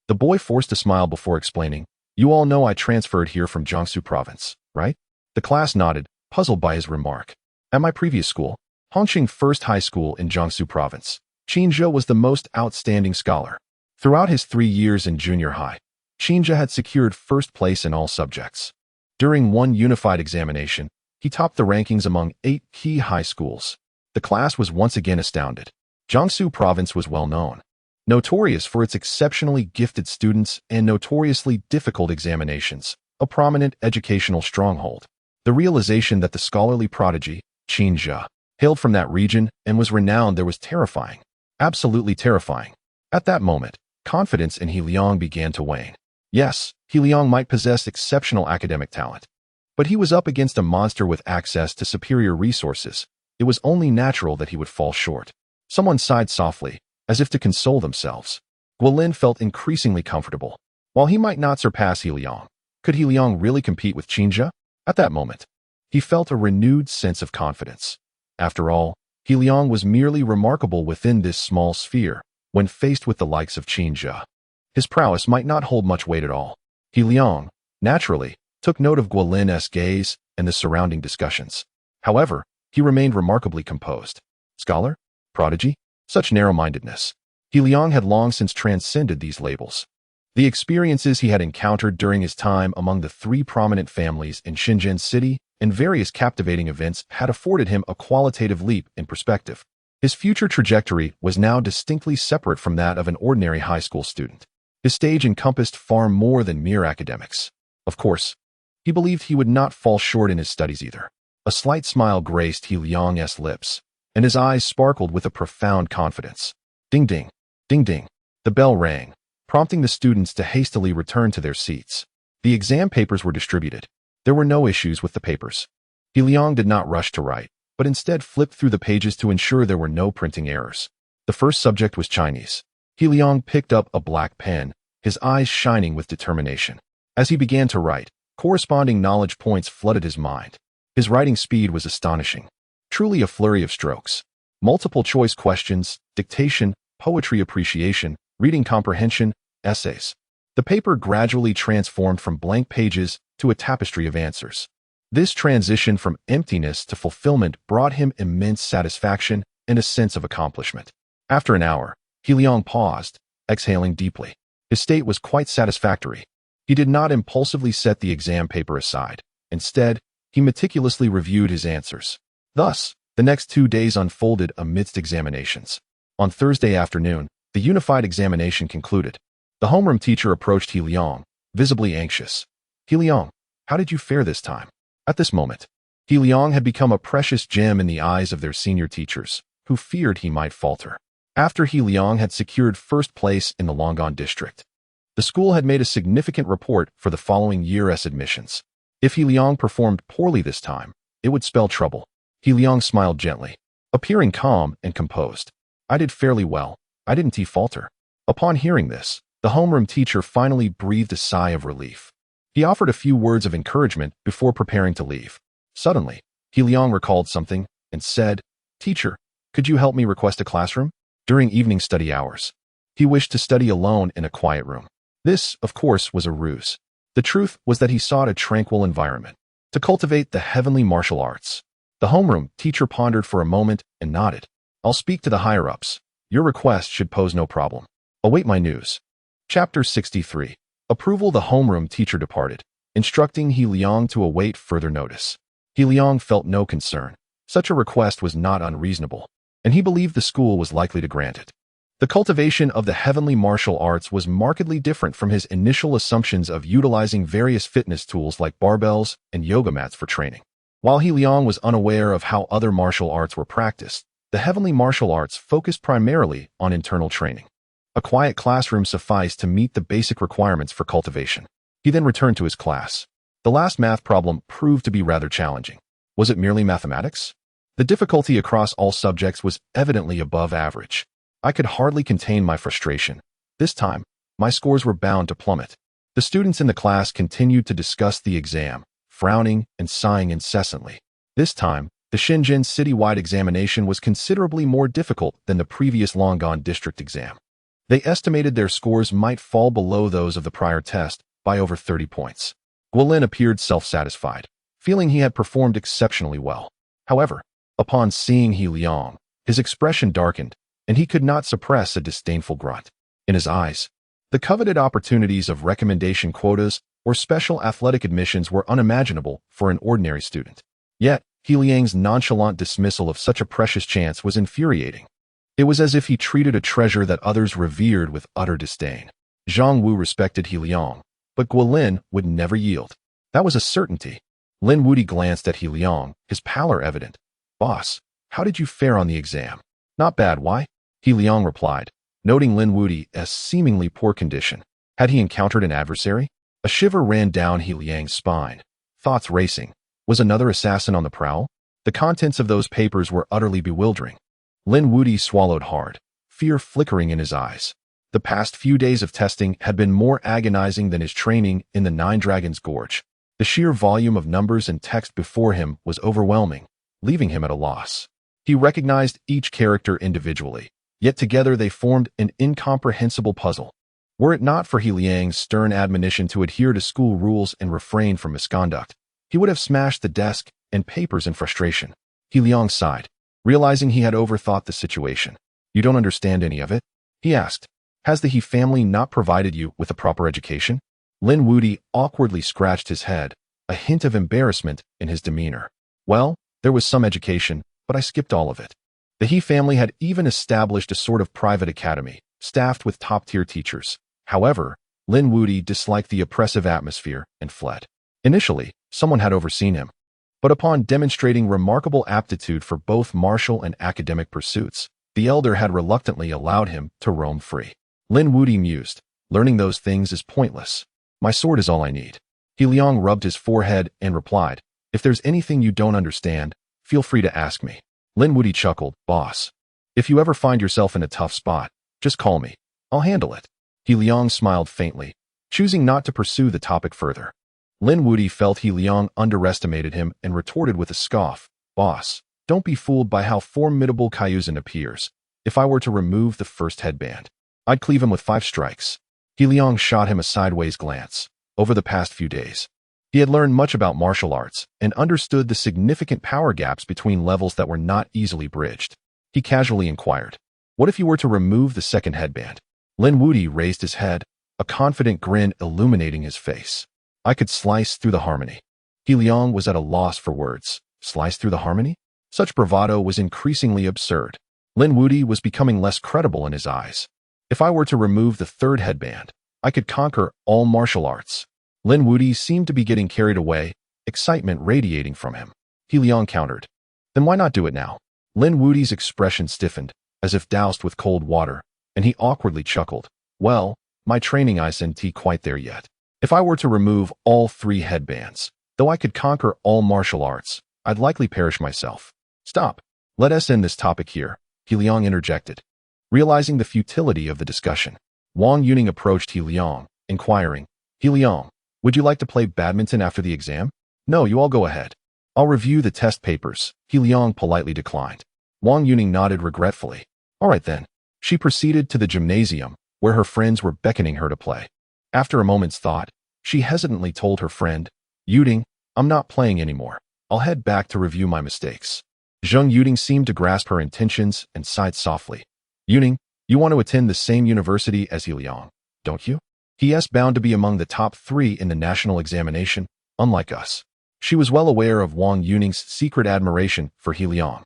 The boy forced a smile before explaining, "You all know I transferred here from Jiangsu province, right?" The class nodded, puzzled by his remark. "At my previous school, Hongqing First High School in Jiangsu province, Qinjia was the most outstanding scholar. Throughout his 3 years in junior high, Qinjia had secured first place in all subjects. During one unified examination, he topped the rankings among 8 key high schools." The class was once again astounded. Jiangsu province was well known, notorious for its exceptionally gifted students and notoriously difficult examinations, a prominent educational stronghold. The realization that the scholarly prodigy, Qinjia, hailed from that region and was renowned there was terrifying, absolutely terrifying. At that moment, confidence in He Liang began to wane. Yes, He Liang might possess exceptional academic talent, but he was up against a monster with access to superior resources. It was only natural that he would fall short. Someone sighed softly, as if to console themselves. Guolin felt increasingly comfortable. While he might not surpass He Liang, could He Liang really compete with Qinjia? At that moment, he felt a renewed sense of confidence. After all, He Liang was merely remarkable within this small sphere when faced with the likes of Qinjia. His prowess might not hold much weight at all. He Liang, naturally, took note of Guolin's gaze and the surrounding discussions. However, he remained remarkably composed. Scholar? Prodigy? Such narrow-mindedness. He Liang had long since transcended these labels. The experiences he had encountered during his time among the 3 prominent families in Shenzhen City and various captivating events had afforded him a qualitative leap in perspective. His future trajectory was now distinctly separate from that of an ordinary high school student. His stage encompassed far more than mere academics. Of course, he believed he would not fall short in his studies either. A slight smile graced He Liang's lips, and his eyes sparkled with a profound confidence. Ding ding, ding ding. The bell rang, prompting the students to hastily return to their seats. The exam papers were distributed. There were no issues with the papers. He Liang did not rush to write, but instead flipped through the pages to ensure there were no printing errors. The first subject was Chinese. He Liang picked up a black pen, his eyes shining with determination. As he began to write, corresponding knowledge points flooded his mind. His writing speed was astonishing. Truly a flurry of strokes. Multiple choice questions, dictation, poetry appreciation, reading comprehension, essays. The paper gradually transformed from blank pages to a tapestry of answers. This transition from emptiness to fulfillment brought him immense satisfaction and a sense of accomplishment. After an hour, He Liang paused, exhaling deeply. His state was quite satisfactory. He did not impulsively set the exam paper aside. Instead, he meticulously reviewed his answers. Thus, the next 2 days unfolded amidst examinations. On Thursday afternoon, the unified examination concluded. The homeroom teacher approached He Liang, visibly anxious. "He Liang, how did you fare this time?" At this moment, He Liang had become a precious gem in the eyes of their senior teachers, who feared he might falter. After He Liang had secured first place in the Longan district, the school had made a significant report for the following year's admissions. If He Liang performed poorly this time, it would spell trouble. He Liang smiled gently, appearing calm and composed. I did fairly well. I didn't falter. Upon hearing this, the homeroom teacher finally breathed a sigh of relief. He offered a few words of encouragement before preparing to leave. Suddenly, He Liang recalled something and said, "Teacher, could you help me request a classroom?" During evening study hours, he wished to study alone in a quiet room. This, of course, was a ruse. The truth was that he sought a tranquil environment to cultivate the heavenly martial arts. The homeroom teacher pondered for a moment and nodded. I'll speak to the higher-ups. Your request should pose no problem. Await my news. Chapter 63. Approval. The homeroom teacher departed, instructing He Liang to await further notice. He Liang felt no concern. Such a request was not unreasonable, and he believed the school was likely to grant it. The cultivation of the heavenly martial arts was markedly different from his initial assumptions of utilizing various fitness tools like barbells and yoga mats for training. While He Liang was unaware of how other martial arts were practiced, the heavenly martial arts focused primarily on internal training. A quiet classroom sufficed to meet the basic requirements for cultivation. He then returned to his class. The last math problem proved to be rather challenging. Was it merely mathematics? The difficulty across all subjects was evidently above average. I could hardly contain my frustration. This time, my scores were bound to plummet. The students in the class continued to discuss the exam, frowning and sighing incessantly. This time, the Shenzhen citywide examination was considerably more difficult than the previous Longan district exam. They estimated their scores might fall below those of the prior test by over 30 points. Guolin appeared self-satisfied, feeling he had performed exceptionally well. However, upon seeing He Liang, his expression darkened, and he could not suppress a disdainful grunt. In his eyes, the coveted opportunities of recommendation quotas or special athletic admissions were unimaginable for an ordinary student. Yet, He Liang's nonchalant dismissal of such a precious chance was infuriating. It was as if he treated a treasure that others revered with utter disdain. Zhang Wu respected He Liang, but Guolin would never yield. That was a certainty. Lin Wudi glanced at He Liang, his pallor evident. Boss, how did you fare on the exam? Not bad, why? He Liang replied, noting Lin Wudi's seemingly poor condition. Had he encountered an adversary? A shiver ran down He Liang's spine. Thoughts racing. Was another assassin on the prowl? The contents of those papers were utterly bewildering. Lin Wudi swallowed hard, fear flickering in his eyes. The past few days of testing had been more agonizing than his training in the Nine Dragons Gorge. The sheer volume of numbers and text before him was overwhelming, leaving him at a loss. He recognized each character individually, yet together they formed an incomprehensible puzzle. Were it not for He Liang's stern admonition to adhere to school rules and refrain from misconduct, he would have smashed the desk and papers in frustration. He Liang sighed, realizing he had overthought the situation. You don't understand any of it? He asked. Has the He family not provided you with a proper education? Lin Wudi awkwardly scratched his head, a hint of embarrassment in his demeanor. Well, there was some education, but I skipped all of it. The He family had even established a sort of private academy, staffed with top-tier teachers. However, Lin Wudi disliked the oppressive atmosphere and fled. Initially, someone had overseen him, but upon demonstrating remarkable aptitude for both martial and academic pursuits, the elder had reluctantly allowed him to roam free. Lin Wudi mused, learning those things is pointless. My sword is all I need. He Liang rubbed his forehead and replied, if there's anything you don't understand, feel free to ask me. Lin Wudi chuckled, boss. If you ever find yourself in a tough spot, just call me. I'll handle it. He Liang smiled faintly, choosing not to pursue the topic further. Lin Wudi felt He Liang underestimated him and retorted with a scoff, boss, don't be fooled by how formidable Kaiyuzen appears. If I were to remove the first headband, I'd cleave him with 5 strikes. He Liang shot him a sideways glance. Over the past few days, he had learned much about martial arts and understood the significant power gaps between levels that were not easily bridged. He casually inquired, what if you were to remove the second headband? Lin Wudi raised his head, a confident grin illuminating his face. I could slice through the harmony. He Liang was at a loss for words. Slice through the harmony? Such bravado was increasingly absurd. Lin Wudi was becoming less credible in his eyes. If I were to remove the third headband, I could conquer all martial arts. Lin Wudi seemed to be getting carried away, excitement radiating from him. He Liang countered. Then why not do it now? Lin Wudi's expression stiffened, as if doused with cold water, and he awkwardly chuckled. Well, my training isn't quite there yet. If I were to remove all 3 headbands, though I could conquer all martial arts, I'd likely perish myself. Stop. Let us end this topic here, He Liang interjected. Realizing the futility of the discussion, Wang Yuning approached He Liang, inquiring, He Liang, would you like to play badminton after the exam? No, you all go ahead. I'll review the test papers, He Liang politely declined. Wang Yuning nodded regretfully. All right then. She proceeded to the gymnasium, where her friends were beckoning her to play. After a moment's thought, she hesitantly told her friend, Yuting, I'm not playing anymore. I'll head back to review my mistakes. Zheng Yuting seemed to grasp her intentions and sighed softly. Yuting, you want to attend the same university as He Liang, don't you? He is bound to be among the top 3 in the national examination, unlike us. She was well aware of Wang Yuning's secret admiration for He Liang.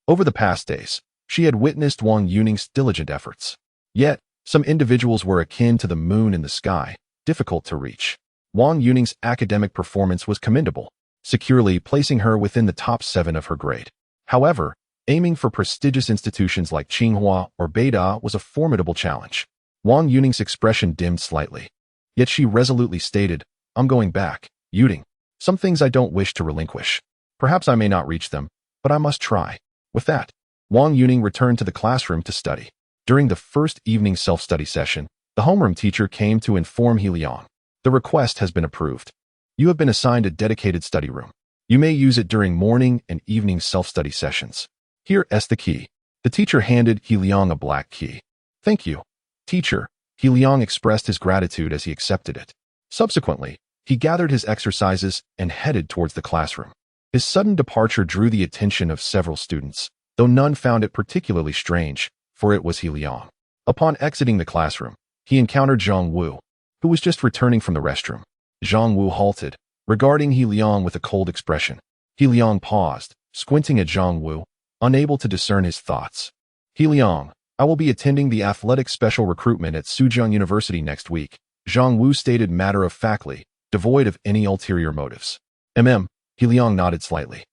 Over the past days, she had witnessed Wang Yuning's diligent efforts. Yet, some individuals were akin to the moon in the sky, difficult to reach. Wang Yuning's academic performance was commendable, securely placing her within the top 7 of her grade. However, aiming for prestigious institutions like Tsinghua or Beida was a formidable challenge. Wang Yuning's expression dimmed slightly. Yet she resolutely stated, I'm going back, Yuting. Some things I don't wish to relinquish. Perhaps I may not reach them, but I must try. With that, Wang Yuning returned to the classroom to study. During the first evening self-study session, the homeroom teacher came to inform He Liang. The request has been approved. You have been assigned a dedicated study room. You may use it during morning and evening self-study sessions. Here is the key. The teacher handed He Liang a black key. Thank you, teacher. He Liang expressed his gratitude as he accepted it. Subsequently, he gathered his exercises and headed towards the classroom. His sudden departure drew the attention of several students, though none found it particularly strange, for it was He Liang. Upon exiting the classroom, he encountered Zhang Wu, who was just returning from the restroom. Zhang Wu halted, regarding He Liang with a cold expression. He Liang paused, squinting at Zhang Wu, unable to discern his thoughts. He Liang, I will be attending the athletic special recruitment at Suzhou University next week, Zhang Wu stated matter-of-factly, devoid of any ulterior motives. He Liang nodded slightly,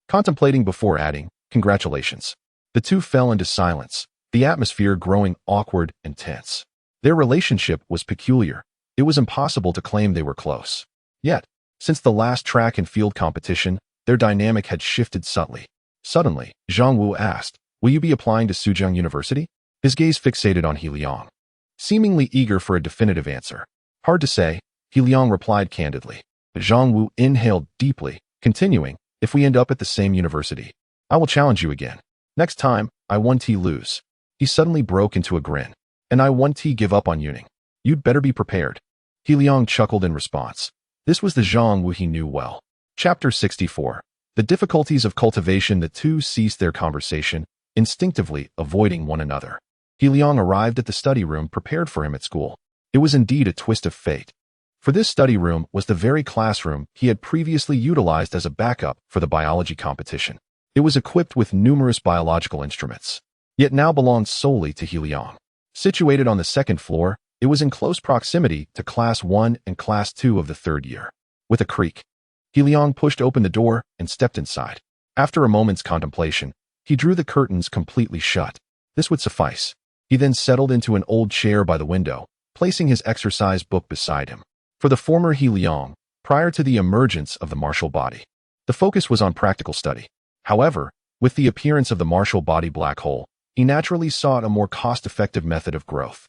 contemplating before adding, congratulations. The two fell into silence, the atmosphere growing awkward and tense. Their relationship was peculiar. It was impossible to claim they were close. Yet, since the last track and field competition, their dynamic had shifted subtly. Suddenly, Zhang Wu asked, will you be applying to Suzhou University? His gaze fixated on He Liang, seemingly eager for a definitive answer. Hard to say, He Liang replied candidly. But Zhang Wu inhaled deeply, continuing, if we end up at the same university, I will challenge you again. Next time, I 1T lose. He suddenly broke into a grin. And I 1T give up on Yuning. You'd better be prepared. He Liang chuckled in response. This was the Zhang Wu he knew well. Chapter 64. The difficulties of cultivation. The two ceased their conversation, instinctively avoiding one another. He Liang arrived at the study room prepared for him at school. It was indeed a twist of fate. For this study room was the very classroom he had previously utilized as a backup for the biology competition. It was equipped with numerous biological instruments, yet now belonged solely to He Liang. Situated on the second floor, it was in close proximity to Class 1 and Class 2 of the third year. With a creak, He Liang pushed open the door and stepped inside. After a moment's contemplation, he drew the curtains completely shut. This would suffice. He then settled into an old chair by the window, placing his exercise book beside him. For the former He Liang, prior to the emergence of the martial body, the focus was on practical study. However, with the appearance of the martial body black hole, he naturally sought a more cost-effective method of growth.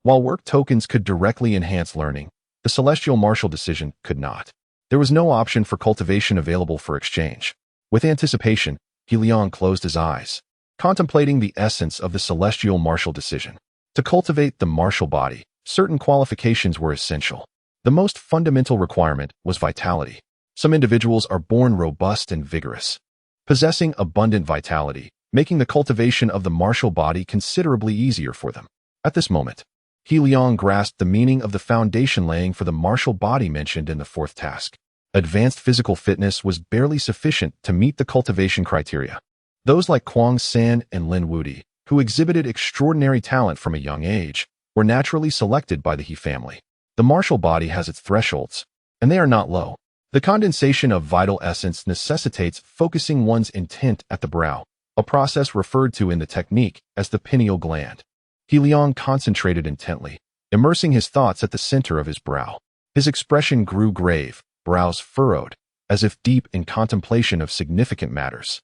While work tokens could directly enhance learning, the celestial martial decision could not. There was no option for cultivation available for exchange. With anticipation, He Liang closed his eyes, contemplating the essence of the celestial martial decision. To cultivate the martial body, certain qualifications were essential. The most fundamental requirement was vitality. Some individuals are born robust and vigorous, possessing abundant vitality, making the cultivation of the martial body considerably easier for them. At this moment, He Liang grasped the meaning of the foundation laying for the martial body mentioned in the fourth task. Advanced physical fitness was barely sufficient to meet the cultivation criteria. Those like Kwang San and Lin Wudi, who exhibited extraordinary talent from a young age, were naturally selected by the He family. The martial body has its thresholds, and they are not low. The condensation of vital essence necessitates focusing one's intent at the brow, a process referred to in the technique as the pineal gland. He Liang concentrated intently, immersing his thoughts at the center of his brow. His expression grew grave, brows furrowed, as if deep in contemplation of significant matters.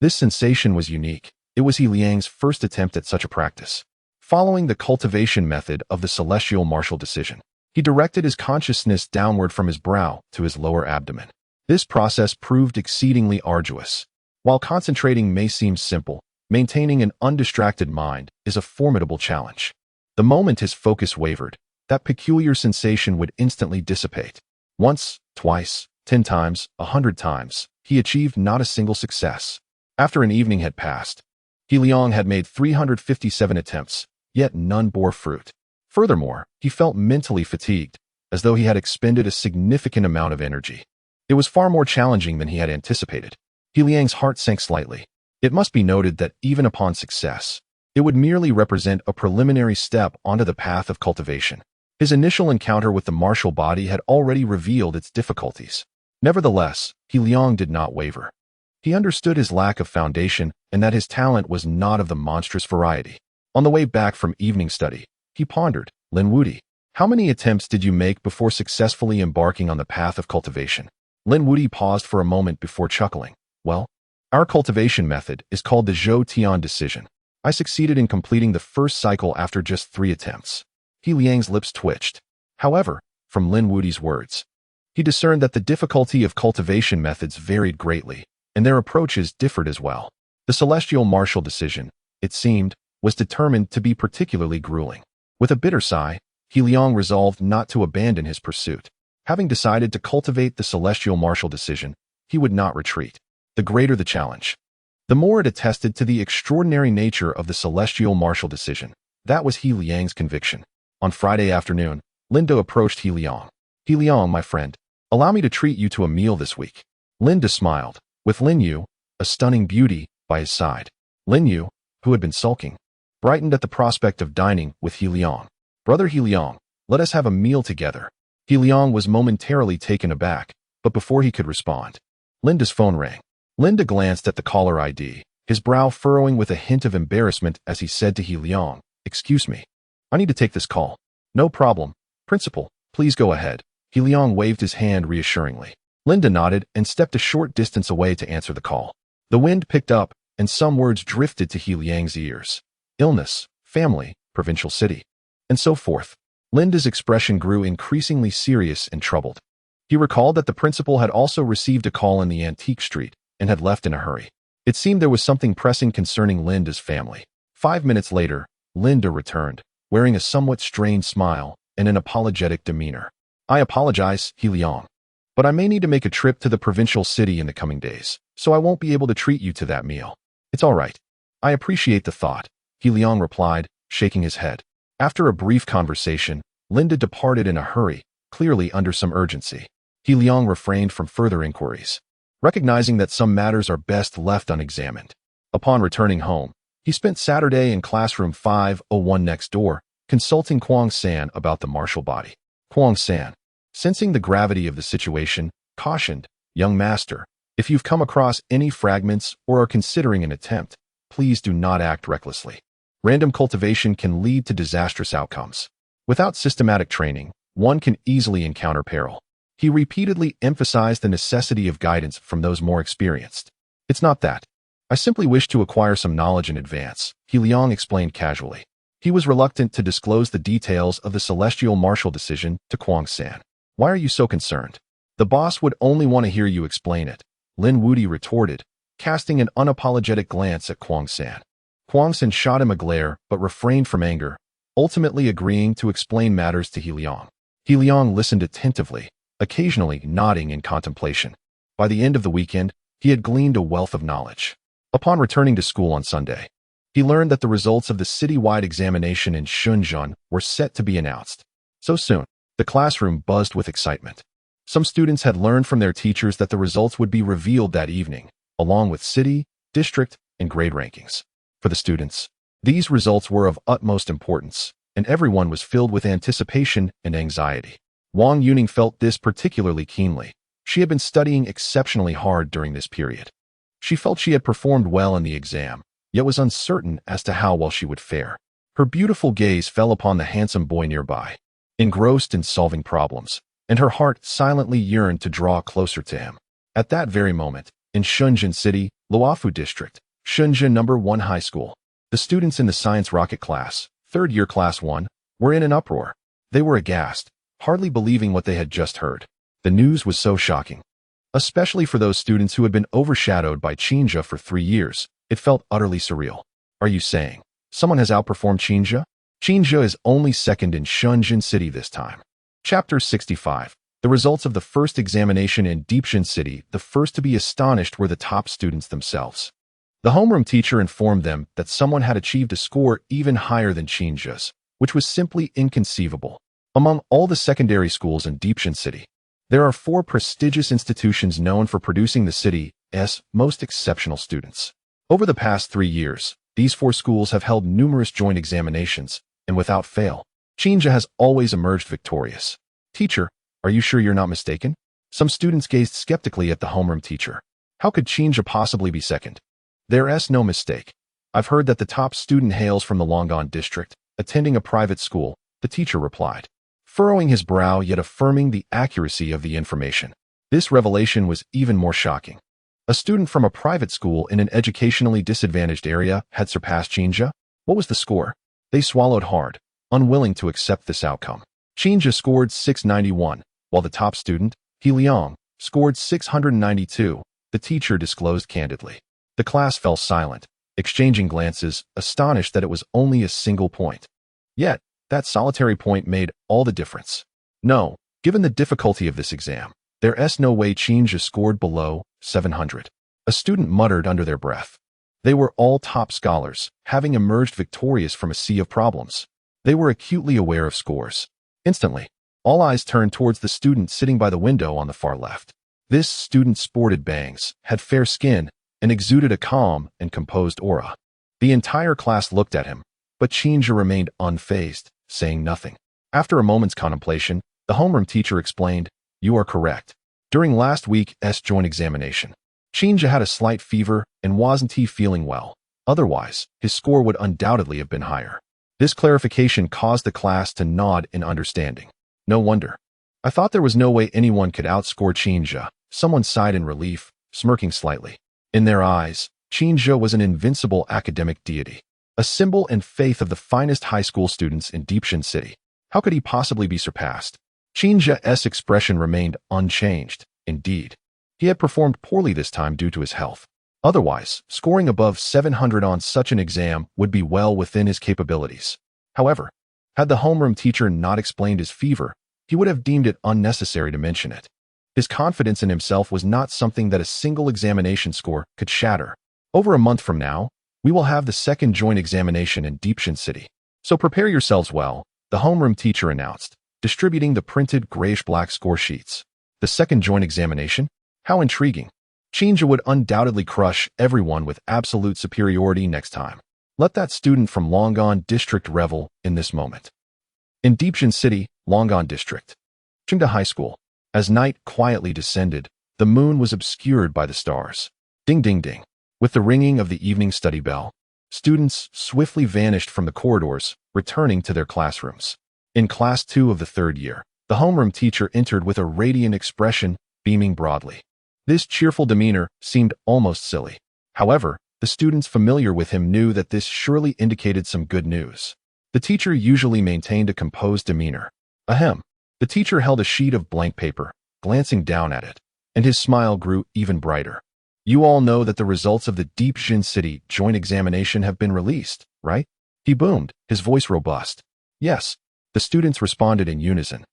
This sensation was unique. It was He Liang's first attempt at such a practice. Following the cultivation method of the celestial martial decision, he directed his consciousness downward from his brow to his lower abdomen. This process proved exceedingly arduous. While concentrating may seem simple, maintaining an undistracted mind is a formidable challenge. The moment his focus wavered, that peculiar sensation would instantly dissipate. Once, twice, 10 times, 100 times, he achieved not a single success. After an evening had passed, He Liang had made 357 attempts, yet none bore fruit. Furthermore, he felt mentally fatigued, as though he had expended a significant amount of energy. It was far more challenging than he had anticipated. He Liang's heart sank slightly. It must be noted that even upon success, it would merely represent a preliminary step onto the path of cultivation. His initial encounter with the martial body had already revealed its difficulties. Nevertheless, He Liang did not waver. He understood his lack of foundation and that his talent was not of the monstrous variety. On the way back from evening study, he pondered, Lin Wudi, how many attempts did you make before successfully embarking on the path of cultivation? Lin Wudi paused for a moment before chuckling. Well, our cultivation method is called the Zhou Tian decision. I succeeded in completing the first cycle after just 3 attempts. He Liang's lips twitched. However, from Lin Wudi's words, he discerned that the difficulty of cultivation methods varied greatly, and their approaches differed as well. The celestial martial decision, it seemed, was determined to be particularly grueling. With a bitter sigh, He Liang resolved not to abandon his pursuit. Having decided to cultivate the celestial martial decision, he would not retreat. The greater the challenge, the more it attested to the extraordinary nature of the celestial martial decision. That was He Liang's conviction. On Friday afternoon, Linda approached He Liang. He Liang, my friend, allow me to treat you to a meal this week. Linda smiled, with Lin Yu, a stunning beauty, by his side. Lin Yu, who had been sulking, brightened at the prospect of dining with He Liang. Brother He Liang, let us have a meal together. He Liang was momentarily taken aback, but before he could respond, Linda's phone rang. Linda glanced at the caller ID, his brow furrowing with a hint of embarrassment as he said to He Liang, excuse me, I need to take this call. No problem, Principal, please go ahead. He Liang waved his hand reassuringly. Linda nodded and stepped a short distance away to answer the call. The wind picked up, and some words drifted to He Liang's ears. Illness, family, provincial city, and so forth. Linda's expression grew increasingly serious and troubled. He recalled that the principal had also received a call in the antique street and had left in a hurry. It seemed there was something pressing concerning Linda's family. 5 minutes later, Linda returned, wearing a somewhat strained smile and an apologetic demeanor. I apologize, He Liang, but I may need to make a trip to the provincial city in the coming days, so I won't be able to treat you to that meal. It's all right. I appreciate the thought, He Liang replied, shaking his head. After a brief conversation, Linda departed in a hurry, clearly under some urgency. He Liang refrained from further inquiries, recognizing that some matters are best left unexamined. Upon returning home, he spent Saturday in classroom 501 next door, consulting Kuang San about the martial body. Kuang San, sensing the gravity of the situation, cautioned, young master, if you've come across any fragments or are considering an attempt, please do not act recklessly. Random cultivation can lead to disastrous outcomes. Without systematic training, one can easily encounter peril. He repeatedly emphasized the necessity of guidance from those more experienced. It's not that. I simply wish to acquire some knowledge in advance, He Liang explained casually. He was reluctant to disclose the details of the celestial martial decision to Kuang San. Why are you so concerned? The boss would only want to hear you explain it, Lin Wudi retorted, casting an unapologetic glance at Kuang San. Kuang San shot him a glare but refrained from anger, ultimately agreeing to explain matters to He Liang. He Liang listened attentively, occasionally nodding in contemplation. By the end of the weekend, he had gleaned a wealth of knowledge. Upon returning to school on Sunday, he learned that the results of the citywide examination in Shenzhen were set to be announced. So soon, the classroom buzzed with excitement. Some students had learned from their teachers that the results would be revealed that evening, along with city, district, and grade rankings. For the students, these results were of utmost importance, and everyone was filled with anticipation and anxiety. Wang Yuning felt this particularly keenly. She had been studying exceptionally hard during this period. She felt she had performed well in the exam, yet was uncertain as to how well she would fare. Her beautiful gaze fell upon the handsome boy nearby, engrossed in solving problems, and her heart silently yearned to draw closer to him. At that very moment, in Shenzhen City, Luofu District, Shenzhen No. 1 High School, the students in the science rocket class, third year class 1, were in an uproar. They were aghast, hardly believing what they had just heard. The news was so shocking. Especially for those students who had been overshadowed by Qinja for 3 years, it felt utterly surreal. Are you saying someone has outperformed Qinja? Qinja is only second in Shenzhen City this time. Chapter 65. The results of the first examination in Deepshin City. The first to be astonished were the top students themselves. The homeroom teacher informed them that someone had achieved a score even higher than Qinja's, which was simply inconceivable. Among all the secondary schools in Deepshin City, there are 4 prestigious institutions known for producing the city's most exceptional students. Over the past 3 years, these 4 schools have held numerous joint examinations, and without fail, Qinja has always emerged victorious. Teacher, are you sure you're not mistaken? Some students gazed skeptically at the homeroom teacher. How could Qinja possibly be second? There's no mistake. I've heard that the top student hails from the Liang district, attending a private school, the teacher replied, furrowing his brow yet affirming the accuracy of the information. This revelation was even more shocking. A student from a private school in an educationally disadvantaged area had surpassed Qinja? What was the score? They swallowed hard, unwilling to accept this outcome. Qinja scored 691, while the top student, He Liang, scored 692, the teacher disclosed candidly. The class fell silent, exchanging glances, astonished that it was only a single point. Yet, that solitary point made all the difference. No, given the difficulty of this exam, there's no way Qinja scored below 700. A student muttered under their breath. They were all top scholars, having emerged victorious from a sea of problems. They were acutely aware of scores. Instantly, all eyes turned towards the student sitting by the window on the far left. This student sported bangs, had fair skin, and exuded a calm and composed aura. The entire class looked at him, but Qinja remained unfazed, saying nothing. After a moment's contemplation, the homeroom teacher explained, "You are correct. During last week's joint examination, Qinja had a slight fever and wasn't feeling well. Otherwise, his score would undoubtedly have been higher." This clarification caused the class to nod in understanding. No wonder. I thought there was no way anyone could outscore Qinja. Someone sighed in relief, smirking slightly. In their eyes, Qinja was an invincible academic deity, a symbol and faith of the finest high school students in Deepshin City. How could he possibly be surpassed? Qinja's expression remained unchanged. Indeed, he had performed poorly this time due to his health. Otherwise, scoring above 700 on such an exam would be well within his capabilities. However, had the homeroom teacher not explained his fever, he would have deemed it unnecessary to mention it. His confidence in himself was not something that a single examination score could shatter. Over a month from now, we will have the second joint examination in Deepshin City. So prepare yourselves well, the homeroom teacher announced, distributing the printed grayish-black score sheets. The second joint examination? How intriguing. Qinja would undoubtedly crush everyone with absolute superiority next time. Let that student from Liang district revel in this moment. In Deepshin City, Liang district, Chengda High School. As night quietly descended, the moon was obscured by the stars. Ding ding ding. With the ringing of the evening study bell, students swiftly vanished from the corridors, returning to their classrooms. In class 2 of the 3rd year, the homeroom teacher entered with a radiant expression, beaming broadly. This cheerful demeanor seemed almost silly. However, the students familiar with him knew that this surely indicated some good news. The teacher usually maintained a composed demeanor. Ahem. The teacher held a sheet of blank paper, glancing down at it, and his smile grew even brighter. You all know that the results of the Deepshin City joint examination have been released, right? He boomed, his voice robust. Yes, the students responded in unison,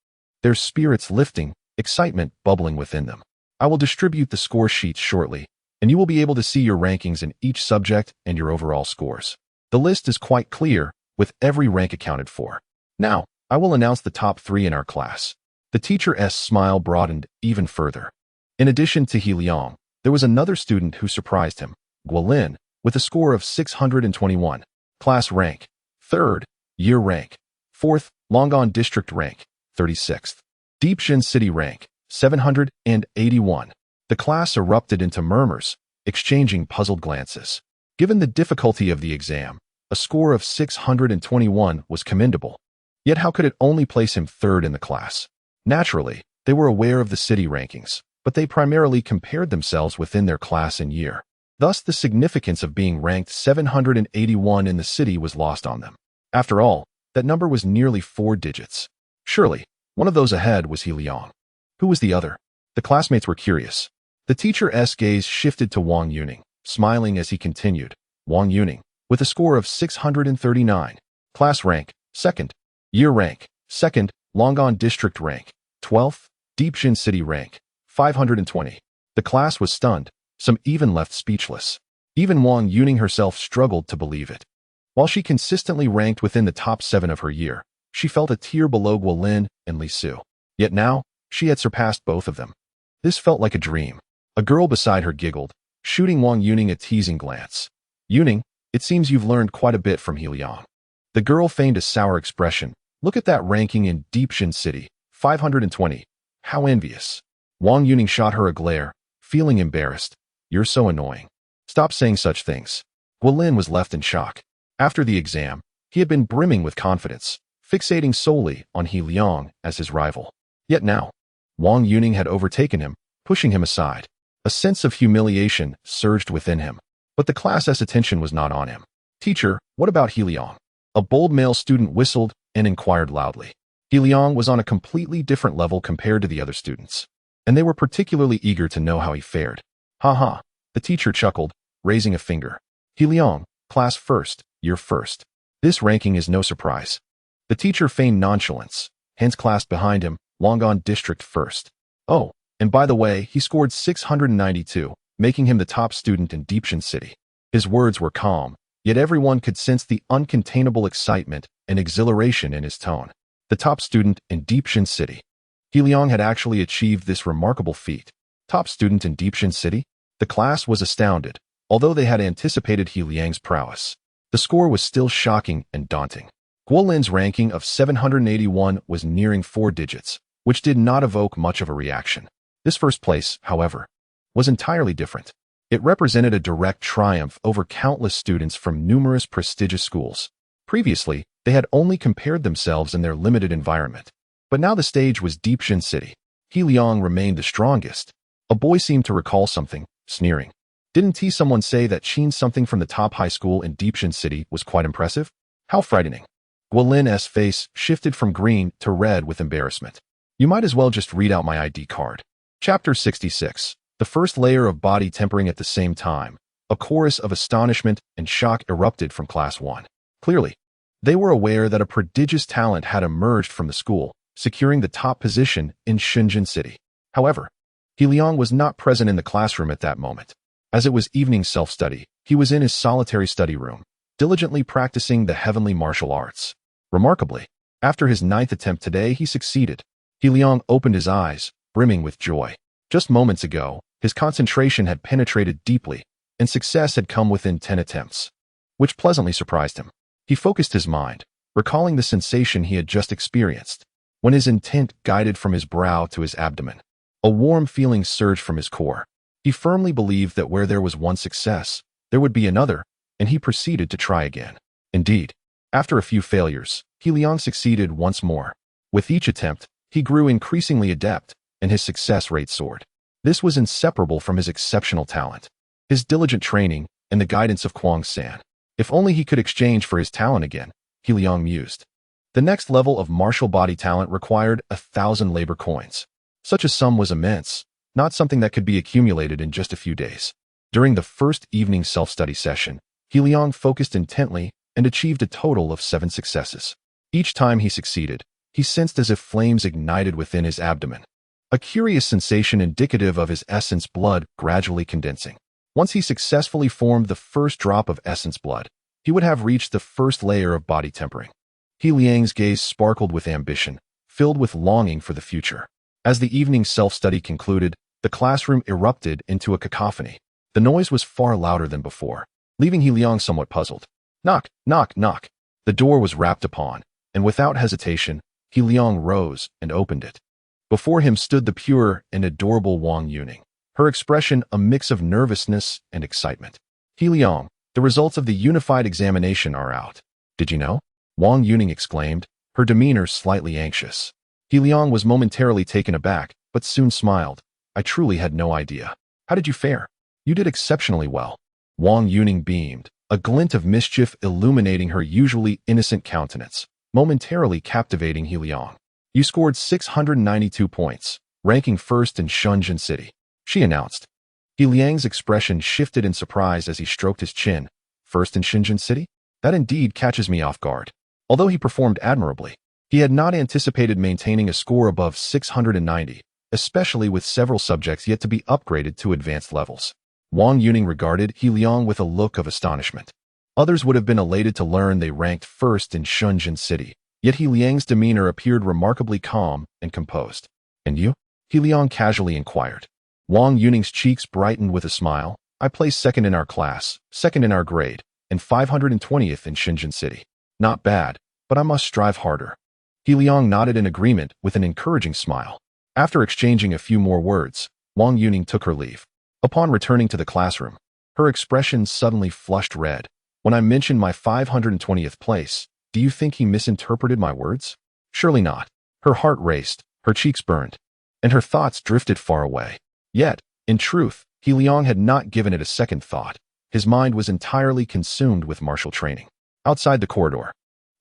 their spirits lifting, excitement bubbling within them. I will distribute the score sheets shortly, and you will be able to see your rankings in each subject and your overall scores. The list is quite clear, with every rank accounted for. Now, I will announce the top 3 in our class. The teacher's smile broadened even further. In addition to He Liang, there was another student who surprised him, Guolin, with a score of 621. Class rank, 3rd, year rank, 4th, Liang district rank, 36th. Deepshin City rank, 781. The class erupted into murmurs, exchanging puzzled glances. Given the difficulty of the exam, a score of 621 was commendable. Yet how could it only place him third in the class? Naturally, they were aware of the city rankings, but they primarily compared themselves within their class and year. Thus, the significance of being ranked 781 in the city was lost on them. After all, that number was nearly 4 digits. Surely, one of those ahead was Liang. Who was the other? The classmates were curious. The teacher's gaze shifted to Wang Yuning, smiling as he continued. Wang Yuning, with a score of 639. Class rank, 2nd. Year rank, 2nd. Longon District rank, 12th. Deepshin City rank, 520. The class was stunned. Some even left speechless. Even Wang Yuning herself struggled to believe it. While she consistently ranked within the top 7 of her year, she felt a tier below Guolin and Li Su. Yet now, she had surpassed both of them. This felt like a dream. A girl beside her giggled, shooting Wang Yuning a teasing glance. Yuning, it seems you've learned quite a bit from Liang. The girl feigned a sour expression. Look at that ranking in Deepshin City, 520. How envious. Wang Yuning shot her a glare, feeling embarrassed. You're so annoying. Stop saying such things. Guolin was left in shock. After the exam, he had been brimming with confidence, fixating solely on Liang as his rival. Yet now, Wang Yuning had overtaken him, pushing him aside. A sense of humiliation surged within him. But the class's attention was not on him. Teacher, what about Liang? A bold male student whistled and inquired loudly. Liang was on a completely different level compared to the other students, and they were particularly eager to know how he fared. Ha ha, the teacher chuckled, raising a finger. Liang, class 1st, year 1st. This ranking is no surprise. The teacher feigned nonchalance, hands clasped behind him, Longon District 1st. Oh, and by the way, he scored 692, making him the top student in Deepshin City. His words were calm, yet everyone could sense the uncontainable excitement and exhilaration in his tone. The top student in Deepshin City. Liang had actually achieved this remarkable feat. Top student in Deepshin City? The class was astounded, although they had anticipated Liang's prowess. The score was still shocking and daunting. Guolin's ranking of 781 was nearing 4 digits, which did not evoke much of a reaction. This first place, however, was entirely different. It represented a direct triumph over countless students from numerous prestigious schools. Previously, they had only compared themselves in their limited environment. But now the stage was Deepshin City. Liang remained the strongest. A boy seemed to recall something, sneering. Didn't someone say that something from the top high school in Deepshin City was quite impressive? How frightening. Guolin's face shifted from green to red with embarrassment. You might as well just read out my ID card. Chapter 66. The first layer of body tempering at the same time. A chorus of astonishment and shock erupted from Class 1. Clearly, they were aware that a prodigious talent had emerged from the school, securing the top position in Shenzhen City. However, Liang was not present in the classroom at that moment. As it was evening self-study, he was in his solitary study room, diligently practicing the heavenly martial arts. Remarkably, after his 9th attempt today, he succeeded. Liang opened his eyes, brimming with joy. Just moments ago, his concentration had penetrated deeply, and success had come within 10 attempts, which pleasantly surprised him. He focused his mind, recalling the sensation he had just experienced, when his intent guided from his brow to his abdomen. A warm feeling surged from his core. He firmly believed that where there was one success, there would be another, and he proceeded to try again. Indeed, after a few failures, Liang succeeded once more. With each attempt, he grew increasingly adept, and his success rate soared. This was inseparable from his exceptional talent, his diligent training, and the guidance of Kwang San. If only he could exchange for his talent again, Liang mused. The next level of martial body talent required 1,000 labor coins. Such a sum was immense, not something that could be accumulated in just a few days. During the first evening self-study session, Liang focused intently and achieved a total of 7 successes. Each time he succeeded, he sensed as if flames ignited within his abdomen, a curious sensation indicative of his essence blood gradually condensing. Once he successfully formed the first drop of essence blood, he would have reached the first layer of body tempering. Liang's gaze sparkled with ambition, filled with longing for the future. As the evening self-study concluded, the classroom erupted into a cacophony. The noise was far louder than before, leaving Liang somewhat puzzled. Knock, knock, knock. The door was rapped upon, and without hesitation, Liang rose and opened it. Before him stood the pure and adorable Wang Yuning. her expression a mix of nervousness and excitement. He Liang, the results of the unified examination are out. Did you know? Wang Yuning exclaimed, her demeanor slightly anxious. He Liang was momentarily taken aback, but soon smiled. I truly had no idea. How did you fare? You did exceptionally well. Wang Yuning beamed, a glint of mischief illuminating her usually innocent countenance, momentarily captivating He Liang. You scored 692 points, ranking first in Shenzhen City, she announced. He Liang's expression shifted in surprise as he stroked his chin. First in Shenzhen City? That indeed catches me off guard. Although he performed admirably, he had not anticipated maintaining a score above 690, especially with several subjects yet to be upgraded to advanced levels. Wang Yuning regarded He Liang with a look of astonishment. Others would have been elated to learn they ranked first in Shenzhen City, yet He Liang's demeanor appeared remarkably calm and composed. And you? He Liang casually inquired. Wang Yuning's cheeks brightened with a smile. I placed second in our class, second in our grade, and 520th in Shenzhen City. Not bad, but I must strive harder. He Liang nodded in agreement with an encouraging smile. After exchanging a few more words, Wang Yuning took her leave. Upon returning to the classroom, her expression suddenly flushed red. When I mentioned my 520th place, do you think he misinterpreted my words? Surely not. Her heart raced, her cheeks burned, and her thoughts drifted far away. Yet, in truth, He Liang had not given it a second thought. His mind was entirely consumed with martial training. Outside the corridor,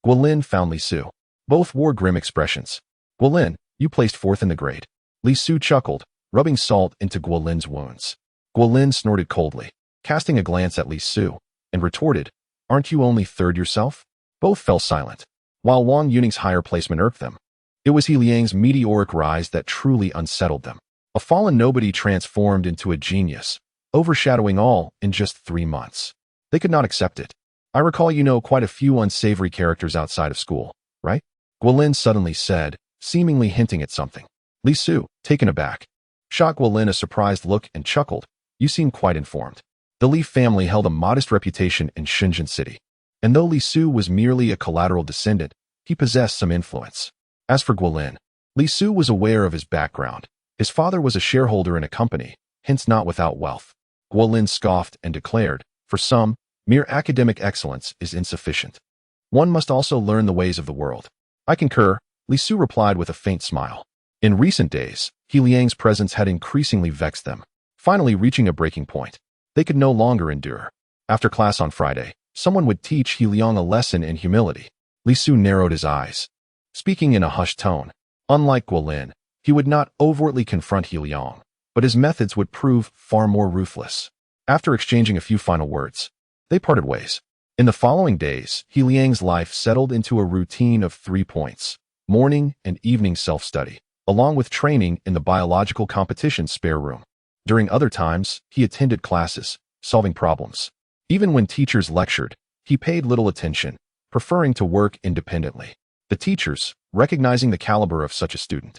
Guolin found Li Su. Both wore grim expressions. Guolin, you placed fourth in the grade. Li Su chuckled, rubbing salt into Guolin's wounds. Guolin snorted coldly, casting a glance at Li Su, and retorted, aren't you only third yourself? Both fell silent, while Wang Yuning's higher placement irked them. It was He Liang's meteoric rise that truly unsettled them. A fallen nobody transformed into a genius, overshadowing all in just 3 months. They could not accept it. I recall you know quite a few unsavory characters outside of school, right? Guolin suddenly said, seemingly hinting at something. Li Su, taken aback, shot Guolin a surprised look and chuckled. You seem quite informed. The Li family held a modest reputation in Shenzhen City, and though Li Su was merely a collateral descendant, he possessed some influence. As for Guolin, Li Su was aware of his background. His father was a shareholder in a company, hence not without wealth. Guolin scoffed and declared, for some, mere academic excellence is insufficient. One must also learn the ways of the world. I concur, Li Su replied with a faint smile. In recent days, He Liang's presence had increasingly vexed them, finally reaching a breaking point. They could no longer endure. After class on Friday, someone would teach He Liang a lesson in humility. Li Su narrowed his eyes, speaking in a hushed tone. Unlike Guolin, he would not overtly confront He Liang, but his methods would prove far more ruthless. After exchanging a few final words, they parted ways. In the following days, He Liang's life settled into a routine of 3 points: morning and evening self-study, along with training in the biological competition spare room. During other times, he attended classes, solving problems. Even when teachers lectured, he paid little attention, preferring to work independently. The teachers, recognizing the caliber of such a student,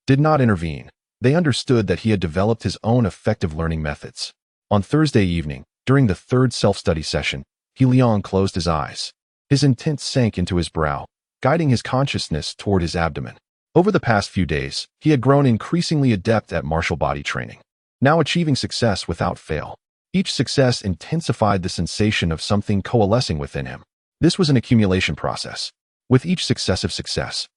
did not intervene. They understood that he had developed his own effective learning methods. On Thursday evening, during the third self-study session, He Liang closed his eyes. His intent sank into his brow, guiding his consciousness toward his abdomen. Over the past few days, he had grown increasingly adept at martial body training, now achieving success without fail. Each success intensified the sensation of something coalescing within him. This was an accumulation process. With each successive success,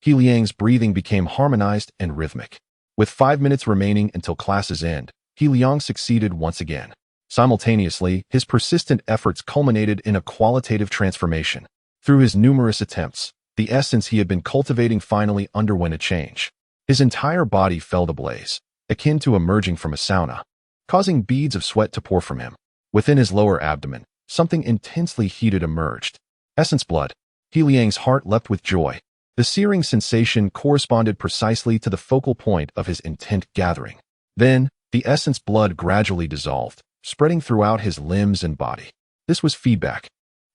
He Liang's breathing became harmonized and rhythmic. With 5 minutes remaining until classes end, He Liang succeeded once again. Simultaneously, his persistent efforts culminated in a qualitative transformation. Through his numerous attempts, the essence he had been cultivating finally underwent a change. His entire body felt ablaze, akin to emerging from a sauna, causing beads of sweat to pour from him. Within his lower abdomen, something intensely heated emerged. Essence blood. He Liang's heart leapt with joy. The searing sensation corresponded precisely to the focal point of his intent gathering. Then, the essence blood gradually dissolved, spreading throughout his limbs and body. This was feedback.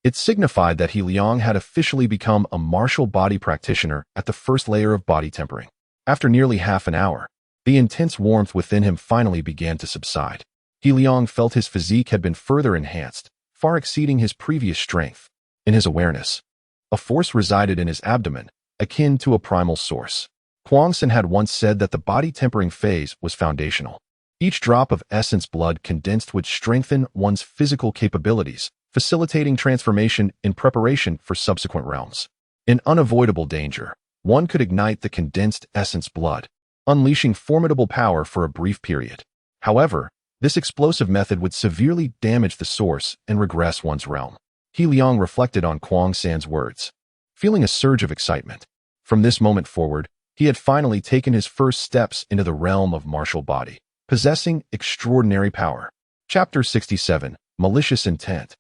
It signified that He Liang had officially become a martial body practitioner at the first layer of body tempering. After nearly half an hour, the intense warmth within him finally began to subside. He Liang felt his physique had been further enhanced, far exceeding his previous strength. In his awareness, a force resided in his abdomen, akin to a primal source. Huang Sin had once said that the body tempering phase was foundational. Each drop of essence blood condensed would strengthen one's physical capabilities, facilitating transformation in preparation for subsequent realms. In unavoidable danger, one could ignite the condensed essence blood, unleashing formidable power for a brief period. However, this explosive method would severely damage the source and regress one's realm. He Liang reflected on Kuang San's words, feeling a surge of excitement. From this moment forward, he had finally taken his first steps into the realm of martial body, possessing extraordinary power. Chapter 67, Malicious Intent.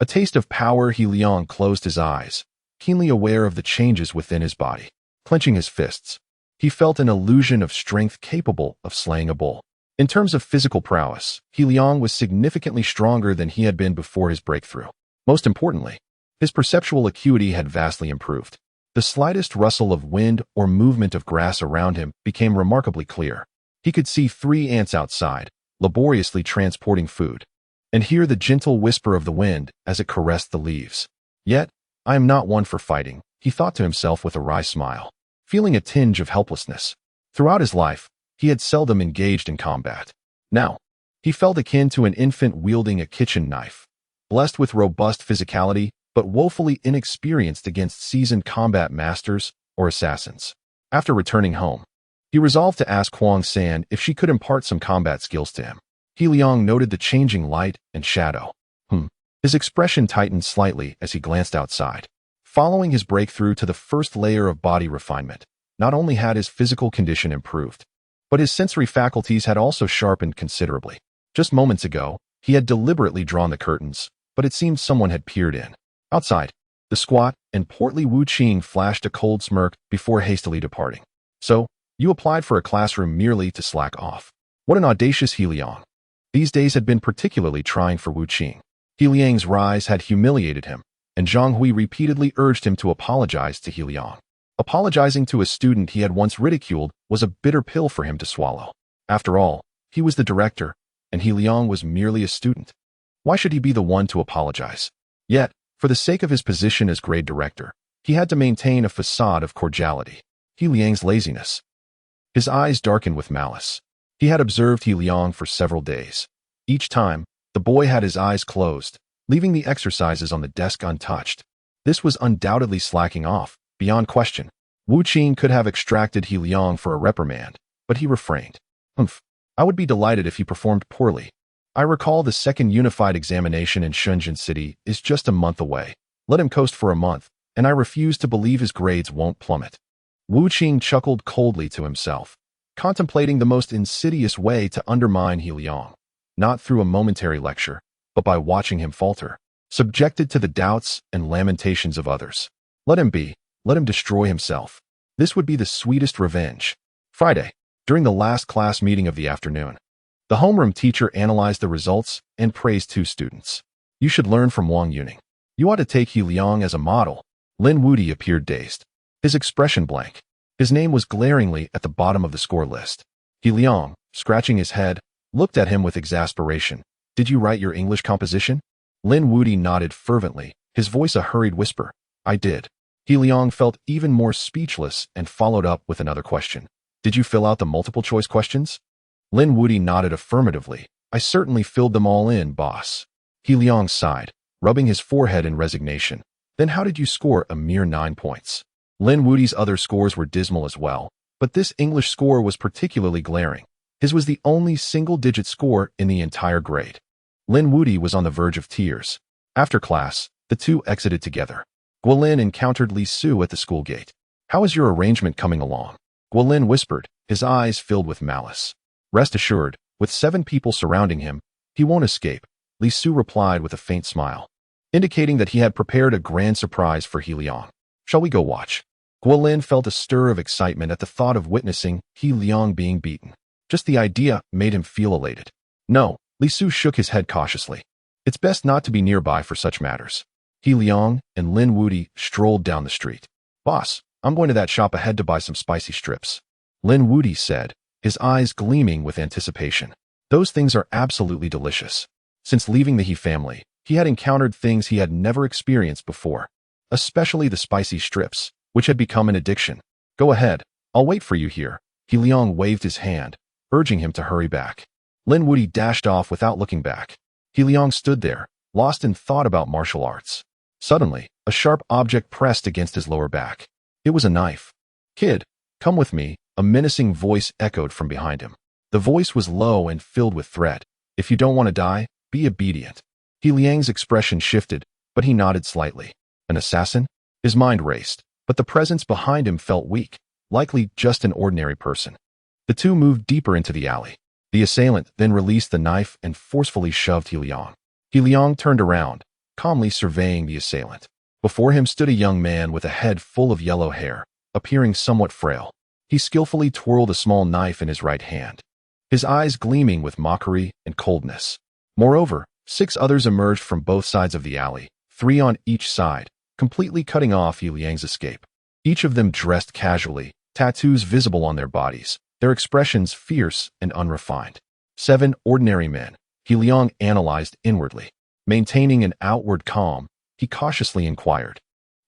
A taste of power. He Liang closed his eyes, keenly aware of the changes within his body. Clenching his fists, he felt an illusion of strength capable of slaying a bull. In terms of physical prowess, He Liang was significantly stronger than he had been before his breakthrough. Most importantly, his perceptual acuity had vastly improved. The slightest rustle of wind or movement of grass around him became remarkably clear. He could see 3 ants outside, laboriously transporting food, and hear the gentle whisper of the wind as it caressed the leaves. Yet, I am not one for fighting, he thought to himself with a wry smile, feeling a tinge of helplessness. Throughout his life, he had seldom engaged in combat. Now, he felt akin to an infant wielding a kitchen knife, blessed with robust physicality, but woefully inexperienced against seasoned combat masters or assassins. After returning home, he resolved to ask Kuang San if she could impart some combat skills to him. He Liang noted the changing light and shadow. His expression tightened slightly as he glanced outside. Following his breakthrough to the first layer of body refinement, not only had his physical condition improved, but his sensory faculties had also sharpened considerably. Just moments ago, he had deliberately drawn the curtains, but it seemed someone had peered in. Outside, the squat and portly Wu Qing flashed a cold smirk before hastily departing. So, you applied for a classroom merely to slack off. What an audacious He Liang. These days had been particularly trying for Wu Qing. He Liang's rise had humiliated him, and Zhang Hui repeatedly urged him to apologize to He Liang. Apologizing to a student he had once ridiculed was a bitter pill for him to swallow. After all, he was the director, and He Liang was merely a student. Why should he be the one to apologize? Yet, for the sake of his position as grade director, he had to maintain a facade of cordiality. He Liang's laziness. His eyes darkened with malice. He had observed He Liang for several days. Each time, the boy had his eyes closed, leaving the exercises on the desk untouched. This was undoubtedly slacking off, beyond question. Wu Qing could have extracted He Liang for a reprimand, but he refrained. I would be delighted if he performed poorly. I recall the second unified examination in Shenzhen City is just a month away. Let him coast for a month, and I refuse to believe his grades won't plummet. Wu Qing chuckled coldly to himself, contemplating the most insidious way to undermine He Liang, not through a momentary lecture, but by watching him falter, subjected to the doubts and lamentations of others. Let him be. Let him destroy himself. This would be the sweetest revenge. Friday, during the last class meeting of the afternoon, the homeroom teacher analyzed the results and praised 2 students. You should learn from Wang Yuning. You ought to take He Liang as a model. Lin Wudi appeared dazed, his expression blank. His name was glaringly at the bottom of the score list. He Liang, scratching his head, looked at him with exasperation. Did you write your English composition? Lin Wudi nodded fervently, his voice a hurried whisper. I did. He Liang felt even more speechless and followed up with another question. Did you fill out the multiple-choice questions? Lin Wudi nodded affirmatively. I certainly filled them all in, boss. He Liang sighed, rubbing his forehead in resignation. Then how did you score a mere 9 points? Lin Wudi's other scores were dismal as well, but this English score was particularly glaring. His was the only single-digit score in the entire grade. Lin Wudi was on the verge of tears. After class, the 2 exited together. Guolin encountered Li Su at the school gate. How is your arrangement coming along? Guolin whispered, his eyes filled with malice. Rest assured, with 7 people surrounding him, he won't escape, Li Su replied with a faint smile, indicating that he had prepared a grand surprise for He Liang. Shall we go watch? Guolin felt a stir of excitement at the thought of witnessing He Liang being beaten. Just the idea made him feel elated. No, Li Su shook his head cautiously. It's best not to be nearby for such matters. He Liang and Lin Wudi strolled down the street. Boss, I'm going to that shop ahead to buy some spicy strips. Lin Wudi said, his eyes gleaming with anticipation. Those things are absolutely delicious. Since leaving the He family, he had encountered things he had never experienced before, especially the spicy strips, which had become an addiction. Go ahead, I'll wait for you here. He Liang waved his hand, urging him to hurry back. Lin Wuti dashed off without looking back. He Liang stood there, lost in thought about martial arts. Suddenly, a sharp object pressed against his lower back. It was a knife. "Kid, come with me," a menacing voice echoed from behind him. The voice was low and filled with threat. "If you don't want to die, be obedient." He Liang's expression shifted, but he nodded slightly. An assassin? His mind raced, but the presence behind him felt weak, likely just an ordinary person. The two moved deeper into the alley. The assailant then released the knife and forcefully shoved He Liang. He Liang turned around, calmly surveying the assailant. Before him stood a young man with a head full of yellow hair, appearing somewhat frail. He skillfully twirled a small knife in his right hand, his eyes gleaming with mockery and coldness. Moreover, 6 others emerged from both sides of the alley, 3 on each side, completely cutting off He Liang's escape. Each of them dressed casually, tattoos visible on their bodies, their expressions fierce and unrefined. 7 ordinary men, He Liang analyzed inwardly. Maintaining an outward calm, he cautiously inquired,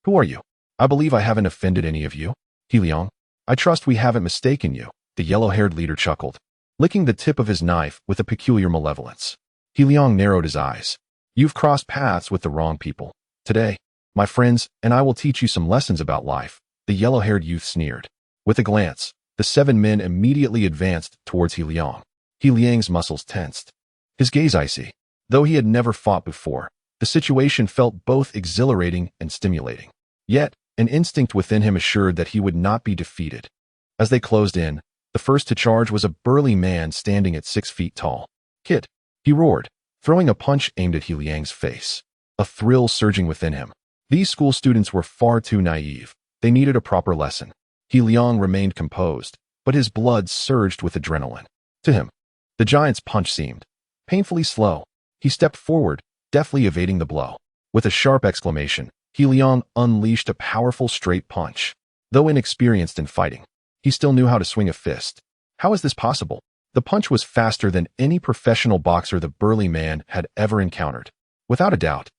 "Who are you? I believe I haven't offended any of you." "He Liang, I trust we haven't mistaken you," the yellow-haired leader chuckled, licking the tip of his knife with a peculiar malevolence. He Liang narrowed his eyes. "You've crossed paths with the wrong people. Today, my friends and I will teach you some lessons about life," the yellow-haired youth sneered. With a glance, the 7 men immediately advanced towards He Liang. He Liang's muscles tensed, his gaze icy. Though he had never fought before, the situation felt both exhilarating and stimulating. Yet, an instinct within him assured that he would not be defeated. As they closed in, the first to charge was a burly man standing at 6 feet tall. "Kid," he roared, throwing a punch aimed at He Liang's face. A thrill surging within him. These school students were far too naive. They needed a proper lesson. He Liang remained composed, but his blood surged with adrenaline. To him, the giant's punch seemed painfully slow. He stepped forward, deftly evading the blow. With a sharp exclamation, He Liang unleashed a powerful straight punch. Though inexperienced in fighting, he still knew how to swing a fist. How is this possible? The punch was faster than any professional boxer the burly man had ever encountered. Without a doubt,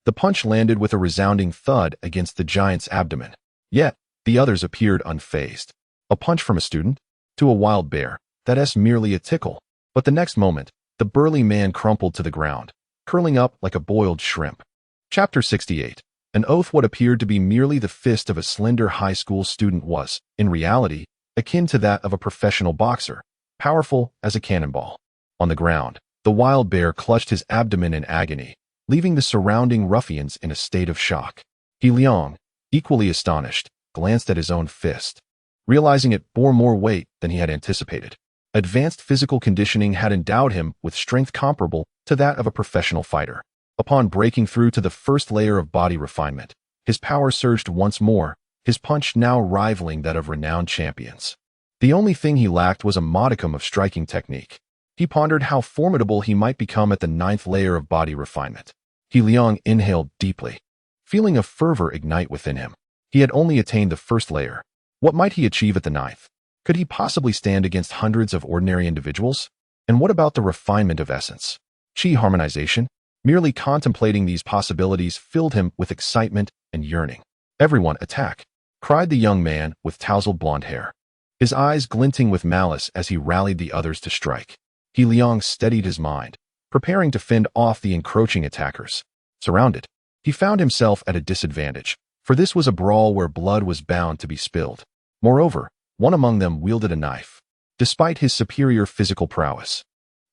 the punch landed with a resounding thud against the giant's abdomen. Yet, the others appeared unfazed. A punch from a student? To a wild bear, that's merely a tickle. But the next moment, the burly man crumpled to the ground, curling up like a boiled shrimp. Chapter 68. An oath. What appeared to be merely the fist of a slender high school student was, in reality, akin to that of a professional boxer, powerful as a cannonball. On the ground, the wild bear clutched his abdomen in agony, leaving the surrounding ruffians in a state of shock. He Liang, equally astonished, glanced at his own fist, realizing it bore more weight than he had anticipated. Advanced physical conditioning had endowed him with strength comparable to that of a professional fighter. Upon breaking through to the first layer of body refinement, his power surged once more, his punch now rivaling that of renowned champions. The only thing he lacked was a modicum of striking technique. He pondered how formidable he might become at the 9th layer of body refinement. He Liang inhaled deeply, feeling a fervor ignite within him. He had only attained the 1st layer. What might he achieve at the 9th? Could he possibly stand against hundreds of ordinary individuals? And what about the refinement of essence? Qi harmonization? Merely contemplating these possibilities filled him with excitement and yearning. "Everyone, attack!" cried the young man with tousled blonde hair, his eyes glinting with malice as he rallied the others to strike. He Liang steadied his mind, preparing to fend off the encroaching attackers. Surrounded, he found himself at a disadvantage, for this was a brawl where blood was bound to be spilled. Moreover, one among them wielded a knife. Despite his superior physical prowess,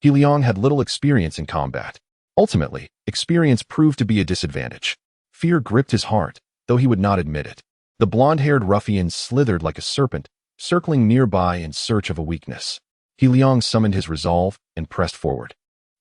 He Liang had little experience in combat. Ultimately, experience proved to be a disadvantage. Fear gripped his heart, though he would not admit it. The blonde-haired ruffian slithered like a serpent, circling nearby in search of a weakness. He Liang summoned his resolve and pressed forward,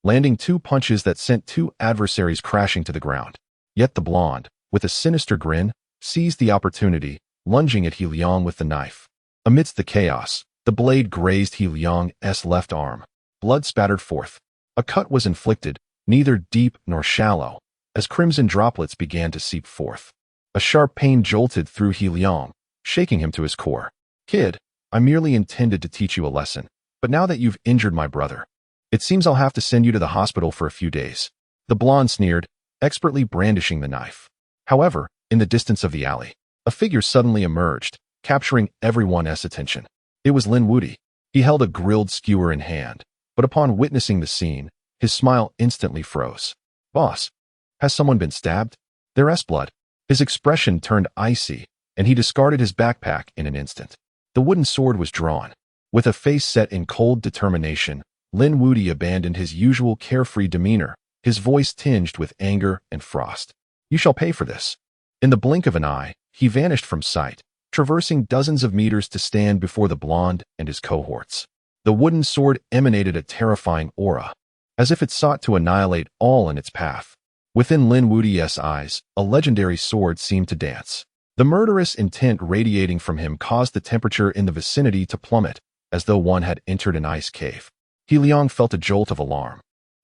landing 2 punches that sent 2 adversaries crashing to the ground. Yet the blonde, with a sinister grin, seized the opportunity, lunging at He Liang with the knife. Amidst the chaos, the blade grazed He Liang's left arm. Blood spattered forth. A cut was inflicted, neither deep nor shallow, as crimson droplets began to seep forth. A sharp pain jolted through He Liang, shaking him to his core. "Kid, I merely intended to teach you a lesson, but now that you've injured my brother, it seems I'll have to send you to the hospital for a few days." The blonde sneered, expertly brandishing the knife. However, in the distance of the alley, a figure suddenly emerged, capturing everyone's attention. It was Lin Wuti. He held a grilled skewer in hand, but upon witnessing the scene, his smile instantly froze. Boss, has someone been stabbed? There's blood. His expression turned icy, and he discarded his backpack in an instant. The wooden sword was drawn. With a face set in cold determination, Lin Wuti abandoned his usual carefree demeanor, his voice tinged with anger and frost. You shall pay for this. In the blink of an eye, he vanished from sight, traversing dozens of meters to stand before the blonde and his cohorts. The wooden sword emanated a terrifying aura, as if it sought to annihilate all in its path. Within Lin Wuti's eyes, a legendary sword seemed to dance. The murderous intent radiating from him caused the temperature in the vicinity to plummet, as though one had entered an ice cave. He Liang felt a jolt of alarm.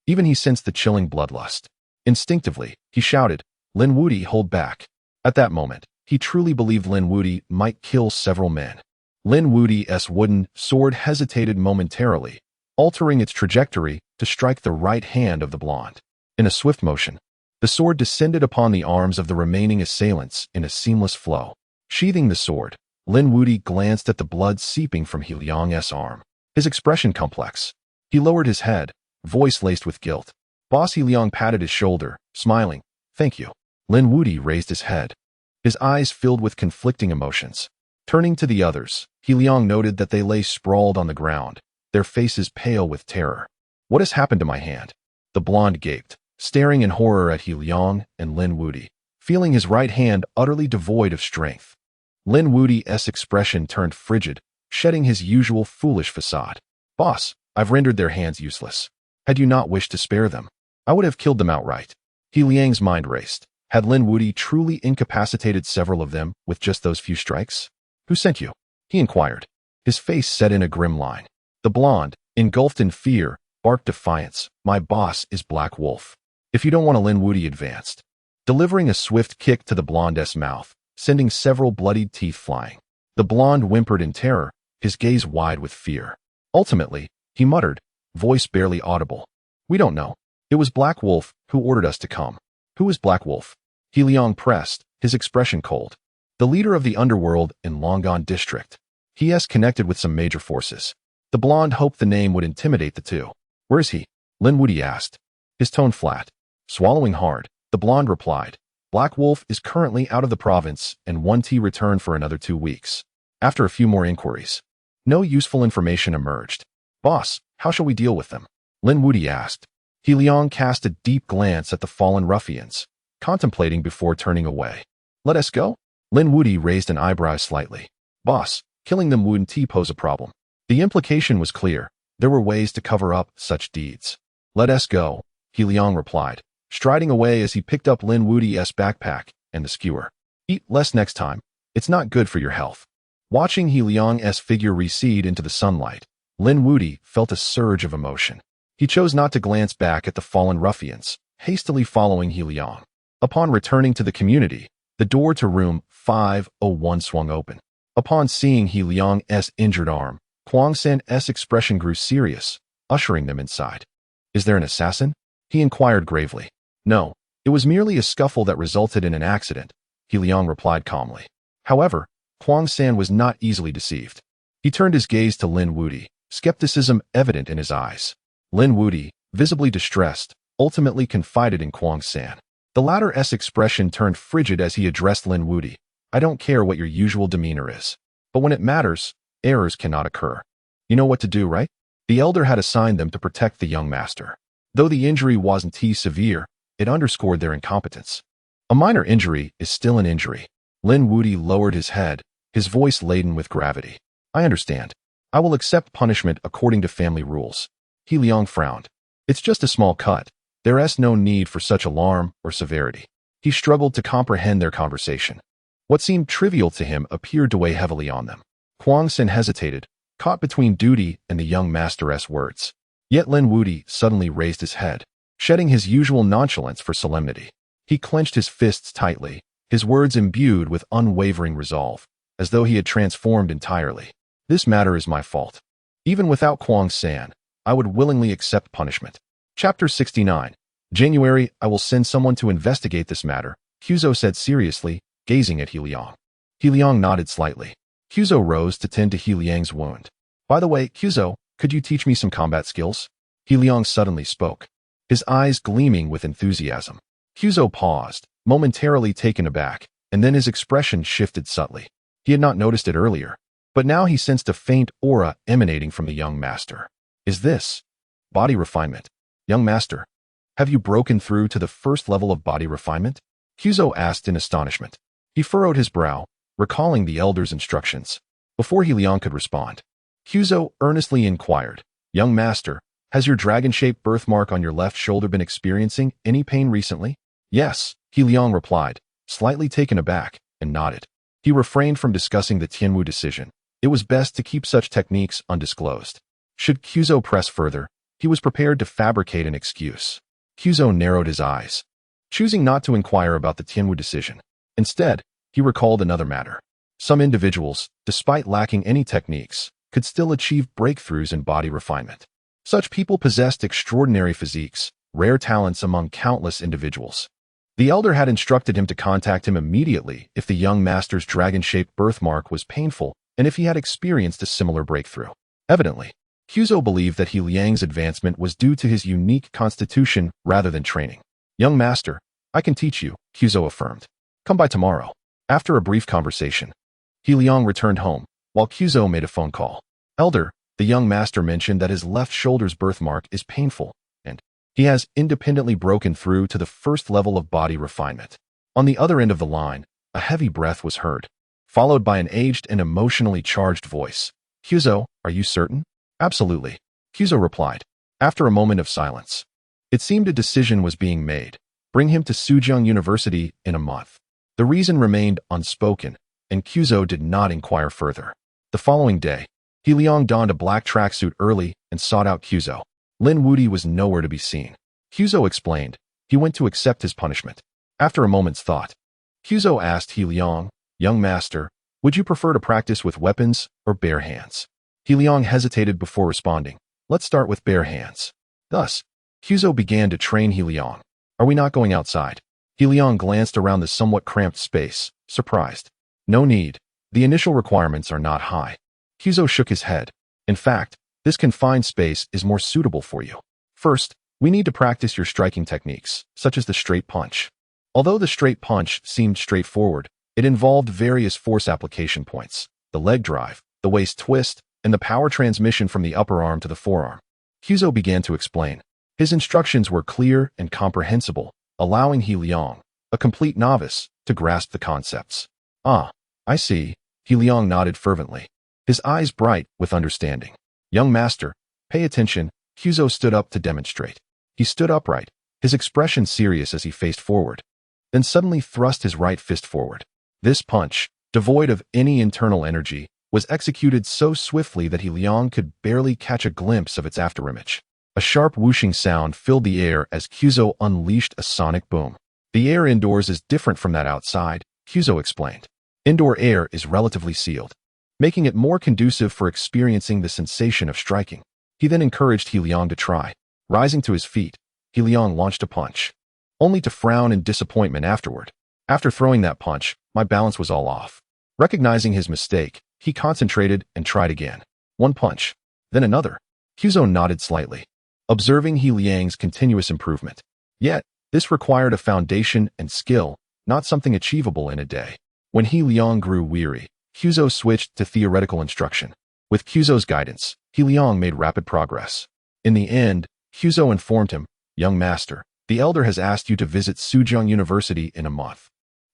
Even he sensed the chilling bloodlust. Instinctively, he shouted, Lin Wuti, hold back. At that moment, he truly believed Lin Wuti might kill several men. Lin Wuti's wooden sword hesitated momentarily, altering its trajectory to strike the right hand of the blonde. In a swift motion, the sword descended upon the arms of the remaining assailants in a seamless flow. Sheathing the sword, Lin Wuti glanced at the blood seeping from He Liang's arm. His expression complex. He lowered his head, voice laced with guilt. Boss He Liang patted his shoulder, smiling. Thank you. Lin Wuti raised his head, his eyes filled with conflicting emotions. Turning to the others, He Liang noted that they lay sprawled on the ground, their faces pale with terror. What has happened to my hand? The blonde gaped, staring in horror at He Liang and Lin Wuti, feeling his right hand utterly devoid of strength. Lin Wuti's expression turned frigid, shedding his usual foolish facade. Boss, I've rendered their hands useless. Had you not wished to spare them, I would have killed them outright. He Liang's mind raced. Had Lin Wuti truly incapacitated several of them with just those few strikes? Who sent you? He inquired. His face set in a grim line. The blonde, engulfed in fear, barked defiance. My boss is Black Wolf. If you don't want to, Lin Wuti advanced, delivering a swift kick to the blonde's mouth, sending several bloodied teeth flying. The blonde whimpered in terror, his gaze wide with fear. Ultimately, he muttered, voice barely audible. We don't know. It was Black Wolf who ordered us to come. Who is Black Wolf? He Liang pressed, his expression cold. The leader of the underworld in Longon district. He has connected with some major forces. The blonde hoped the name would intimidate the two. Where is he? Lin Wuti asked. His tone flat. Swallowing hard, the blonde replied. Black Wolf is currently out of the province and won't return for another 2 weeks. After a few more inquiries, no useful information emerged. Boss, how shall we deal with them? Lin Wuti asked. He Liang cast a deep glance at the fallen ruffians, contemplating before turning away. Let us go? Lin Wuti raised an eyebrow slightly. Boss, killing them wouldn't pose a problem. The implication was clear. There were ways to cover up such deeds. Let us go, He Liang replied, striding away as he picked up Lin Wuti's backpack and the skewer. Eat less next time. It's not good for your health. Watching He Liang's figure recede into the sunlight, Lin Wuti felt a surge of emotion. He chose not to glance back at the fallen ruffians, hastily following He Liang. Upon returning to the community, the door to room 501 swung open. Upon seeing He Liang's injured arm, Kuang San's expression grew serious, ushering them inside. Is there an assassin? He inquired gravely. No, it was merely a scuffle that resulted in an accident, He Liang replied calmly. However, Kuang San was not easily deceived. He turned his gaze to Lin Wuti, skepticism evident in his eyes. Lin Wuti, visibly distressed, ultimately confided in Kuang San. The latter's expression turned frigid as he addressed Lin Wuti. I don't care what your usual demeanor is, but when it matters, errors cannot occur. You know what to do, right? The elder had assigned them to protect the young master. Though the injury wasn't too severe, it underscored their incompetence. A minor injury is still an injury. Lin Wuti lowered his head, his voice laden with gravity. I understand. I will accept punishment according to family rules. He Liang frowned. It's just a small cut. There's no need for such alarm or severity. He struggled to comprehend their conversation. What seemed trivial to him appeared to weigh heavily on them. Kuang San hesitated, caught between duty and the young master's words. Yet Lin Wuti suddenly raised his head, shedding his usual nonchalance for solemnity. He clenched his fists tightly, his words imbued with unwavering resolve, as though he had transformed entirely. This matter is my fault. Even without Kuang San, I would willingly accept punishment. Chapter 69. January, I will send someone to investigate this matter, Kyuzo said seriously, gazing at He Liang. He Liang nodded slightly. Kyuzo rose to tend to He Liang's wound. By the way, Kyuzo, could you teach me some combat skills? He Liang suddenly spoke, his eyes gleaming with enthusiasm. Kyuzo paused, momentarily taken aback, and then his expression shifted subtly. He had not noticed it earlier, but now he sensed a faint aura emanating from the young master. Is this body refinement? Young master, have you broken through to the first level of body refinement? Kyuzo asked in astonishment. He furrowed his brow, recalling the elder's instructions. Before He Liang could respond, Kyuzo earnestly inquired, Young master, has your dragon-shaped birthmark on your left shoulder been experiencing any pain recently? Yes, He Liang replied, slightly taken aback, and nodded. He refrained from discussing the Tianwu decision. It was best to keep such techniques undisclosed. Should Kyuzo press further, he was prepared to fabricate an excuse. Kyuzo narrowed his eyes, choosing not to inquire about the Tianwu decision. Instead, he recalled another matter. Some individuals, despite lacking any techniques, could still achieve breakthroughs in body refinement. Such people possessed extraordinary physiques, rare talents among countless individuals. The elder had instructed him to contact him immediately if the young master's dragon-shaped birthmark was painful and if he had experienced a similar breakthrough. Evidently, Kyuzo believed that He Liang's advancement was due to his unique constitution rather than training. Young master, I can teach you, Kyuzo affirmed. Come by tomorrow. After a brief conversation, He Liang returned home, while Kyuzo made a phone call. Elder, the young master mentioned that his left shoulder's birthmark is painful, and he has independently broken through to the first level of body refinement. On the other end of the line, a heavy breath was heard, followed by an aged and emotionally charged voice. Kyuzo, are you certain? Absolutely, Kyuzo replied. After a moment of silence, it seemed a decision was being made. Bring him to Suzhong University in a month. The reason remained unspoken, and Kyuzo did not inquire further. The following day, He Liang donned a black tracksuit early and sought out Kyuzo. Lin Wudi was nowhere to be seen. Kyuzo explained, he went to accept his punishment. After a moment's thought, Kyuzo asked He Liang, Young master, would you prefer to practice with weapons or bare hands? He Liang hesitated before responding, let's start with bare hands. Thus, Kyuzo began to train He Liang. Are we not going outside? He Liang glanced around the somewhat cramped space, surprised. No need. The initial requirements are not high. Kyuzo shook his head. In fact, this confined space is more suitable for you. First, we need to practice your striking techniques, such as the straight punch. Although the straight punch seemed straightforward, it involved various force application points, the leg drive, the waist twist, and the power transmission from the upper arm to the forearm. Kyuzo began to explain. His instructions were clear and comprehensible, allowing He Liang, a complete novice, to grasp the concepts. Ah, I see, He Liang nodded fervently, his eyes bright with understanding. Young master, pay attention. Kyuzo stood up to demonstrate. He stood upright, his expression serious as he faced forward, then suddenly thrust his right fist forward. This punch, devoid of any internal energy, was executed so swiftly that He Liang could barely catch a glimpse of its afterimage. A sharp whooshing sound filled the air as Kyuzo unleashed a sonic boom. The air indoors is different from that outside, Kyuzo explained. Indoor air is relatively sealed, making it more conducive for experiencing the sensation of striking. He then encouraged He Liang to try. Rising to his feet, He Liang launched a punch, only to frown in disappointment afterward. After throwing that punch, my balance was all off. Recognizing his mistake, he concentrated and tried again. One punch, then another. Kyuzo nodded slightly, observing He Liang's continuous improvement. Yet, this required a foundation and skill, not something achievable in a day. When He Liang grew weary, Kyuzo switched to theoretical instruction. With Kyuzo's guidance, He Liang made rapid progress. In the end, Kyuzo informed him, Young master, the elder has asked you to visit Suzhong University in a month.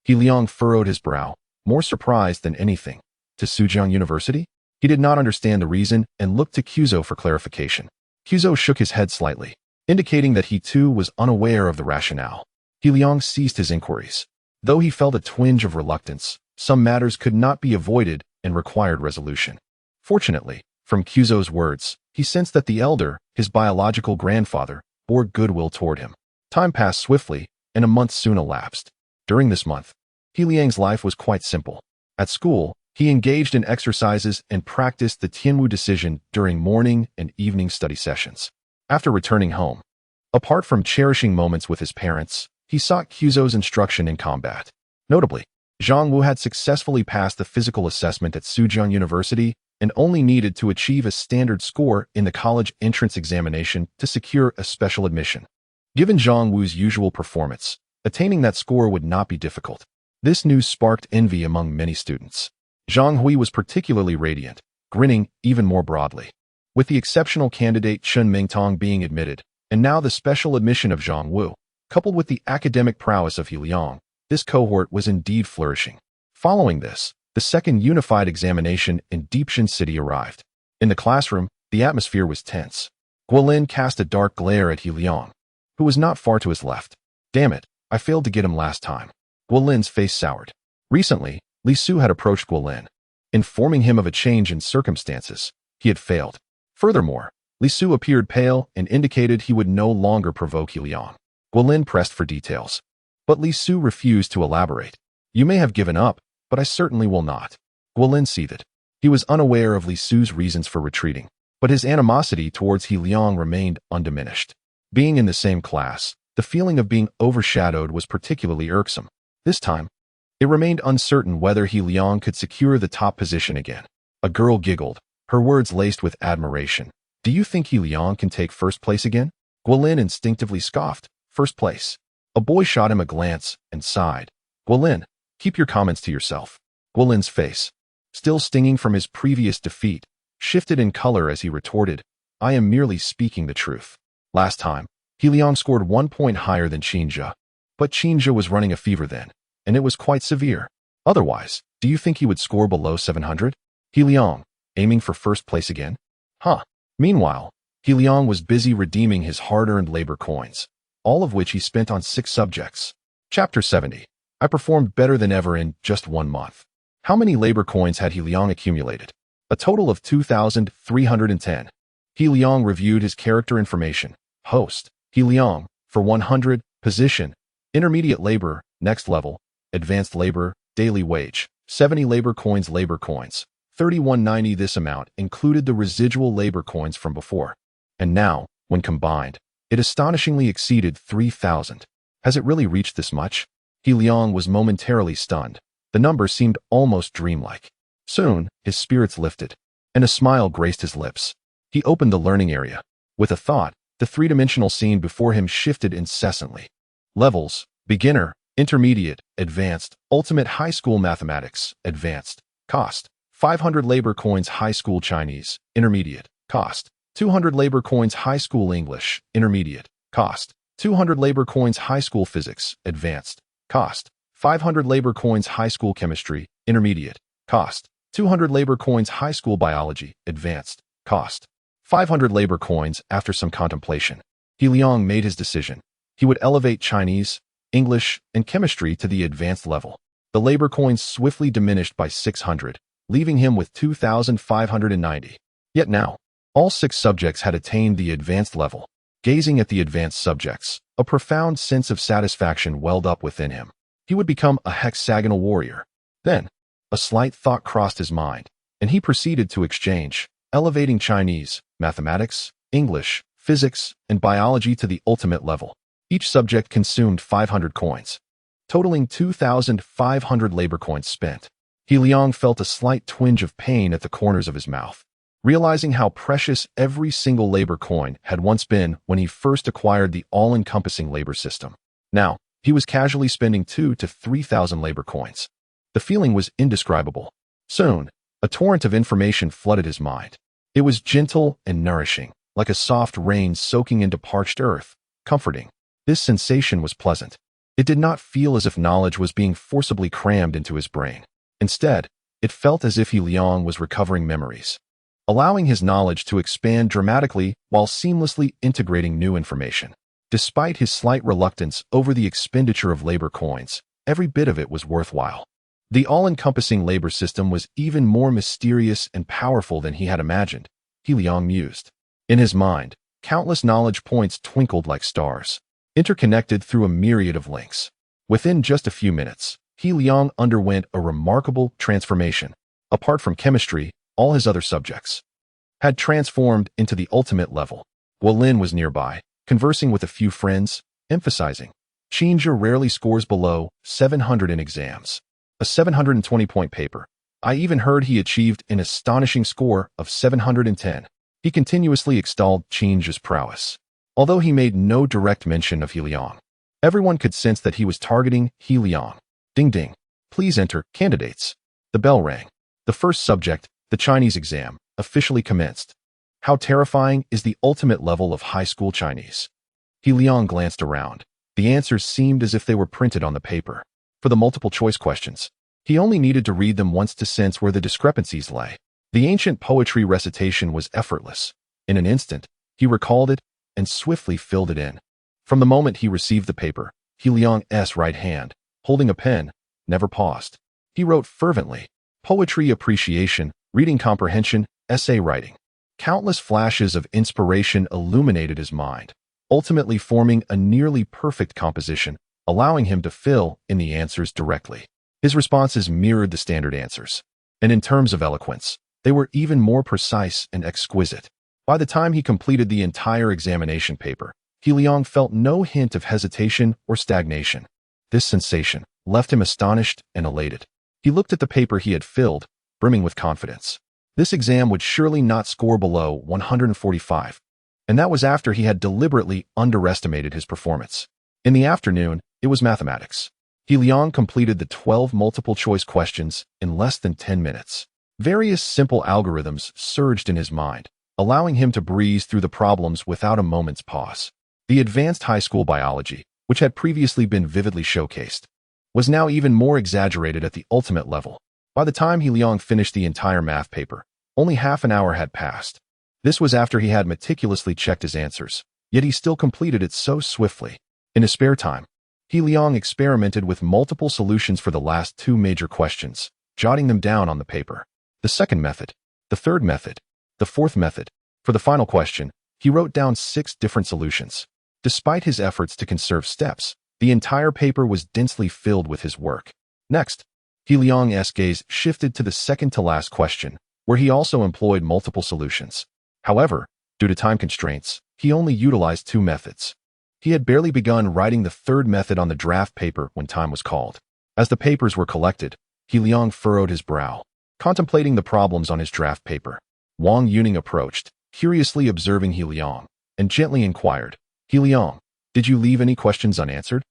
He Liang furrowed his brow, more surprised than anything. To Suzhong University? He did not understand the reason and looked to Kyuzo for clarification. Kyuzo shook his head slightly, indicating that he too was unaware of the rationale. He Liang ceased his inquiries. Though he felt a twinge of reluctance, some matters could not be avoided and required resolution. Fortunately, from Kyuzo's words, he sensed that the elder, his biological grandfather, bore goodwill toward him. Time passed swiftly, and a month soon elapsed. During this month, He Liang's life was quite simple. At school, he engaged in exercises and practiced the Tianwu decision during morning and evening study sessions. After returning home, apart from cherishing moments with his parents, he sought Kyuzo's instruction in combat. Notably, Zhang Wu had successfully passed the physical assessment at Suzhong University and only needed to achieve a standard score in the college entrance examination to secure a special admission. Given Zhang Wu's usual performance, attaining that score would not be difficult. This news sparked envy among many students. Zhang Hui was particularly radiant, grinning even more broadly. With the exceptional candidate Chen Mingtong being admitted, and now the special admission of Zhang Wu, coupled with the academic prowess of He Liang, this cohort was indeed flourishing. Following this, the second unified examination in Deepshan City arrived. In the classroom, the atmosphere was tense. Guolin cast a dark glare at He Liang, who was not far to his left. Damn it, I failed to get him last time. Guolin's face soured. Recently, Li Su had approached Guolin, informing him of a change in circumstances. He had failed. Furthermore, Li Su appeared pale and indicated he would no longer provoke He Liang. Guolin pressed for details, but Li Su refused to elaborate. You may have given up, but I certainly will not. Guolin seethed. He was unaware of Li Su's reasons for retreating, but his animosity towards He Liang remained undiminished. Being in the same class, the feeling of being overshadowed was particularly irksome. This time, it remained uncertain whether He Liang could secure the top position again. A girl giggled, her words laced with admiration. Do you think He Liang can take first place again? Guolin instinctively scoffed. First place. A boy shot him a glance and sighed. Guolin, keep your comments to yourself. Guolin's face, still stinging from his previous defeat, shifted in color as he retorted, I am merely speaking the truth. Last time, He Liang scored 1 point higher than Qinzhe, but Qinzhe was running a fever then, and it was quite severe. Otherwise, do you think he would score below 700? He Liang, aiming for first place again? Huh. Meanwhile, He Liang was busy redeeming his hard-earned labor coins, all of which he spent on 6 subjects. Chapter 70. I performed better than ever in just 1 month. How many labor coins had He Liang accumulated? A total of 2,310. He Liang reviewed his character information. Host, He Liang, for 100, position, intermediate labor, next level, advanced labor, daily wage, 70 labor coins, 3190. This amount included the residual labor coins from before. And now, when combined, it astonishingly exceeded 3,000. Has it really reached this much? He Liang was momentarily stunned. The number seemed almost dreamlike. Soon, his spirits lifted, and a smile graced his lips. He opened the learning area. With a thought, the three-dimensional scene before him shifted incessantly. Levels: beginner, intermediate, advanced, ultimate, high school mathematics, advanced. Cost: 500 labor coins, high school Chinese, intermediate. Cost: 200 labor coins, high school English, intermediate. Cost: 200 labor coins, high school physics, advanced. Cost: 500 labor coins, high school chemistry, intermediate. Cost: 200 labor coins, high school biology, advanced. Cost: 500 labor coins. After some contemplation, He Liang made his decision. He would elevate Chinese, English, and chemistry to the advanced level. The labor coins swiftly diminished by 600, leaving him with 2,590. Yet now, all 6 subjects had attained the advanced level. Gazing at the advanced subjects, a profound sense of satisfaction welled up within him. He would become a hexagonal warrior. Then, a slight thought crossed his mind, and he proceeded to exchange, elevating Chinese, mathematics, English, physics, and biology to the ultimate level. Each subject consumed 500 coins, totaling 2,500 labor coins spent. He Liang felt a slight twinge of pain at the corners of his mouth, realizing how precious every single labor coin had once been when he first acquired the all-encompassing labor system. Now, he was casually spending 2,000 to 3,000 labor coins. The feeling was indescribable. Soon, a torrent of information flooded his mind. It was gentle and nourishing, like a soft rain soaking into parched earth, comforting. This sensation was pleasant. It did not feel as if knowledge was being forcibly crammed into his brain. Instead, it felt as if He Liang was recovering memories, allowing his knowledge to expand dramatically while seamlessly integrating new information. Despite his slight reluctance over the expenditure of labor coins, every bit of it was worthwhile. The all-encompassing labor system was even more mysterious and powerful than he had imagined, He Liang mused. In his mind, countless knowledge points twinkled like stars, interconnected through a myriad of links. Within just a few minutes, He Liang underwent a remarkable transformation. Apart from chemistry, all his other subjects had transformed into the ultimate level. Guolin was nearby, conversing with a few friends, emphasizing, Qinzhe rarely scores below 700 in exams. A 720-point paper, I even heard he achieved an astonishing score of 710. He continuously extolled Qing's prowess. Although he made no direct mention of He Liang, everyone could sense that he was targeting He Liang. Ding ding. Please enter, candidates. The bell rang. The first subject, the Chinese exam, officially commenced. How terrifying is the ultimate level of high school Chinese? He Liang glanced around. The answers seemed as if they were printed on the paper. For the multiple choice questions, he only needed to read them once to sense where the discrepancies lay. The ancient poetry recitation was effortless. In an instant, he recalled it and swiftly filled it in. From the moment he received the paper, He Liang's right hand, holding a pen, never paused. He wrote fervently. Poetry appreciation, reading comprehension, essay writing. Countless flashes of inspiration illuminated his mind, ultimately forming a nearly perfect composition, allowing him to fill in the answers directly. His responses mirrored the standard answers, and in terms of eloquence, they were even more precise and exquisite. By the time he completed the entire examination paper, He Liang felt no hint of hesitation or stagnation. This sensation left him astonished and elated. He looked at the paper he had filled, brimming with confidence. This exam would surely not score below 145, and that was after he had deliberately underestimated his performance. In the afternoon, it was mathematics. He Liang completed the 12 multiple-choice questions in less than 10 minutes. Various simple algorithms surged in his mind, allowing him to breeze through the problems without a moment's pause. The advanced high school biology, which had previously been vividly showcased, was now even more exaggerated at the ultimate level. By the time He Liang finished the entire math paper, only half an hour had passed. This was after he had meticulously checked his answers, yet he still completed it so swiftly. In his spare time, He Liang experimented with multiple solutions for the last two major questions, jotting them down on the paper. The second method, the third method, the fourth method. For the final question, he wrote down 6 different solutions. Despite his efforts to conserve steps, the entire paper was densely filled with his work. Next, He Liang's gaze shifted to the second-to-last question, where he also employed multiple solutions. However, due to time constraints, he only utilized 2 methods. He had barely begun writing the third method on the draft paper when time was called. As the papers were collected, He Liang furrowed his brow, contemplating the problems on his draft paper. Wang Yuning approached, curiously observing He Liang, and gently inquired, He Liang, did you leave any questions unanswered?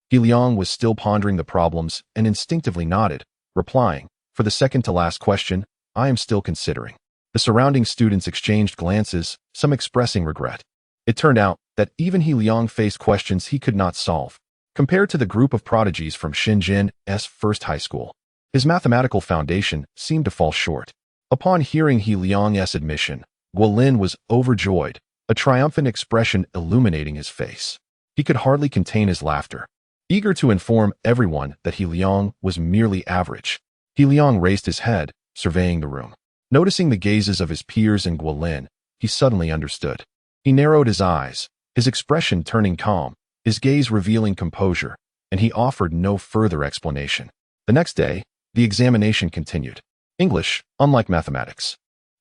He Liang was still pondering the problems and instinctively nodded, replying, for the second-to-last question, I am still considering. The surrounding students exchanged glances, some expressing regret. It turned out that even He Liang faced questions he could not solve. Compared to the group of prodigies from Shenzhen's first high school, his mathematical foundation seemed to fall short. Upon hearing He Liang's admission, Guolin was overjoyed, a triumphant expression illuminating his face. He could hardly contain his laughter, eager to inform everyone that He Liang was merely average. He Liang raised his head, surveying the room. Noticing the gazes of his peers and Guolin, he suddenly understood. He narrowed his eyes, his expression turning calm, his gaze revealing composure, and he offered no further explanation. The next day, the examination continued. English, unlike mathematics,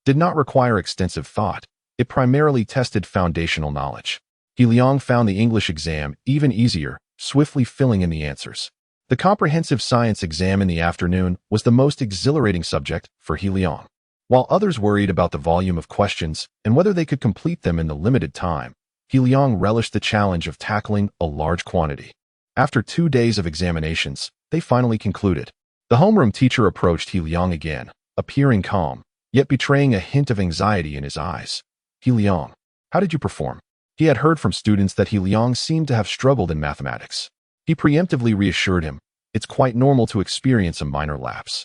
did not require extensive thought. It primarily tested foundational knowledge. He Liang found the English exam even easier, swiftly filling in the answers. The comprehensive science exam in the afternoon was the most exhilarating subject for He Liang. While others worried about the volume of questions and whether they could complete them in the limited time, He Liang relished the challenge of tackling a large quantity. After 2 days of examinations, they finally concluded. The homeroom teacher approached He Liang again, appearing calm, yet betraying a hint of anxiety in his eyes. He Liang, how did you perform? He had heard from students that He Liang seemed to have struggled in mathematics. He preemptively reassured him, it's quite normal to experience a minor lapse.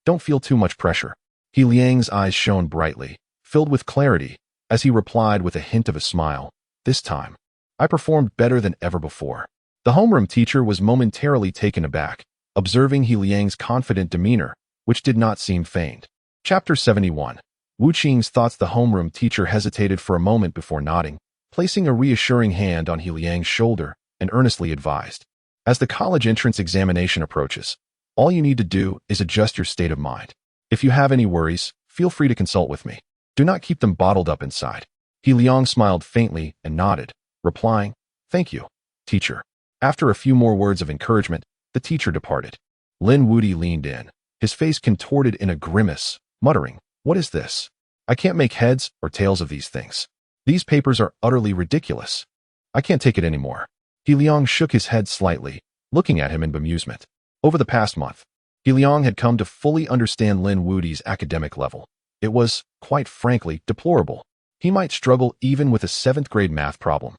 Don't feel too much pressure. He Liang's eyes shone brightly, filled with clarity, as he replied with a hint of a smile, this time, I performed better than ever before. The homeroom teacher was momentarily taken aback, observing He Liang's confident demeanor, which did not seem feigned. Chapter 71. Wu Qing's thoughts. The homeroom teacher hesitated for a moment before nodding, placing a reassuring hand on He Liang's shoulder, and earnestly advised. As the college entrance examination approaches, all you need to do is adjust your state of mind. If you have any worries, feel free to consult with me. Do not keep them bottled up inside. He Liang smiled faintly and nodded, replying, thank you, teacher. After a few more words of encouragement, the teacher departed. Lin Wudi leaned in, his face contorted in a grimace, muttering, "What is this? I can't make heads or tails of these things. These papers are utterly ridiculous. I can't take it anymore." He Liang shook his head slightly, looking at him in bemusement. Over the past month, He Liang had come to fully understand Lin Wudi's academic level. It was, quite frankly, deplorable. He might struggle even with a 7th grade math problem.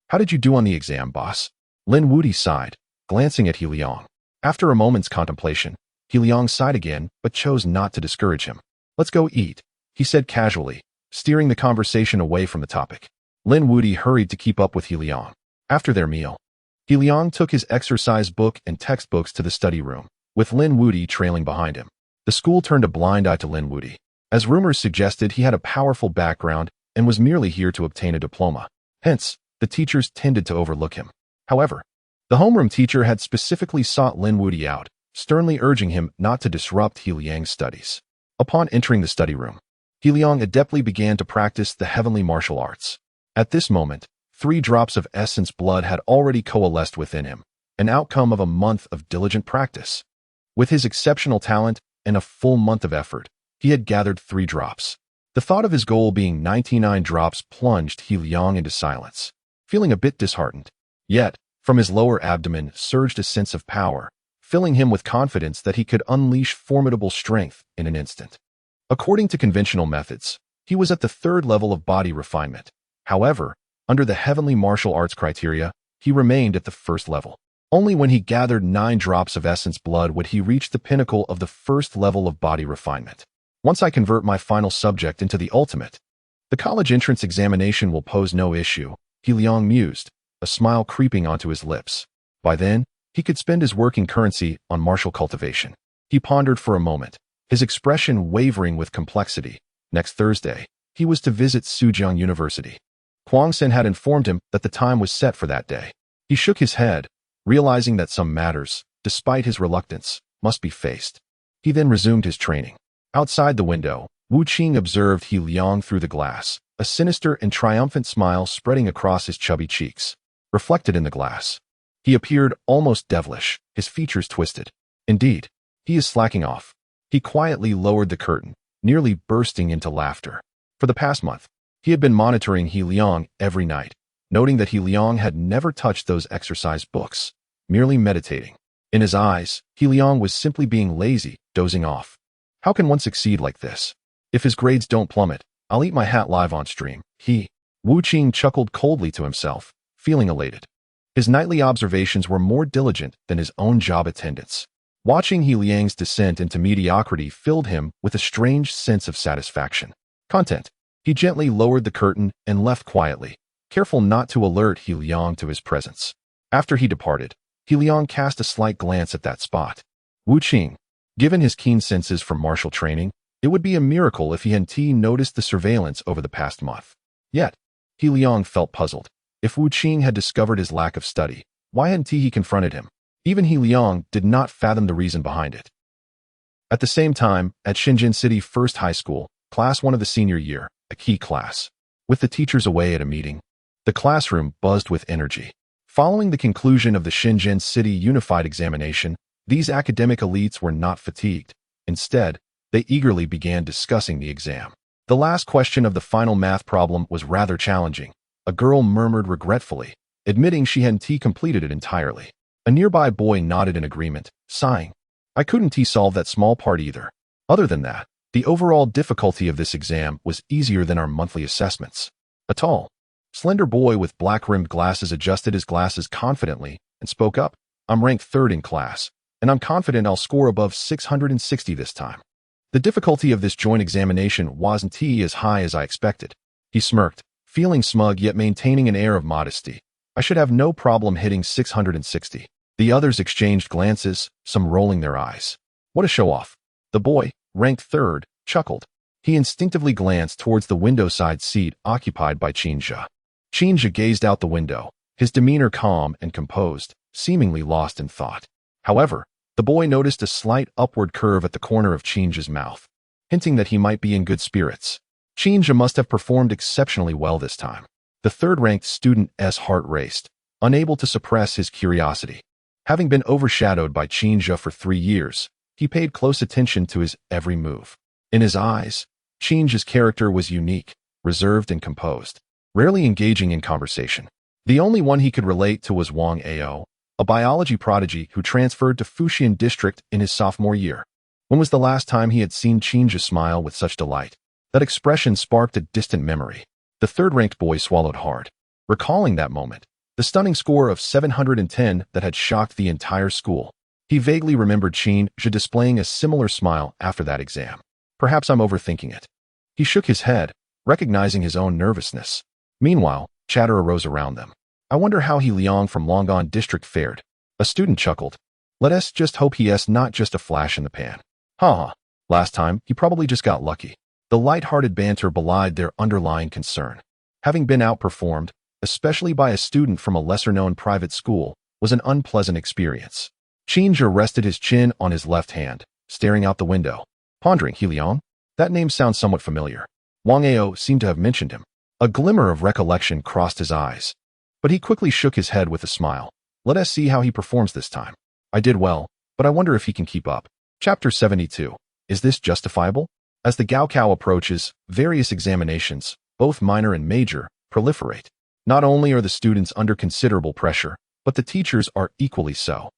"How did you do on the exam, boss?" Lin Wudi sighed, glancing at He Liang. After a moment's contemplation, He Liang sighed again, but chose not to discourage him. "Let's go eat," he said casually, steering the conversation away from the topic. Lin Wudi hurried to keep up with He Liang. After their meal, He Liang took his exercise book and textbooks to the study room, with Lin Wudi trailing behind him. The school turned a blind eye to Lin Wudi, as rumors suggested he had a powerful background and was merely here to obtain a diploma. Hence, the teachers tended to overlook him. However, the homeroom teacher had specifically sought Lin Wudi out, sternly urging him not to disrupt He Liang's studies. Upon entering the study room, He Liang adeptly began to practice the heavenly martial arts. At this moment, 3 drops of Ascent's blood had already coalesced within him, an outcome of a month of diligent practice. With his exceptional talent and a full month of effort, he had gathered 3 drops. The thought of his goal being 99 drops plunged He Liang into silence, feeling a bit disheartened. Yet, from his lower abdomen surged a sense of power, filling him with confidence that he could unleash formidable strength in an instant. According to conventional methods, he was at the 3rd level of body refinement. However, under the heavenly martial arts criteria, he remained at the 1st level. Only when he gathered 9 drops of Ascent's blood would he reach the pinnacle of the 1st level of body refinement. "Once I convert my final subject into the ultimate, the college entrance examination will pose no issue," He Liang mused, a smile creeping onto his lips. By then, he could spend his working currency on martial cultivation. He pondered for a moment, his expression wavering with complexity. Next Thursday, he was to visit Sujiang University. Huang Sen had informed him that the time was set for that day. He shook his head, realizing that some matters, despite his reluctance, must be faced. He then resumed his training. Outside the window, Wu Qing observed He Liang through the glass, a sinister and triumphant smile spreading across his chubby cheeks. Reflected in the glass, he appeared almost devilish, his features twisted. "Indeed, he is slacking off." He quietly lowered the curtain, nearly bursting into laughter. For the past month, he had been monitoring He Liang every night, noting that He Liang had never touched those exercise books, merely meditating. In his eyes, He Liang was simply being lazy, dozing off. How can one succeed like this? If his grades don't plummet, I'll eat my hat live on stream. Wu Qing chuckled coldly to himself, feeling elated. His nightly observations were more diligent than his own job attendance. Watching He Liang's descent into mediocrity filled him with a strange sense of satisfaction. Content. He gently lowered the curtain and left quietly, careful not to alert He Liang to his presence. After he departed, He Liang cast a slight glance at that spot. Wu Qing, given his keen senses from martial training, it would be a miracle if he hadn't noticed the surveillance over the past month. Yet, He Liang felt puzzled. If Wu Qing had discovered his lack of study, why hadn't he confronted him? Even He Liang did not fathom the reason behind it. At the same time, at Shenzhen City First High School, Class 1 of the senior year, a key class, with the teachers away at a meeting, the classroom buzzed with energy. Following the conclusion of the Shenzhen City Unified Examination, these academic elites were not fatigued. Instead, they eagerly began discussing the exam. The last question of the final math problem was rather challenging. A girl murmured regretfully, admitting she hadn't completed it entirely. A nearby boy nodded in agreement, sighing, "I couldn't solve that small part either. Other than that, the overall difficulty of this exam was easier than our monthly assessments." A tall, slender boy with black-rimmed glasses adjusted his glasses confidently and spoke up, "I'm ranked 3rd in class, and I'm confident I'll score above 660 this time. The difficulty of this joint examination wasn't as high as I expected." He smirked, feeling smug yet maintaining an air of modesty. "I should have no problem hitting 660. The others exchanged glances, some rolling their eyes. "What a show-off." The boy, ranked 3rd, chuckled. He instinctively glanced towards the window-side seat occupied by Qinzhe. Qinzhe gazed out the window, his demeanor calm and composed, seemingly lost in thought. However, the boy noticed a slight upward curve at the corner of Qinzhe's mouth, hinting that he might be in good spirits. Qinzhe must have performed exceptionally well this time. The 3rd-ranked student's heart raced, unable to suppress his curiosity. Having been overshadowed by Qinzhe for 3 years, He paid close attention to his every move. In his eyes, Qing's character was unique, reserved and composed, rarely engaging in conversation. The only one he could relate to was Wang He, a biology prodigy who transferred to Fuxian District in his sophomore year. When was the last time he had seen Qing smile with such delight? That expression sparked a distant memory. The third-ranked boy swallowed hard, recalling that moment, the stunning score of 710 that had shocked the entire school. He vaguely remembered Qing displaying a similar smile after that exam. Perhaps I'm overthinking it. He shook his head, recognizing his own nervousness. Meanwhile, chatter arose around them. I wonder how Liang from Longon District fared. A student chuckled. Let us just hope he's not just a flash in the pan. Ha! Last time, he probably just got lucky. The light-hearted banter belied their underlying concern. Having been outperformed, especially by a student from a lesser-known private school, was an unpleasant experience. Qing rested his chin on his left hand, staring out the window. Pondering, Liang? That name sounds somewhat familiar. Wang He seemed to have mentioned him. A glimmer of recollection crossed his eyes. But he quickly shook his head with a smile. Let us see how he performs this time. I did well, but I wonder if he can keep up. Chapter 72. Is this justifiable? As the Gaokao approaches, various examinations, both minor and major, proliferate. Not only are the students under considerable pressure, but the teachers are equally so.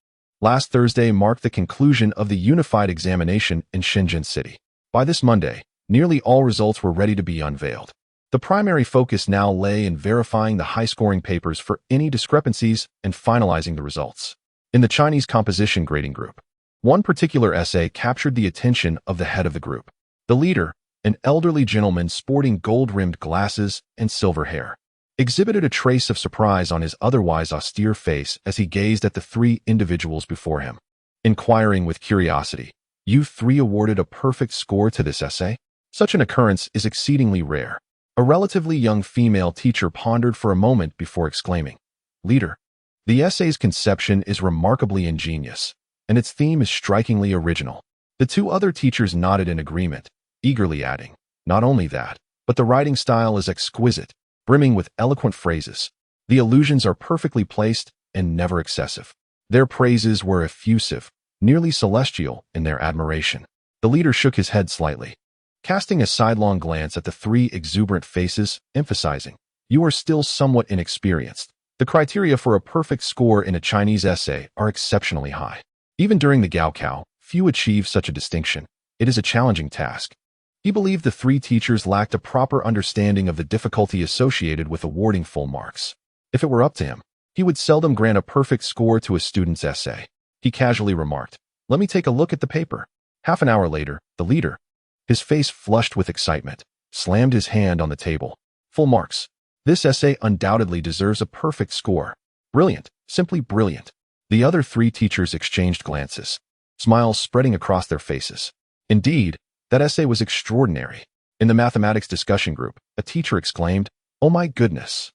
Last Thursday marked the conclusion of the unified examination in Shenzhen City. By this Monday, nearly all results were ready to be unveiled. The primary focus now lay in verifying the high-scoring papers for any discrepancies and finalizing the results. In the Chinese composition grading group, one particular essay captured the attention of the head of the group. The leader, an elderly gentleman sporting gold-rimmed glasses and silver hair, exhibited a trace of surprise on his otherwise austere face as he gazed at the three individuals before him. Inquiring with curiosity, "You three awarded a perfect score to this essay?" Such an occurrence is exceedingly rare. A relatively young female teacher pondered for a moment before exclaiming, "Leader, the essay's conception is remarkably ingenious, and its theme is strikingly original." The two other teachers nodded in agreement, eagerly adding, "Not only that, but the writing style is exquisite, brimming with eloquent phrases. The allusions are perfectly placed and never excessive." Their praises were effusive, nearly celestial in their admiration. The leader shook his head slightly, casting a sidelong glance at the three exuberant faces, emphasizing, "You are still somewhat inexperienced. The criteria for a perfect score in a Chinese essay are exceptionally high. Even during the Gaokao, few achieve such a distinction. It is a challenging task." He believed the three teachers lacked a proper understanding of the difficulty associated with awarding full marks. If it were up to him, he would seldom grant a perfect score to a student's essay. He casually remarked, "Let me take a look at the paper." Half an hour later, the leader, his face flushed with excitement, slammed his hand on the table. "Full marks. This essay undoubtedly deserves a perfect score. Brilliant, simply brilliant." The other three teachers exchanged glances, smiles spreading across their faces. Indeed, that essay was extraordinary. In the mathematics discussion group, a teacher exclaimed, "Oh my goodness,"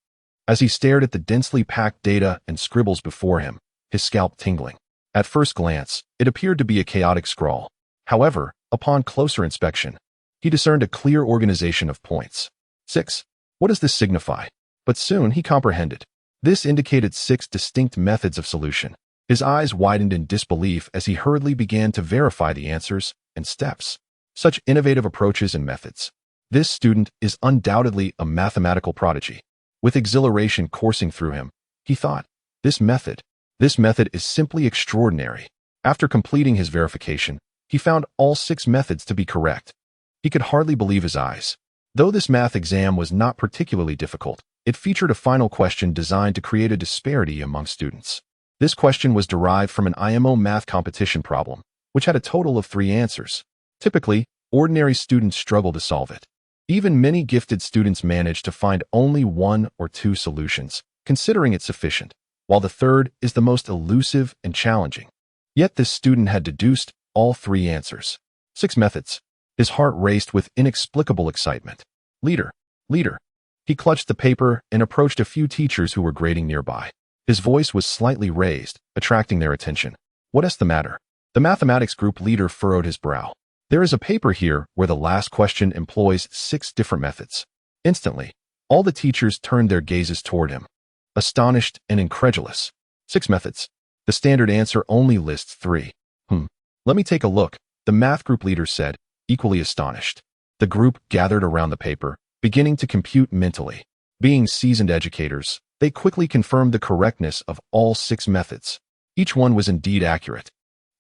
as he stared at the densely packed data and scribbles before him, his scalp tingling. At first glance, it appeared to be a chaotic scrawl. However, upon closer inspection, he discerned a clear organization of points. 6. What does this signify? But soon he comprehended. This indicated 6 distinct methods of solution. His eyes widened in disbelief as he hurriedly began to verify the answers and steps. Such innovative approaches and methods. This student is undoubtedly a mathematical prodigy. With exhilaration coursing through him, he thought, This method is simply extraordinary." After completing his verification, he found all 6 methods to be correct. He could hardly believe his eyes. Though this math exam was not particularly difficult, it featured a final question designed to create a disparity among students. This question was derived from an IMO math competition problem, which had a total of 3 answers. Typically, ordinary students struggle to solve it. Even many gifted students manage to find only 1 or 2 solutions, considering it sufficient, while the third is the most elusive and challenging. Yet this student had deduced all 3 answers. 6 methods. His heart raced with inexplicable excitement. Leader. He clutched the paper and approached a few teachers who were grading nearby. His voice was slightly raised, attracting their attention. What is the matter? The mathematics group leader furrowed his brow. There is a paper here where the last question employs 6 different methods. Instantly, all the teachers turned their gazes toward him, astonished and incredulous. 6 methods. The standard answer only lists 3. Let me take a look, the math group leader said, equally astonished. The group gathered around the paper, beginning to compute mentally. Being seasoned educators, they quickly confirmed the correctness of all 6 methods. Each one was indeed accurate,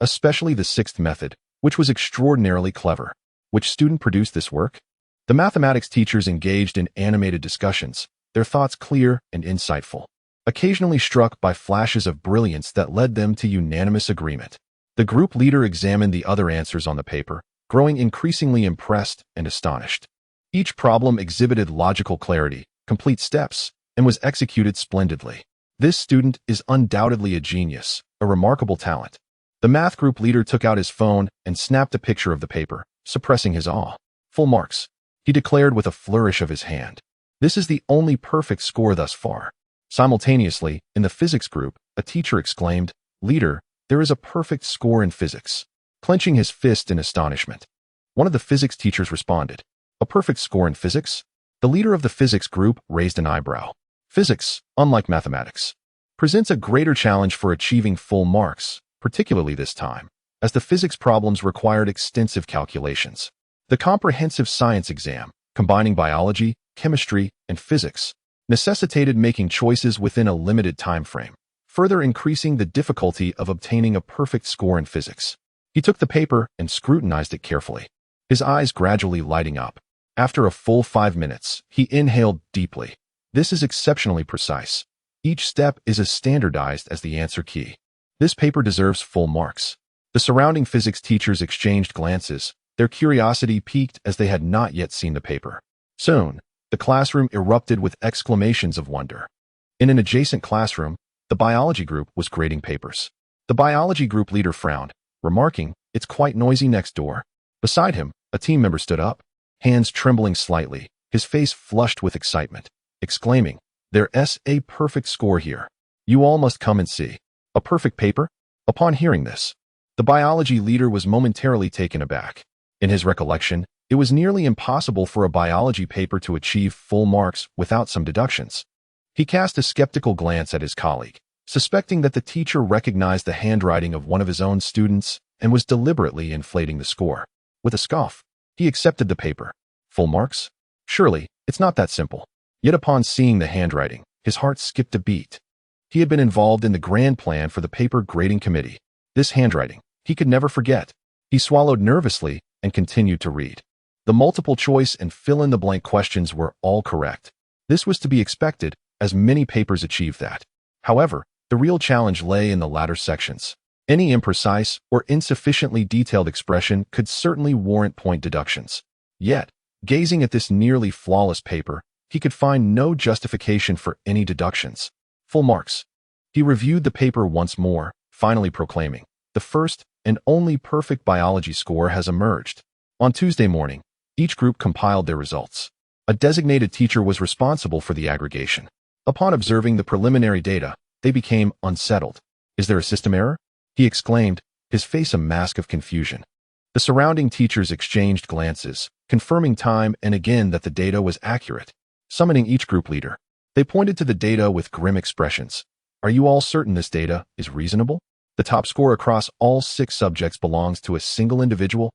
especially the 6th method, which was extraordinarily clever. Which student produced this work? The mathematics teachers engaged in animated discussions, their thoughts clear and insightful, occasionally struck by flashes of brilliance that led them to unanimous agreement. The group leader examined the other answers on the paper, growing increasingly impressed and astonished. Each problem exhibited logical clarity, complete steps, and was executed splendidly. This student is undoubtedly a genius, a remarkable talent. The math group leader took out his phone and snapped a picture of the paper, suppressing his awe. Full marks, he declared with a flourish of his hand. This is the only perfect score thus far. Simultaneously, in the physics group, a teacher exclaimed, "Leader, there is a perfect score in physics," clenching his fist in astonishment. One of the physics teachers responded, "A perfect score in physics?" The leader of the physics group raised an eyebrow. Physics, unlike mathematics, presents a greater challenge for achieving full marks, particularly this time, as the physics problems required extensive calculations. The comprehensive science exam, combining biology, chemistry, and physics, necessitated making choices within a limited time frame, further increasing the difficulty of obtaining a perfect score in physics. He took the paper and scrutinized it carefully, his eyes gradually lighting up. After a full 5 minutes, he inhaled deeply. This is exceptionally precise. Each step is as standardized as the answer key. This paper deserves full marks. The surrounding physics teachers exchanged glances, their curiosity piqued as they had not yet seen the paper. Soon, the classroom erupted with exclamations of wonder. In an adjacent classroom, the biology group was grading papers. The biology group leader frowned, remarking, "It's quite noisy next door." Beside him, a team member stood up, hands trembling slightly, his face flushed with excitement, exclaiming, "There's a perfect score here. You all must come and see." A perfect paper? Upon hearing this, the biology leader was momentarily taken aback. In his recollection, it was nearly impossible for a biology paper to achieve full marks without some deductions. He cast a skeptical glance at his colleague, suspecting that the teacher recognized the handwriting of one of his own students and was deliberately inflating the score. With a scoff, he accepted the paper. Full marks? Surely, it's not that simple. Yet upon seeing the handwriting, his heart skipped a beat. He had been involved in the grand plan for the paper grading committee. This handwriting, he could never forget. He swallowed nervously and continued to read. The multiple choice and fill-in-the-blank questions were all correct. This was to be expected, as many papers achieved that. However, the real challenge lay in the latter sections. Any imprecise or insufficiently detailed expression could certainly warrant point deductions. Yet, gazing at this nearly flawless paper, he could find no justification for any deductions. Full marks. He reviewed the paper once more, finally proclaiming, "The first and only perfect biology score has emerged." On Tuesday morning, each group compiled their results. A designated teacher was responsible for the aggregation. Upon observing the preliminary data, they became unsettled. "Is there a system error?" he exclaimed, his face a mask of confusion. The surrounding teachers exchanged glances, confirming time and again that the data was accurate. Summoning each group leader, they pointed to the data with grim expressions. "Are you all certain this data is reasonable? The top score across all 6 subjects belongs to a single individual.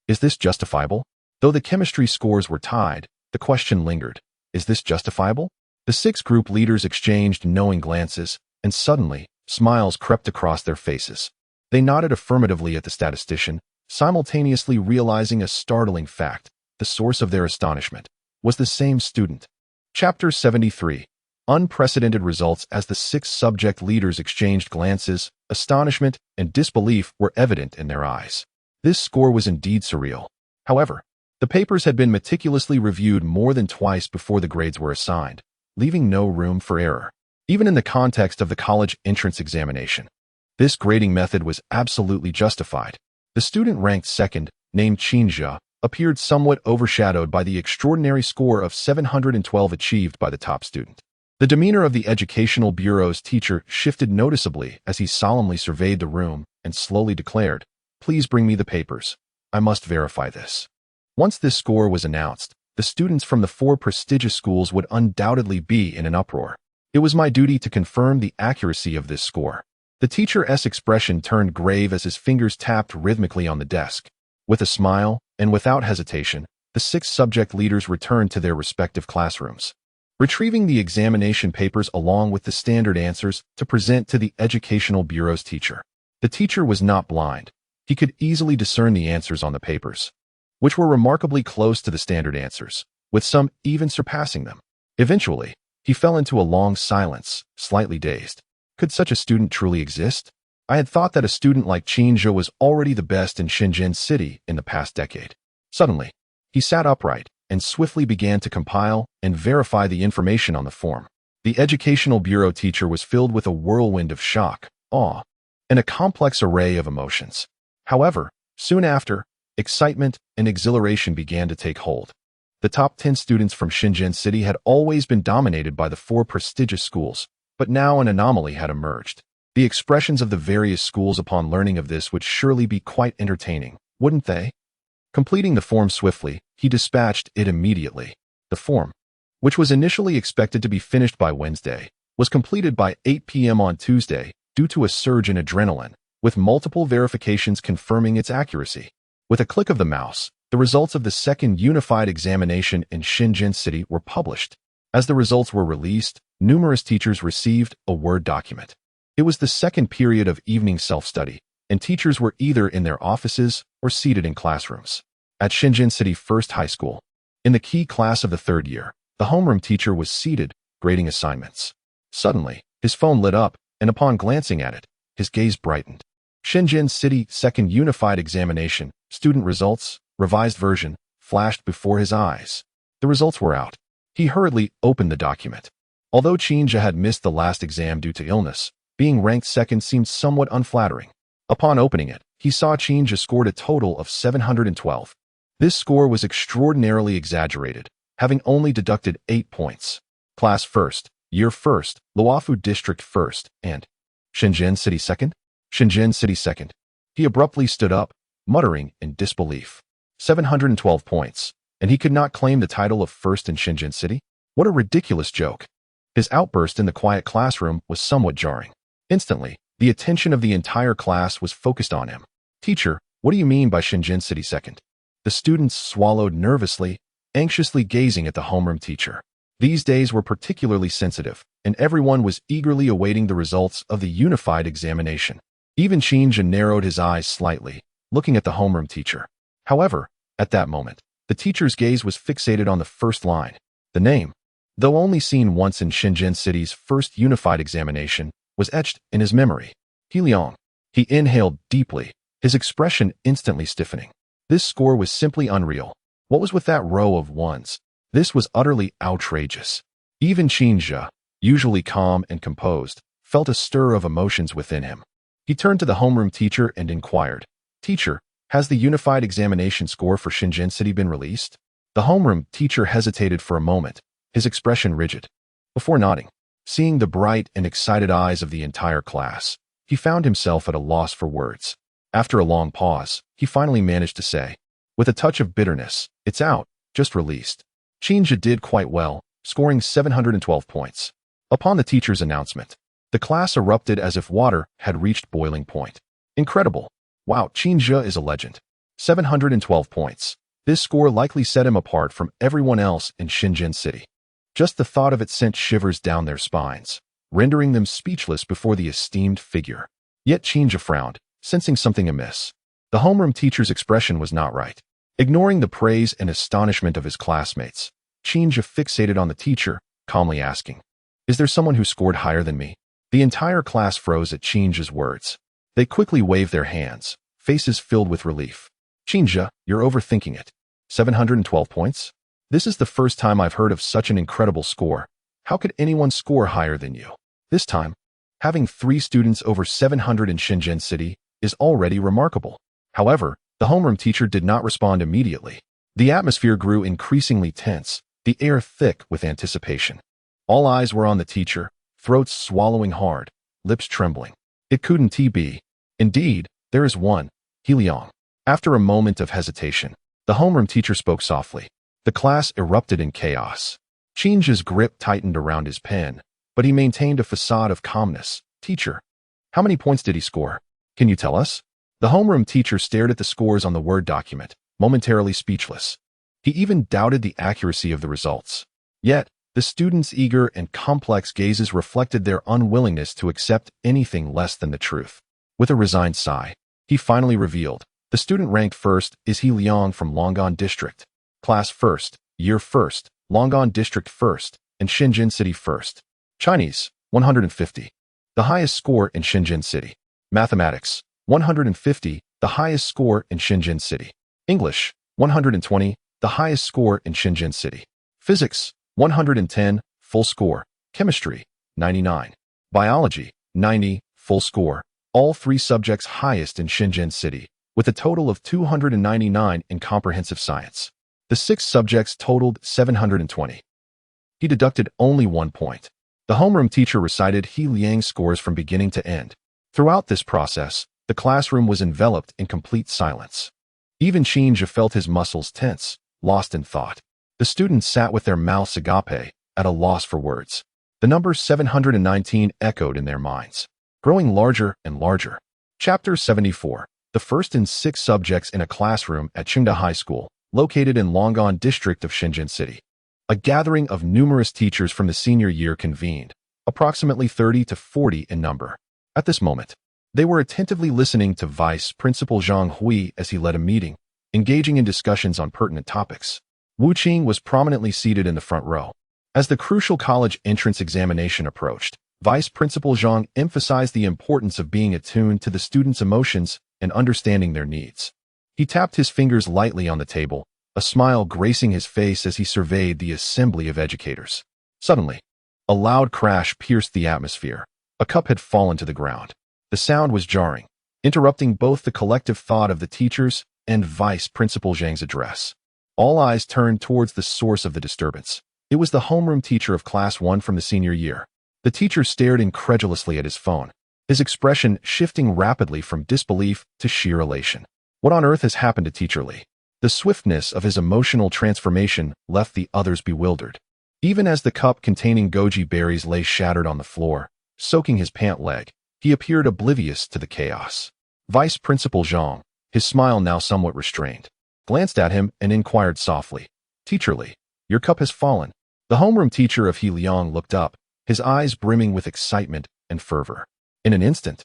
Is this justifiable?" Though the chemistry scores were tied, the question lingered. Is this justifiable? The 6 group leaders exchanged knowing glances, and suddenly, smiles crept across their faces. They nodded affirmatively at the statistician, simultaneously realizing a startling fact. The source of their astonishment was the same student. Chapter 73. Unprecedented results. As the 6 subject leaders exchanged glances, astonishment and disbelief were evident in their eyes. This score was indeed surreal. However, the papers had been meticulously reviewed more than twice before the grades were assigned, leaving no room for error. Even in the context of the college entrance examination, this grading method was absolutely justified. The student ranked second, named Qinjia, appeared somewhat overshadowed by the extraordinary score of 712 achieved by the top student. The demeanor of the Educational Bureau's teacher shifted noticeably as he solemnly surveyed the room and slowly declared, "Please bring me the papers. I must verify this." Once this score was announced, the students from the 4 prestigious schools would undoubtedly be in an uproar. "It was my duty to confirm the accuracy of this score," The teacher's expression turned grave as his fingers tapped rhythmically on the desk. With a smile, and without hesitation, the 6 subject leaders returned to their respective classrooms, retrieving the examination papers along with the standard answers to present to the Educational Bureau's teacher. The teacher was not blind. He could easily discern the answers on the papers, which were remarkably close to the standard answers, with some even surpassing them. Eventually, he fell into a long silence, slightly dazed. Could such a student truly exist? I had thought that a student like Qin Zhe was already the best in Shenzhen City in the past decade. Suddenly, he sat upright and swiftly began to compile and verify the information on the form. The Educational Bureau teacher was filled with a whirlwind of shock, awe, and a complex array of emotions. However, soon after, excitement and exhilaration began to take hold. The top 10 students from Shenzhen City had always been dominated by the 4 prestigious schools, but now an anomaly had emerged. The expressions of the various schools upon learning of this would surely be quite entertaining, wouldn't they? Completing the form swiftly, he dispatched it immediately. The form, which was initially expected to be finished by Wednesday, was completed by 8 p.m. on Tuesday due to a surge in adrenaline, with multiple verifications confirming its accuracy. With a click of the mouse, the results of the second unified examination in Shenzhen City were published. As the results were released, numerous teachers received a Word document. It was the second period of evening self-study, and teachers were either in their offices or seated in classrooms. At Shenzhen City First High School, in the key class of the 3rd year, the homeroom teacher was seated, grading assignments. Suddenly, his phone lit up, and upon glancing at it, his gaze brightened. Shenzhen City Second Unified Examination, student results, revised version, flashed before his eyes. The results were out. He hurriedly opened the document. Although Qin Zhe had missed the last exam due to illness, being ranked second seemed somewhat unflattering. Upon opening it, he saw Qin Zhe scored a total of 712. This score was extraordinarily exaggerated, having only deducted 8 points. Class first, year first, Luofu District first, and Shenzhen City second? Shenzhen City second. He abruptly stood up, muttering in disbelief. 712 points, and he could not claim the title of first in Shenzhen City? What a ridiculous joke. His outburst in the quiet classroom was somewhat jarring. Instantly, the attention of the entire class was focused on him. Teacher, what do you mean by Shenzhen City second? The students swallowed nervously, anxiously gazing at the homeroom teacher. These days were particularly sensitive, and everyone was eagerly awaiting the results of the unified examination. Even Qin Zhe narrowed his eyes slightly, looking at the homeroom teacher. However, at that moment, the teacher's gaze was fixated on the first line. The name, though only seen once in Shenzhen City's first unified examination, was etched in his memory. Liang. He inhaled deeply, his expression instantly stiffening. This score was simply unreal. What was with that row of ones? This was utterly outrageous. Even Qin Zhe, usually calm and composed, felt a stir of emotions within him. He turned to the homeroom teacher and inquired, "Teacher, has the unified examination score for Shenzhen City been released?" The homeroom teacher hesitated for a moment, his expression rigid. Before nodding, seeing the bright and excited eyes of the entire class, he found himself at a loss for words. After a long pause, he finally managed to say, with a touch of bitterness, "It's out, just released." Qin Zhe did quite well, scoring 712 points. Upon the teacher's announcement, the class erupted as if water had reached boiling point. Incredible. Wow, Qin Zhe is a legend. 712 points. This score likely set him apart from everyone else in Shenzhen City. Just the thought of it sent shivers down their spines, rendering them speechless before the esteemed figure. Yet Qin Zhe frowned, sensing something amiss. The homeroom teacher's expression was not right. Ignoring the praise and astonishment of his classmates, Qin Zhe fixated on the teacher, calmly asking, "Is there someone who scored higher than me?" The entire class froze at Qin Zhe's words. They quickly waved their hands, faces filled with relief. "Qin Zhe, you're overthinking it. 712 points? This is the first time I've heard of such an incredible score. How could anyone score higher than you? This time, having 3 students over 700 in Shenzhen City is already remarkable." However, the homeroom teacher did not respond immediately. The atmosphere grew increasingly tense, the air thick with anticipation. All eyes were on the teacher, throats swallowing hard, lips trembling. It couldn't be. Indeed, there is one, Liang. After a moment of hesitation, the homeroom teacher spoke softly. The class erupted in chaos. Qin Zhe's grip tightened around his pen, but he maintained a facade of calmness. "Teacher, How many points did he score? Can you tell us? The homeroom teacher stared at the scores on the Word document, momentarily speechless. He even doubted the accuracy of the results. Yet, the students' eager and complex gazes reflected their unwillingness to accept anything less than the truth. With a resigned sigh, he finally revealed, the student ranked first is He Liang from Longan District. Class first, year first, Longan District first, and Shenzhen City first. Chinese, 150. The highest score in Shenzhen City. Mathematics, 150, the highest score in Shenzhen City. English, 120, the highest score in Shenzhen City. Physics, 110, full score. Chemistry, 99. Biology, 90, full score. All three subjects highest in Shenzhen City, with a total of 299 in comprehensive science. The 6 subjects totaled 720. He deducted only 1 point. The homeroom teacher recited He Liang's scores from beginning to end. Throughout this process, the classroom was enveloped in complete silence. Even Xinjie felt his muscles tense, lost in thought. The students sat with their mouths agape, at a loss for words. The number 719 echoed in their minds, growing larger and larger. Chapter 74. The first in 6 subjects in a classroom at Chengda High School, located in Longan District of Shenzhen City. A gathering of numerous teachers from the senior year convened, approximately 30 to 40 in number. At this moment, they were attentively listening to Vice Principal Liang He as he led a meeting, engaging in discussions on pertinent topics. Wu Qing was prominently seated in the front row. As the crucial college entrance examination approached, Vice Principal Zhang emphasized the importance of being attuned to the students' emotions and understanding their needs. He tapped his fingers lightly on the table, a smile gracing his face as he surveyed the assembly of educators. Suddenly, a loud crash pierced the atmosphere. A cup had fallen to the ground. The sound was jarring, interrupting both the collective thought of the teachers and Vice Principal Zhang's address. All eyes turned towards the source of the disturbance. It was the homeroom teacher of Class 1 from the senior year. The teacher stared incredulously at his phone, his expression shifting rapidly from disbelief to sheer elation. What on earth has happened to Teacher Li? The swiftness of his emotional transformation left the others bewildered. Even as the cup containing goji berries lay shattered on the floor, soaking his pant leg, he appeared oblivious to the chaos. Vice Principal Zhang, his smile now somewhat restrained, glanced at him and inquired softly, "Teacher Li, your cup has fallen." The homeroom teacher of He Liang looked up, his eyes brimming with excitement and fervor. In an instant,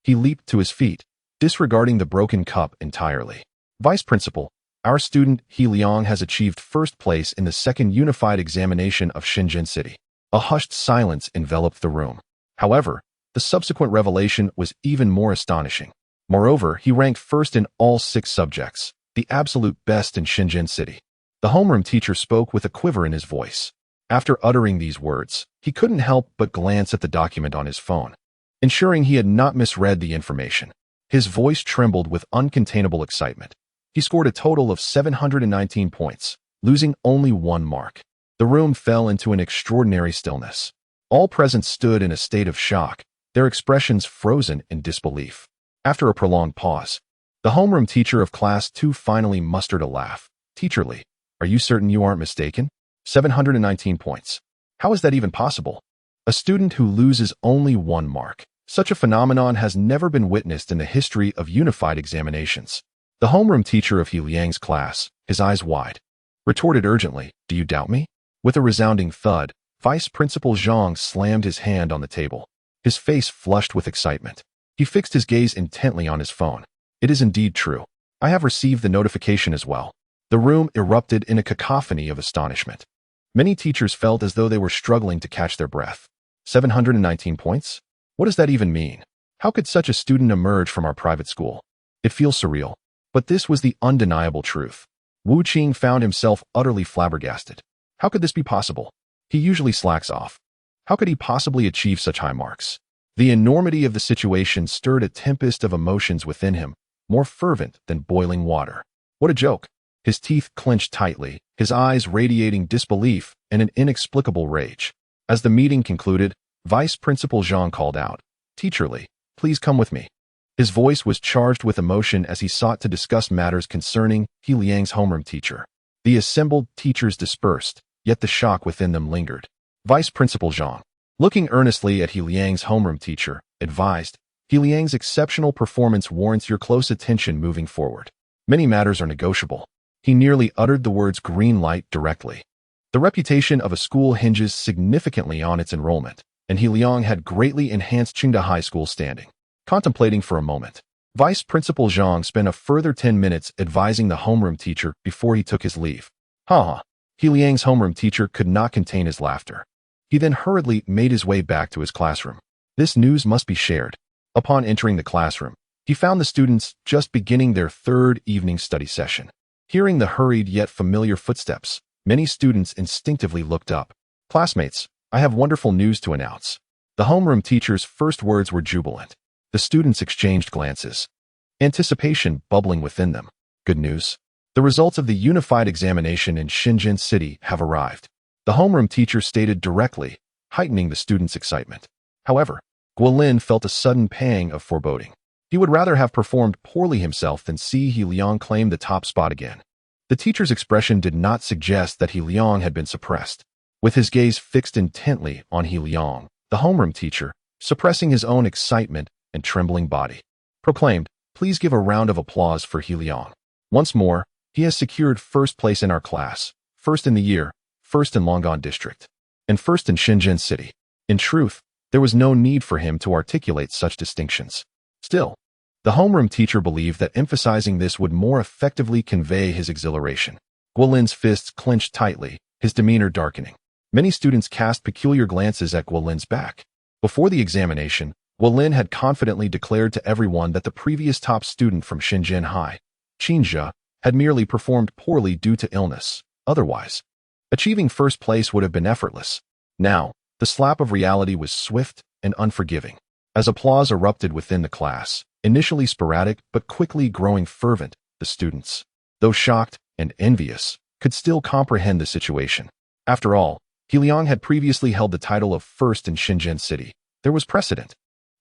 he leaped to his feet, disregarding the broken cup entirely. "Vice Principal, our student He Liang has achieved first place in the second unified examination of Shenzhen City." A hushed silence enveloped the room. However, the subsequent revelation was even more astonishing. Moreover, he ranked first in all 6 subjects, the absolute best in Shenzhen City. The homeroom teacher spoke with a quiver in his voice. After uttering these words, he couldn't help but glance at the document on his phone, ensuring he had not misread the information. His voice trembled with uncontainable excitement. He scored a total of 719 points, losing only 1 mark. The room fell into an extraordinary stillness. All present stood in a state of shock, their expressions frozen in disbelief. After a prolonged pause, the homeroom teacher of Class 2 finally mustered a laugh. "Teacher Li, are you certain you aren't mistaken? 719 points. How is that even possible? A student who loses only 1 mark. Such a phenomenon has never been witnessed in the history of unified examinations." The homeroom teacher of He Liang's class, his eyes wide, retorted urgently, "Do you doubt me?" With a resounding thud, Vice Principal Zhang slammed his hand on the table. His face flushed with excitement. He fixed his gaze intently on his phone. "It is indeed true. I have received the notification as well." The room erupted in a cacophony of astonishment. Many teachers felt as though they were struggling to catch their breath. 719 points? What does that even mean? How could such a student emerge from our private school? It feels surreal. But this was the undeniable truth. Wu Qing found himself utterly flabbergasted. How could this be possible? He usually slacks off. How could he possibly achieve such high marks? The enormity of the situation stirred a tempest of emotions within him, more fervent than boiling water. What a joke! His teeth clenched tightly, his eyes radiating disbelief and an inexplicable rage. As the meeting concluded, Vice Principal Zhang called out, "Teacher Li, please come with me." His voice was charged with emotion as he sought to discuss matters concerning He Liang's homeroom teacher. The assembled teachers dispersed, yet the shock within them lingered. Vice Principal Zhang, looking earnestly at He Liang's homeroom teacher, advised, He Liang's exceptional performance warrants your close attention moving forward. Many matters are negotiable. He nearly uttered the words green light directly. The reputation of a school hinges significantly on its enrollment, and He Liang had greatly enhanced Qingda High School's standing. Contemplating for a moment, Vice Principal Zhang spent a further 10 minutes advising the homeroom teacher before he took his leave. Ha! He Liang's homeroom teacher could not contain his laughter. He then hurriedly made his way back to his classroom. This news must be shared. Upon entering the classroom, he found the students just beginning their third evening study session. Hearing the hurried yet familiar footsteps, many students instinctively looked up. Classmates, I have wonderful news to announce. The homeroom teacher's first words were jubilant. The students exchanged glances, anticipation bubbling within them. Good news. The results of the unified examination in Shenzhen City have arrived. The homeroom teacher stated directly, heightening the students' excitement. However, Guolin felt a sudden pang of foreboding. He would rather have performed poorly himself than see He Liang claim the top spot again. The teacher's expression did not suggest that He Liang had been suppressed. With his gaze fixed intently on He Liang, the homeroom teacher, suppressing his own excitement and trembling body, proclaimed, "Please give a round of applause for He Liang. Once more, he has secured first place in our class, first in the year, first in Longan District, and first in Shenzhen City." In truth, there was no need for him to articulate such distinctions. Still, the homeroom teacher believed that emphasizing this would more effectively convey his exhilaration. Guolin's fists clenched tightly, his demeanor darkening. Many students cast peculiar glances at Guolin's back. Before the examination, Guolin had confidently declared to everyone that the previous top student from Shenzhen High, Qinzhe, had merely performed poorly due to illness. Otherwise, achieving first place would have been effortless. Now, the slap of reality was swift and unforgiving. As applause erupted within the class, initially sporadic but quickly growing fervent, the students, though shocked and envious, could still comprehend the situation. After all, He Liang had previously held the title of first in Shenzhen City. There was precedent.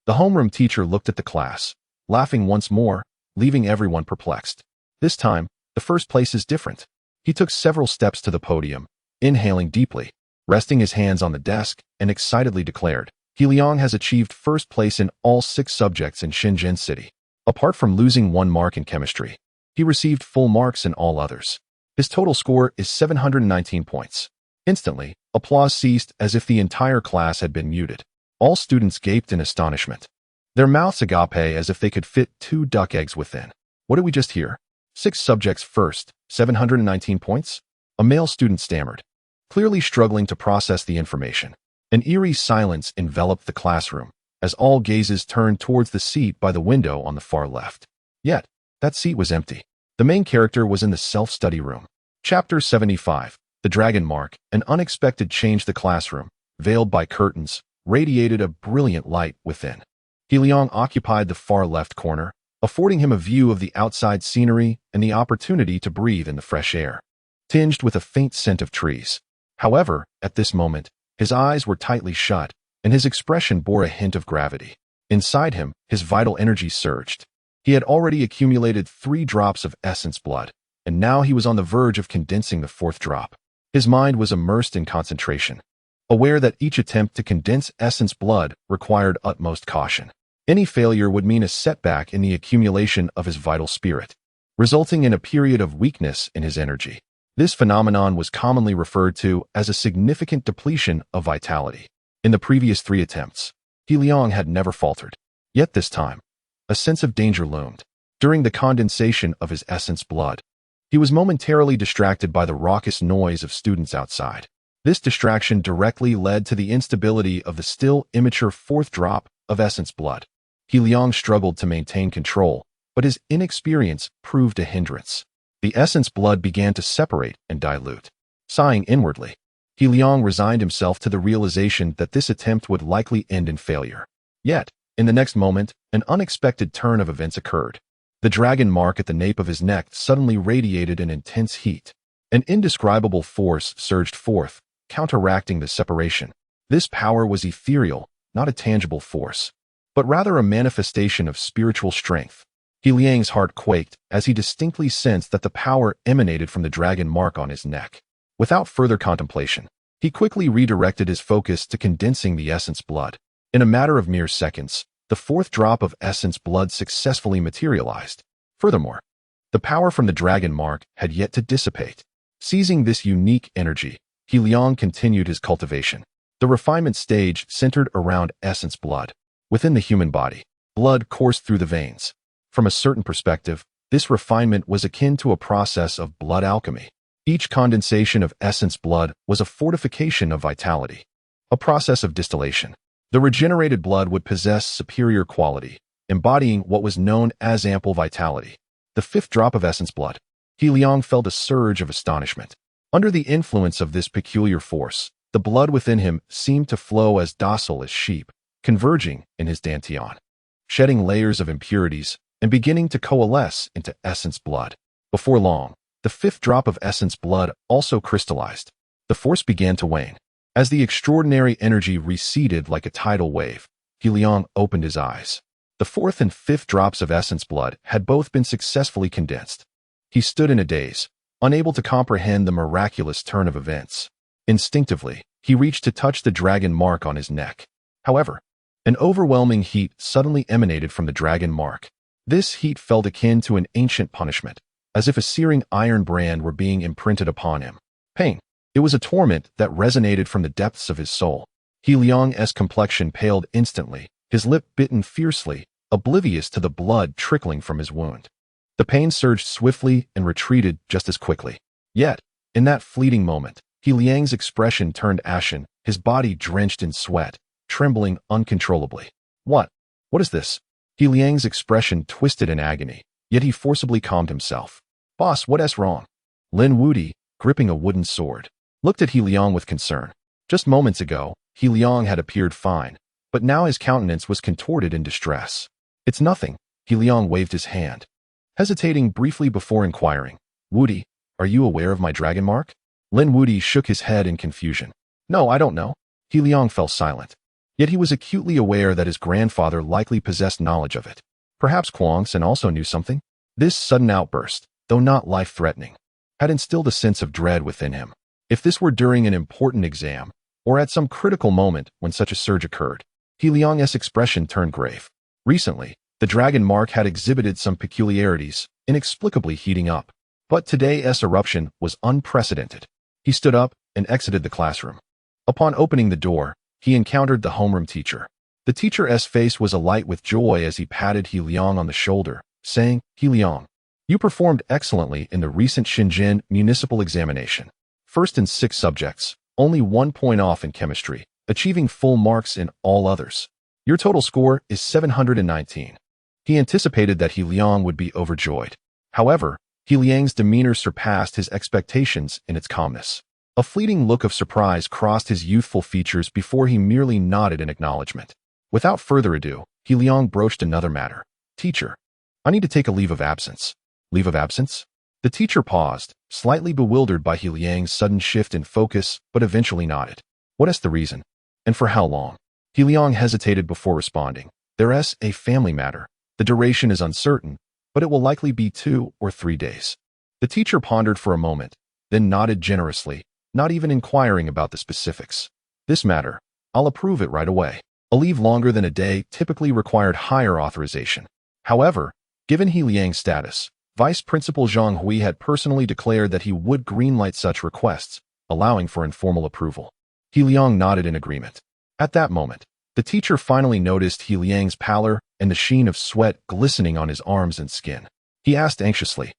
The homeroom teacher looked at the class, laughing once more, leaving everyone perplexed. This time, the first place is different. He took several steps to the podium, inhaling deeply, resting his hands on the desk, and excitedly declared, "He Liang has achieved first place in all 6 subjects in Shenzhen City. Apart from losing 1 mark in chemistry, he received full marks in all others. His total score is 719 points. Instantly, applause ceased as if the entire class had been muted. All students gaped in astonishment, their mouths agape as if they could fit 2 duck eggs within. What did we just hear? 6 subjects first, 719 points? A male student stammered, clearly struggling to process the information. An eerie silence enveloped the classroom, as all gazes turned towards the seat by the window on the far left. Yet, that seat was empty. The main character was in the self-study room. Chapter 75, The Dragon Mark, an unexpected change. The classroom, veiled by curtains, radiated a brilliant light within. He Liang occupied the far left corner, affording him a view of the outside scenery and the opportunity to breathe in the fresh air, tinged with a faint scent of trees. However, at this moment, his eyes were tightly shut, and his expression bore a hint of gravity. Inside him, his vital energy surged. He had already accumulated 3 drops of essence blood, and now he was on the verge of condensing the 4th drop. His mind was immersed in concentration, aware that each attempt to condense essence blood required utmost caution. Any failure would mean a setback in the accumulation of his vital spirit, resulting in a period of weakness in his energy. This phenomenon was commonly referred to as a significant depletion of vitality. In the previous 3 attempts, He Liang had never faltered. Yet this time, a sense of danger loomed. During the condensation of his essence blood, he was momentarily distracted by the raucous noise of students outside. This distraction directly led to the instability of the still immature 4th drop of essence blood. He Liang struggled to maintain control, but his inexperience proved a hindrance. The essence blood began to separate and dilute. Sighing inwardly, He Liang resigned himself to the realization that this attempt would likely end in failure. Yet, in the next moment, an unexpected turn of events occurred. The dragon mark at the nape of his neck suddenly radiated an intense heat. An indescribable force surged forth, counteracting the separation. This power was ethereal, not a tangible force, but rather a manifestation of spiritual strength. He Liang's heart quaked as he distinctly sensed that the power emanated from the dragon mark on his neck. Without further contemplation, he quickly redirected his focus to condensing the essence blood. In a matter of mere seconds, the fourth drop of Ascent's blood successfully materialized. Furthermore, the power from the dragon mark had yet to dissipate. Seizing this unique energy, Liang continued his cultivation. The refinement stage centered around Ascent's blood. Within the human body, blood coursed through the veins. From a certain perspective, this refinement was akin to a process of blood alchemy. Each condensation of Ascent's blood was a fortification of vitality, a process of distillation. The regenerated blood would possess superior quality, embodying what was known as ample vitality. The fifth drop of Ascent's blood. Liang felt a surge of astonishment. Under the influence of this peculiar force, the blood within him seemed to flow as docile as sheep, converging in his dantian, shedding layers of impurities and beginning to coalesce into Ascent's blood. Before long, the fifth drop of Ascent's blood also crystallized. The force began to wane. As the extraordinary energy receded like a tidal wave, Liang opened his eyes. The fourth and fifth drops of Ascent's blood had both been successfully condensed. He stood in a daze, unable to comprehend the miraculous turn of events. Instinctively, he reached to touch the dragon mark on his neck. However, an overwhelming heat suddenly emanated from the dragon mark. This heat felt akin to an ancient punishment, as if a searing iron brand were being imprinted upon him. Pain. It was a torment that resonated from the depths of his soul. Liang's complexion paled instantly, his lip bitten fiercely, oblivious to the blood trickling from his wound. The pain surged swiftly and retreated just as quickly. Yet, in that fleeting moment, Liang's expression turned ashen, his body drenched in sweat, trembling uncontrollably. What is this? Liang's expression twisted in agony, yet he forcibly calmed himself. Boss, what's wrong? Lin Wudi, gripping a wooden sword, looked at Liang with concern. Just moments ago, Liang had appeared fine, but now his countenance was contorted in distress. It's nothing. Liang waved his hand, hesitating briefly before inquiring. Wudi, are you aware of my dragon mark? Lin Wudi shook his head in confusion. No, I don't know. Liang fell silent. Yet he was acutely aware that his grandfather likely possessed knowledge of it. Perhaps Kwangsun also knew something. This sudden outburst, though not life-threatening, had instilled a sense of dread within him. If this were during an important exam, or at some critical moment when such a surge occurred, Liang's expression turned grave. Recently, the dragon mark had exhibited some peculiarities, inexplicably heating up. But today's eruption was unprecedented. He stood up and exited the classroom. Upon opening the door, he encountered the homeroom teacher. The teacher's face was alight with joy as he patted Liang on the shoulder, saying, Liang, you performed excellently in the recent Shenzhen municipal examination. First in 6 subjects, only 1 point off in chemistry, achieving full marks in all others. Your total score is 719. He anticipated that Liang would be overjoyed. However, Liang's demeanor surpassed his expectations in its calmness. A fleeting look of surprise crossed his youthful features before he merely nodded in acknowledgement. Without further ado, Liang broached another matter. Teacher, I need to take a leave of absence. Leave of absence? The teacher paused, slightly bewildered by Liang's sudden shift in focus, but eventually nodded. What is the reason? And for how long? Liang hesitated before responding. There's a family matter. The duration is uncertain, but it will likely be 2 or 3 days. The teacher pondered for a moment, then nodded generously, not even inquiring about the specifics. This matter, I'll approve it right away. A leave longer than a day typically required higher authorization. However, given Liang's status, Vice Principal Zhang Hui had personally declared that he would greenlight such requests, allowing for informal approval. Liang nodded in agreement. At that moment, the teacher finally noticed Liang's pallor and the sheen of sweat glistening on his arms and skin. He asked anxiously,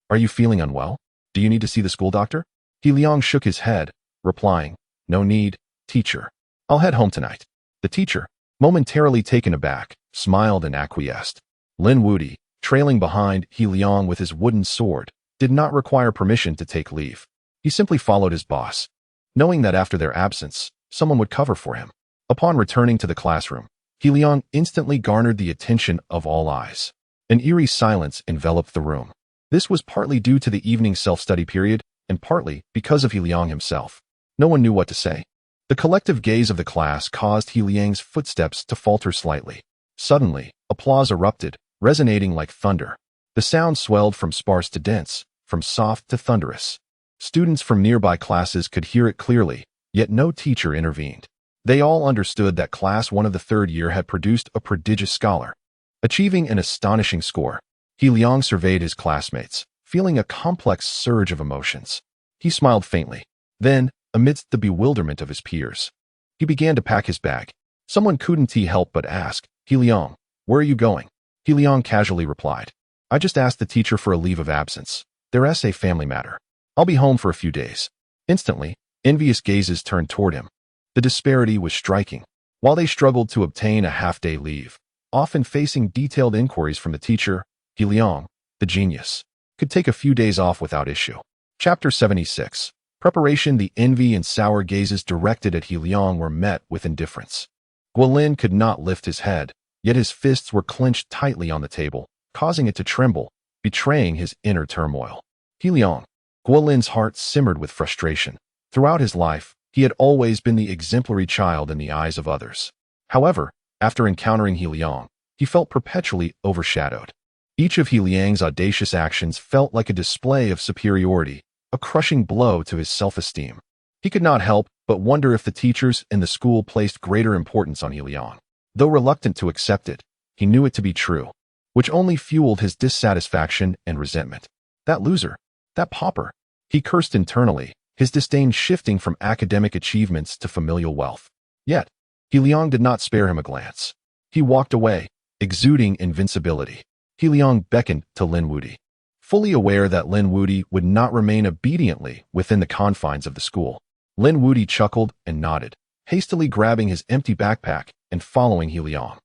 Are you feeling unwell? Do you need to see the school doctor? Liang shook his head, replying, No need, teacher. I'll head home tonight. The teacher, momentarily taken aback, smiled and acquiesced. Lin Wudi, trailing behind Liang with his wooden sword, did not require permission to take leave. He simply followed his boss, knowing that after their absence, someone would cover for him. Upon returning to the classroom, Liang instantly garnered the attention of all eyes. An eerie silence enveloped the room. This was partly due to the evening self-study period, and partly because of Liang himself. No one knew what to say. The collective gaze of the class caused Liang's footsteps to falter slightly. Suddenly, applause erupted, resonating like thunder. The sound swelled from sparse to dense, from soft to thunderous. Students from nearby classes could hear it clearly, yet no teacher intervened. They all understood that Class 1 of the third year had produced a prodigious scholar, achieving an astonishing score. Liang surveyed his classmates, feeling a complex surge of emotions. He smiled faintly. Then, amidst the bewilderment of his peers, he began to pack his bag. Someone couldn't help but ask, Liang, where are you going? Liang casually replied, I just asked the teacher for a leave of absence. There's a family matter. I'll be home for a few days. Instantly, envious gazes turned toward him. The disparity was striking. While they struggled to obtain a half-day leave, often facing detailed inquiries from the teacher, Liang, the genius, could take a few days off without issue. Chapter 76. Preparation. The envy and sour gazes directed at Liang were met with indifference. Guolin could not lift his head, yet his fists were clenched tightly on the table, causing it to tremble, betraying his inner turmoil. Liang. Guolin's heart simmered with frustration. Throughout his life, he had always been the exemplary child in the eyes of others. However, after encountering Liang, he felt perpetually overshadowed. Each of Liang's audacious actions felt like a display of superiority, a crushing blow to his self-esteem. He could not help but wonder if the teachers in the school placed greater importance on Liang. Though reluctant to accept it, he knew it to be true, which only fueled his dissatisfaction and resentment. That loser, that pauper, he cursed internally, his disdain shifting from academic achievements to familial wealth. Yet, Liang did not spare him a glance. He walked away, exuding invincibility. Liang beckoned to Lin Wudi. Fully aware that Lin Wudi would not remain obediently within the confines of the school, Lin Wudi chuckled and nodded, hastily grabbing his empty backpack and following Liang.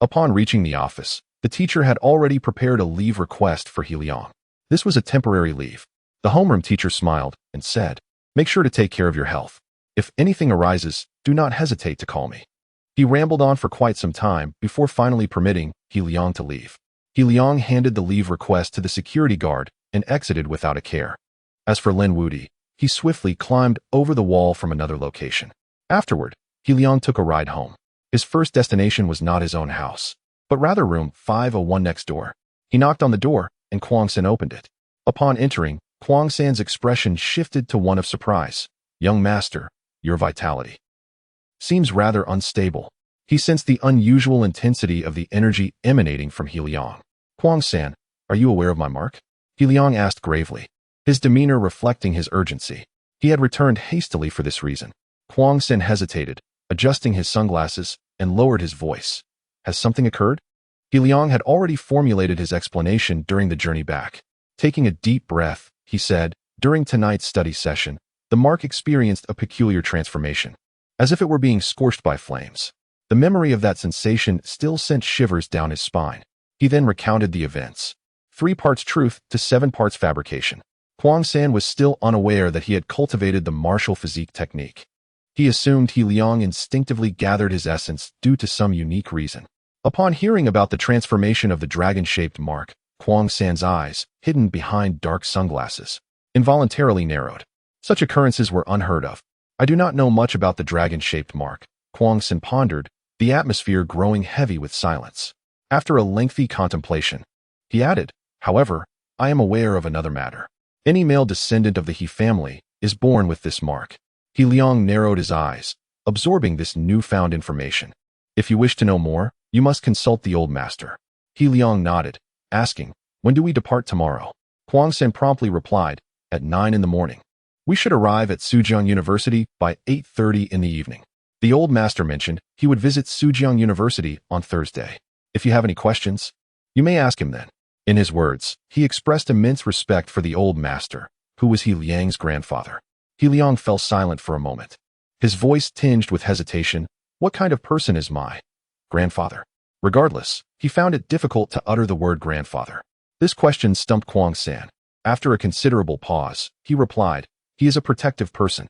Upon reaching the office, the teacher had already prepared a leave request for Liang. This was a temporary leave. The homeroom teacher smiled and said, Make sure to take care of your health. If anything arises, do not hesitate to call me. He rambled on for quite some time before finally permitting Liang to leave. Liang handed the leave request to the security guard and exited without a care. As for Lin Wudi, he swiftly climbed over the wall from another location. Afterward, Liang took a ride home. His first destination was not his own house, but rather room 501 next door. He knocked on the door, and Kwang San opened it. Upon entering, Kwang San's expression shifted to one of surprise. Young master, your vitality seems rather unstable. He sensed the unusual intensity of the energy emanating from Liang. Kwang San, are you aware of my mark? Liang asked gravely, his demeanor reflecting his urgency. He had returned hastily for this reason. Kwang San hesitated, adjusting his sunglasses, and lowered his voice. Has something occurred? Liang had already formulated his explanation during the journey back. Taking a deep breath, he said, during tonight's study session, the mark experienced a peculiar transformation, as if it were being scorched by flames. The memory of that sensation still sent shivers down his spine. He then recounted the events. 3 parts truth to 7 parts fabrication. Kwang San was still unaware that he had cultivated the martial physique technique. He assumed Liang instinctively gathered his essence due to some unique reason. Upon hearing about the transformation of the dragon-shaped mark, Kwang San's eyes, hidden behind dark sunglasses, involuntarily narrowed. Such occurrences were unheard of. I do not know much about the dragon-shaped mark, Kwang San pondered, the atmosphere growing heavy with silence. After a lengthy contemplation, he added, however, I am aware of another matter. Any male descendant of the He family is born with this mark. Liang narrowed his eyes, absorbing this newfound information. If you wish to know more, you must consult the old master. Liang nodded, asking, when do we depart tomorrow? Kwang San promptly replied, at 9 in the morning. We should arrive at Sujiang University by 8:30 in the evening. The old master mentioned he would visit Sujiang University on Thursday. If you have any questions, you may ask him then. In his words, he expressed immense respect for the old master, who was Liang's grandfather. Liang fell silent for a moment. His voice tinged with hesitation. What kind of person is my grandfather? Regardless, he found it difficult to utter the word grandfather. This question stumped Kwang San. After a considerable pause, he replied, he is a protective person.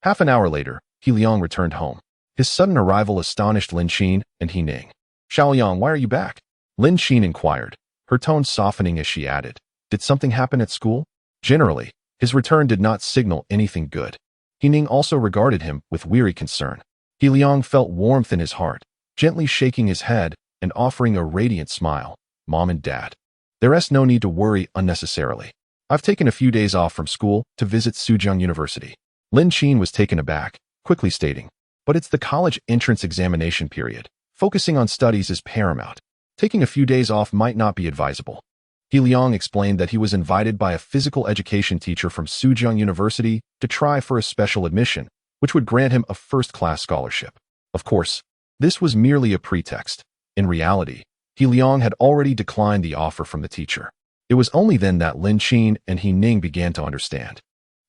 Half an hour later, Liang returned home. His sudden arrival astonished Lin Xin and He Ning. Xiaoyang, why are you back? Lin Xin inquired, her tone softening as she added, did something happen at school? Generally, his return did not signal anything good. He Ning also regarded him with weary concern. Liang felt warmth in his heart, gently shaking his head and offering a radiant smile. Mom and Dad, there's no need to worry unnecessarily. I've taken a few days off from school to visit Sujiang University. Lin Xin was taken aback, quickly stating, But it's the college entrance examination period. Focusing on studies is paramount. Taking a few days off might not be advisable. Liang explained that he was invited by a physical education teacher from Soochoung University to try for a special admission, which would grant him a first-class scholarship. Of course, this was merely a pretext. In reality, Liang had already declined the offer from the teacher. It was only then that Lin Qin and He Ning began to understand.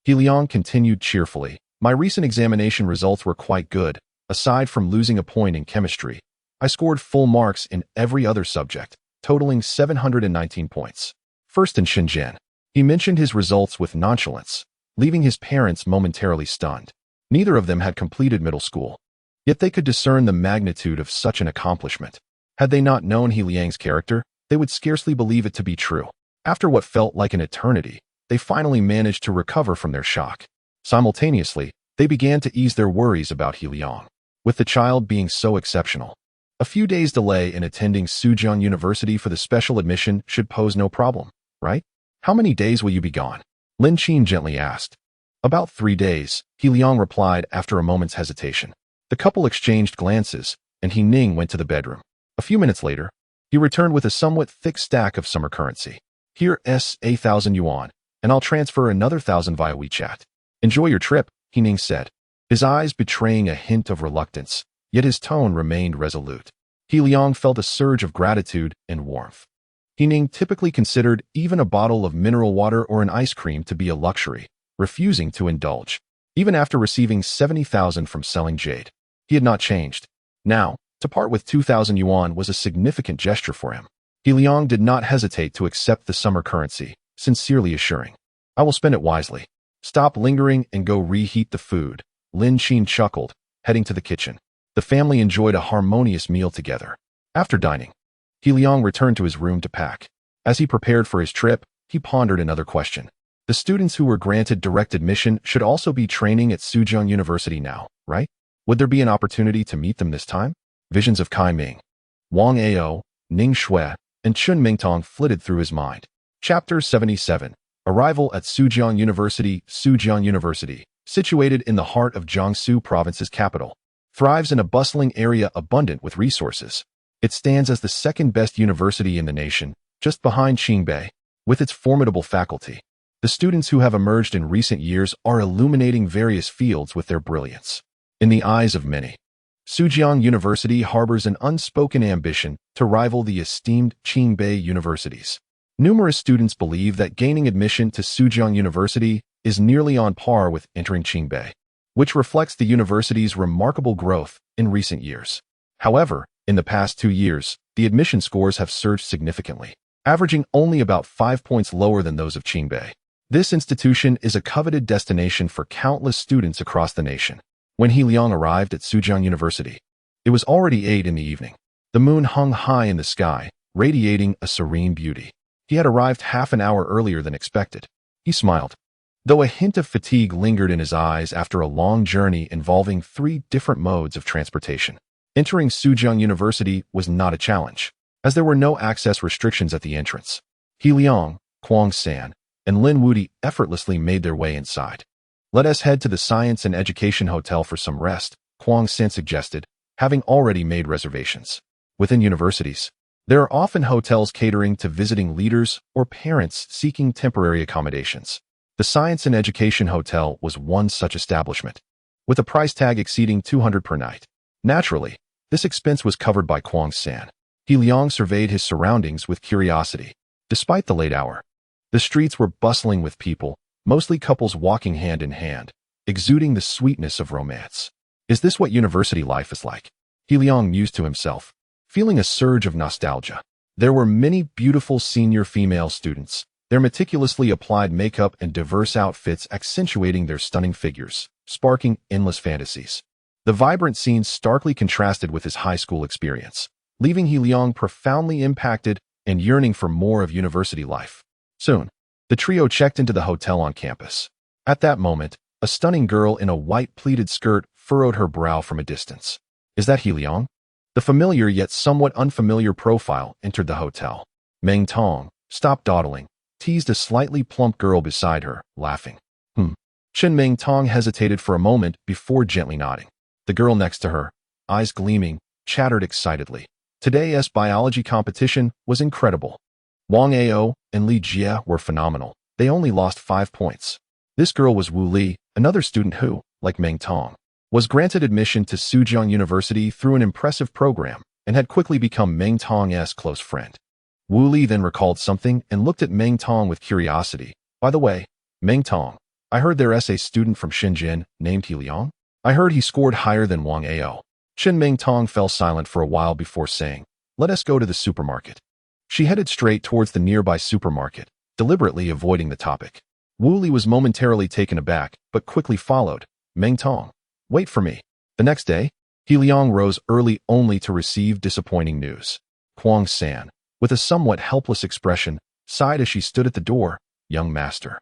Liang continued cheerfully. My recent examination results were quite good. Aside from losing a point in chemistry, I scored full marks in every other subject, totaling 719 points. First in Shenzhen. He mentioned his results with nonchalance, leaving his parents momentarily stunned. Neither of them had completed middle school, yet they could discern the magnitude of such an accomplishment. Had they not known Liang's character, they would scarcely believe it to be true. After what felt like an eternity, they finally managed to recover from their shock. Simultaneously, they began to ease their worries about Liang. With the child being so exceptional, a few days' delay in attending Soochoung University for the special admission should pose no problem, right? How many days will you be gone? Lin Qin gently asked. About 3 days, Liang replied after a moment's hesitation. The couple exchanged glances, and He Ning went to the bedroom. A few minutes later, he returned with a somewhat thick stack of summer currency. Here's 1,000 yuan, and I'll transfer another 1,000 via WeChat. Enjoy your trip, He Ning said, his eyes betraying a hint of reluctance, yet his tone remained resolute. Liang felt a surge of gratitude and warmth. He Ning typically considered even a bottle of mineral water or an ice cream to be a luxury, refusing to indulge. Even after receiving 70,000 from selling jade, he had not changed. Now, to part with 2,000 yuan was a significant gesture for him. Liang did not hesitate to accept the summer currency, sincerely assuring, I will spend it wisely. Stop lingering and go reheat the food. Lin Qin chuckled, heading to the kitchen. The family enjoyed a harmonious meal together. After dining, Liang returned to his room to pack. As he prepared for his trip, he pondered another question. The students who were granted direct admission should also be training at Soochoung University now, right? Would there be an opportunity to meet them this time? Visions of Kai Ming, Wang Ao, Ning Shui, and Chun Mingtong flitted through his mind. Chapter 77. Arrival at Soochoung University. Soochoung University, situated in the heart of Jiangsu Province's capital, thrives in a bustling area abundant with resources. It stands as the second-best university in the nation, just behind Qingbei. With its formidable faculty, the students who have emerged in recent years are illuminating various fields with their brilliance. In the eyes of many, Soochoung University harbors an unspoken ambition to rival the esteemed Qingbei universities. Numerous students believe that gaining admission to Soochoung University is nearly on par with entering Qingbei, which reflects the university's remarkable growth in recent years. However, in the past 2 years, the admission scores have surged significantly, averaging only about 5 points lower than those of Qingbei. This institution is a coveted destination for countless students across the nation. When Liang arrived at Soochoung University, it was already 8 in the evening. The moon hung high in the sky, radiating a serene beauty. He had arrived half an hour earlier than expected. He smiled, though a hint of fatigue lingered in his eyes after a long journey involving 3 different modes of transportation. Entering Soochoung University was not a challenge, as there were no access restrictions at the entrance. Liang, Kwang San, and Lin Wudi effortlessly made their way inside. Let us head to the Science and Education Hotel for some rest, Kwang San suggested, having already made reservations. Within universities, there are often hotels catering to visiting leaders or parents seeking temporary accommodations. The Science and Education Hotel was one such establishment, with a price tag exceeding 200 per night. Naturally, this expense was covered by Kwang San. Liang surveyed his surroundings with curiosity. Despite the late hour, the streets were bustling with people, mostly couples walking hand in hand, exuding the sweetness of romance. Is this what university life is like? Liang mused to himself, feeling a surge of nostalgia. There were many beautiful senior female students, their meticulously applied makeup and diverse outfits accentuating their stunning figures, sparking endless fantasies. The vibrant scene starkly contrasted with his high school experience, leaving Liang profoundly impacted and yearning for more of university life. Soon, the trio checked into the hotel on campus. At that moment, a stunning girl in a white pleated skirt furrowed her brow from a distance. Is that Liang? The familiar yet somewhat unfamiliar profile entered the hotel. Meng Tong, stop dawdling, teased a slightly plump girl beside her, laughing. Chen Meng Tong hesitated for a moment before gently nodding. The girl next to her, eyes gleaming, chattered excitedly. Today's biology competition was incredible. Wang Ao and Li Jie were phenomenal. They only lost 5 points. This girl was Wu Li, another student who, like Meng Tong, was granted admission to Suzhou University through an impressive program and had quickly become Meng Tong's close friend. Wu Li then recalled something and looked at Meng Tong with curiosity. By the way, Meng Tong, I heard there's a student from Shenzhen named He Liang. I heard he scored higher than Wang Ao. Meng Tong fell silent for a while before saying, "Let us go to the supermarket." She headed straight towards the nearby supermarket, deliberately avoiding the topic. Wu Li was momentarily taken aback, but quickly followed. Meng Tong, wait for me. The next day, He Liang rose early only to receive disappointing news. Huang San, with a somewhat helpless expression, sighed as she stood at the door. Young master.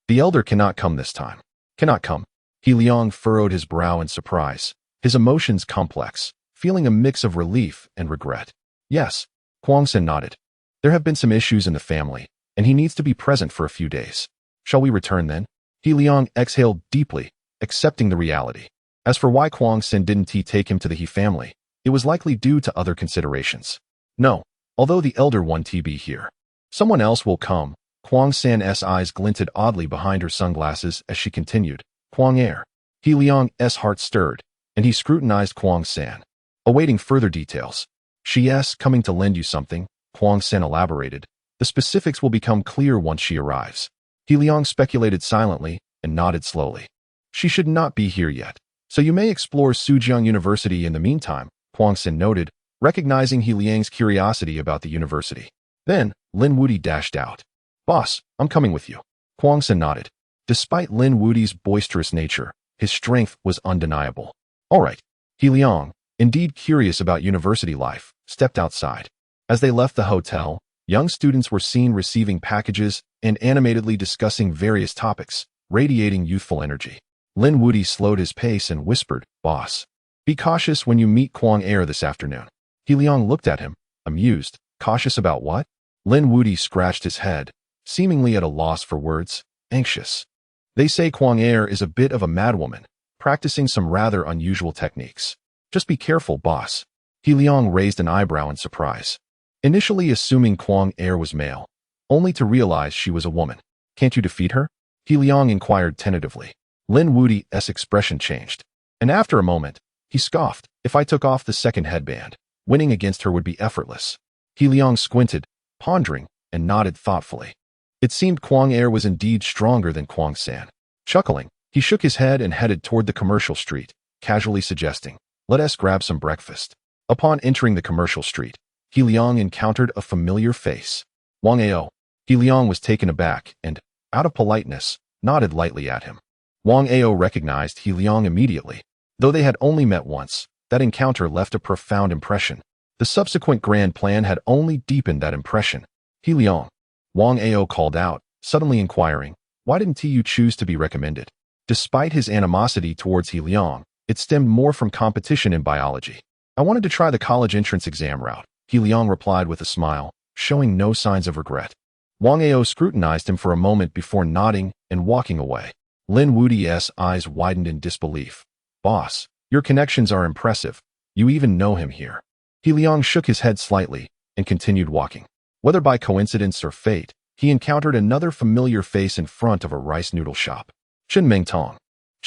The elder cannot come this time. Cannot come. He Liang furrowed his brow in surprise, his emotions complex, feeling a mix of relief and regret. Yes, Huang San nodded. There have been some issues in the family, and he needs to be present for a few days. Shall we return then? He Liang exhaled deeply, accepting the reality. As for why Huang San didn't take him to the He family, it was likely due to other considerations. No, although the elder one be here. Someone else will come. Huang San's eyes glinted oddly behind her sunglasses as she continued. Huang Er. He Liang's heart stirred, and he scrutinized Huang San, awaiting further details. She's coming to lend you something, Huang San elaborated. The specifics will become clear once she arrives. He Liang speculated silently and nodded slowly. She should not be here yet, so you may explore Suzhou University in the meantime, Huang San noted, recognizing He Liang's curiosity about the university. Then, Lin Wudi dashed out. Boss, I'm coming with you. Huang San nodded. Despite Lin Wudi's boisterous nature, his strength was undeniable. All right. He Liang, indeed curious about university life, stepped outside. As they left the hotel, young students were seen receiving packages and animatedly discussing various topics, radiating youthful energy. Lin Wudi slowed his pace and whispered, Boss, be cautious when you meet Huang Er this afternoon. He Liang looked at him, amused. Cautious about what? Lin Wudi scratched his head, seemingly at a loss for words, anxious. They say Huang Er is a bit of a madwoman, practicing some rather unusual techniques. Just be careful, boss. He Liang raised an eyebrow in surprise, initially assuming Huang Er was male, only to realize she was a woman. Can't you defeat her? He Liang inquired tentatively. Lin Wudi's expression changed, and after a moment, he scoffed. If I took off the second headband, winning against her would be effortless. He Liang squinted, pondering, and nodded thoughtfully. It seemed Huang Er was indeed stronger than Huang San. Chuckling, he shook his head and headed toward the commercial street, casually suggesting, let us grab some breakfast. Upon entering the commercial street, He Liang encountered a familiar face. Wang Ao. He Liang was taken aback and, out of politeness, nodded lightly at him. Wang Ao recognized He Liang immediately. Though they had only met once, that encounter left a profound impression. The subsequent grand plan had only deepened that impression. He Liang. Wang Ao called out, suddenly inquiring, why didn't you choose to be recommended? Despite his animosity towards He Liang, it stemmed more from competition in biology. I wanted to try the college entrance exam route, He Liang replied with a smile, showing no signs of regret. Wang Ao scrutinized him for a moment before nodding and walking away. Lin Wudi's eyes widened in disbelief. Boss, your connections are impressive. You even know him here. He Liang shook his head slightly and continued walking. Whether by coincidence or fate, he encountered another familiar face in front of a rice noodle shop. Meng Tong.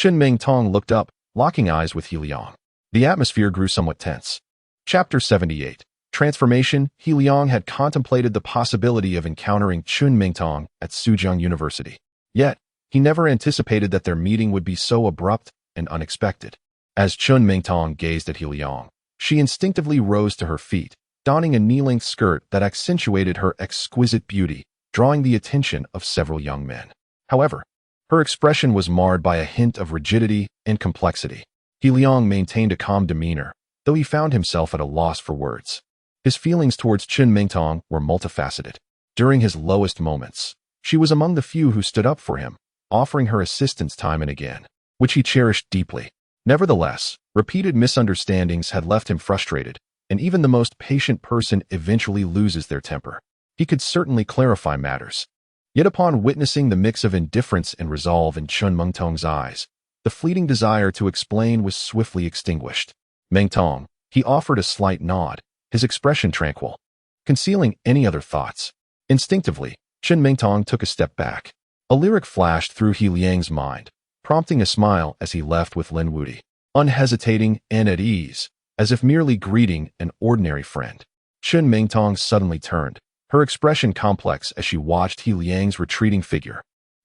Meng Tong looked up, locking eyes with He Liang. The atmosphere grew somewhat tense. Chapter 78. Transformation. He Liang had contemplated the possibility of encountering Meng Tong at Suzhou University. Yet, he never anticipated that their meeting would be so abrupt and unexpected. As Meng Tong gazed at He Liang, she instinctively rose to her feet, donning a knee-length skirt that accentuated her exquisite beauty, drawing the attention of several young men. However, her expression was marred by a hint of rigidity and complexity. He Liang maintained a calm demeanor, though he found himself at a loss for words. His feelings towards Meng Tong were multifaceted. During his lowest moments, she was among the few who stood up for him, offering her assistance time and again, which he cherished deeply. Nevertheless, repeated misunderstandings had left him frustrated, and even the most patient person eventually loses their temper. He could certainly clarify matters. Yet upon witnessing the mix of indifference and resolve in Meng Tong's eyes, The fleeting desire to explain was swiftly extinguished. Mengtong, he offered a slight nod, his expression tranquil, concealing any other thoughts. Instinctively, Shen Mengtong took a step back. A lyric flashed through He Liang's mind, prompting a smile as he left with Lin Wuti, unhesitating and at ease, as if merely greeting an ordinary friend. Shen Mengtong suddenly turned, her expression complex as she watched He Liang's retreating figure,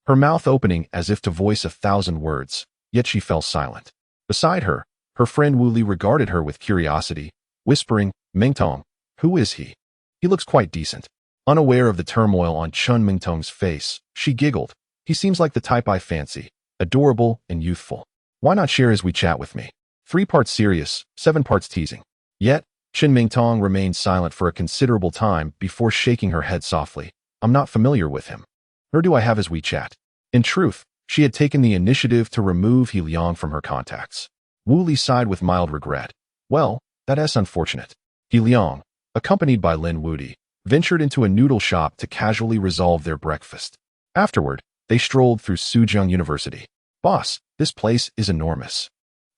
her mouth opening as if to voice 1,000 words, yet she fell silent. Beside her, her friend Wu Li regarded her with curiosity, whispering, "Mengtong, who is he? He looks quite decent." Unaware of the turmoil on Chen Mengtong's face, she giggled. "He seems like the type I fancy, adorable and youthful. Why not share his WeChat with me? 3 parts serious, 7 parts teasing." Yet, Chen Mengtong remained silent for a considerable time before shaking her head softly. "I'm not familiar with him. Nor do I have his WeChat." In truth, she had taken the initiative to remove He Liang from her contacts. Wu Li sighed with mild regret. "Well, that's unfortunate." He Liang, accompanied by Lin Wuti, ventured into a noodle shop to casually resolve their breakfast. Afterward, they strolled through Suzhou University. "Boss, this place is enormous.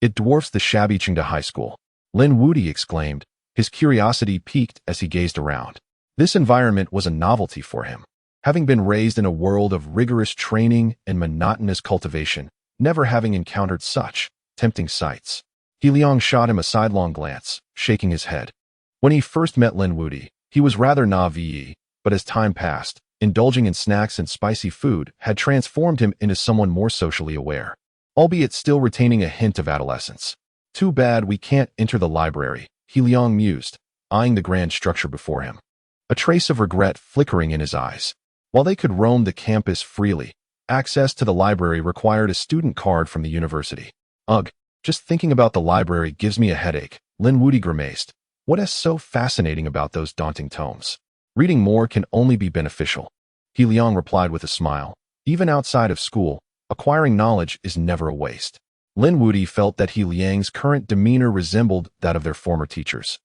It dwarfs the shabby Chengda High School," Lin Wuti exclaimed, his curiosity piqued as he gazed around. This environment was a novelty for him. Having been raised in a world of rigorous training and monotonous cultivation, never having encountered such tempting sights. He Liang shot him a sidelong glance, shaking his head. When he first met Lin Wuti, he was rather naive, but as time passed, indulging in snacks and spicy food had transformed him into someone more socially aware, albeit still retaining a hint of adolescence. "Too bad we can't enter the library," He Liang mused, eyeing the grand structure before him, a trace of regret flickering in his eyes. While they could roam the campus freely, access to the library required a student card from the university. "Ugh, just thinking about the library gives me a headache," Lin Wuti grimaced. "What is so fascinating about those daunting tomes? Reading more can only be beneficial." He Liang replied with a smile. "Even outside of school, acquiring knowledge is never a waste." Lin Wuti felt that He Liang's current demeanor resembled that of their former teachers.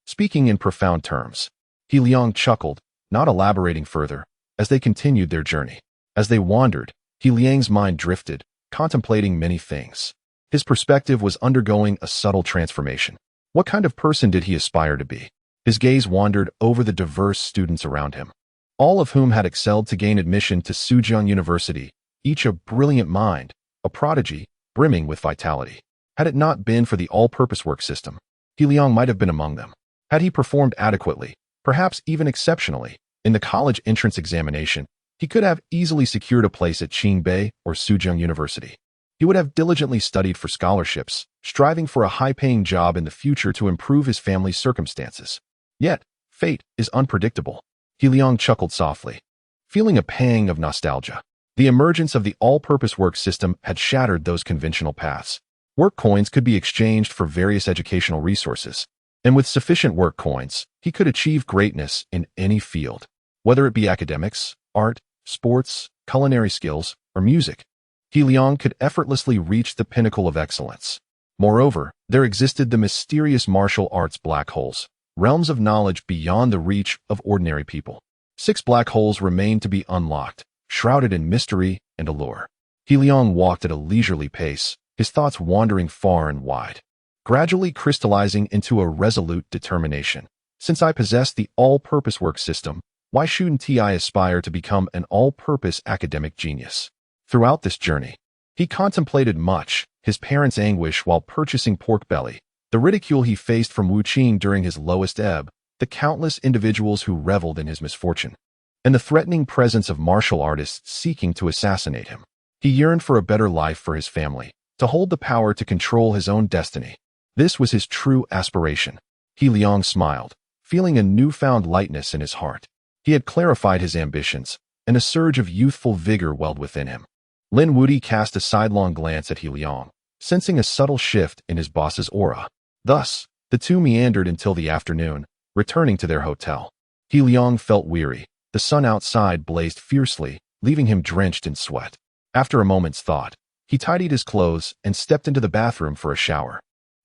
Speaking in profound terms, He Liang chuckled, not elaborating further, as they continued their journey. As they wandered, He Liang's mind drifted, contemplating many things. His perspective was undergoing a subtle transformation. What kind of person did he aspire to be? His gaze wandered over the diverse students around him, all of whom had excelled to gain admission to Suzhou University, each a brilliant mind, a prodigy, brimming with vitality. Had it not been for the all-purpose work system, He Liang might have been among them. Had he performed adequately, perhaps even exceptionally, in the college entrance examination, he could have easily secured a place at Qingbei or Suzhou University. He would have diligently studied for scholarships, striving for a high-paying job in the future to improve his family's circumstances. Yet, fate is unpredictable. He Liang chuckled softly, feeling a pang of nostalgia. The emergence of the all-purpose work system had shattered those conventional paths. Work coins could be exchanged for various educational resources, and with sufficient work coins, he could achieve greatness in any field, whether it be academics, art, sports, culinary skills, or music. He Liang could effortlessly reach the pinnacle of excellence. Moreover, there existed the mysterious martial arts black holes, realms of knowledge beyond the reach of ordinary people. 6 black holes remained to be unlocked, shrouded in mystery and allure. He Liang walked at a leisurely pace, his thoughts wandering far and wide, gradually crystallizing into a resolute determination. Since I possess the all-purpose work system, why shouldn't I aspire to become an all-purpose academic genius? Throughout this journey, he contemplated much, his parents' anguish while purchasing pork belly, the ridicule he faced from Wu Qing during his lowest ebb, the countless individuals who reveled in his misfortune, and the threatening presence of martial artists seeking to assassinate him. He yearned for a better life for his family, to hold the power to control his own destiny. This was his true aspiration. He Liang smiled, feeling a newfound lightness in his heart. He had clarified his ambitions, and a surge of youthful vigor welled within him. Lin Wuti cast a sidelong glance at He Liang, sensing a subtle shift in his boss's aura. Thus, the two meandered until the afternoon, returning to their hotel. He Liang felt weary. The sun outside blazed fiercely, leaving him drenched in sweat. After a moment's thought, he tidied his clothes and stepped into the bathroom for a shower.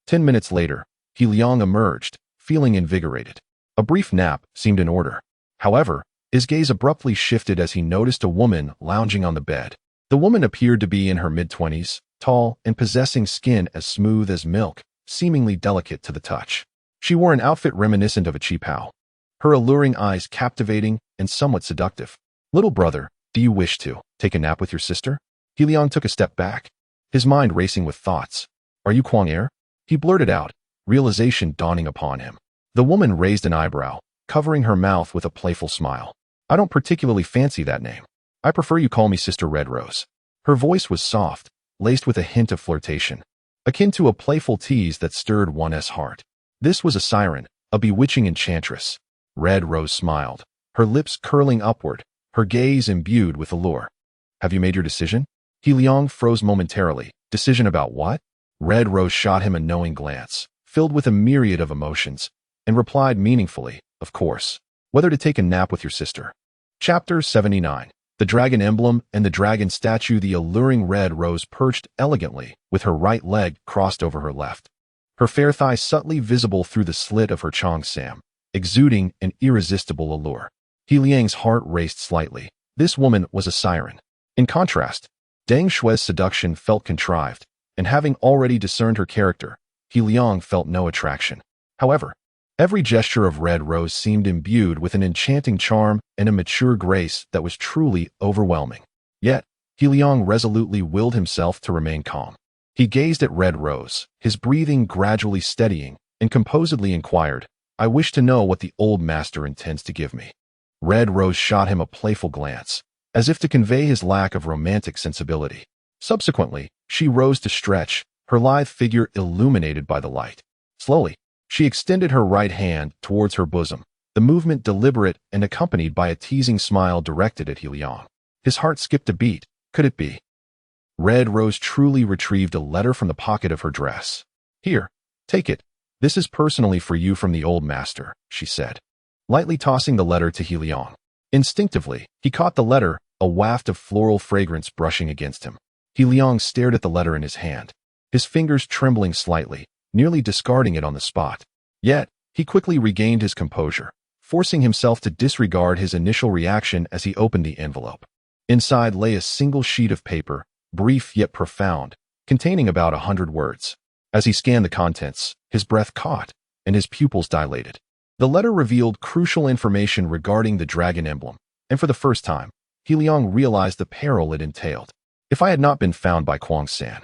10 minutes later, He Liang emerged, feeling invigorated. A brief nap seemed in order. However, his gaze abruptly shifted as he noticed a woman lounging on the bed. The woman appeared to be in her mid-20s, tall and possessing skin as smooth as milk, seemingly delicate to the touch. She wore an outfit reminiscent of a cheap how. Her alluring eyes captivating and somewhat seductive. "Little brother, do you wish to take a nap with your sister?" He Liang took a step back, his mind racing with thoughts. "Are you Kwang Er?" He blurted out, realization dawning upon him. The woman raised an eyebrow, covering her mouth with a playful smile. "I don't particularly fancy that name. I prefer you call me Sister Red Rose." Her voice was soft, laced with a hint of flirtation, akin to a playful tease that stirred one's heart. This was a siren, a bewitching enchantress. Red Rose smiled, her lips curling upward, her gaze imbued with allure. "Have you made your decision?" He Liang froze momentarily. Decision about what? Red Rose shot him a knowing glance, filled with a myriad of emotions, and replied meaningfully, "Of course. Whether to take a nap with your sister." Chapter 79. The Dragon Emblem and the Dragon Statue. The alluring Red Rose perched elegantly, with her right leg crossed over her left. Her fair thigh subtly visible through the slit of her cheongsam, exuding an irresistible allure. He Liang's heart raced slightly. This woman was a siren. In contrast, Deng Shui's seduction felt contrived, and having already discerned her character, He Liang felt no attraction. However, every gesture of Red Rose seemed imbued with an enchanting charm and a mature grace that was truly overwhelming. Yet, He Liang resolutely willed himself to remain calm. He gazed at Red Rose, his breathing gradually steadying, and composedly inquired, "I wish to know what the old master intends to give me." Red Rose shot him a playful glance, as if to convey his lack of romantic sensibility. Subsequently, she rose to stretch, her lithe figure illuminated by the light. Slowly, she extended her right hand towards her bosom, the movement deliberate and accompanied by a teasing smile directed at He Liang. His heart skipped a beat. Could it be? Red Rose truly retrieved a letter from the pocket of her dress. "Here, take it. This is personally for you from the old master," she said, lightly tossing the letter to He Liang. Instinctively, he caught the letter, a waft of floral fragrance brushing against him. He Liang stared at the letter in his hand, his fingers trembling slightly, nearly discarding it on the spot. Yet, he quickly regained his composure, forcing himself to disregard his initial reaction as he opened the envelope. Inside lay a single sheet of paper, brief yet profound, containing about 100 words. As he scanned the contents, his breath caught, and his pupils dilated. The letter revealed crucial information regarding the Dragon Emblem, and for the first time, He Liang realized the peril it entailed. If I had not been found by Kwang San.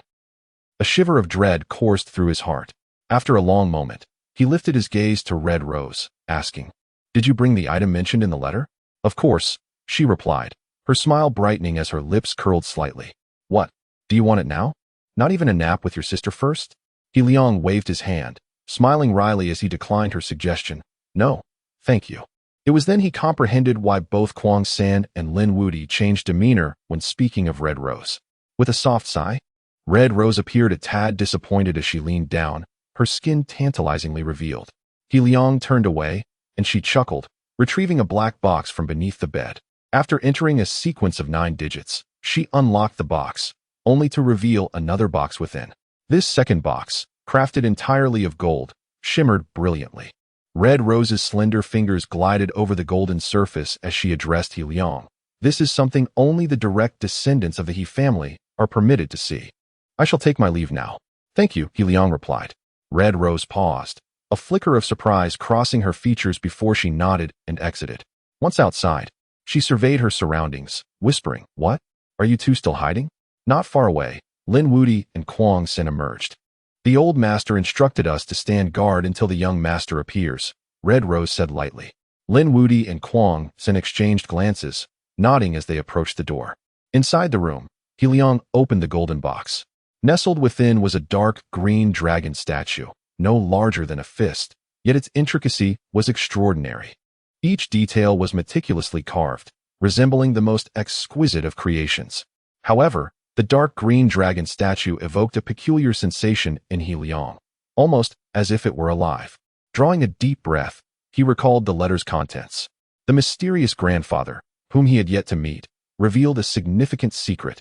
A shiver of dread coursed through his heart. After a long moment, he lifted his gaze to Red Rose, asking, "Did you bring the item mentioned in the letter?" "Of course," she replied, her smile brightening as her lips curled slightly. "What? Do you want it now? Not even a nap with your sister first?" He Liang waved his hand, smiling wryly as he declined her suggestion. "No, thank you." It was then he comprehended why both Kwang San and Lin Wudi changed demeanor when speaking of Red Rose. With a soft sigh, Red Rose appeared a tad disappointed as she leaned down, her skin tantalizingly revealed. He Liang turned away, and she chuckled, retrieving a black box from beneath the bed. After entering a sequence of 9 digits, she unlocked the box, only to reveal another box within. This second box, crafted entirely of gold, shimmered brilliantly. Red Rose's slender fingers glided over the golden surface as she addressed He Liang. "This is something only the direct descendants of the He family are permitted to see. I shall take my leave now." "Thank you," He Liang replied. Red Rose paused, a flicker of surprise crossing her features before she nodded and exited. Once outside, she surveyed her surroundings, whispering, "What? Are you two still hiding?" Not far away, Lin Wudi and Kwang Sen emerged. "The old master instructed us to stand guard until the young master appears," Red Rose said lightly. Lin Wudi and Kwang Sen exchanged glances, nodding as they approached the door. Inside the room, He Liang opened the golden box. Nestled within was a dark green dragon statue, no larger than a fist, yet its intricacy was extraordinary. Each detail was meticulously carved, resembling the most exquisite of creations. However, the dark green dragon statue evoked a peculiar sensation in He Liang, almost as if it were alive. Drawing a deep breath, he recalled the letter's contents. The mysterious grandfather, whom he had yet to meet, revealed a significant secret.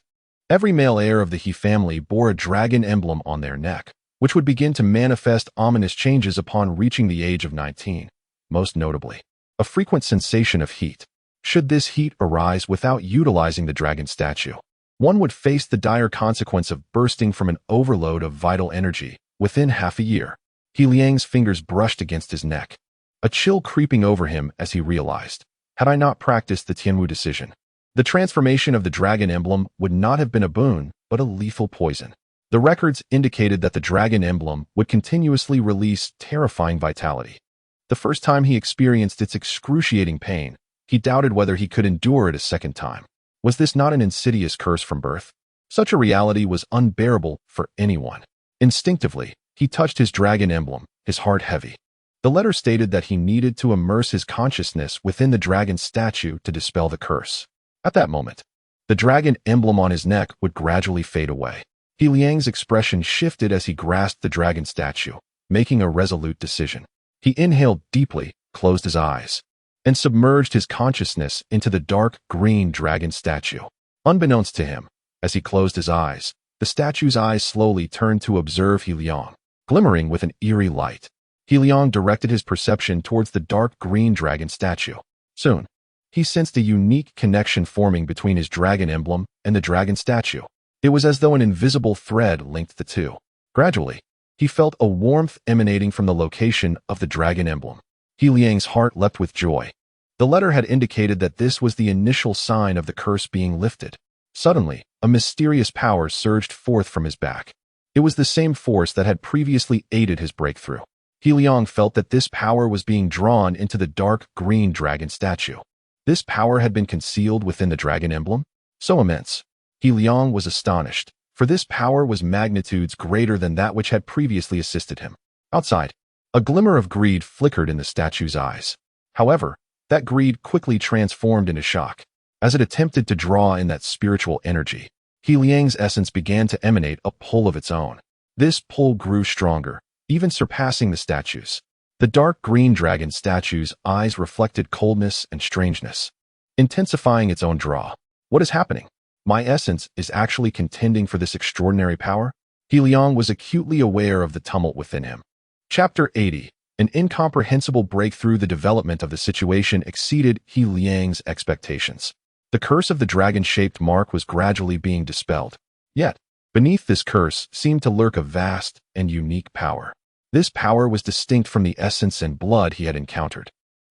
Every male heir of the He family bore a dragon emblem on their neck, which would begin to manifest ominous changes upon reaching the age of 19, most notably, a frequent sensation of heat. Should this heat arise without utilizing the dragon statue? one would face the dire consequence of bursting from an overload of vital energy within half a year. He Liang's fingers brushed against his neck, a chill creeping over him as he realized, had I not practiced the Tianwu decision, the transformation of the dragon emblem would not have been a boon, but a lethal poison. The records indicated that the dragon emblem would continuously release terrifying vitality. The first time he experienced its excruciating pain, he doubted whether he could endure it a second time. Was this not an insidious curse from birth? Such a reality was unbearable for anyone. Instinctively, he touched his dragon emblem, his heart heavy. The letter stated that he needed to immerse his consciousness within the dragon statue to dispel the curse. At that moment, the dragon emblem on his neck would gradually fade away. He Liang's expression shifted as he grasped the dragon statue, making a resolute decision. He inhaled deeply, closed his eyes, and submerged his consciousness into the dark green dragon statue. Unbeknownst to him, as he closed his eyes, the statue's eyes slowly turned to observe He Liang, glimmering with an eerie light. He Liang directed his perception towards the dark green dragon statue. Soon, he sensed a unique connection forming between his dragon emblem and the dragon statue. It was as though an invisible thread linked the two. Gradually, he felt a warmth emanating from the location of the dragon emblem. He Liang's heart leapt with joy. The letter had indicated that this was the initial sign of the curse being lifted. Suddenly, a mysterious power surged forth from his back. It was the same force that had previously aided his breakthrough. He Liang felt that this power was being drawn into the dark green dragon statue. This power had been concealed within the dragon emblem? So immense. He Liang was astonished, for this power was magnitudes greater than that which had previously assisted him. Outside, a glimmer of greed flickered in the statue's eyes. However, that greed quickly transformed into shock. As it attempted to draw in that spiritual energy, He Liang's essence began to emanate a pull of its own. This pull grew stronger, even surpassing the statue's. The dark green dragon statue's eyes reflected coldness and strangeness, intensifying its own draw. What is happening? My essence is actually contending for this extraordinary power? He Liang was acutely aware of the tumult within him. Chapter 80. An incomprehensible breakthrough. The development of the situation exceeded He Liang's expectations. The curse of the dragon-shaped mark was gradually being dispelled. Yet, beneath this curse seemed to lurk a vast and unique power. This power was distinct from the essence and blood he had encountered.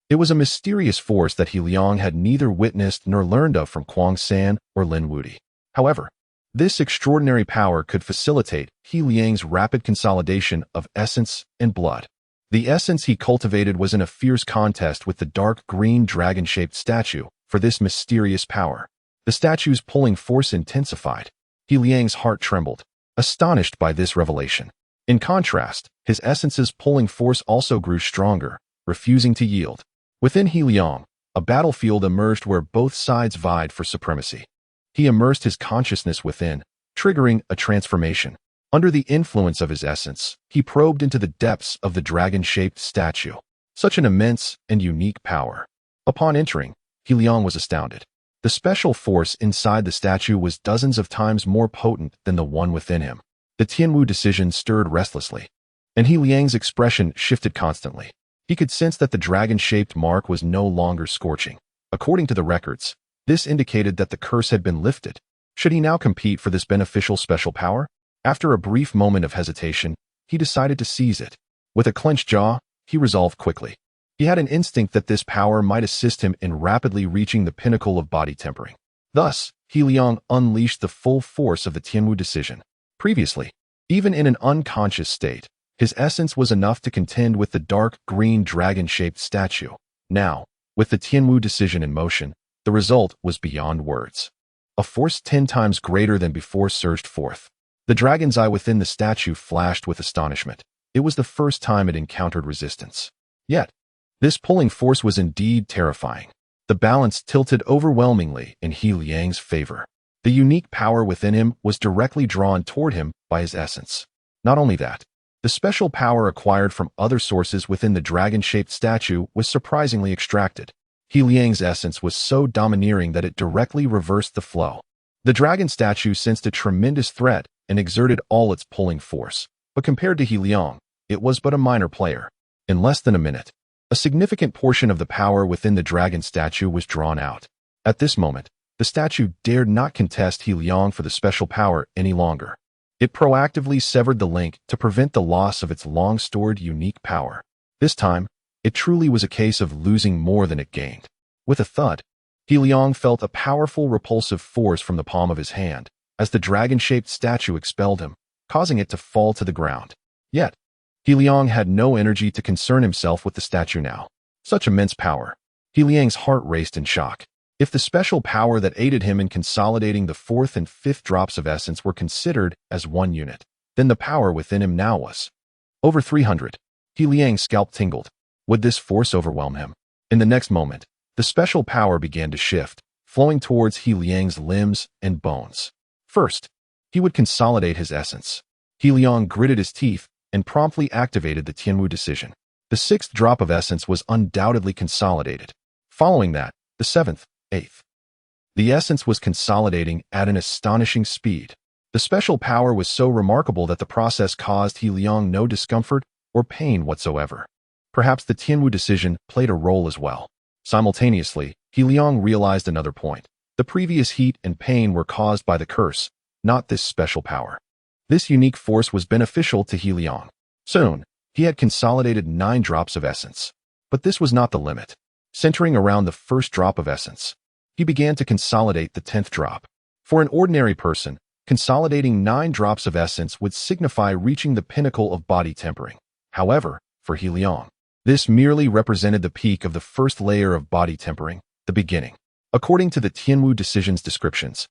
It was a mysterious force that He Liang had neither witnessed nor learned of from Kuang San or Lin Wudi. However, this extraordinary power could facilitate He Liang's rapid consolidation of essence and blood. The essence he cultivated was in a fierce contest with the dark green dragon-shaped statue for this mysterious power. The statue's pulling force intensified. He Liang's heart trembled, astonished by this revelation. In contrast, his essence's pulling force also grew stronger, refusing to yield. Within He Liang, a battlefield emerged where both sides vied for supremacy. He immersed his consciousness within, triggering a transformation. Under the influence of his essence, he probed into the depths of the dragon-shaped statue. Such an immense and unique power. Upon entering, He Liang was astounded. The special force inside the statue was dozens of times more potent than the one within him. The Tianwu decision stirred restlessly, and He Liang's expression shifted constantly. He could sense that the dragon-shaped mark was no longer scorching. According to the records, this indicated that the curse had been lifted. Should he now compete for this beneficial special power? After a brief moment of hesitation, he decided to seize it. With a clenched jaw, he resolved quickly. He had an instinct that this power might assist him in rapidly reaching the pinnacle of body tempering. Thus, He Liang unleashed the full force of the Tianwu decision. Previously, even in an unconscious state, his essence was enough to contend with the dark green dragon-shaped statue. Now, with the Tianwu decision in motion, the result was beyond words. A force 10 times greater than before surged forth. The dragon's eye within the statue flashed with astonishment. It was the first time it encountered resistance. Yet, this pulling force was indeed terrifying. The balance tilted overwhelmingly in He Liang's favor. The unique power within him was directly drawn toward him by his essence. Not only that, the special power acquired from other sources within the dragon-shaped statue was surprisingly extracted. He Liang's essence was so domineering that it directly reversed the flow. The dragon statue sensed a tremendous threat and exerted all its pulling force, but compared to He Liang, it was but a minor player. In less than a minute, a significant portion of the power within the dragon statue was drawn out. At this moment, The statue dared not contest He Liang for the special power any longer. It proactively severed the link to prevent the loss of its long-stored unique power. This time, it truly was a case of losing more than it gained. With a thud, He Liang felt a powerful repulsive force from the palm of his hand as the dragon-shaped statue expelled him, causing it to fall to the ground. Yet, He Liang had no energy to concern himself with the statue now. Such immense power. He Liang's heart raced in shock. If the special power that aided him in consolidating the fourth and fifth drops of essence were considered as one unit, then the power within him now was over 300. He Liang's scalp tingled. Would this force overwhelm him? In the next moment, the special power began to shift, flowing towards He Liang's limbs and bones. First, he would consolidate his essence. He Liang gritted his teeth and promptly activated the Tianwu decision. The sixth drop of essence was undoubtedly consolidated. Following that, the seventh, eighth. The essence was consolidating at an astonishing speed. The special power was so remarkable that the process caused He Liang no discomfort or pain whatsoever. Perhaps the Tianwu decision played a role as well. Simultaneously, He Liang realized another point. The previous heat and pain were caused by the curse, not this special power. This unique force was beneficial to He Liang. Soon, he had consolidated 9 drops of essence. But this was not the limit. Centering around the first drop of essence, he began to consolidate the 10th drop. For an ordinary person, consolidating 9 drops of essence would signify reaching the pinnacle of body tempering. However, for He Liang, this merely represented the peak of the first layer of body tempering, the beginning. According to the Tianwu decision's descriptions,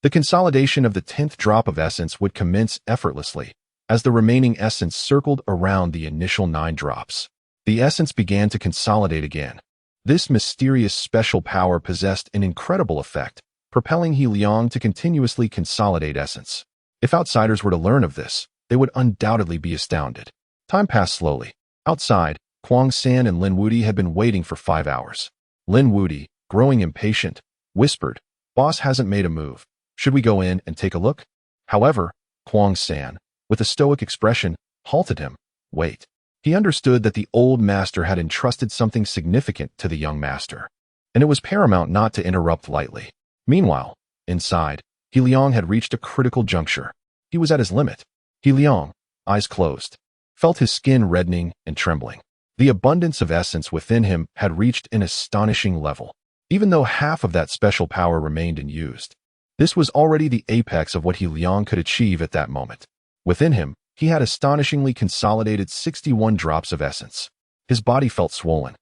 the consolidation of the 10th drop of essence would commence effortlessly, as the remaining essence circled around the initial 9 drops. The essence began to consolidate again. This mysterious special power possessed an incredible effect, propelling He Liang to continuously consolidate essence. If outsiders were to learn of this, they would undoubtedly be astounded. Time passed slowly. Outside, Kuang San and Lin Wudi had been waiting for 5 hours. Lin Wudi, growing impatient, whispered, "Boss hasn't made a move. Should we go in and take a look?" However, Kuang San, with a stoic expression, halted him. Wait. He understood that the old master had entrusted something significant to the young master, and it was paramount not to interrupt lightly. Meanwhile, inside, He Liang had reached a critical juncture. He was at his limit. He Liang, eyes closed, felt his skin reddening and trembling. The abundance of essence within him had reached an astonishing level, even though half of that special power remained unused. This was already the apex of what He Liang could achieve at that moment. Within him, he had astonishingly consolidated 61 drops of essence. His body felt swollen,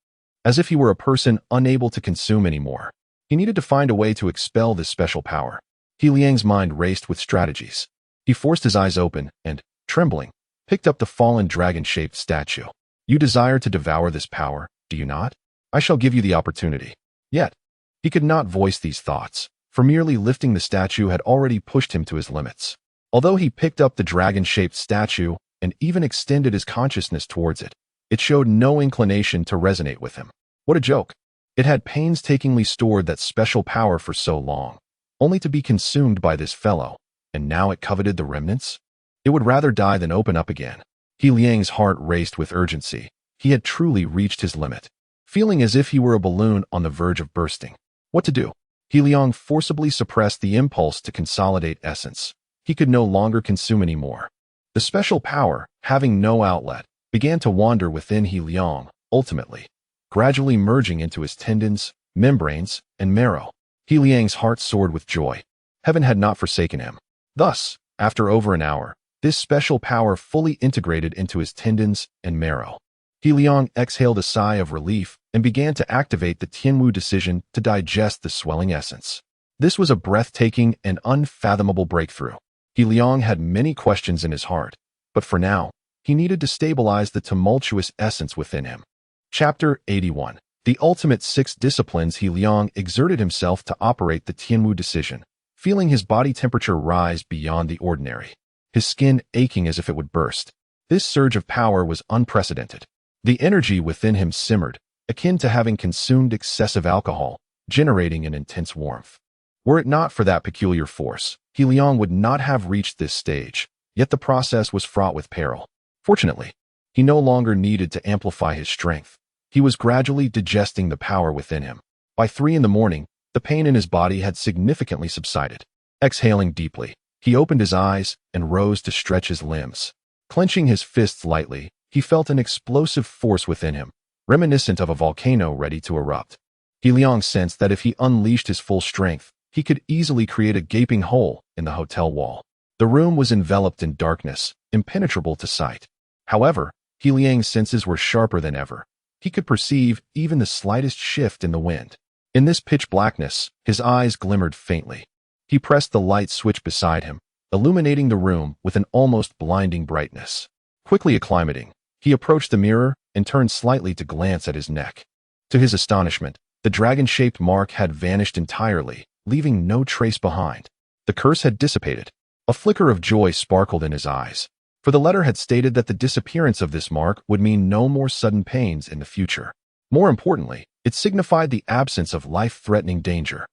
as if he were a person unable to consume anymore. He needed to find a way to expel this special power. He Liang's mind raced with strategies. He forced his eyes open and, trembling, picked up the fallen dragon-shaped statue. You desire to devour this power, do you not? I shall give you the opportunity. Yet, he could not voice these thoughts, for merely lifting the statue had already pushed him to his limits. Although he picked up the dragon-shaped statue and even extended his consciousness towards it, it showed no inclination to resonate with him. What a joke. It had painstakingly stored that special power for so long, only to be consumed by this fellow, and now it coveted the remnants? It would rather die than open up again. He Liang's heart raced with urgency. He had truly reached his limit, feeling as if he were a balloon on the verge of bursting. What to do? He Liang forcibly suppressed the impulse to consolidate essence. He could no longer consume any more. The special power, having no outlet, began to wander within He Liang, ultimately, gradually merging into his tendons, membranes, and marrow. He Liang's heart soared with joy. Heaven had not forsaken him. Thus, after over an hour, this special power fully integrated into his tendons and marrow. He Liang exhaled a sigh of relief and began to activate the Tianwu decision to digest the swelling essence. This was a breathtaking and unfathomable breakthrough. He Liang had many questions in his heart, but for now, he needed to stabilize the tumultuous essence within him. Chapter 81. The ultimate 6 disciplines. He Liang exerted himself to operate the Tianwu decision, feeling his body temperature rise beyond the ordinary, his skin aching as if it would burst. This surge of power was unprecedented. The energy within him simmered, akin to having consumed excessive alcohol, generating an intense warmth. Were it not for that peculiar force, He Liang would not have reached this stage, yet the process was fraught with peril. Fortunately, he no longer needed to amplify his strength. He was gradually digesting the power within him. By 3 in the morning, The pain in his body had significantly subsided. Exhaling deeply, he opened his eyes and rose to stretch his limbs. Clenching his fists lightly, he felt an explosive force within him, reminiscent of a volcano ready to erupt. Liang sensed that if he unleashed his full strength, he could easily create a gaping hole in the hotel wall. The room was enveloped in darkness, impenetrable to sight. However, Liang's senses were sharper than ever. He could perceive even the slightest shift in the wind. In this pitch blackness, his eyes glimmered faintly. He pressed the light switch beside him, illuminating the room with an almost blinding brightness. Quickly acclimating, he approached the mirror and turned slightly to glance at his neck. To his astonishment, the dragon-shaped mark had vanished entirely, leaving no trace behind. The curse had dissipated. A flicker of joy sparkled in his eyes, for the letter had stated that the disappearance of this mark would mean no more sudden pains in the future. More importantly, it signified the absence of life-threatening danger.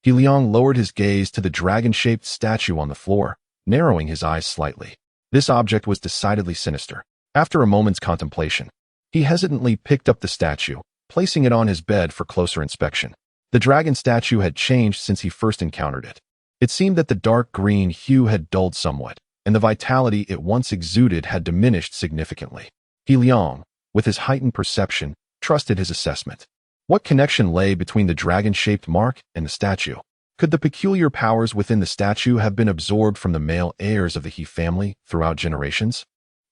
Liang lowered his gaze to the dragon-shaped statue on the floor, narrowing his eyes slightly. This object was decidedly sinister. After a moment's contemplation, he hesitantly picked up the statue, placing it on his bed for closer inspection. The dragon statue had changed since he first encountered it. It seemed that the dark green hue had dulled somewhat, and the vitality it once exuded had diminished significantly. Liang, with his heightened perception, trusted his assessment. What connection lay between the dragon-shaped mark and the statue? Could the peculiar powers within the statue have been absorbed from the male heirs of the He family throughout generations?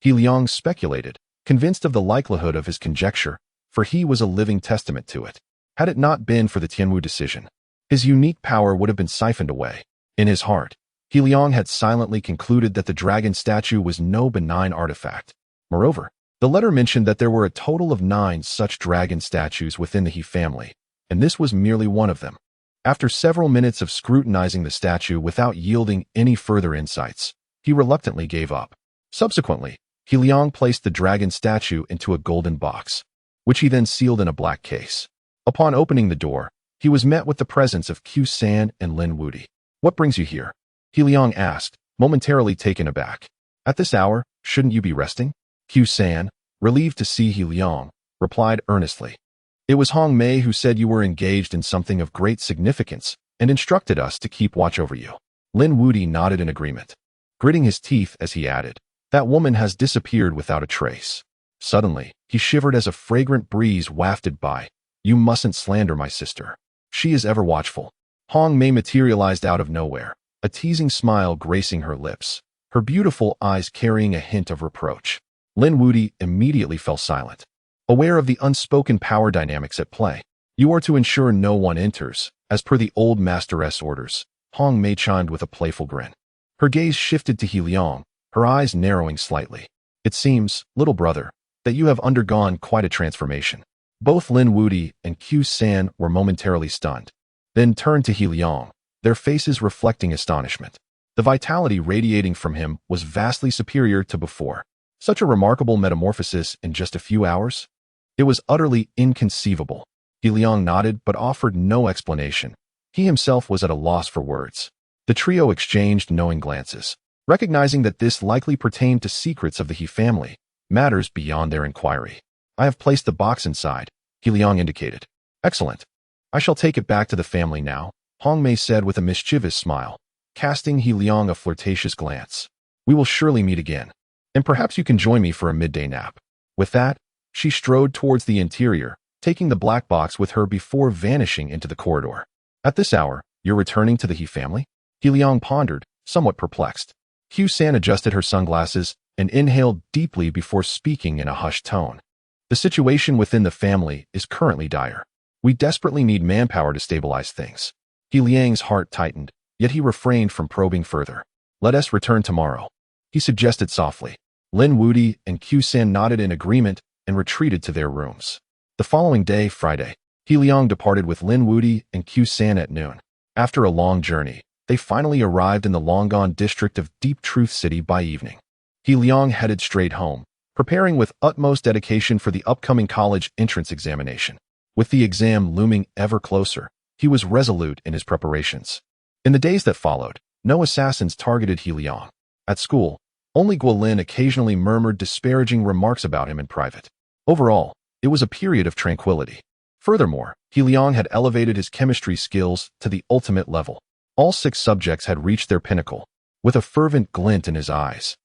Liang speculated, convinced of the likelihood of his conjecture, for he was a living testament to it. Had it not been for the Tianwu decision, his unique power would have been siphoned away. In his heart, Liang had silently concluded that the dragon statue was no benign artifact. Moreover, the letter mentioned that there were a total of 9 such dragon statues within the He family, and this was merely one of them. After several minutes of scrutinizing the statue without yielding any further insights, he reluctantly gave up. Subsequently, Liang placed the dragon statue into a golden box, which he then sealed in a black case. Upon opening the door, he was met with the presence of Q-san and Lin Wudi. "What brings you here?" Liang asked, momentarily taken aback. "At this hour, shouldn't you be resting?" Q-san, relieved to see Liang, replied earnestly. "It was Hong Mei who said you were engaged in something of great significance and instructed us to keep watch over you." Lin Wudi nodded in agreement, gritting his teeth as he added, "That woman has disappeared without a trace." Suddenly, he shivered as a fragrant breeze wafted by. "You mustn't slander my sister. She is ever watchful." Hong Mei materialized out of nowhere, a teasing smile gracing her lips, her beautiful eyes carrying a hint of reproach. Lin Wudi immediately fell silent, aware of the unspoken power dynamics at play. "You are to ensure no one enters, as per the old masteress orders," Hong Mei chimed with a playful grin. Her gaze shifted to Liang, her eyes narrowing slightly. "It seems, little brother, that you have undergone quite a transformation." Both Lin Wudi and Q-san were momentarily stunned, then turned to Liang, their faces reflecting astonishment. The vitality radiating from him was vastly superior to before. Such a remarkable metamorphosis in just a few hours? It was utterly inconceivable. Liang nodded but offered no explanation. He himself was at a loss for words. The trio exchanged knowing glances, recognizing that this likely pertained to secrets of the He family, matters beyond their inquiry. "I have placed the box inside," Liang indicated. "Excellent. I shall take it back to the family now," Hong Mei said with a mischievous smile, casting Liang a flirtatious glance. "We will surely meet again. And perhaps you can join me for a midday nap." With that, she strode towards the interior, taking the black box with her before vanishing into the corridor. "At this hour, you're returning to the He family?" Liang pondered, somewhat perplexed. Q-san adjusted her sunglasses and inhaled deeply before speaking in a hushed tone. "The situation within the family is currently dire. We desperately need manpower to stabilize things." Liang's heart tightened, yet he refrained from probing further. "Let us return tomorrow," he suggested softly. Lin Wudi and Q-san nodded in agreement and retreated to their rooms. The following day, Friday, Liang departed with Lin Wudi and Q-san at noon. After a long journey, they finally arrived in the long-gone district of Deep Truth City by evening. Liang headed straight home, preparing with utmost dedication for the upcoming college entrance examination. With the exam looming ever closer, he was resolute in his preparations. In the days that followed, no assassins targeted Liang. At school, only Guolin occasionally murmured disparaging remarks about him in private. Overall, it was a period of tranquility. Furthermore, Liang had elevated his chemistry skills to the ultimate level. All 6 subjects had reached their pinnacle. With a fervent glint in his eyes,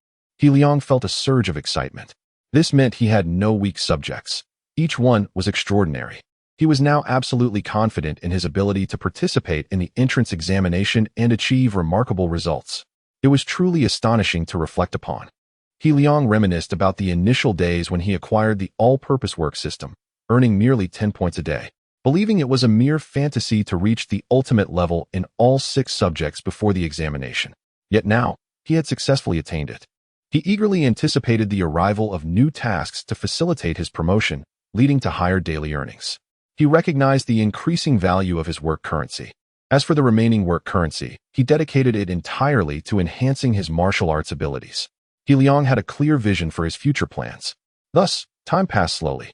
Liang felt a surge of excitement. This meant he had no weak subjects. Each one was extraordinary. He was now absolutely confident in his ability to participate in the entrance examination and achieve remarkable results. It was truly astonishing to reflect upon. Liang reminisced about the initial days when he acquired the all-purpose work system, earning merely 10 points a day, believing it was a mere fantasy to reach the ultimate level in all 6 subjects before the examination. Yet now, he had successfully attained it. He eagerly anticipated the arrival of new tasks to facilitate his promotion, leading to higher daily earnings. He recognized the increasing value of his work currency. As for the remaining work currency, he dedicated it entirely to enhancing his martial arts abilities. Liang had a clear vision for his future plans. Thus, time passed slowly.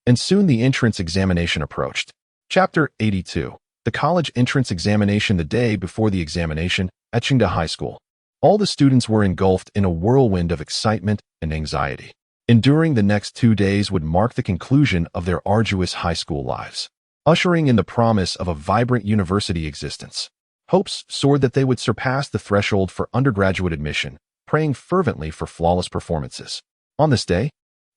And soon the entrance examination approached. Chapter 82. The college entrance examination. The day before the examination at Chengde High School, all the students were engulfed in a whirlwind of excitement and anxiety. Enduring the next 2 days would mark the conclusion of their arduous high school lives, ushering in the promise of a vibrant university existence. Hopes soared that they would surpass the threshold for undergraduate admission, praying fervently for flawless performances. On this day,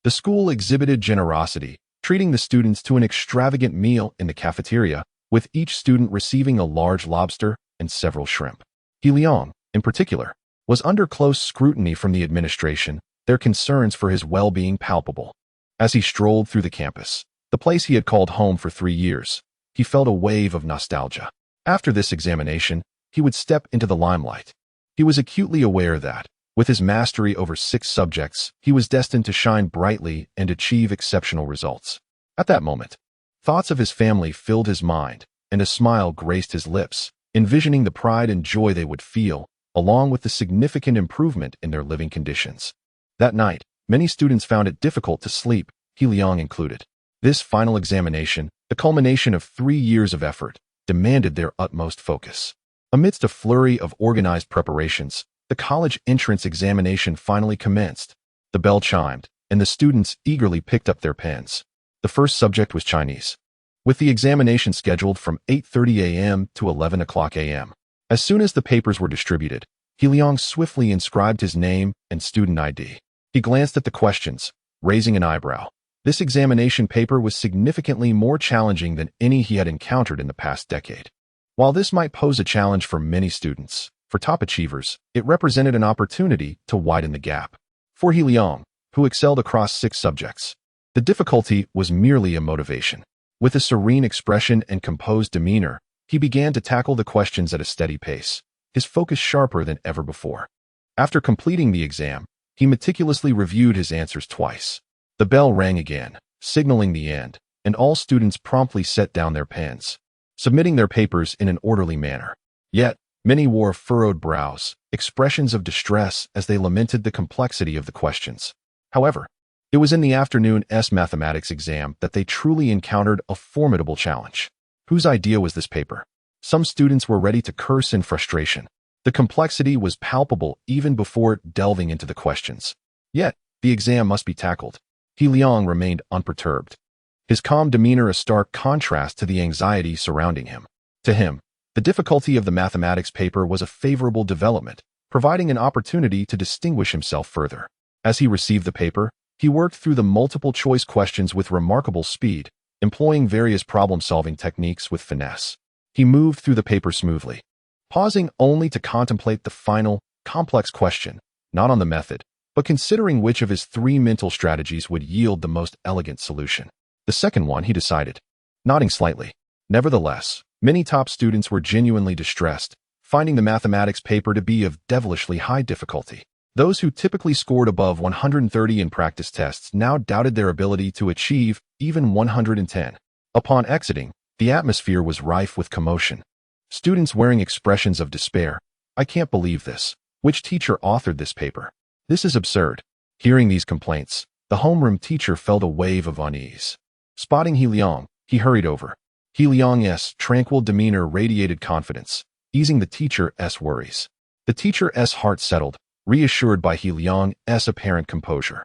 the school exhibited generosity, treating the students to an extravagant meal in the cafeteria, with each student receiving a large lobster and several shrimp. Liang, in particular, was under close scrutiny from the administration, their concerns for his well-being palpable. As he strolled through the campus, the place he had called home for 3 years, he felt a wave of nostalgia. After this examination, he would step into the limelight. He was acutely aware that, with his mastery over 6 subjects, he was destined to shine brightly and achieve exceptional results. At that moment, thoughts of his family filled his mind, and a smile graced his lips, envisioning the pride and joy they would feel, along with the significant improvement in their living conditions. That night, many students found it difficult to sleep, Liang included. This final examination, the culmination of 3 years of effort, demanded their utmost focus. Amidst a flurry of organized preparations, the college entrance examination finally commenced. The bell chimed, and the students eagerly picked up their pens. The first subject was Chinese, with the examination scheduled from 8:30 a.m. to 11 o'clock a.m. As soon as the papers were distributed, Liang swiftly inscribed his name and student ID. He glanced at the questions, raising an eyebrow. This examination paper was significantly more challenging than any he had encountered in the past decade. While this might pose a challenge for many students, for top achievers, it represented an opportunity to widen the gap. For Liang, who excelled across 6 subjects, the difficulty was merely a motivation. With a serene expression and composed demeanor, he began to tackle the questions at a steady pace, his focus sharper than ever before. After completing the exam, he meticulously reviewed his answers twice. The bell rang again, signaling the end, and all students promptly set down their pens, submitting their papers in an orderly manner. Yet, many wore furrowed brows, expressions of distress as they lamented the complexity of the questions. However, it was in the afternoon's mathematics exam that they truly encountered a formidable challenge. Whose idea was this paper? Some students were ready to curse in frustration. The complexity was palpable even before delving into the questions. Yet, the exam must be tackled. Liang remained unperturbed, his calm demeanor a stark contrast to the anxiety surrounding him. To him, the difficulty of the mathematics paper was a favorable development, providing an opportunity to distinguish himself further. As he received the paper, he worked through the multiple-choice questions with remarkable speed, employing various problem-solving techniques with finesse. He moved through the paper smoothly, pausing only to contemplate the final, complex question, not on the method, but considering which of his 3 mental strategies would yield the most elegant solution. The second one, he decided, nodding slightly. Nevertheless, many top students were genuinely distressed, finding the mathematics paper to be of devilishly high difficulty. Those who typically scored above 130 in practice tests now doubted their ability to achieve even 110. Upon exiting, the atmosphere was rife with commotion. Students wearing expressions of despair. "I can't believe this. Which teacher authored this paper? This is absurd." Hearing these complaints, the homeroom teacher felt a wave of unease. Spotting Liang, he hurried over. Liang's tranquil demeanor radiated confidence, easing the teacher's worries. The teacher's heart settled, reassured by Liang's apparent composure.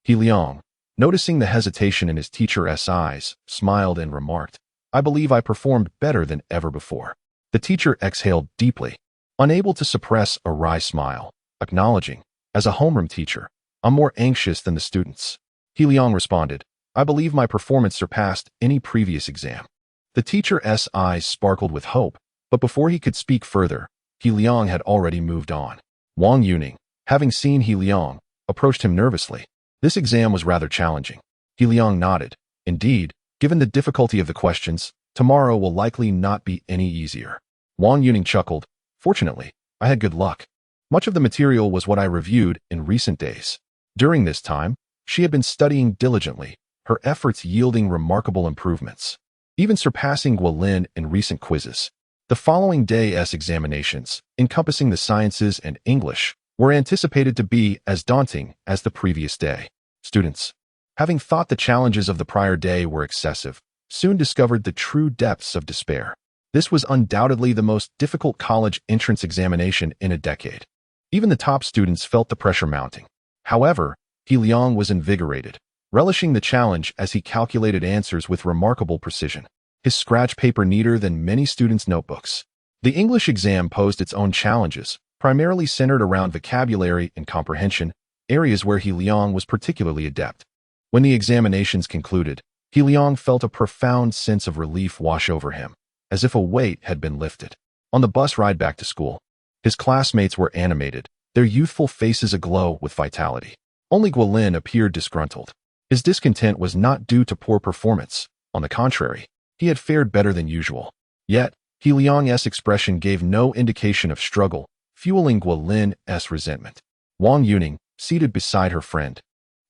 Liang, noticing the hesitation in his teacher's eyes, smiled and remarked, I believe I performed better than ever before. The teacher exhaled deeply, unable to suppress a wry smile, acknowledging, as a homeroom teacher, I'm more anxious than the students. He Liang responded, I believe my performance surpassed any previous exam. The teacher's eyes sparkled with hope, but before he could speak further, He Liang had already moved on. Wang Yuning, having seen He Liang, approached him nervously. This exam was rather challenging. He Liang nodded. Indeed, given the difficulty of the questions, tomorrow will likely not be any easier. Wang Yuning chuckled. Fortunately, I had good luck. Much of the material was what I reviewed in recent days. During this time, she had been studying diligently, her efforts yielding remarkable improvements, even surpassing Guilin in recent quizzes. The following day's examinations, encompassing the sciences and English, were anticipated to be as daunting as the previous day. Students, having thought the challenges of the prior day were excessive, soon discovered the true depths of despair. This was undoubtedly the most difficult college entrance examination in a decade. Even the top students felt the pressure mounting. However, He Liang was invigorated, relishing the challenge as he calculated answers with remarkable precision, his scratch paper neater than many students' notebooks. The English exam posed its own challenges, primarily centered around vocabulary and comprehension, areas where He Liang was particularly adept. When the examinations concluded, He Liang felt a profound sense of relief wash over him, as if a weight had been lifted. On the bus ride back to school, his classmates were animated, their youthful faces aglow with vitality. Only Guilin appeared disgruntled. His discontent was not due to poor performance. On the contrary, he had fared better than usual. Yet, He Liang's expression gave no indication of struggle, fueling Guilin's resentment. Wang Yuning, seated beside her friend,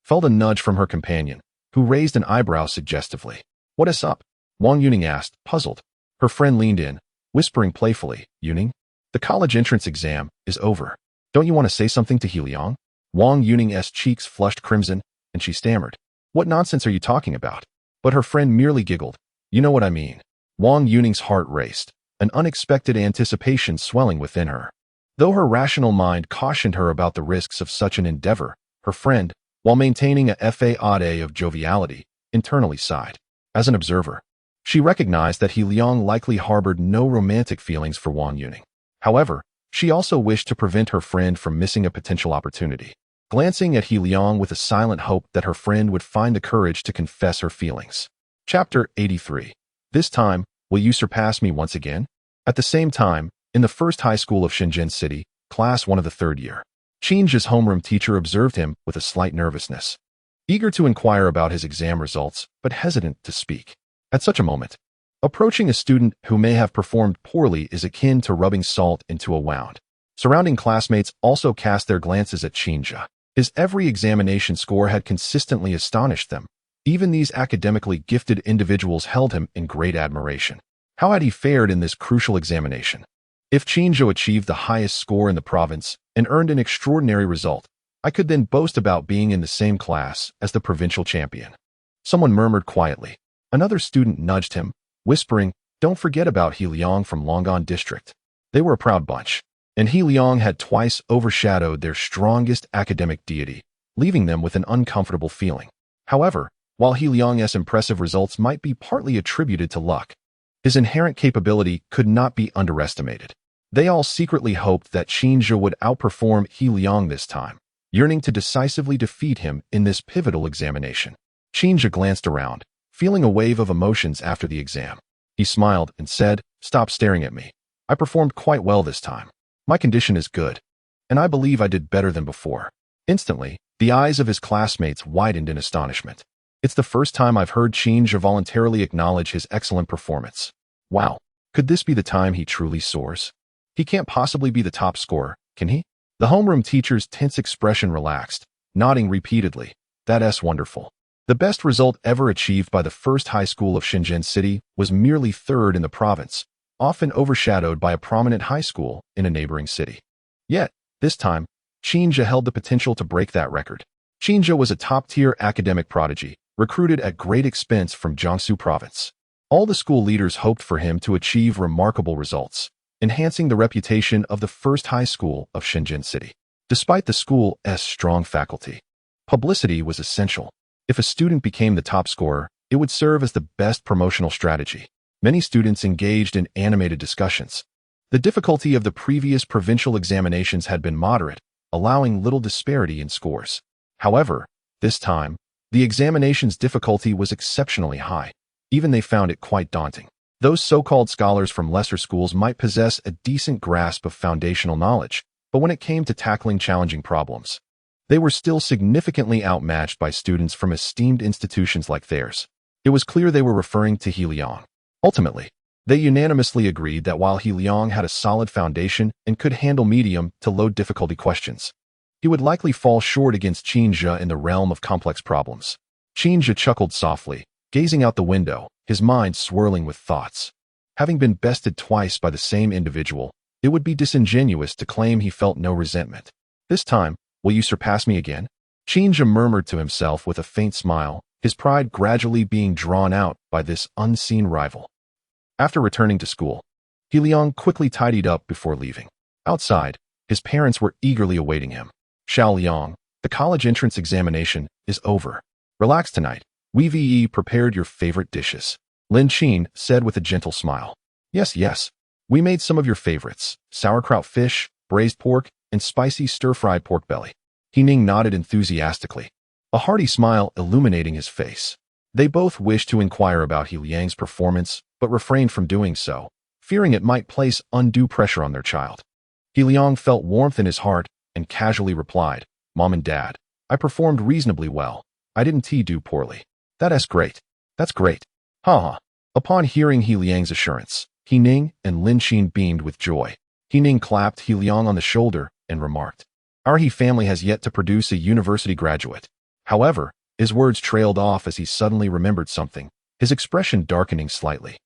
felt a nudge from her companion, who raised an eyebrow suggestively. What is up? Wang Yuning asked, puzzled. Her friend leaned in, whispering playfully, Yuning, the college entrance exam is over. Don't you want to say something to He Liang? Wang Yuning's cheeks flushed crimson, and she stammered. What nonsense are you talking about? But her friend merely giggled. You know what I mean. Wang Yuning's heart raced, an unexpected anticipation swelling within her. Though her rational mind cautioned her about the risks of such an endeavor, her friend, while maintaining a facade of joviality, internally sighed. As an observer, she recognized that He Liang likely harbored no romantic feelings for Wang Yuning. However, she also wished to prevent her friend from missing a potential opportunity. Glancing at He Liang with a silent hope that her friend would find the courage to confess her feelings. Chapter 83. This time, will you surpass me once again? At the same time, in the first high school of Shenzhen City, class 1 of the third year, Qing's homeroom teacher observed him with a slight nervousness, eager to inquire about his exam results, but hesitant to speak. At such a moment, approaching a student who may have performed poorly is akin to rubbing salt into a wound. Surrounding classmates also cast their glances at Qingja. His every examination score had consistently astonished them. Even these academically gifted individuals held him in great admiration. How had he fared in this crucial examination? If Qingja achieved the highest score in the province and earned an extraordinary result, I could then boast about being in the same class as the provincial champion. Someone murmured quietly. Another student nudged him, whispering, don't forget about He Liang from Longan District. They were a proud bunch, and He Liang had twice overshadowed their strongest academic deity, leaving them with an uncomfortable feeling. However, while He Liang's impressive results might be partly attributed to luck, his inherent capability could not be underestimated. They all secretly hoped that Qingja would outperform He Liang this time, yearning to decisively defeat him in this pivotal examination. Qingja glanced around, feeling a wave of emotions after the exam. He smiled and said, stop staring at me. I performed quite well this time. My condition is good, and I believe I did better than before. Instantly, the eyes of his classmates widened in astonishment. It's the first time I've heard Qingja voluntarily acknowledge his excellent performance. Wow, could this be the time he truly soars? He can't possibly be the top scorer, can he? The homeroom teacher's tense expression relaxed, nodding repeatedly. That's wonderful. The best result ever achieved by the first high school of Shenzhen City was merely third in the province, often overshadowed by a prominent high school in a neighboring city. Yet, this time, Qingja held the potential to break that record. Qingja was a top-tier academic prodigy, recruited at great expense from Jiangsu province. All the school leaders hoped for him to achieve remarkable results, enhancing the reputation of the first high school of Shenzhen City. Despite the school's strong faculty, publicity was essential. If a student became the top scorer, it would serve as the best promotional strategy. Many students engaged in animated discussions. The difficulty of the previous provincial examinations had been moderate, allowing little disparity in scores. However, this time, the examination's difficulty was exceptionally high. Even they found it quite daunting. Those so-called scholars from lesser schools might possess a decent grasp of foundational knowledge, but when it came to tackling challenging problems, they were still significantly outmatched by students from esteemed institutions like theirs. It was clear they were referring to He Liang. Ultimately, they unanimously agreed that while He Liang had a solid foundation and could handle medium to low difficulty questions, he would likely fall short against Qin Zhe in the realm of complex problems. Qin Zhe chuckled softly, gazing out the window, his mind swirling with thoughts. Having been bested twice by the same individual, it would be disingenuous to claim he felt no resentment. This time, will you surpass me again? Qin Zhe murmured to himself with a faint smile, his pride gradually being drawn out by this unseen rival. After returning to school, He Liang quickly tidied up before leaving. Outside, his parents were eagerly awaiting him. Xiao Liang, the college entrance examination is over. Relax tonight. We've prepared your favorite dishes. Lin Qin said with a gentle smile. Yes. We made some of your favorites, sauerkraut fish, braised pork, and spicy stir-fried pork belly. He Ning nodded enthusiastically, a hearty smile illuminating his face. They both wished to inquire about He Liang's performance, but refrained from doing so, fearing it might place undue pressure on their child. He Liang felt warmth in his heart and casually replied, Mom and Dad, I performed reasonably well. I didn't do poorly. That's great. That's great. Ha. Upon hearing He Liang's assurance, He Ning and Lin Qin beamed with joy. He Ning clapped He Liang on the shoulder and remarked, Our He family has yet to produce a university graduate. However, his words trailed off as he suddenly remembered something, his expression darkening slightly,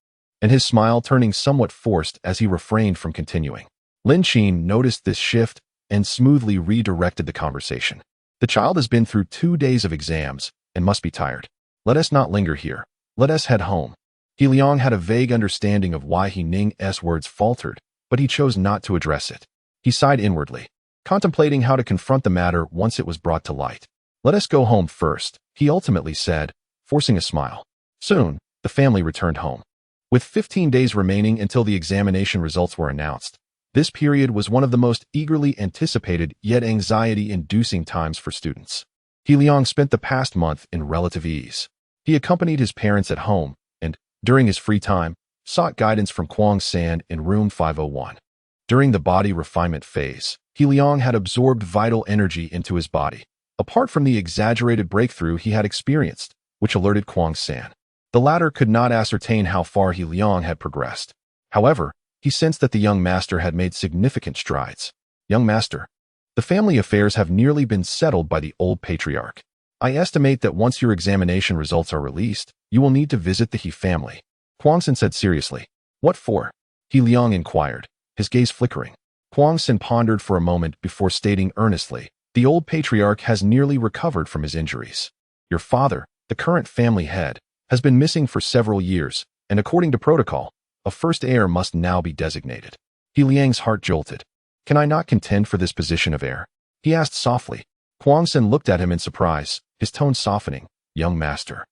and his smile turning somewhat forced as he refrained from continuing. Lin Qin noticed this shift and smoothly redirected the conversation. The child has been through 2 days of exams and must be tired. Let us not linger here. Let us head home. He Liang had a vague understanding of why He Ning's words faltered, but he chose not to address it. He sighed inwardly, contemplating how to confront the matter once it was brought to light. Let us go home first, he ultimately said, forcing a smile. Soon, the family returned home. With 15 days remaining until the examination results were announced, this period was one of the most eagerly anticipated yet anxiety-inducing times for students. He Liang spent the past month in relative ease. He accompanied his parents at home and, during his free time, sought guidance from Kwang San in room 501. During the body refinement phase, He Liang had absorbed vital energy into his body, apart from the exaggerated breakthrough he had experienced, which alerted Kwang San. The latter could not ascertain how far He Liang had progressed. However, he sensed that the young master had made significant strides. Young master, the family affairs have nearly been settled by the old patriarch. I estimate that once your examination results are released, you will need to visit the He family. Kwang San said seriously. What for? He Liang inquired, his gaze flickering. Kwang San pondered for a moment before stating earnestly, the old patriarch has nearly recovered from his injuries. Your father, the current family head, has been missing for several years, and according to protocol, a first heir must now be designated. He Liang's heart jolted. Can I not contend for this position of heir? He asked softly. Kwang San looked at him in surprise, his tone softening. Young master,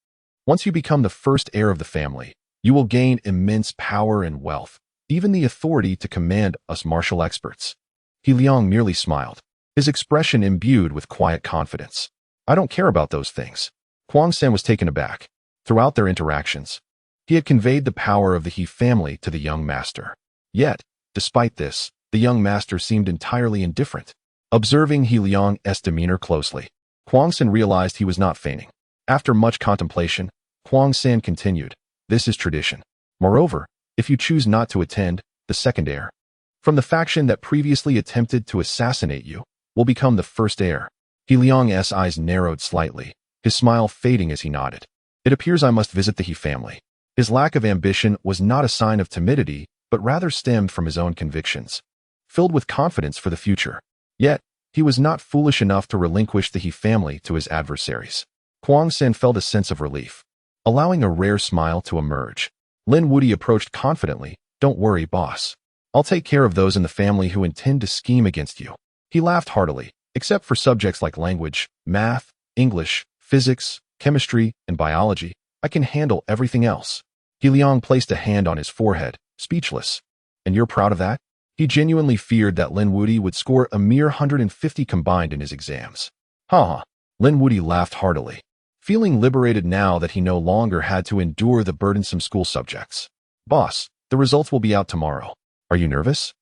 once you become the first heir of the family, you will gain immense power and wealth, even the authority to command us martial experts. He Liang merely smiled, his expression imbued with quiet confidence. I don't care about those things. Kwang San was taken aback. Throughout their interactions, he had conveyed the power of the He family to the young master. Yet, despite this, the young master seemed entirely indifferent. Observing He Liang's demeanor closely, Kwang San realized he was not feigning. After much contemplation, Kwang San continued, this is tradition. Moreover, if you choose not to attend, the second heir from the faction that previously attempted to assassinate you will become the first heir. He Liang's eyes narrowed slightly, his smile fading as he nodded. It appears I must visit the He family. His lack of ambition was not a sign of timidity, but rather stemmed from his own convictions, filled with confidence for the future. Yet, he was not foolish enough to relinquish the He family to his adversaries. Kwang San felt a sense of relief, allowing a rare smile to emerge. Lin Wudi approached confidently. Don't worry, boss. I'll take care of those in the family who intend to scheme against you. He laughed heartily, except for subjects like language, math, English, physics, chemistry, and biology. I can handle everything else. He Liang placed a hand on his forehead, speechless. And you're proud of that? He genuinely feared that Lin Wudi would score a mere 150 combined in his exams. Ha. Lin Wudi laughed heartily, feeling liberated now that he no longer had to endure the burdensome school subjects. Boss, the results will be out tomorrow. Are you nervous?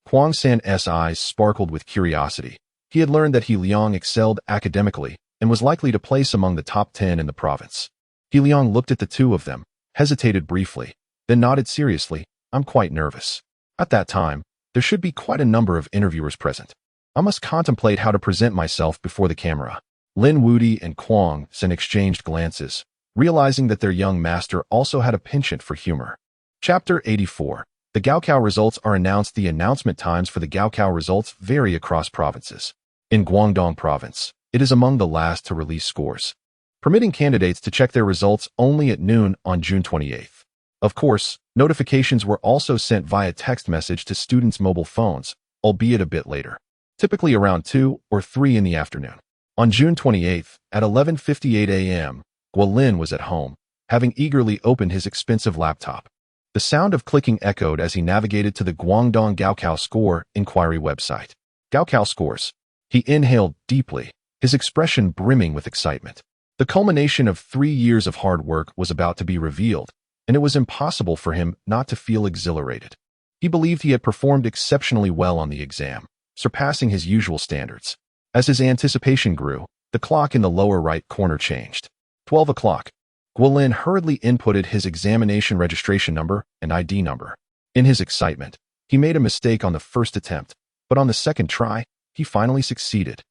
Huang San's eyes sparkled with curiosity. He had learned that He Liang excelled academically and was likely to place among the top 10 in the province. He Liang looked at the two of them, hesitated briefly, then nodded seriously. I'm quite nervous. At that time, there should be quite a number of interviewers present. I must contemplate how to present myself before the camera. Lin Wudi and Huang San exchanged glances, realizing that their young master also had a penchant for humor. Chapter 84. The Gaokao results are announced. The announcement times for the Gaokao results vary across provinces. In Guangdong Province, it is among the last to release scores, permitting candidates to check their results only at noon on June 28th. Of course, notifications were also sent via text message to students' mobile phones, albeit a bit later, typically around 2 or 3 in the afternoon. On June 28th, at 11:58 a.m., Guolin was at home, having eagerly opened his expensive laptop. The sound of clicking echoed as he navigated to the Guangdong Gaokao score inquiry website. Gaokao scores. He inhaled deeply, his expression brimming with excitement. The culmination of 3 years of hard work was about to be revealed, and it was impossible for him not to feel exhilarated. He believed he had performed exceptionally well on the exam, surpassing his usual standards. As his anticipation grew, the clock in the lower right corner changed. 12 o'clock. Guolin hurriedly inputted his examination registration number and ID number. In his excitement, he made a mistake on the first attempt, but on the second try, he finally succeeded.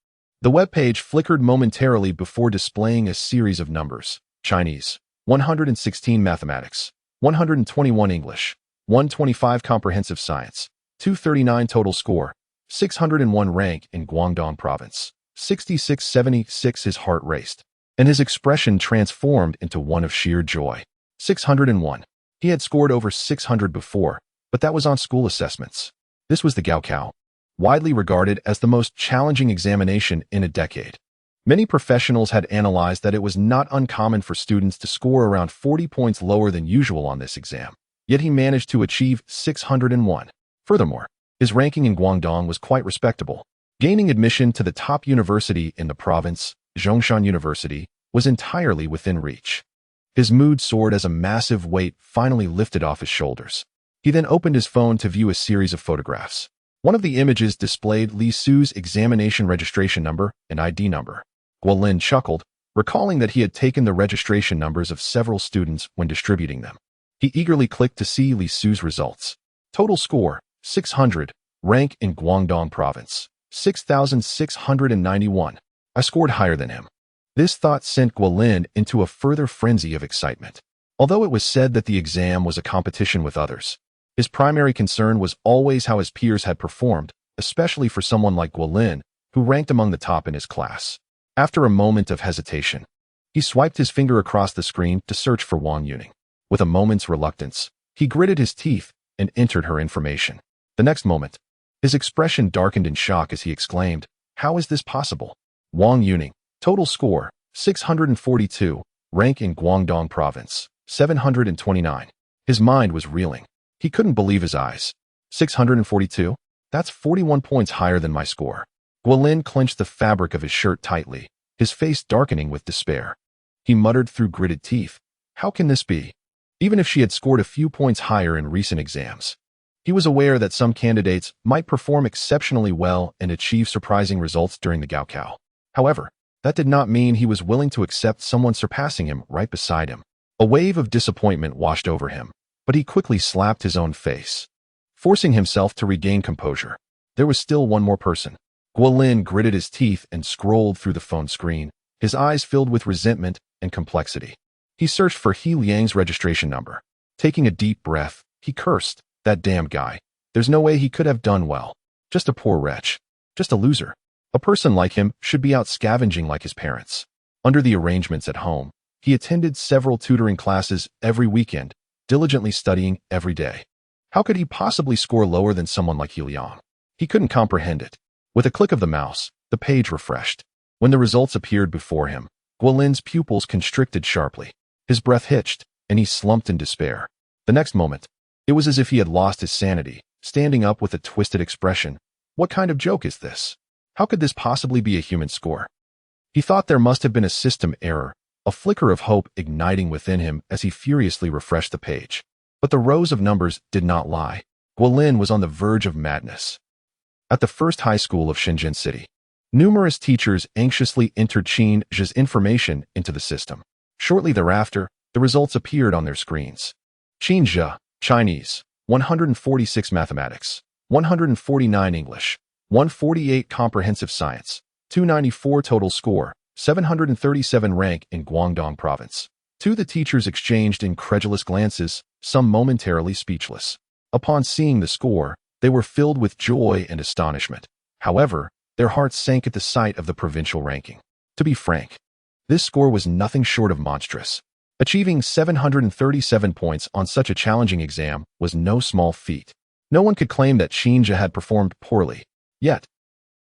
The web page flickered momentarily before displaying a series of numbers. Chinese, 116 mathematics, 121 English, 125 comprehensive science, 239 total score, 601 rank in Guangdong Province, 6676. His heart raced, and his expression transformed into one of sheer joy. 601. He had scored over 600 before, but that was on school assessments. This was the Gaokao, widely regarded as the most challenging examination in a decade. Many professionals had analyzed that it was not uncommon for students to score around 40 points lower than usual on this exam, yet he managed to achieve 601. Furthermore, his ranking in Guangdong was quite respectable. Gaining admission to the top university in the province, Zhongshan University, was entirely within reach. His mood soared as a massive weight finally lifted off his shoulders. He then opened his phone to view a series of photographs. One of the images displayed Li Su's examination registration number and ID number. Guolin chuckled, recalling that he had taken the registration numbers of several students when distributing them. He eagerly clicked to see Li Su's results. Total score, 600. Rank in Guangdong Province, 6,691. I scored higher than him. This thought sent Guolin into a further frenzy of excitement. Although it was said that the exam was a competition with others, his primary concern was always how his peers had performed, especially for someone like Guolin, who ranked among the top in his class. After a moment of hesitation, he swiped his finger across the screen to search for Wang Yuning. With a moment's reluctance, he gritted his teeth and entered her information. The next moment, his expression darkened in shock as he exclaimed, "How is this possible?" Wang Yuning, total score, 642, rank in Guangdong Province, 729. His mind was reeling. He couldn't believe his eyes. 642? That's 41 points higher than my score. Guolin clenched the fabric of his shirt tightly, his face darkening with despair. He muttered through gritted teeth, "How can this be?" Even if she had scored a few points higher in recent exams, he was aware that some candidates might perform exceptionally well and achieve surprising results during the Gaokao. However, that did not mean he was willing to accept someone surpassing him right beside him. A wave of disappointment washed over him, but he quickly slapped his own face, forcing himself to regain composure. There was still one more person. Guolin gritted his teeth and scrolled through the phone screen, his eyes filled with resentment and complexity. He searched for He Liang's registration number. Taking a deep breath, he cursed, "That damn guy. There's no way he could have done well. Just a poor wretch. Just a loser. A person like him should be out scavenging like his parents." Under the arrangements at home, he attended several tutoring classes every weekend, diligently studying every day. How could he possibly score lower than someone like He Liang? He couldn't comprehend it. With a click of the mouse, the page refreshed. When the results appeared before him, Guolin's pupils constricted sharply. His breath hitched, and he slumped in despair. The next moment, it was as if he had lost his sanity, standing up with a twisted expression. What kind of joke is this? How could this possibly be a human score? He thought there must have been a system error, a flicker of hope igniting within him as he furiously refreshed the page. But the rows of numbers did not lie. Guilin was on the verge of madness. At the first high school of Shenzhen City, numerous teachers anxiously entered Qin Zhe's information into the system. Shortly thereafter, the results appeared on their screens. Qin Zhe, Chinese, 146 mathematics, 149 English, 148 comprehensive science, 294 total score, 737 rank in Guangdong province. The teachers exchanged incredulous glances, some momentarily speechless. Upon seeing the score, they were filled with joy and astonishment. However, their hearts sank at the sight of the provincial ranking. To be frank, this score was nothing short of monstrous. Achieving 737 points on such a challenging exam was no small feat. No one could claim that Qin Zhe had performed poorly. Yet,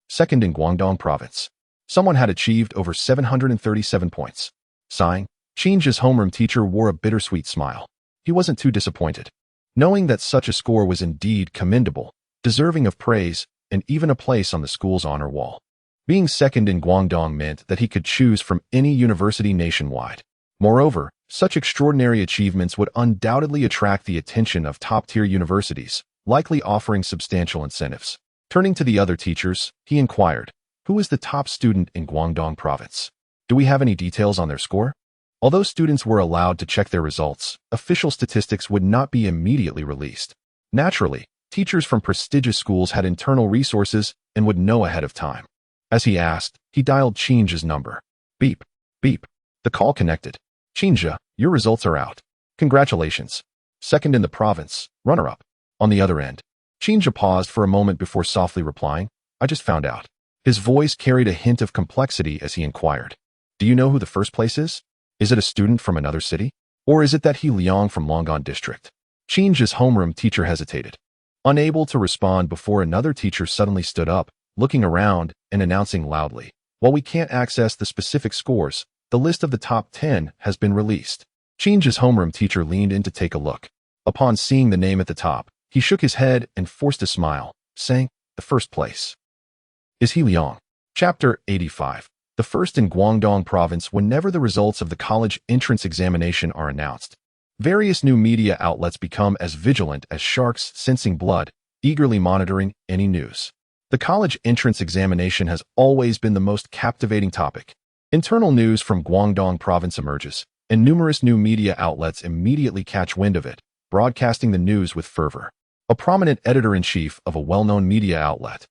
second in Guangdong province, someone had achieved over 737 points. Sighing, Qin Zhe's homeroom teacher wore a bittersweet smile. He wasn't too disappointed. Knowing that such a score was indeed commendable, deserving of praise, and even a place on the school's honor wall. Being second in Guangdong meant that he could choose from any university nationwide. Moreover, such extraordinary achievements would undoubtedly attract the attention of top-tier universities, likely offering substantial incentives. Turning to the other teachers, he inquired, "Who is the top student in Guangdong province? Do we have any details on their score?" Although students were allowed to check their results, official statistics would not be immediately released. Naturally, teachers from prestigious schools had internal resources and would know ahead of time. As he asked, he dialed Qin Zhe's number. Beep, beep. The call connected. "Qin Zhe, your results are out. Congratulations. Second in the province, runner-up." On the other end, Qin Zhe paused for a moment before softly replying, "I just found out." His voice carried a hint of complexity as he inquired, "Do you know who the first place is? Is it a student from another city? Or is it that He Liang from Longon district?" Qin Zhe's homeroom teacher hesitated, unable to respond before another teacher suddenly stood up, looking around and announcing loudly, "While we can't access the specific scores, the list of the top 10 has been released." Qin Zhe's homeroom teacher leaned in to take a look. Upon seeing the name at the top, he shook his head and forced a smile, saying, "The first place is He Liang." Chapter 85. The first in Guangdong province. Whenever the results of the college entrance examination are announced, various new media outlets become as vigilant as sharks sensing blood, eagerly monitoring any news. The college entrance examination has always been the most captivating topic. Internal news from Guangdong province emerges, and numerous new media outlets immediately catch wind of it, broadcasting the news with fervor. A prominent editor-in-chief of a well-known media outlet,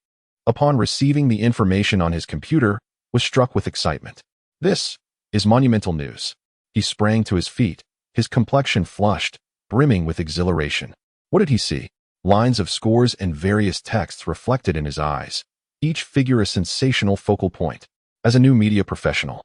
upon receiving the information on his computer, was struck with excitement. "This is monumental news." He sprang to his feet, his complexion flushed, brimming with exhilaration. What did he see? Lines of scores and various texts reflected in his eyes, each figure a sensational focal point. As a new media professional,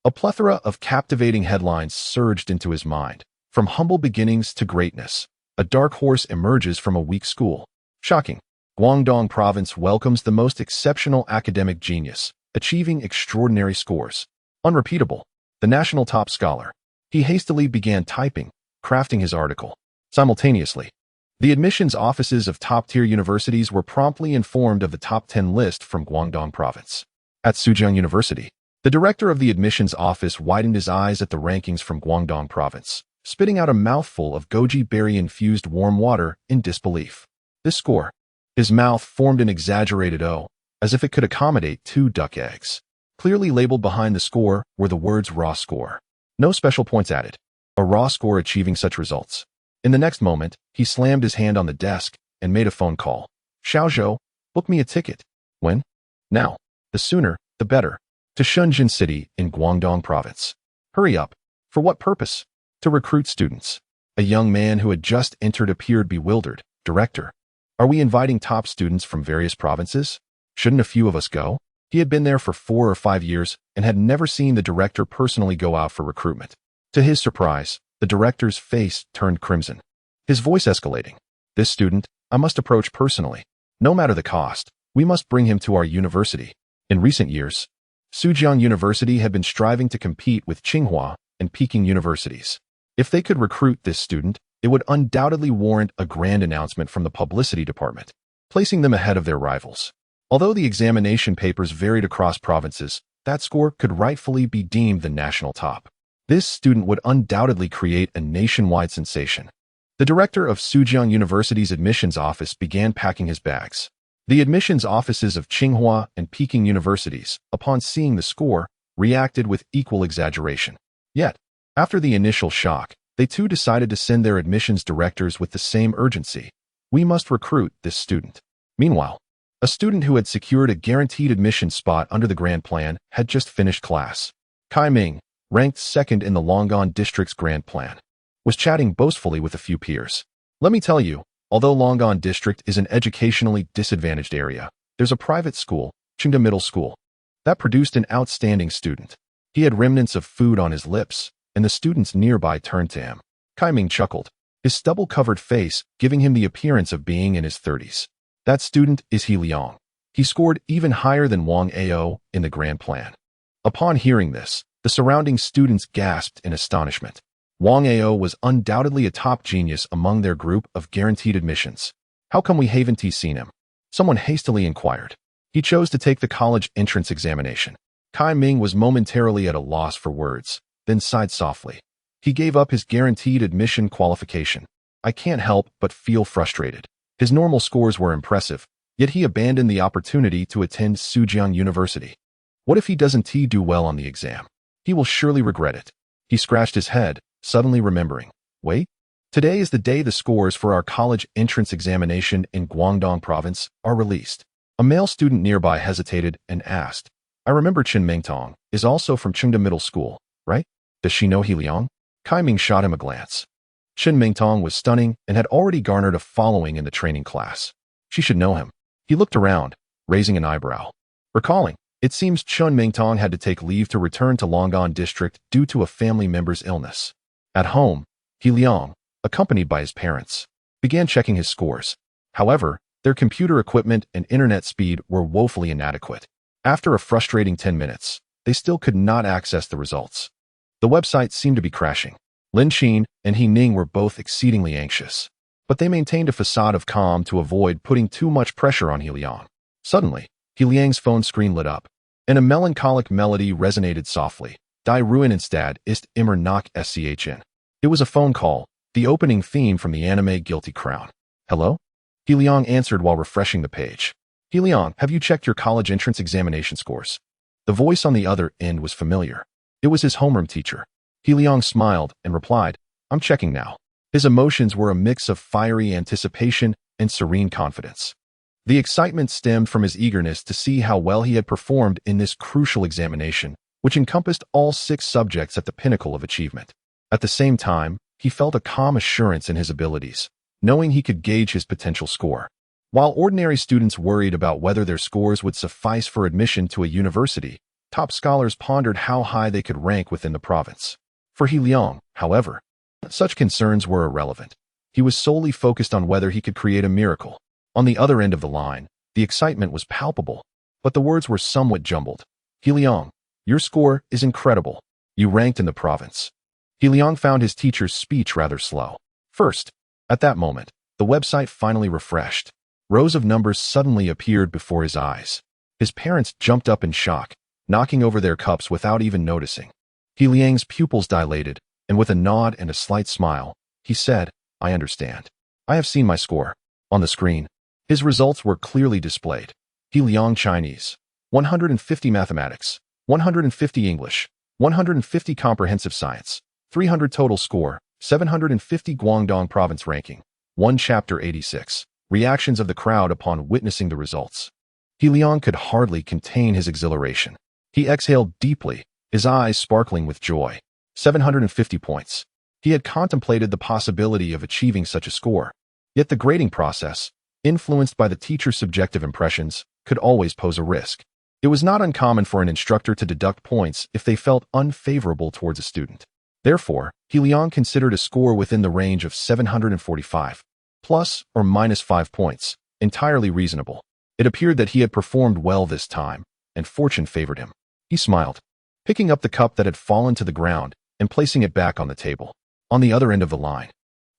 a plethora of captivating headlines surged into his mind. From humble beginnings to greatness, a dark horse emerges from a weak school. Shocking. Guangdong province welcomes the most exceptional academic genius, achieving extraordinary scores. Unrepeatable. The national top scholar. He hastily began typing, crafting his article. Simultaneously, the admissions offices of top-tier universities were promptly informed of the top 10 list from Guangdong province. At Suzhou University, the director of the admissions office widened his eyes at the rankings from Guangdong province, spitting out a mouthful of goji berry-infused warm water in disbelief. This score. His mouth formed an exaggerated O, as if it could accommodate 2 duck eggs. Clearly labeled behind the score were the words "raw score." No special points added. A raw score achieving such results. In the next moment, he slammed his hand on the desk and made a phone call. "Xiaozhou, book me a ticket." "When?" "Now. The sooner, the better. To Shenzhen City in Guangdong province." "Hurry up." "For what purpose?" "To recruit students." A young man who had just entered appeared bewildered. "Director, are we inviting top students from various provinces? Shouldn't a few of us go?" He had been there for 4 or 5 years and had never seen the director personally go out for recruitment. To his surprise, the director's face turned crimson, his voice escalating. "This student, I must approach personally. No matter the cost, we must bring him to our university." In recent years, Suzhou University had been striving to compete with Tsinghua and Peking universities. If they could recruit this student, it would undoubtedly warrant a grand announcement from the publicity department, placing them ahead of their rivals. Although the examination papers varied across provinces, that score could rightfully be deemed the national top. This student would undoubtedly create a nationwide sensation. The director of Sujiang University's admissions office began packing his bags. The admissions offices of Tsinghua and Peking universities, upon seeing the score, reacted with equal exaggeration. Yet, after the initial shock, they too decided to send their admissions directors with the same urgency. We must recruit this student. Meanwhile, a student who had secured a guaranteed admission spot under the Grand Plan had just finished class. Kai Ming, ranked second in the Longan District's Grand Plan, was chatting boastfully with a few peers. Let me tell you, although Longan District is an educationally disadvantaged area, there's a private school, Chengda Middle School, that produced an outstanding student. He had remnants of food on his lips, and the students nearby turned to him. Kai Ming chuckled, his stubble-covered face giving him the appearance of being in his 30s. That student is He Liang. He scored even higher than Wang Ao in the Grand Plan. Upon hearing this, the surrounding students gasped in astonishment. Wang Ao was undoubtedly a top genius among their group of guaranteed admissions. How come we haven't seen him? Someone hastily inquired. He chose to take the college entrance examination. Kai Ming was momentarily at a loss for words, then sighed softly. He gave up his guaranteed admission qualification. I can't help but feel frustrated. His normal scores were impressive, yet he abandoned the opportunity to attend Sujiang University. What if he doesn't do well on the exam? He will surely regret it. He scratched his head, suddenly remembering. Wait, today is the day the scores for our college entrance examination in Guangdong province are released. A male student nearby hesitated and asked, I remember Chen Mingtong is also from Chengda Middle School, right? Does she know He Liang? Kai Ming shot him a glance. Chen Mingtong was stunning and had already garnered a following in the training class. She should know him. He looked around, raising an eyebrow. Recalling, it seems Chen Mingtong had to take leave to return to Longan District due to a family member's illness. At home, He Liang, accompanied by his parents, began checking his scores. However, their computer equipment and internet speed were woefully inadequate. After a frustrating 10 minutes, they still could not access the results. The website seemed to be crashing. Lin Qin and He Ning were both exceedingly anxious, but they maintained a facade of calm to avoid putting too much pressure on He Liang. Suddenly, He Liang's phone screen lit up, and a melancholic melody resonated softly. Die Ruin instead ist immer noch Schn. It was a phone call, the opening theme from the anime Guilty Crown. Hello? He Liang answered while refreshing the page. He Liang, have you checked your college entrance examination scores? The voice on the other end was familiar. It was his homeroom teacher. He Liang smiled and replied, I'm checking now. His emotions were a mix of fiery anticipation and serene confidence. The excitement stemmed from his eagerness to see how well he had performed in this crucial examination, which encompassed all 6 subjects at the pinnacle of achievement. At the same time, he felt a calm assurance in his abilities, knowing he could gauge his potential score. While ordinary students worried about whether their scores would suffice for admission to a university, top scholars pondered how high they could rank within the province. For He Liang, however, such concerns were irrelevant. He was solely focused on whether he could create a miracle. On the other end of the line, the excitement was palpable, but the words were somewhat jumbled. He Liang, your score is incredible. You ranked in the province. He Liang found his teacher's speech rather slow. First, at that moment, the website finally refreshed. Rows of numbers suddenly appeared before his eyes. His parents jumped up in shock, knocking over their cups without even noticing. He Liang's pupils dilated, and with a nod and a slight smile, he said, I understand. I have seen my score. On the screen, his results were clearly displayed. He Liang Chinese, 150 Mathematics, 150 English, 150 Comprehensive Science, 300 total score, 750 Guangdong Province ranking, 1 Chapter 86. Reactions of the crowd upon witnessing the results. He Liang could hardly contain his exhilaration. He exhaled deeply, his eyes sparkling with joy. 750 points. He had contemplated the possibility of achieving such a score. Yet the grading process, influenced by the teacher's subjective impressions, could always pose a risk. It was not uncommon for an instructor to deduct points if they felt unfavorable towards a student. Therefore, He Liang considered a score within the range of 745, plus or minus 5 points, entirely reasonable. It appeared that he had performed well this time, and fortune favored him. He smiled, picking up the cup that had fallen to the ground and placing it back on the table. On the other end of the line,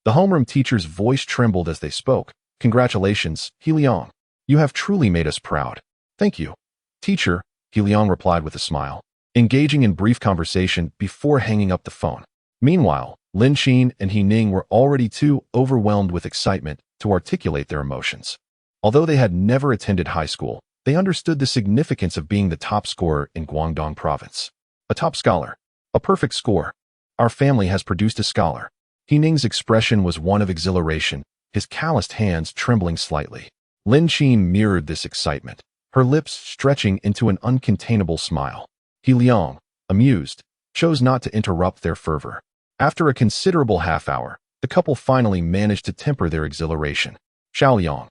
The homeroom teacher's voice trembled as they spoke. Congratulations, He Liang. You have truly made us proud. Thank you. Teacher, He Liang replied with a smile, engaging in brief conversation before hanging up the phone. Meanwhile, Lin Xin and He Ning were already too overwhelmed with excitement to articulate their emotions. Although they had never attended high school, they understood the significance of being the top scorer in Guangdong province. A top scholar. A perfect score. Our family has produced a scholar. He Ning's expression was one of exhilaration, his calloused hands trembling slightly. Lin Xin mirrored this excitement, her lips stretching into an uncontainable smile. He Liang, amused, chose not to interrupt their fervor. After a considerable half-hour, the couple finally managed to temper their exhilaration. Xiao Liang,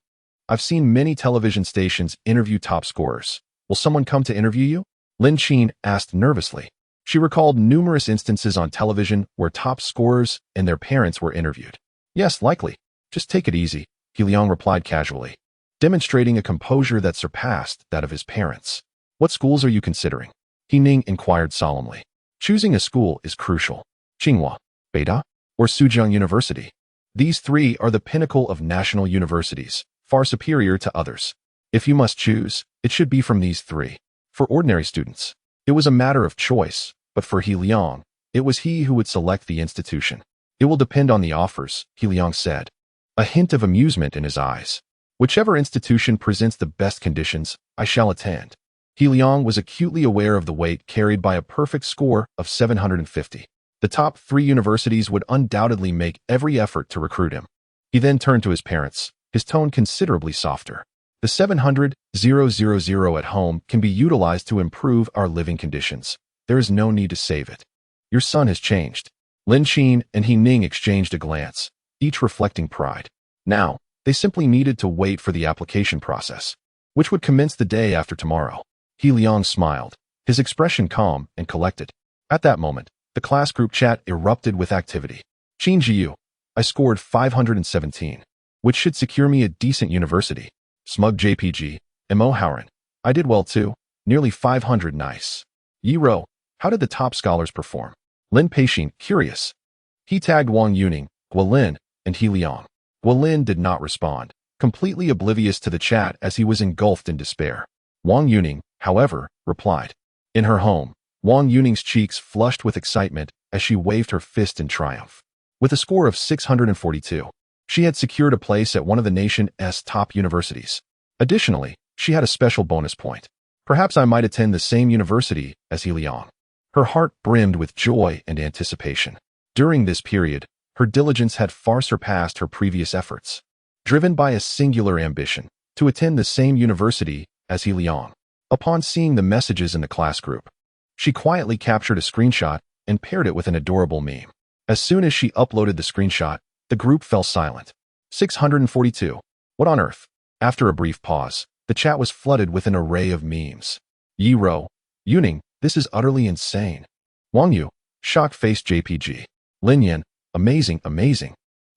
I've seen many television stations interview top scorers. Will someone come to interview you? Lin Xin asked nervously. She recalled numerous instances on television where top scorers and their parents were interviewed. Yes, likely. Just take it easy, He Liang replied casually, demonstrating a composure that surpassed that of his parents. What schools are you considering? He Ning inquired solemnly. Choosing a school is crucial. Tsinghua, Beida, or Suzhou University. These three are the pinnacle of national universities, far superior to others. If you must choose, it should be from these three. For ordinary students, it was a matter of choice, but for He Liang, it was he who would select the institution. It will depend on the offers, He Liang said, a hint of amusement in his eyes. Whichever institution presents the best conditions, I shall attend. He Liang was acutely aware of the weight carried by a perfect score of 750. The top three universities would undoubtedly make every effort to recruit him. He then turned to his parents, his tone considerably softer. The 700,000 at home can be utilized to improve our living conditions. There is no need to save it. Your son has changed. Lin Xin and He Ning exchanged a glance, each reflecting pride. Now, they simply needed to wait for the application process, which would commence the day after tomorrow. He Liang smiled, his expression calm and collected. At that moment, the class group chat erupted with activity. Qin Jiu, I scored 517, which should secure me a decent university. Smug JPG, Mo Howren, I did well too, nearly 500 nice. Yi Ro, how did the top scholars perform? Lin Peixin, curious. He tagged Wang Yuning, Guolin, and He Liang. Guolin did not respond, completely oblivious to the chat as he was engulfed in despair. Wang Yuning, however, replied. In her home, Wang Yuning's cheeks flushed with excitement as she waved her fist in triumph. With a score of 642, she had secured a place at one of the nation's top universities. Additionally, she had a special bonus point. Perhaps I might attend the same university as He Liang. Her heart brimmed with joy and anticipation. During this period, her diligence had far surpassed her previous efforts. Driven by a singular ambition, to attend the same university as He Liang. Upon seeing the messages in the class group, she quietly captured a screenshot and paired it with an adorable meme. As soon as she uploaded the screenshot, the group fell silent. 642. What on earth? After a brief pause, the chat was flooded with an array of memes. Yi Ro, Yuning, this is utterly insane. Wang Yu, shock-faced JPG. Lin Yan, amazing, amazing,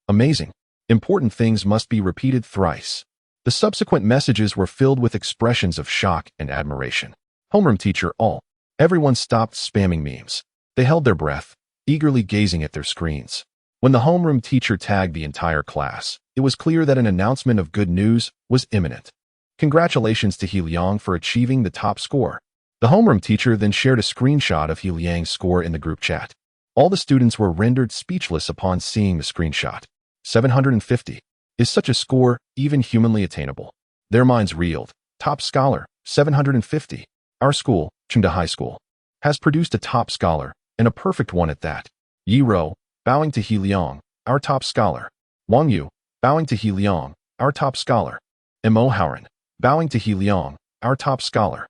amazing. Important things must be repeated thrice. The subsequent messages were filled with expressions of shock and admiration. Homeroom teacher, all. Everyone stopped spamming memes. They held their breath, eagerly gazing at their screens. When the homeroom teacher tagged the entire class, it was clear that an announcement of good news was imminent. Congratulations to He Liang for achieving the top score. The homeroom teacher then shared a screenshot of He Liang's score in the group chat. All the students were rendered speechless upon seeing the screenshot. 750. Is such a score even humanly attainable? Their minds reeled. Top scholar, 750. Our school, Chengda High School, has produced a top scholar, and a perfect one at that. Yi Ro, bowing to He Liang, our top scholar. Wang Yu, bowing to He Liang, our top scholar. Mo Howren, bowing to He Liang, our top scholar.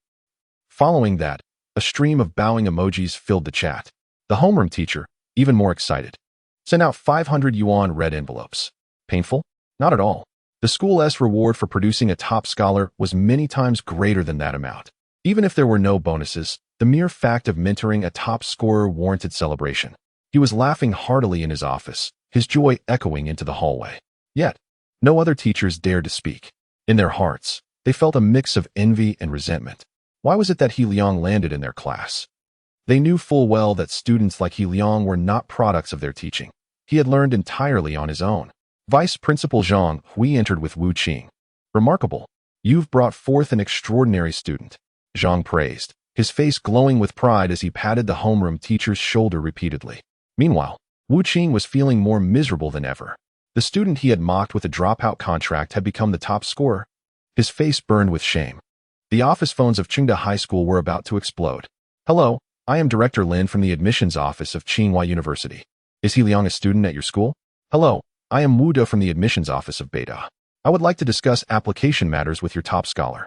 Following that, a stream of bowing emojis filled the chat. The homeroom teacher, even more excited, sent out 500 yuan red envelopes. Painful? Not at all. The school's reward for producing a top scholar was many times greater than that amount. Even if there were no bonuses, the mere fact of mentoring a top scorer warranted celebration. He was laughing heartily in his office, his joy echoing into the hallway. Yet, no other teachers dared to speak. In their hearts, they felt a mix of envy and resentment. Why was it that He Liang landed in their class? They knew full well that students like He Liang were not products of their teaching. He had learned entirely on his own. Vice Principal Liang He entered with Wu Qing. Remarkable. You've brought forth an extraordinary student. Zhang praised, his face glowing with pride as he patted the homeroom teacher's shoulder repeatedly. Meanwhile, Wu Qing was feeling more miserable than ever. The student he had mocked with a dropout contract had become the top scorer. His face burned with shame. The office phones of Tsinghua High School were about to explode. Hello, I am Director Lin from the admissions office of Tsinghua University. Is he Liang a student at your school? Hello, I am Wu De from the admissions office of Beida. I would like to discuss application matters with your top scholar.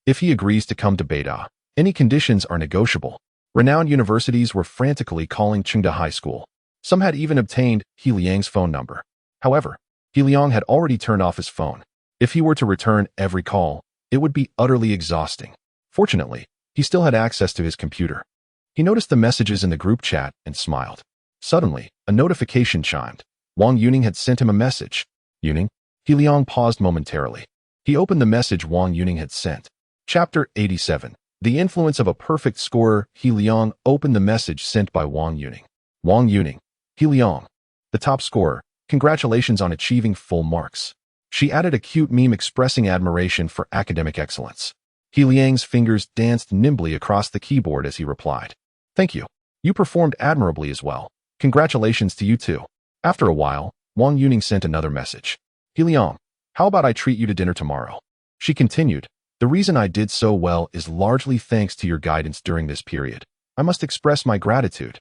If he agrees to come to Beida, any conditions are negotiable. Renowned universities were frantically calling Tsinghua High School. Some had even obtained He Liang's phone number. However, He Liang had already turned off his phone. If he were to return every call, it would be utterly exhausting. Fortunately, he still had access to his computer. He noticed the messages in the group chat and smiled. Suddenly, a notification chimed. Wang Yuning had sent him a message. Yuning? He Liang paused momentarily. He opened the message Wang Yuning had sent. Chapter 87. The Influence of a Perfect Scorer. He Liang opened the message sent by Wang Yuning. Wang Yuning. He Liang. The top scorer. Congratulations on achieving full marks. She added a cute meme expressing admiration for academic excellence. He Liang's fingers danced nimbly across the keyboard as he replied. Thank you. You performed admirably as well. Congratulations to you too. After a while, Wang Yuning sent another message. He Liang, how about I treat you to dinner tomorrow? She continued, the reason I did so well is largely thanks to your guidance during this period. I must express my gratitude.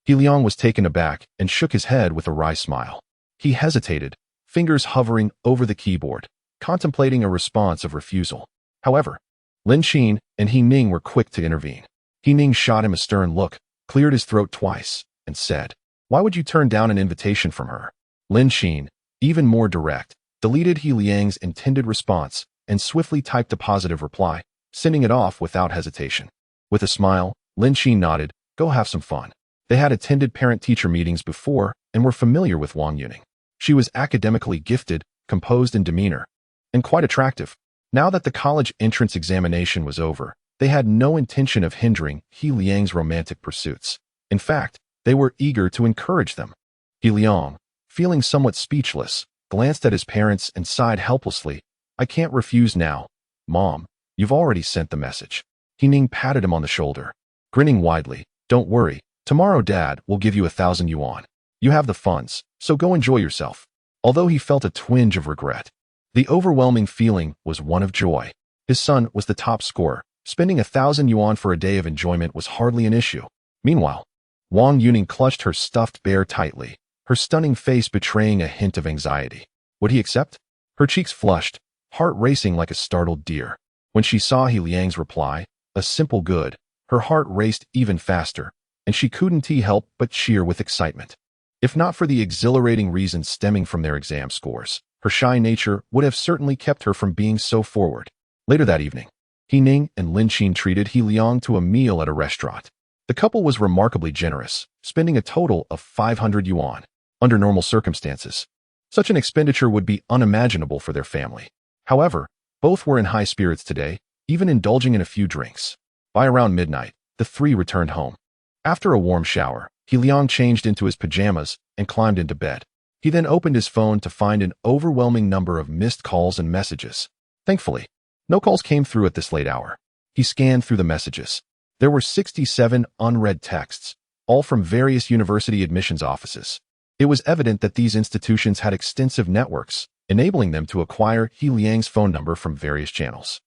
He Liang was taken aback and shook his head with a wry smile. He hesitated, fingers hovering over the keyboard, contemplating a response of refusal. However, Lin Xin and He Ning were quick to intervene. He Ning shot him a stern look, cleared his throat twice, and said, why would you turn down an invitation from her? Lin Xin, even more direct, deleted He Liang's intended response and swiftly typed a positive reply, sending it off without hesitation. With a smile, Lin Xin nodded, go have some fun. They had attended parent-teacher meetings before and were familiar with Wang Yuning. She was academically gifted, composed in demeanor, and quite attractive. Now that the college entrance examination was over, they had no intention of hindering He Liang's romantic pursuits. In fact, they were eager to encourage them. He Liang, feeling somewhat speechless, glanced at his parents and sighed helplessly. I can't refuse now. Mom, you've already sent the message. He Ning patted him on the shoulder, grinning widely. Don't worry, tomorrow Dad will give you 1,000 yuan. You have the funds, so go enjoy yourself. Although he felt a twinge of regret, the overwhelming feeling was one of joy. His son was the top scorer. Spending 1,000 yuan for a day of enjoyment was hardly an issue. Meanwhile, Wang Yuning clutched her stuffed bear tightly, her stunning face betraying a hint of anxiety. Would he accept? Her cheeks flushed, heart racing like a startled deer. When she saw He Liang's reply, a simple good, her heart raced even faster, and she couldn't help but cheer with excitement. If not for the exhilarating reasons stemming from their exam scores, her shy nature would have certainly kept her from being so forward. Later that evening, He Ning and Lin Xin treated He Liang to a meal at a restaurant. The couple was remarkably generous, spending a total of 500 yuan. Under normal circumstances, such an expenditure would be unimaginable for their family. However, both were in high spirits today, even indulging in a few drinks. By around midnight, the three returned home. After a warm shower, He Liang changed into his pajamas and climbed into bed. He then opened his phone to find an overwhelming number of missed calls and messages. Thankfully, no calls came through at this late hour. He scanned through the messages. There were 67 unread texts, all from various university admissions offices. It was evident that these institutions had extensive networks, enabling them to acquire He Liang's phone number from various channels.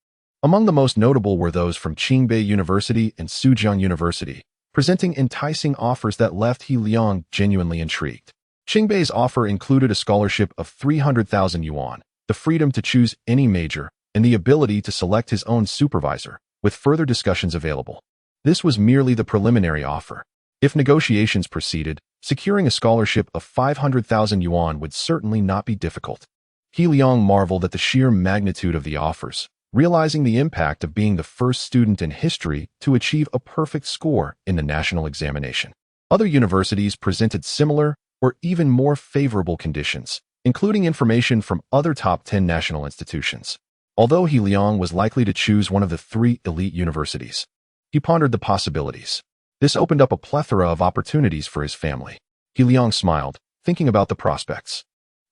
Among the most notable were those from Qingbei University and Sujiang University, presenting enticing offers that left He Liang genuinely intrigued. Qingbei's offer included a scholarship of 300,000 yuan, the freedom to choose any major, and the ability to select his own supervisor, with further discussions available. This was merely the preliminary offer. If negotiations proceeded, securing a scholarship of 500,000 yuan would certainly not be difficult. He Liang marveled at the sheer magnitude of the offers, realizing the impact of being the first student in history to achieve a perfect score in the national examination. Other universities presented similar or even more favorable conditions, including information from other top 10 national institutions. Although He Liang was likely to choose one of the 3 elite universities, he pondered the possibilities. This opened up a plethora of opportunities for his family. He Liang smiled, thinking about the prospects.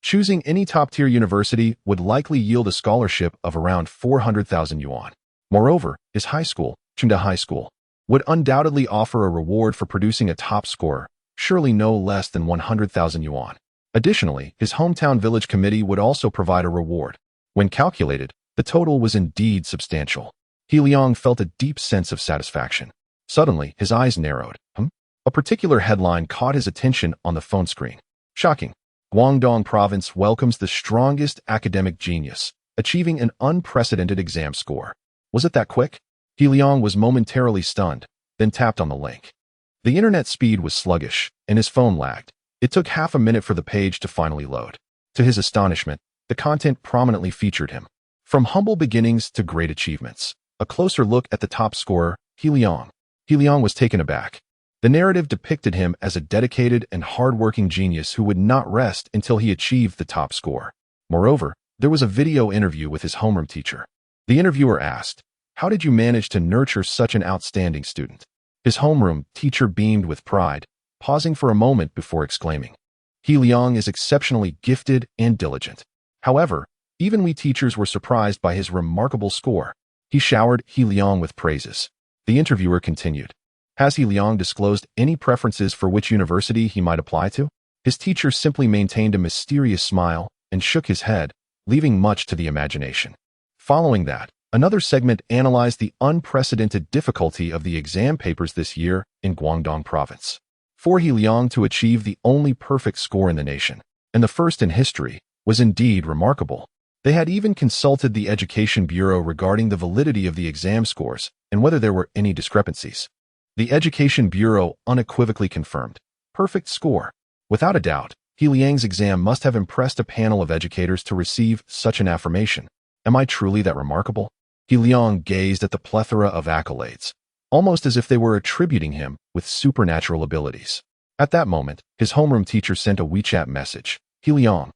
Choosing any top-tier university would likely yield a scholarship of around 400,000 yuan. Moreover, his high school, Chengde High School, would undoubtedly offer a reward for producing a top scorer, surely no less than 100,000 yuan. Additionally, his hometown village committee would also provide a reward. When calculated, the total was indeed substantial. He Liang felt a deep sense of satisfaction. Suddenly, his eyes narrowed. A particular headline caught his attention on the phone screen. Shocking. Guangdong Province welcomes the strongest academic genius, achieving an unprecedented exam score. Was it that quick? He Liang was momentarily stunned, then tapped on the link. The internet speed was sluggish, and his phone lagged. It took half a minute for the page to finally load. To his astonishment, the content prominently featured him. From humble beginnings to great achievements. A closer look at the top scorer, He Liang. He Liang was taken aback. The narrative depicted him as a dedicated and hard-working genius who would not rest until he achieved the top score. Moreover, there was a video interview with his homeroom teacher. The interviewer asked, "How did you manage to nurture such an outstanding student?" His homeroom teacher beamed with pride, pausing for a moment before exclaiming, "He Liang is exceptionally gifted and diligent." However, even we teachers were surprised by his remarkable score. He showered He Liang with praises. The interviewer continued, "Has He Liang disclosed any preferences for which university he might apply to?" His teacher simply maintained a mysterious smile and shook his head, leaving much to the imagination. Following that, another segment analyzed the unprecedented difficulty of the exam papers this year in Guangdong Province. For He Liang to achieve the only perfect score in the nation, and the first in history, was indeed remarkable. They had even consulted the Education Bureau regarding the validity of the exam scores and whether there were any discrepancies. The Education Bureau unequivocally confirmed, perfect score. Without a doubt, He Liang's exam must have impressed a panel of educators to receive such an affirmation. Am I truly that remarkable? He Liang gazed at the plethora of accolades, almost as if they were attributing him with supernatural abilities. At that moment, his homeroom teacher sent a WeChat message. "He Liang,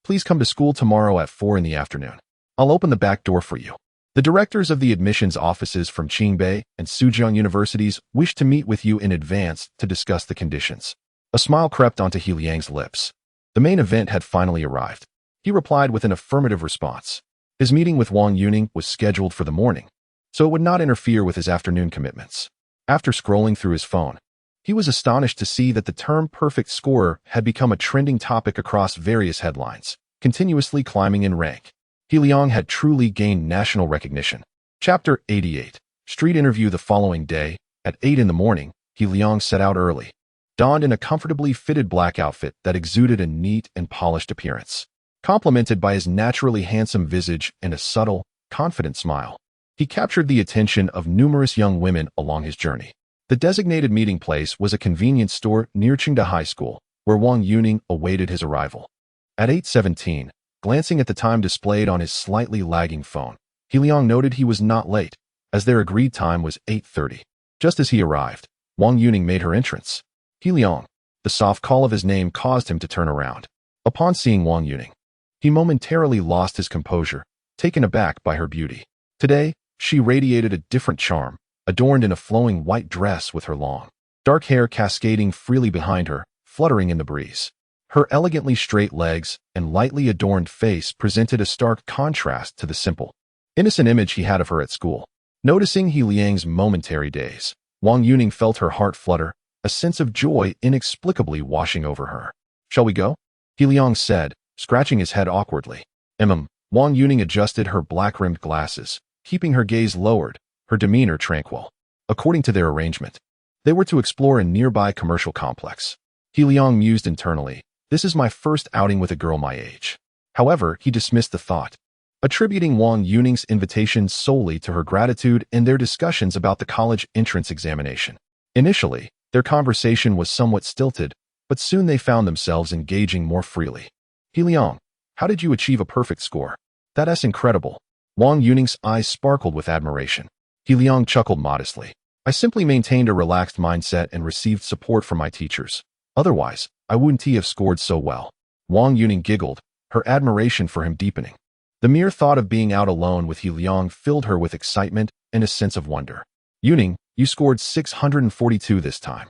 please come to school tomorrow at 4 in the afternoon. I'll open the back door for you. The directors of the admissions offices from Qingbei and Suzhou universities wish to meet with you in advance to discuss the conditions." A smile crept onto He Liang's lips. The main event had finally arrived. He replied with an affirmative response. His meeting with Wang Yuning was scheduled for the morning, so it would not interfere with his afternoon commitments. After scrolling through his phone, he was astonished to see that the term perfect scorer had become a trending topic across various headlines, continuously climbing in rank. He Liang had truly gained national recognition. Chapter 88. Street interview. The following day, at 8 in the morning, He Liang set out early, donned in a comfortably fitted black outfit that exuded a neat and polished appearance, complemented by his naturally handsome visage and a subtle, confident smile. He captured the attention of numerous young women along his journey. The designated meeting place was a convenience store near Chengde High School, where Wang Yuning awaited his arrival. At 8:17, glancing at the time displayed on his slightly lagging phone, He Liang noted he was not late, as their agreed time was 8:30. Just as he arrived, Wang Yuning made her entrance. He Liang. The soft call of his name caused him to turn around. Upon seeing Wang Yuning, he momentarily lost his composure, taken aback by her beauty. Today, she radiated a different charm, adorned in a flowing white dress with her long, dark hair cascading freely behind her, fluttering in the breeze. Her elegantly straight legs and lightly adorned face presented a stark contrast to the simple, innocent image he had of her at school. Noticing He Liang's momentary daze, Wang Yuning felt her heart flutter, a sense of joy inexplicably washing over her. "Shall we go?" He Liang said, scratching his head awkwardly. Wang Yuning adjusted her black-rimmed glasses, keeping her gaze lowered, her demeanor tranquil. According to their arrangement, they were to explore a nearby commercial complex. He Liang mused internally, "This is my first outing with a girl my age." However, he dismissed the thought, attributing Wang Yuning's invitation solely to her gratitude and their discussions about the college entrance examination. Initially, their conversation was somewhat stilted, but soon they found themselves engaging more freely. "He Liang, how did you achieve a perfect score? That's incredible." Wang Yuning's eyes sparkled with admiration. He Liang chuckled modestly. "I simply maintained a relaxed mindset and received support from my teachers. Otherwise, I wouldn't have scored so well." Wang Yuning giggled, her admiration for him deepening. The mere thought of being out alone with He Liang filled her with excitement and a sense of wonder. "Yuning, you scored 642 this time.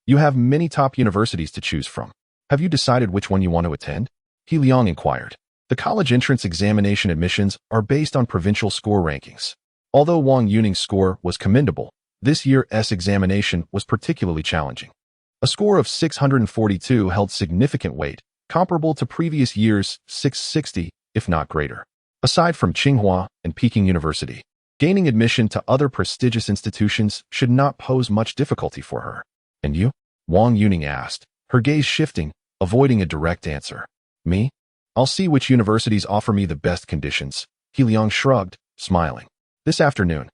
You have many top universities to choose from. Have you decided which one you want to attend? He Liang inquired. The college entrance examination admissions are based on provincial score rankings. Although Wang Yuning's score was commendable, this year's examination was particularly challenging. A score of 642 held significant weight, comparable to previous year's 660, if not greater. Aside from Tsinghua and Peking University, gaining admission to other prestigious institutions should not pose much difficulty for her. And you? Wang Yuning asked, her gaze shifting, avoiding a direct answer. Me? I'll see which universities offer me the best conditions. He Liang shrugged, smiling. This afternoon,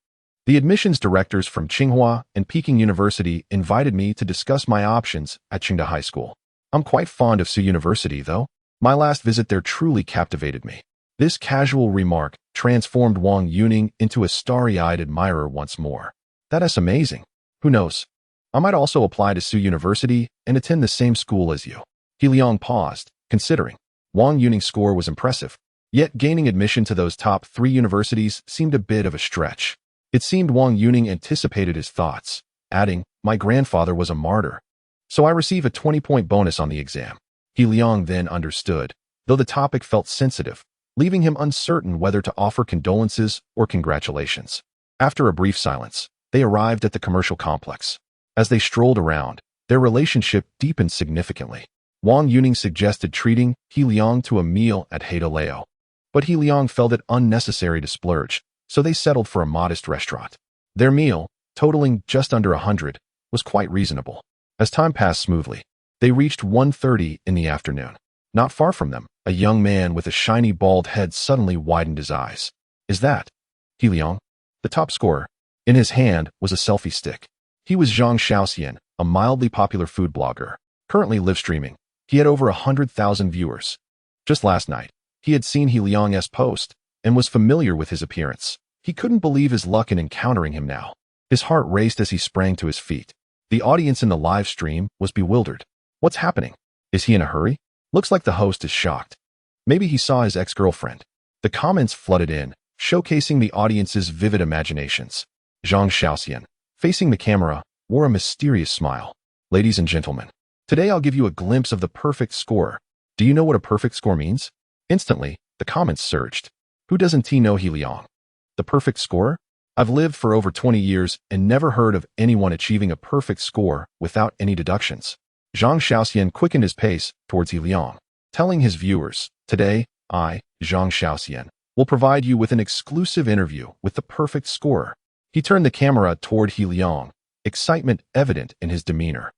the admissions directors from Tsinghua and Peking University invited me to discuss my options at Tsinghua High School. I'm quite fond of Su University, though. My last visit there truly captivated me. This casual remark transformed Wang Yuning into a starry-eyed admirer once more. That's amazing. Who knows? I might also apply to Su University and attend the same school as you. He Liang paused, considering. Wang Yuning's score was impressive, yet gaining admission to those top 3 universities seemed a bit of a stretch. It seemed Wang Yuning anticipated his thoughts, adding, my grandfather was a martyr, so I receive a 20-point bonus on the exam. He Liang then understood, though the topic felt sensitive, leaving him uncertain whether to offer condolences or congratulations. After a brief silence, they arrived at the commercial complex. As they strolled around, their relationship deepened significantly. Wang Yuning suggested treating He Liang to a meal at Hada Leo, but He Liang felt it unnecessary to splurge, so they settled for a modest restaurant. Their meal, totaling just under 100, was quite reasonable. As time passed smoothly, they reached 1:30 in the afternoon. Not far from them, a young man with a shiny bald head suddenly widened his eyes. Is that He Liang? The top scorer. In his hand was a selfie stick. He was Zhang Xiaoxian, a mildly popular food blogger, currently live streaming. He had over 100,000 viewers. Just last night, he had seen He Liang's post and was familiar with his appearance. He couldn't believe his luck in encountering him now. His heart raced as he sprang to his feet. The audience in the live stream was bewildered. What's happening? Is he in a hurry? Looks like the host is shocked. Maybe he saw his ex-girlfriend. The comments flooded in, showcasing the audience's vivid imaginations. Zhang Xiaoxian, facing the camera, wore a mysterious smile. Ladies and gentlemen, today I'll give you a glimpse of the perfect score. Do you know what a perfect score means? Instantly, the comments surged. Who doesn't know He Liang? The perfect score? I've lived for over 20 years and never heard of anyone achieving a perfect score without any deductions. Zhang Xiaoxian quickened his pace towards He Liang, telling his viewers, today, I, Zhang Xiaoxian, will provide you with an exclusive interview with the perfect scorer. He turned the camera toward He Liang, excitement evident in his demeanor.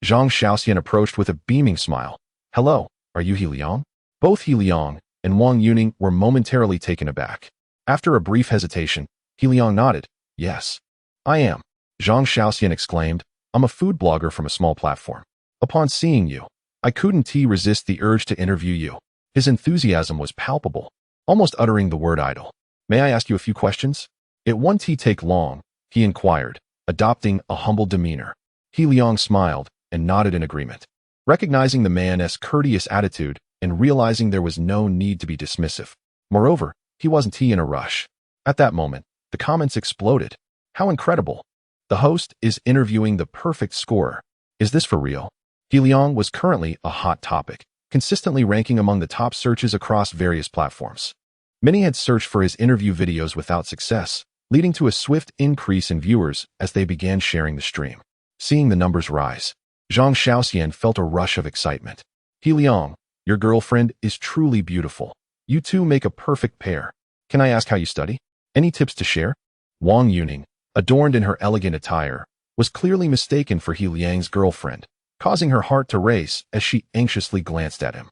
Zhang Xiaoxian approached with a beaming smile. Hello, are you He Liang? Both He Liang and Wang Yuning were momentarily taken aback. After a brief hesitation, He Liang nodded. Yes, I am. Zhang Xiaoxian exclaimed, I'm a food blogger from a small platform. Upon seeing you, I couldn't resist the urge to interview you. His enthusiasm was palpable, almost uttering the word idol. May I ask you a few questions? It won't take long, he inquired, adopting a humble demeanor. He Liang smiled and nodded in agreement. Recognizing the man's courteous attitude and realizing there was no need to be dismissive. Moreover, he wasn't in a rush. At that moment, the comments exploded. How incredible. The host is interviewing the perfect scorer. Is this for real? He Liang was currently a hot topic, consistently ranking among the top searches across various platforms. Many had searched for his interview videos without success, leading to a swift increase in viewers as they began sharing the stream. Seeing the numbers rise, Zhang Xiaoxian felt a rush of excitement. He Liang, your girlfriend is truly beautiful. You two make a perfect pair. Can I ask how you study? Any tips to share? Wang Yuning, adorned in her elegant attire, was clearly mistaken for He Liang's girlfriend, causing her heart to race as she anxiously glanced at him.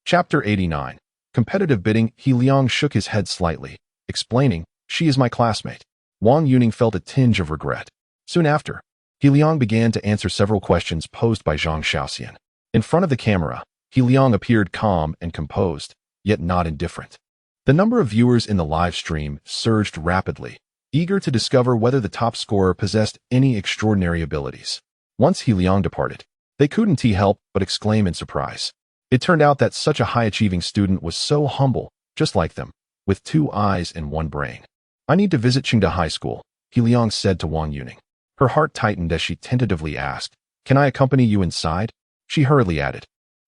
Chapter 89. Competitive bidding. He Liang shook his head slightly, explaining, she is my classmate. Wang Yuning felt a tinge of regret. Soon after, He Liang began to answer several questions posed by Zhang Xiaoxian. In front of the camera, He Liang appeared calm and composed, yet not indifferent. The number of viewers in the live stream surged rapidly, eager to discover whether the top scorer possessed any extraordinary abilities. Once He Liang departed, they couldn't help but exclaim in surprise. It turned out that such a high-achieving student was so humble, just like them, with 2 eyes and 1 brain. I need to visit Tsinghua High School, He Liang said to Wang Yuning. Her heart tightened as she tentatively asked, can I accompany you inside? She hurriedly added,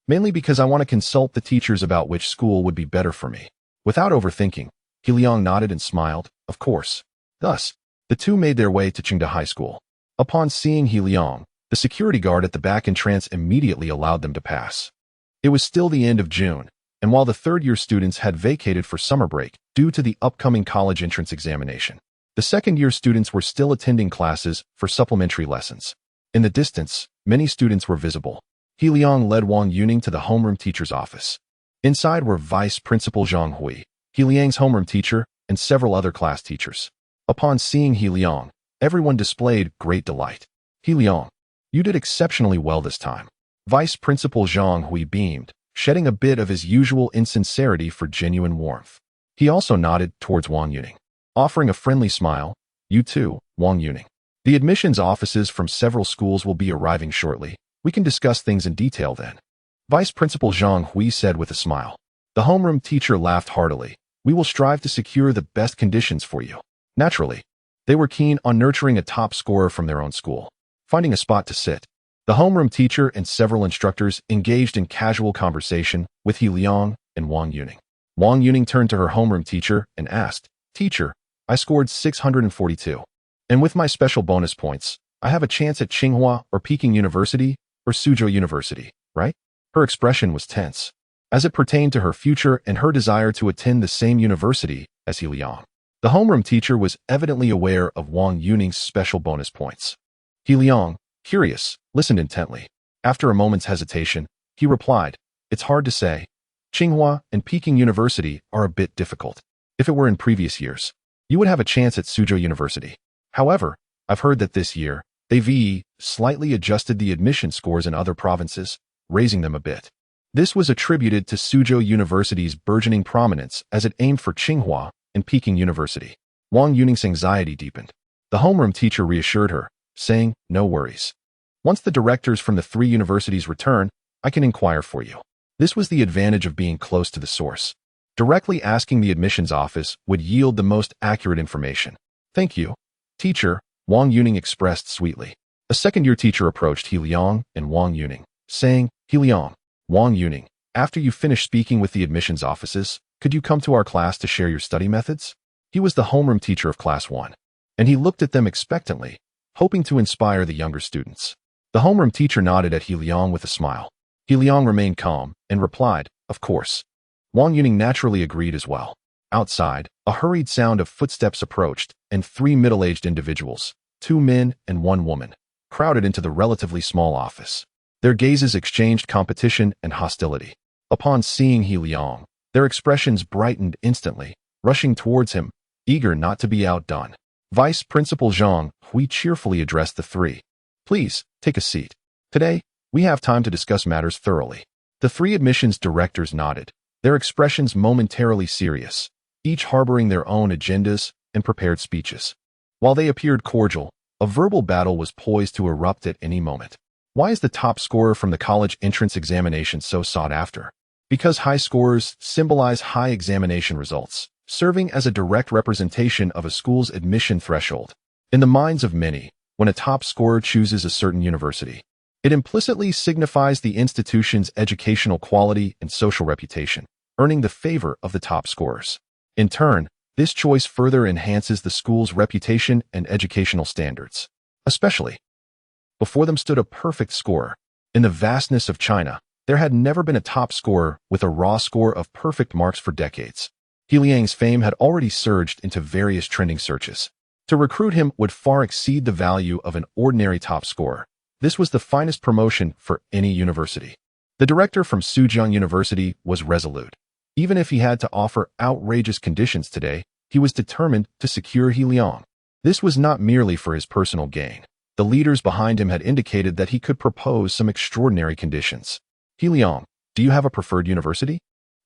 Mainly because I want to consult the teachers about which school would be better for me. Without overthinking, He Liang nodded and smiled, of course. Thus, the two made their way to Chengda High School. Upon seeing He Liang, the security guard at the back entrance immediately allowed them to pass. It was still the end of June, and while the third-year students had vacated for summer break due to the upcoming college entrance examination, the second-year students were still attending classes for supplementary lessons. In the distance, many students were visible. He Liang led Wang Yuning to the homeroom teacher's office. Inside were Vice Principal Zhang Hui, He Liang's homeroom teacher, and several other class teachers. Upon seeing He Liang, everyone displayed great delight. He Liang, you did exceptionally well this time. Vice Principal Zhang Hui beamed, shedding a bit of his usual insincerity for genuine warmth. He also nodded towards Wang Yuning, offering a friendly smile. You too, Wang Yuning. The admissions offices from several schools will be arriving shortly. We can discuss things in detail then. Vice Principal Zhang Hui said with a smile. The homeroom teacher laughed heartily. We will strive to secure the best conditions for you. Naturally, they were keen on nurturing a top scorer from their own school. Finding a spot to sit, the homeroom teacher and several instructors engaged in casual conversation with He Liang and Wang Yuning. Wang Yuning turned to her homeroom teacher and asked, Teacher, I scored 642. And with my special bonus points, I have a chance at Tsinghua or Peking University or Suzhou University, right? Her expression was tense, as it pertained to her future and her desire to attend the same university as He Liang. The homeroom teacher was evidently aware of Wang Yuning's special bonus points. He Liang, curious, listened intently. After a moment's hesitation, he replied, It's hard to say. Tsinghua and Peking University are a bit difficult. If it were in previous years, you would have a chance at Suzhou University. However, I've heard that this year, they've slightly adjusted the admission scores in other provinces, raising them a bit. This was attributed to Suzhou University's burgeoning prominence as it aimed for Tsinghua and Peking University. Wang Yuning's anxiety deepened. The homeroom teacher reassured her, saying, No worries. Once the directors from the three universities return, I can inquire for you. This was the advantage of being close to the source. Directly asking the admissions office would yield the most accurate information. Thank you, teacher, Wang Yuning expressed sweetly. A second-year teacher approached He Liang and Wang Yuning, saying, He Liang, Wang Yuning, after you finish speaking with the admissions offices, could you come to our class to share your study methods? He was the homeroom teacher of Class 1, and he looked at them expectantly, hoping to inspire the younger students. The homeroom teacher nodded at He Liang with a smile. He Liang remained calm and replied, Of course. Wang Yuning naturally agreed as well. Outside, a hurried sound of footsteps approached, and three middle-aged individuals, 2 men and 1 woman, crowded into the relatively small office. Their gazes exchanged competition and hostility. Upon seeing He Liang, their expressions brightened instantly, rushing towards him, eager not to be outdone. Vice Principal Zhang Hui cheerfully addressed the three. Please, take a seat. Today, we have time to discuss matters thoroughly. The three admissions directors nodded, their expressions momentarily serious, each harboring their own agendas and prepared speeches. While they appeared cordial, a verbal battle was poised to erupt at any moment. Why is the top scorer from the college entrance examination so sought after? Because high scorers symbolize high examination results, serving as a direct representation of a school's admission threshold. In the minds of many, when a top scorer chooses a certain university, it implicitly signifies the institution's educational quality and social reputation, earning the favor of the top scorers. In turn, this choice further enhances the school's reputation and educational standards. Especially, before them stood a perfect scorer. In the vastness of China, there had never been a top scorer with a raw score of perfect marks for decades. He Liang's fame had already surged into various trending searches. To recruit him would far exceed the value of an ordinary top scorer. This was the finest promotion for any university. The director from Suzhou University was resolute. Even if he had to offer outrageous conditions today, he was determined to secure He Liang. This was not merely for his personal gain. The leaders behind him had indicated that he could propose some extraordinary conditions. He Liang, do you have a preferred university?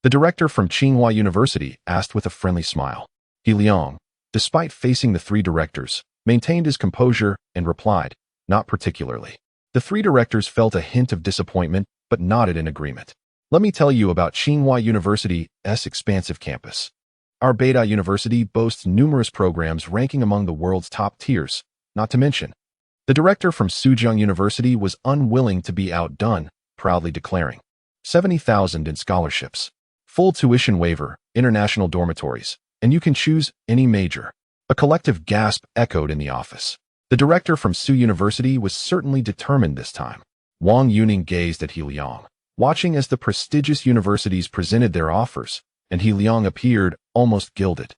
The director from Tsinghua University asked with a friendly smile. He Liang, despite facing the three directors, maintained his composure and replied, Not particularly. The three directors felt a hint of disappointment, but nodded in agreement. Let me tell you about Tsinghua University's expansive campus. Our Beida University boasts numerous programs ranking among the world's top tiers, not to mention. The director from Suzhou University was unwilling to be outdone, proudly declaring, 70,000 in scholarships, full tuition waiver, international dormitories, and you can choose any major. A collective gasp echoed in the office. The director from Tsu University was certainly determined this time. Wang Yuning gazed at He Liang, watching as the prestigious universities presented their offers, and He Liang appeared almost gilded,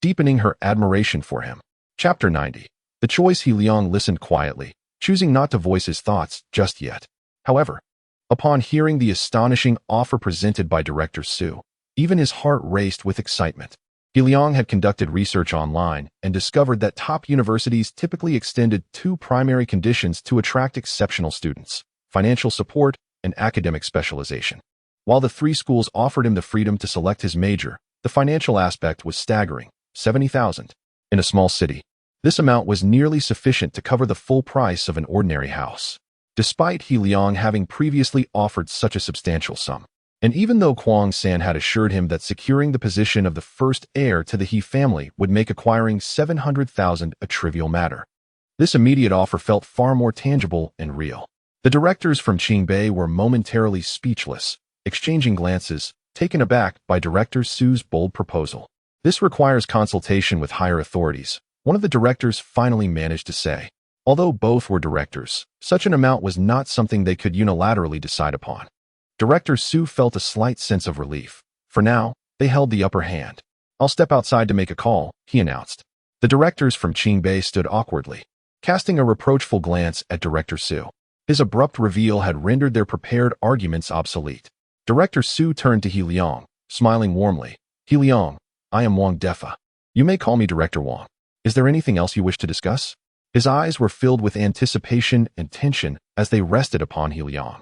deepening her admiration for him. Chapter 90. The choice. He Liang listened quietly, choosing not to voice his thoughts just yet. However, upon hearing the astonishing offer presented by Director Tsu, even his heart raced with excitement. He Liang had conducted research online and discovered that top universities typically extended two primary conditions to attract exceptional students: financial support and academic specialization. While the three schools offered him the freedom to select his major, the financial aspect was staggering: 70,000. In a small city, this amount was nearly sufficient to cover the full price of an ordinary house. Despite He Liang having previously offered such a substantial sum, and even though Kwang San had assured him that securing the position of the first heir to the He family would make acquiring 700,000 a trivial matter, this immediate offer felt far more tangible and real. The directors from Qingbei were momentarily speechless, exchanging glances, taken aback by Director Tsu's bold proposal. This requires consultation with higher authorities, one of the directors finally managed to say. Although both were directors, such an amount was not something they could unilaterally decide upon. Director Tsu felt a slight sense of relief. For now, they held the upper hand. "I'll step outside to make a call," he announced. The directors from Qingbei stood awkwardly, casting a reproachful glance at Director Tsu. His abrupt reveal had rendered their prepared arguments obsolete. Director Tsu turned to He Liang, smiling warmly. "He Liang, I am Wang Defa. You may call me Director Wang. Is there anything else you wish to discuss?" His eyes were filled with anticipation and tension as they rested upon He Liang.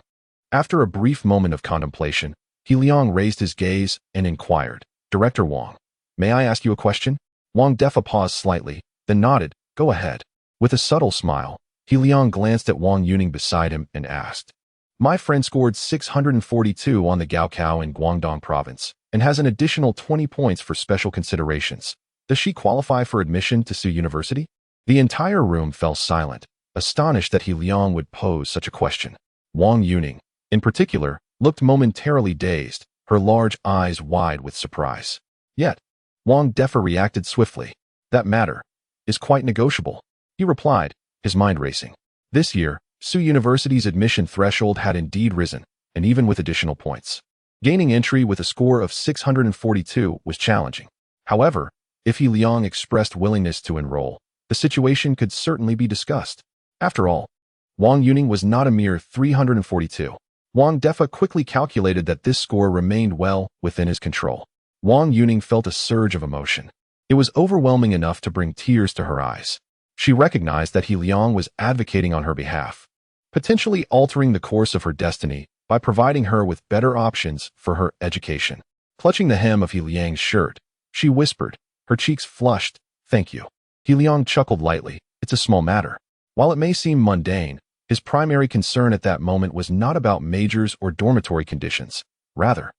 After a brief moment of contemplation, He Liang raised his gaze and inquired, "Director Wang, may I ask you a question?" Wang Defa paused slightly, then nodded. "Go ahead." With a subtle smile, He Liang glanced at Wang Yuning beside him and asked, "My friend scored 642 on the Gaokao in Guangdong province and has an additional 20 points for special considerations. Does she qualify for admission to Tsu University?" The entire room fell silent, astonished that He Liang would pose such a question. Wang Yuning, in particular, looked momentarily dazed, her large eyes wide with surprise. Yet, Wang Defa reacted swiftly. "That matter is quite negotiable," he replied, his mind racing. This year, Tsu University's admission threshold had indeed risen, and even with additional points, gaining entry with a score of 642 was challenging. However, if He Liang expressed willingness to enroll, the situation could certainly be discussed. After all, Wang Yuning was not a mere 342. Wang Defa quickly calculated that this score remained well within his control. Wang Yuning felt a surge of emotion. It was overwhelming enough to bring tears to her eyes. She recognized that He Liang was advocating on her behalf, potentially altering the course of her destiny by providing her with better options for her education. Clutching the hem of He Liang's shirt, she whispered, her cheeks flushed, "Thank you." He Liang chuckled lightly. "It's a small matter." While it may seem mundane, his primary concern at that moment was not about majors or dormitory conditions. Rather,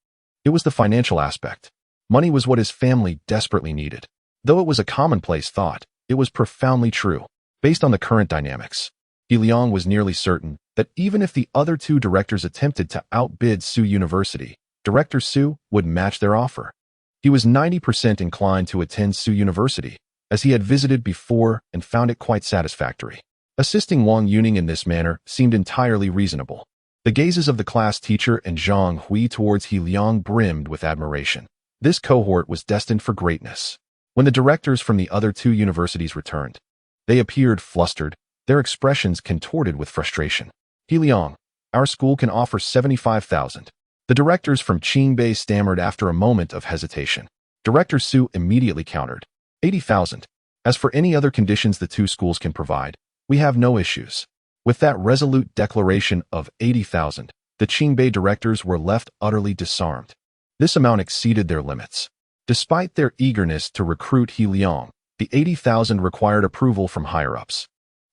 it was the financial aspect. Money was what his family desperately needed. Though it was a commonplace thought, it was profoundly true. Based on the current dynamics, He Liang was nearly certain that even if the other two directors attempted to outbid Tsu University, Director Tsu would match their offer. He was 90% inclined to attend Tsu University, as he had visited before and found it quite satisfactory. Assisting Wang Yuning in this manner seemed entirely reasonable. The gazes of the class teacher and Zhang Hui towards He Liang brimmed with admiration. This cohort was destined for greatness. When the directors from the other two universities returned, they appeared flustered, their expressions contorted with frustration. "He Liang, our school can offer 75,000. The directors from Qingbei stammered after a moment of hesitation. Director Tsu immediately countered, 80,000. As for any other conditions the two schools can provide, we have no issues. With that resolute declaration of 80,000, the Qingbei directors were left utterly disarmed. This amount exceeded their limits. Despite their eagerness to recruit He Liang, the 80,000 required approval from higher-ups.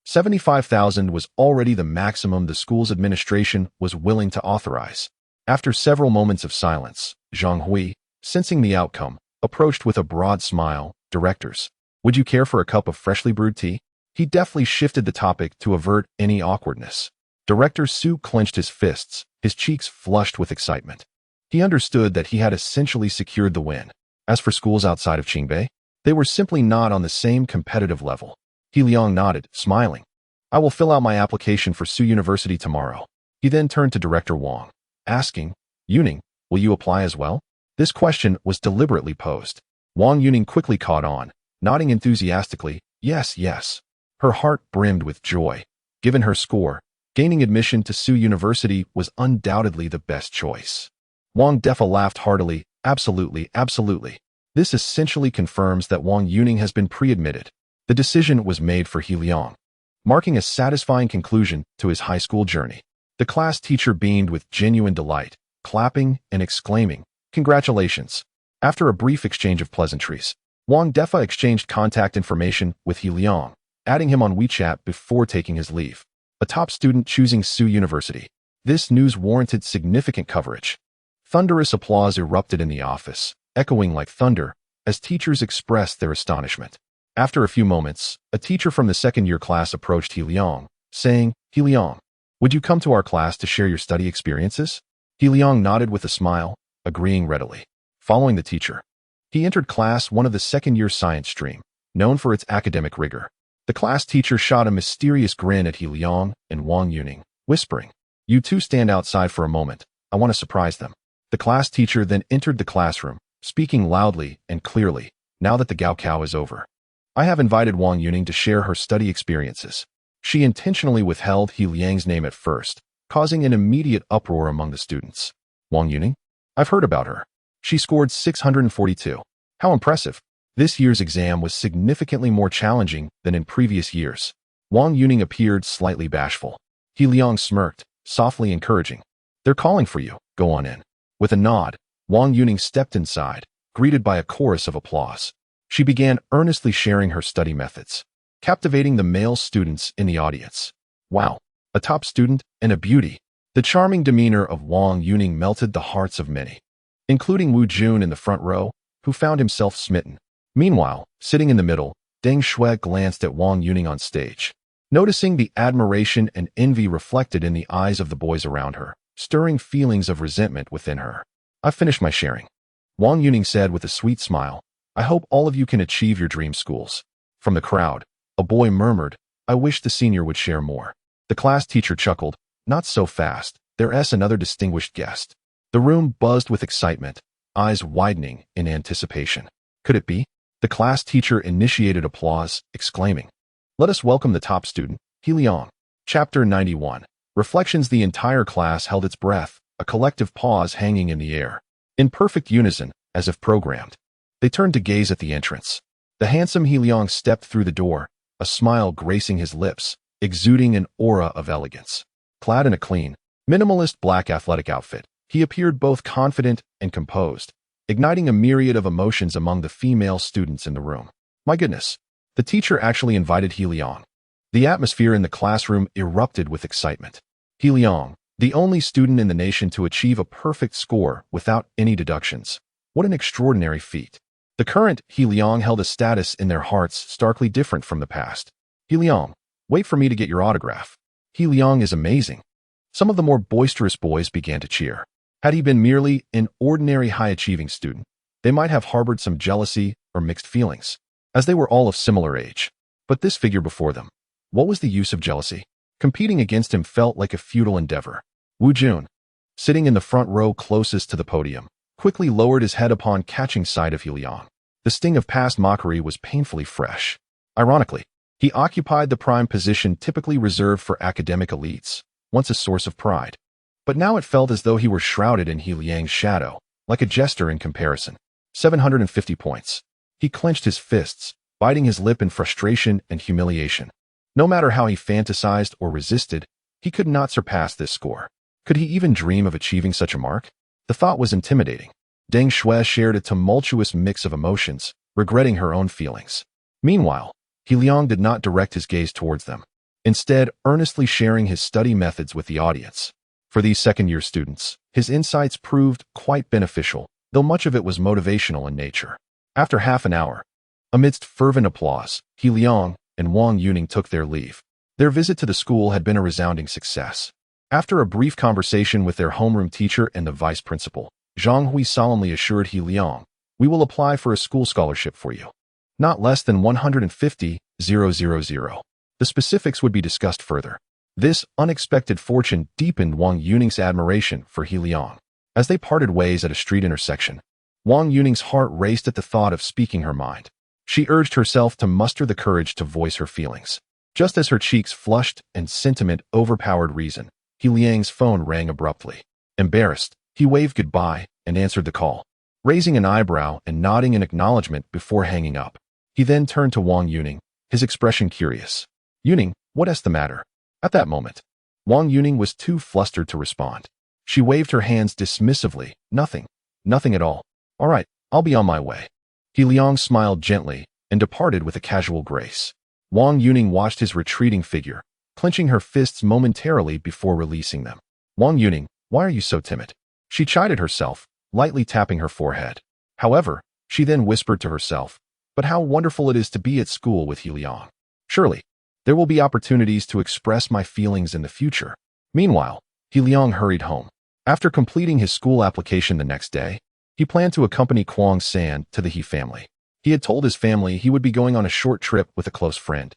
75,000 was already the maximum the school's administration was willing to authorize. After several moments of silence, Zhang Hui, sensing the outcome, approached with a broad smile. "Directors, would you care for a cup of freshly brewed tea?" He deftly shifted the topic to avert any awkwardness. Director Tsu clenched his fists, his cheeks flushed with excitement. He understood that he had essentially secured the win. As for schools outside of Qingbei, they were simply not on the same competitive level. He Liang nodded, smiling. I will fill out my application for Su University tomorrow. He then turned to Director Wang, asking, Yuning, will you apply as well? This question was deliberately posed. Wang Yuning quickly caught on, nodding enthusiastically, yes, yes. Her heart brimmed with joy. Given her score, gaining admission to Su University was undoubtedly the best choice. Wang Defa laughed heartily, absolutely, absolutely. This essentially confirms that Wang Yuning has been pre-admitted. The decision was made for He Liang, marking a satisfying conclusion to his high school journey. The class teacher beamed with genuine delight, clapping and exclaiming, congratulations. After a brief exchange of pleasantries, Wang Defa exchanged contact information with He Liang, adding him on WeChat before taking his leave. A top student choosing Su University. This news warranted significant coverage. Thunderous applause erupted in the office, echoing like thunder, as teachers expressed their astonishment. After a few moments, a teacher from the second-year class approached He Liang, saying, He Liang, would you come to our class to share your study experiences? He Liang nodded with a smile, agreeing readily. Following the teacher, he entered class 1 of the second-year science stream, known for its academic rigor. The class teacher shot a mysterious grin at He Liang and Wang Yuning, whispering, You two stand outside for a moment. I want to surprise them. The class teacher then entered the classroom, speaking loudly and clearly, now that the Gaokao is over. I have invited Wang Yuning to share her study experiences. She intentionally withheld He Liang's name at first, causing an immediate uproar among the students. Wang Yuning? I've heard about her. She scored 642. How impressive. This year's exam was significantly more challenging than in previous years. Wang Yuning appeared slightly bashful. He Liang smirked, softly encouraging. They're calling for you. Go on in. With a nod, Wang Yuning stepped inside, greeted by a chorus of applause. She began earnestly sharing her study methods, captivating the male students in the audience. Wow, a top student and a beauty. The charming demeanor of Wang Yuning melted the hearts of many, including Wu Jun in the front row, who found himself smitten. Meanwhile, sitting in the middle, Deng Shui glanced at Wang Yuning on stage, noticing the admiration and envy reflected in the eyes of the boys around her, stirring feelings of resentment within her. I've finished my sharing, Wang Yuning said with a sweet smile. I hope all of you can achieve your dream schools. From the crowd, a boy murmured, I wish the senior would share more. The class teacher chuckled, not so fast, there's another distinguished guest. The room buzzed with excitement, eyes widening in anticipation. Could it be? The class teacher initiated applause, exclaiming, Let us welcome the top student, He Liang. Chapter 91. Reflections. The entire class held its breath, a collective pause hanging in the air. In perfect unison, as if programmed, they turned to gaze at the entrance. The handsome He Liang stepped through the door, a smile gracing his lips, exuding an aura of elegance. Clad in a clean, minimalist black athletic outfit, he appeared both confident and composed, igniting a myriad of emotions among the female students in the room. My goodness, the teacher actually invited He Liang. The atmosphere in the classroom erupted with excitement. He Liang, the only student in the nation to achieve a perfect score without any deductions. What an extraordinary feat. The current He Liang held a status in their hearts starkly different from the past. He Liang, wait for me to get your autograph. He Liang is amazing. Some of the more boisterous boys began to cheer. Had he been merely an ordinary high-achieving student, they might have harbored some jealousy or mixed feelings, as they were all of similar age. But this figure before them, what was the use of jealousy? Competing against him felt like a futile endeavor. Wu Jun, sitting in the front row closest to the podium, quickly lowered his head upon catching sight of He Liang. The sting of past mockery was painfully fresh. Ironically, he occupied the prime position typically reserved for academic elites, once a source of pride. But now it felt as though he were shrouded in He Liang's shadow, like a jester in comparison. 750 points. He clenched his fists, biting his lip in frustration and humiliation. No matter how he fantasized or resisted, he could not surpass this score. Could he even dream of achieving such a mark? The thought was intimidating. Deng Shui shared a tumultuous mix of emotions, regretting her own feelings. Meanwhile, He Liang did not direct his gaze towards them, instead earnestly sharing his study methods with the audience. For these second-year students, his insights proved quite beneficial, though much of it was motivational in nature. After half an hour, amidst fervent applause, He Liang and Wang Yuning took their leave. Their visit to the school had been a resounding success. After a brief conversation with their homeroom teacher and the vice principal, Zhang Hui solemnly assured He Liang, "We will apply for a school scholarship for you. Not less than 150,000. The specifics would be discussed further." This unexpected fortune deepened Wang Yuning's admiration for He Liang. As they parted ways at a street intersection, Wang Yuning's heart raced at the thought of speaking her mind. She urged herself to muster the courage to voice her feelings. Just as her cheeks flushed and sentiment overpowered reason, He Liang's phone rang abruptly. Embarrassed, he waved goodbye and answered the call, raising an eyebrow and nodding in acknowledgement before hanging up. He then turned to Wang Yuning, his expression curious. "Yuning, what's the matter?" At that moment, Wang Yuning was too flustered to respond. She waved her hands dismissively. "Nothing. Nothing at all. All right, I'll be on my way." He Liang smiled gently and departed with a casual grace. Wang Yuning watched his retreating figure, clenching her fists momentarily before releasing them. "Wang Yuning, why are you so timid?" She chided herself, lightly tapping her forehead. However, she then whispered to herself, "But how wonderful it is to be at school with He Liang. Surely, there will be opportunities to express my feelings in the future." Meanwhile, He Liang hurried home. After completing his school application the next day, he planned to accompany Kwang San to the He family. He had told his family he would be going on a short trip with a close friend,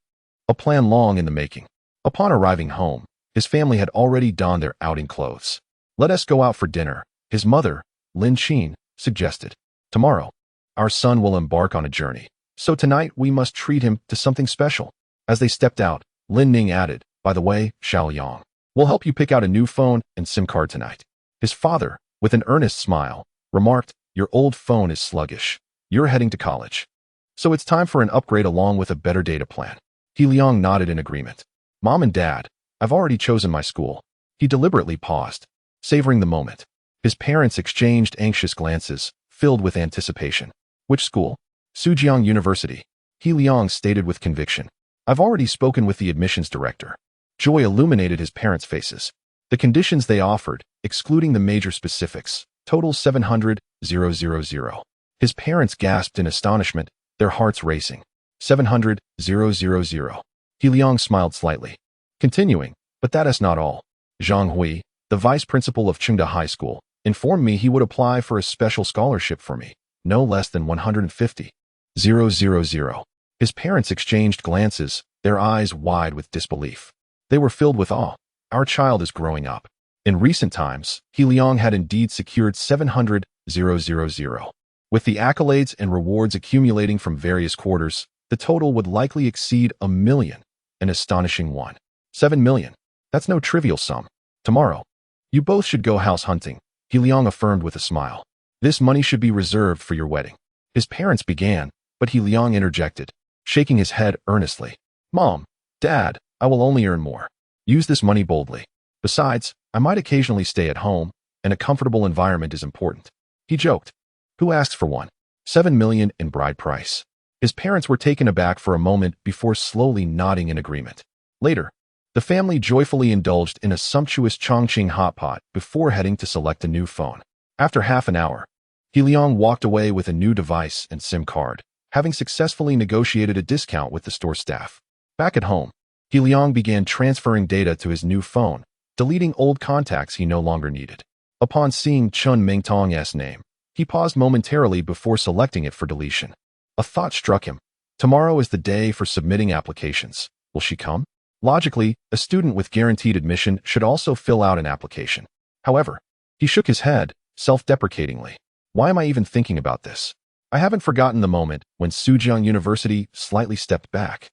a plan long in the making. Upon arriving home, his family had already donned their outing clothes. "Let us go out for dinner," his mother, Lin Qin, suggested. "Tomorrow, our son will embark on a journey, so tonight we must treat him to something special." As they stepped out, Lin Ning added, "By the way, Xiao Yang, we'll help you pick out a new phone and SIM card tonight." His father, with an earnest smile, remarked, "Your old phone is sluggish. You're heading to college, so it's time for an upgrade along with a better data plan." He Liang nodded in agreement. "Mom and Dad, I've already chosen my school." He deliberately paused, savoring the moment. His parents exchanged anxious glances, filled with anticipation. "Which school?" "Sujiang University," He Liang stated with conviction. "I've already spoken with the admissions director." Joy illuminated his parents' faces. The conditions they offered, excluding the major specifics, total 700,000. His parents gasped in astonishment, their hearts racing. 700,000. He Liang smiled slightly, continuing, "But that is not all. Zhang Hui, the vice principal of Chengda High School, informed me he would apply for a special scholarship for me, no less than 150,000. His parents exchanged glances, their eyes wide with disbelief. They were filled with awe. Our child is growing up. In recent times, He Liang had indeed secured 700,000. With the accolades and rewards accumulating from various quarters, the total would likely exceed 1,000,000, an astonishing one. 7 million. That's no trivial sum. Tomorrow, you both should go house hunting, He Liang affirmed with a smile. This money should be reserved for your wedding. His parents began, but He Liang interjected, shaking his head earnestly. "Mom, Dad, I will only earn more. Use this money boldly. Besides, I might occasionally stay at home, and a comfortable environment is important." He joked. "Who asks for one? 7 million in bride price." His parents were taken aback for a moment before slowly nodding in agreement. Later, the family joyfully indulged in a sumptuous Chongqing hot pot before heading to select a new phone. After half an hour, He Liang walked away with a new device and SIM card, having successfully negotiated a discount with the store staff. Back at home, He Liang began transferring data to his new phone, deleting old contacts he no longer needed. Upon seeing Chun Mingtong's name, he paused momentarily before selecting it for deletion. A thought struck him. Tomorrow is the day for submitting applications. Will she come? Logically, a student with guaranteed admission should also fill out an application. However, he shook his head, self-deprecatingly. Why am I even thinking about this? I haven't forgotten the moment when Sujiang University slightly stepped back.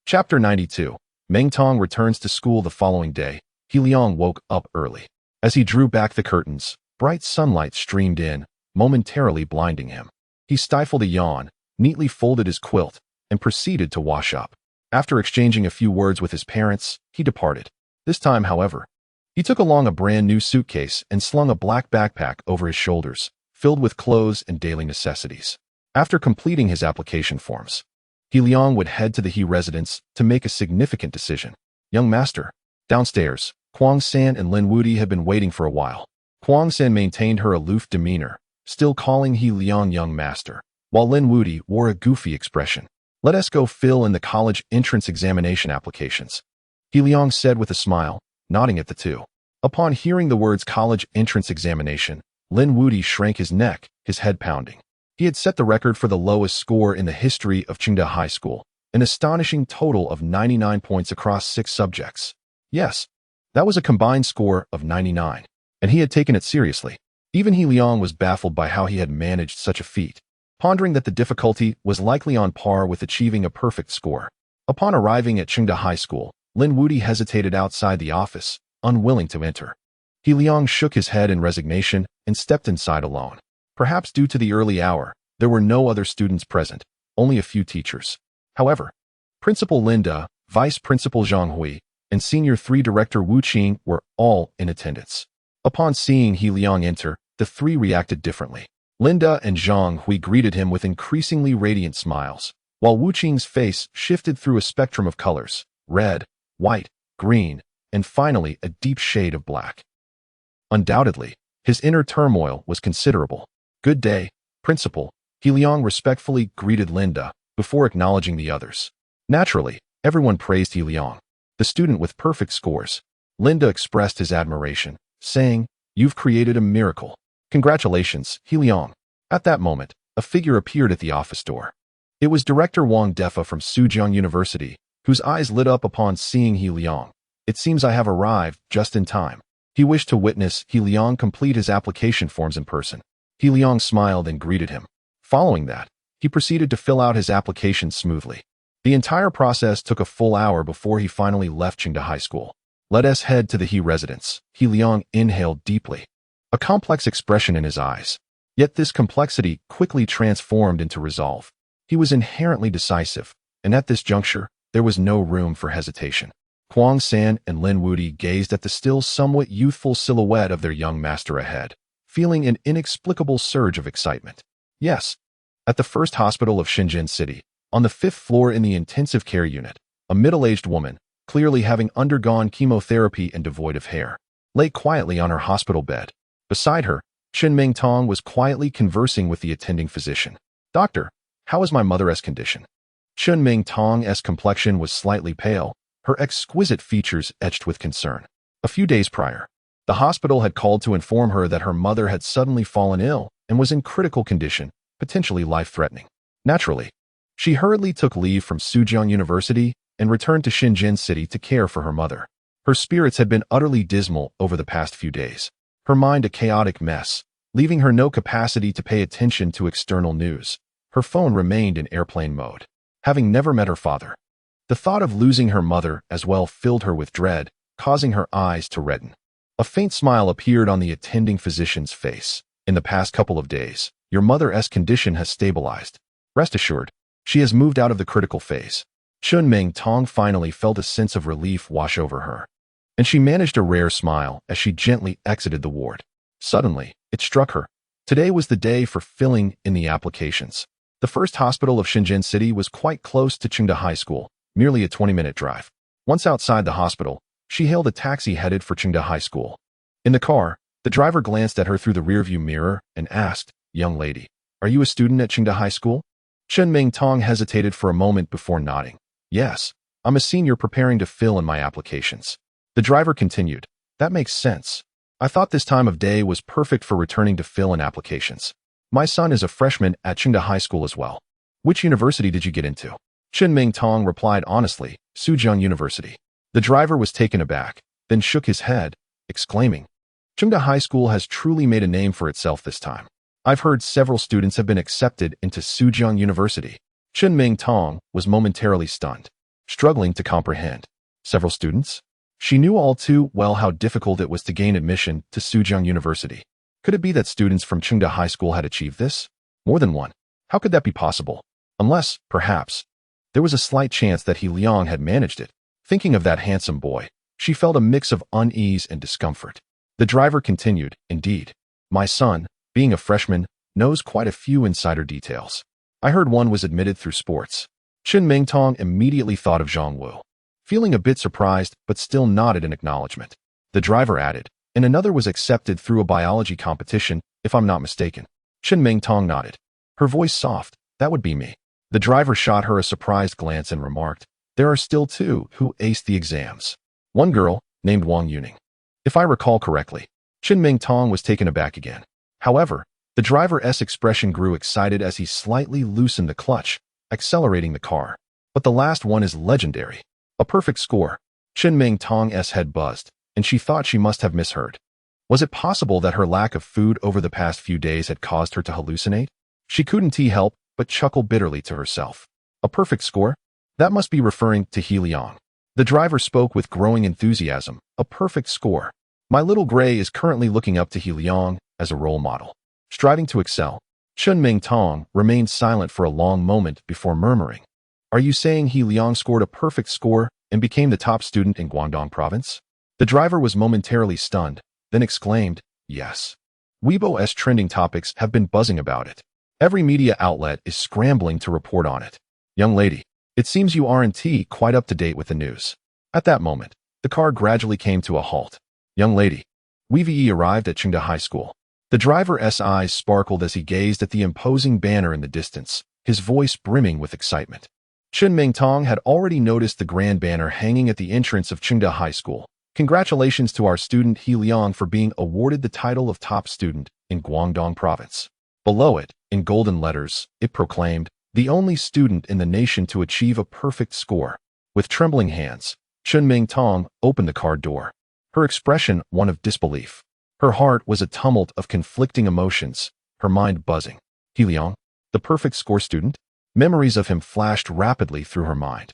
Chapter 92. Mengtong returns to school the following day. He Liang woke up early. As he drew back the curtains, bright sunlight streamed in, momentarily blinding him. He stifled a yawn, neatly folded his quilt, and proceeded to wash up. After exchanging a few words with his parents, he departed. This time, however, he took along a brand new suitcase and slung a black backpack over his shoulders, filled with clothes and daily necessities. After completing his application forms, He Liang would head to the He residence to make a significant decision. "Young master." Downstairs, Kwang San and Lin Wudi had been waiting for a while. Kwang San maintained her aloof demeanor, still calling He Liang young master, while Lin Wudi wore a goofy expression. "Let us go fill in the college entrance examination applications," He Liang said with a smile, nodding at the two. Upon hearing the words college entrance examination, Lin Wudi shrank his neck, his head pounding. He had set the record for the lowest score in the history of Chengda High School, an astonishing total of 99 points across 6 subjects. Yes, that was a combined score of 99, and he had taken it seriously. Even He Liang was baffled by how he had managed such a feat, pondering that the difficulty was likely on par with achieving a perfect score. Upon arriving at Chengda High School, Lin Wudi hesitated outside the office, unwilling to enter. He Liang shook his head in resignation and stepped inside alone. Perhaps due to the early hour, there were no other students present, only a few teachers. However, Principal Linda, Vice Principal Liang He, and Senior 3 Director Wu Qing were all in attendance. Upon seeing He Liang enter, the 3 reacted differently. Linda and Zhang Hui greeted him with increasingly radiant smiles, while Wu Qing's face shifted through a spectrum of colors: red, white, green, and finally a deep shade of black. Undoubtedly, his inner turmoil was considerable. "Good day, Principal," He Liang respectfully greeted Linda before acknowledging the others. Naturally, everyone praised He Liang, the student with perfect scores. Linda expressed his admiration, saying, "You've created a miracle. Congratulations, He Liang." At that moment, a figure appeared at the office door. It was Director Wang Defa from Sujiang University, whose eyes lit up upon seeing He Liang. "It seems I have arrived just in time." He wished to witness He Liang complete his application forms in person. He Liang smiled and greeted him. Following that, he proceeded to fill out his application smoothly. The entire process took a full hour before he finally left Chengda High School. "Let us head to the He residence." He Liang inhaled deeply, a complex expression in his eyes. Yet this complexity quickly transformed into resolve. He was inherently decisive, and at this juncture, there was no room for hesitation. Huang San and Lin Wudi gazed at the still somewhat youthful silhouette of their young master ahead, feeling an inexplicable surge of excitement. Yes, at the first hospital of Shenzhen City, on the 5th floor in the intensive care unit, a middle-aged woman, clearly having undergone chemotherapy and devoid of hair, lay quietly on her hospital bed. Beside her, Chen Mingtong was quietly conversing with the attending physician. "Doctor, how is my mother's condition?" Chen Mingtong's complexion was slightly pale, her exquisite features etched with concern. A few days prior, the hospital had called to inform her that her mother had suddenly fallen ill and was in critical condition, potentially life-threatening. Naturally, she hurriedly took leave from Sujiang University and returned to Shenzhen City to care for her mother. Her spirits had been utterly dismal over the past few days, her mind a chaotic mess, leaving her no capacity to pay attention to external news. Her phone remained in airplane mode. Having never met her father, the thought of losing her mother as well filled her with dread, causing her eyes to redden. A faint smile appeared on the attending physician's face. "In the past couple of days, your mother's condition has stabilized. Rest assured, she has moved out of the critical phase." Chun Ming Tong finally felt a sense of relief wash over her, and she managed a rare smile as she gently exited the ward. Suddenly, it struck her. Today was the day for filling in the applications. The first hospital of Shenzhen City was quite close to Chengda High School, merely a 20-minute drive. Once outside the hospital, she hailed a taxi headed for Chengda High School. In the car, the driver glanced at her through the rearview mirror and asked, "Young lady, are you a student at Chengda High School?" Chen Mingtong hesitated for a moment before nodding. "Yes, I'm a senior preparing to fill in my applications." The driver continued, "That makes sense. I thought this time of day was perfect for returning to fill in applications. My son is a freshman at Chengda High School as well." "Which university did you get into?" Chen Mingtong replied honestly, "Sujiang University." The driver was taken aback, then shook his head, exclaiming, "Chengda High School has truly made a name for itself this time. I've heard several students have been accepted into Sujiang University." Chen Mingtong was momentarily stunned, struggling to comprehend. Several students? She knew all too well how difficult it was to gain admission to Sujiang University. Could it be that students from Chengda High School had achieved this? More than one. How could that be possible? Unless, perhaps, there was a slight chance that He Liang had managed it. Thinking of that handsome boy, she felt a mix of unease and discomfort. The driver continued, "Indeed, my son, being a freshman, knows quite a few insider details. I heard one was admitted through sports." Chen Mingtong immediately thought of Zhang Wu. Feeling a bit surprised, but still nodded in acknowledgement. The driver added, "And another was accepted through a biology competition, if I'm not mistaken." Chen Mingtong nodded, her voice soft. "That would be me." The driver shot her a surprised glance and remarked, "There are still 2 who aced the exams. One girl, named Wang Yuning. If I recall correctly. Chen Mingtong was taken aback again. However, the driver's expression grew excited as he slightly loosened the clutch, accelerating the car. But the last one is legendary. A perfect score. Chen Mingtong's head buzzed, and she thought she must have misheard. Was it possible that her lack of food over the past few days had caused her to hallucinate? She couldn't help but chuckle bitterly to herself. A perfect score? That must be referring to He Liang. The driver spoke with growing enthusiasm. A perfect score. My little gray is currently looking up to He Liang as a role model. Striving to excel. Chen Mingtong remained silent for a long moment before murmuring. Are you saying He Liang scored a perfect score and became the top student in Guangdong province? The driver was momentarily stunned, then exclaimed, yes. Weibo's trending topics have been buzzing about it. Every media outlet is scrambling to report on it. Young lady, it seems you aren't quite up to date with the news. At that moment, the car gradually came to a halt. Young lady, Weibo arrived at Chengda High School. The driver's eyes sparkled as he gazed at the imposing banner in the distance, his voice brimming with excitement. Chen Mingtong had already noticed the grand banner hanging at the entrance of Chengda High School. Congratulations to our student He Liang for being awarded the title of top student in Guangdong province. Below it, in golden letters, it proclaimed, the only student in the nation to achieve a perfect score. With trembling hands, Chen Mingtong opened the car door. Her expression one of disbelief. Her heart was a tumult of conflicting emotions, her mind buzzing. He Liang, the perfect score student? Memories of him flashed rapidly through her mind.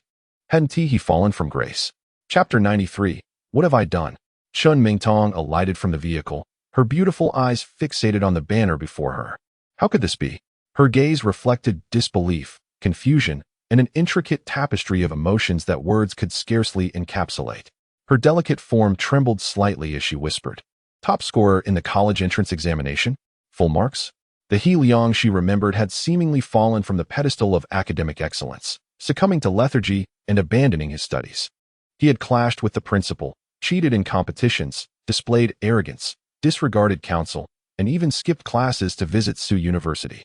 Hadn't he fallen from grace? Chapter 93. What have I done? Chen Mingtong alighted from the vehicle, her beautiful eyes fixated on the banner before her. How could this be? Her gaze reflected disbelief, confusion, and an intricate tapestry of emotions that words could scarcely encapsulate. Her delicate form trembled slightly as she whispered. Top scorer in the college entrance examination? Full marks? The He Liang she remembered had seemingly fallen from the pedestal of academic excellence, succumbing to lethargy and abandoning his studies. He had clashed with the principal, cheated in competitions, displayed arrogance, disregarded counsel, and even skipped classes to visit Su University.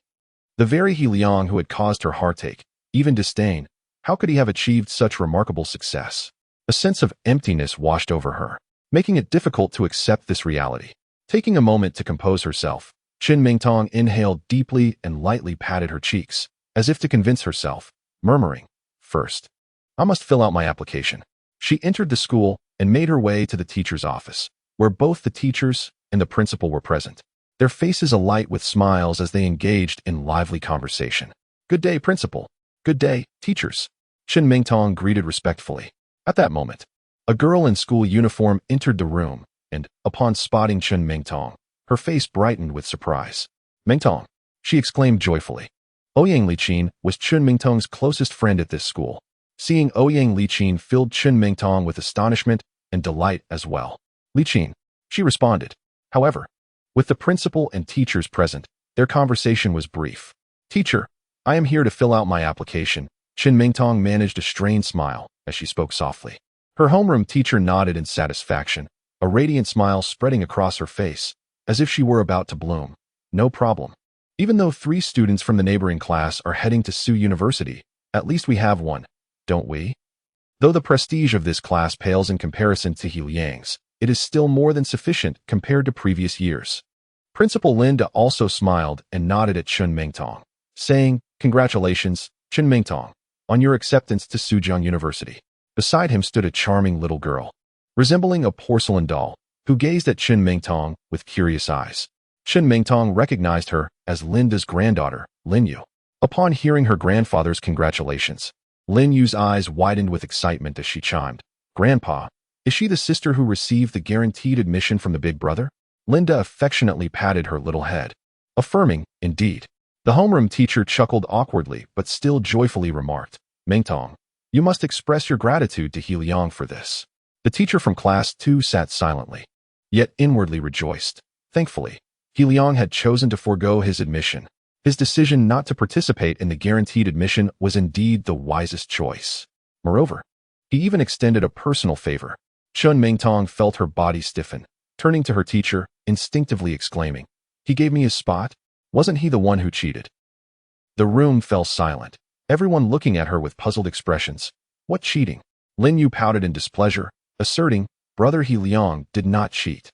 The very He Liang who had caused her heartache, even disdain, how could he have achieved such remarkable success? A sense of emptiness washed over her, making it difficult to accept this reality. Taking a moment to compose herself, Chen Mingtong inhaled deeply and lightly patted her cheeks, as if to convince herself, murmuring, first, I must fill out my application. She entered the school and made her way to the teacher's office, where both the teachers and the principal were present, their faces alight with smiles as they engaged in lively conversation. Good day, principal. Good day, teachers. Chen Mingtong greeted respectfully. At that moment, a girl in school uniform entered the room, and, upon spotting Chen Mingtong, her face brightened with surprise. Mingtong, she exclaimed joyfully. Ouyang Liqin was Chen Mingtong's closest friend at this school. Seeing Ouyang Liqin filled Chen Mingtong with astonishment and delight as well. Liqin, she responded. However, with the principal and teachers present, their conversation was brief. Teacher, I am here to fill out my application. Chen Mingtong managed a strained smile as she spoke softly. Her homeroom teacher nodded in satisfaction, a radiant smile spreading across her face, as if she were about to bloom. No problem. Even though 3 students from the neighboring class are heading to Su University, at least we have one, don't we? Though the prestige of this class pales in comparison to He Liang's, it is still more than sufficient compared to previous years. Principal Linda also smiled and nodded at Chen Mingtong, saying, Congratulations, Chen Mingtong, on your acceptance to Suzhou University. Beside him stood a charming little girl, resembling a porcelain doll, who gazed at Chen Mingtong with curious eyes. Chen Mingtong recognized her as Linda's granddaughter, Lin Yu. Upon hearing her grandfather's congratulations, Lin Yu's eyes widened with excitement as she chimed, Grandpa, is she the sister who received the guaranteed admission from the big brother? Linda affectionately patted her little head, affirming, indeed. The homeroom teacher chuckled awkwardly but still joyfully remarked, Mingtong, you must express your gratitude to He Liang for this. The teacher from class 2 sat silently, yet inwardly rejoiced. Thankfully, He Liang had chosen to forego his admission. His decision not to participate in the guaranteed admission was indeed the wisest choice. Moreover, he even extended a personal favor. Chen Mingtong felt her body stiffen, turning to her teacher, instinctively exclaiming, He gave me his spot? Wasn't he the one who cheated? The room fell silent, everyone looking at her with puzzled expressions. What cheating? Lin Yu pouted in displeasure, asserting, Brother He Liang did not cheat.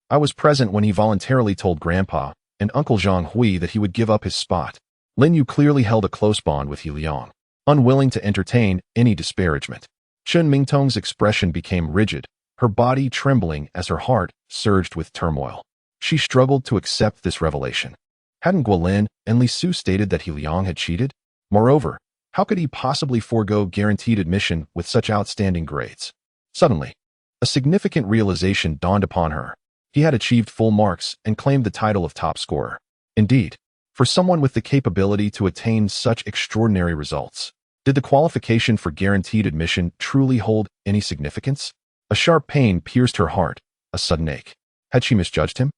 I was present when he voluntarily told Grandpa and Uncle Zhang Hui that he would give up his spot. Lin Yu clearly held a close bond with He Liang, unwilling to entertain any disparagement. Chen Mingtong's expression became rigid, her body trembling as her heart surged with turmoil. She struggled to accept this revelation. Hadn't Guolin and Li Su stated that He Liang had cheated? Moreover, how could he possibly forego guaranteed admission with such outstanding grades? Suddenly, a significant realization dawned upon her. He had achieved full marks and claimed the title of top scorer. Indeed, for someone with the capability to attain such extraordinary results, did the qualification for guaranteed admission truly hold any significance? A sharp pain pierced her heart, a sudden ache. Had she misjudged him?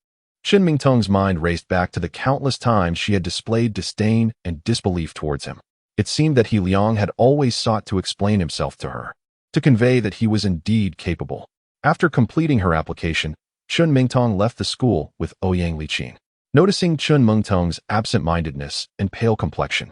Shin Mingtong's mind raced back to the countless times she had displayed disdain and disbelief towards him. It seemed that He Liang had always sought to explain himself to her, to convey that he was indeed capable. After completing her application, Chun Mingtong left the school with Ouyang Liqin. Noticing Chun Mingtong's absent-mindedness and pale complexion,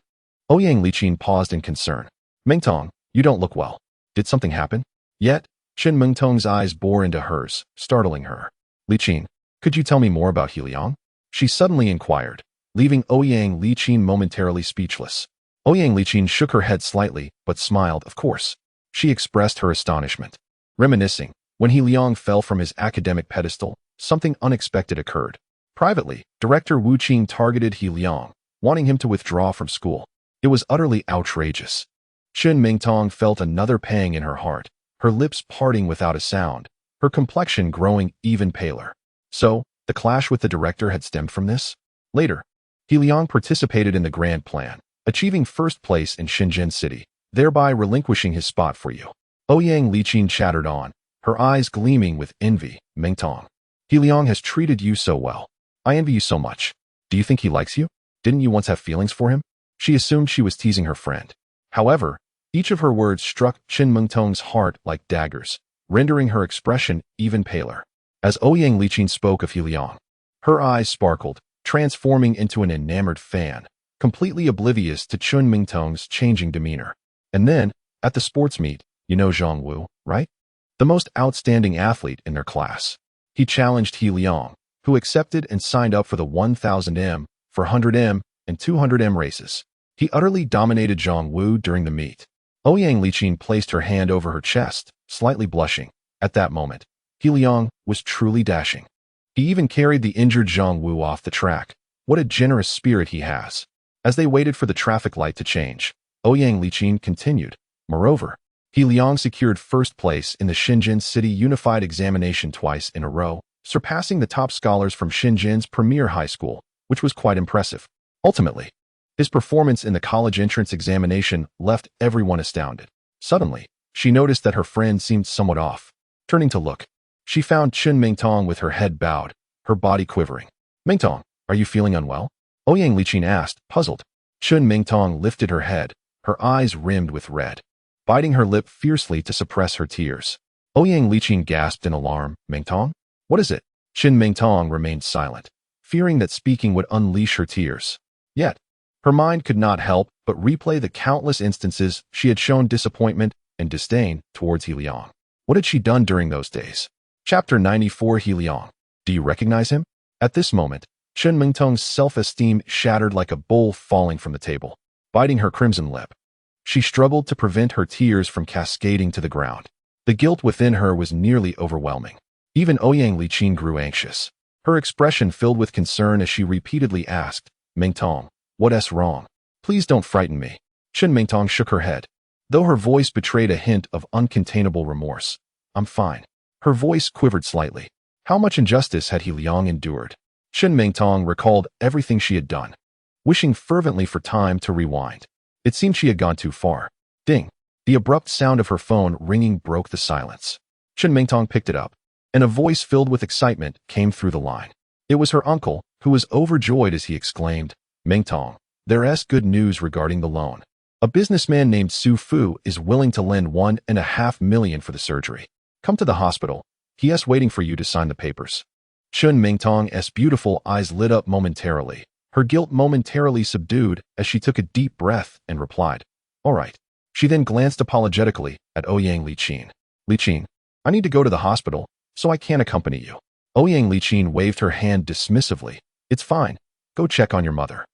Ouyang Liqin paused in concern. Mingtong, you don't look well. Did something happen? Yet, Chun Mingtong's eyes bore into hers, startling her. Liqin, could you tell me more about He Liang? She suddenly inquired, leaving Ouyang Liqin momentarily speechless. Ouyang Liqin shook her head slightly, but smiled, of course. She expressed her astonishment. Reminiscing, when He Liang fell from his academic pedestal, something unexpected occurred. Privately, Director Wu Qing targeted He Liang, wanting him to withdraw from school. It was utterly outrageous. Chun Mingtong felt another pang in her heart, her lips parting without a sound, her complexion growing even paler. So, the clash with the director had stemmed from this? Later, He Liang participated in the grand plan, achieving first place in Shenzhen City, thereby relinquishing his spot for you. Ouyang Liqin chattered on, her eyes gleaming with envy. Mingtong, He Liang has treated you so well. I envy you so much. Do you think he likes you? Didn't you once have feelings for him? She assumed she was teasing her friend. However, each of her words struck Chen Mingtong's heart like daggers, rendering her expression even paler. As Ouyang Liqin spoke of He Liang, her eyes sparkled, transforming into an enamored fan, completely oblivious to Chun Mingtong's changing demeanor. And then, at the sports meet, you know Zhang Wu, right? The most outstanding athlete in their class. He challenged He Liang, who accepted and signed up for the 1000m, 400m, and 200m races. He utterly dominated Zhang Wu during the meet. Ouyang Liqin placed her hand over her chest, slightly blushing. At that moment, He Liang was truly dashing. He even carried the injured Zhang Wu off the track. What a generous spirit he has. As they waited for the traffic light to change, Ouyang Liqin continued. Moreover, He Liang secured first place in the Shenzhen City Unified Examination twice in a row, surpassing the top scholars from Shenzhen's premier high school, which was quite impressive. Ultimately, his performance in the college entrance examination left everyone astounded. Suddenly, she noticed that her friend seemed somewhat off. Turning to look, she found Chun Mingtong with her head bowed, her body quivering. Mingtong, are you feeling unwell? Ouyang Liqin asked, puzzled. Chun Mingtong lifted her head, her eyes rimmed with red, biting her lip fiercely to suppress her tears. Ouyang Liqin gasped in alarm. Mingtong? What is it? Chun Mingtong remained silent, fearing that speaking would unleash her tears. Yet, her mind could not help but replay the countless instances she had shown disappointment and disdain towards He Liang. What had she done during those days? Chapter 94. He Liang. Do you recognize him? At this moment, Chun Mingtong's self-esteem shattered like a bowl falling from the table, biting her crimson lip. She struggled to prevent her tears from cascading to the ground. The guilt within her was nearly overwhelming. Even Ouyang Liqin grew anxious, her expression filled with concern as she repeatedly asked, Mingtong, what's wrong? Please don't frighten me. Chun Mingtong shook her head, though her voice betrayed a hint of uncontainable remorse. I'm fine. Her voice quivered slightly. How much injustice had He Liang endured? Chun Mingtong recalled everything she had done, wishing fervently for time to rewind. It seemed she had gone too far. Ding! The abrupt sound of her phone ringing broke the silence. Chun Mingtong picked it up, and a voice filled with excitement came through the line. It was her uncle, who was overjoyed as he exclaimed, Mingtong, there's good news regarding the loan. A businessman named Su Fu is willing to lend $1.5 million for the surgery. Come to the hospital. He's waiting for you to sign the papers. Chun Mingtong's beautiful eyes lit up momentarily, her guilt momentarily subdued as she took a deep breath and replied, all right. She then glanced apologetically at Ouyang Liqin. Liqin, I need to go to the hospital. so I can't accompany you. Ouyang Liqin waved her hand dismissively. It's fine. Go check on your mother.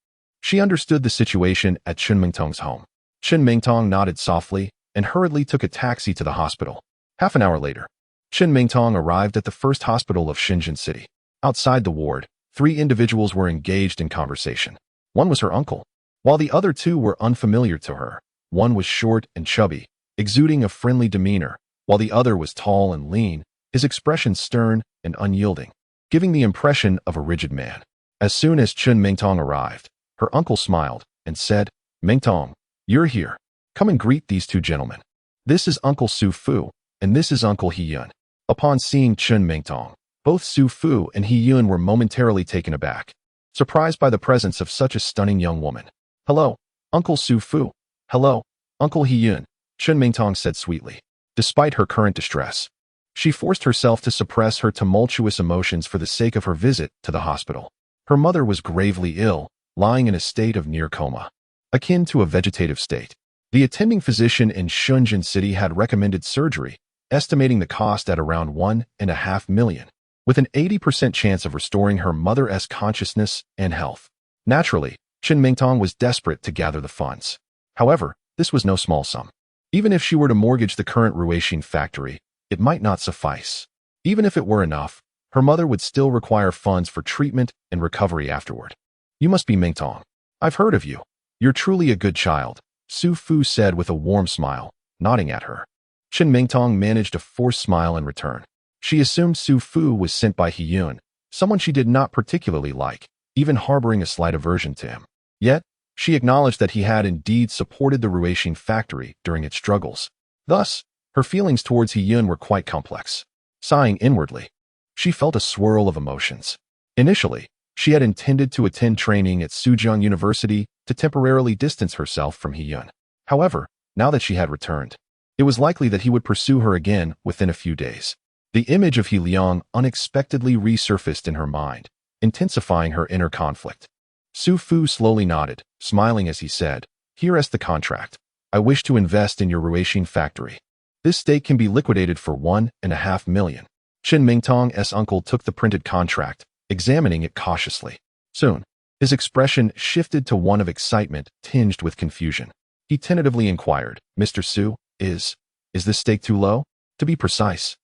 She understood the situation at Chen Mingtong's home. Chen Mingtong nodded softly and hurriedly took a taxi to the hospital. Half an hour later, Chen Mingtong arrived at the first hospital of Shenzhen City. Outside the ward, 3 individuals were engaged in conversation. One was her uncle, while the other 2 were unfamiliar to her. One was short and chubby, exuding a friendly demeanor, while the other was tall and lean, his expression stern and unyielding, giving the impression of a rigid man. As soon as Chen Mingtong arrived, her uncle smiled and said, Mingtong, you're here. Come and greet these 2 gentlemen. This is Uncle Su Fu, and this is Uncle He Yun. Upon seeing Chen Mingtong, both Su Fu and He Yun were momentarily taken aback, surprised by the presence of such a stunning young woman. Hello, Uncle Su Fu. Hello, Uncle He Yun, Chen Mingtong said sweetly. Despite her current distress, she forced herself to suppress her tumultuous emotions for the sake of her visit to the hospital. Her mother was gravely ill, lying in a state of near coma, akin to a vegetative state. The attending physician in Shenzhen City had recommended surgery, estimating the cost at around 1.5 million, with an 80% chance of restoring her mother's consciousness and health. Naturally, Chen Mingtong was desperate to gather the funds. However, this was no small sum. Even if she were to mortgage the current Ruixin factory, it might not suffice. Even if it were enough, her mother would still require funds for treatment and recovery afterward. You must be Mingtong. I've heard of you. You're truly a good child, Su Fu said with a warm smile, nodding at her. Chen Mingtong managed a forced smile in return. She assumed Su Fu was sent by He Yun, someone she did not particularly like, even harboring a slight aversion to him. Yet, she acknowledged that he had indeed supported the Ruixin factory during its struggles. Thus, her feelings towards He Yun were quite complex. Sighing inwardly, she felt a swirl of emotions. Initially, she had intended to attend training at Suzhou University to temporarily distance herself from He Yun. However, now that she had returned, it was likely that he would pursue her again within a few days. The image of He Liang unexpectedly resurfaced in her mind, intensifying her inner conflict. Su Fu slowly nodded, smiling as he said, Here is the contract. I wish to invest in your Ruixin factory. This stake can be liquidated for 1.5 million. Chen Mingtong's uncle took the printed contract, examining it cautiously. Soon, his expression shifted to one of excitement tinged with confusion. He tentatively inquired, Mr. Su, is this stake too low? To be precise,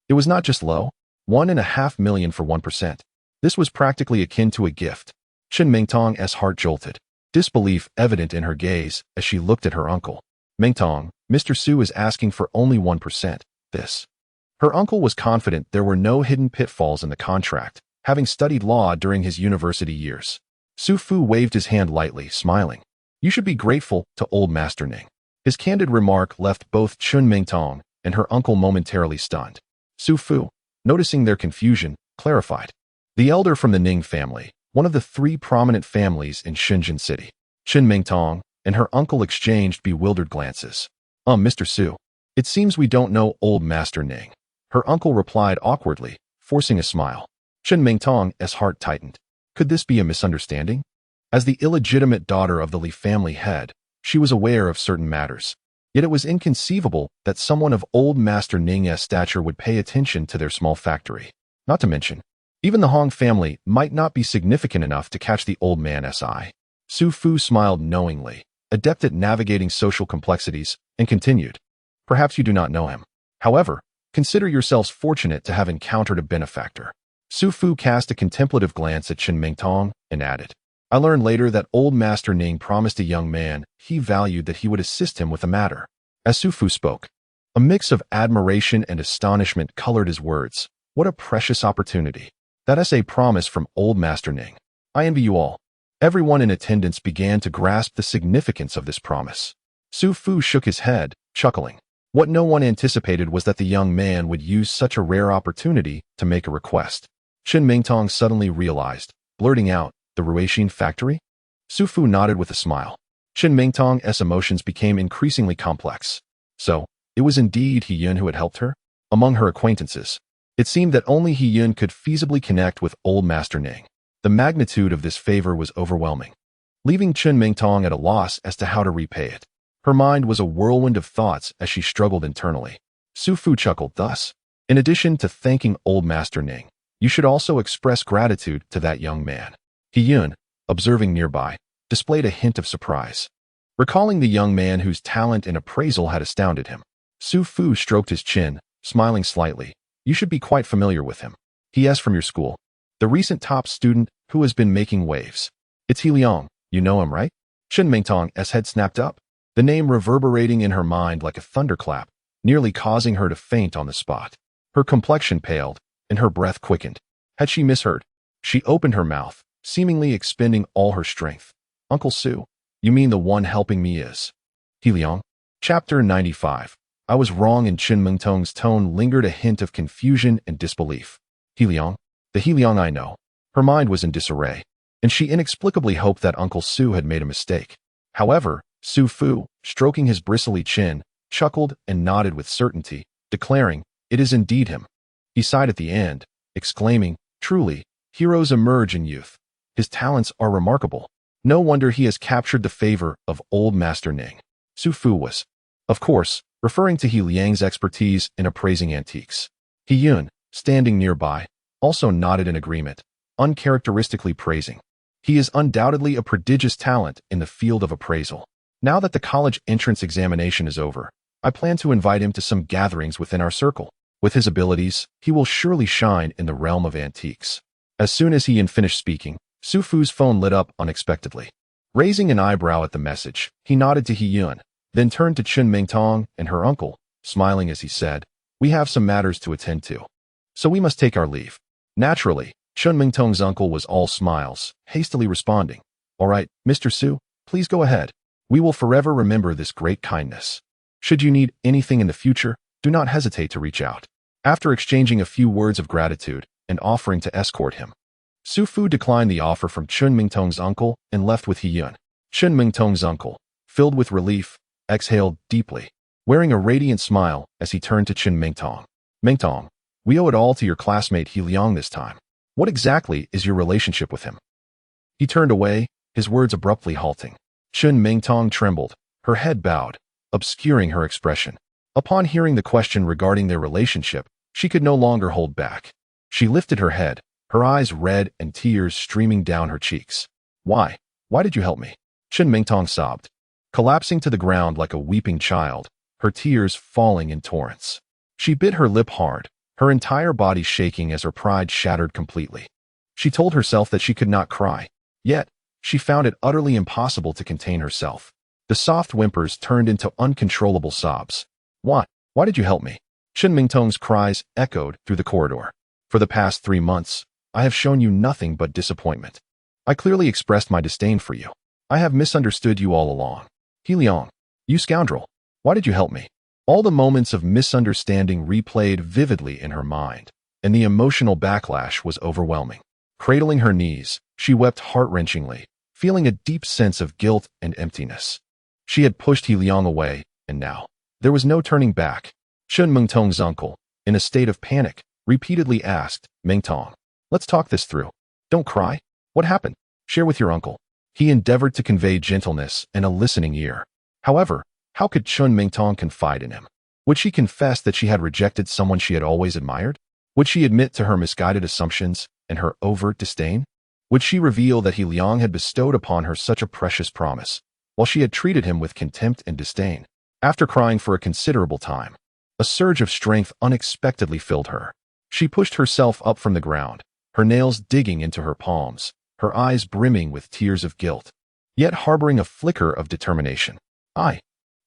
it was not just low, 1.5 million for 1%. This was practically akin to a gift. Chen Mingtong's heart jolted, disbelief evident in her gaze as she looked at her uncle. Mingtong, Mr. Su is asking for only 1%. This. Her uncle was confident there were no hidden pitfalls in the contract, having studied law during his university years. Su Fu waved his hand lightly, smiling. You should be grateful to old Master Ning. His candid remark left both Chen Mingtong and her uncle momentarily stunned. Su Fu, noticing their confusion, clarified. The elder from the Ning family, one of the 3 prominent families in Shenzhen City. Chen Mingtong and her uncle exchanged bewildered glances. Mr. Su, it seems we don't know old Master Ning. Her uncle replied awkwardly, forcing a smile. Chen Mingtong's heart tightened. Could this be a misunderstanding? As the illegitimate daughter of the Li family head, she was aware of certain matters. Yet it was inconceivable that someone of old Master Ning's stature would pay attention to their small factory. Not to mention, even the Hong family might not be significant enough to catch the old man's eye. Su Fu smiled knowingly, adept at navigating social complexities, and continued. Perhaps you do not know him. However, consider yourselves fortunate to have encountered a benefactor. Su Fu cast a contemplative glance at Chen Mingtong and added, I learned later that old Master Ning promised a young man he valued that he would assist him with a matter. As Su Fu spoke, a mix of admiration and astonishment colored his words. What a precious opportunity. That is a promise from old Master Ning. I envy you all. Everyone in attendance began to grasp the significance of this promise. Su Fu shook his head, chuckling. What no one anticipated was that the young man would use such a rare opportunity to make a request. Chen Mingtong suddenly realized, blurting out, the Ruixin factory? Su Fu nodded with a smile. Chen Mingtong's emotions became increasingly complex. So, it was indeed He Yun who had helped her? Among her acquaintances, it seemed that only He Yun could feasibly connect with old Master Ning. The magnitude of this favor was overwhelming, leaving Chen Mingtong at a loss as to how to repay it. Her mind was a whirlwind of thoughts as she struggled internally. Su Fu chuckled thus. In addition to thanking old Master Ning, you should also express gratitude to that young man. He Yun, observing nearby, displayed a hint of surprise. Recalling the young man whose talent in appraisal had astounded him, Su Fu stroked his chin, smiling slightly. You should be quite familiar with him. He is from your school. The recent top student who has been making waves. It's He Liang. You know him, right? Chen Mingtong's head snapped up, the name reverberating in her mind like a thunderclap, nearly causing her to faint on the spot. Her complexion paled, and her breath quickened. Had she misheard? She opened her mouth, seemingly expending all her strength. Uncle Su, you mean the one helping me is He Liang? Chapter 95. I was wrong, and Chen Mingtong's tone lingered a hint of confusion and disbelief. He Liang? The He Liang I know. Her mind was in disarray, and she inexplicably hoped that Uncle Su had made a mistake. However, Su Fu, stroking his bristly chin, chuckled and nodded with certainty, declaring, "It is indeed him." He sighed at the end, exclaiming, "Truly, heroes emerge in youth. His talents are remarkable. No wonder he has captured the favor of old Master Ning." Su Fu was, of course, referring to He Liang's expertise in appraising antiques. He Yun, standing nearby, also nodded in agreement, uncharacteristically praising. He is undoubtedly a prodigious talent in the field of appraisal. Now that the college entrance examination is over, I plan to invite him to some gatherings within our circle. With his abilities, he will surely shine in the realm of antiques. As soon as He Yun finished speaking, Su Fu's phone lit up unexpectedly. Raising an eyebrow at the message, he nodded to He Yun, then turned to Chen Mingtong and her uncle, smiling as he said, "We have some matters to attend to, so we must take our leave." Naturally, Chen Mingtong's uncle was all smiles, hastily responding, "All right, Mr. Su, please go ahead. We will forever remember this great kindness. Should you need anything in the future, do not hesitate to reach out." After exchanging a few words of gratitude and offering to escort him, Su Fu declined the offer from Chen Mingtong's uncle and left with He Yun. Chen Mingtong's uncle, filled with relief, exhaled deeply, wearing a radiant smile as he turned to Chen Mingtong. "Mingtong, we owe it all to your classmate He Liang this time. What exactly is your relationship with him?" He turned away, his words abruptly halting. Chen Mingtong trembled, her head bowed, obscuring her expression. Upon hearing the question regarding their relationship, she could no longer hold back. She lifted her head, her eyes red and tears streaming down her cheeks. Why? Why did you help me?" Chen Mingtong sobbed, collapsing to the ground like a weeping child, her tears falling in torrents. She bit her lip hard, her entire body shaking as her pride shattered completely. She told herself that she could not cry, yet she found it utterly impossible to contain herself. The soft whimpers turned into uncontrollable sobs. "What? Why did you help me?" Chen Mingtong's cries echoed through the corridor. "For the past 3 months, I have shown you nothing but disappointment. I clearly expressed my disdain for you. I have misunderstood you all along. He Liang, you scoundrel, why did you help me?" All the moments of misunderstanding replayed vividly in her mind, and the emotional backlash was overwhelming. Cradling her knees, she wept heart-wrenchingly, feeling a deep sense of guilt and emptiness. She had pushed He Liang away, and now, there was no turning back. Chen Mingtong's uncle, in a state of panic, repeatedly asked, "Mingtong, let's talk this through. Don't cry. What happened? Share with your uncle." He endeavored to convey gentleness and a listening ear. However, how could Chen Mingtong confide in him? Would she confess that she had rejected someone she had always admired? Would she admit to her misguided assumptions and her overt disdain? Would she reveal that He Liang had bestowed upon her such a precious promise, while she had treated him with contempt and disdain? After crying for a considerable time, a surge of strength unexpectedly filled her. She pushed herself up from the ground, her nails digging into her palms, her eyes brimming with tears of guilt, yet harboring a flicker of determination. I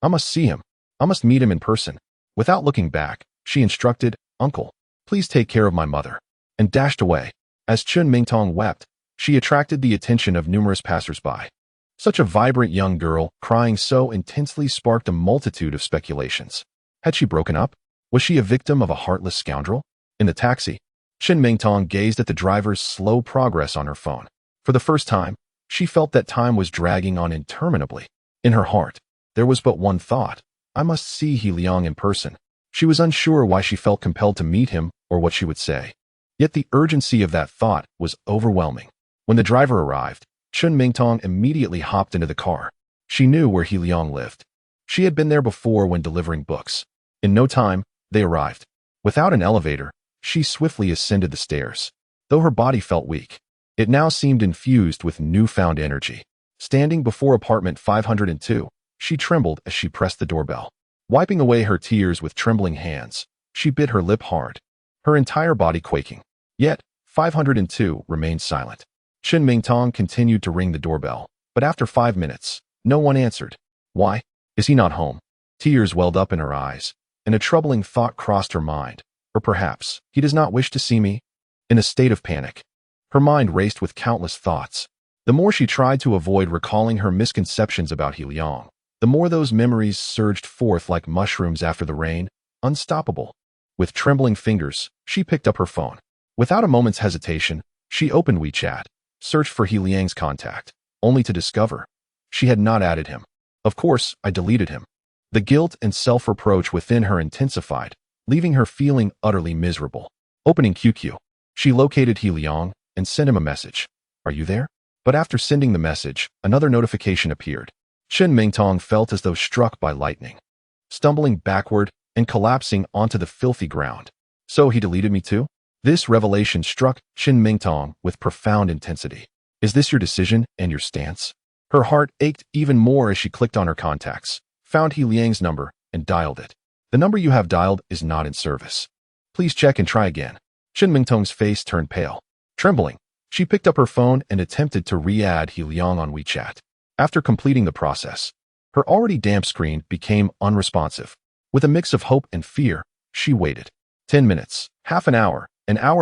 must see him. I must meet him in person." Without looking back, she instructed, "Uncle, please take care of my mother," and dashed away. As Chen Mingtong wept, she attracted the attention of numerous passers-by. Such a vibrant young girl, crying so intensely, sparked a multitude of speculations. Had she broken up? Was she a victim of a heartless scoundrel? In the taxi, Chen Mingtong gazed at the driver's slow progress on her phone. For the first time, she felt that time was dragging on interminably. In her heart, there was but one thought: I must see He Liang in person. She was unsure why she felt compelled to meet him or what she would say. Yet the urgency of that thought was overwhelming. When the driver arrived, Chen Mingtong immediately hopped into the car. She knew where He Liang lived. She had been there before when delivering books. In no time, they arrived. Without an elevator, she swiftly ascended the stairs. Though her body felt weak, it now seemed infused with newfound energy. Standing before apartment 502, she trembled as she pressed the doorbell. Wiping away her tears with trembling hands, she bit her lip hard, her entire body quaking. Yet, 502 remained silent. Chen Mingtong continued to ring the doorbell, but after 5 minutes, no one answered. Why? Is he not home? Tears welled up in her eyes, and a troubling thought crossed her mind. Or perhaps, he does not wish to see me? In a state of panic, her mind raced with countless thoughts. The more she tried to avoid recalling her misconceptions about He Liang, the more those memories surged forth like mushrooms after the rain, unstoppable. With trembling fingers, she picked up her phone. Without a moment's hesitation, she opened WeChat, searched for He Liang's contact, only to discover she had not added him. Of course, I deleted him. The guilt and self-reproach within her intensified, leaving her feeling utterly miserable. Opening QQ, she located He Liang and sent him a message. Are you there? But after sending the message, another notification appeared. Chen Mingtong felt as though struck by lightning, stumbling backward and collapsing onto the filthy ground. So he deleted me too? This revelation struck Chen Mingtong with profound intensity. Is this your decision and your stance? Her heart ached even more as she clicked on her contacts, found He Liang's number, and dialed it. The number you have dialed is not in service. Please check and try again. Chen Mingtong's face turned pale. Trembling, she picked up her phone and attempted to re-add He Liang on WeChat. After completing the process, her already damp screen became unresponsive. With a mix of hope and fear, she waited. 10 minutes, half an hour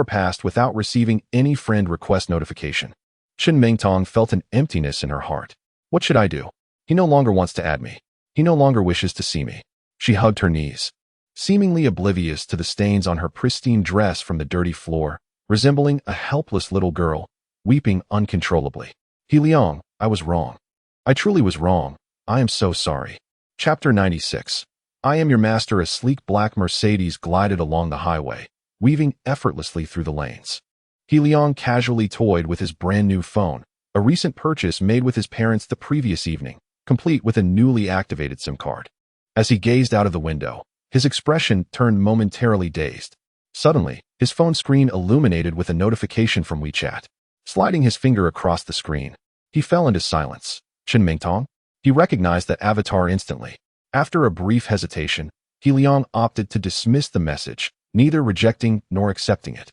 passed without receiving any friend request notification. Chen Mingtong felt an emptiness in her heart. What should I do? He no longer wants to add me. He no longer wishes to see me. She hugged her knees, seemingly oblivious to the stains on her pristine dress from the dirty floor, resembling a helpless little girl, weeping uncontrollably. He Liang, I was wrong. I truly was wrong. I am so sorry. Chapter 96. I Am Your Master. A sleek black Mercedes glided along the highway, weaving effortlessly through the lanes. He Liang casually toyed with his brand new phone, a recent purchase made with his parents the previous evening, complete with a newly activated SIM card. As he gazed out of the window, his expression turned momentarily dazed. Suddenly, his phone screen illuminated with a notification from WeChat. Sliding his finger across the screen, he fell into silence. Chen Mingtong? He recognized that avatar instantly. After a brief hesitation, He Liang opted to dismiss the message, neither rejecting nor accepting it.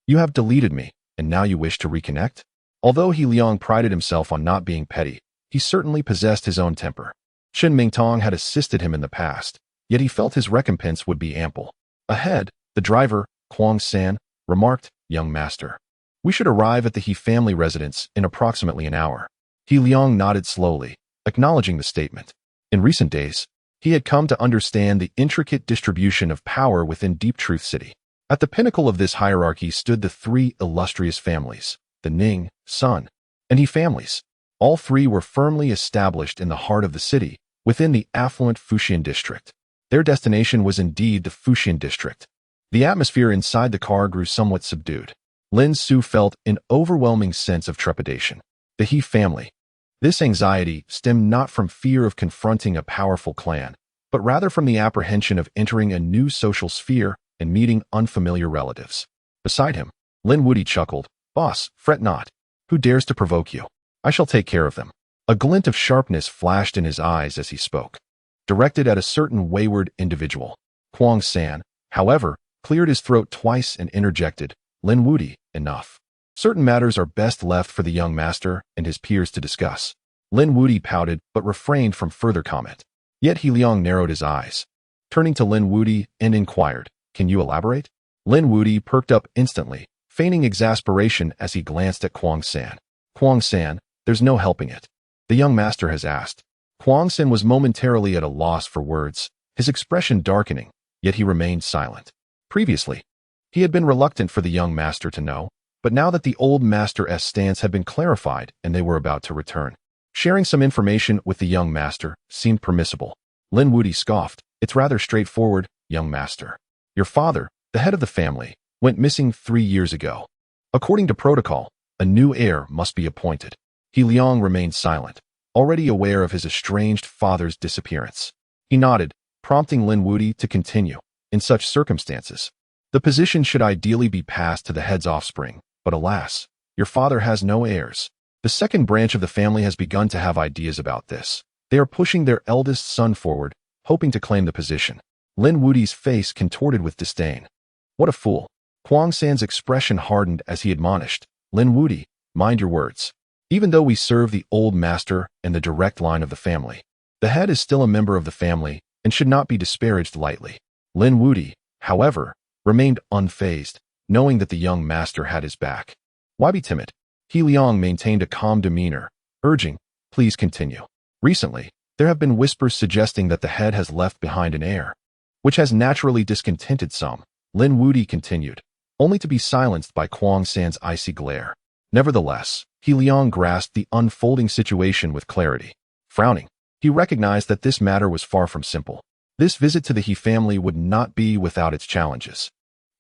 You have deleted me, and now you wish to reconnect? Although He Liang prided himself on not being petty, he certainly possessed his own temper. Chen Mingtong had assisted him in the past, yet he felt his recompense would be ample. Ahead, the driver, Kwang San, remarked, Young master, we should arrive at the He family residence in approximately an hour. He Liang nodded slowly, acknowledging the statement. In recent days, he had come to understand the intricate distribution of power within Deep Truth City. At the pinnacle of this hierarchy stood the three illustrious families, the Ning, Sun, and He families. All three were firmly established in the heart of the city, within the affluent Fuxian district. Their destination was indeed the Fuxian district. The atmosphere inside the car grew somewhat subdued. Lin Su felt an overwhelming sense of trepidation. The He family. This anxiety stemmed not from fear of confronting a powerful clan, but rather from the apprehension of entering a new social sphere and meeting unfamiliar relatives. Beside him, Lin Wudi chuckled, Boss, fret not. Who dares to provoke you? I shall take care of them. A glint of sharpness flashed in his eyes as he spoke, directed at a certain wayward individual. Kwang San, however, cleared his throat twice and interjected, Lin Wudi, enough. Certain matters are best left for the young master and his peers to discuss. Lin Wudi pouted but refrained from further comment. Yet He Liang narrowed his eyes, turning to Lin Wudi and inquired, Can you elaborate? Lin Wudi perked up instantly, feigning exasperation as he glanced at Kwang San. Kwang San, there's no helping it. The young master has asked. Kwang San was momentarily at a loss for words, his expression darkening, yet he remained silent. Previously, he had been reluctant for the young master to know, but now that the old master's stance had been clarified and they were about to return, sharing some information with the young master seemed permissible. Lin Wudi scoffed, It's rather straightforward, young master. Your father, the head of the family, went missing 3 years ago. According to protocol, a new heir must be appointed. He Liang remained silent, already aware of his estranged father's disappearance. He nodded, prompting Lin Wudi to continue. In such circumstances, The position should ideally be passed to the head's offspring, but alas, your father has no heirs. The second branch of the family has begun to have ideas about this. They are pushing their eldest son forward, hoping to claim the position. Lin Wudi's face contorted with disdain. What a fool. Kwang San's expression hardened as he admonished, Lin Wudi, mind your words. Even though we serve the old master and the direct line of the family, the head is still a member of the family and should not be disparaged lightly. Lin Wudi, however, remained unfazed, knowing that the young master had his back. Why be timid? He Liang maintained a calm demeanor, urging, please continue. Recently, there have been whispers suggesting that the head has left behind an heir, which has naturally discontented some. Lin Wudi continued, only to be silenced by Kwang San's icy glare. Nevertheless, He Liang grasped the unfolding situation with clarity. Frowning, he recognized that this matter was far from simple. This visit to the He family would not be without its challenges.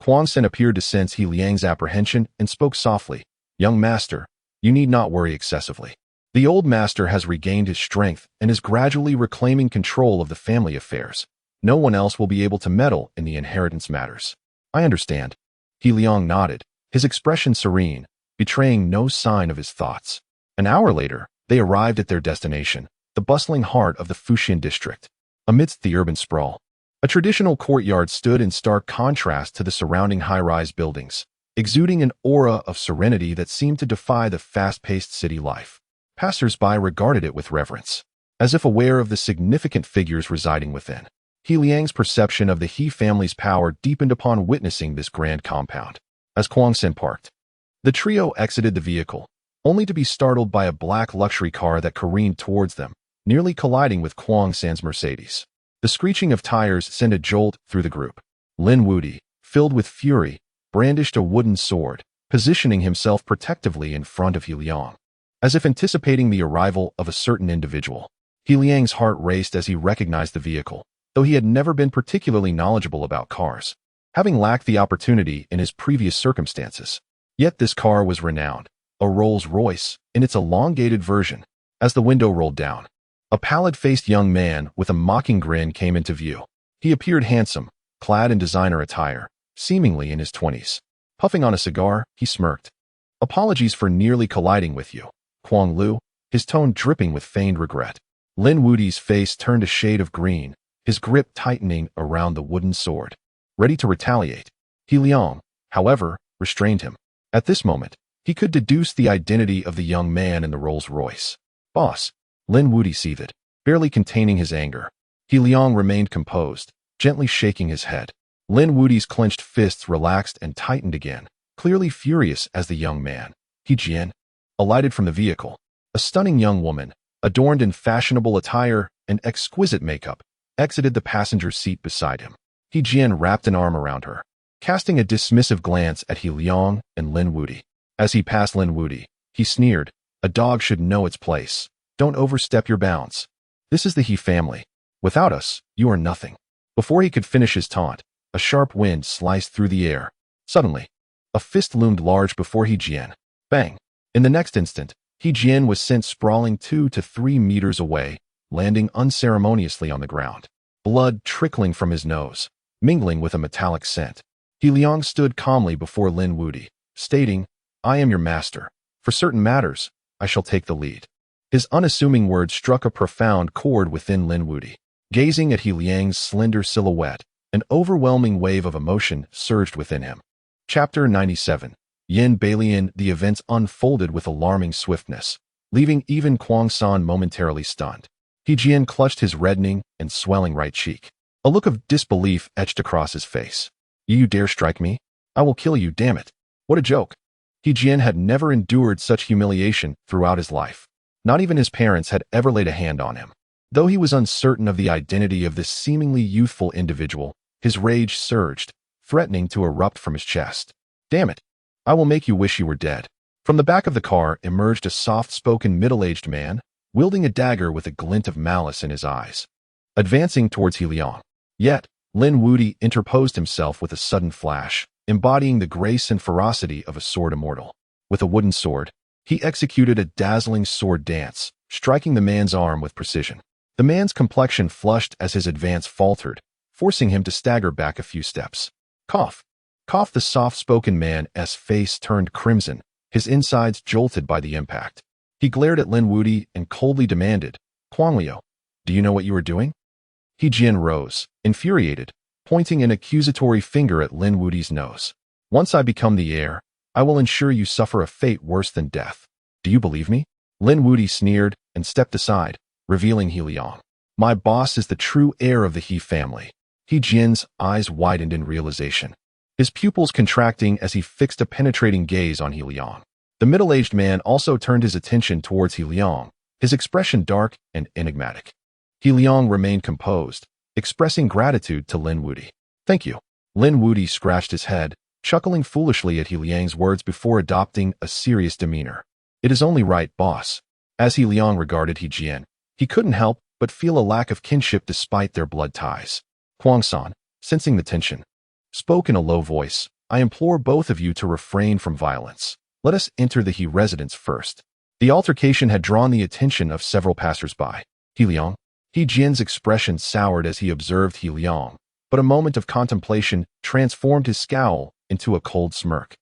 Kwang San appeared to sense He Liang's apprehension and spoke softly, young master, you need not worry excessively. The old master has regained his strength and is gradually reclaiming control of the family affairs. No one else will be able to meddle in the inheritance matters. I understand. He Liang nodded, his expression serene, betraying no sign of his thoughts. An hour later, they arrived at their destination, the bustling heart of the Fuxian district. Amidst the urban sprawl, a traditional courtyard stood in stark contrast to the surrounding high-rise buildings, exuding an aura of serenity that seemed to defy the fast-paced city life. Passers-by regarded it with reverence, as if aware of the significant figures residing within. He Liang's perception of the He family's power deepened upon witnessing this grand compound. As Kwang San parked, the trio exited the vehicle, only to be startled by a black luxury car that careened towards them, nearly colliding with Kwang San's Mercedes. The screeching of tires sent a jolt through the group. Lin Wudi, filled with fury, brandished a wooden sword, positioning himself protectively in front of He Liang, as if anticipating the arrival of a certain individual. He Liang's heart raced as he recognized the vehicle, though he had never been particularly knowledgeable about cars, having lacked the opportunity in his previous circumstances. Yet this car was renowned, a Rolls-Royce, in its elongated version. As the window rolled down, a pallid-faced young man with a mocking grin came into view. He appeared handsome, clad in designer attire, seemingly in his 20s. Puffing on a cigar, he smirked. Apologies for nearly colliding with you, Kwang Lu, his tone dripping with feigned regret. Lin Wudi's face turned a shade of green, his grip tightening around the wooden sword. Ready to retaliate. He Liang, however, restrained him. At this moment, he could deduce the identity of the young man in the Rolls-Royce. Boss. Lin Wudi seethed, barely containing his anger. He Liang remained composed, gently shaking his head. Lin Wudi's clenched fists relaxed and tightened again, clearly furious as the young man, He Jian, alighted from the vehicle. A stunning young woman, adorned in fashionable attire and exquisite makeup, exited the passenger seat beside him. He Jian wrapped an arm around her, casting a dismissive glance at He Liang and Lin Wudi. As he passed Lin Wudi, he sneered, a dog should know its place. Don't overstep your bounds. This is the He family. Without us, you are nothing. Before he could finish his taunt, a sharp wind sliced through the air. Suddenly, a fist loomed large before He Jian. Bang! In the next instant, He Jian was sent sprawling 2 to 3 meters away, landing unceremoniously on the ground. Blood trickling from his nose, mingling with a metallic scent. He Liang stood calmly before Lin Wudi, stating, I am your master. For certain matters, I shall take the lead. His unassuming words struck a profound chord within Lin Wudi. Gazing at He Liang's slender silhouette, an overwhelming wave of emotion surged within him. Chapter 97. Yin Balian. The events unfolded with alarming swiftness, leaving even Kwang San momentarily stunned. He Jian clutched his reddening and swelling right cheek. A look of disbelief etched across his face. You dare strike me? I will kill you, damn it. What a joke. He Jian had never endured such humiliation throughout his life. Not even his parents had ever laid a hand on him. Though he was uncertain of the identity of this seemingly youthful individual, his rage surged, threatening to erupt from his chest. Damn it. I will make you wish you were dead. From the back of the car emerged a soft-spoken middle-aged man, wielding a dagger with a glint of malice in his eyes. Advancing towards He Liang. Yet, Lin Wudi interposed himself with a sudden flash, embodying the grace and ferocity of a sword immortal. With a wooden sword, he executed a dazzling sword dance, striking the man's arm with precision. The man's complexion flushed as his advance faltered, forcing him to stagger back a few steps. Cough. Cough. The soft-spoken man's face turned crimson, his insides jolted by the impact. He glared at Lin Wuti and coldly demanded, Kuang Liu, do you know what you are doing? He Jian rose, infuriated, pointing an accusatory finger at Lin Wuti's nose. Once I become the heir, I will ensure you suffer a fate worse than death. Do you believe me? Lin Wuti sneered and stepped aside, revealing He Liang. My boss is the true heir of the He family. He Jian's eyes widened in realization, his pupils contracting as he fixed a penetrating gaze on He Liang. The middle-aged man also turned his attention towards He Liang, his expression dark and enigmatic. He Liang remained composed, expressing gratitude to Lin Wuti. Thank you. Lin Wuti scratched his head, chuckling foolishly at He Liang's words before adopting a serious demeanor. It is only right, boss. As He Liang regarded He Jian, he couldn't help but feel a lack of kinship despite their blood ties. Huang-san, sensing the tension, spoke in a low voice, I implore both of you to refrain from violence. Let us enter the He residence first. The altercation had drawn the attention of several passers-by. He Liang. He Jian's expression soured as he observed He Liang, but a moment of contemplation transformed his scowl into a cold smirk,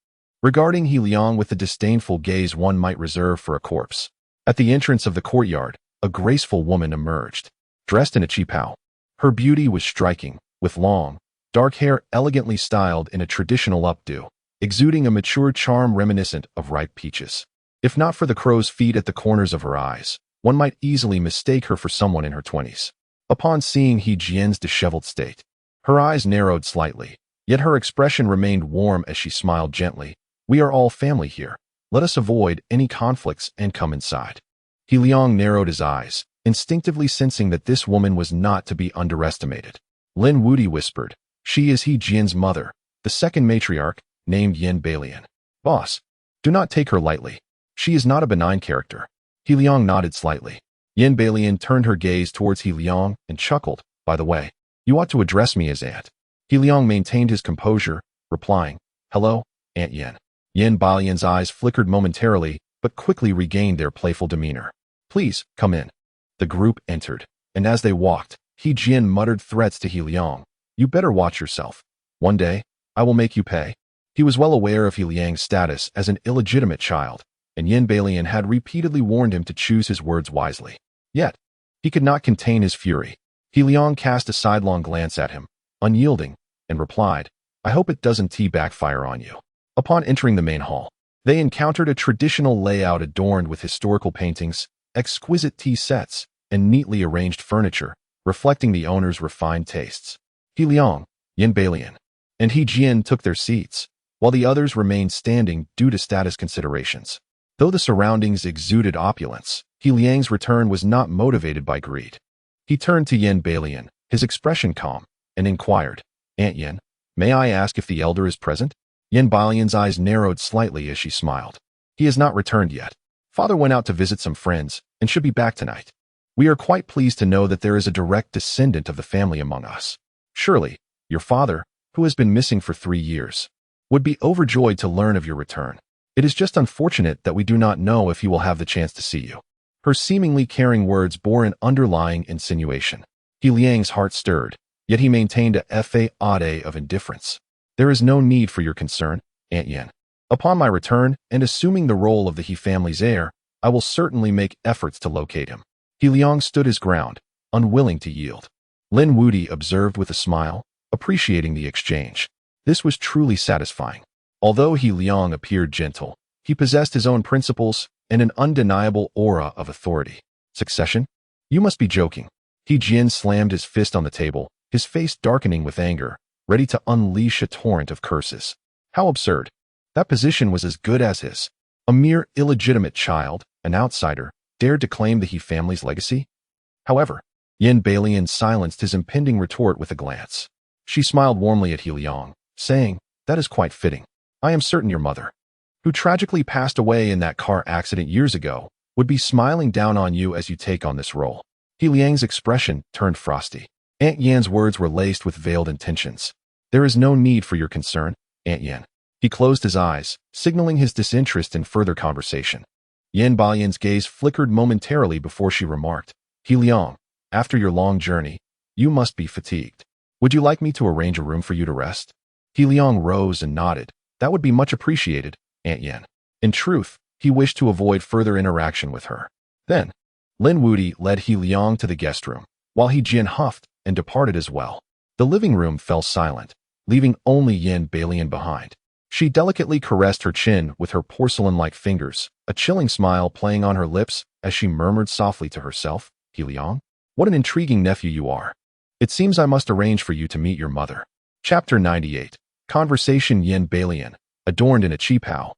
regarding He Liang with the disdainful gaze one might reserve for a corpse. At the entrance of the courtyard, a graceful woman emerged, dressed in a qipao. Her beauty was striking, with long, dark hair elegantly styled in a traditional updo, exuding a mature charm reminiscent of ripe peaches. If not for the crow's feet at the corners of her eyes, one might easily mistake her for someone in her 20s. Upon seeing He Jian's disheveled state, her eyes narrowed slightly, yet her expression remained warm as she smiled gently. We are all family here. Let us avoid any conflicts and come inside. He Liang narrowed his eyes, instinctively sensing that this woman was not to be underestimated. Lin Wuti whispered, she is He Jian's mother, the second matriarch, named Yin Balian. Boss, do not take her lightly. She is not a benign character. He Liang nodded slightly. Yin Balian turned her gaze towards He Liang and chuckled, by the way, you ought to address me as Aunt. He Liang maintained his composure, replying, hello, Aunt Yin. Yin Balian's eyes flickered momentarily, but quickly regained their playful demeanor. Please, come in. The group entered, and as they walked, He Jian muttered threats to He Liang. You better watch yourself. One day, I will make you pay. He was well aware of He Liang's status as an illegitimate child, and Yin Balian had repeatedly warned him to choose his words wisely. Yet, he could not contain his fury. He Liang cast a sidelong glance at him, unyielding, and replied, I hope it doesn't backfire on you. Upon entering the main hall, they encountered a traditional layout adorned with historical paintings, exquisite tea sets, and neatly arranged furniture, reflecting the owner's refined tastes. He Liang, Yin Balian, and He Jian took their seats, while the others remained standing due to status considerations. Though the surroundings exuded opulence, He Liang's return was not motivated by greed. He turned to Yin Balian, his expression calm, and inquired, Aunt Yin, may I ask if the elder is present? Yin Balian's eyes narrowed slightly as she smiled. He has not returned yet. Father went out to visit some friends and should be back tonight. We are quite pleased to know that there is a direct descendant of the family among us. Surely, your father, who has been missing for 3 years, would be overjoyed to learn of your return. It is just unfortunate that we do not know if he will have the chance to see you. Her seemingly caring words bore an underlying insinuation. He Liang's heart stirred, yet he maintained a facade of indifference. There is no need for your concern, Aunt Yin. Upon my return, and assuming the role of the He family's heir, I will certainly make efforts to locate him. He Liang stood his ground, unwilling to yield. Lin Wuti observed with a smile, appreciating the exchange. This was truly satisfying. Although He Liang appeared gentle, he possessed his own principles and an undeniable aura of authority. Succession? You must be joking. He Jian slammed his fist on the table, his face darkening with anger, ready to unleash a torrent of curses. How absurd. That position was as good as his. A mere illegitimate child, an outsider, dared to claim the He family's legacy? However, Yin Balian silenced his impending retort with a glance. She smiled warmly at He Liang, saying, that is quite fitting. I am certain your mother, who tragically passed away in that car accident years ago, would be smiling down on you as you take on this role. He Liang's expression turned frosty. Aunt Yan's words were laced with veiled intentions. There is no need for your concern, Aunt Yan. He closed his eyes, signaling his disinterest in further conversation. Yin Balian's gaze flickered momentarily before she remarked, He Liang, after your long journey, you must be fatigued. Would you like me to arrange a room for you to rest? He Liang rose and nodded. That would be much appreciated, Aunt Yin. In truth, he wished to avoid further interaction with her. Then, Lin Wudi led He Liang to the guest room, while He Jin huffed and departed as well. The living room fell silent, leaving only Yin Balian behind. She delicately caressed her chin with her porcelain-like fingers, a chilling smile playing on her lips as she murmured softly to herself, He Liang, what an intriguing nephew you are. It seems I must arrange for you to meet your mother. Chapter 98. Conversation. Yin Balian, adorned in a qipao,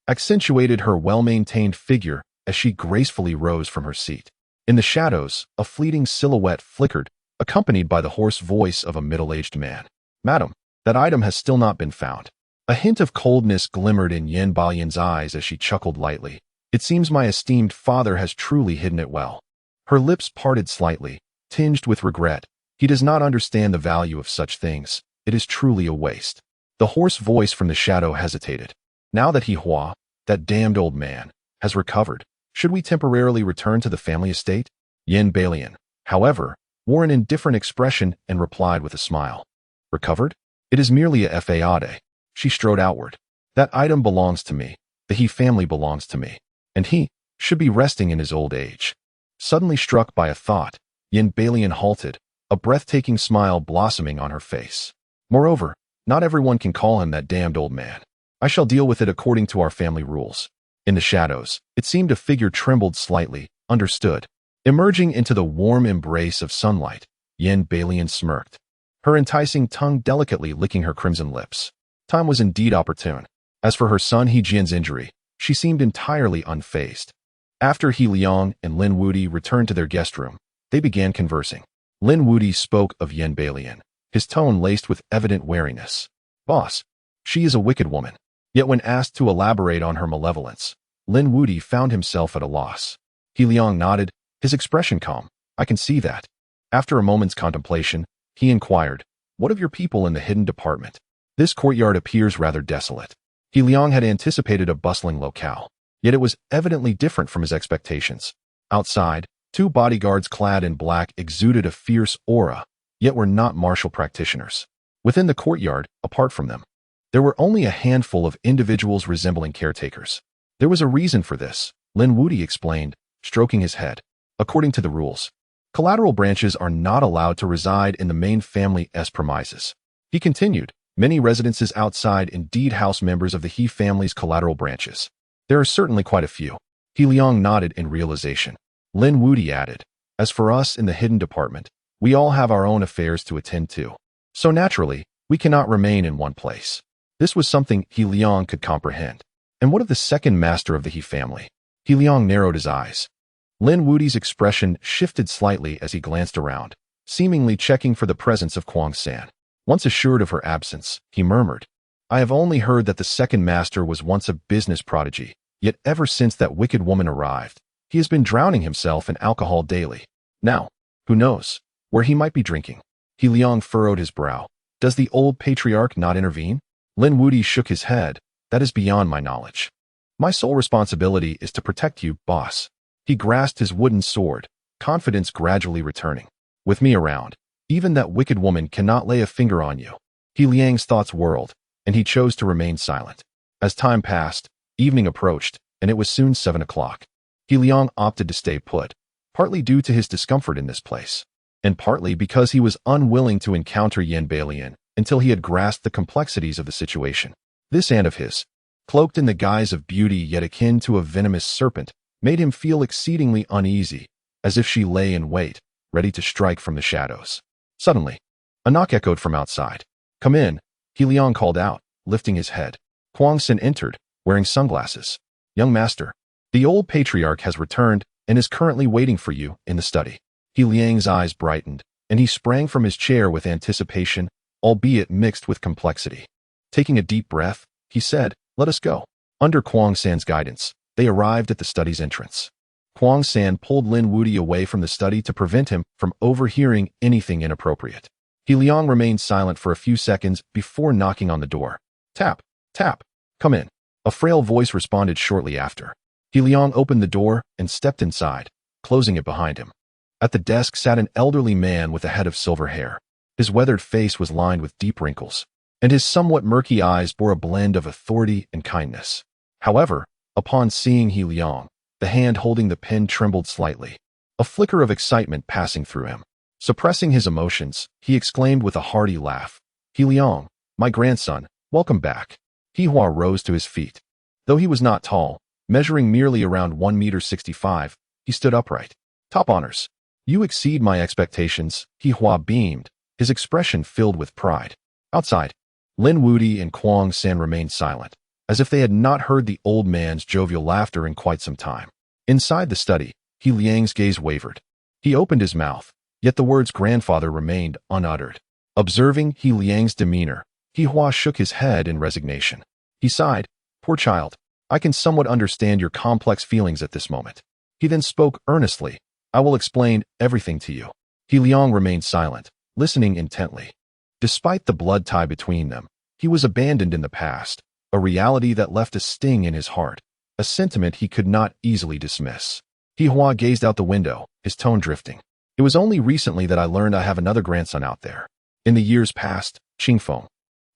accentuated her well-maintained figure as she gracefully rose from her seat. In the shadows, a fleeting silhouette flickered, accompanied by the hoarse voice of a middle-aged man. Madam, that item has still not been found. A hint of coldness glimmered in Yin Balian's eyes as she chuckled lightly. It seems my esteemed father has truly hidden it well. Her lips parted slightly, tinged with regret. He does not understand the value of such things. It is truly a waste. The hoarse voice from the shadow hesitated. Now that He Hua, that damned old man, has recovered, should we temporarily return to the family estate? Yin Balian, however, wore an indifferent expression and replied with a smile. Recovered? It is merely a fade. She strode outward. That item belongs to me. The He family belongs to me. And he should be resting in his old age. Suddenly struck by a thought, Yin Balian halted, a breathtaking smile blossoming on her face. Moreover, not everyone can call him that damned old man. I shall deal with it according to our family rules. In the shadows, it seemed a figure trembled slightly, understood. Emerging into the warm embrace of sunlight, Yin Balian smirked, her enticing tongue delicately licking her crimson lips. Time was indeed opportune. As for her son He Jin's injury, she seemed entirely unfazed. After He Liang and Lin Wudi returned to their guest room, they began conversing. Lin Wudi spoke of Yin Balian, his tone laced with evident wariness. Boss, she is a wicked woman. Yet when asked to elaborate on her malevolence, Lin Wudi found himself at a loss. He Liang nodded, his expression calm. I can see that. After a moment's contemplation, he inquired, what of your people in the hidden department? This courtyard appears rather desolate. He Liang had anticipated a bustling locale, yet it was evidently different from his expectations. Outside, 2 bodyguards clad in black exuded a fierce aura, yet were not martial practitioners. Within the courtyard, apart from them, there were only a handful of individuals resembling caretakers. There was a reason for this, Lin Wudi explained, stroking his head. According to the rules, collateral branches are not allowed to reside in the main family's premises. He continued, many residences outside indeed house members of the He family's collateral branches. There are certainly quite a few. He Liang nodded in realization. Lin Wudi added, as for us in the hidden department, we all have our own affairs to attend to. So naturally, we cannot remain in one place. This was something He Liang could comprehend. And what of the second master of the He family? He Liang narrowed his eyes. Lin Wudi's expression shifted slightly as he glanced around, seemingly checking for the presence of Kwang San. Once assured of her absence, he murmured, I have only heard that the second master was once a business prodigy, yet ever since that wicked woman arrived, he has been drowning himself in alcohol daily. Now, who knows where he might be drinking? He Liang furrowed his brow. Does the old patriarch not intervene? Lin Wudi shook his head. That is beyond my knowledge. My sole responsibility is to protect you, boss. He grasped his wooden sword, confidence gradually returning. With me around, even that wicked woman cannot lay a finger on you. He Liang's thoughts whirled, and he chose to remain silent. As time passed, evening approached, and it was soon 7 o'clock. He Liang opted to stay put, partly due to his discomfort in this place, and partly because he was unwilling to encounter Yin Balian until he had grasped the complexities of the situation. This aunt of his, cloaked in the guise of beauty yet akin to a venomous serpent, made him feel exceedingly uneasy, as if she lay in wait, ready to strike from the shadows. Suddenly, a knock echoed from outside. Come in, He Liang called out, lifting his head. Kwang San entered, wearing sunglasses. Young master, the old patriarch has returned and is currently waiting for you in the study. He Liang's eyes brightened, and he sprang from his chair with anticipation, albeit mixed with complexity. Taking a deep breath, he said, let us go. Under Kwang San's guidance, they arrived at the study's entrance. Kwang San pulled Lin Wudi away from the study to prevent him from overhearing anything inappropriate. He Liang remained silent for a few seconds before knocking on the door. Tap, tap, come in. A frail voice responded shortly after. He Liang opened the door and stepped inside, closing it behind him. At the desk sat an elderly man with a head of silver hair. His weathered face was lined with deep wrinkles. and his somewhat murky eyes bore a blend of authority and kindness. However, upon seeing He Liang, the hand holding the pen trembled slightly, a flicker of excitement passing through him. Suppressing his emotions, he exclaimed with a hearty laugh, "He Liang, my grandson, welcome back." He Hua rose to his feet. Though he was not tall, measuring merely around 1.65 meters, he stood upright. "Top honors. You exceed my expectations," He Hua beamed, his expression filled with pride. Outside, Lin Wudi and Kuang San remained silent, as if they had not heard the old man's jovial laughter in quite some time. Inside the study, He Liang's gaze wavered. He opened his mouth, yet the words grandfather remained unuttered. Observing He Liang's demeanor, He Hua shook his head in resignation. He sighed, "Poor child, I can somewhat understand your complex feelings at this moment." He then spoke earnestly, "I will explain everything to you." He Liang remained silent, listening intently. Despite the blood tie between them, he was abandoned in the past, a reality that left a sting in his heart, a sentiment he could not easily dismiss. He Hua gazed out the window, his tone drifting. "It was only recently that I learned I have another grandson out there. In the years past, Qingfeng,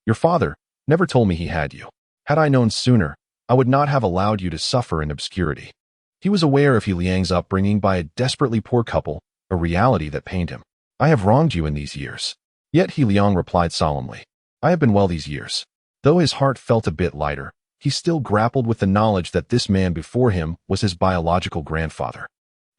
your father, never told me he had you. Had I known sooner, I would not have allowed you to suffer in obscurity." He was aware of He Liang's upbringing by a desperately poor couple, a reality that pained him. "I have wronged you in these years." Yet He Liang replied solemnly, "I have been well these years." Though his heart felt a bit lighter, he still grappled with the knowledge that this man before him was his biological grandfather,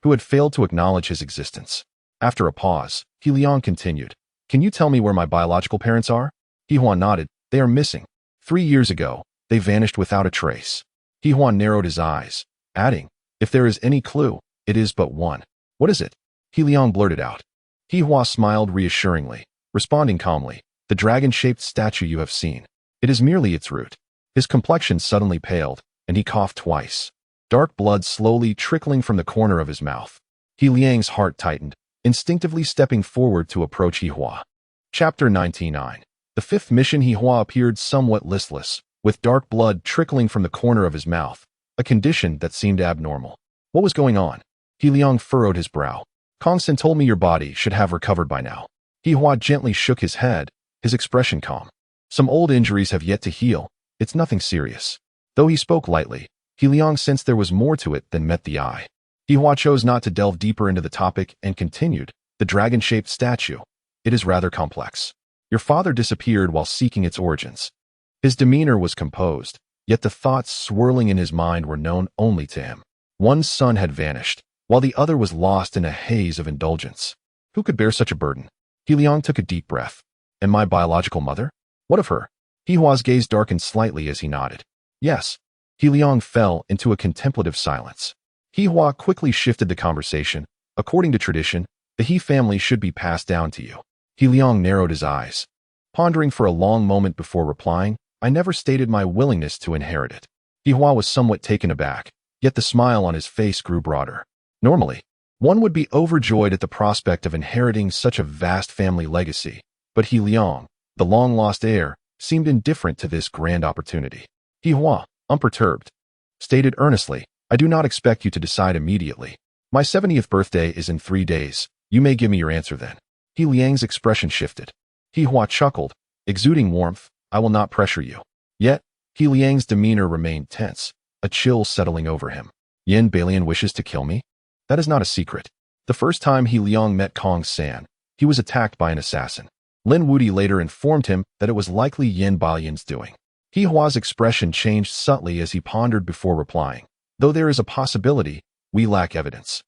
who had failed to acknowledge his existence. After a pause, He Liang continued, "Can you tell me where my biological parents are?" He Hua nodded. "They are missing. 3 years ago, they vanished without a trace." He Hua narrowed his eyes, adding, "If there is any clue, it is but one." "What is it?" He Liang blurted out. He Hua smiled reassuringly, responding calmly, "The dragon-shaped statue you have seen. It is merely its root." His complexion suddenly paled, and he coughed twice, dark blood slowly trickling from the corner of his mouth. He Liang's heart tightened, instinctively stepping forward to approach He Hua. Chapter 99. The fifth mission. He Hua appeared somewhat listless, with dark blood trickling from the corner of his mouth, a condition that seemed abnormal. What was going on? He Liang furrowed his brow. "Kong Sen told me your body should have recovered by now." He Hua gently shook his head, his expression calm. "Some old injuries have yet to heal. It's nothing serious." Though he spoke lightly, He Liang sensed there was more to it than met the eye. He Hua chose not to delve deeper into the topic and continued, "The dragon-shaped statue. It is rather complex. Your father disappeared while seeking its origins." His demeanor was composed, yet the thoughts swirling in his mind were known only to him. One son had vanished, while the other was lost in a haze of indulgence. Who could bear such a burden? He Liang took a deep breath. "And my biological mother? What of her?" He Hua's gaze darkened slightly as he nodded. "Yes." He Liang fell into a contemplative silence. He Hua quickly shifted the conversation. "According to tradition, the He family should be passed down to you." He Liang narrowed his eyes, pondering for a long moment before replying, "I never stated my willingness to inherit it." He Hua was somewhat taken aback, yet the smile on his face grew broader. Normally, one would be overjoyed at the prospect of inheriting such a vast family legacy, but He Liang, the long-lost heir, seemed indifferent to this grand opportunity. He Hua, unperturbed, stated earnestly, "I do not expect you to decide immediately. My 70th birthday is in 3 days. You may give me your answer then." He Liang's expression shifted. He Hua chuckled, exuding warmth, "I will not pressure you." Yet, He Liang's demeanor remained tense, a chill settling over him. "Yin Balian wishes to kill me? That is not a secret. The first time He Liang met Kong San, he was attacked by an assassin. Lin Wudi later informed him that it was likely Yin Balian's doing." He Hua's expression changed subtly as he pondered before replying, "Though there is a possibility, we lack evidence.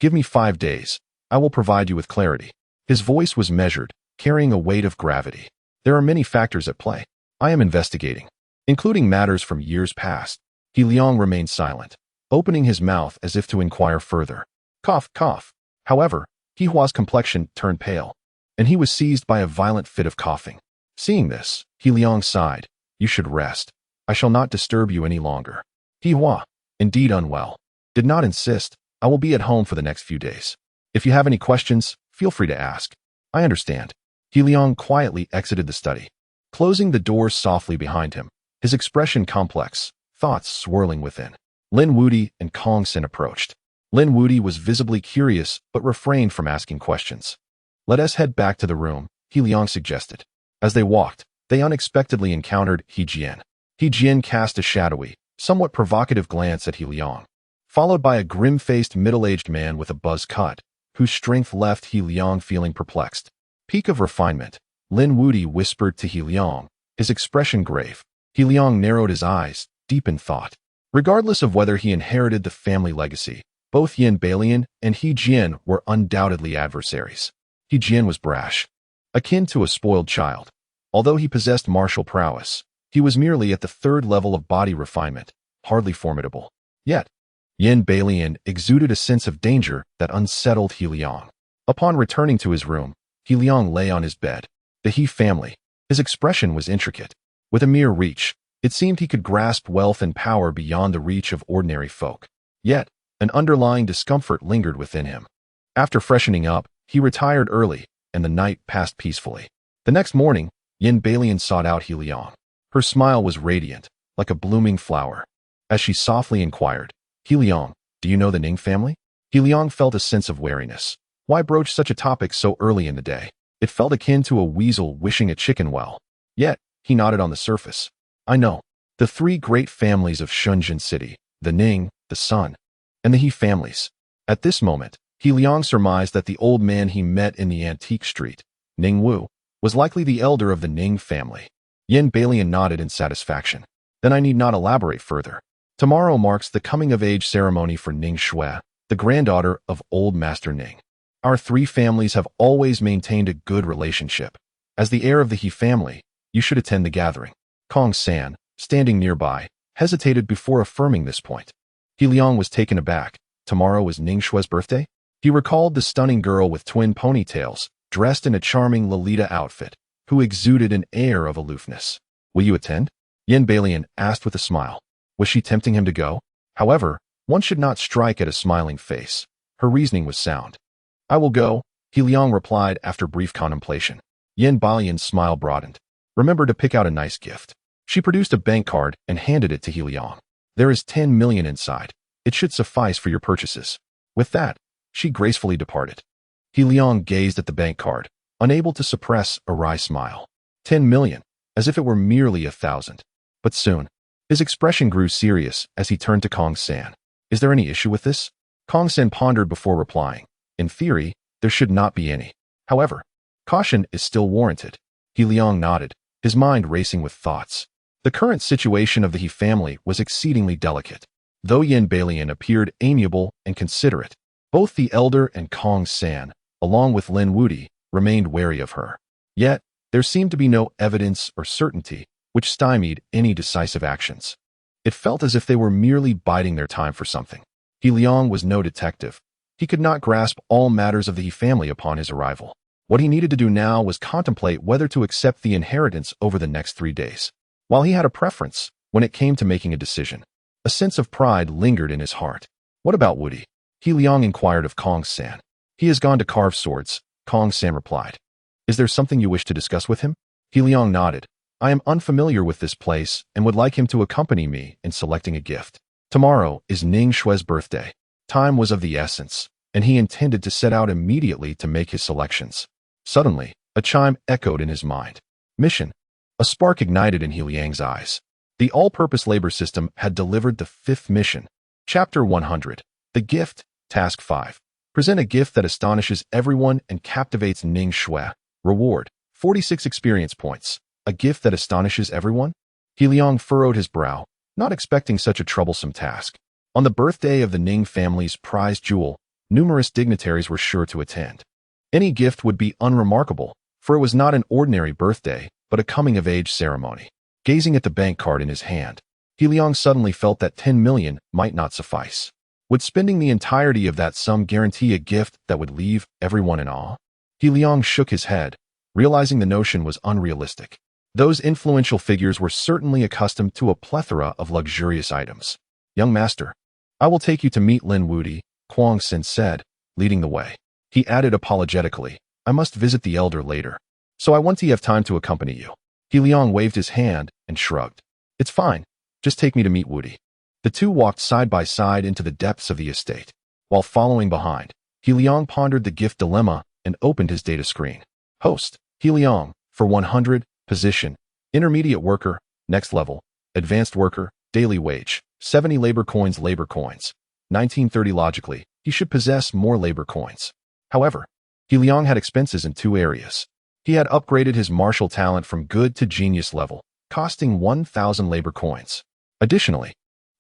Give me 5 days. I will provide you with clarity." His voice was measured, carrying a weight of gravity. "There are many factors at play. I am investigating, including matters from years past." He Liang remained silent, opening his mouth as if to inquire further. Cough, cough. However, He Hua's complexion turned pale, and he was seized by a violent fit of coughing. Seeing this, He Liang sighed, "You should rest. I shall not disturb you any longer." He Hua, indeed unwell, did not insist. "I will be at home for the next few days. If you have any questions, feel free to ask." "I understand." He Liang quietly exited the study, closing the door softly behind him, his expression complex, thoughts swirling within. Lin Wudi and Kong Sen approached. Lin Wudi was visibly curious but refrained from asking questions. "Let us head back to the room," He Liang suggested. As they walked, they unexpectedly encountered He Jian. He Jian cast a shadowy, somewhat provocative glance at He Liang, followed by a grim-faced middle-aged man with a buzz cut, whose strength left He Liang feeling perplexed. Peak of refinement, Lin Wudi whispered to He Liang, his expression grave. He Liang narrowed his eyes, deep in thought. Regardless of whether he inherited the family legacy, both Yin Balian and He Jian were undoubtedly adversaries. He Jian was brash, akin to a spoiled child. Although he possessed martial prowess, he was merely at the third level of body refinement, hardly formidable. Yet, Yin Balian exuded a sense of danger that unsettled He Liang. Upon returning to his room, He Liang lay on his bed. The He family. His expression was intricate. With a mere reach, it seemed he could grasp wealth and power beyond the reach of ordinary folk. Yet, an underlying discomfort lingered within him. After freshening up, he retired early, and the night passed peacefully. The next morning, Yin Balian sought out He Liang. Her smile was radiant, like a blooming flower. As she softly inquired, He Liang, do you know the Ning family? He Liang felt a sense of wariness. Why broach such a topic so early in the day? It felt akin to a weasel wishing a chicken well. Yet, he nodded on the surface. I know. The three great families of Shenzhen City, the Ning, the Sun, and the He families. At this moment, He Liang surmised that the old man he met in the antique street, Ning Wu, was likely the elder of the Ning family. Yin Balian nodded in satisfaction. Then I need not elaborate further. Tomorrow marks the coming-of-age ceremony for Ning Shui, the granddaughter of old Master Ning. Our three families have always maintained a good relationship. As the heir of the He family, you should attend the gathering. Kong San, standing nearby, hesitated before affirming this point. He Liang was taken aback. Tomorrow is Ning Shui's birthday? He recalled the stunning girl with twin ponytails, dressed in a charming Lolita outfit, who exuded an air of aloofness. Will you attend? Yin Balian asked with a smile. Was she tempting him to go? However, one should not strike at a smiling face. Her reasoning was sound. I will go, He Liang replied after brief contemplation. Yin Balian's smile broadened. Remember to pick out a nice gift. She produced a bank card and handed it to He Liang. There is 10 million inside. It should suffice for your purchases. With that, she gracefully departed. He Liang gazed at the bank card, unable to suppress a wry smile. 10 million, as if it were merely 1,000. But soon, his expression grew serious as he turned to Kong San. Is there any issue with this? Kong San pondered before replying. In theory, there should not be any. However, caution is still warranted. He Liang nodded, his mind racing with thoughts. The current situation of the He family was exceedingly delicate. Though Yin Balian appeared amiable and considerate, both the elder and Kong San, along with Lin Wudi, remained wary of her. Yet, there seemed to be no evidence or certainty which stymied any decisive actions. It felt as if they were merely biding their time for something. He Liang was no detective. He could not grasp all matters of the He family upon his arrival. What he needed to do now was contemplate whether to accept the inheritance over the next 3 days. While he had a preference, when it came to making a decision, a sense of pride lingered in his heart. What about Wudi? He Liang inquired of Kong San. He has gone to carve swords, Kong San replied. Is there something you wish to discuss with him? He Liang nodded. I am unfamiliar with this place and would like him to accompany me in selecting a gift. Tomorrow is Ning Shui's birthday. Time was of the essence, and he intended to set out immediately to make his selections. Suddenly, a chime echoed in his mind. Mission. A spark ignited in He Liang's eyes. The all-purpose labor system had delivered the 5th mission. Chapter 100. The Gift, Task 5. Present a gift that astonishes everyone and captivates Ning Shui. Reward, 46 experience points. A gift that astonishes everyone? He Liang furrowed his brow, not expecting such a troublesome task. On the birthday of the Ning family's prized jewel, numerous dignitaries were sure to attend. Any gift would be unremarkable, for it was not an ordinary birthday, but a coming-of-age ceremony. Gazing at the bank card in his hand, He Liang suddenly felt that 10 million might not suffice. Would spending the entirety of that sum guarantee a gift that would leave everyone in awe? He Liang shook his head, realizing the notion was unrealistic. Those influential figures were certainly accustomed to a plethora of luxurious items. Young master, I will take you to meet Lin Wudi, Kong San said, leading the way. He added apologetically, I must visit the elder later, so I want to have time to accompany you. He Liang waved his hand and shrugged. It's fine, just take me to meet Wudi. The two walked side by side into the depths of the estate. While following behind, He Liang pondered the gift dilemma and opened his data screen. Host, He Liang, for 100, position, Intermediate worker, next level. Advanced worker, daily wage, 70 labor coins. 1930. Logically, he should possess more labor coins. However, He Liang had expenses in two areas. He had upgraded his martial talent from good to genius level, costing 1,000 labor coins. Additionally,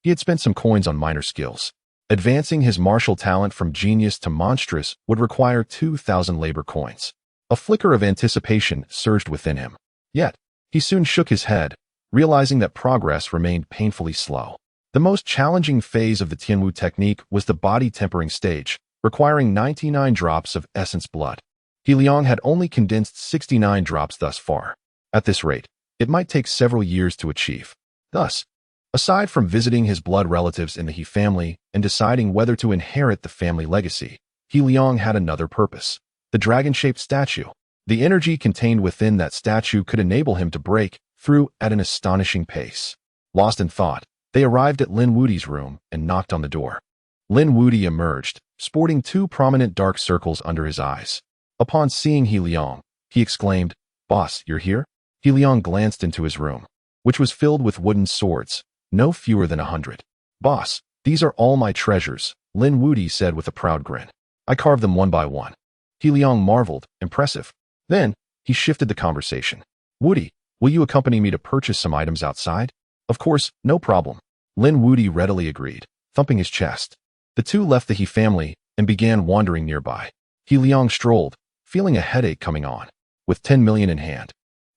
he had spent some coins on minor skills. Advancing his martial talent from genius to monstrous would require 2,000 labor coins. A flicker of anticipation surged within him. Yet, he soon shook his head, realizing that progress remained painfully slow. The most challenging phase of the Tianwu technique was the body tempering stage, requiring 99 drops of essence blood. He Liang had only condensed 69 drops thus far. At this rate, it might take several years to achieve. Thus, aside from visiting his blood relatives in the He family and deciding whether to inherit the family legacy, He Liang had another purpose: the dragon-shaped statue. The energy contained within that statue could enable him to break through at an astonishing pace. Lost in thought, they arrived at Lin Wudi's room and knocked on the door. Lin Wudi emerged, sporting two prominent dark circles under his eyes. Upon seeing He Liang, he exclaimed, "Boss, you're here?" He Liang glanced into his room, which was filled with wooden swords, no fewer than 100. "Boss, these are all my treasures," Lin Wudi said with a proud grin. "I carved them one by one." He Liang marveled, impressive. Then, he shifted the conversation. "Wudi, will you accompany me to purchase some items outside?" "Of course, no problem," Lin Wudi readily agreed, thumping his chest. The two left the He family and began wandering nearby. He Liang strolled, feeling a headache coming on. With 10 million in hand,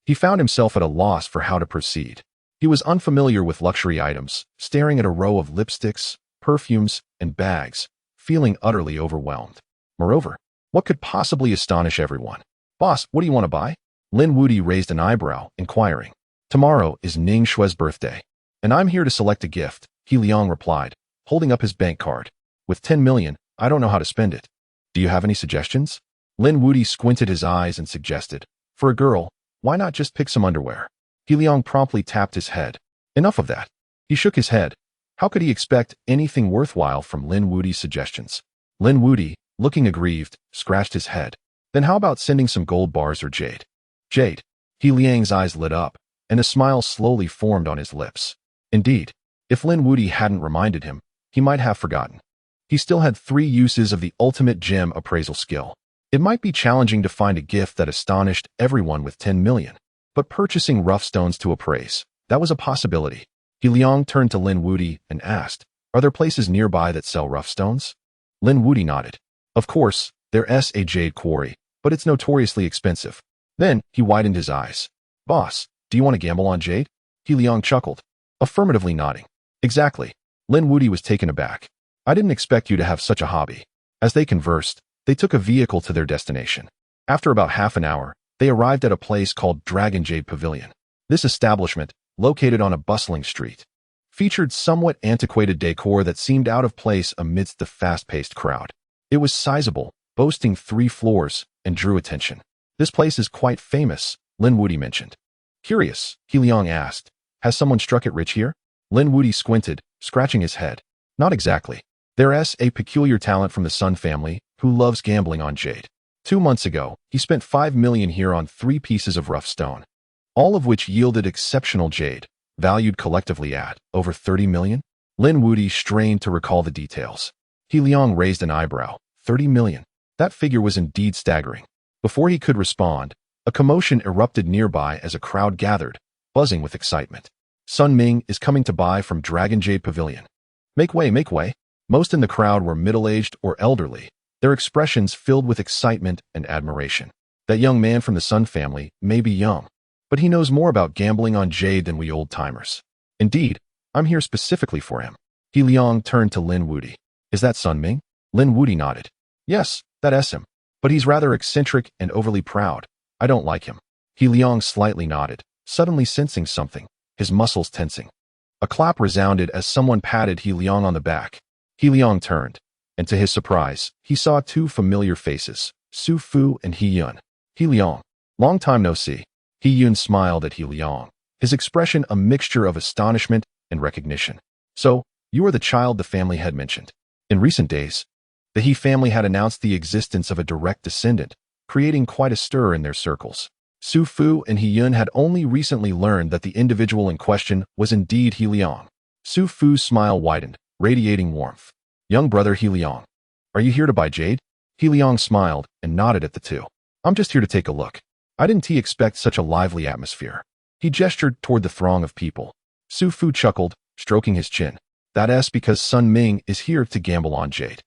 he found himself at a loss for how to proceed. He was unfamiliar with luxury items, staring at a row of lipsticks, perfumes, and bags, feeling utterly overwhelmed. Moreover, what could possibly astonish everyone? "Boss, what do you want to buy?" Lin Wudi raised an eyebrow, inquiring. "Tomorrow is Ning Shue's birthday, and I'm here to select a gift," He Liang replied, holding up his bank card. "With 10 million, I don't know how to spend it. Do you have any suggestions?" Lin Wudi squinted his eyes and suggested, "For a girl, why not just pick some underwear?" He Liang promptly tapped his head. Enough of that. He shook his head. How could he expect anything worthwhile from Lin Wudi's suggestions? Lin Wudi, looking aggrieved, scratched his head. "Then how about sending some gold bars or jade?" "Jade?" He Liang's eyes lit up, and a smile slowly formed on his lips. Indeed, if Lin Wudi hadn't reminded him, he might have forgotten. He still had 3 uses of the ultimate gem appraisal skill. It might be challenging to find a gift that astonished everyone with 10 million, but purchasing rough stones to appraise, that was a possibility. He Liang turned to Lin Wudi and asked, "Are there places nearby that sell rough stones?" Lin Wudi nodded. "Of course, there's a jade quarry, but it's notoriously expensive." Then he widened his eyes. "Boss, do you want to gamble on jade?" He Liang chuckled, affirmatively nodding. "Exactly." Lin Wudi was taken aback. "I didn't expect you to have such a hobby." As they conversed, they took a vehicle to their destination. After about half an hour, they arrived at a place called Dragon Jade Pavilion. This establishment, located on a bustling street, featured somewhat antiquated decor that seemed out of place amidst the fast-paced crowd. It was sizable, boasting 3 floors, and drew attention. "This place is quite famous," Lin Wudi mentioned. "Curious," He Liang asked. "Has someone struck it rich here?" Lin Wudi squinted, scratching his head. "Not exactly. There's a peculiar talent from the Sun family who loves gambling on jade. 2 months ago, he spent 5 million here on 3 pieces of rough stone, all of which yielded exceptional jade, valued collectively at over 30 million. Lin Wudi strained to recall the details. He Liang raised an eyebrow. 30 million. That figure was indeed staggering. Before he could respond, a commotion erupted nearby as a crowd gathered, buzzing with excitement. "Sun Ming is coming to buy from Dragon Jade Pavilion. Make way, make way." Most in the crowd were middle-aged or elderly, their expressions filled with excitement and admiration. "That young man from the Sun family may be young, but he knows more about gambling on jade than we old-timers. Indeed, I'm here specifically for him." He Liang turned to Lin Wudi. "Is that Sun Ming?" Lin Wudi nodded. "Yes, that's him. But he's rather eccentric and overly proud. I don't like him." He Liang slightly nodded, suddenly sensing something, his muscles tensing. A clap resounded as someone patted He Liang on the back. He Liang turned, and to his surprise, he saw 2 familiar faces, Su Fu and He Yun. "He Liang, long time no see." He Yun smiled at He Liang, his expression a mixture of astonishment and recognition. "So, you are the child the family had mentioned." In recent days, the He family had announced the existence of a direct descendant, creating quite a stir in their circles. Su Fu and He Yun had only recently learned that the individual in question was indeed He Liang. Su Fu's smile widened, radiating warmth. Young brother He Liang, are you here to buy jade? He Liang smiled and nodded at the two. I'm just here to take a look. I didn't expect such a lively atmosphere. He gestured toward the throng of people. Su Fu chuckled, stroking his chin. That's because Sun Ming is here to gamble on jade.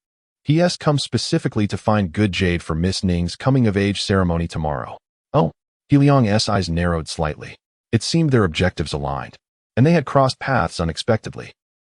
He has come specifically to find good jade for Miss Ning's coming-of-age ceremony tomorrow. Oh. He Liang's eyes narrowed slightly. It seemed their objectives aligned, and they had crossed paths unexpectedly.